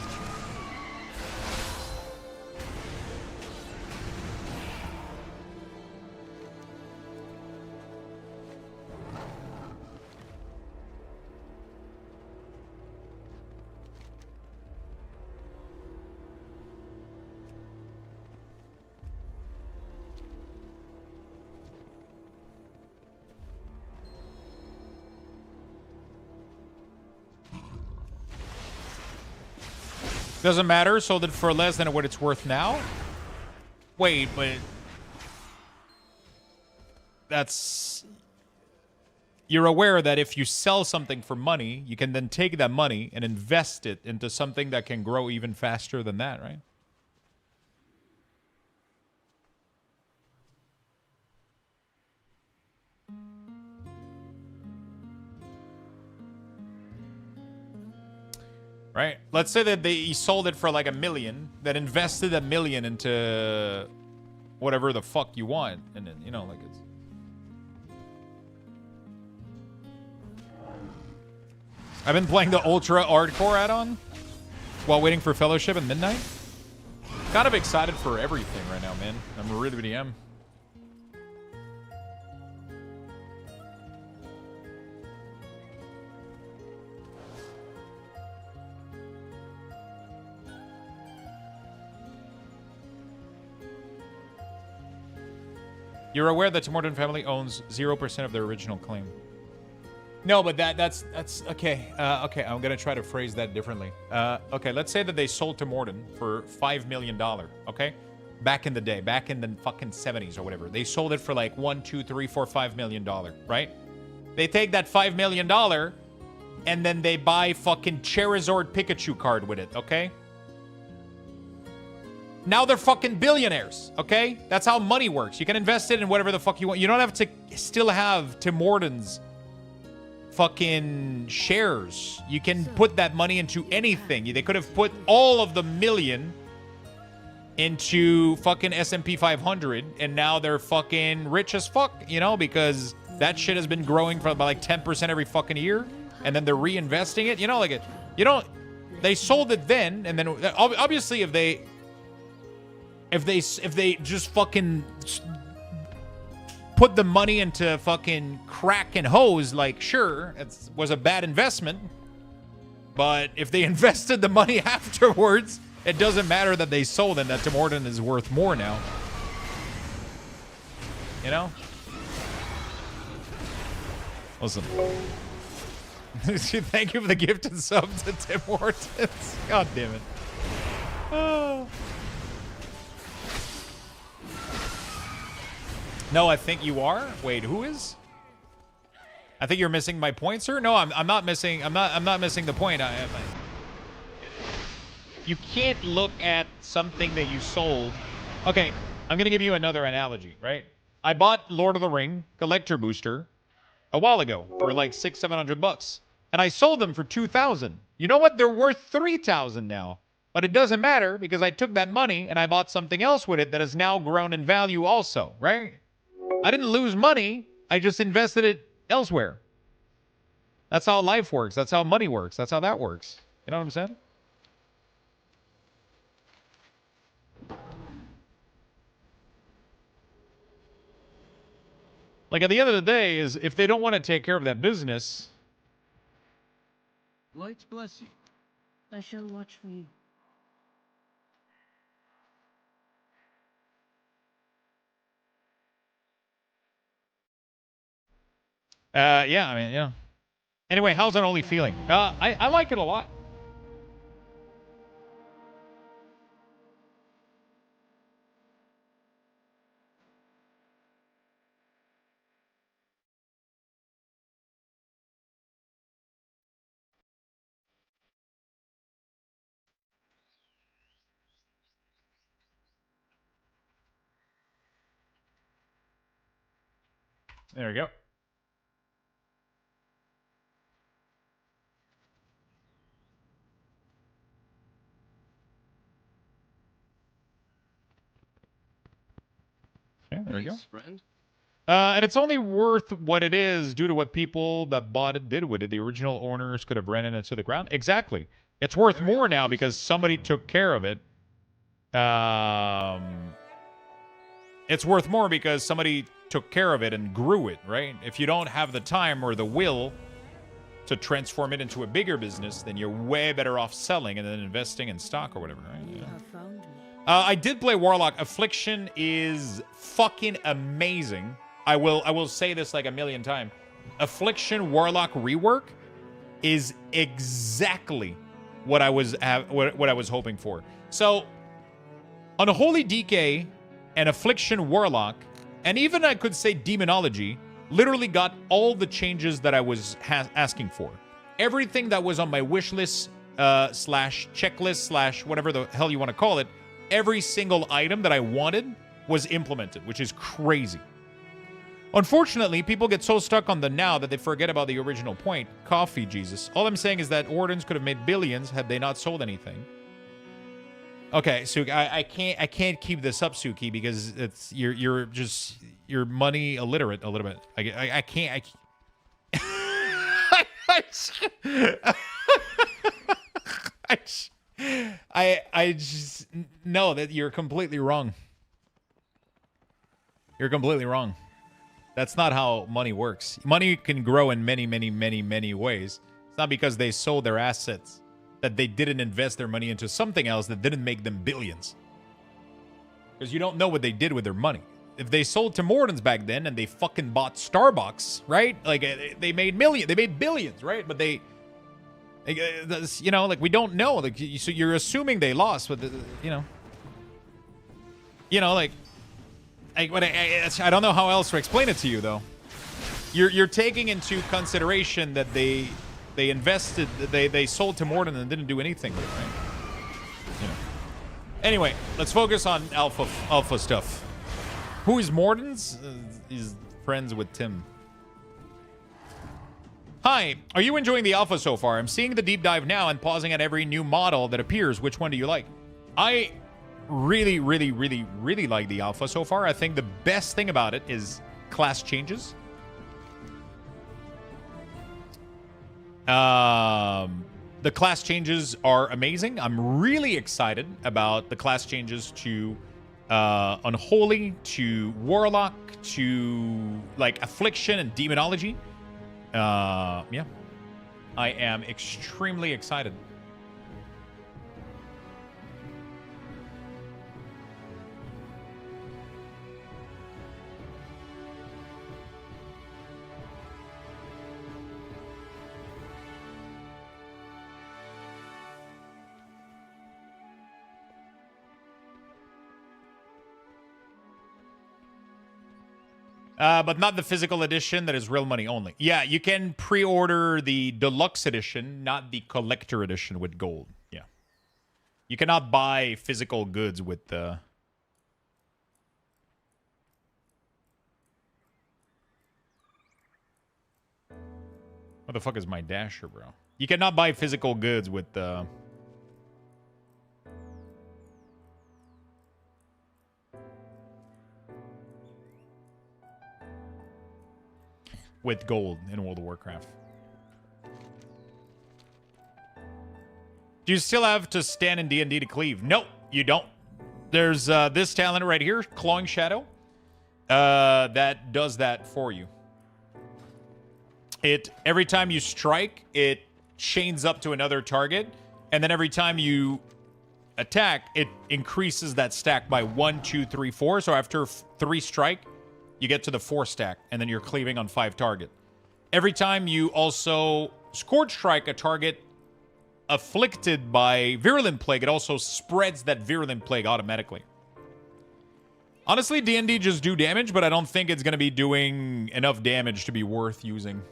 Doesn't matter, sold it for less than what it's worth now? Wait, but... That's... You're aware that if you sell something for money, you can then take that money and invest it into something that can grow even faster than that, right? Right? Let's say that he sold it for like $1 million, that invested $1 million into whatever the fuck you want, and then, you know, like it's... I've been playing the Ultra Hardcore add-on while waiting for Fellowship at midnight. Kind of excited for everything right now, man. I'm really, really am. You're aware that Timorton family owns 0% of their original claim. No, but that's okay. Okay, I'm gonna try to phrase that differently. Okay, let's say that they sold Timorton for $5 million. Okay, back in the day, back in the fucking 70s or whatever, they sold it for like $1, $2, $3, $4, $5 million. Right? They take that $5 million and then they buy fucking Charizard Pikachu card with it. Okay. Now they're fucking billionaires, okay? That's how money works. You can invest it in whatever the fuck you want. You don't have to still have Tim Hortons fucking shares. You can put that money into anything. They could have put all of the $1 million into fucking S&P 500, and now they're fucking rich as fuck, you know, because that shit has been growing for about like 10% every fucking year, and then they're reinvesting it, you know, like it. You don't. They sold it then, and then obviously if they just fucking put the money into fucking crack and hose, like, sure, it was a bad investment. But if they invested the money afterwards, it doesn't matter that they sold and that Tim Horton is worth more now. You know? Listen. Thank you for the gifted sub to Tim Hortons. God damn it. Oh. No, I think you are. Wait, who is? I think you're missing my point, sir. No, I'm not missing. I'm not missing the point. You can't look at something that you sold. Okay, I'm gonna give you another analogy, right? I bought Lord of the Ring collector booster a while ago for like $600-700, and I sold them for $2,000. You know what? They're worth $3,000 now. But it doesn't matter because I took that money and I bought something else with it that has now grown in value also, right? I didn't lose money. I just invested it elsewhere. That's how life works. That's how money works. That's how that works. You know what I'm saying? Like, at the end of the day, is if they don't want to take care of that business... Light bless you. I shall watch for you. Yeah, I mean, yeah. Anyway, how's that only feeling? I like it a lot. There we go. Yeah, there we go. And it's only worth what it is due to what people that bought it did with it. The original owners could have ran it into the ground. Exactly. It's worth more now because somebody took care of it. It's worth more because somebody took care of it and grew it, right? If you don't have the time or the will to transform it into a bigger business, then you're way better off selling and then investing in stock or whatever, right? Yeah. I did play Warlock. Affliction is fucking amazing. I will say this like a million times. Affliction Warlock rework is exactly what I was hoping for. So, Unholy DK and Affliction Warlock, and even I could say Demonology, literally got all the changes that I was asking for. Everything that was on my wish list slash checklist slash whatever the hell you want to call it, every single item that I wanted was implemented, which is crazy. Unfortunately, people get so stuck on the now that they forget about the original point. Coffee, Jesus. All I'm saying is that Ordens could have made billions had they not sold anything. Okay, Suki, I can't keep this up, Suki, because you're money illiterate a little bit. I can't. I just know that you're completely wrong. You're completely wrong. That's not how money works. Money can grow in many, many, many, many ways. It's not because they sold their assets that they didn't invest their money into something else that didn't make them billions. Because you don't know what they did with their money. If they sold Tim Hortons back then and they fucking bought Starbucks, right? Like, they made billions, right? But they you know, like, we don't know. Like, so you're assuming they lost, but you know, like, I don't know how else to explain it to you, though. You're taking into consideration that they invested, they sold Tim Hortons and didn't do anything with it, right? You know. Anyway, let's focus on alpha stuff. Who is Mortons? He's friends with Tim. Hi, are you enjoying the alpha so far? I'm seeing the deep dive now and pausing at every new model that appears. Which one do you like? I really, really, really, really like the alpha so far. I think the best thing about it is class changes. The class changes are amazing. I'm really excited about the class changes to Unholy, to Warlock, to like Affliction and Demonology. Yeah. I am extremely excited. But not the physical edition that is real money only. Yeah, you can pre-order the deluxe edition, not the collector edition with gold. Yeah. You cannot buy physical goods with the... What the fuck is my dasher, bro? You cannot buy physical goods with the... with gold in World of Warcraft. Do you still have to stand in D&D to cleave? No, you don't. There's this talent right here, Clawing Shadow, that does that for you. Every time you strike, it chains up to another target, and then every time you attack, it increases that stack by 1, 2, 3, 4. So after 3 strike, you get to the 4 stack, and then you're cleaving on 5 target. Every time you also Scorch Strike a target afflicted by Virulent Plague, it also spreads that Virulent Plague automatically. Honestly, D&D just do damage, but I don't think it's going to be doing enough damage to be worth using.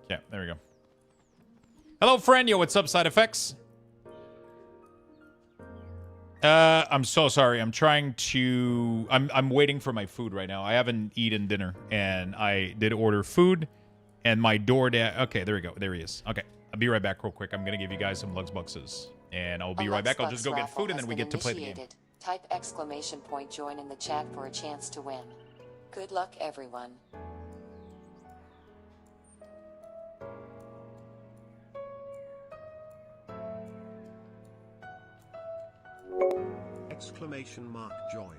Yeah, there we go. Hello, friend. Yo, what's up, Side Effects? I'm so sorry. I'm trying to... I'm waiting for my food right now. I haven't eaten dinner, and I did order food, and my DoorDash... Okay, there we go. There he is. Okay, I'll be right back real quick. I'm going to give you guys some Luxboxes, and I'll be right back. I'll just go get food, and then we get to play the game. Type exclamation point join in the chat for a chance to win. Good luck, everyone. Exclamation mark join.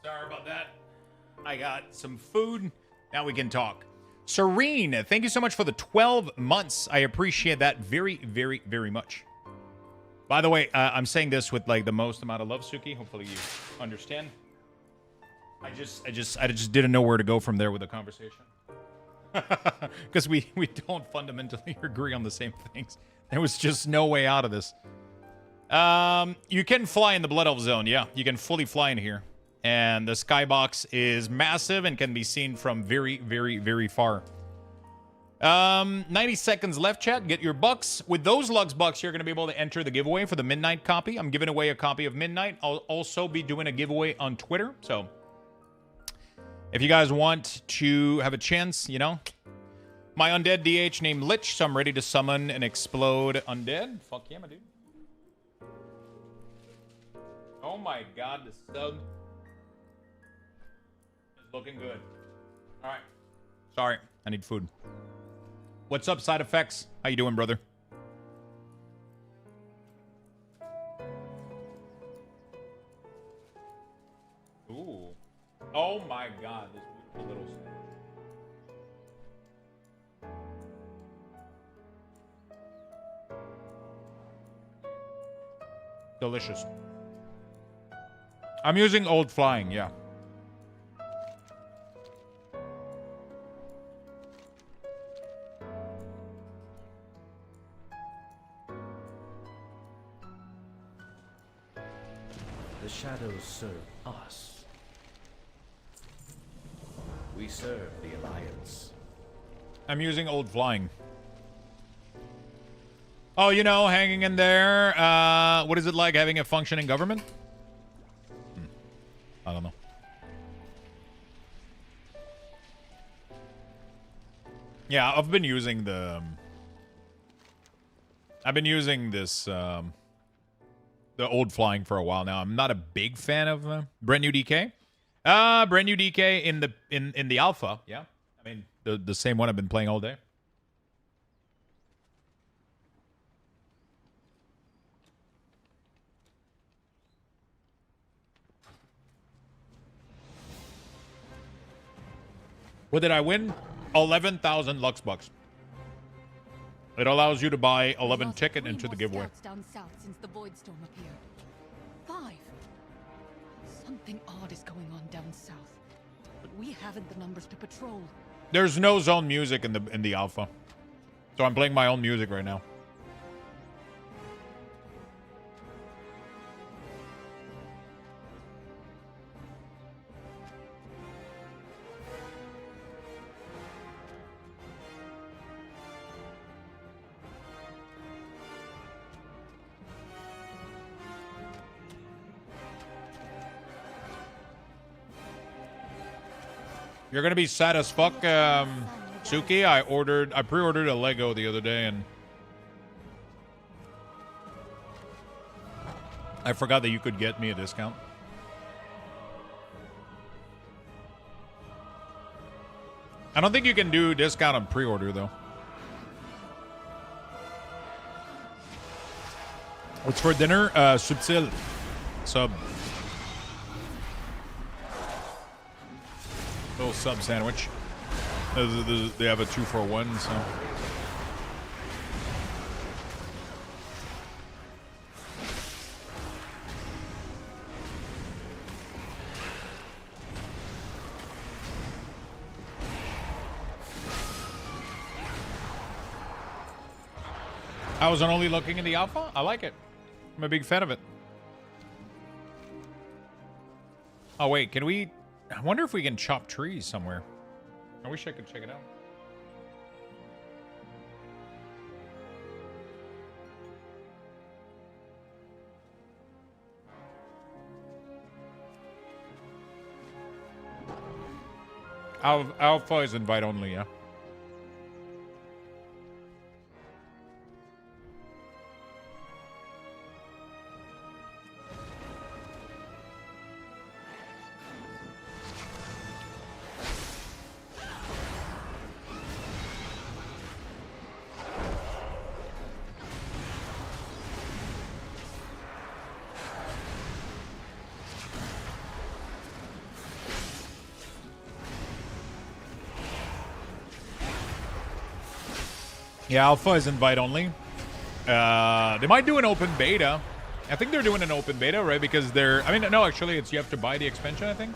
Sorry about that. I got some food. Now we can talk. Serene, thank you so much for the 12 months. I appreciate that very, very, very much. By the way, I'm saying this with like the most amount of love, Suki. Hopefully you understand. I just didn't know where to go from there with the conversation. Because we don't fundamentally agree on the same things. There was just no way out of this. You can fly in the Blood Elf Zone. Yeah, you can fully fly in here. And the skybox is massive and can be seen from very, very, very far. 90 seconds left, chat. Get your bucks. With those Luxbox, you're going to be able to enter the giveaway for the Midnight copy. I'm giving away a copy of Midnight. I'll also be doing a giveaway on Twitter. So if you guys want to have a chance, you know. My undead DH named Lich, so I'm ready to summon and explode undead. Fuck yeah, my dude. Oh my god, the sub is looking good. All right. Sorry, I need food. What's up, Side Effects? How you doing, brother? Ooh. Oh my god, this beautiful little stuff. Delicious. I'm using Old Flying, yeah. The shadows serve us. We serve the Alliance. I'm using old flying. Oh, you know, hanging in there. What is it like having a functioning government? I don't know. Yeah, I've been using the... I've been using this, the old flying for a while now. I'm not a big fan of brand new DK. Brand new DK in the alpha. Yeah, I mean the same one I've been playing all day. What did I win? 11,000 Lux bucks. It allows you to buy 11 ticket into the giveaway. Down south since the void storm appeared. 5. Something odd is going on down south, but we haven't the numbers to patrol. There's no zone music in the alpha, so I'm playing my own music right now. You're gonna be sad as fuck, Suki. I pre-ordered a Lego the other day and I forgot that you could get me a discount. I don't think you can do discount on pre-order though. What's for dinner? Subtil. Sub. Little sub sandwich. They have a 2-for-1, so. I was only looking in the alpha. I like it. I'm a big fan of it. Oh wait, can we? I wonder if we can chop trees somewhere. I wish I could check it out. Alpha is invite only, yeah. Yeah, alpha is invite only. They might do an open beta. I think they're doing an open beta, right? Because they're... I mean, no, actually, it's you have to buy the expansion, I think.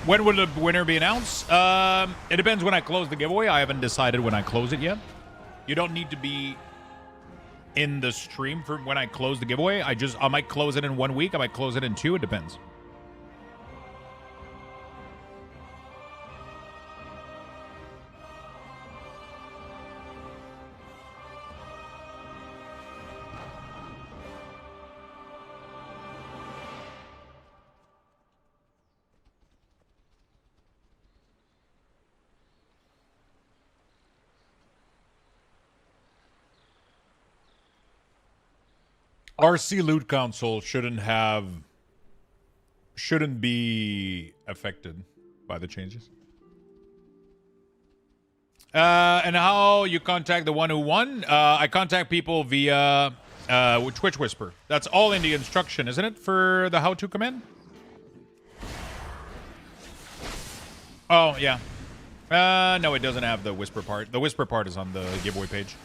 When will the winner be announced? It depends when I close the giveaway. I haven't decided when I close it yet. You don't need to be in the stream for when I close the giveaway. I might close it in 1 week. I might close it in 2. It depends. RC loot console shouldn't be affected by the changes. And how you contact the one who won? I contact people via Twitch Whisper. That's all in the instruction, isn't it, for the how-to command? Oh, yeah. No, it doesn't have the whisper part. The whisper part is on the giveaway page.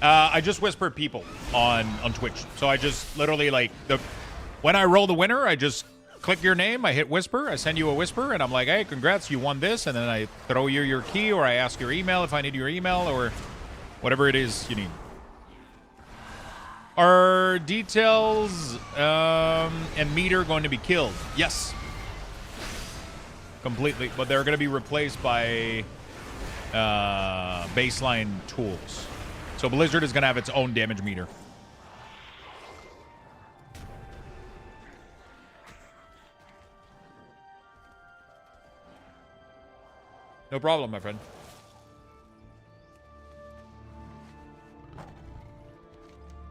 I just whisper people on Twitch. So I just literally, like, when I roll the winner, I just click your name, I hit whisper, I send you a whisper, and I'm like, hey, congrats, you won this, and then I throw you your key, or I ask your email if I need your email, or whatever it is you need. Are details and meter going to be killed? Yes. Completely, but they're going to be replaced by baseline tools. So Blizzard is going to have its own damage meter. No problem, my friend.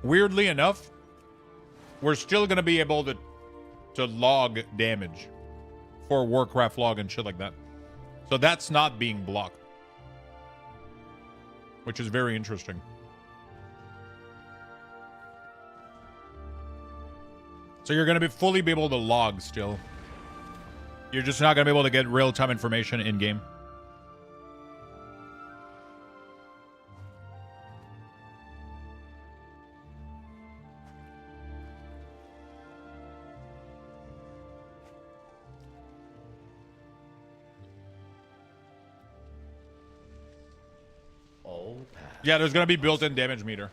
Weirdly enough, we're still going to be able to log damage for Warcraft log and shit like that. So that's not being blocked, which is very interesting. So you're going to fully be able to log still. You're just not going to be able to get real-time information in-game. Yeah, there's going to be built-in damage meter.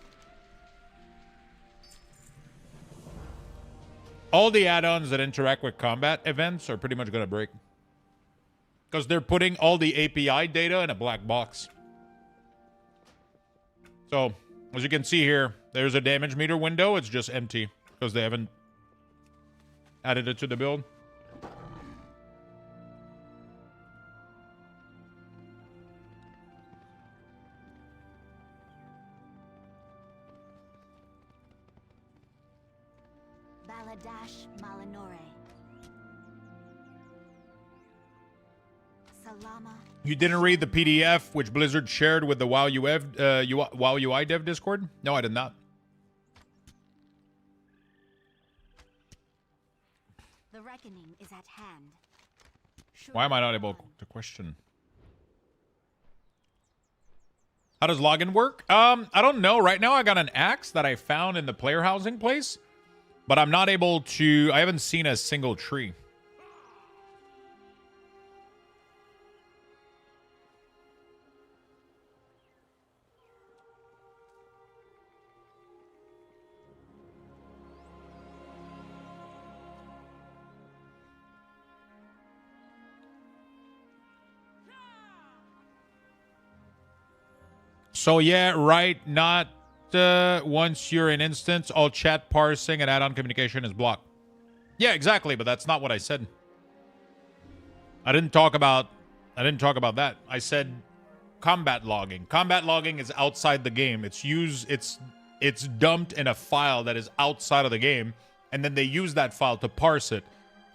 All the add-ons that interact with combat events are pretty much going to break. Because they're putting all the API data in a black box. So, as you can see here, there's a damage meter window. It's just empty because they haven't added it to the build. Baladash Malinore. Salama. You didn't read the PDF which Blizzard shared with the WoW UI dev Discord? No, I did not. The reckoning is at hand. Why am I not able to question? How does login work? I don't know. Right now I got an axe that I found in the player housing place, but I'm not able to. I haven't seen a single tree. So yeah, right, not once you're in instance, all chat parsing and add-on communication is blocked. Yeah, exactly, but that's not what I said. I didn't talk about that. I said combat logging. Combat logging is outside the game. It's dumped in a file that is outside of the game, and then they use that file to parse it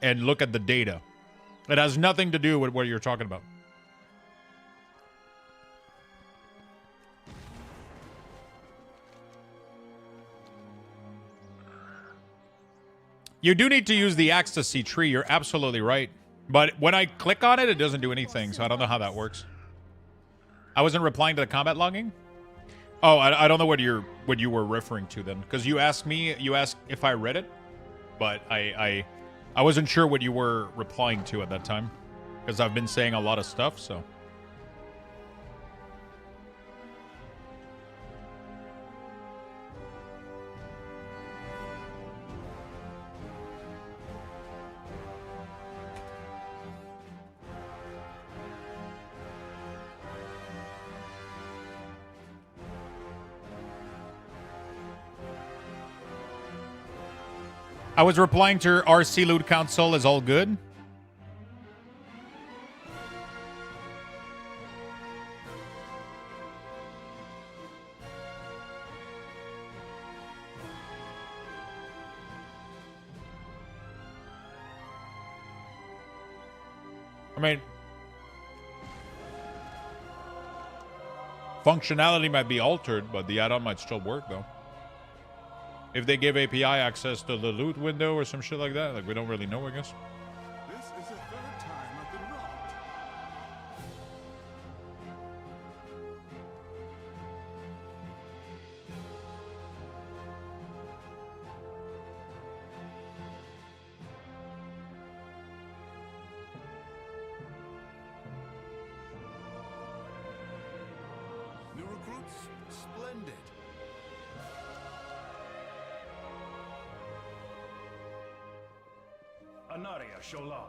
and look at the data. It has nothing to do with what you're talking about. You do need to use the axe to see tree. You're absolutely right. But when I click on it, it doesn't do anything, so I don't know how that works. I wasn't replying to the combat logging? Oh, I don't know what you were referring to then. Because you asked if I read it, but I wasn't sure what you were replying to at that time. Because I've been saying a lot of stuff, so... I was replying to RC Loot Council is all good. I mean, functionality might be altered, but the add-on might still work though. If they give API access to the loot window or some shit like that, like we don't really know, I guess. This is the third time I've been robbed. Splendid. Anaria Shola.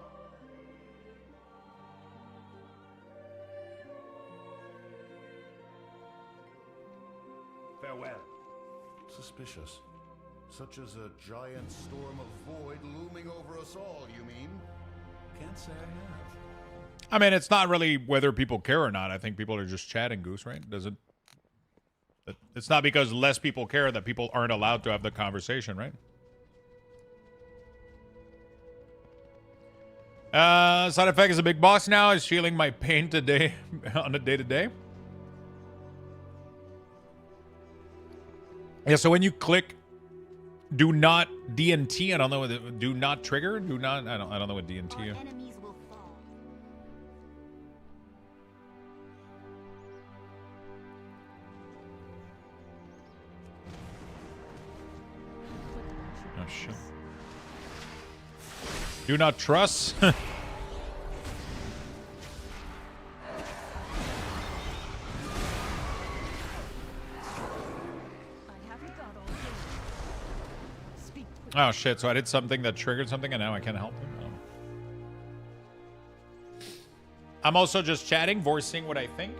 Farewell. Suspicious. Such as a giant storm of void looming over us all, you mean? Can't say I have. I mean, it's not really whether people care or not. I think people are just chatting, Goose, right? Doesn't. It's not because less people care that people aren't allowed to have the conversation, right? Side effect is a big boss now. Is feeling my pain today on a day-to-day. Yeah, so when you click do not DNT, I don't know what do not trigger, do not I don't know what DNT is. Oh shit. Do not trust. Oh shit, so I did something that triggered something and now I can't help him? Oh. I'm also just chatting, voicing what I think.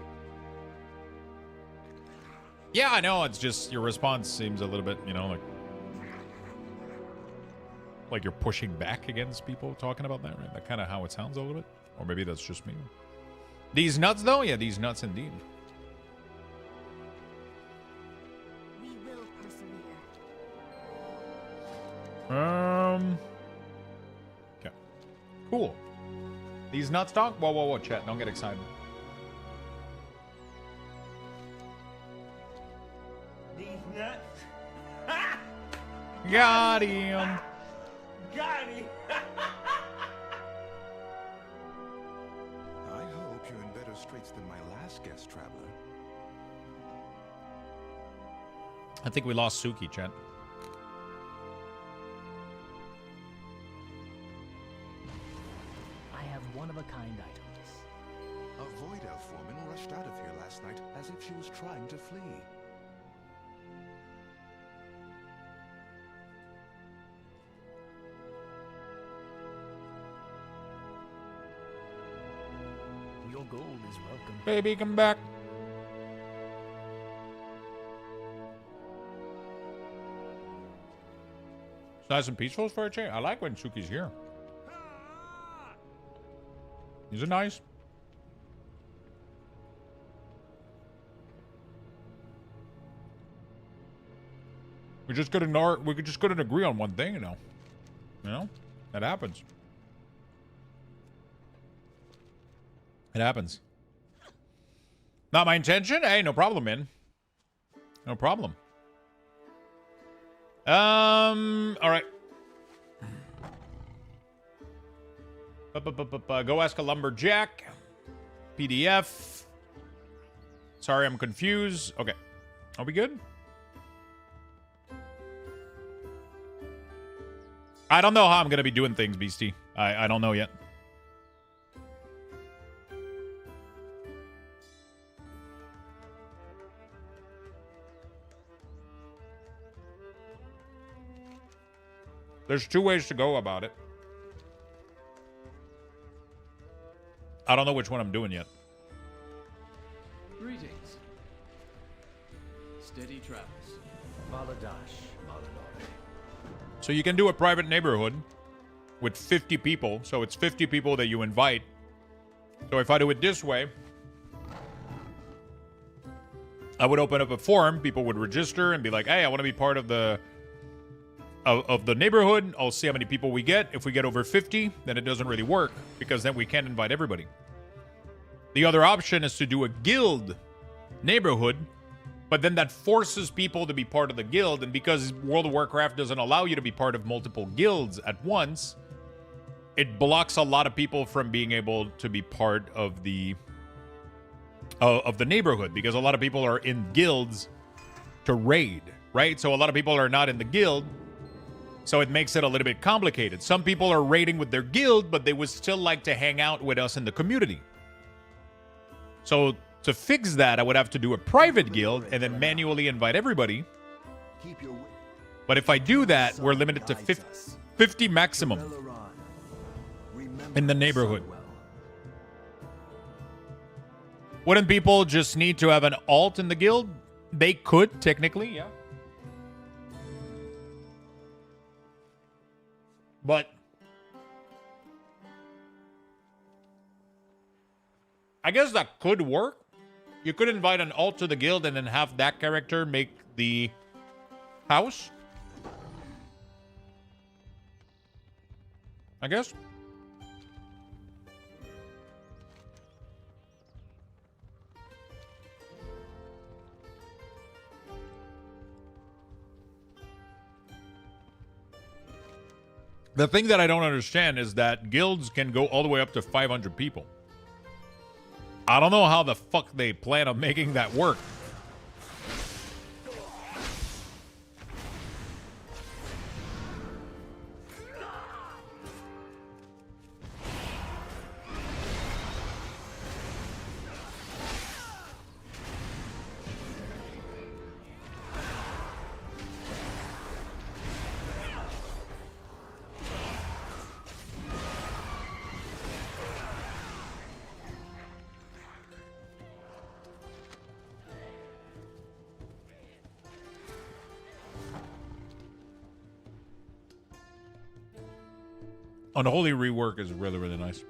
Yeah, I know, it's just your response seems a little bit, you know, like you're pushing back against people talking about that, right? That's kind of how it sounds a little bit. Or maybe that's just me. These nuts though? Yeah, these nuts indeed. Okay. Cool. These nuts, dog? Whoa, whoa, whoa, chat. Don't get excited. These nuts. Got him. Got him. I hope you're in better straits than my last guest traveler. I think we lost Suki, chat. one-of-a-kind items. A void elf woman rushed out of here last night as if she was trying to flee. Your gold is welcome. Baby, come back. It's nice and peaceful for a change. I like when Suki's here. These are nice. We just couldn't agree on one thing, you know. You know? That happens. It happens. Not my intention? Hey, no problem, man. No problem. Alright. Go ask a lumberjack. PDF. Sorry, I'm confused. Okay. Are we good? I don't know how I'm going to be doing things, Beastie. I don't know yet. There's two ways to go about it. I don't know which one I'm doing yet. Greetings. Steady travels. Maladash, Malanore. So you can do a private neighborhood with 50 people. So it's 50 people that you invite. So if I do it this way, I would open up a forum. People would register and be like, hey, I want to be part of the neighborhood. I'll see how many people we get. If we get over 50, then it doesn't really work because then we can't invite everybody. The other option is to do a guild neighborhood, but then that forces people to be part of the guild. And because World of Warcraft doesn't allow you to be part of multiple guilds at once, it blocks a lot of people from being able to be part of the neighborhood because a lot of people are in guilds to raid, right? So a lot of people are not in the guild. So it makes it a little bit complicated. Some people are raiding with their guild, but they would still like to hang out with us in the community. So To fix that, I would have to do a private guild and then manually invite everybody. But if I do that, we're limited to 50 maximum in the neighborhood. Wouldn't people just need to have an alt in the guild? They could, technically, yeah. But I guess that could work. You could invite an alt to the guild and then have that character make the house. I guess. The thing that I don't understand is that guilds can go all the way up to 500 people. I don't know how the fuck they plan on making that work. Unholy rework is really, really nice.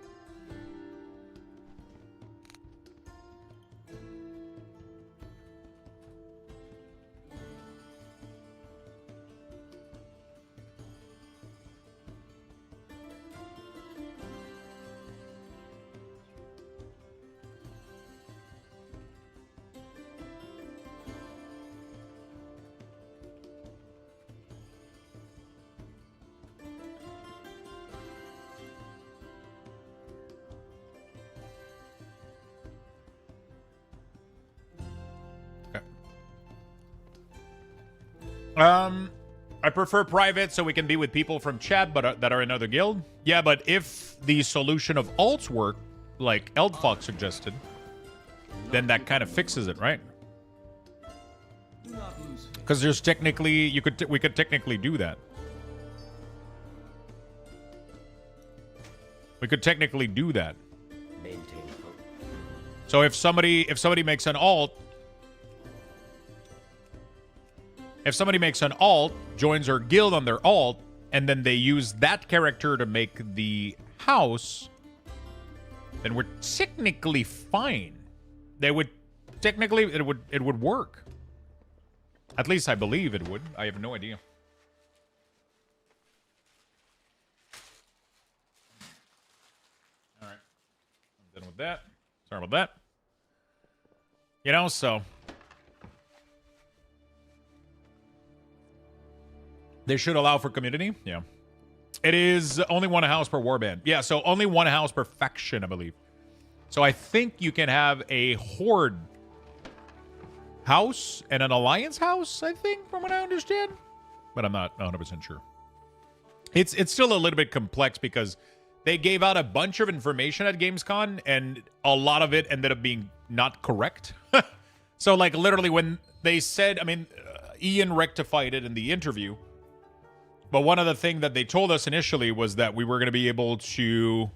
I prefer private so we can be with people from chat but that are in another guild. Yeah, but if the solution of alts work, like Eldfox suggested, then that kind of fixes it, right? Because there's technically, we could technically do that. We could technically do that. So if somebody makes an alt, joins our guild on their alt, and then they use that character to make the house, then we're technically fine. It would work. At least I believe it would. I have no idea. All right. I'm done with that. Sorry about that. You know, so they should allow for community. Yeah. It is only one house per warband. Yeah, so only one house per faction, I believe. So I think you can have a horde house and an alliance house, I think, from what I understand. But I'm not 100% sure. It's still a little bit complex because they gave out a bunch of information at Gamescom, and a lot of it ended up being not correct. So, like, literally when they said, I mean, Ian rectified it in the interview. But one of the things that they told us initially was that we were going to be able to...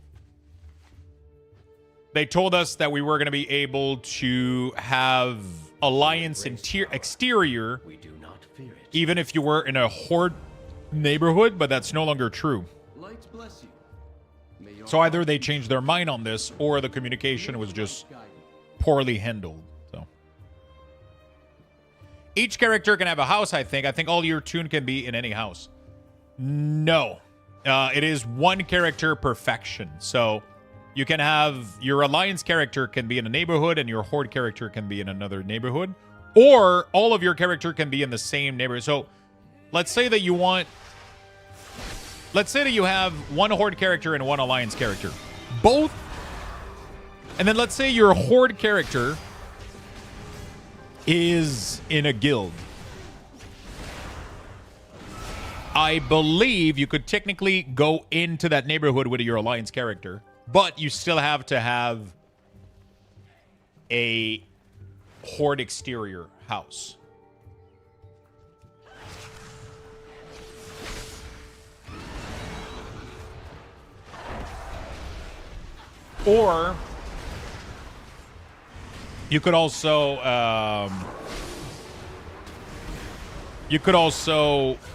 They told us that we were going to be able to have Alliance exterior, even if you were in a Horde neighborhood, but that's no longer true. So either they changed their mind on this, or the communication was just poorly handled. So each character can have a house, I think. I think all your tune can be in any house. No. It is one character per faction. So you can have your Alliance character can be in a neighborhood and your Horde character can be in another neighborhood. Or all of your character can be in the same neighborhood. So let's say that you want... Let's say that you have one Horde character and one Alliance character. Both... And then let's say your Horde character is in a guild. I believe you could technically go into that neighborhood with your Alliance character, but you still have to have a Horde exterior house. Or you could also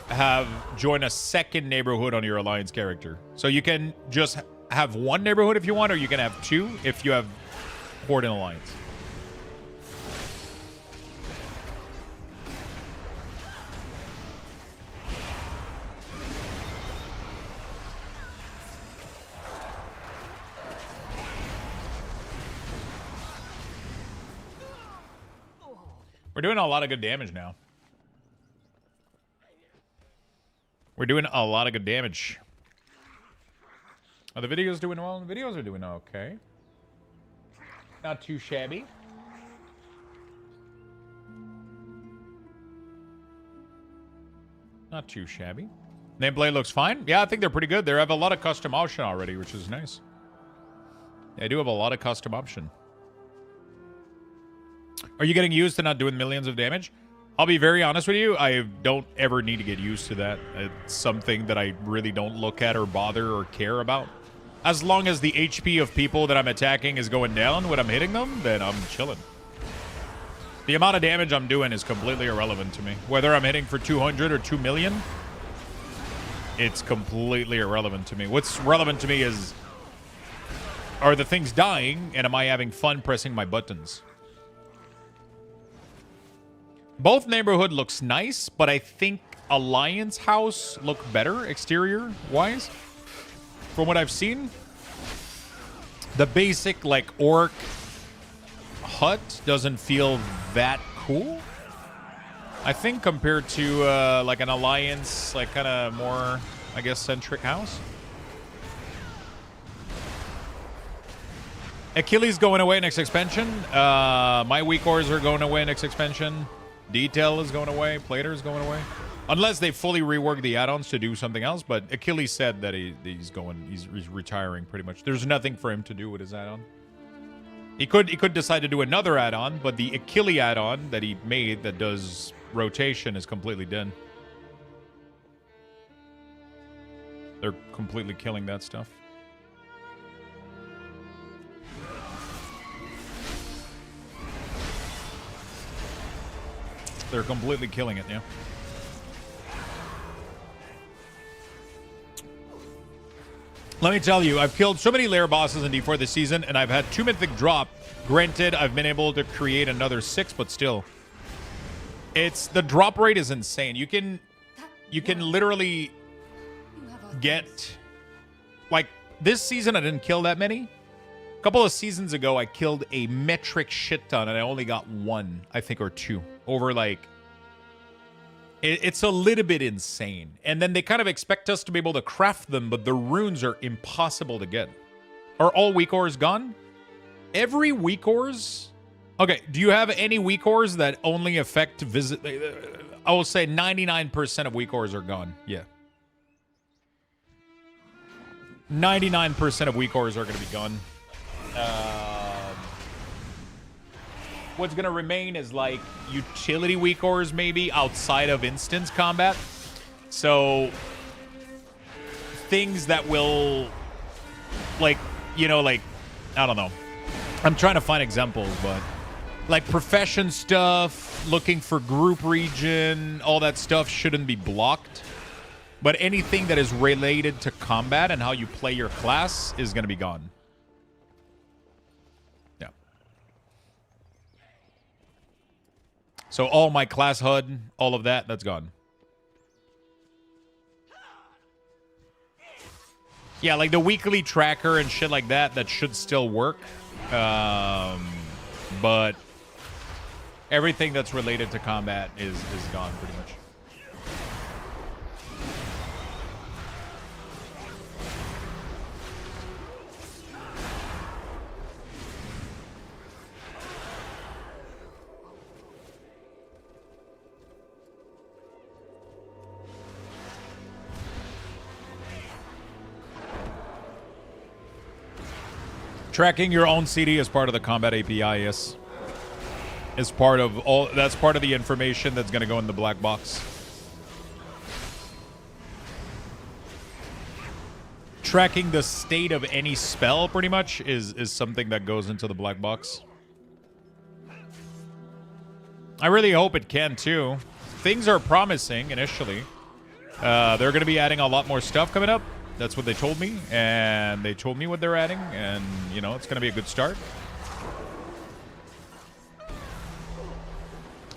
have join a second neighborhood on your alliance character. So you can just have one neighborhood if you want, or you can have two if you have Horde and alliance. We're doing a lot of good damage now. We're doing a lot of good damage. Are the videos doing well? The videos are doing okay. Not too shabby. Not too shabby. Nameplate looks fine. Yeah, I think they're pretty good. They have a lot of custom option already, which is nice. They do have a lot of custom option. Are you getting used to not doing millions of damage? I'll be very honest with you. I don't ever need to get used to that. It's something that I really don't look at or bother or care about. As long as the HP of people that I'm attacking is going down when I'm hitting them, then I'm chilling. The amount of damage I'm doing is completely irrelevant to me. Whether I'm hitting for 200 or 2 million, it's completely irrelevant to me. What's relevant to me is, are the things dying, and am I having fun pressing my buttons? Both neighborhood looks nice, but I think Alliance House look better exterior-wise. From what I've seen, the basic, like, orc hut doesn't feel that cool. I think compared to, like, an Alliance, like, kind of more, I guess, centric house. Achilles going away next expansion. My weak ores are going away next expansion. Detail is going away. Plater is going away. Unless they fully rework the add-ons to do something else. But Achilles said that he's retiring pretty much. There's nothing for him to do with his add-on. He could decide to do another add-on, but the Achilles add-on that he made that does rotation is completely dead. They're completely killing that stuff. They're completely killing it, yeah. Let me tell you, I've killed so many lair bosses in D4 this season, and I've had 2 mythic drop. Granted, I've been able to create another 6, but still. The drop rate is insane. You can literally get, like, this season I didn't kill that many. A couple of seasons ago, I killed a metric shit ton, and I only got 1, I think, or 2. Over, like... It's a little bit insane. And then they kind of expect us to be able to craft them, but the runes are impossible to get. Are all weak ores gone? Every weak ores... Okay, do you have any weak ores that only affect visit... I will say 99% of weak ores are gone. Yeah. 99% of weak ores are going to be gone. What's going to remain is, like, utility weak ores, maybe, outside of instance combat. So, things that will, like, you know, like, I don't know. I'm trying to find examples, but, like, profession stuff, looking for group region, all that stuff shouldn't be blocked. But anything that is related to combat and how you play your class is going to be gone. So all my class HUD, all of that, that's gone. Yeah, like the weekly tracker and shit like that, that should still work. But everything that's related to combat is gone pretty much. Tracking your own CD as part of the combat API, yes. is part of all. That's part of the information that's going to go in the black box. Tracking the state of any spell, pretty much, is something that goes into the black box. I really hope it can, too. Things are promising, initially. They're going to be adding a lot more stuff coming up. That's what they told me. And they told me what they're adding. And, you know, it's going to be a good start.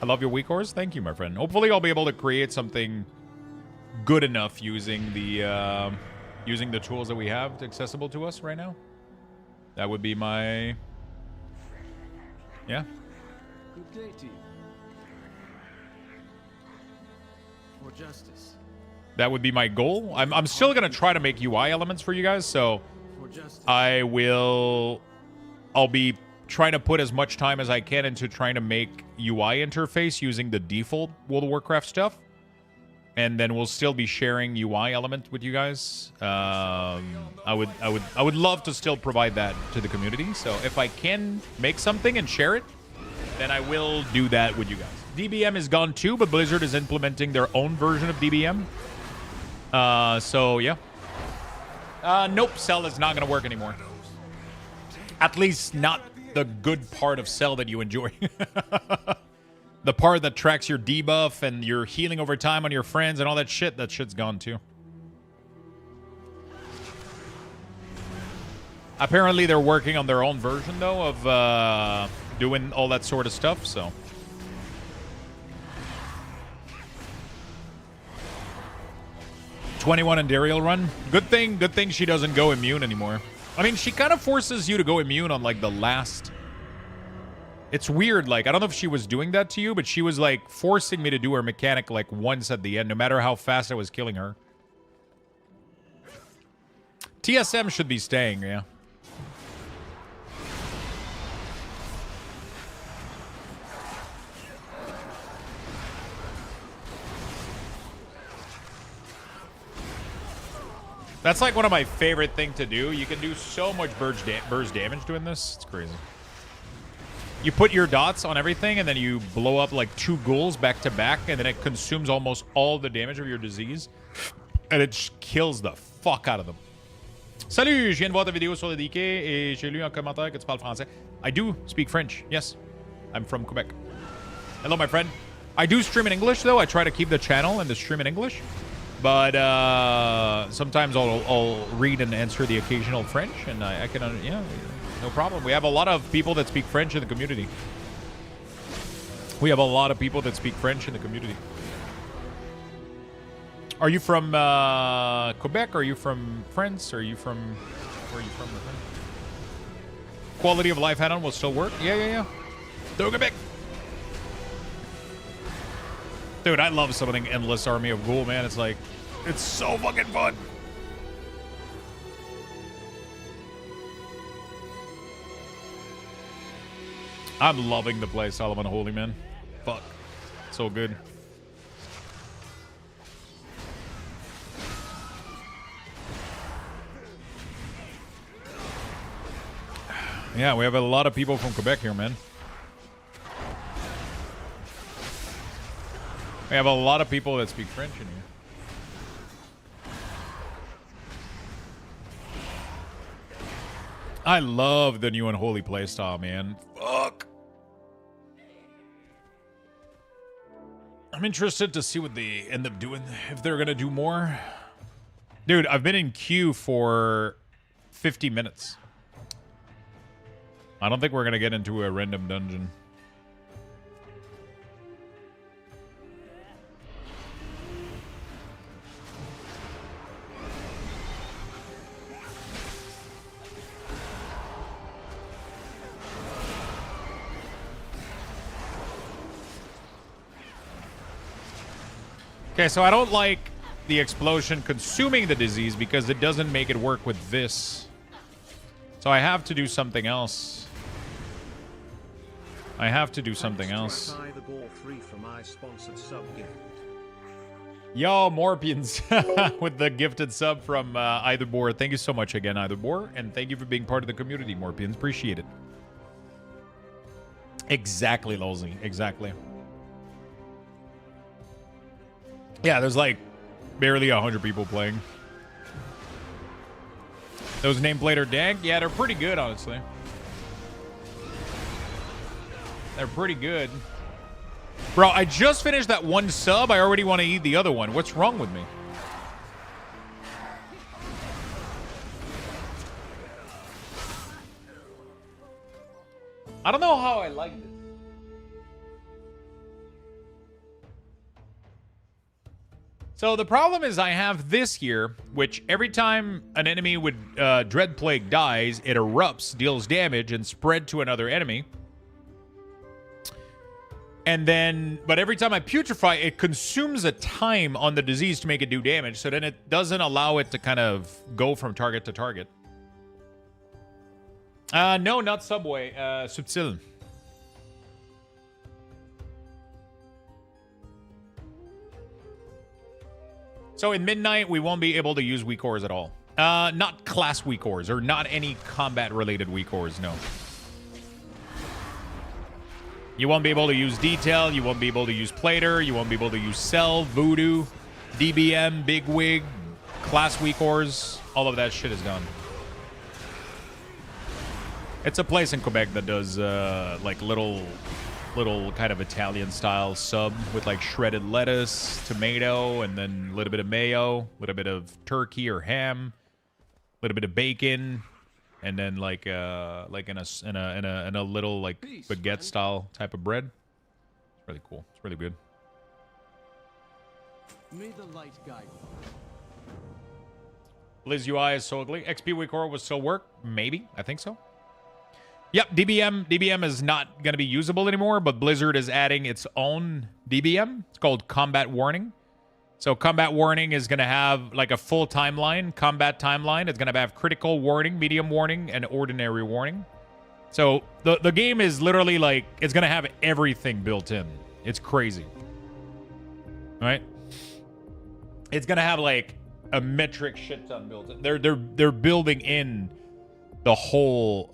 I love your weak horse. Thank you, my friend. Hopefully I'll be able to create something good enough using the tools that we have accessible to us right now. That would be my... Yeah. Good day to you. For justice. That would be my goal. I'm still going to try to make UI elements for you guys, so I'll be trying to put as much time as I can into trying to make UI interface using the default World of Warcraft stuff. And then we'll still be sharing UI element with you guys. I would love to still provide that to the community. So if I can make something and share it, then I will do that with you guys. DBM is gone too, but Blizzard is implementing their own version of DBM. So yeah. Nope, Cell is not going to work anymore. At least not the good part of Cell that you enjoy. The part that tracks your debuff and your healing over time on your friends and all that shit's gone too. Apparently they're working on their own version, though, of doing all that sort of stuff, so... 21 and Dariel run. Good thing she doesn't go immune anymore. I mean, she kind of forces you to go immune on, like, the last... It's weird, like, I don't know if she was doing that to you, but she was, like, forcing me to do her mechanic, like, once at the end, no matter how fast I was killing her. TSM should be staying, yeah. That's, like, one of my favorite things to do. You can do so much burst damage doing this. It's crazy. You put your dots on everything, and then you blow up like 2 ghouls back to back, and then it consumes almost all the damage of your disease, and it just kills the fuck out of them. Salut, je viens de voir ta vidéo sur le DK, et j'ai lu un commentaire que tu parles français. I do speak French, yes. I'm from Quebec. Hello, my friend. I do stream in English, though. I try to keep the channel and the stream in English. But sometimes I'll read and answer the occasional French, and I can, yeah, no problem. We have a lot of people that speak French in the community. We have a lot of people that speak French in the community. Are you from Quebec? Are you from France? Are you from... Where are you from? Quality of life add-on will still work? Yeah. Do Quebec. Dude, I love summoning Endless Army of Ghoul, man. It's like... It's so fucking fun. I'm loving the play style of Unholy, man. Fuck. So good. Yeah, we have a lot of people from Quebec here, man. We have a lot of people that speak French in here. I love the new Unholy playstyle, man. Fuck. I'm interested to see what they end up doing, if they're gonna do more. Dude, I've been in queue for 50 minutes. I don't think we're gonna get into a random dungeon. Okay, so I don't like the explosion consuming the disease because it doesn't make it work with this. So I have to do something else. I have to do something else. Yo, Morpians with the gifted sub from Either Thank you so much again, Either and thank you for being part of the community, Morpians. Appreciate it. Exactly, Lolzy. Exactly. Yeah, there's like barely 100 people playing. Those nameplate are dank? Yeah, they're pretty good, honestly. They're pretty good. Bro, I just finished that one sub. I already want to eat the other one. What's wrong with me? I don't know how I like this. So the problem is I have this here, which every time an enemy with Dread Plague dies, it erupts, deals damage, and spread to another enemy. And then, but every time I putrefy, it consumes a time on the disease to make it do damage. So then it doesn't allow it to kind of go from target to target. No, not Subway. Subtil. So in Midnight, we won't be able to use weak ores at all. Not class weak ores, or not any combat-related weak ores, no. You won't be able to use Detail, you won't be able to use Plater, you won't be able to use Cell, Voodoo, DBM, Bigwig, class weak ores. All of that shit is gone. It's a place in Quebec that does like little kind of Italian style sub with like shredded lettuce, tomato, and then a little bit of mayo, a little bit of turkey or ham, a little bit of bacon, and then like in a little like baguette style type of bread. It's really cool. It's really good. May the light guide you. Liz UI is so ugly. XP weak ore will still work? Maybe. I think so. Yep, DBM is not going to be usable anymore, but Blizzard is adding its own DBM. It's called Combat Warning. So Combat Warning is going to have like a full timeline, combat timeline. It's going to have critical warning, medium warning, and ordinary warning. So the game is literally like, it's going to have everything built in. It's crazy. Right? It's going to have like a metric shit ton built in. They're building in the whole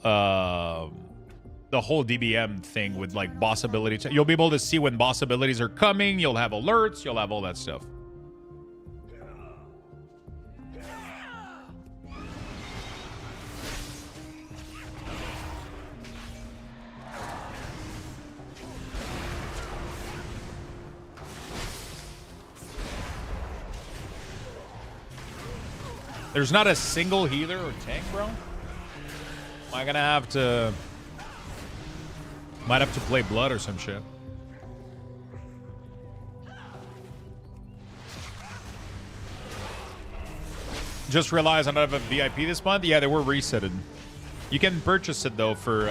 DBM thing with like boss abilities. You'll be able to see when boss abilities are coming. You'll have alerts. You'll have all that stuff. There's not a single healer or tank, bro. Am I gonna have to... Might have to play blood or some shit. Just realized I don't have a VIP this month. Yeah, they were resetted. You can purchase it, though, for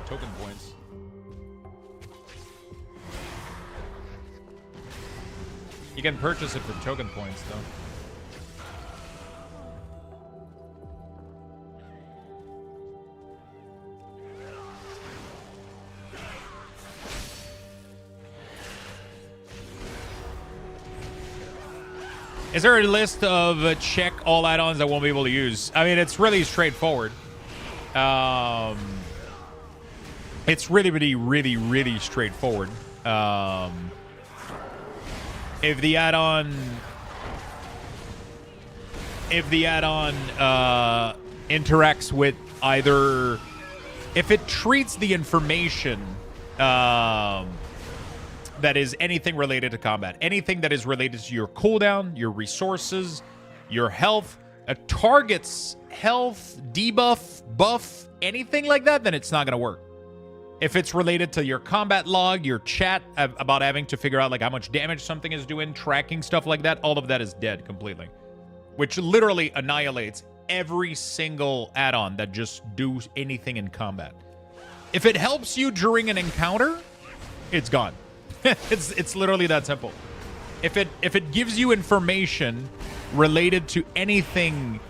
token points. You can purchase it for token points, though. Is there a list of check all add-ons I won't be able to use? I mean, it's really straightforward. It's really straightforward. If the add-on interacts with either, if it treats the information that is anything related to combat, anything that is related to your cooldown, your resources, your health, a target's health, debuff, buff, anything like that, then it's not going to work. If it's related to your combat log, your chat about having to figure out like how much damage something is doing, tracking stuff like that, all of that is dead completely. Which literally annihilates every single add-on that just do anything in combat. If it helps you during an encounter, it's gone. It's literally that simple. If it gives you information related to anything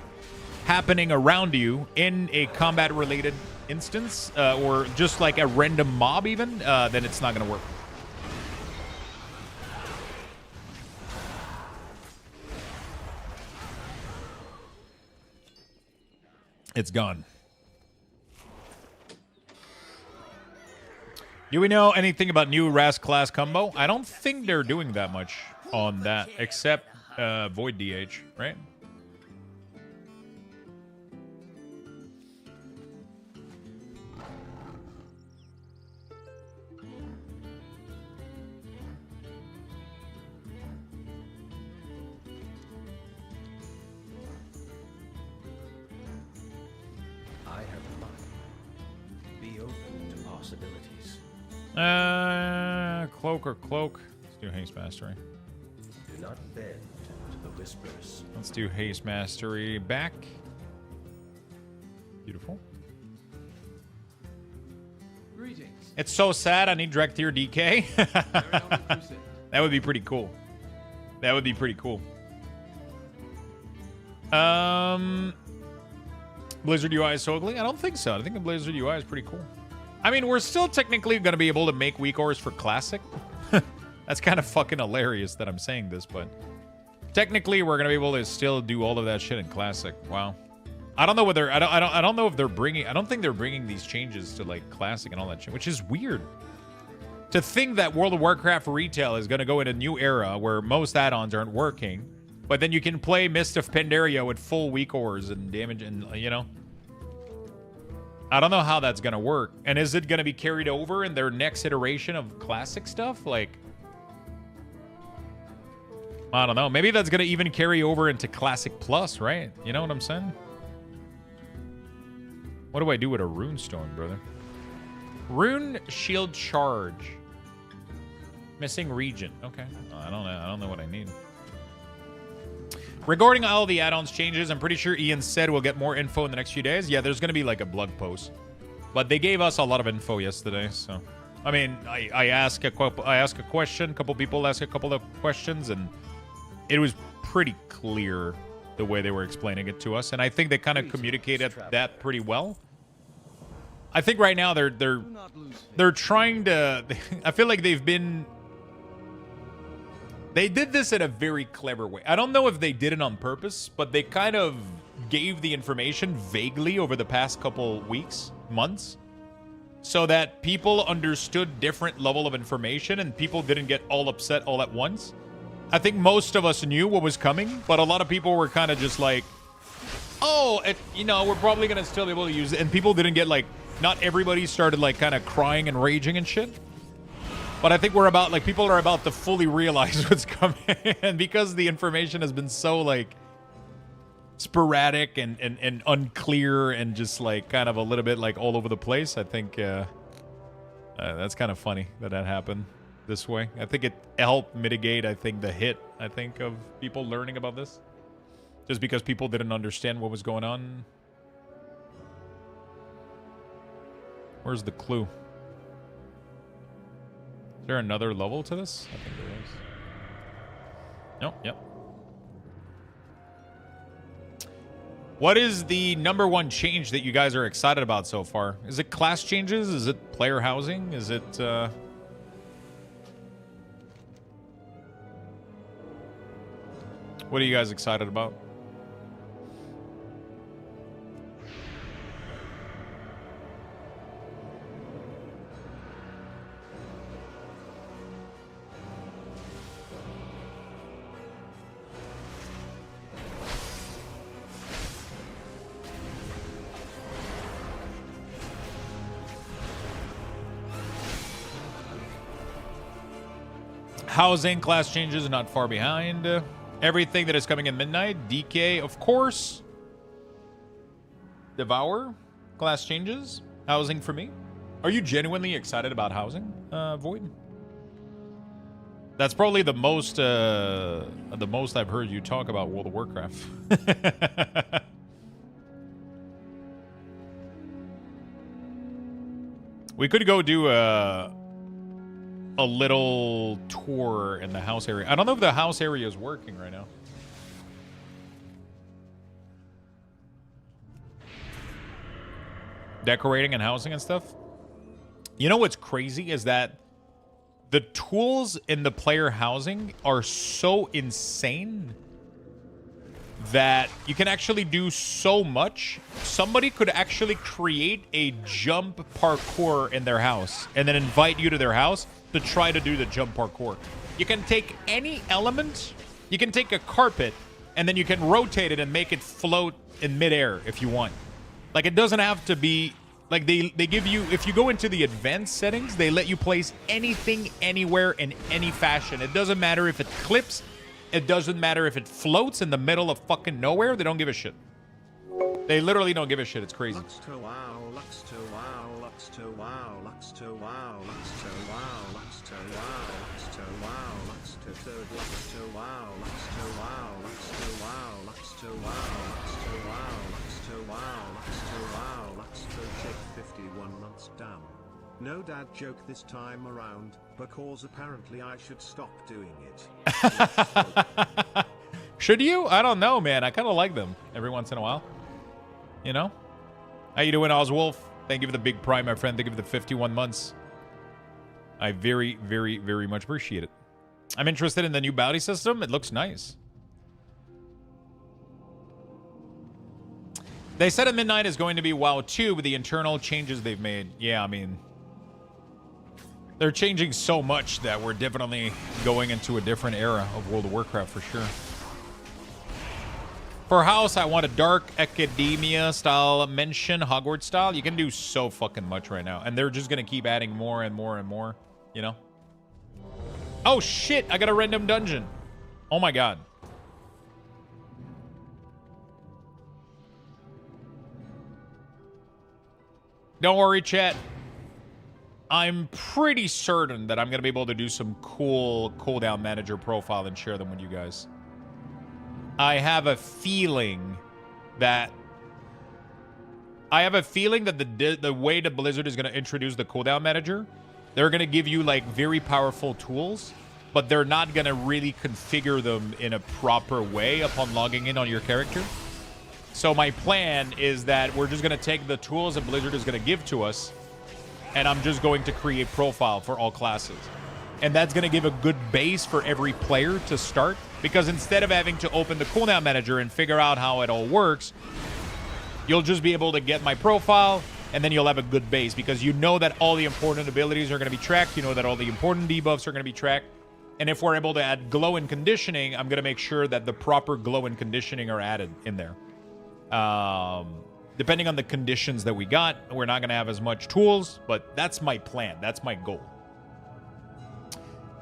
happening around you in a combat related instance, or just like a random mob even, then it's not going to work. It's gone. Do we know anything about new RAS class combo? I don't think they're doing that much on that, except Void DH, right? I have luck. Be open to possibilities. Cloak or cloak. Let's do haste mastery. Do not bend to the whispers. Let's do haste mastery back. Beautiful. Greetings. It's so sad I need direct tier DK. That would be pretty cool. That would be pretty cool. Blizzard UI is so ugly? I don't think so. I think the Blizzard UI is pretty cool. I mean, we're still technically going to be able to make weak ores for Classic. That's kind of fucking hilarious that I'm saying this, but technically we're going to be able to still do all of that shit in Classic. Wow. I don't know whether I don't know if they're bringing. I don't think they're bringing these changes to like Classic and all that shit, which is weird. To think that World of Warcraft retail is going to go in a new era where most add-ons aren't working, but then you can play Mist of Pandaria with full weak ores and damage, and you know. I don't know how that's going to work. And is it going to be carried over in their next iteration of Classic stuff? Like, I don't know. Maybe that's going to even carry over into Classic Plus, right? You know what I'm saying? What do I do with a Rune Stone, brother? Rune Shield Charge. Missing region. Okay. I don't know what I need. Regarding all the add-ons changes, I'm pretty sure Ian said we'll get more info in the next few days. Yeah, there's going to be like a blog post. But they gave us a lot of info yesterday, so... I mean, I ask a question, a couple people ask a couple of questions, and it was pretty clear the way they were explaining it to us, and I think they kind of communicated that pretty well. I think right now they're trying to... I feel like they've been... They did this in a very clever way. I don't know if they did it on purpose, but they kind of gave the information vaguely over the past couple weeks, months, so that people understood different level of information and people didn't get all upset all at once. I think most of us knew what was coming, but a lot of people were kind of just like, oh, you know, we're probably going to still be able to use it. And people didn't get like, not everybody started like kind of crying and raging and shit. But I think we're about, like, people are about to fully realize what's coming. And because the information has been so, like, sporadic and unclear and just, like, kind of a little bit, like, all over the place, I think that's kind of funny that happened this way. I think it helped mitigate, I think, the hit, I think, of people learning about this. Just because people didn't understand what was going on. Where's the clue? Is there another level to this? I think there is. Nope, yep. What is the #1 change that you guys are excited about so far? Is it class changes? Is it player housing? Is it, what are you guys excited about? Housing, class changes are not far behind. Everything that is coming in midnight. DK, of course. Devour, class changes. Housing for me. Are you genuinely excited about housing, Void? That's probably the most I've heard you talk about World of Warcraft. We could go do a little tour in the house area. I don't know if the house area is working right now. Decorating and housing and stuff. You know what's crazy is that the tools in the player housing are so insane that you can actually do so much. Somebody could actually create a jump parkour in their house and then invite you to their house to try to do the jump parkour. You can take any element, you can take a carpet, and then you can rotate it and make it float in midair if you want. Like, it doesn't have to be, like, they give you, if you go into the advanced settings, they let you place anything, anywhere, in any fashion. It doesn't matter if it clips, it doesn't matter if it floats in the middle of fucking nowhere, they don't give a shit. They literally don't give a shit, it's crazy. Luxthos, wow, Luxthos, wow, Luxthos, wow, Luxthos, wow, Luxthos, wow, Luxthos, wow, Luxthos, wow, Luxthos, Luxthos, wow, Luxthos, wow, Luxthos, wow, Luxthos, wow, Luxthos, wow, Luxthos, wow, Luxthos, wow, Luxthos, shake 51 months down. No dad joke this time around, because apparently I should stop doing it. Should you? I don't know, man. I kind of like them every once in a while. You know? How you doing, Oswolf? Thank you for the big prime, my friend. Thank you for the 51 months. I very, very, very much appreciate it. I'm interested in the new bounty system. It looks nice. They said at midnight is going to be WoW 2 with the internal changes they've made. Yeah, I mean, they're changing so much that we're definitely going into a different era of World of Warcraft for sure. For house, I want a dark academia style mention, Hogwarts style. You can do so fucking much right now. And they're just going to keep adding more and more and more, you know? Oh shit, I got a random dungeon. Oh my god. Don't worry, chat. I'm pretty certain that I'm going to be able to do some cool cooldown manager profile and share them with you guys. I have a feeling that the way that Blizzard is going to introduce the cooldown manager, they're going to give you like very powerful tools, but they're not going to really configure them in a proper way upon logging in on your character. So my plan is that we're just going to take the tools that Blizzard is going to give to us, and I'm just going to create profile for all classes. And that's going to give a good base for every player to start, because instead of having to open the cooldown manager and figure out how it all works, you'll just be able to get my profile, and then you'll have a good base, because you know that all the important abilities are going to be tracked. You know that all the important debuffs are going to be tracked. And if we're able to add glow and conditioning, I'm going to make sure that the proper glow and conditioning are added in there. Depending on the conditions that we got, we're not going to have as much tools, but that's my plan. That's my goal.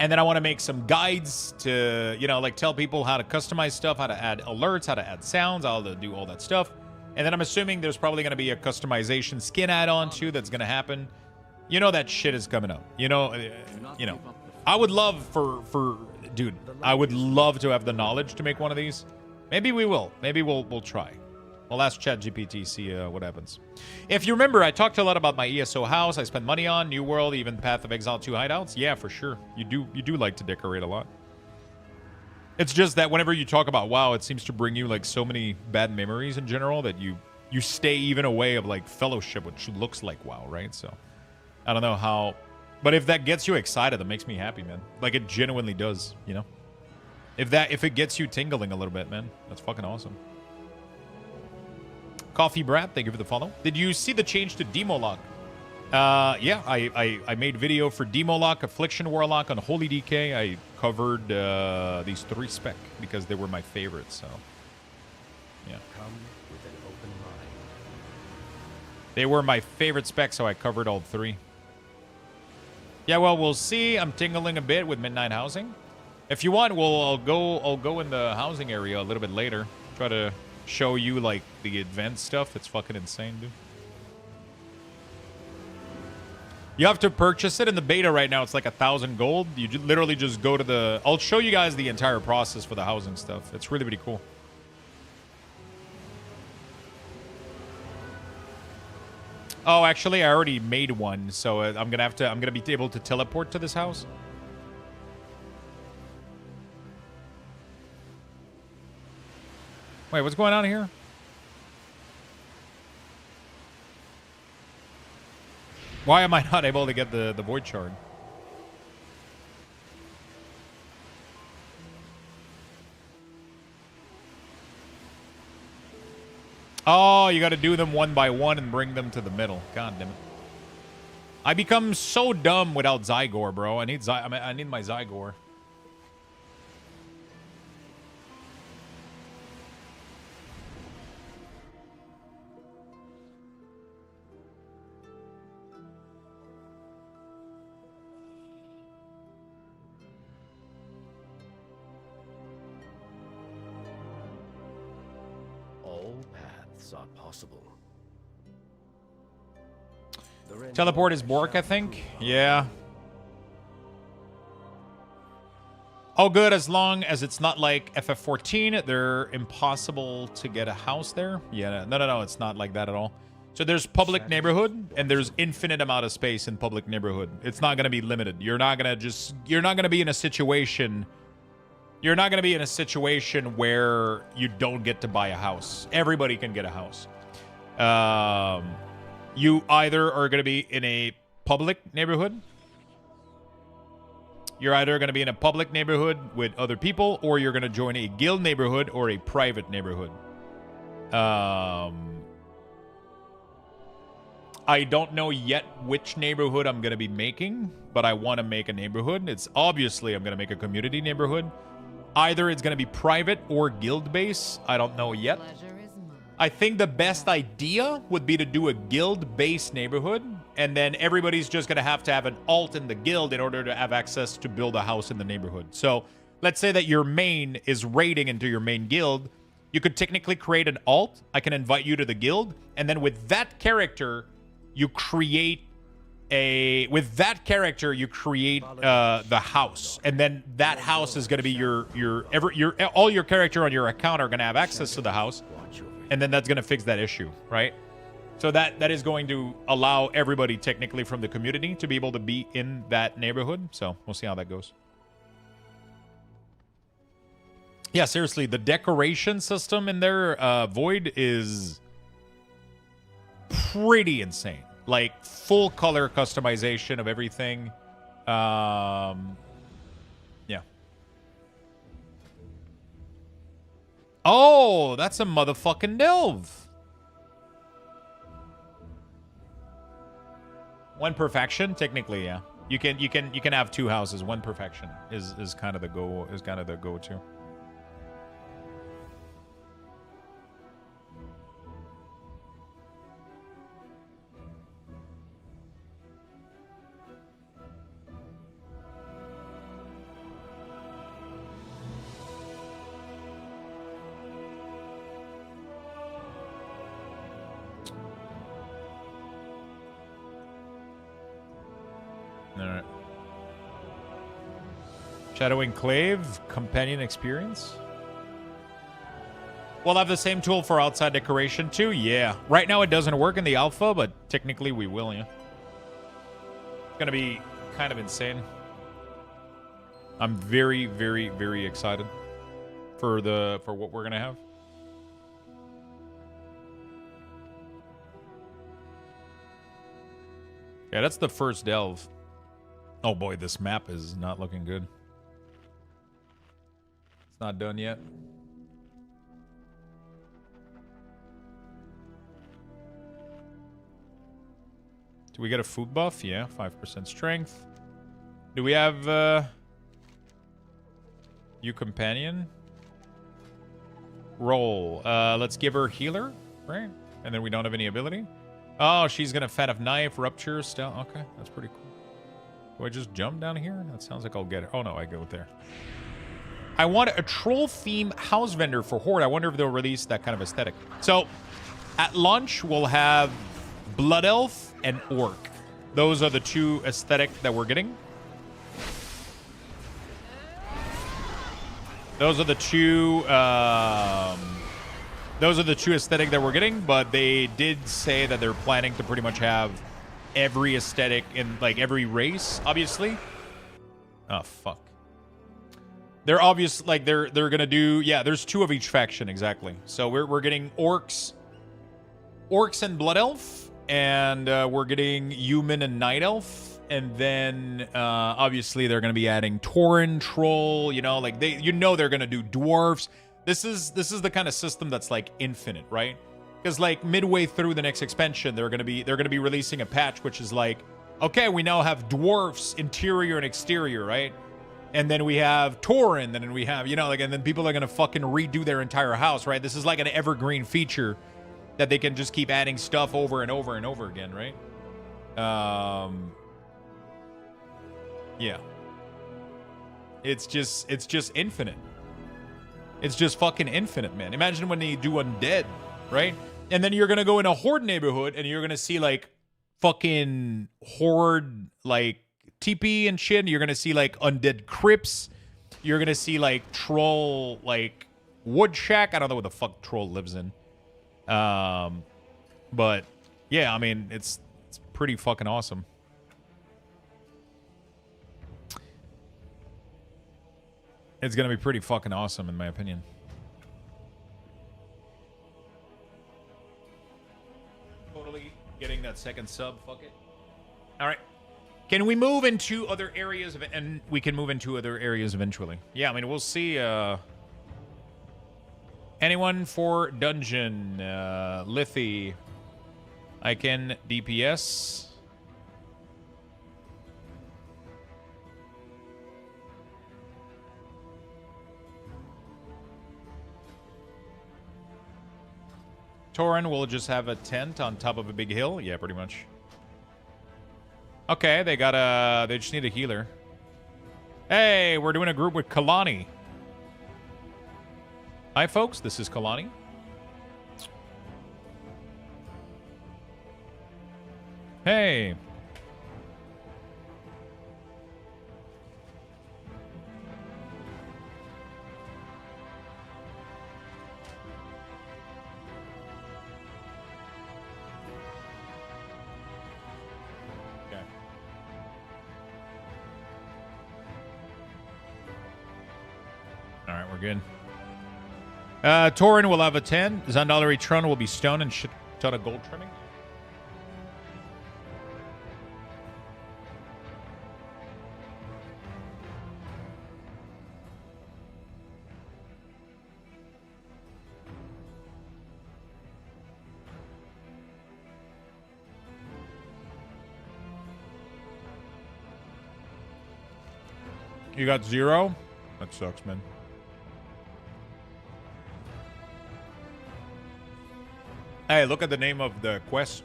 And then I want to make some guides to, you know, like tell people how to customize stuff, how to add alerts, how to add sounds, how to do all that stuff. And then I'm assuming there's probably going to be a customization skin add-on too that's going to happen. You know that shit is coming up. You know, I would love dude, I would love to have the knowledge to make one of these. Maybe we will. Maybe we'll try. I'll ask ChatGPT, see what happens. If you remember, I talked a lot about my ESO house. I spent money on New World, even Path of Exile 2 hideouts. Yeah, for sure. You do like to decorate a lot. It's just that whenever you talk about WoW, it seems to bring you like so many bad memories in general that you stay even away of like Fellowship, which looks like WoW, right? So I don't know how, but if that gets you excited, that makes me happy, man. Like it genuinely does, you know? If it gets you tingling a little bit, man, that's fucking awesome. Coffee Brat, thank you for the follow. Did you see the change to Demo Lock? Yeah, I made video for Demo Lock, Affliction Warlock, on Holy DK. I covered these 3 spec because they were my favorites, so yeah. Come with an open mind. They were my favorite specs, so I covered all 3. Yeah, well, we'll see. I'm tingling a bit with Midnight Housing. If you want, I'll go in the housing area a little bit later. Try to show you like the advanced stuff. It's fucking insane, dude. You have to purchase it in the beta right now. It's like 1,000 gold. You literally just go to the... I'll show you guys the entire process for the housing stuff. It's really, really cool. Oh, actually, I already made one, so I'm gonna be able to teleport to this house. Wait, what's going on here? Why am I not able to get the void shard? Oh, you got to do them one by one and bring them to the middle. God damn it. I become so dumb without Zygor, bro. I need my Zygor. All paths are possible. Teleport is Bork, I think. Yeah. Oh, good, as long as it's not like FF14. They're impossible to get a house there. Yeah, no, it's not like that at all. So there's public neighborhood, and there's infinite amount of space in public neighborhood. It's not going to be limited. You're not going to be in a situation... You're not going to be in a situation where you don't get to buy a house. Everybody can get a house. You either are going to be in a public neighborhood. You're either going to be in a public neighborhood with other people, or you're going to join a guild neighborhood or a private neighborhood. I don't know yet which neighborhood I'm going to be making, but I want to make a neighborhood. It's obviously I'm going to make a community neighborhood. Either it's going to be private or guild base. I don't know yet. I think the best idea would be to do a guild-based neighborhood, and then everybody's just going to have an alt in the guild in order to have access to build a house in the neighborhood. So let's say that your main is raiding into your main guild. You could technically create an alt. I can invite you to the guild, and then with that character, you create the house, and then that house is going to be all your character on your account are going to have access to the house, and then that's going to fix that issue, right? So that is going to allow everybody technically from the community to be able to be in that neighborhood. So we'll see how that goes. Yeah, seriously, the decoration system in their Void is pretty insane. Like, full color customization of everything. Yeah. Oh, that's a motherfucking delve. One perfection, technically, yeah. You can have two houses. One perfection is kind of the go-to. Alright. Shadow Enclave, companion experience. We'll have the same tool for outside decoration too? Yeah. Right now it doesn't work in the alpha, but technically we will, yeah. It's gonna be kind of insane. I'm very, very, very excited for what we're gonna have. Yeah, that's the first delve. Oh boy, this map is not looking good. It's not done yet. Do we get a food buff? Yeah, 5% strength. Do we have you companion? Roll. Let's give her healer, right? And then we don't have any ability. Oh, she's gonna Fan of Knife, Rupture, Stealth. Okay, that's pretty cool. Do I just jump down here? That sounds like I'll get it. Oh no, I go there. I want a troll theme house vendor for Horde. I wonder if they'll release that kind of aesthetic. So, at launch, we'll have Blood Elf and Orc. Those are the two aesthetic that we're getting. Those are the two aesthetic that we're getting, but they did say that they're planning to pretty much have every aesthetic in like every race, obviously. Oh fuck. They're obvious, like they're gonna do, yeah, there's two of each faction, exactly. So we're getting orcs and blood elf, and we're getting human and night elf, and then obviously they're gonna be adding Tauren, troll, you know, like they're gonna do dwarves. This is the kind of system that's like infinite, right? Because like midway through the next expansion, they're gonna be releasing a patch which is like, okay, we now have dwarfs interior and exterior, right? And then we have Tauren, and then we have, you know, like, and then people are gonna fucking redo their entire house, right? This is like an evergreen feature that they can just keep adding stuff over and over and over again, right? Yeah. It's just infinite. It's just fucking infinite, man. Imagine when they do undead, right? And then you're gonna go in a horde neighborhood and you're gonna see like fucking horde like TP and shit. And you're gonna see like undead crypts. You're gonna see like troll like wood shack. I don't know what the fuck troll lives in. But yeah, I mean it's pretty fucking awesome. It's gonna be pretty fucking awesome in my opinion. Totally getting that second sub, fuck it. Alright. Can we move into other areas of it? And we can move into other areas eventually. Yeah, I mean we'll see anyone for dungeon, Lithy. I can DPS. Tauren will just have a tent on top of a big hill. Yeah, pretty much. Okay, they just need a healer. Hey, we're doing a group with Kalani. Hi, folks. This is Kalani. Hey. Alright, we're good. Tauren will have a 10. Zandalari Tron will be stone and shit ton of gold trimming. You got 0? That sucks, man. Hey, look at the name of the quest.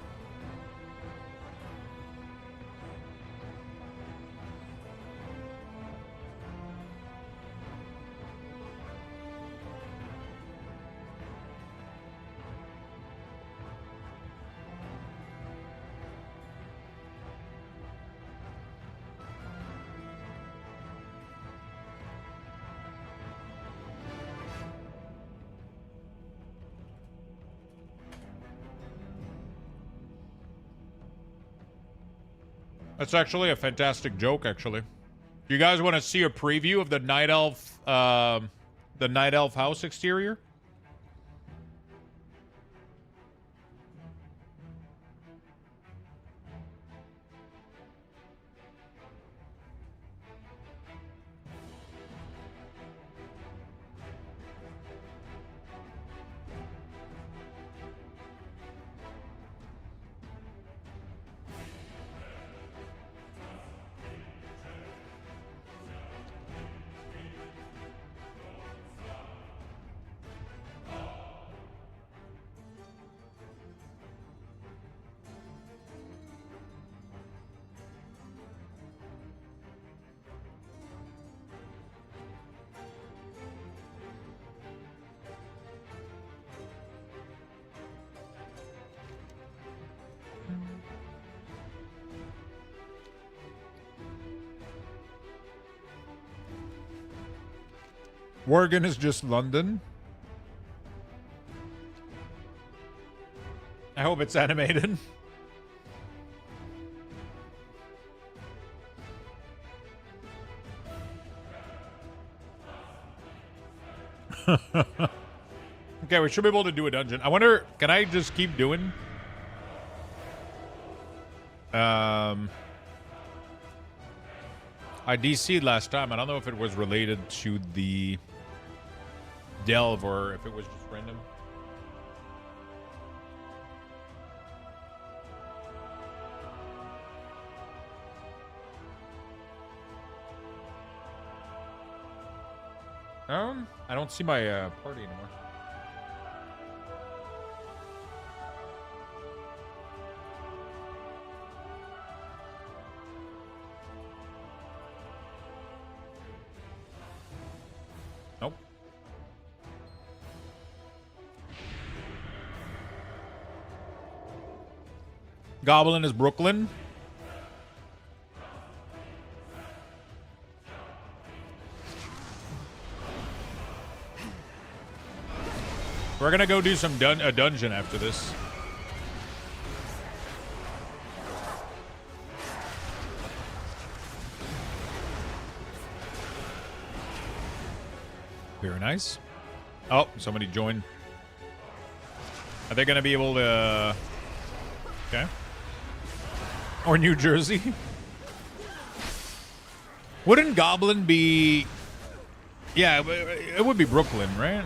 That's actually a fantastic joke, actually. Do you guys want to see a preview of the Night Elf house exterior? Worgen is just London. I hope it's animated. Okay, we should be able to do a dungeon. I wonder, can I just keep doing? I DC'd last time. I don't know if it was related to the delve or if it was just random. I don't see my party anymore. Nope. Goblin is Brooklyn. We're gonna go do some a dungeon after this. Very nice. Oh, somebody joined. Are they gonna be able to... Okay. Or New Jersey? Wouldn't Goblin be... Yeah, it would be Brooklyn, right?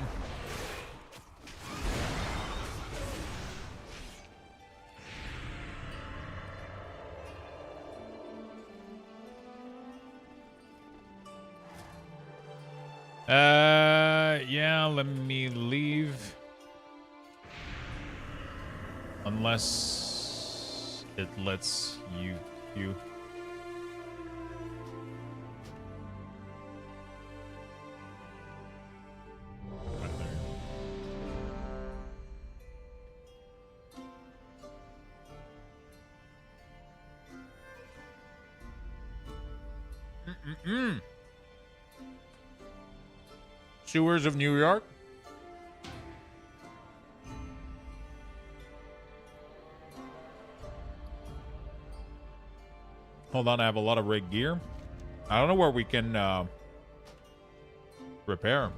Yeah, let me leave. Unless it lets you. Sewers of New York. Hold on, I have a lot of rig gear. I don't know where we can repair.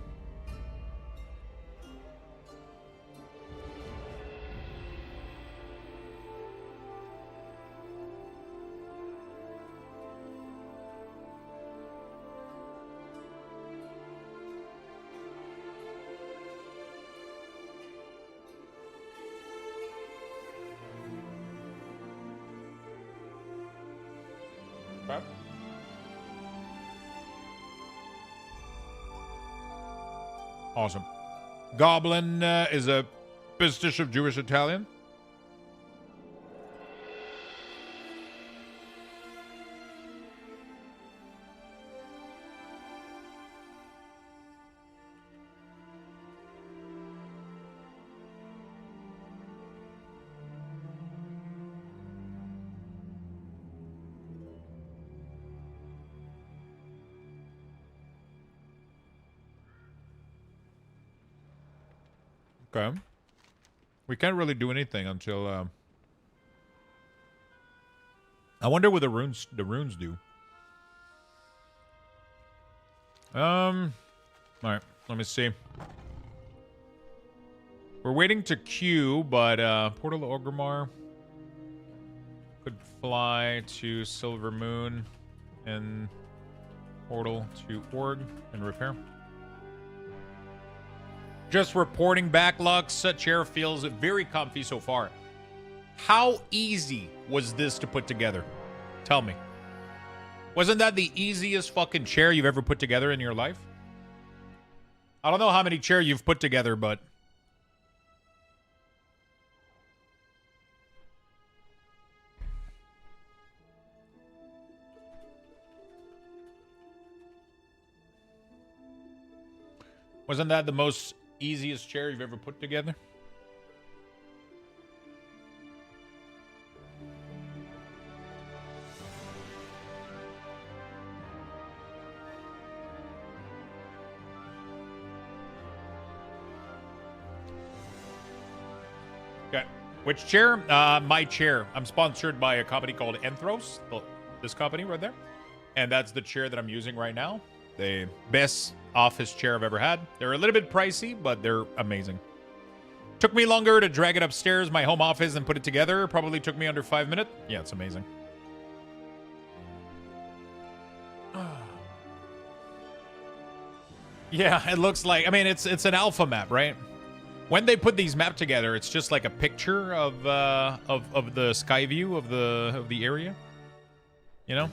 Awesome. Goblin is a pastiche of Jewish Italian. Okay. We can't really do anything until I wonder what the runes do. Alright, let me see. We're waiting to queue, but Portal to Orgrimmar could fly to Silver Moon and Portal to Org and repair. Just reporting back, Lux. Chair feels very comfy so far. How easy was this to put together? Tell me. Wasn't that the easiest fucking chair you've ever put together in your life? I don't know how many chairs you've put together, but... Wasn't that the most easiest chair you've ever put together? Okay. Which chair? My chair. I'm sponsored by a company called Enthros. This company right there. And that's the chair that I'm using right now. The best office chair I've ever had. They're a little bit pricey, but they're amazing. Took me longer to drag it upstairs, my home office, and put it together. Probably took me under 5 minutes. Yeah, it's amazing. Yeah, it looks like... I mean, it's an alpha map, right? When they put these maps together, it's just like a picture of the sky view of the area. You know?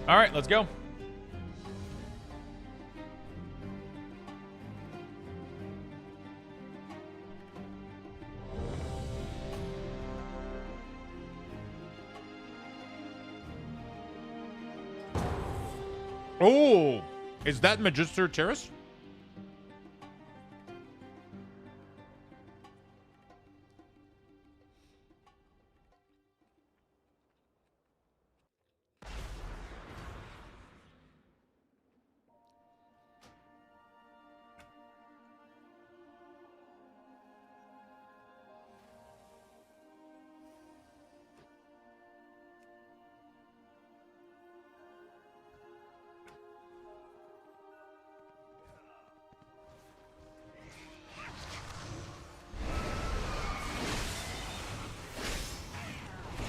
All right, let's go. Oh, is that Magister Terrace?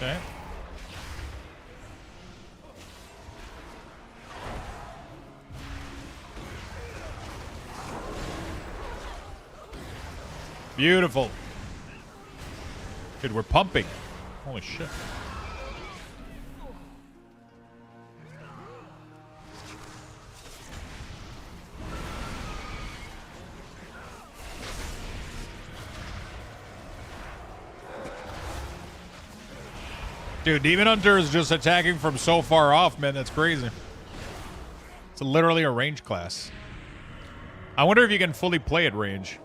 Okay. Beautiful. Dude, we're pumping. Holy shit. Dude, Demon Hunter is just attacking from so far off, man. That's crazy. It's literally a range class. I wonder if you can fully play at range.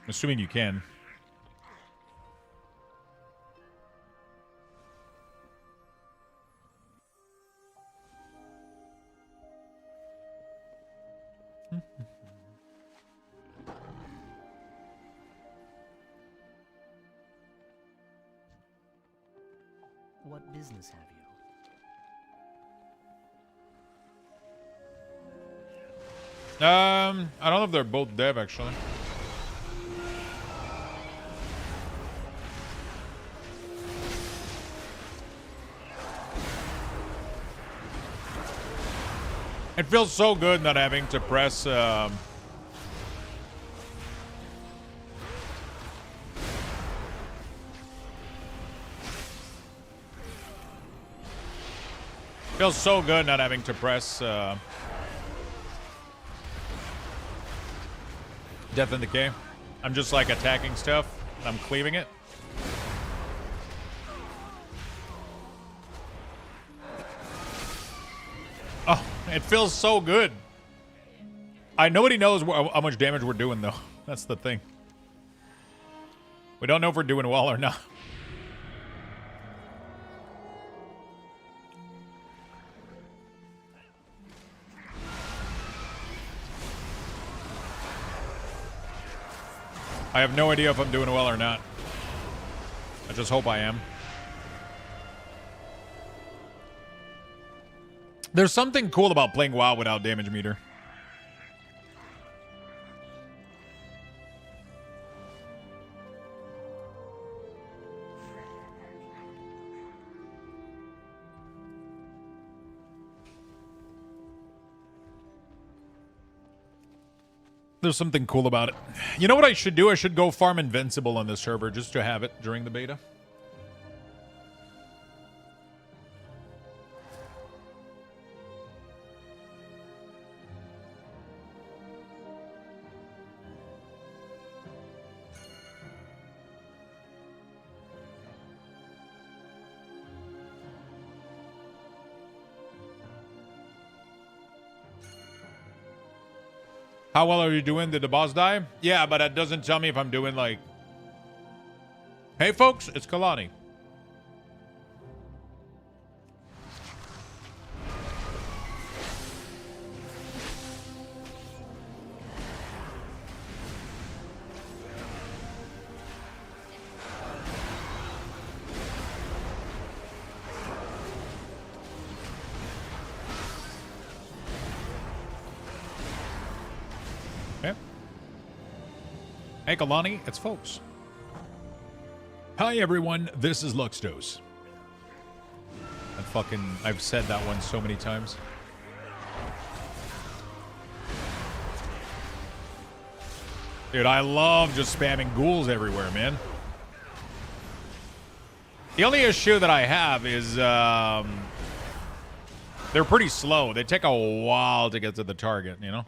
I'm assuming you can. What business have you? I don't know if they're both dev, actually. It feels so good not having to press feels so good not having to press Death and Decay. I'm just like attacking stuff. I'm cleaving it. Oh, it feels so good. Nobody knows how much damage we're doing, though. That's the thing. We don't know if we're doing well or not. I have no idea if I'm doing well or not. I just hope I am. There's something cool about playing WoW without damage meter. There's something cool about it. You know what I should do? I should go farm Invincible on this server just to have it during the beta. How well are you doing? Did the boss die? Yeah, but that doesn't tell me if I'm doing like... Hey folks, it's Kalani. Hey, Kalani, it's folks. Hi, everyone. This is Luxthos. I've said that one so many times. Dude, I love just spamming ghouls everywhere, man. The only issue that I have is they're pretty slow. They take a while to get to the target, you know?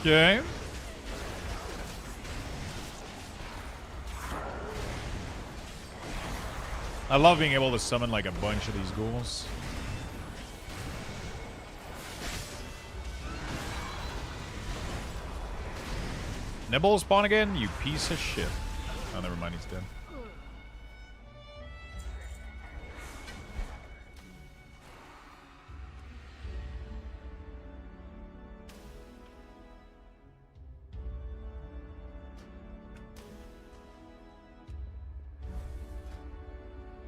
Okay. I love being able to summon like a bunch of these ghouls. Nibble spawn again? You piece of shit. Oh, never mind, he's dead.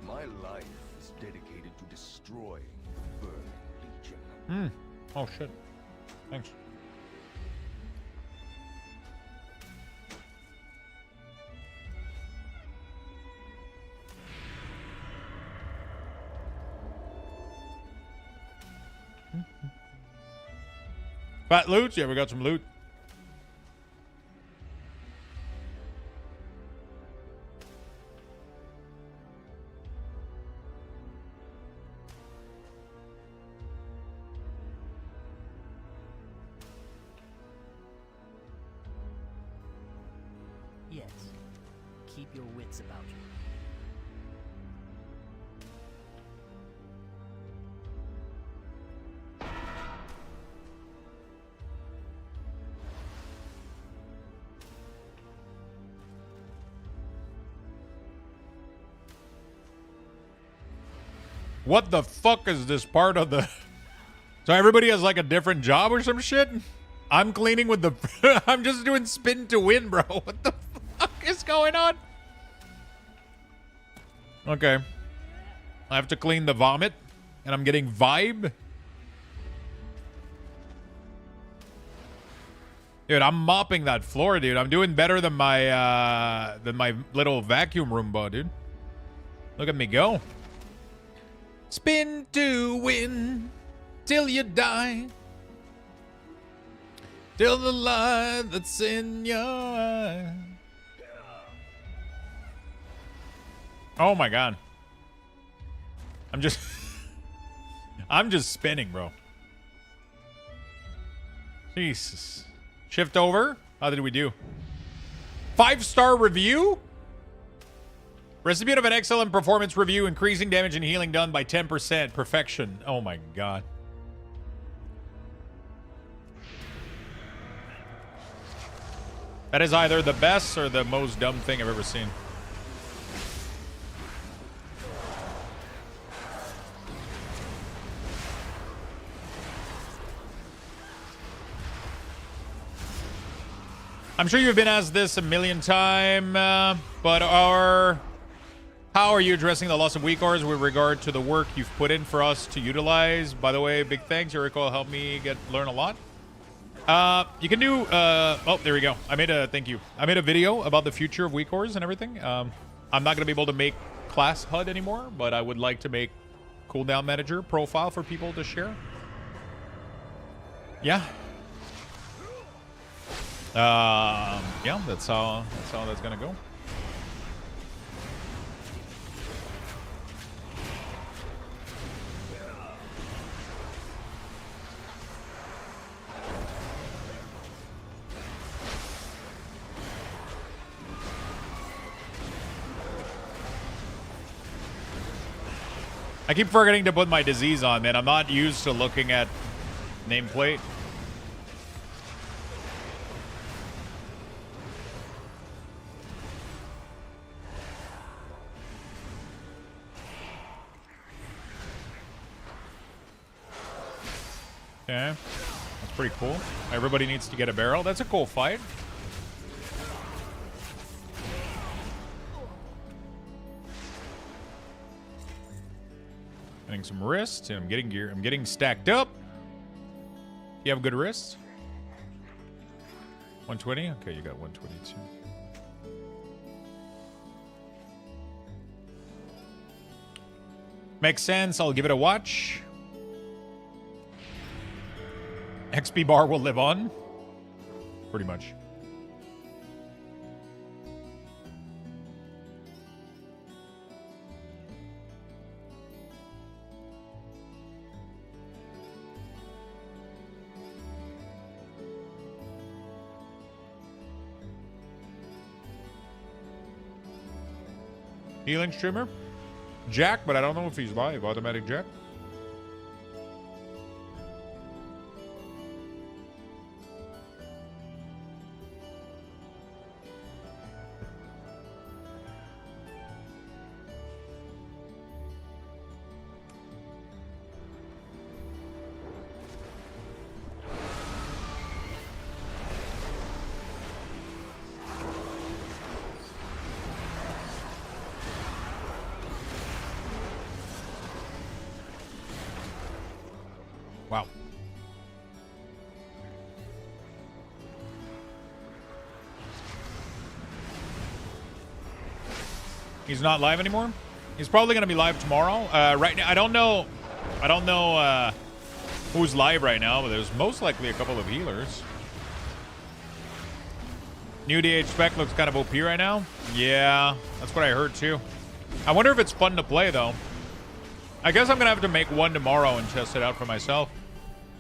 My life is dedicated to destroying the Burning Legion. Oh, shit. Thanks. Fat loot? Yeah, we got some loot. Yes. Keep your wits about you. What the fuck is this part of the... So everybody has like a different job or some shit? I'm cleaning with the... I'm just doing spin to win, bro. What the fuck is going on? Okay. I have to clean the vomit. And I'm getting vibe. Dude, I'm mopping that floor, dude. I'm doing better than my little vacuum Roomba, dude. Look at me go. Spin to win till you die. Till the light that's in your eye. Oh my god. I'm just spinning, bro. Jesus. Shift over. How did we do? 5-star review? Recipient of an excellent performance review, increasing damage and healing done by 10%. Perfection. Oh my god. That is either the best or the most dumb thing I've ever seen. I'm sure you've been asked this a million times, but how are you addressing the loss of weak ores with regard to the work you've put in for us to utilize? By the way, big thanks. Your recall helped me learn a lot. You can do, oh, there we go. Thank you. I made a video about the future of weak ores and everything. I'm not going to be able to make class HUD anymore, but I would like to make cooldown manager profile for people to share. Yeah. Yeah, that's how that's going to go. I keep forgetting to put my disease on, man. I'm not used to looking at nameplate. Okay. That's pretty cool. Everybody needs to get a barrel. That's a cool fight. Getting some wrist, and I'm getting gear. I'm getting stacked up. You have good wrists? 120? Okay, you got 122. Makes sense. I'll give it a watch. XP bar will live on. Pretty much. Healing streamer? Jack, but I don't know if he's live. Automatic Jack. Wow. He's not live anymore? He's probably going to be live tomorrow. Right now, I don't know who's live right now, but there's most likely a couple of healers. New DH spec looks kind of OP right now. Yeah, that's what I heard too. I wonder if it's fun to play though. I guess I'm going to have to make one tomorrow and test it out for myself.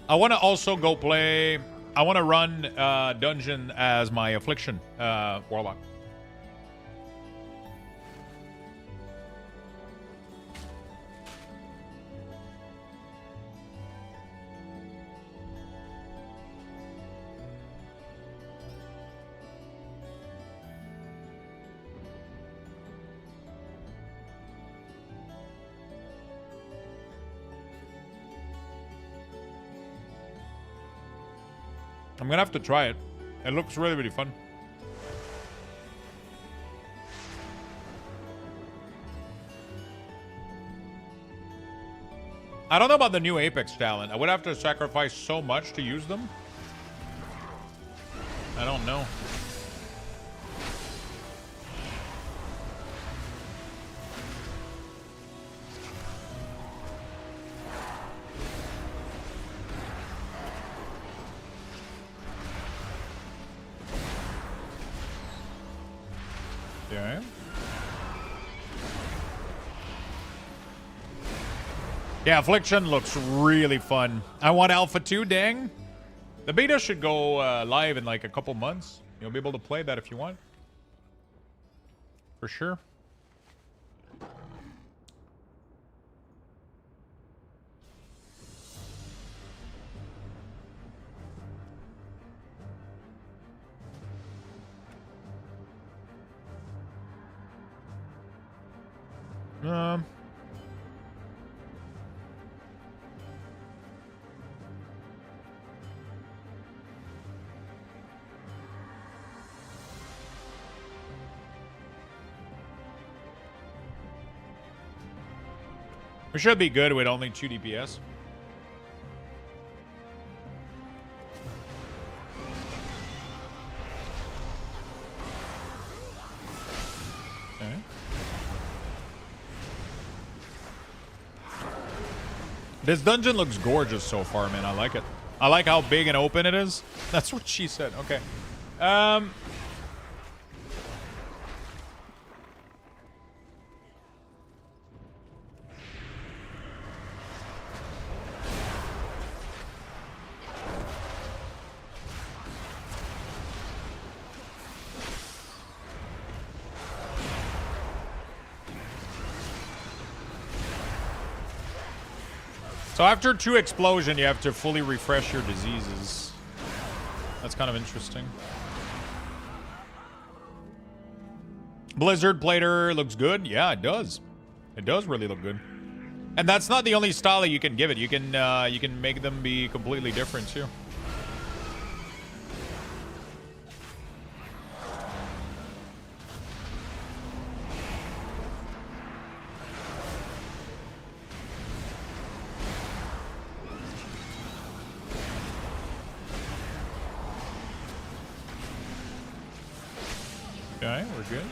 I want to also go play... I want to run Dungeon as my Affliction Warlock. I'm gonna have to try it. It looks really, really fun. I don't know about the new Apex talent. I would have to sacrifice so much to use them. I don't know. Okay. Yeah, Affliction looks really fun. I want Alpha 2, dang. The beta should go live in like a couple months. You'll be able to play that if you want. For sure. We should be good with only 2 DPS. Okay. This dungeon looks gorgeous so far, man. I like it. I like how big and open it is. That's what she said. Okay. So after 2 explosion, you have to fully refresh your diseases. That's kind of interesting. Blizzard Plater looks good. Yeah, it does. It does really look good. And that's not the only style that you can give it. You can make them be completely different too. we're good.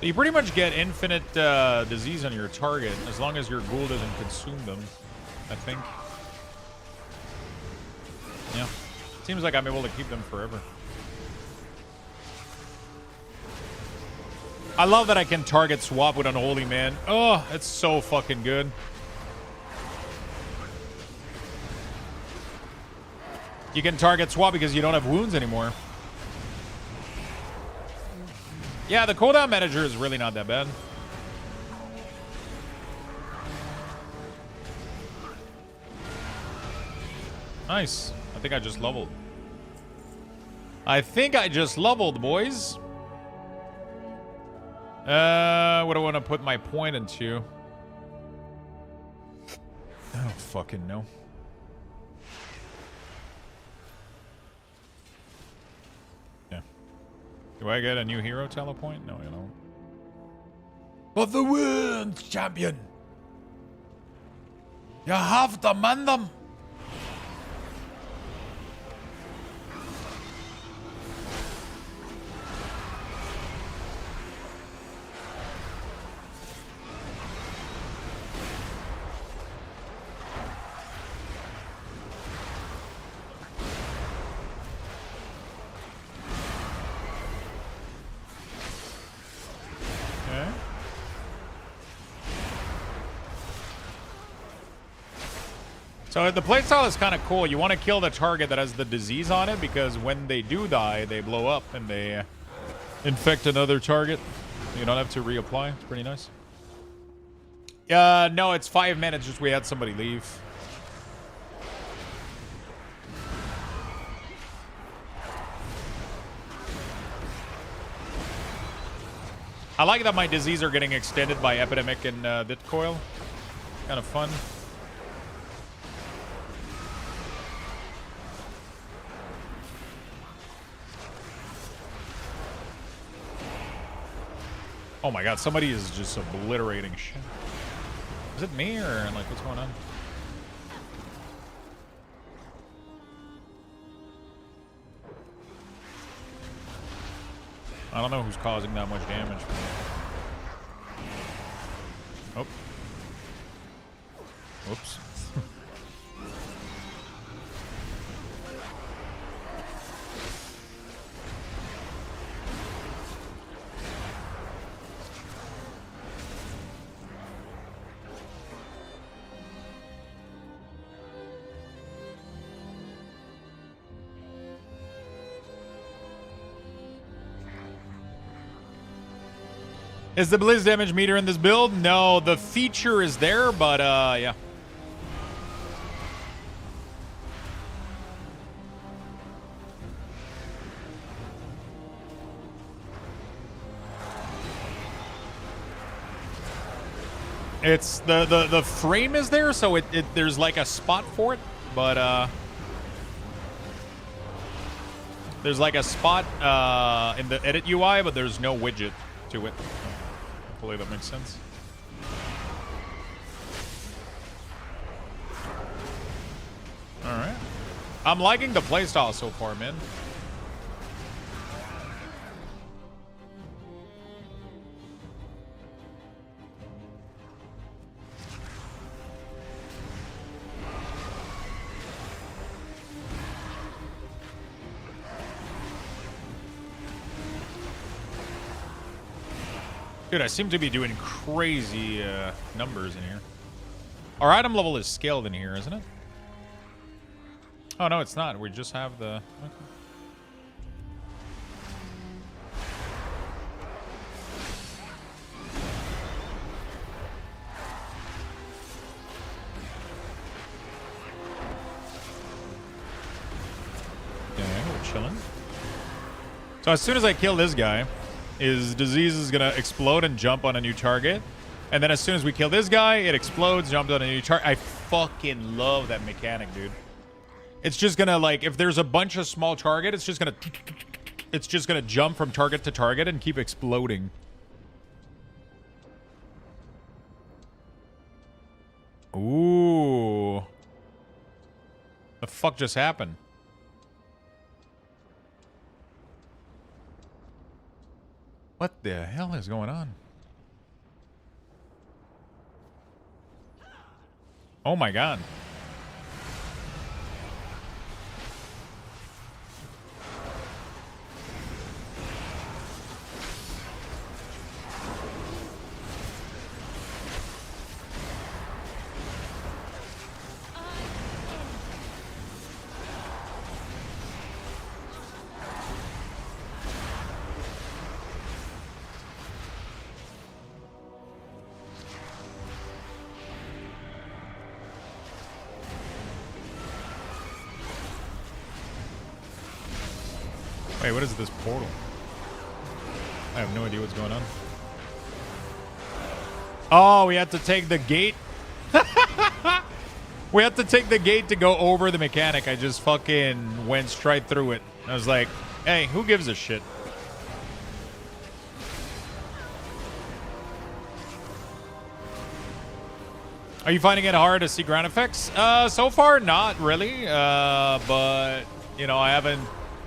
You pretty much get infinite disease on your target as long as your ghoul doesn't consume them, I think. Yeah. Seems like I'm able to keep them forever. I love that I can target swap with Unholy Man. Oh, it's so fucking good. You can target swap because you don't have wounds anymore. Yeah, the cooldown manager is really not that bad. Nice. I think I just leveled. I think I just leveled, boys. What do I want to put my point into? I don't fucking know. Yeah. Do I get a new hero telepoint? No, you don't. But the wounds, champion. You have to mend them. So the playstyle is kind of cool. You want to kill the target that has the disease on it because when they do die, they blow up and they infect another target. You don't have to reapply. It's pretty nice. No, it's 5 minutes. Just we had somebody leave. I like that my disease are getting extended by Epidemic and Ditcoil. Kind of fun. Oh my god, somebody is just obliterating shit. Is it me or like what's going on? I don't know who's causing that much damage. Oh. Whoops. Is the Blizz damage meter in this build? No, the feature is there, but yeah. It's the frame is there, so there's like a spot for it, but there's like a spot in the edit UI, but there's no widget to it. Hopefully that makes sense. Alright. I'm liking the playstyle so far, man. Dude, I seem to be doing crazy numbers in here. Our item level is scaled in here, isn't it? Oh, no, it's not. We just have the... Okay. Yeah, we're chilling. So as soon as I kill this guy, his disease is gonna explode and jump on a new target. And then as soon as we kill this guy, it explodes, jumps on a new target. I fucking love that mechanic, dude. It's just gonna, like, if there's a bunch of small target, it's just gonna jump from target to target and keep exploding. Ooh. The fuck just happened? What the hell is going on? Oh my god. Wait, what is this portal? I have no idea what's going on. Oh, we had to take the gate. We had to take the gate to go over the mechanic. I just fucking went straight through it. I was like, hey, who gives a shit? Are you finding it hard to see ground effects? So far, not really. But, you know,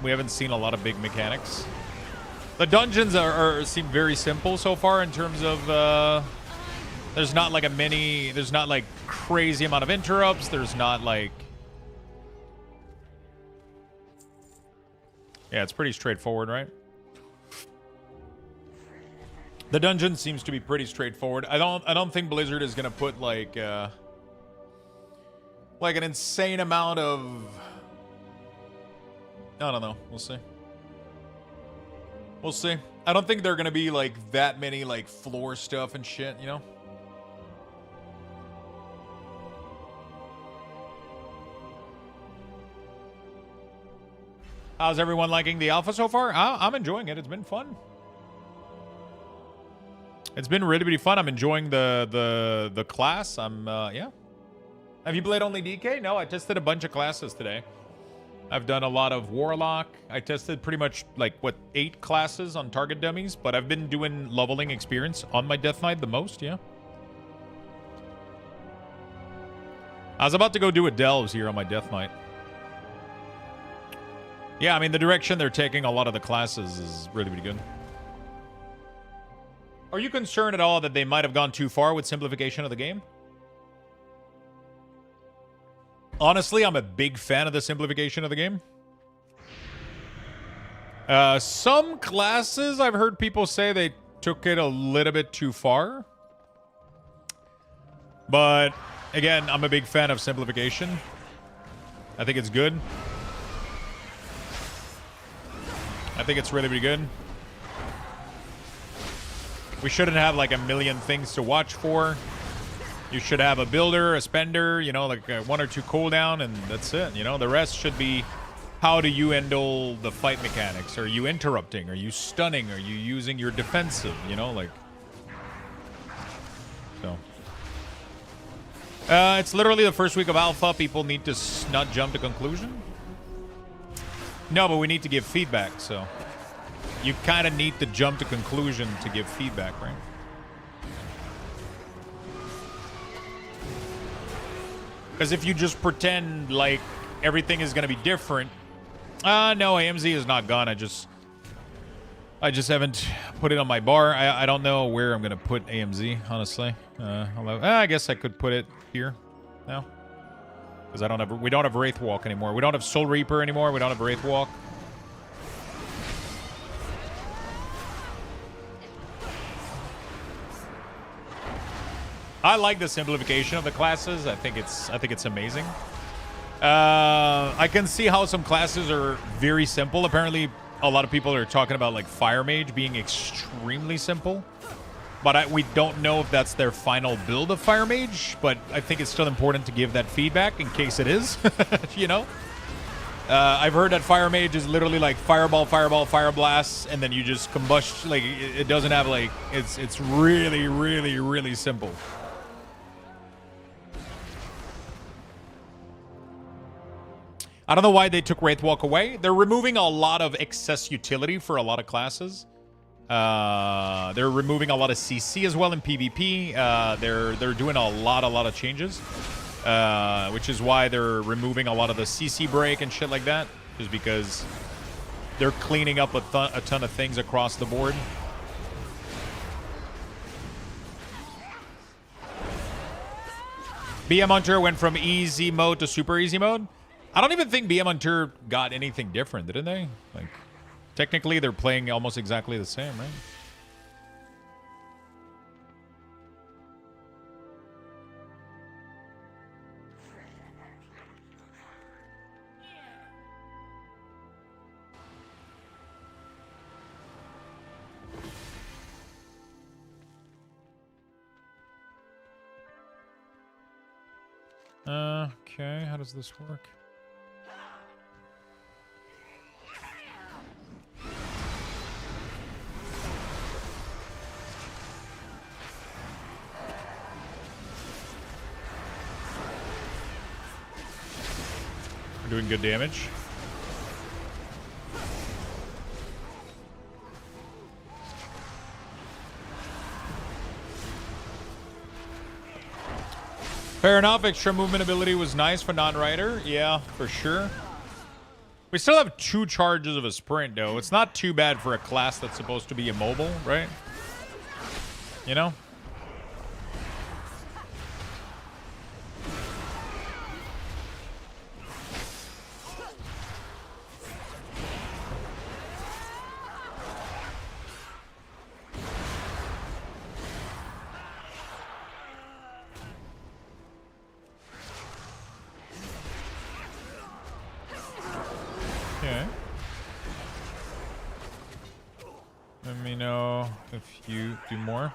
we haven't seen a lot of big mechanics. The dungeons seem very simple so far in terms of there's not like there's not like crazy amount of interrupts. There's not like, yeah, it's pretty straightforward, right? The dungeon seems to be pretty straightforward. I don't think Blizzard is gonna put like an insane amount of, I don't know. We'll see. We'll see. I don't think they're gonna be like that many like floor stuff and shit, you know? How's everyone liking the alpha so far? I'm enjoying it. It's been fun. It's been really, really fun. I'm enjoying the class. Yeah. Have you played only DK? No, I tested a bunch of classes today. I've done a lot of Warlock. I tested pretty much, like, what, 8 classes on target dummies, but I've been doing leveling experience on my Death Knight the most, yeah. I was about to go do a Delves here on my Death Knight. Yeah, I mean, the direction they're taking a lot of the classes is really, really good. Are you concerned at all that they might have gone too far with simplification of the game? Honestly, I'm a big fan of the simplification of the game. Some classes, I've heard people say they took it a little bit too far. But, again, I'm a big fan of simplification. I think it's good. I think it's really, really good. We shouldn't have, like, a million things to watch for. You should have a builder, a spender, you know, like 1 or 2 cooldown, and that's it. You know, the rest should be, how do you handle the fight mechanics? Are you interrupting? Are you stunning? Are you using your defensive? You know, like, so. It's literally the first week of alpha. People need to not jump to conclusion. No, but we need to give feedback, so. You kind of need to jump to conclusion to give feedback, right? Because if you just pretend like everything is going to be different... no, AMZ is not gone. I just haven't put it on my bar. I don't know where I'm going to put AMZ, honestly. I guess I could put it here now. Because we don't have Wraith Walk anymore. We don't have Soul Reaper anymore. We don't have Wraith Walk. I like the simplification of the classes. I think it's amazing. I can see how some classes are very simple. Apparently, a lot of people are talking about like Fire Mage being extremely simple. But we don't know if that's their final build of Fire Mage. But I think it's still important to give that feedback in case it is. You know? I've heard that Fire Mage is literally like Fireball, Fireball, Fire Blast, and then you just combust. Like, it doesn't have like... It's really, really, really simple. I don't know why they took Wraithwalk away. They're removing a lot of excess utility for a lot of classes. They're removing a lot of CC as well in PvP. They're doing a lot of changes, which is why they're removing a lot of the CC break and shit like that, just because they're cleaning up a ton of things across the board. BM Hunter went from easy mode to super easy mode. I don't even think BM Hunter got anything different, didn't they? Like, technically, they're playing almost exactly the same, right? Okay, how does this work? We're doing good damage. Fair enough. Extra movement ability was nice for non-rider. Yeah, for sure. We still have 2 charges of a sprint, though. It's not too bad for a class that's supposed to be immobile, right? You know? Okay. Let me know if you do more.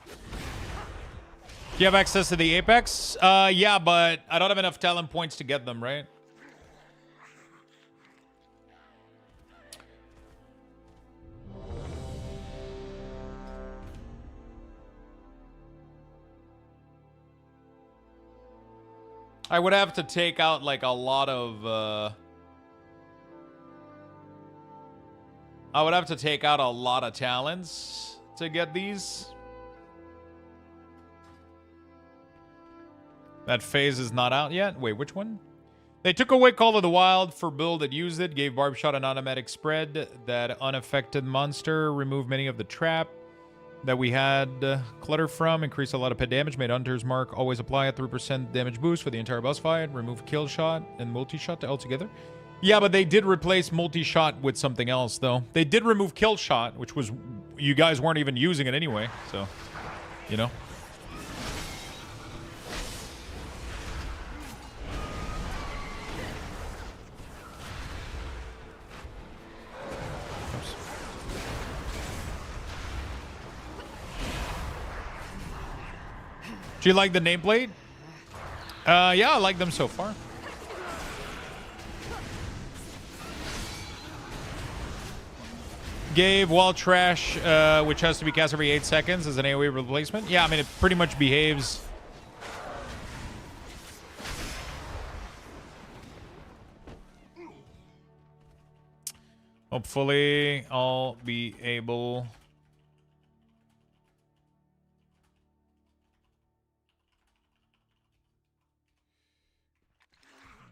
Do you have access to the Apex? Yeah, but I don't have enough talent points to get them, right? I would have to take out like a lot of I would have to take out a lot of talents to get these. That phase is not out yet. Wait, which one? They took away Call of the Wild for build that used it, gave Barb Shot an automatic spread that unaffected monster, removed many of the trap that we had clutter from, increased a lot of pet damage, made Hunter's Mark always apply a 3% damage boost for the entire boss fight, remove kill shot and multi-shot altogether. Yeah, but they did replace multi-shot with something else, though. They did remove kill shot, which was, you guys weren't even using it anyway, so, you know. Do you like the nameplate? Yeah, I like them so far. Gave Wall Trash, which has to be cast every 8 seconds as an AoE replacement. Yeah, I mean, it pretty much behaves. Hopefully, I'll be able...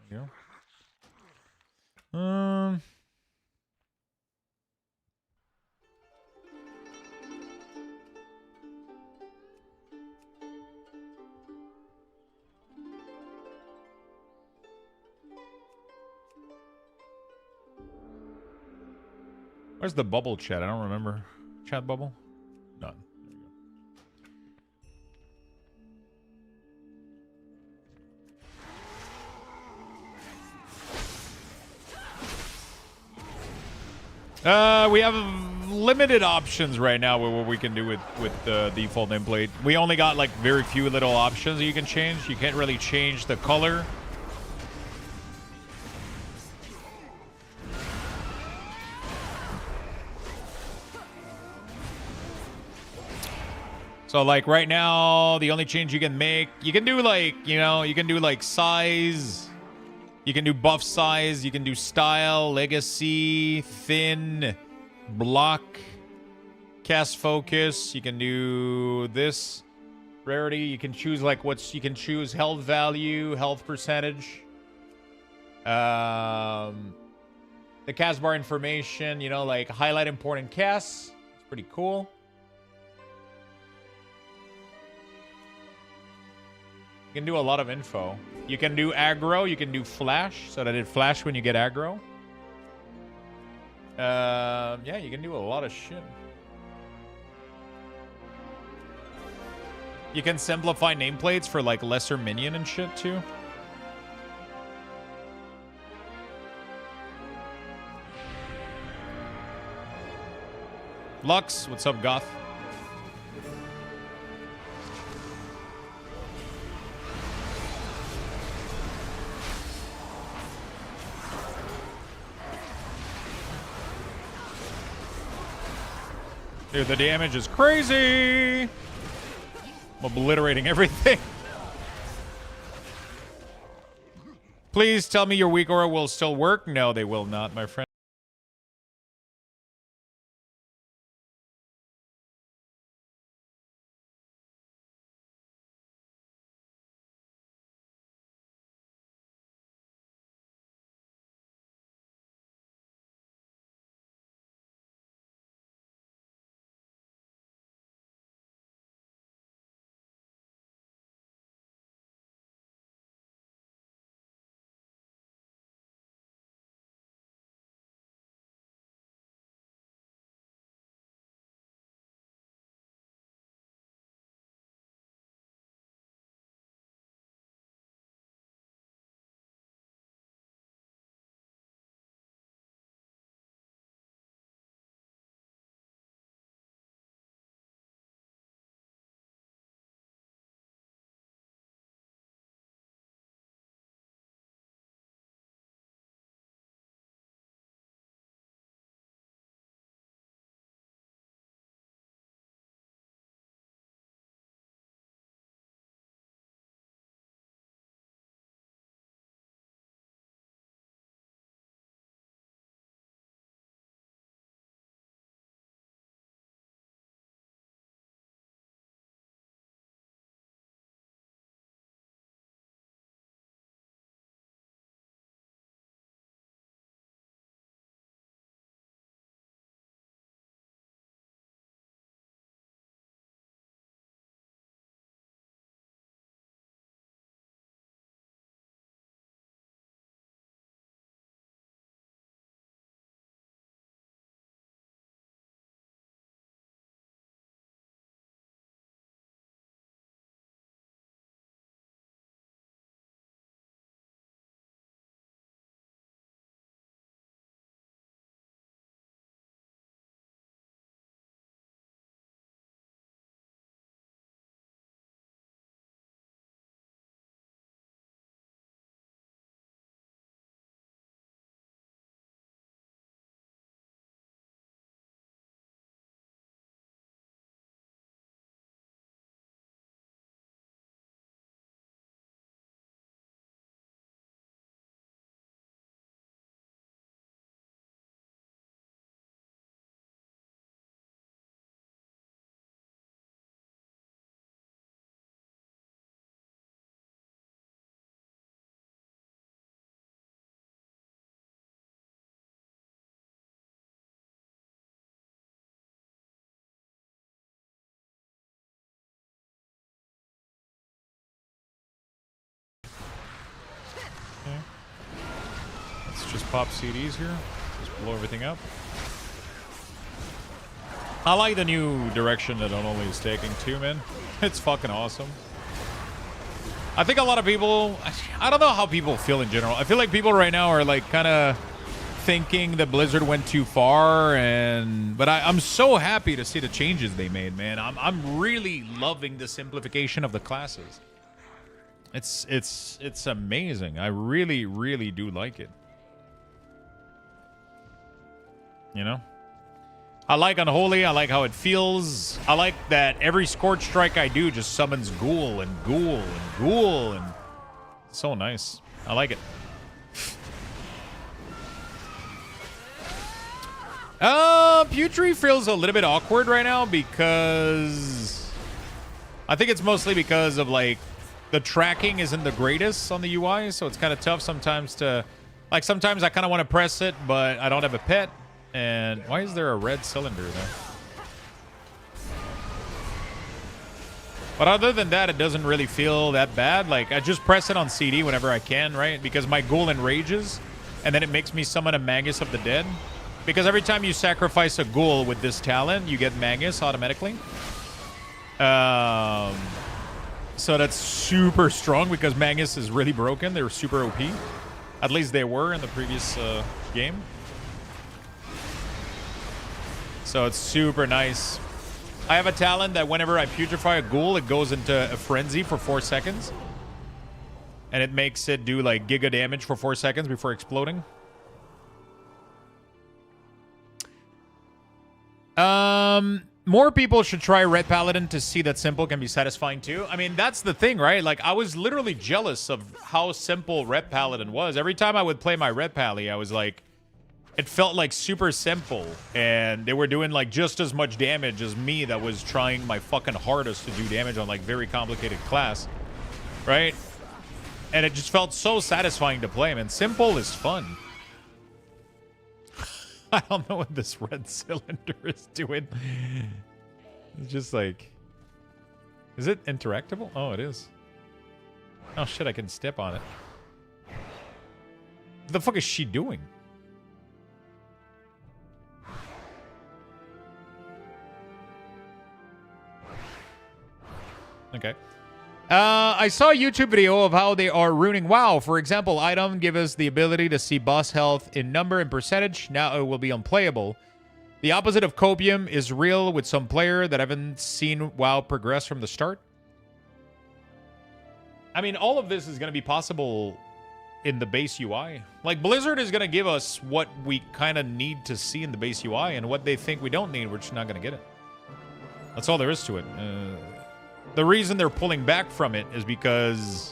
There you go. Where's the bubble chat? I don't remember. Chat bubble? None. We have limited options right now with what we can do with the default nameplate. We only got like very few little options that you can change. You can't really change the color. So like right now, the only change you can make, you can do like, you know, you can do like size, you can do buff size, you can do style, legacy, thin, block, cast focus. You can do this rarity. You can choose like you can choose health value, health percentage. The cast bar information, you know, like highlight important casts. It's pretty cool. You can do a lot of info. You can do aggro. You can do flash, so that it flash when you get aggro. Yeah, you can do a lot of shit. You can simplify nameplates for like lesser minion and shit too. Lux, what's up, Goth? Dude, the damage is crazy. I'm obliterating everything. Please tell me your weak aura will still work. No, they will not, my friend. Let's just pop CDs here. Just blow everything up. I like the new direction that Only is taking too, man. It's fucking awesome. I think a lot of people... I don't know how people feel in general. I feel like people right now are like kind of thinking that Blizzard went too far, but I'm so happy to see the changes they made, man. I'm really loving the simplification of the classes. It's amazing. I really, really do like it. You know? I like Unholy. I like how it feels. I like that every Scorch Strike I do just summons Ghoul and Ghoul and Ghoul. And so nice. I like it. Putri feels a little bit awkward right now because I think it's mostly because of like the tracking isn't the greatest on the UI, so it's kind of tough sometimes to like sometimes I kind of want to press it, but I don't have a pet. And why is there a red cylinder there? But other than that, it doesn't really feel that bad. Like I just press it on CD whenever I can, right? Because my Ghoul enrages, and then it makes me summon a Magus of the Dead. Because every time you sacrifice a Ghoul with this talent, you get Magus automatically. So that's super strong because Magus is really broken. They're super OP. At least they were in the previous game. So it's super nice. I have a talent that whenever I putrefy a Ghoul, it goes into a frenzy for 4 seconds. And it makes it do like giga damage for 4 seconds before exploding. More people should try Red Paladin to see that simple can be satisfying too. I mean, that's the thing, right? Like, I was literally jealous of how simple Red Paladin was. Every time I would play my Red Pally, I was like, it felt like super simple. And they were doing like just as much damage as me that was trying my fucking hardest to do damage on like very complicated class. Right? And it just felt so satisfying to play, man. Simple is fun. I don't know what this red cylinder is doing. It's just like... Is it interactable? Oh, it is. Oh, shit, I can step on it. What the fuck is she doing? Okay. I saw a YouTube video of how they are ruining WoW. For example, item give us the ability to see boss health in number and percentage. Now it will be unplayable. The opposite of copium is real with some player that haven't seen WoW progress from the start. I mean, all of this is going to be possible in the base UI. Like, Blizzard is going to give us what we kind of need to see in the base UI, and what they think we don't need, we're just not going to get it. That's all there is to it. The reason they're pulling back from it is because...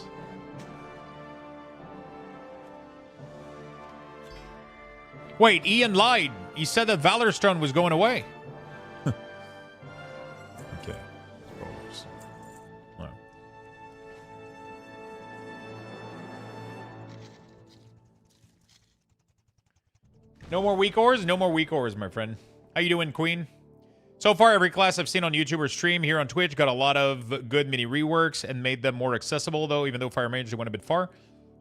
Wait, Ian lied. He said that Valorstone was going away. Okay. All right. No more weak ores? No more weak ores, my friend. How you doing, Queen? So far, every class I've seen on YouTube or stream here on Twitch got a lot of good mini reworks and made them more accessible, though, even though Fire Mage went a bit far.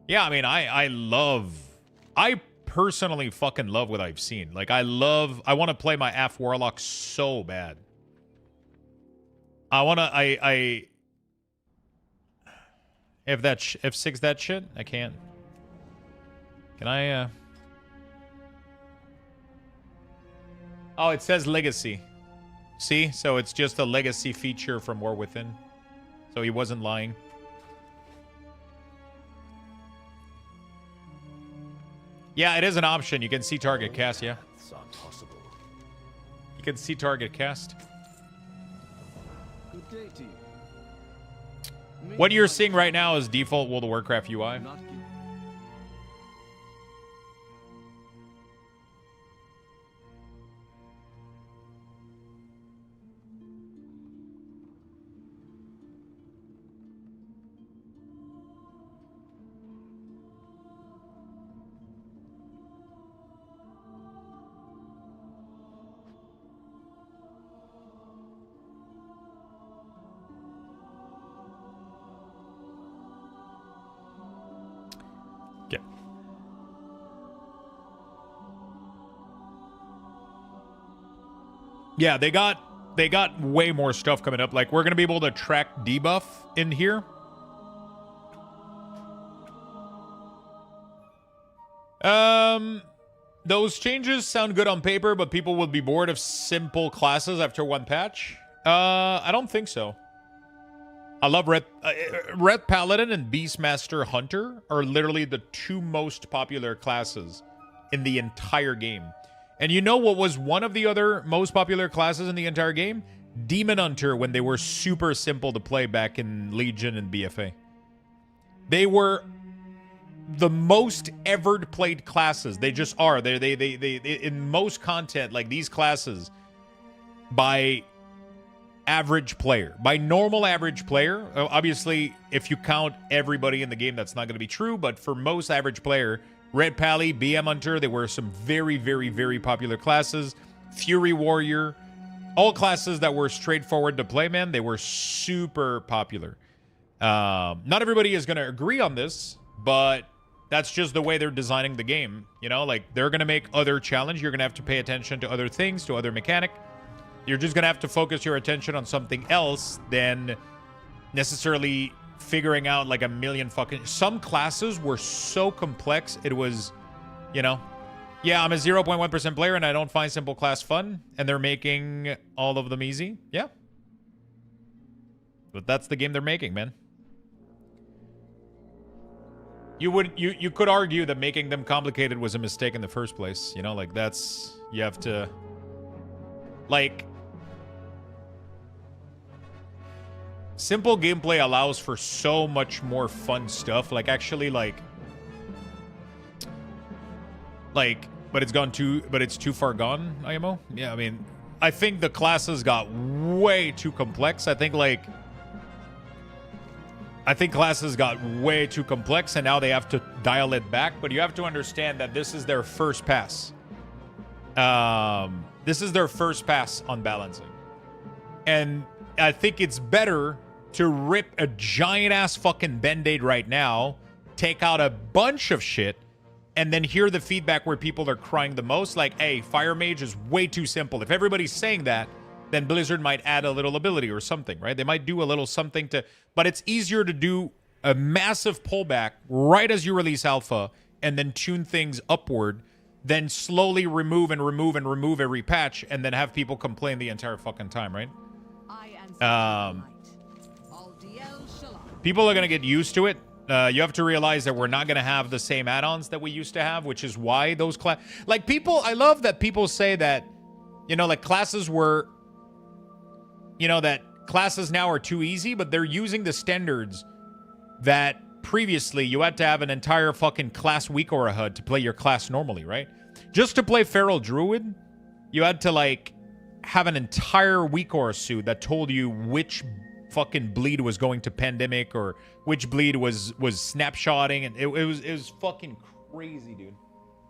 Yeah, I mean, I personally fucking love what I've seen. Like, I want to play my AF Warlock so bad. If that, F6 that shit, I can't. Can I, Oh, it says Legacy. See? So it's just a legacy feature from War Within. So he wasn't lying. Yeah, it is an option. You can see target cast, yeah. You can see target cast. Good day to you. What you're seeing right now is default World of Warcraft UI. Yeah, they got way more stuff coming up. Like, we're gonna be able to track debuff in here. Those changes sound good on paper, but people will be bored of simple classes after one patch. I don't think so. I love Red Paladin and Beastmaster Hunter are literally the two most popular classes in the entire game. And you know what was one of the other most popular classes in the entire game? Demon Hunter, when they were super simple to play back in Legion and BFA. They were the most ever played classes. They just are. They in most content, like these classes, by average player, by normal average player. Obviously, if you count everybody in the game, that's not going to be true. But for most average player, Red Pally, BM Hunter, they were some very, very, very popular classes. Fury Warrior, all classes that were straightforward to play, man. They were super popular. Not everybody is going to agree on this, but that's just the way they're designing the game. You know, like they're going to make other challenge. You're going to have to pay attention to other things, to other mechanic. You're just going to have to focus your attention on something else than necessarily figuring out like a million fucking... Some classes were so complex, it was, you know... Yeah, I'm a 0.1% player and I don't find simple class fun, and they're making all of them easy. Yeah. But that's the game they're making, man. You could argue that making them complicated was a mistake in the first place. You know, like that's... You have to... Like... Simple gameplay allows for so much more fun stuff. Like, actually, like... But it's too far gone, IMO? Yeah, I mean... I think the classes got way too complex. I think classes got way too complex, and now they have to dial it back. But you have to understand that this is their first pass. This is their first pass on balancing. And I think it's better to rip a giant-ass fucking Band-Aid right now, take out a bunch of shit, and then hear the feedback where people are crying the most. Like, hey, Fire Mage is way too simple. If everybody's saying that, then Blizzard might add a little ability or something, right? They might do a little something to... But it's easier to do a massive pullback right as you release alpha and then tune things upward than slowly remove every patch and then have people complain the entire fucking time, right? People are going to get used to it. You have to realize that we're not going to have the same add-ons that we used to have, which is why those like people, I love that people say that, you know, like classes were, you know, that classes now are too easy, but they're using the standards that previously you had to have an entire fucking class week or a HUD to play your class normally, right? Just to play Feral Druid, you had to like have an entire week or suit that told you which fucking bleed was going to pandemic or which bleed was snapshotting, and it was fucking crazy, dude.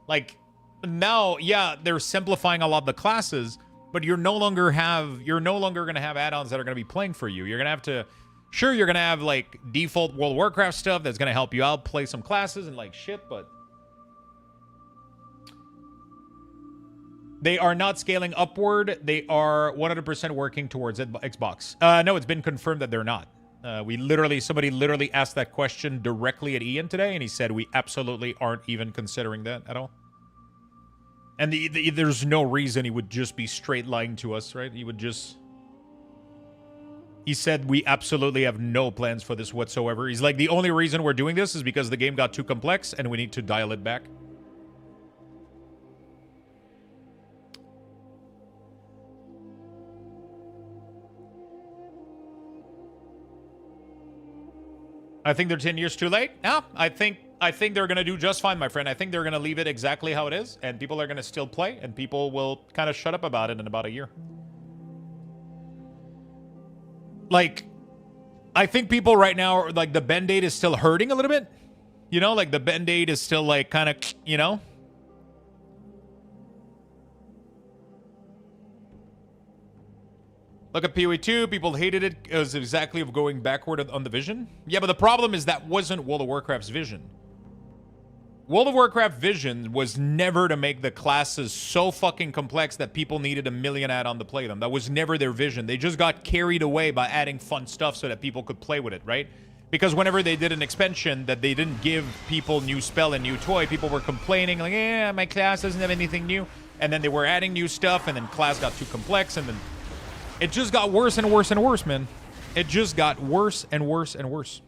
Like now, yeah, they're simplifying a lot of the classes, but you're no longer going to have add-ons that are going to be playing for you. You're going to have to, sure, you're going to have like default World of Warcraft stuff that's going to help you out play some classes and like shit, but they are not scaling upward. They are 100% working towards Xbox. No, it's been confirmed that they're not. Somebody literally asked that question directly at Ian today, and he said we absolutely aren't even considering that at all. And there's no reason he would just be straight lying to us, right? He said we absolutely have no plans for this whatsoever. He's like, the only reason we're doing this is because the game got too complex and we need to dial it back. I think they're 10 years too late. No, I think they're going to do just fine, my friend. I think they're going to leave it exactly how it is, and people are going to still play, and people will kind of shut up about it in about a year. Like, I think people right now, are, like, the Band-Aid is still hurting a little bit. You know, like, the Band-Aid is still, like, kind of, you know? Look at PoE 2. People hated it as exactly of going backward on the vision. Yeah, but the problem is that wasn't World of Warcraft's vision. World of Warcraft vision was never to make the classes so fucking complex that people needed a million add-on to play them. That was never their vision. They just got carried away by adding fun stuff so that people could play with it, right? Because whenever they did an expansion that they didn't give people new spell and new toy, people were complaining like, yeah, my class doesn't have anything new. And then they were adding new stuff, and then class got too complex, and then it just got worse and worse and worse, man. It just got worse and worse and worse.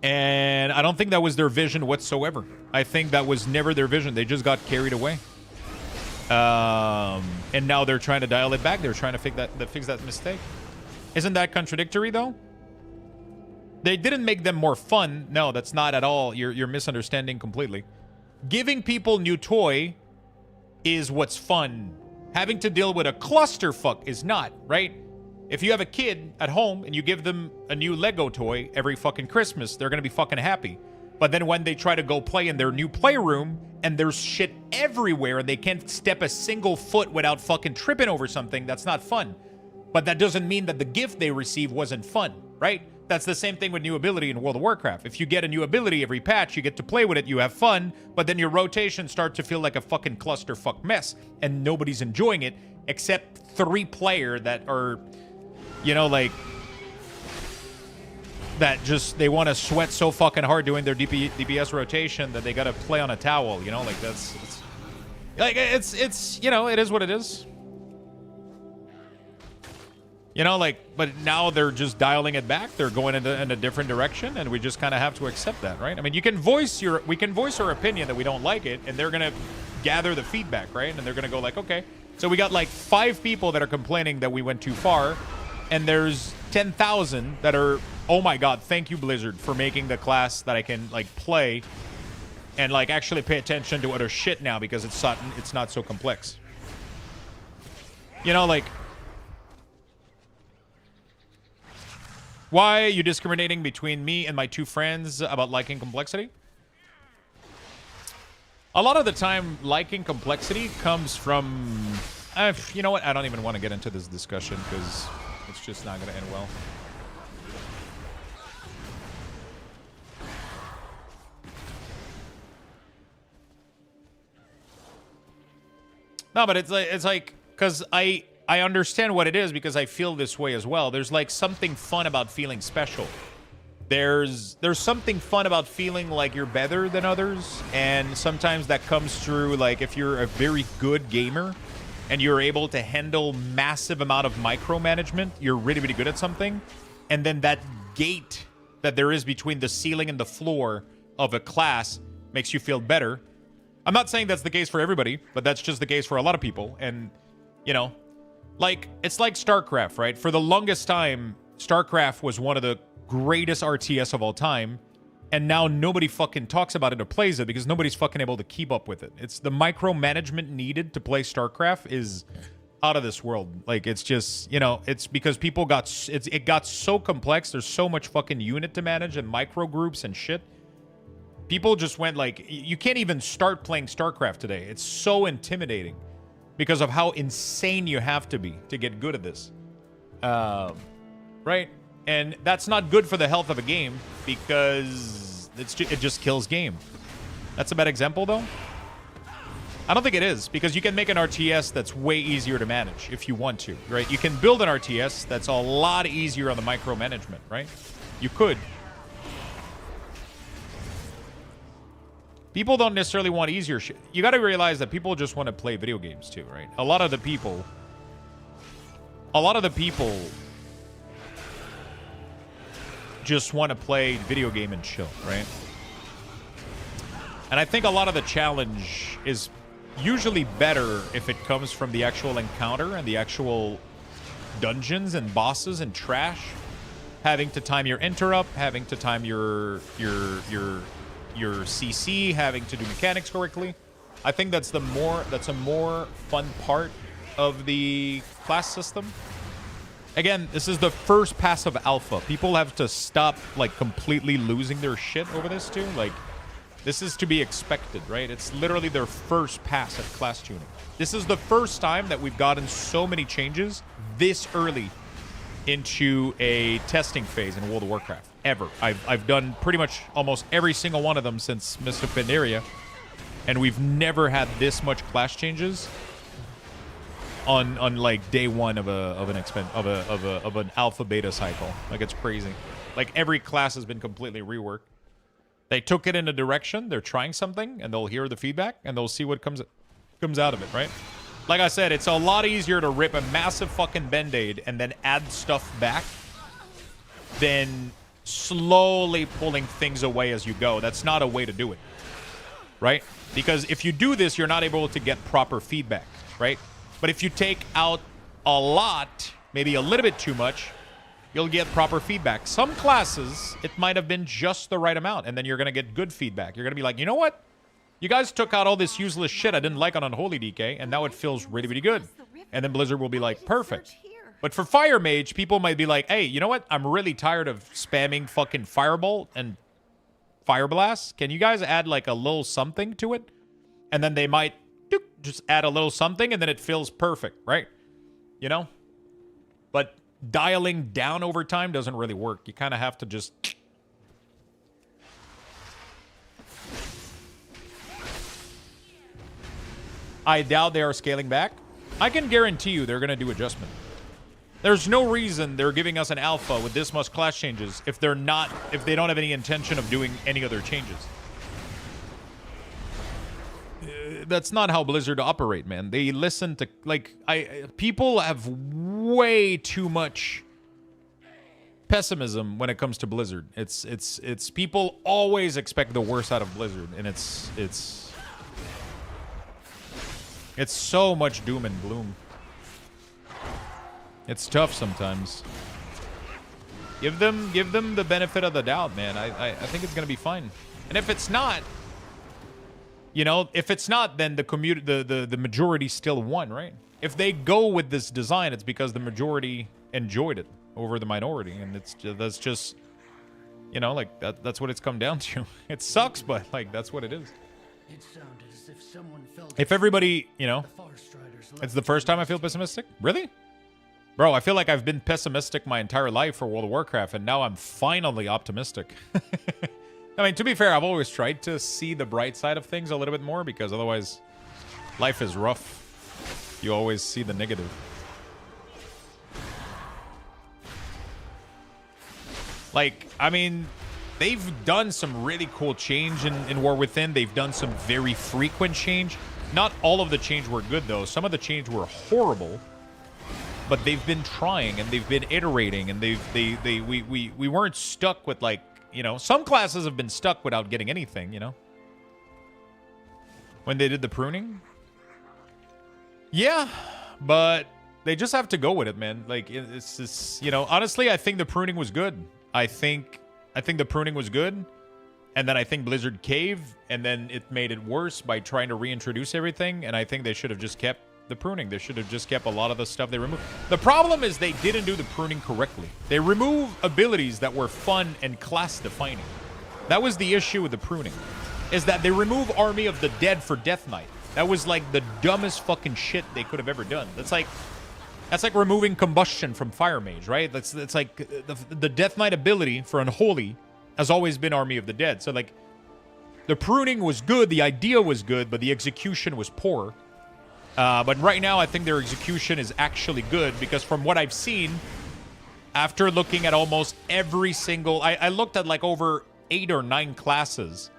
And I don't think that was their vision whatsoever. I think that was never their vision. They just got carried away. And now they're trying to dial it back. They're trying to fix that mistake. Isn't that contradictory, though? They didn't make them more fun. No, that's not at all. You're misunderstanding completely. Giving people new toy is what's fun. Having to deal with a clusterfuck is not, right? If you have a kid at home and you give them a new Lego toy every fucking Christmas, they're gonna be fucking happy. But then when they try to go play in their new playroom and there's shit everywhere and they can't step a single foot without fucking tripping over something, that's not fun. But that doesn't mean that the gift they receive wasn't fun, right? That's the same thing with new ability in World of Warcraft. If you get a new ability every patch, you get to play with it, you have fun, but then your rotations start to feel like a fucking clusterfuck mess, and nobody's enjoying it except 3 players that are, you know, like, that just, they want to sweat so fucking hard doing their DPS rotation that they got to play on a towel, you know? Like, it's, you know, it is what it is. You know, like, but now they're just dialing it back. They're going in a different direction, and we just kind of have to accept that, right? I mean, we can voice our opinion that we don't like it, and they're going to gather the feedback, right? And they're going to go like, okay. So we got like 5 people that are complaining that we went too far, and there's 10,000 that are, oh my god, thank you, Blizzard, for making the class that I can, like, play and, like, actually pay attention to other shit now because it's not so complex. You know, like, why are you discriminating between me and my 2 friends about liking complexity? A lot of the time, liking complexity comes from... you know what? I don't even want to get into this discussion because it's just not going to end well. No, but it's like, because I understand what it is because I feel this way as well. There's like something fun about feeling special. There's something fun about feeling like you're better than others, and sometimes that comes through, like, if you're a very good gamer and you're able to handle massive amount of micromanagement, you're really, really good at something, and then that gate that there is between the ceiling and the floor of a class makes you feel better. I'm not saying that's the case for everybody, but that's just the case for a lot of people. And, you know, like, it's like StarCraft, right? For the longest time, StarCraft was one of the greatest RTS of all time, and now nobody fucking talks about it or plays it because nobody's fucking able to keep up with it. It's the micromanagement needed to play StarCraft is out of this world. Like, it's just, you know, it's because people it got so complex. There's so much fucking unit to manage and micro groups and shit. People just went like, you can't even start playing StarCraft today. It's so intimidating because of how insane you have to be to get good at this. Right? And that's not good for the health of a game because it just kills game. That's a bad example, though. I don't think it is, because you can make an RTS that's way easier to manage if you want to, right? You can build an RTS that's a lot easier on the micromanagement, right? You could. People don't necessarily want easier shit. You got to realize that people just want to play video games too, right? A lot of the people just want to play video game and chill, right? And I think a lot of the challenge is usually better if it comes from the actual encounter and the actual dungeons and bosses and trash. Having to time your interrupt, having to time your CC, having to do mechanics correctly. I think that's a more fun part of the class system. Again, this is the first pass of alpha. People have to stop, like, completely losing their shit over this too. Like, this is to be expected, right? It's literally their first pass at class tuning. This is the first time that we've gotten so many changes this early into a testing phase in World of Warcraft ever. I've done pretty much almost every single one of them since Mist of Pandaria, and we've never had this much class changes on like day one of an alpha beta cycle. Like, it's crazy. Like, every class has been completely reworked. They took it in a direction, they're trying something, and they'll hear the feedback and they'll see what comes out of it, right? Like I said, it's a lot easier to rip a massive fucking band-aid and then add stuff back than slowly pulling things away as you go. That's not a way to do it, right? Because if you do this, you're not able to get proper feedback, right? But if you take out a lot, maybe a little bit too much, you'll get proper feedback. Some classes, it might have been just the right amount, and then you're going to get good feedback. You're going to be like, you know what? You guys took out all this useless shit I didn't like on Unholy DK, and now it feels really, really good. And then Blizzard will be like, perfect. But for Fire Mage, people might be like, hey, you know what? I'm really tired of spamming fucking Firebolt and Fire Blast. Can you guys add like a little something to it? And then they might just add a little something, and then it feels perfect, right? You know? But dialing down over time doesn't really work. You kind of have to just... I doubt they are scaling back. I can guarantee you they're going to do adjustment. There's no reason they're giving us an alpha with this much class changes if they don't have any intention of doing any other changes. That's not how Blizzard operate, man. They listen to, like, people have way too much pessimism when it comes to Blizzard. It's people always expect the worst out of Blizzard, and it's so much doom and gloom. It's tough sometimes. Give them the benefit of the doubt, man. I think it's gonna be fine. And if it's not, you know, if it's not, then the majority still won, right? If they go with this design, it's because the majority enjoyed it over the minority, and that's just, you know, like that's what it's come down to. It sucks, but like that's what it is. It sounded as if someone felt If everybody, you know, it's the first time I feel pessimistic. Really? Bro, I feel like I've been pessimistic my entire life for World of Warcraft, and now I'm finally optimistic. I mean, to be fair, I've always tried to see the bright side of things a little bit more, because otherwise life is rough. You always see the negative. Like, I mean, they've done some really cool change in War Within. They've done some very frequent change. Not all of the change were good, though. Some of the change were horrible. But they've been trying, and they've been iterating, and we weren't stuck with, like, you know, some classes have been stuck without getting anything, you know? When they did the pruning? Yeah, but they just have to go with it, man. Like, it's just, you know, honestly, I think the pruning was good. I think the pruning was good, and then I think Blizzard caved, and then it made it worse by trying to reintroduce everything, and I think they should have just kept the pruning. They should have just kept a lot of the stuff they removed. The problem is they didn't do the pruning correctly. They removed abilities that were fun and class-defining. That was the issue with the pruning, is that they removed Army of the Dead for Death Knight. That was like the dumbest fucking shit they could have ever done. That's like removing combustion from Fire Mage, right? That's like the Death Knight ability for Unholy has always been Army of the Dead. So like the pruning was good, the idea was good, but the execution was poor. But right now, I think their execution is actually good, because from what I've seen, after looking at almost every single... I looked at like over 8 or 9 classes.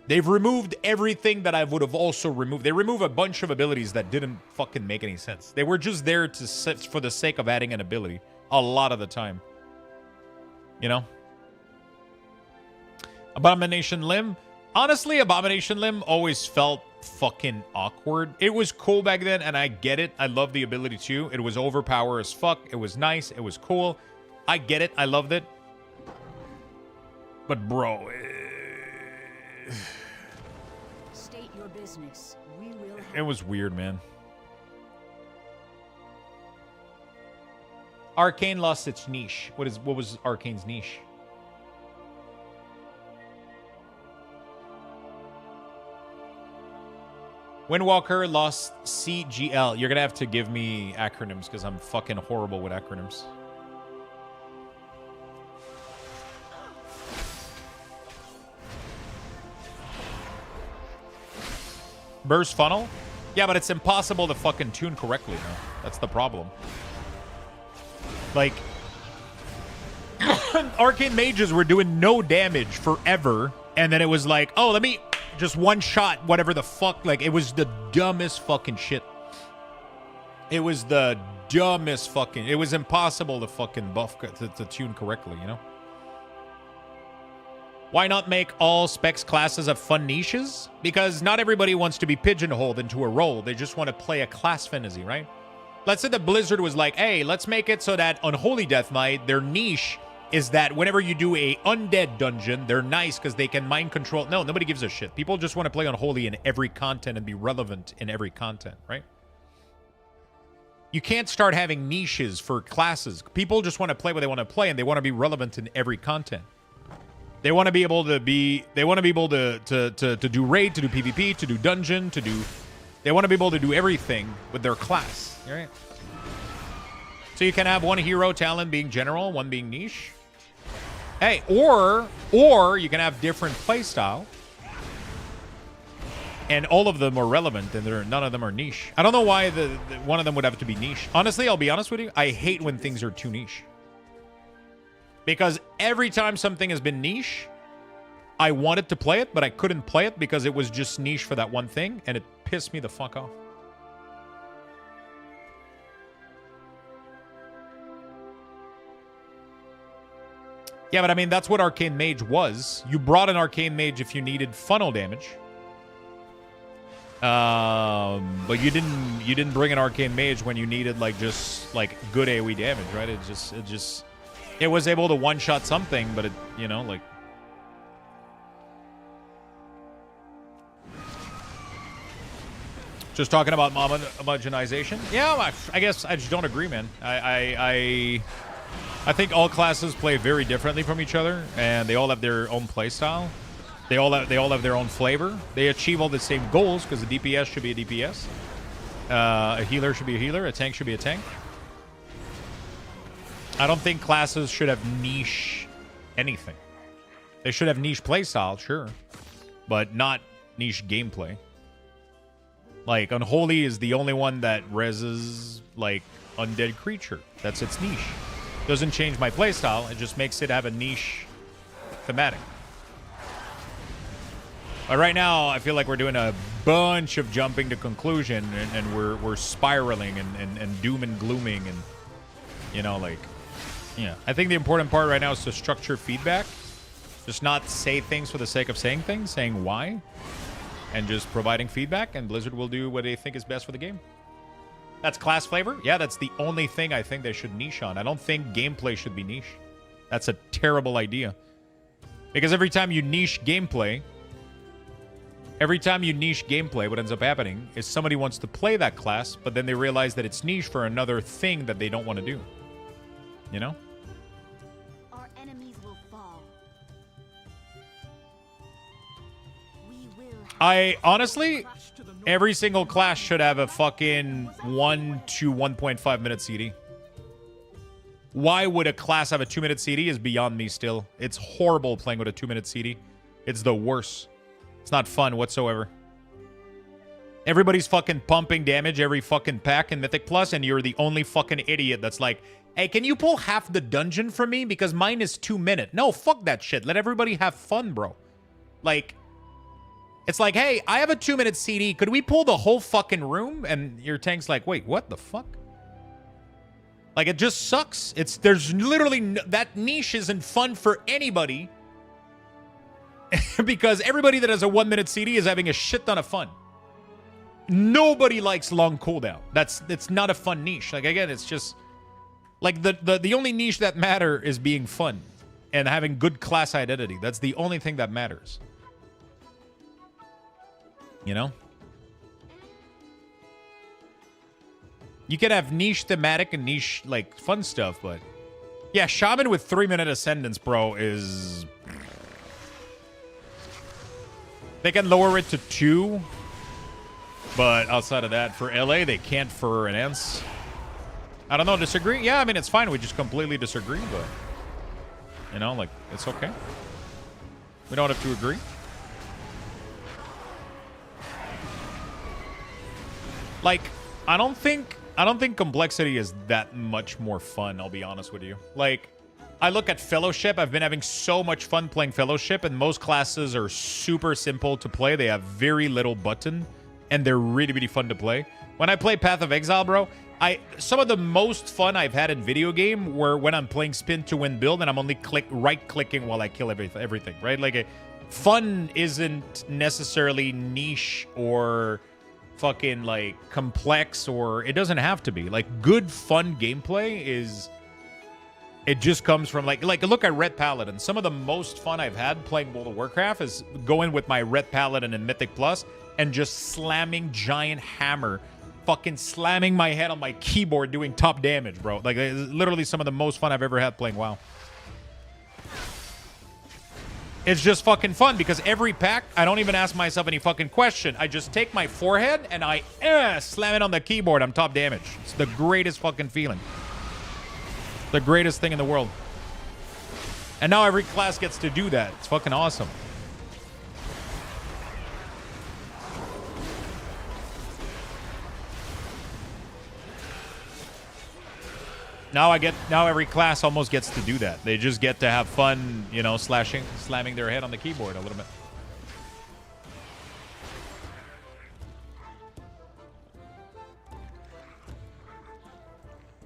They've removed everything that I would have also removed. They remove a bunch of abilities that didn't fucking make any sense. They were just there for the sake of adding an ability a lot of the time. You know? Abomination Limb. Honestly, Abomination Limb always felt fucking awkward. It was cool back then, and I get it. I love the ability too. It was overpower as fuck. It was nice. It was cool. I get it. I loved it. But bro, State your business. We will it was weird, man. Arcane lost its niche. What was Arcane's niche? Windwalker lost CGL. You're gonna have to give me acronyms, because I'm fucking horrible with acronyms. Burst funnel? Yeah, but it's impossible to fucking tune correctly now. That's the problem. Like, Arcane Mages were doing no damage forever, and then it was like, oh, let me just one shot, whatever the fuck. Like, it was the dumbest fucking shit. It was the dumbest fucking... It was impossible to fucking buff, to tune correctly, you know? Why not make all specs classes have fun niches? Because not everybody wants to be pigeonholed into a role. They just want to play a class fantasy, right? Let's say that Blizzard was like, hey, let's make it so that Unholy Death Knight, their niche is that whenever you do a undead dungeon, they're nice because they can mind control. No, nobody gives a shit. People just want to play Unholy in every content and be relevant in every content, right? You can't start having niches for classes. People just want to play what they want to play, and they want to be relevant in every content. They want to be able to be. They want to be able to do raid, to do PvP, to do dungeon, to do. They want to be able to do everything with their class, right? So you can have one hero talent being general, one being niche. Hey, or you can have different playstyle, and all of them are relevant, and none of them are niche. I don't know why the one of them would have to be niche. Honestly, I'll be honest with you. I hate when things are too niche. Because every time something has been niche, I wanted to play it, but I couldn't play it because it was just niche for that one thing, and it pissed me the fuck off. Yeah, but I mean, that's what Arcane Mage was. You brought an Arcane Mage if you needed funnel damage. But you didn't bring an Arcane Mage when you needed just good AoE damage, right? It was able to one-shot something, but it, just talking about homogenization. Yeah, I guess I just don't agree, man. I think all classes play very differently from each other, and they all have their own play style. They all have their own flavor. They achieve all the same goals because a DPS should be a DPS. A healer should be a healer. A tank should be a tank. I don't think classes should have niche anything. They should have niche playstyle, sure, but not niche gameplay. Like, Unholy is the only one that reses, undead creature. That's its niche. Doesn't change my playstyle. It just makes it have a niche thematic. But right now, I feel like we're doing a bunch of jumping to conclusion, and we're spiraling and doom and glooming, and, yeah. I think the important part right now is to structure feedback. Just not say things for the sake of saying things, saying why, and just providing feedback, and Blizzard will do what they think is best for the game. That's class flavor? Yeah, that's the only thing I think they should niche on. I don't think gameplay should be niche. That's a terrible idea. Because every time you niche gameplay, what ends up happening is somebody wants to play that class, but then they realize that it's niche for another thing that they don't want to do. Our enemies will fall. I honestly, every single class should have a fucking 1 to 1.5 minute CD. Why would a class have a 2-minute CD is beyond me still. It's horrible playing with a 2-minute CD. It's the worst. It's not fun whatsoever. Everybody's fucking pumping damage every fucking pack in Mythic Plus, and you're the only fucking idiot that's like, hey, can you pull half the dungeon for me? Because mine is 2 minutes. No, fuck that shit. Let everybody have fun, bro. It's like, hey, I have a 2-minute CD. Could we pull the whole fucking room? And your tank's like, wait, what the fuck? It just sucks. There's literally that niche isn't fun for anybody because everybody that has a 1-minute CD is having a shit ton of fun. Nobody likes long cooldown. It's not a fun niche. Again, it's just the only niche that matter is being fun and having good class identity. That's the only thing that matters. You can have niche thematic and niche, fun stuff, but... Yeah, Shaman with 3-minute Ascendance, bro, is... They can lower it to 2, but outside of that, for LA, they can't for an Ents. I don't know, disagree? Yeah, I mean, it's fine. We just completely disagree, but... it's okay. We don't have to agree. I don't think complexity is that much more fun, I'll be honest with you. I look at Fellowship. I've been having so much fun playing Fellowship, and most classes are super simple to play. They have very little button, and they're really, really fun to play. When I play Path of Exile, bro, some of the most fun I've had in video game were when I'm playing spin to win build and I'm only right clicking while I kill everything, right? Like fun isn't necessarily niche or fucking like complex, or it doesn't have to be. Like good fun gameplay is, it just comes from like look at Red Paladin. Some of the most fun I've had playing World of Warcraft is going with my Red Paladin and Mythic Plus and just slamming giant hammer, fucking slamming my head on my keyboard doing top damage, bro. Like literally some of the most fun I've ever had playing WoW. It's just fucking fun because every pack, I don't even ask myself any fucking question. I just take my forehead and I slam it on the keyboard. I'm top damage. It's the greatest fucking feeling. The greatest thing in the world. And now every class gets to do that. It's fucking awesome. Now every class almost gets to do that. They just get to have fun, you know, slamming their head on the keyboard a little bit.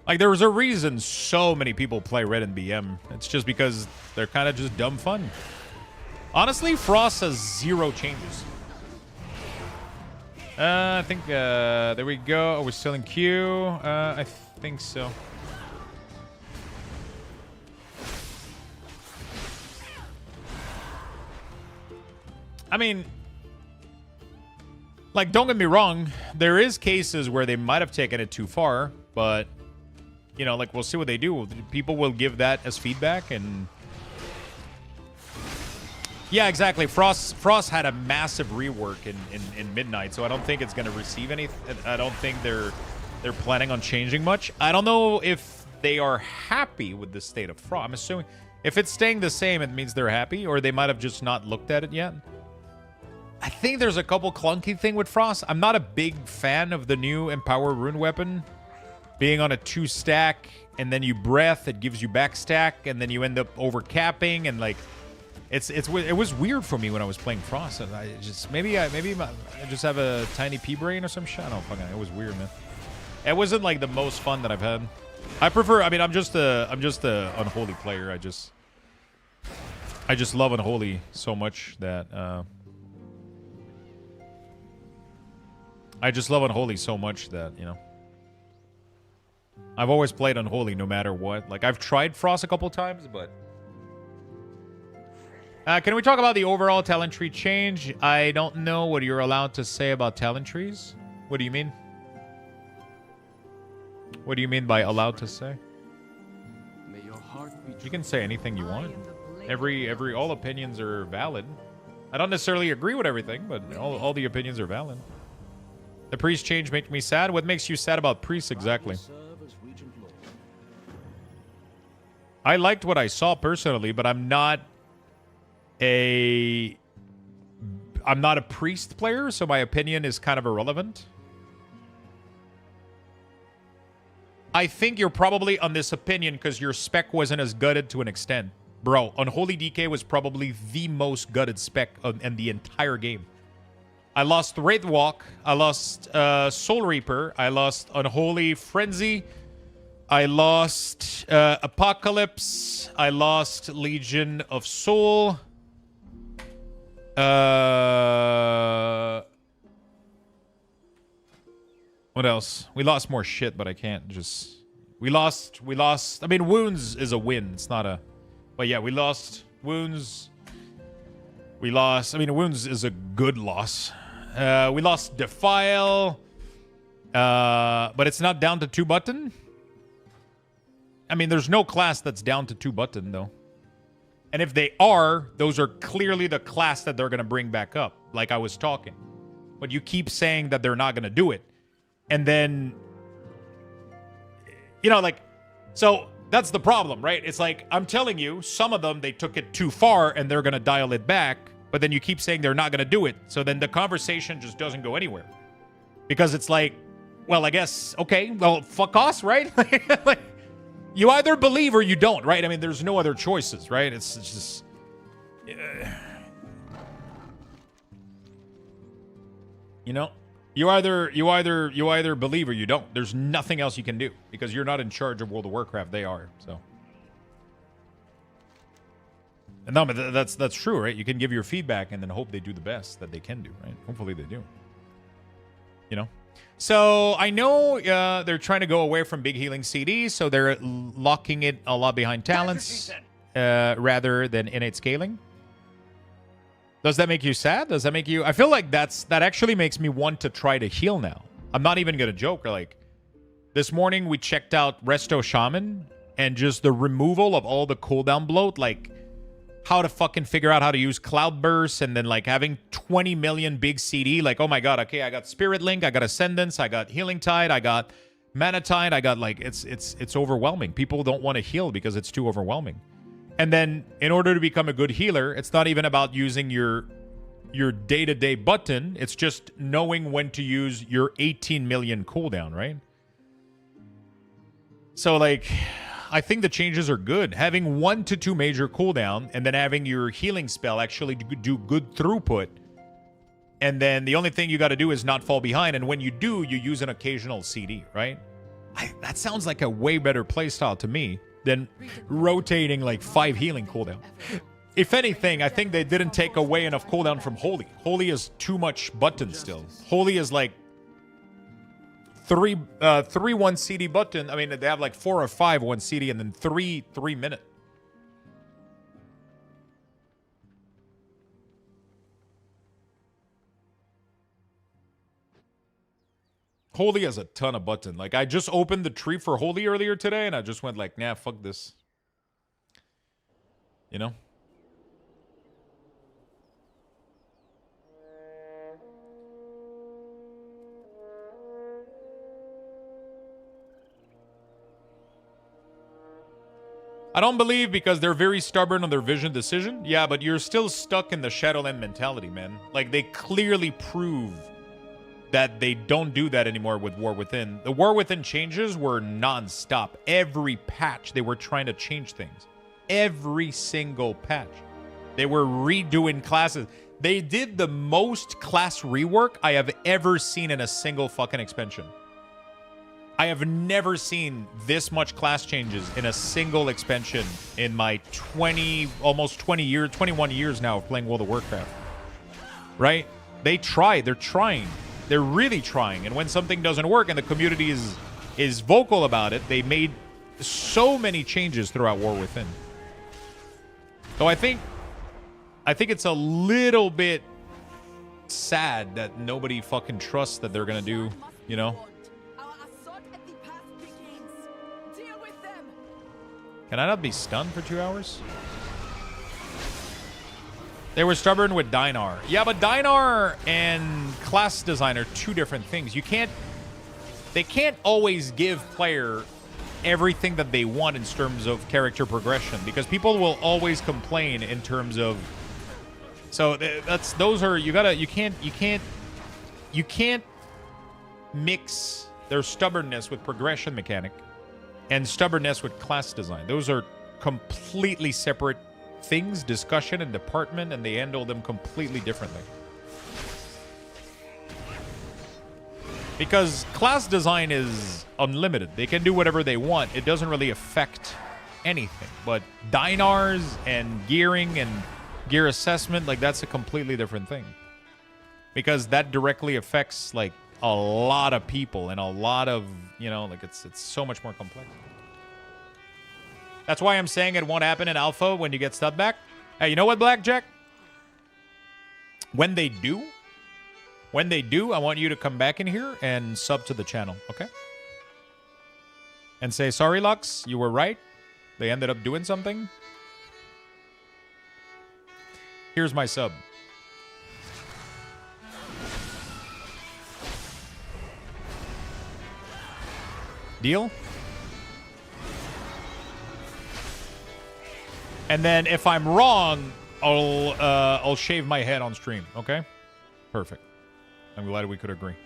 Like, there was a reason so many people play Red and BM. It's just because they're kind of just dumb fun. Honestly, Frost has 0 changes. I think, there we go. Are we still in queue? I think so. I mean, like, don't get me wrong. There is cases where they might have taken it too far, but, you know, like, we'll see what they do. People will give that as feedback, and... Yeah, exactly. Frost had a massive rework in Midnight, so I don't think it's going to receive any... I don't think they're planning on changing much. I don't know if they are happy with the state of Frost. I'm assuming if it's staying the same, it means they're happy, or they might have just not looked at it yet. I think there's a couple clunky thing with Frost. I'm not a big fan of the new Empower Rune weapon being on a 2-stack, and then you breath, it gives you back stack, and then you end up overcapping, and like it was weird for me when I was playing Frost. I just maybe I just have a tiny pea brain or some shit. I don't fucking. It was weird, man. It wasn't like the most fun that I've had. I prefer. I mean, I'm just a unholy player. I just love unholy so much that. I just love Unholy so much that, you know. I've always played Unholy no matter what. Like, I've tried Frost a couple times, but... can we talk about the overall talent tree change? I don't know what you're allowed to say about talent trees. What do you mean? What do you mean by allowed to say? May your heart be you can say anything you want. All opinions are valid. I don't necessarily agree with everything, but all the opinions are valid. The priest change makes me sad. What makes you sad about priests exactly? I liked what I saw personally, but I'm not a priest player, so my opinion is kind of irrelevant. I think you're probably on this opinion because your spec wasn't as gutted to an extent. Bro, Unholy DK was probably the most gutted spec in the entire game. I lost Wraithwalk, I lost Soul Reaper, I lost Unholy Frenzy, I lost Apocalypse, I lost Legion of Soul. What else? We lost more shit, but I can't just... We lost... I mean, Wounds is a win, it's not a... But yeah, we lost Wounds. We lost... I mean, Wounds is a good loss. We lost Defile. But it's not down to 2-button. I mean, there's no class that's down to 2-button, though. And if they are, those are clearly the class that they're going to bring back up, like I was talking. But you keep saying that they're not going to do it. And then, you know, like, so that's the problem, right? It's like, I'm telling you, some of them, they took it too far and they're going to dial it back. But then you keep saying they're not going to do it. So then the conversation just doesn't go anywhere. Because it's like, well, I guess, okay, well, fuck us, right? Like, you either believe or you don't, right? I mean, there's no other choices, right? It's just... You know? You either believe or you don't. There's nothing else you can do because you're not in charge of World of Warcraft. They are. So. And no, but that's true, right? You can give your feedback and then hope they do the best that they can do, right? Hopefully they do. You know? So I know they're trying to go away from big healing CDs, so they're locking it a lot behind talents rather than innate scaling. Does that make you sad? Does that make you... I feel like that actually makes me want to try to heal now. I'm not even going to joke. Like, this morning we checked out Resto Shaman and just the removal of all the cooldown bloat, like how to fucking figure out how to use Cloud Burst and then like having 20 million big CD. Like, oh my god, okay, I got Spirit Link, I got Ascendance, I got Healing Tide, I got Mana Tide, I got like... It's overwhelming. People don't want to heal because it's too overwhelming. And then, in order to become a good healer, it's not even about using your day-to-day button. It's just knowing when to use your 18 million cooldown, right? So, like, I think the changes are good. Having 1 to 2 major cooldown, and then having your healing spell actually do good throughput. And then the only thing you got to do is not fall behind. And when you do, you use an occasional CD, right? That sounds like a way better playstyle to me than rotating like 5 healing cooldown. If anything, I think they didn't take away enough cooldown from Holy. Holy is too much button still. Holy is like 3 1 CD button. I mean, they have like 4 or 5 1 CD and then 3 minute. Holy has a ton of button. Like, I just opened the tree for Holy earlier today, and I just went like, nah, fuck this. You know? I don't believe because they're very stubborn on their vision decision. Yeah, but you're still stuck in the Shadowland mentality, man. Like, they clearly prove that they don't do that anymore with War Within. The War Within changes were non-stop. Every patch, they were trying to change things. Every single patch. They were redoing classes. They did the most class rework I have ever seen in a single fucking expansion. I have never seen this much class changes in a single expansion in my almost 21 years now of playing World of Warcraft. Right? They try. They're trying. They're really trying. And when something doesn't work and the community is vocal about it, they made so many changes throughout War Within. So I think it's a little bit sad that nobody fucking trusts that they're gonna do, you know? Can I not be stunned for 2 hours? They were stubborn with Dynar. Yeah, but Dynar and class design are 2 different things. They can't always give player everything that they want in terms of character progression because people will always complain in terms of. So you can't mix their stubbornness with progression mechanic and stubbornness with class design. Those are completely separate things, discussion and department, and they handle them completely differently. Because class design is unlimited. They can do whatever they want. It doesn't really affect anything. But Dynars and gearing and gear assessment, like that's a completely different thing. Because that directly affects like a lot of people and a lot of, like it's so much more complex. That's why I'm saying it won't happen in alpha when you get stud back. Hey, you know what, Blackjack? When they do, I want you to come back in here and sub to the channel, okay? And say, sorry, Lux, you were right. They ended up doing something. Here's my sub. Deal? And then if I'm wrong, I'll shave my head on stream, okay? Perfect. I'm glad we could agree.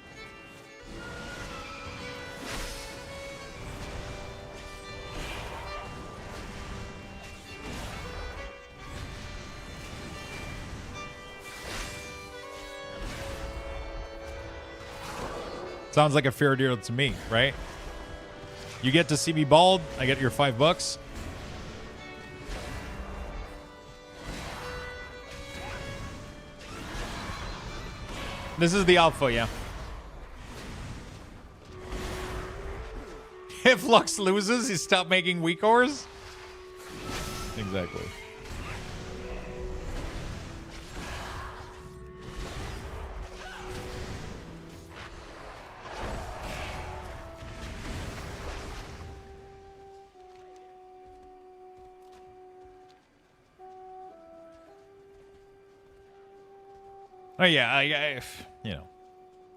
Sounds like a fair deal to me, right? You get to see me bald. I get your $5. This is the alpha, yeah. If Lux loses, he stop making weak ores? Exactly. Oh yeah, you know,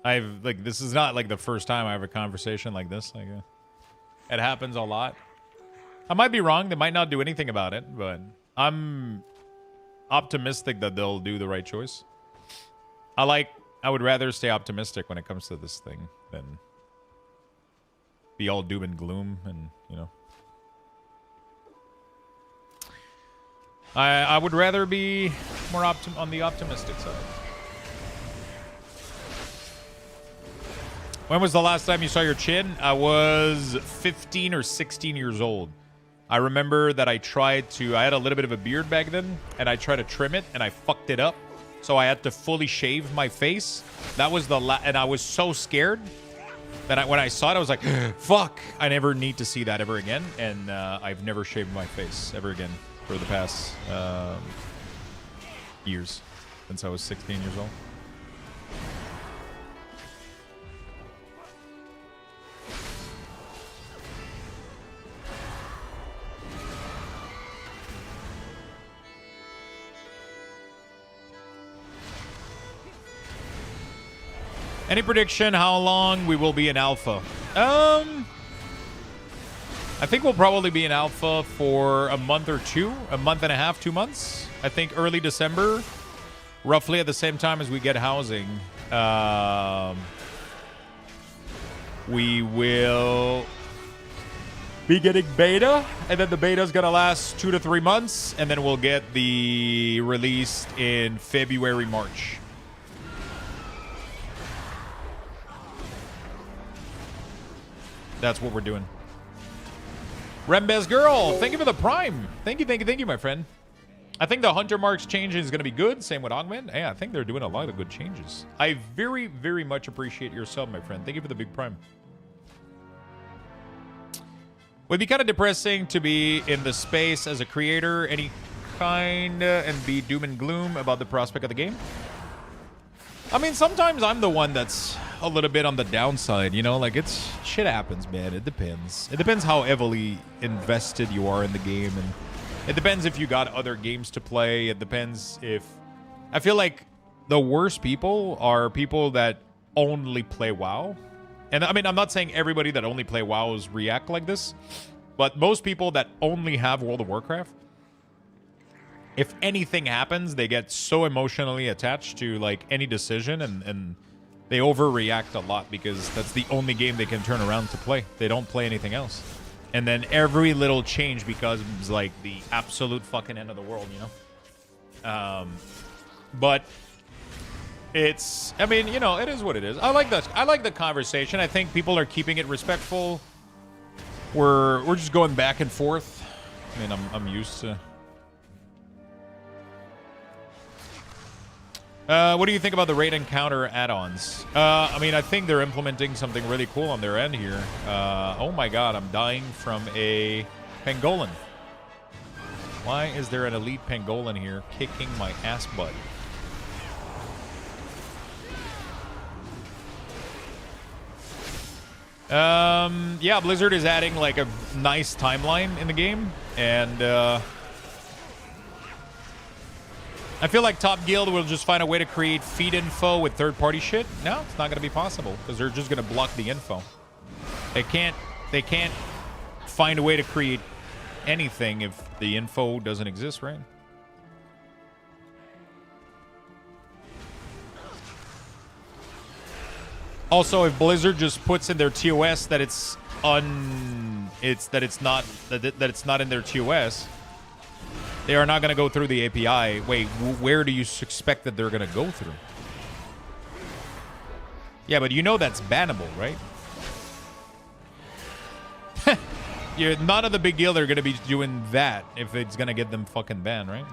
I've like this is not like the first time I have a conversation like this. Like, it happens a lot. I might be wrong. They might not do anything about it, but I'm optimistic that they'll do the right choice. I would rather stay optimistic when it comes to this thing than be all doom and gloom and, you know. I would rather be more on the optimistic side. When was the last time you saw your chin? I was 15 or 16 years old. I remember that I had a little bit of a beard back then, and I tried to trim it, and I fucked it up. So I had to fully shave my face. That was and I was so scared that when I saw it, I was like, fuck, I never need to see that ever again. And I've never shaved my face ever again for the past years, since I was 16 years old. Any prediction how long we will be in alpha? I think we'll probably be in alpha for a month or two, a month and a half, 2 months. I think early December, roughly at the same time as we get housing. We will be getting beta, and then the beta is gonna last 2 to 3 months, and then we'll get the release in February, March. That's what we're doing. Rembez Girl, thank you for the prime. Thank you, my friend. I think the Hunter Marks change is going to be good. Same with Augment. Yeah, I think they're doing a lot of good changes. I very, very much appreciate your sub, my friend. Thank you for the big prime. Would be kind of depressing to be in the space as a creator, any kind, and be doom and gloom about the prospect of the game. I mean, sometimes I'm the one that's a little bit on the downside, you know? Like, shit happens, man. It depends. It depends how heavily invested you are in the game, and it depends if you got other games to play. It depends if... I feel like the worst people are people that only play WoW. And, I mean, I'm not saying everybody that only play WoWs react like this, but most people that only have World of Warcraft, if anything happens, they get so emotionally attached to, like, any decision, and they overreact a lot because that's the only game they can turn around to play. They don't play anything else. And then every little change becomes, like, the absolute fucking end of the world, you know? But it's... I mean, you know, it is what it is. I like that. I like the conversation. I think people are keeping it respectful. We're just going back and forth. I mean, I'm used to... what do you think about the raid encounter add-ons? I mean, I think they're implementing something really cool on their end here. Oh my god, I'm dying from a pangolin. Why is there an elite pangolin here kicking my ass butt? Yeah, Blizzard is adding like a nice timeline in the game, and I feel like Top Guild will just find a way to create feed info with third-party shit. No, it's not going to be possible because they're just going to block the info. They can't find a way to create anything if the info doesn't exist, right? Also, if Blizzard just puts in their TOS that it's not in their TOS, they are not going to go through the API. Wait, where do you expect that they're going to go through? Yeah, but you know that's bannable, right? You're not a big deal. They're gonna be doing that if it's gonna get them fucking banned, right?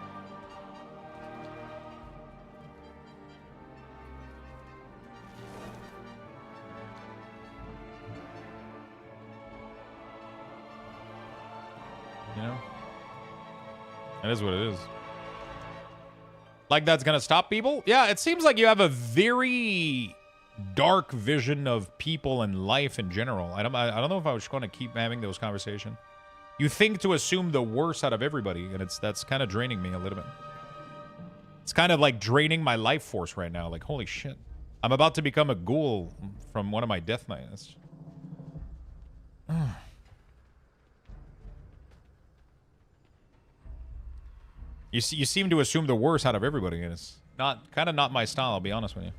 You know, that is what it is. Like that's gonna stop people? Yeah, it seems like you have a very dark vision of people and life in general. I don't know if I was going to keep having those conversations. You think to assume the worst out of everybody, and that's kind of draining me a little bit. It's kind of like draining my life force right now. Like, holy shit. I'm about to become a ghoul from one of my death knights. You seem to assume the worst out of everybody, and it's not my style, I'll be honest with you.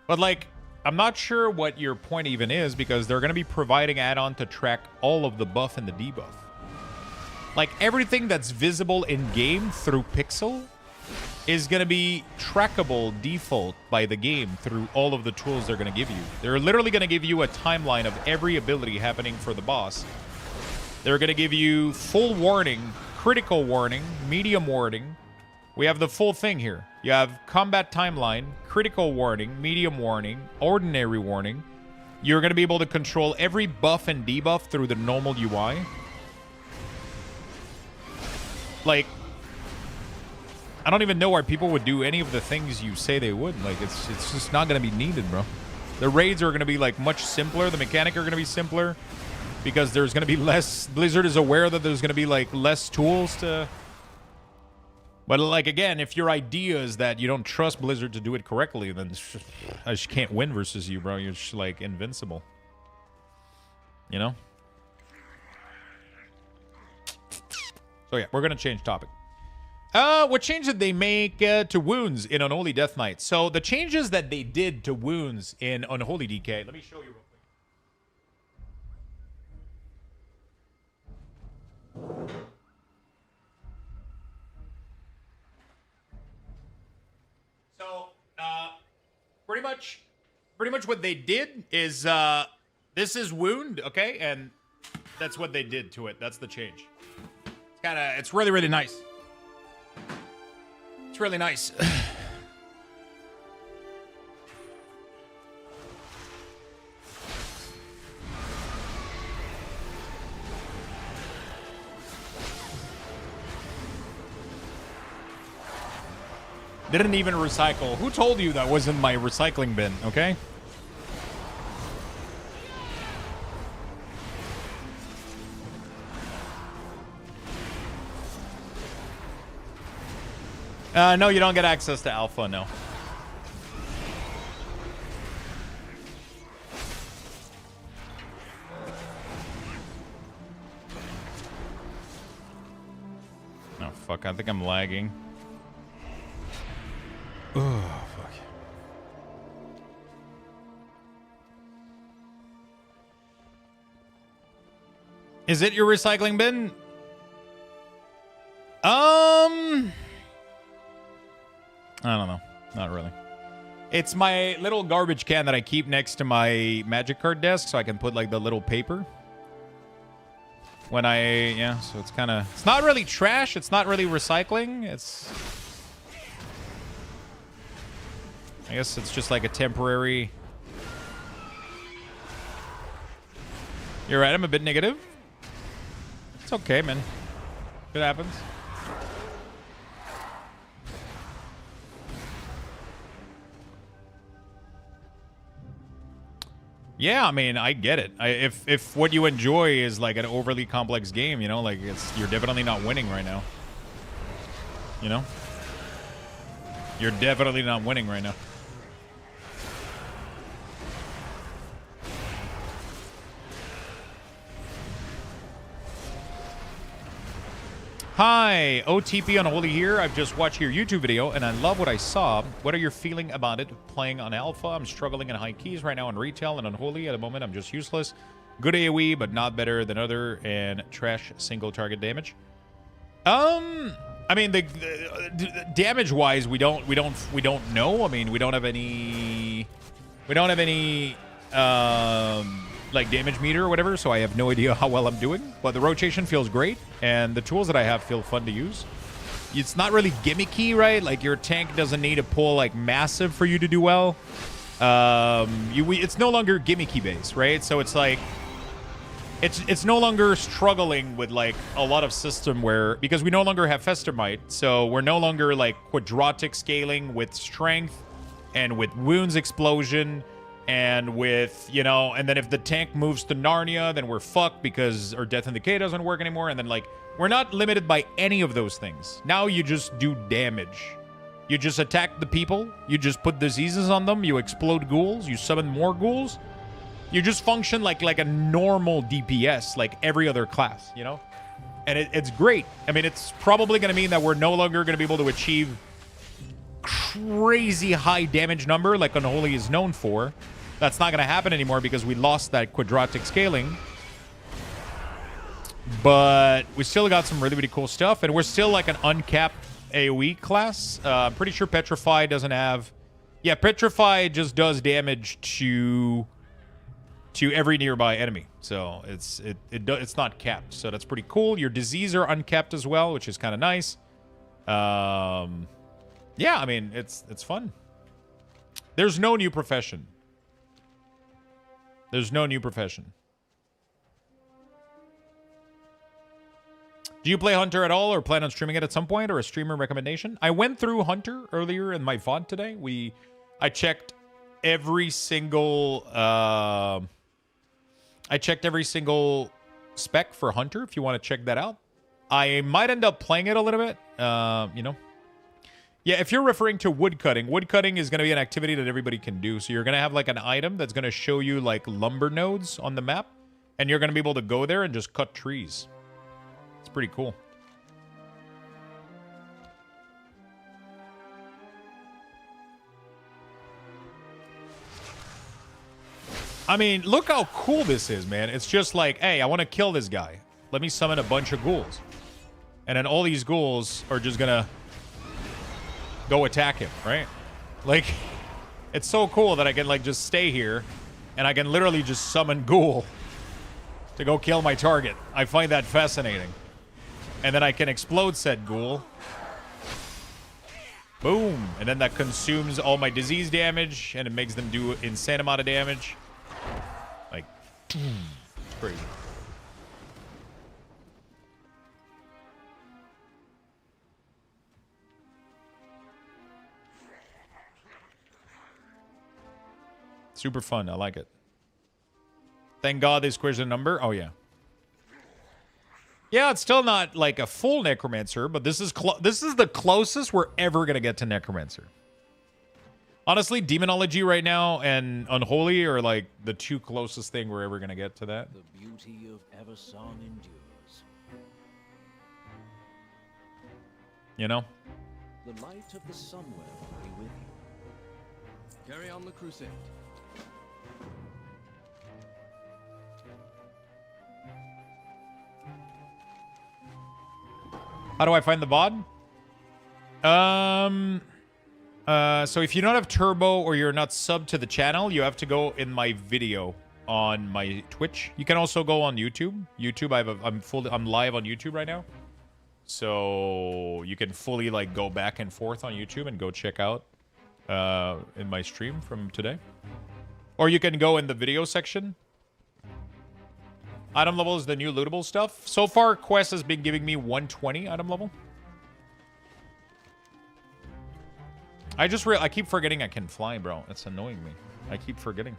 But, like, I'm not sure what your point even is, because they're going to be providing add-on to track all of the buff and the debuff. Like, everything that's visible in-game through Pixel is going to be trackable default by the game through all of the tools they're going to give you. They're literally going to give you a timeline of every ability happening for the boss. They're going to give you full warning, critical warning, medium warning. We have the full thing here. You have combat timeline, critical warning, medium warning, ordinary warning. You're going to be able to control every buff and debuff through the normal UI. Like, I don't even know why people would do any of the things you say they would. Like, it's just not going to be needed, bro. The raids are going to be, like, much simpler. The mechanic are going to be simpler because there's going to be less... Blizzard is aware that there's going to be, like, less tools to... But, like, again, if your idea is that you don't trust Blizzard to do it correctly, then I just can't win versus you, bro. You're just, like, invincible. You know? So, yeah, we're going to change topic. What change did they make to wounds in Unholy Death Knight? So, the changes that they did to wounds in Unholy DK... Let me show you real quick. Pretty much what they did is, this is wound, okay? And that's what they did to it. That's the change. It's really, really nice. It's really nice. Didn't even recycle. Who told you that was in my recycling bin, okay? No, you don't get access to alpha, no. Oh, fuck, I think I'm lagging. Oh, fuck. Is it your recycling bin? I don't know. Not really. It's my little garbage can that I keep next to my magic card desk so I can put, like, the little paper. When yeah, so it's kind of... It's not really trash. It's not really recycling. It's... I guess it's just like a temporary... You're right, I'm a bit negative. It's okay, man. It happens. Yeah, I mean, I get it. If what you enjoy is like an overly complex game, you know, like you're definitely not winning right now. You know? You're definitely not winning right now. Hi, OTP Unholy here. I've just watched your YouTube video and I love what I saw. What are your feeling about it playing on Alpha? I'm struggling in high keys right now in retail and Unholy. At the moment, I'm just useless. Good AoE, but not better than other, and trash single target damage. I mean, the damage-wise, we don't know. I mean, we don't have any like damage meter or whatever, so I have no idea how well I'm doing. But the rotation feels great, and the tools that I have feel fun to use. It's not really gimmicky, right? Like your tank doesn't need to pull like massive for you to do well. It's no longer gimmicky based, right? So it's like it's no longer struggling with like a lot of system where, because we no longer have Festermite, so we're no longer like quadratic scaling with strength and with wounds explosion and with, you know, and then if the tank moves to Narnia, then we're fucked because our Death and Decay doesn't work anymore. And then like we're not limited by any of those things. Now you just do damage. You just attack the people. You just put diseases on them. You explode ghouls. You summon more ghouls. You just function like a normal DPS, like every other class, you know? And it's great. I mean, it's probably going to mean that we're no longer going to be able to achieve crazy high damage number like Unholy is known for. That's not going to happen anymore because we lost that quadratic scaling. But we still got some really, really cool stuff. And we're still like an uncapped AoE class. I'm pretty sure Petrify doesn't have... Yeah, Petrify just does damage to every nearby enemy, so it's not capped, so that's pretty cool. Your disease are uncapped as well, which is kind of nice. Yeah, I mean it's fun. There's no new profession. There's no new profession. Do you play Hunter at all, or plan on streaming it at some point, or a streamer recommendation? I went through Hunter earlier in my VOD today. I checked every single spec for Hunter, if you want to check that out. I might end up playing it a little bit, you know. Yeah, if you're referring to woodcutting is going to be an activity that everybody can do. So you're going to have like an item that's going to show you like lumber nodes on the map, and you're going to be able to go there and just cut trees. It's pretty cool. I mean, look how cool this is, man. It's just like, hey, I want to kill this guy. Let me summon a bunch of ghouls. And then all these ghouls are just going to go attack him, right? Like, it's so cool that I can, like, just stay here and I can literally just summon ghoul to go kill my target. I find that fascinating. And then I can explode said ghoul. Boom. And then that consumes all my disease damage and it makes them do an insane amount of damage. Like, it's crazy. Super fun. I like it. Thank God they squished the number. Oh, yeah. Yeah, it's still not like a full Necromancer, but this is the closest we're ever going to get to Necromancer. Honestly, Demonology right now and Unholy are like the two closest thing we're ever going to get to that. The beauty of Eversong endures. You know? The light of the somewhere will be with you. Carry on the crusade. How do I find the VOD? So if you don't have Turbo or you're not subbed to the channel, you have to go in my video on my Twitch. You can also go on YouTube. I'm live on YouTube right now. So you can fully like go back and forth on YouTube and go check out in my stream from today. Or you can go in the video section. Item level is the new lootable stuff. So far, Quest has been giving me 120 item level. I keep forgetting I can fly, bro. It's annoying me. I keep forgetting.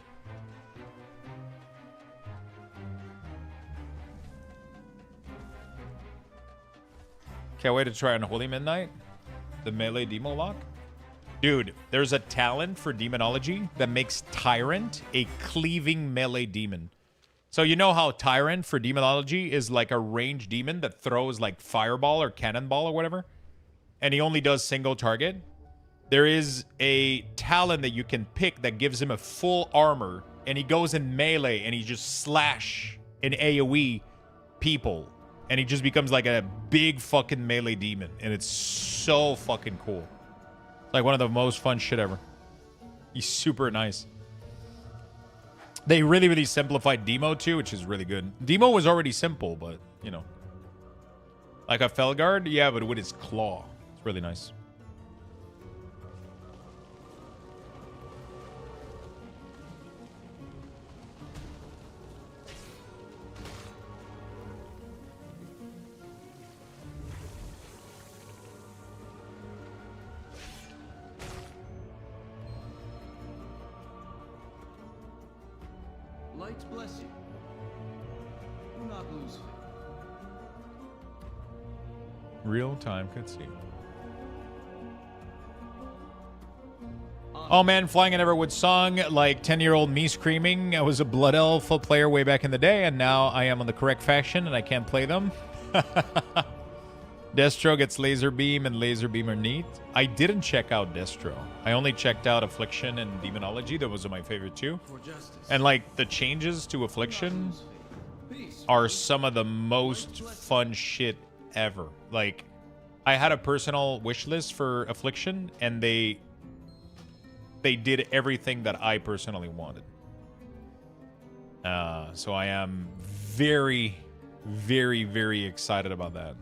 Can't wait to try Unholy Midnight. The melee demo lock. Dude, there's a talent for demonology that makes Tyrant a cleaving melee demon. So you know how Tyrant for demonology is like a ranged demon that throws like fireball or cannonball or whatever, and he only does single target? There is a talent that you can pick that gives him a full armor, and he goes in melee and he just slash in AoE people, and he just becomes like a big fucking melee demon, and it's so fucking cool. Like one of the most fun shit ever. He's super nice. They really simplified Demo too, which is really good. Demo was already simple, but you know, like a Felguard, yeah, but with his claw, it's really nice. Light bless you. Do not lose faith. Real time cutscene. Oh man, Flying in Everwood song, like 10-year-old me screaming. I was a Blood Elf player way back in the day, and now I am on the correct faction and I can't play them. Destro gets Laser Beam, and Laser Beam are neat. I didn't check out Destro. I only checked out Affliction and Demonology. Those are my favorite too. And like the changes to Affliction are some of the most fun shit ever. Like I had a personal wish list for Affliction, and they did everything that I personally wanted. So I am very excited about that.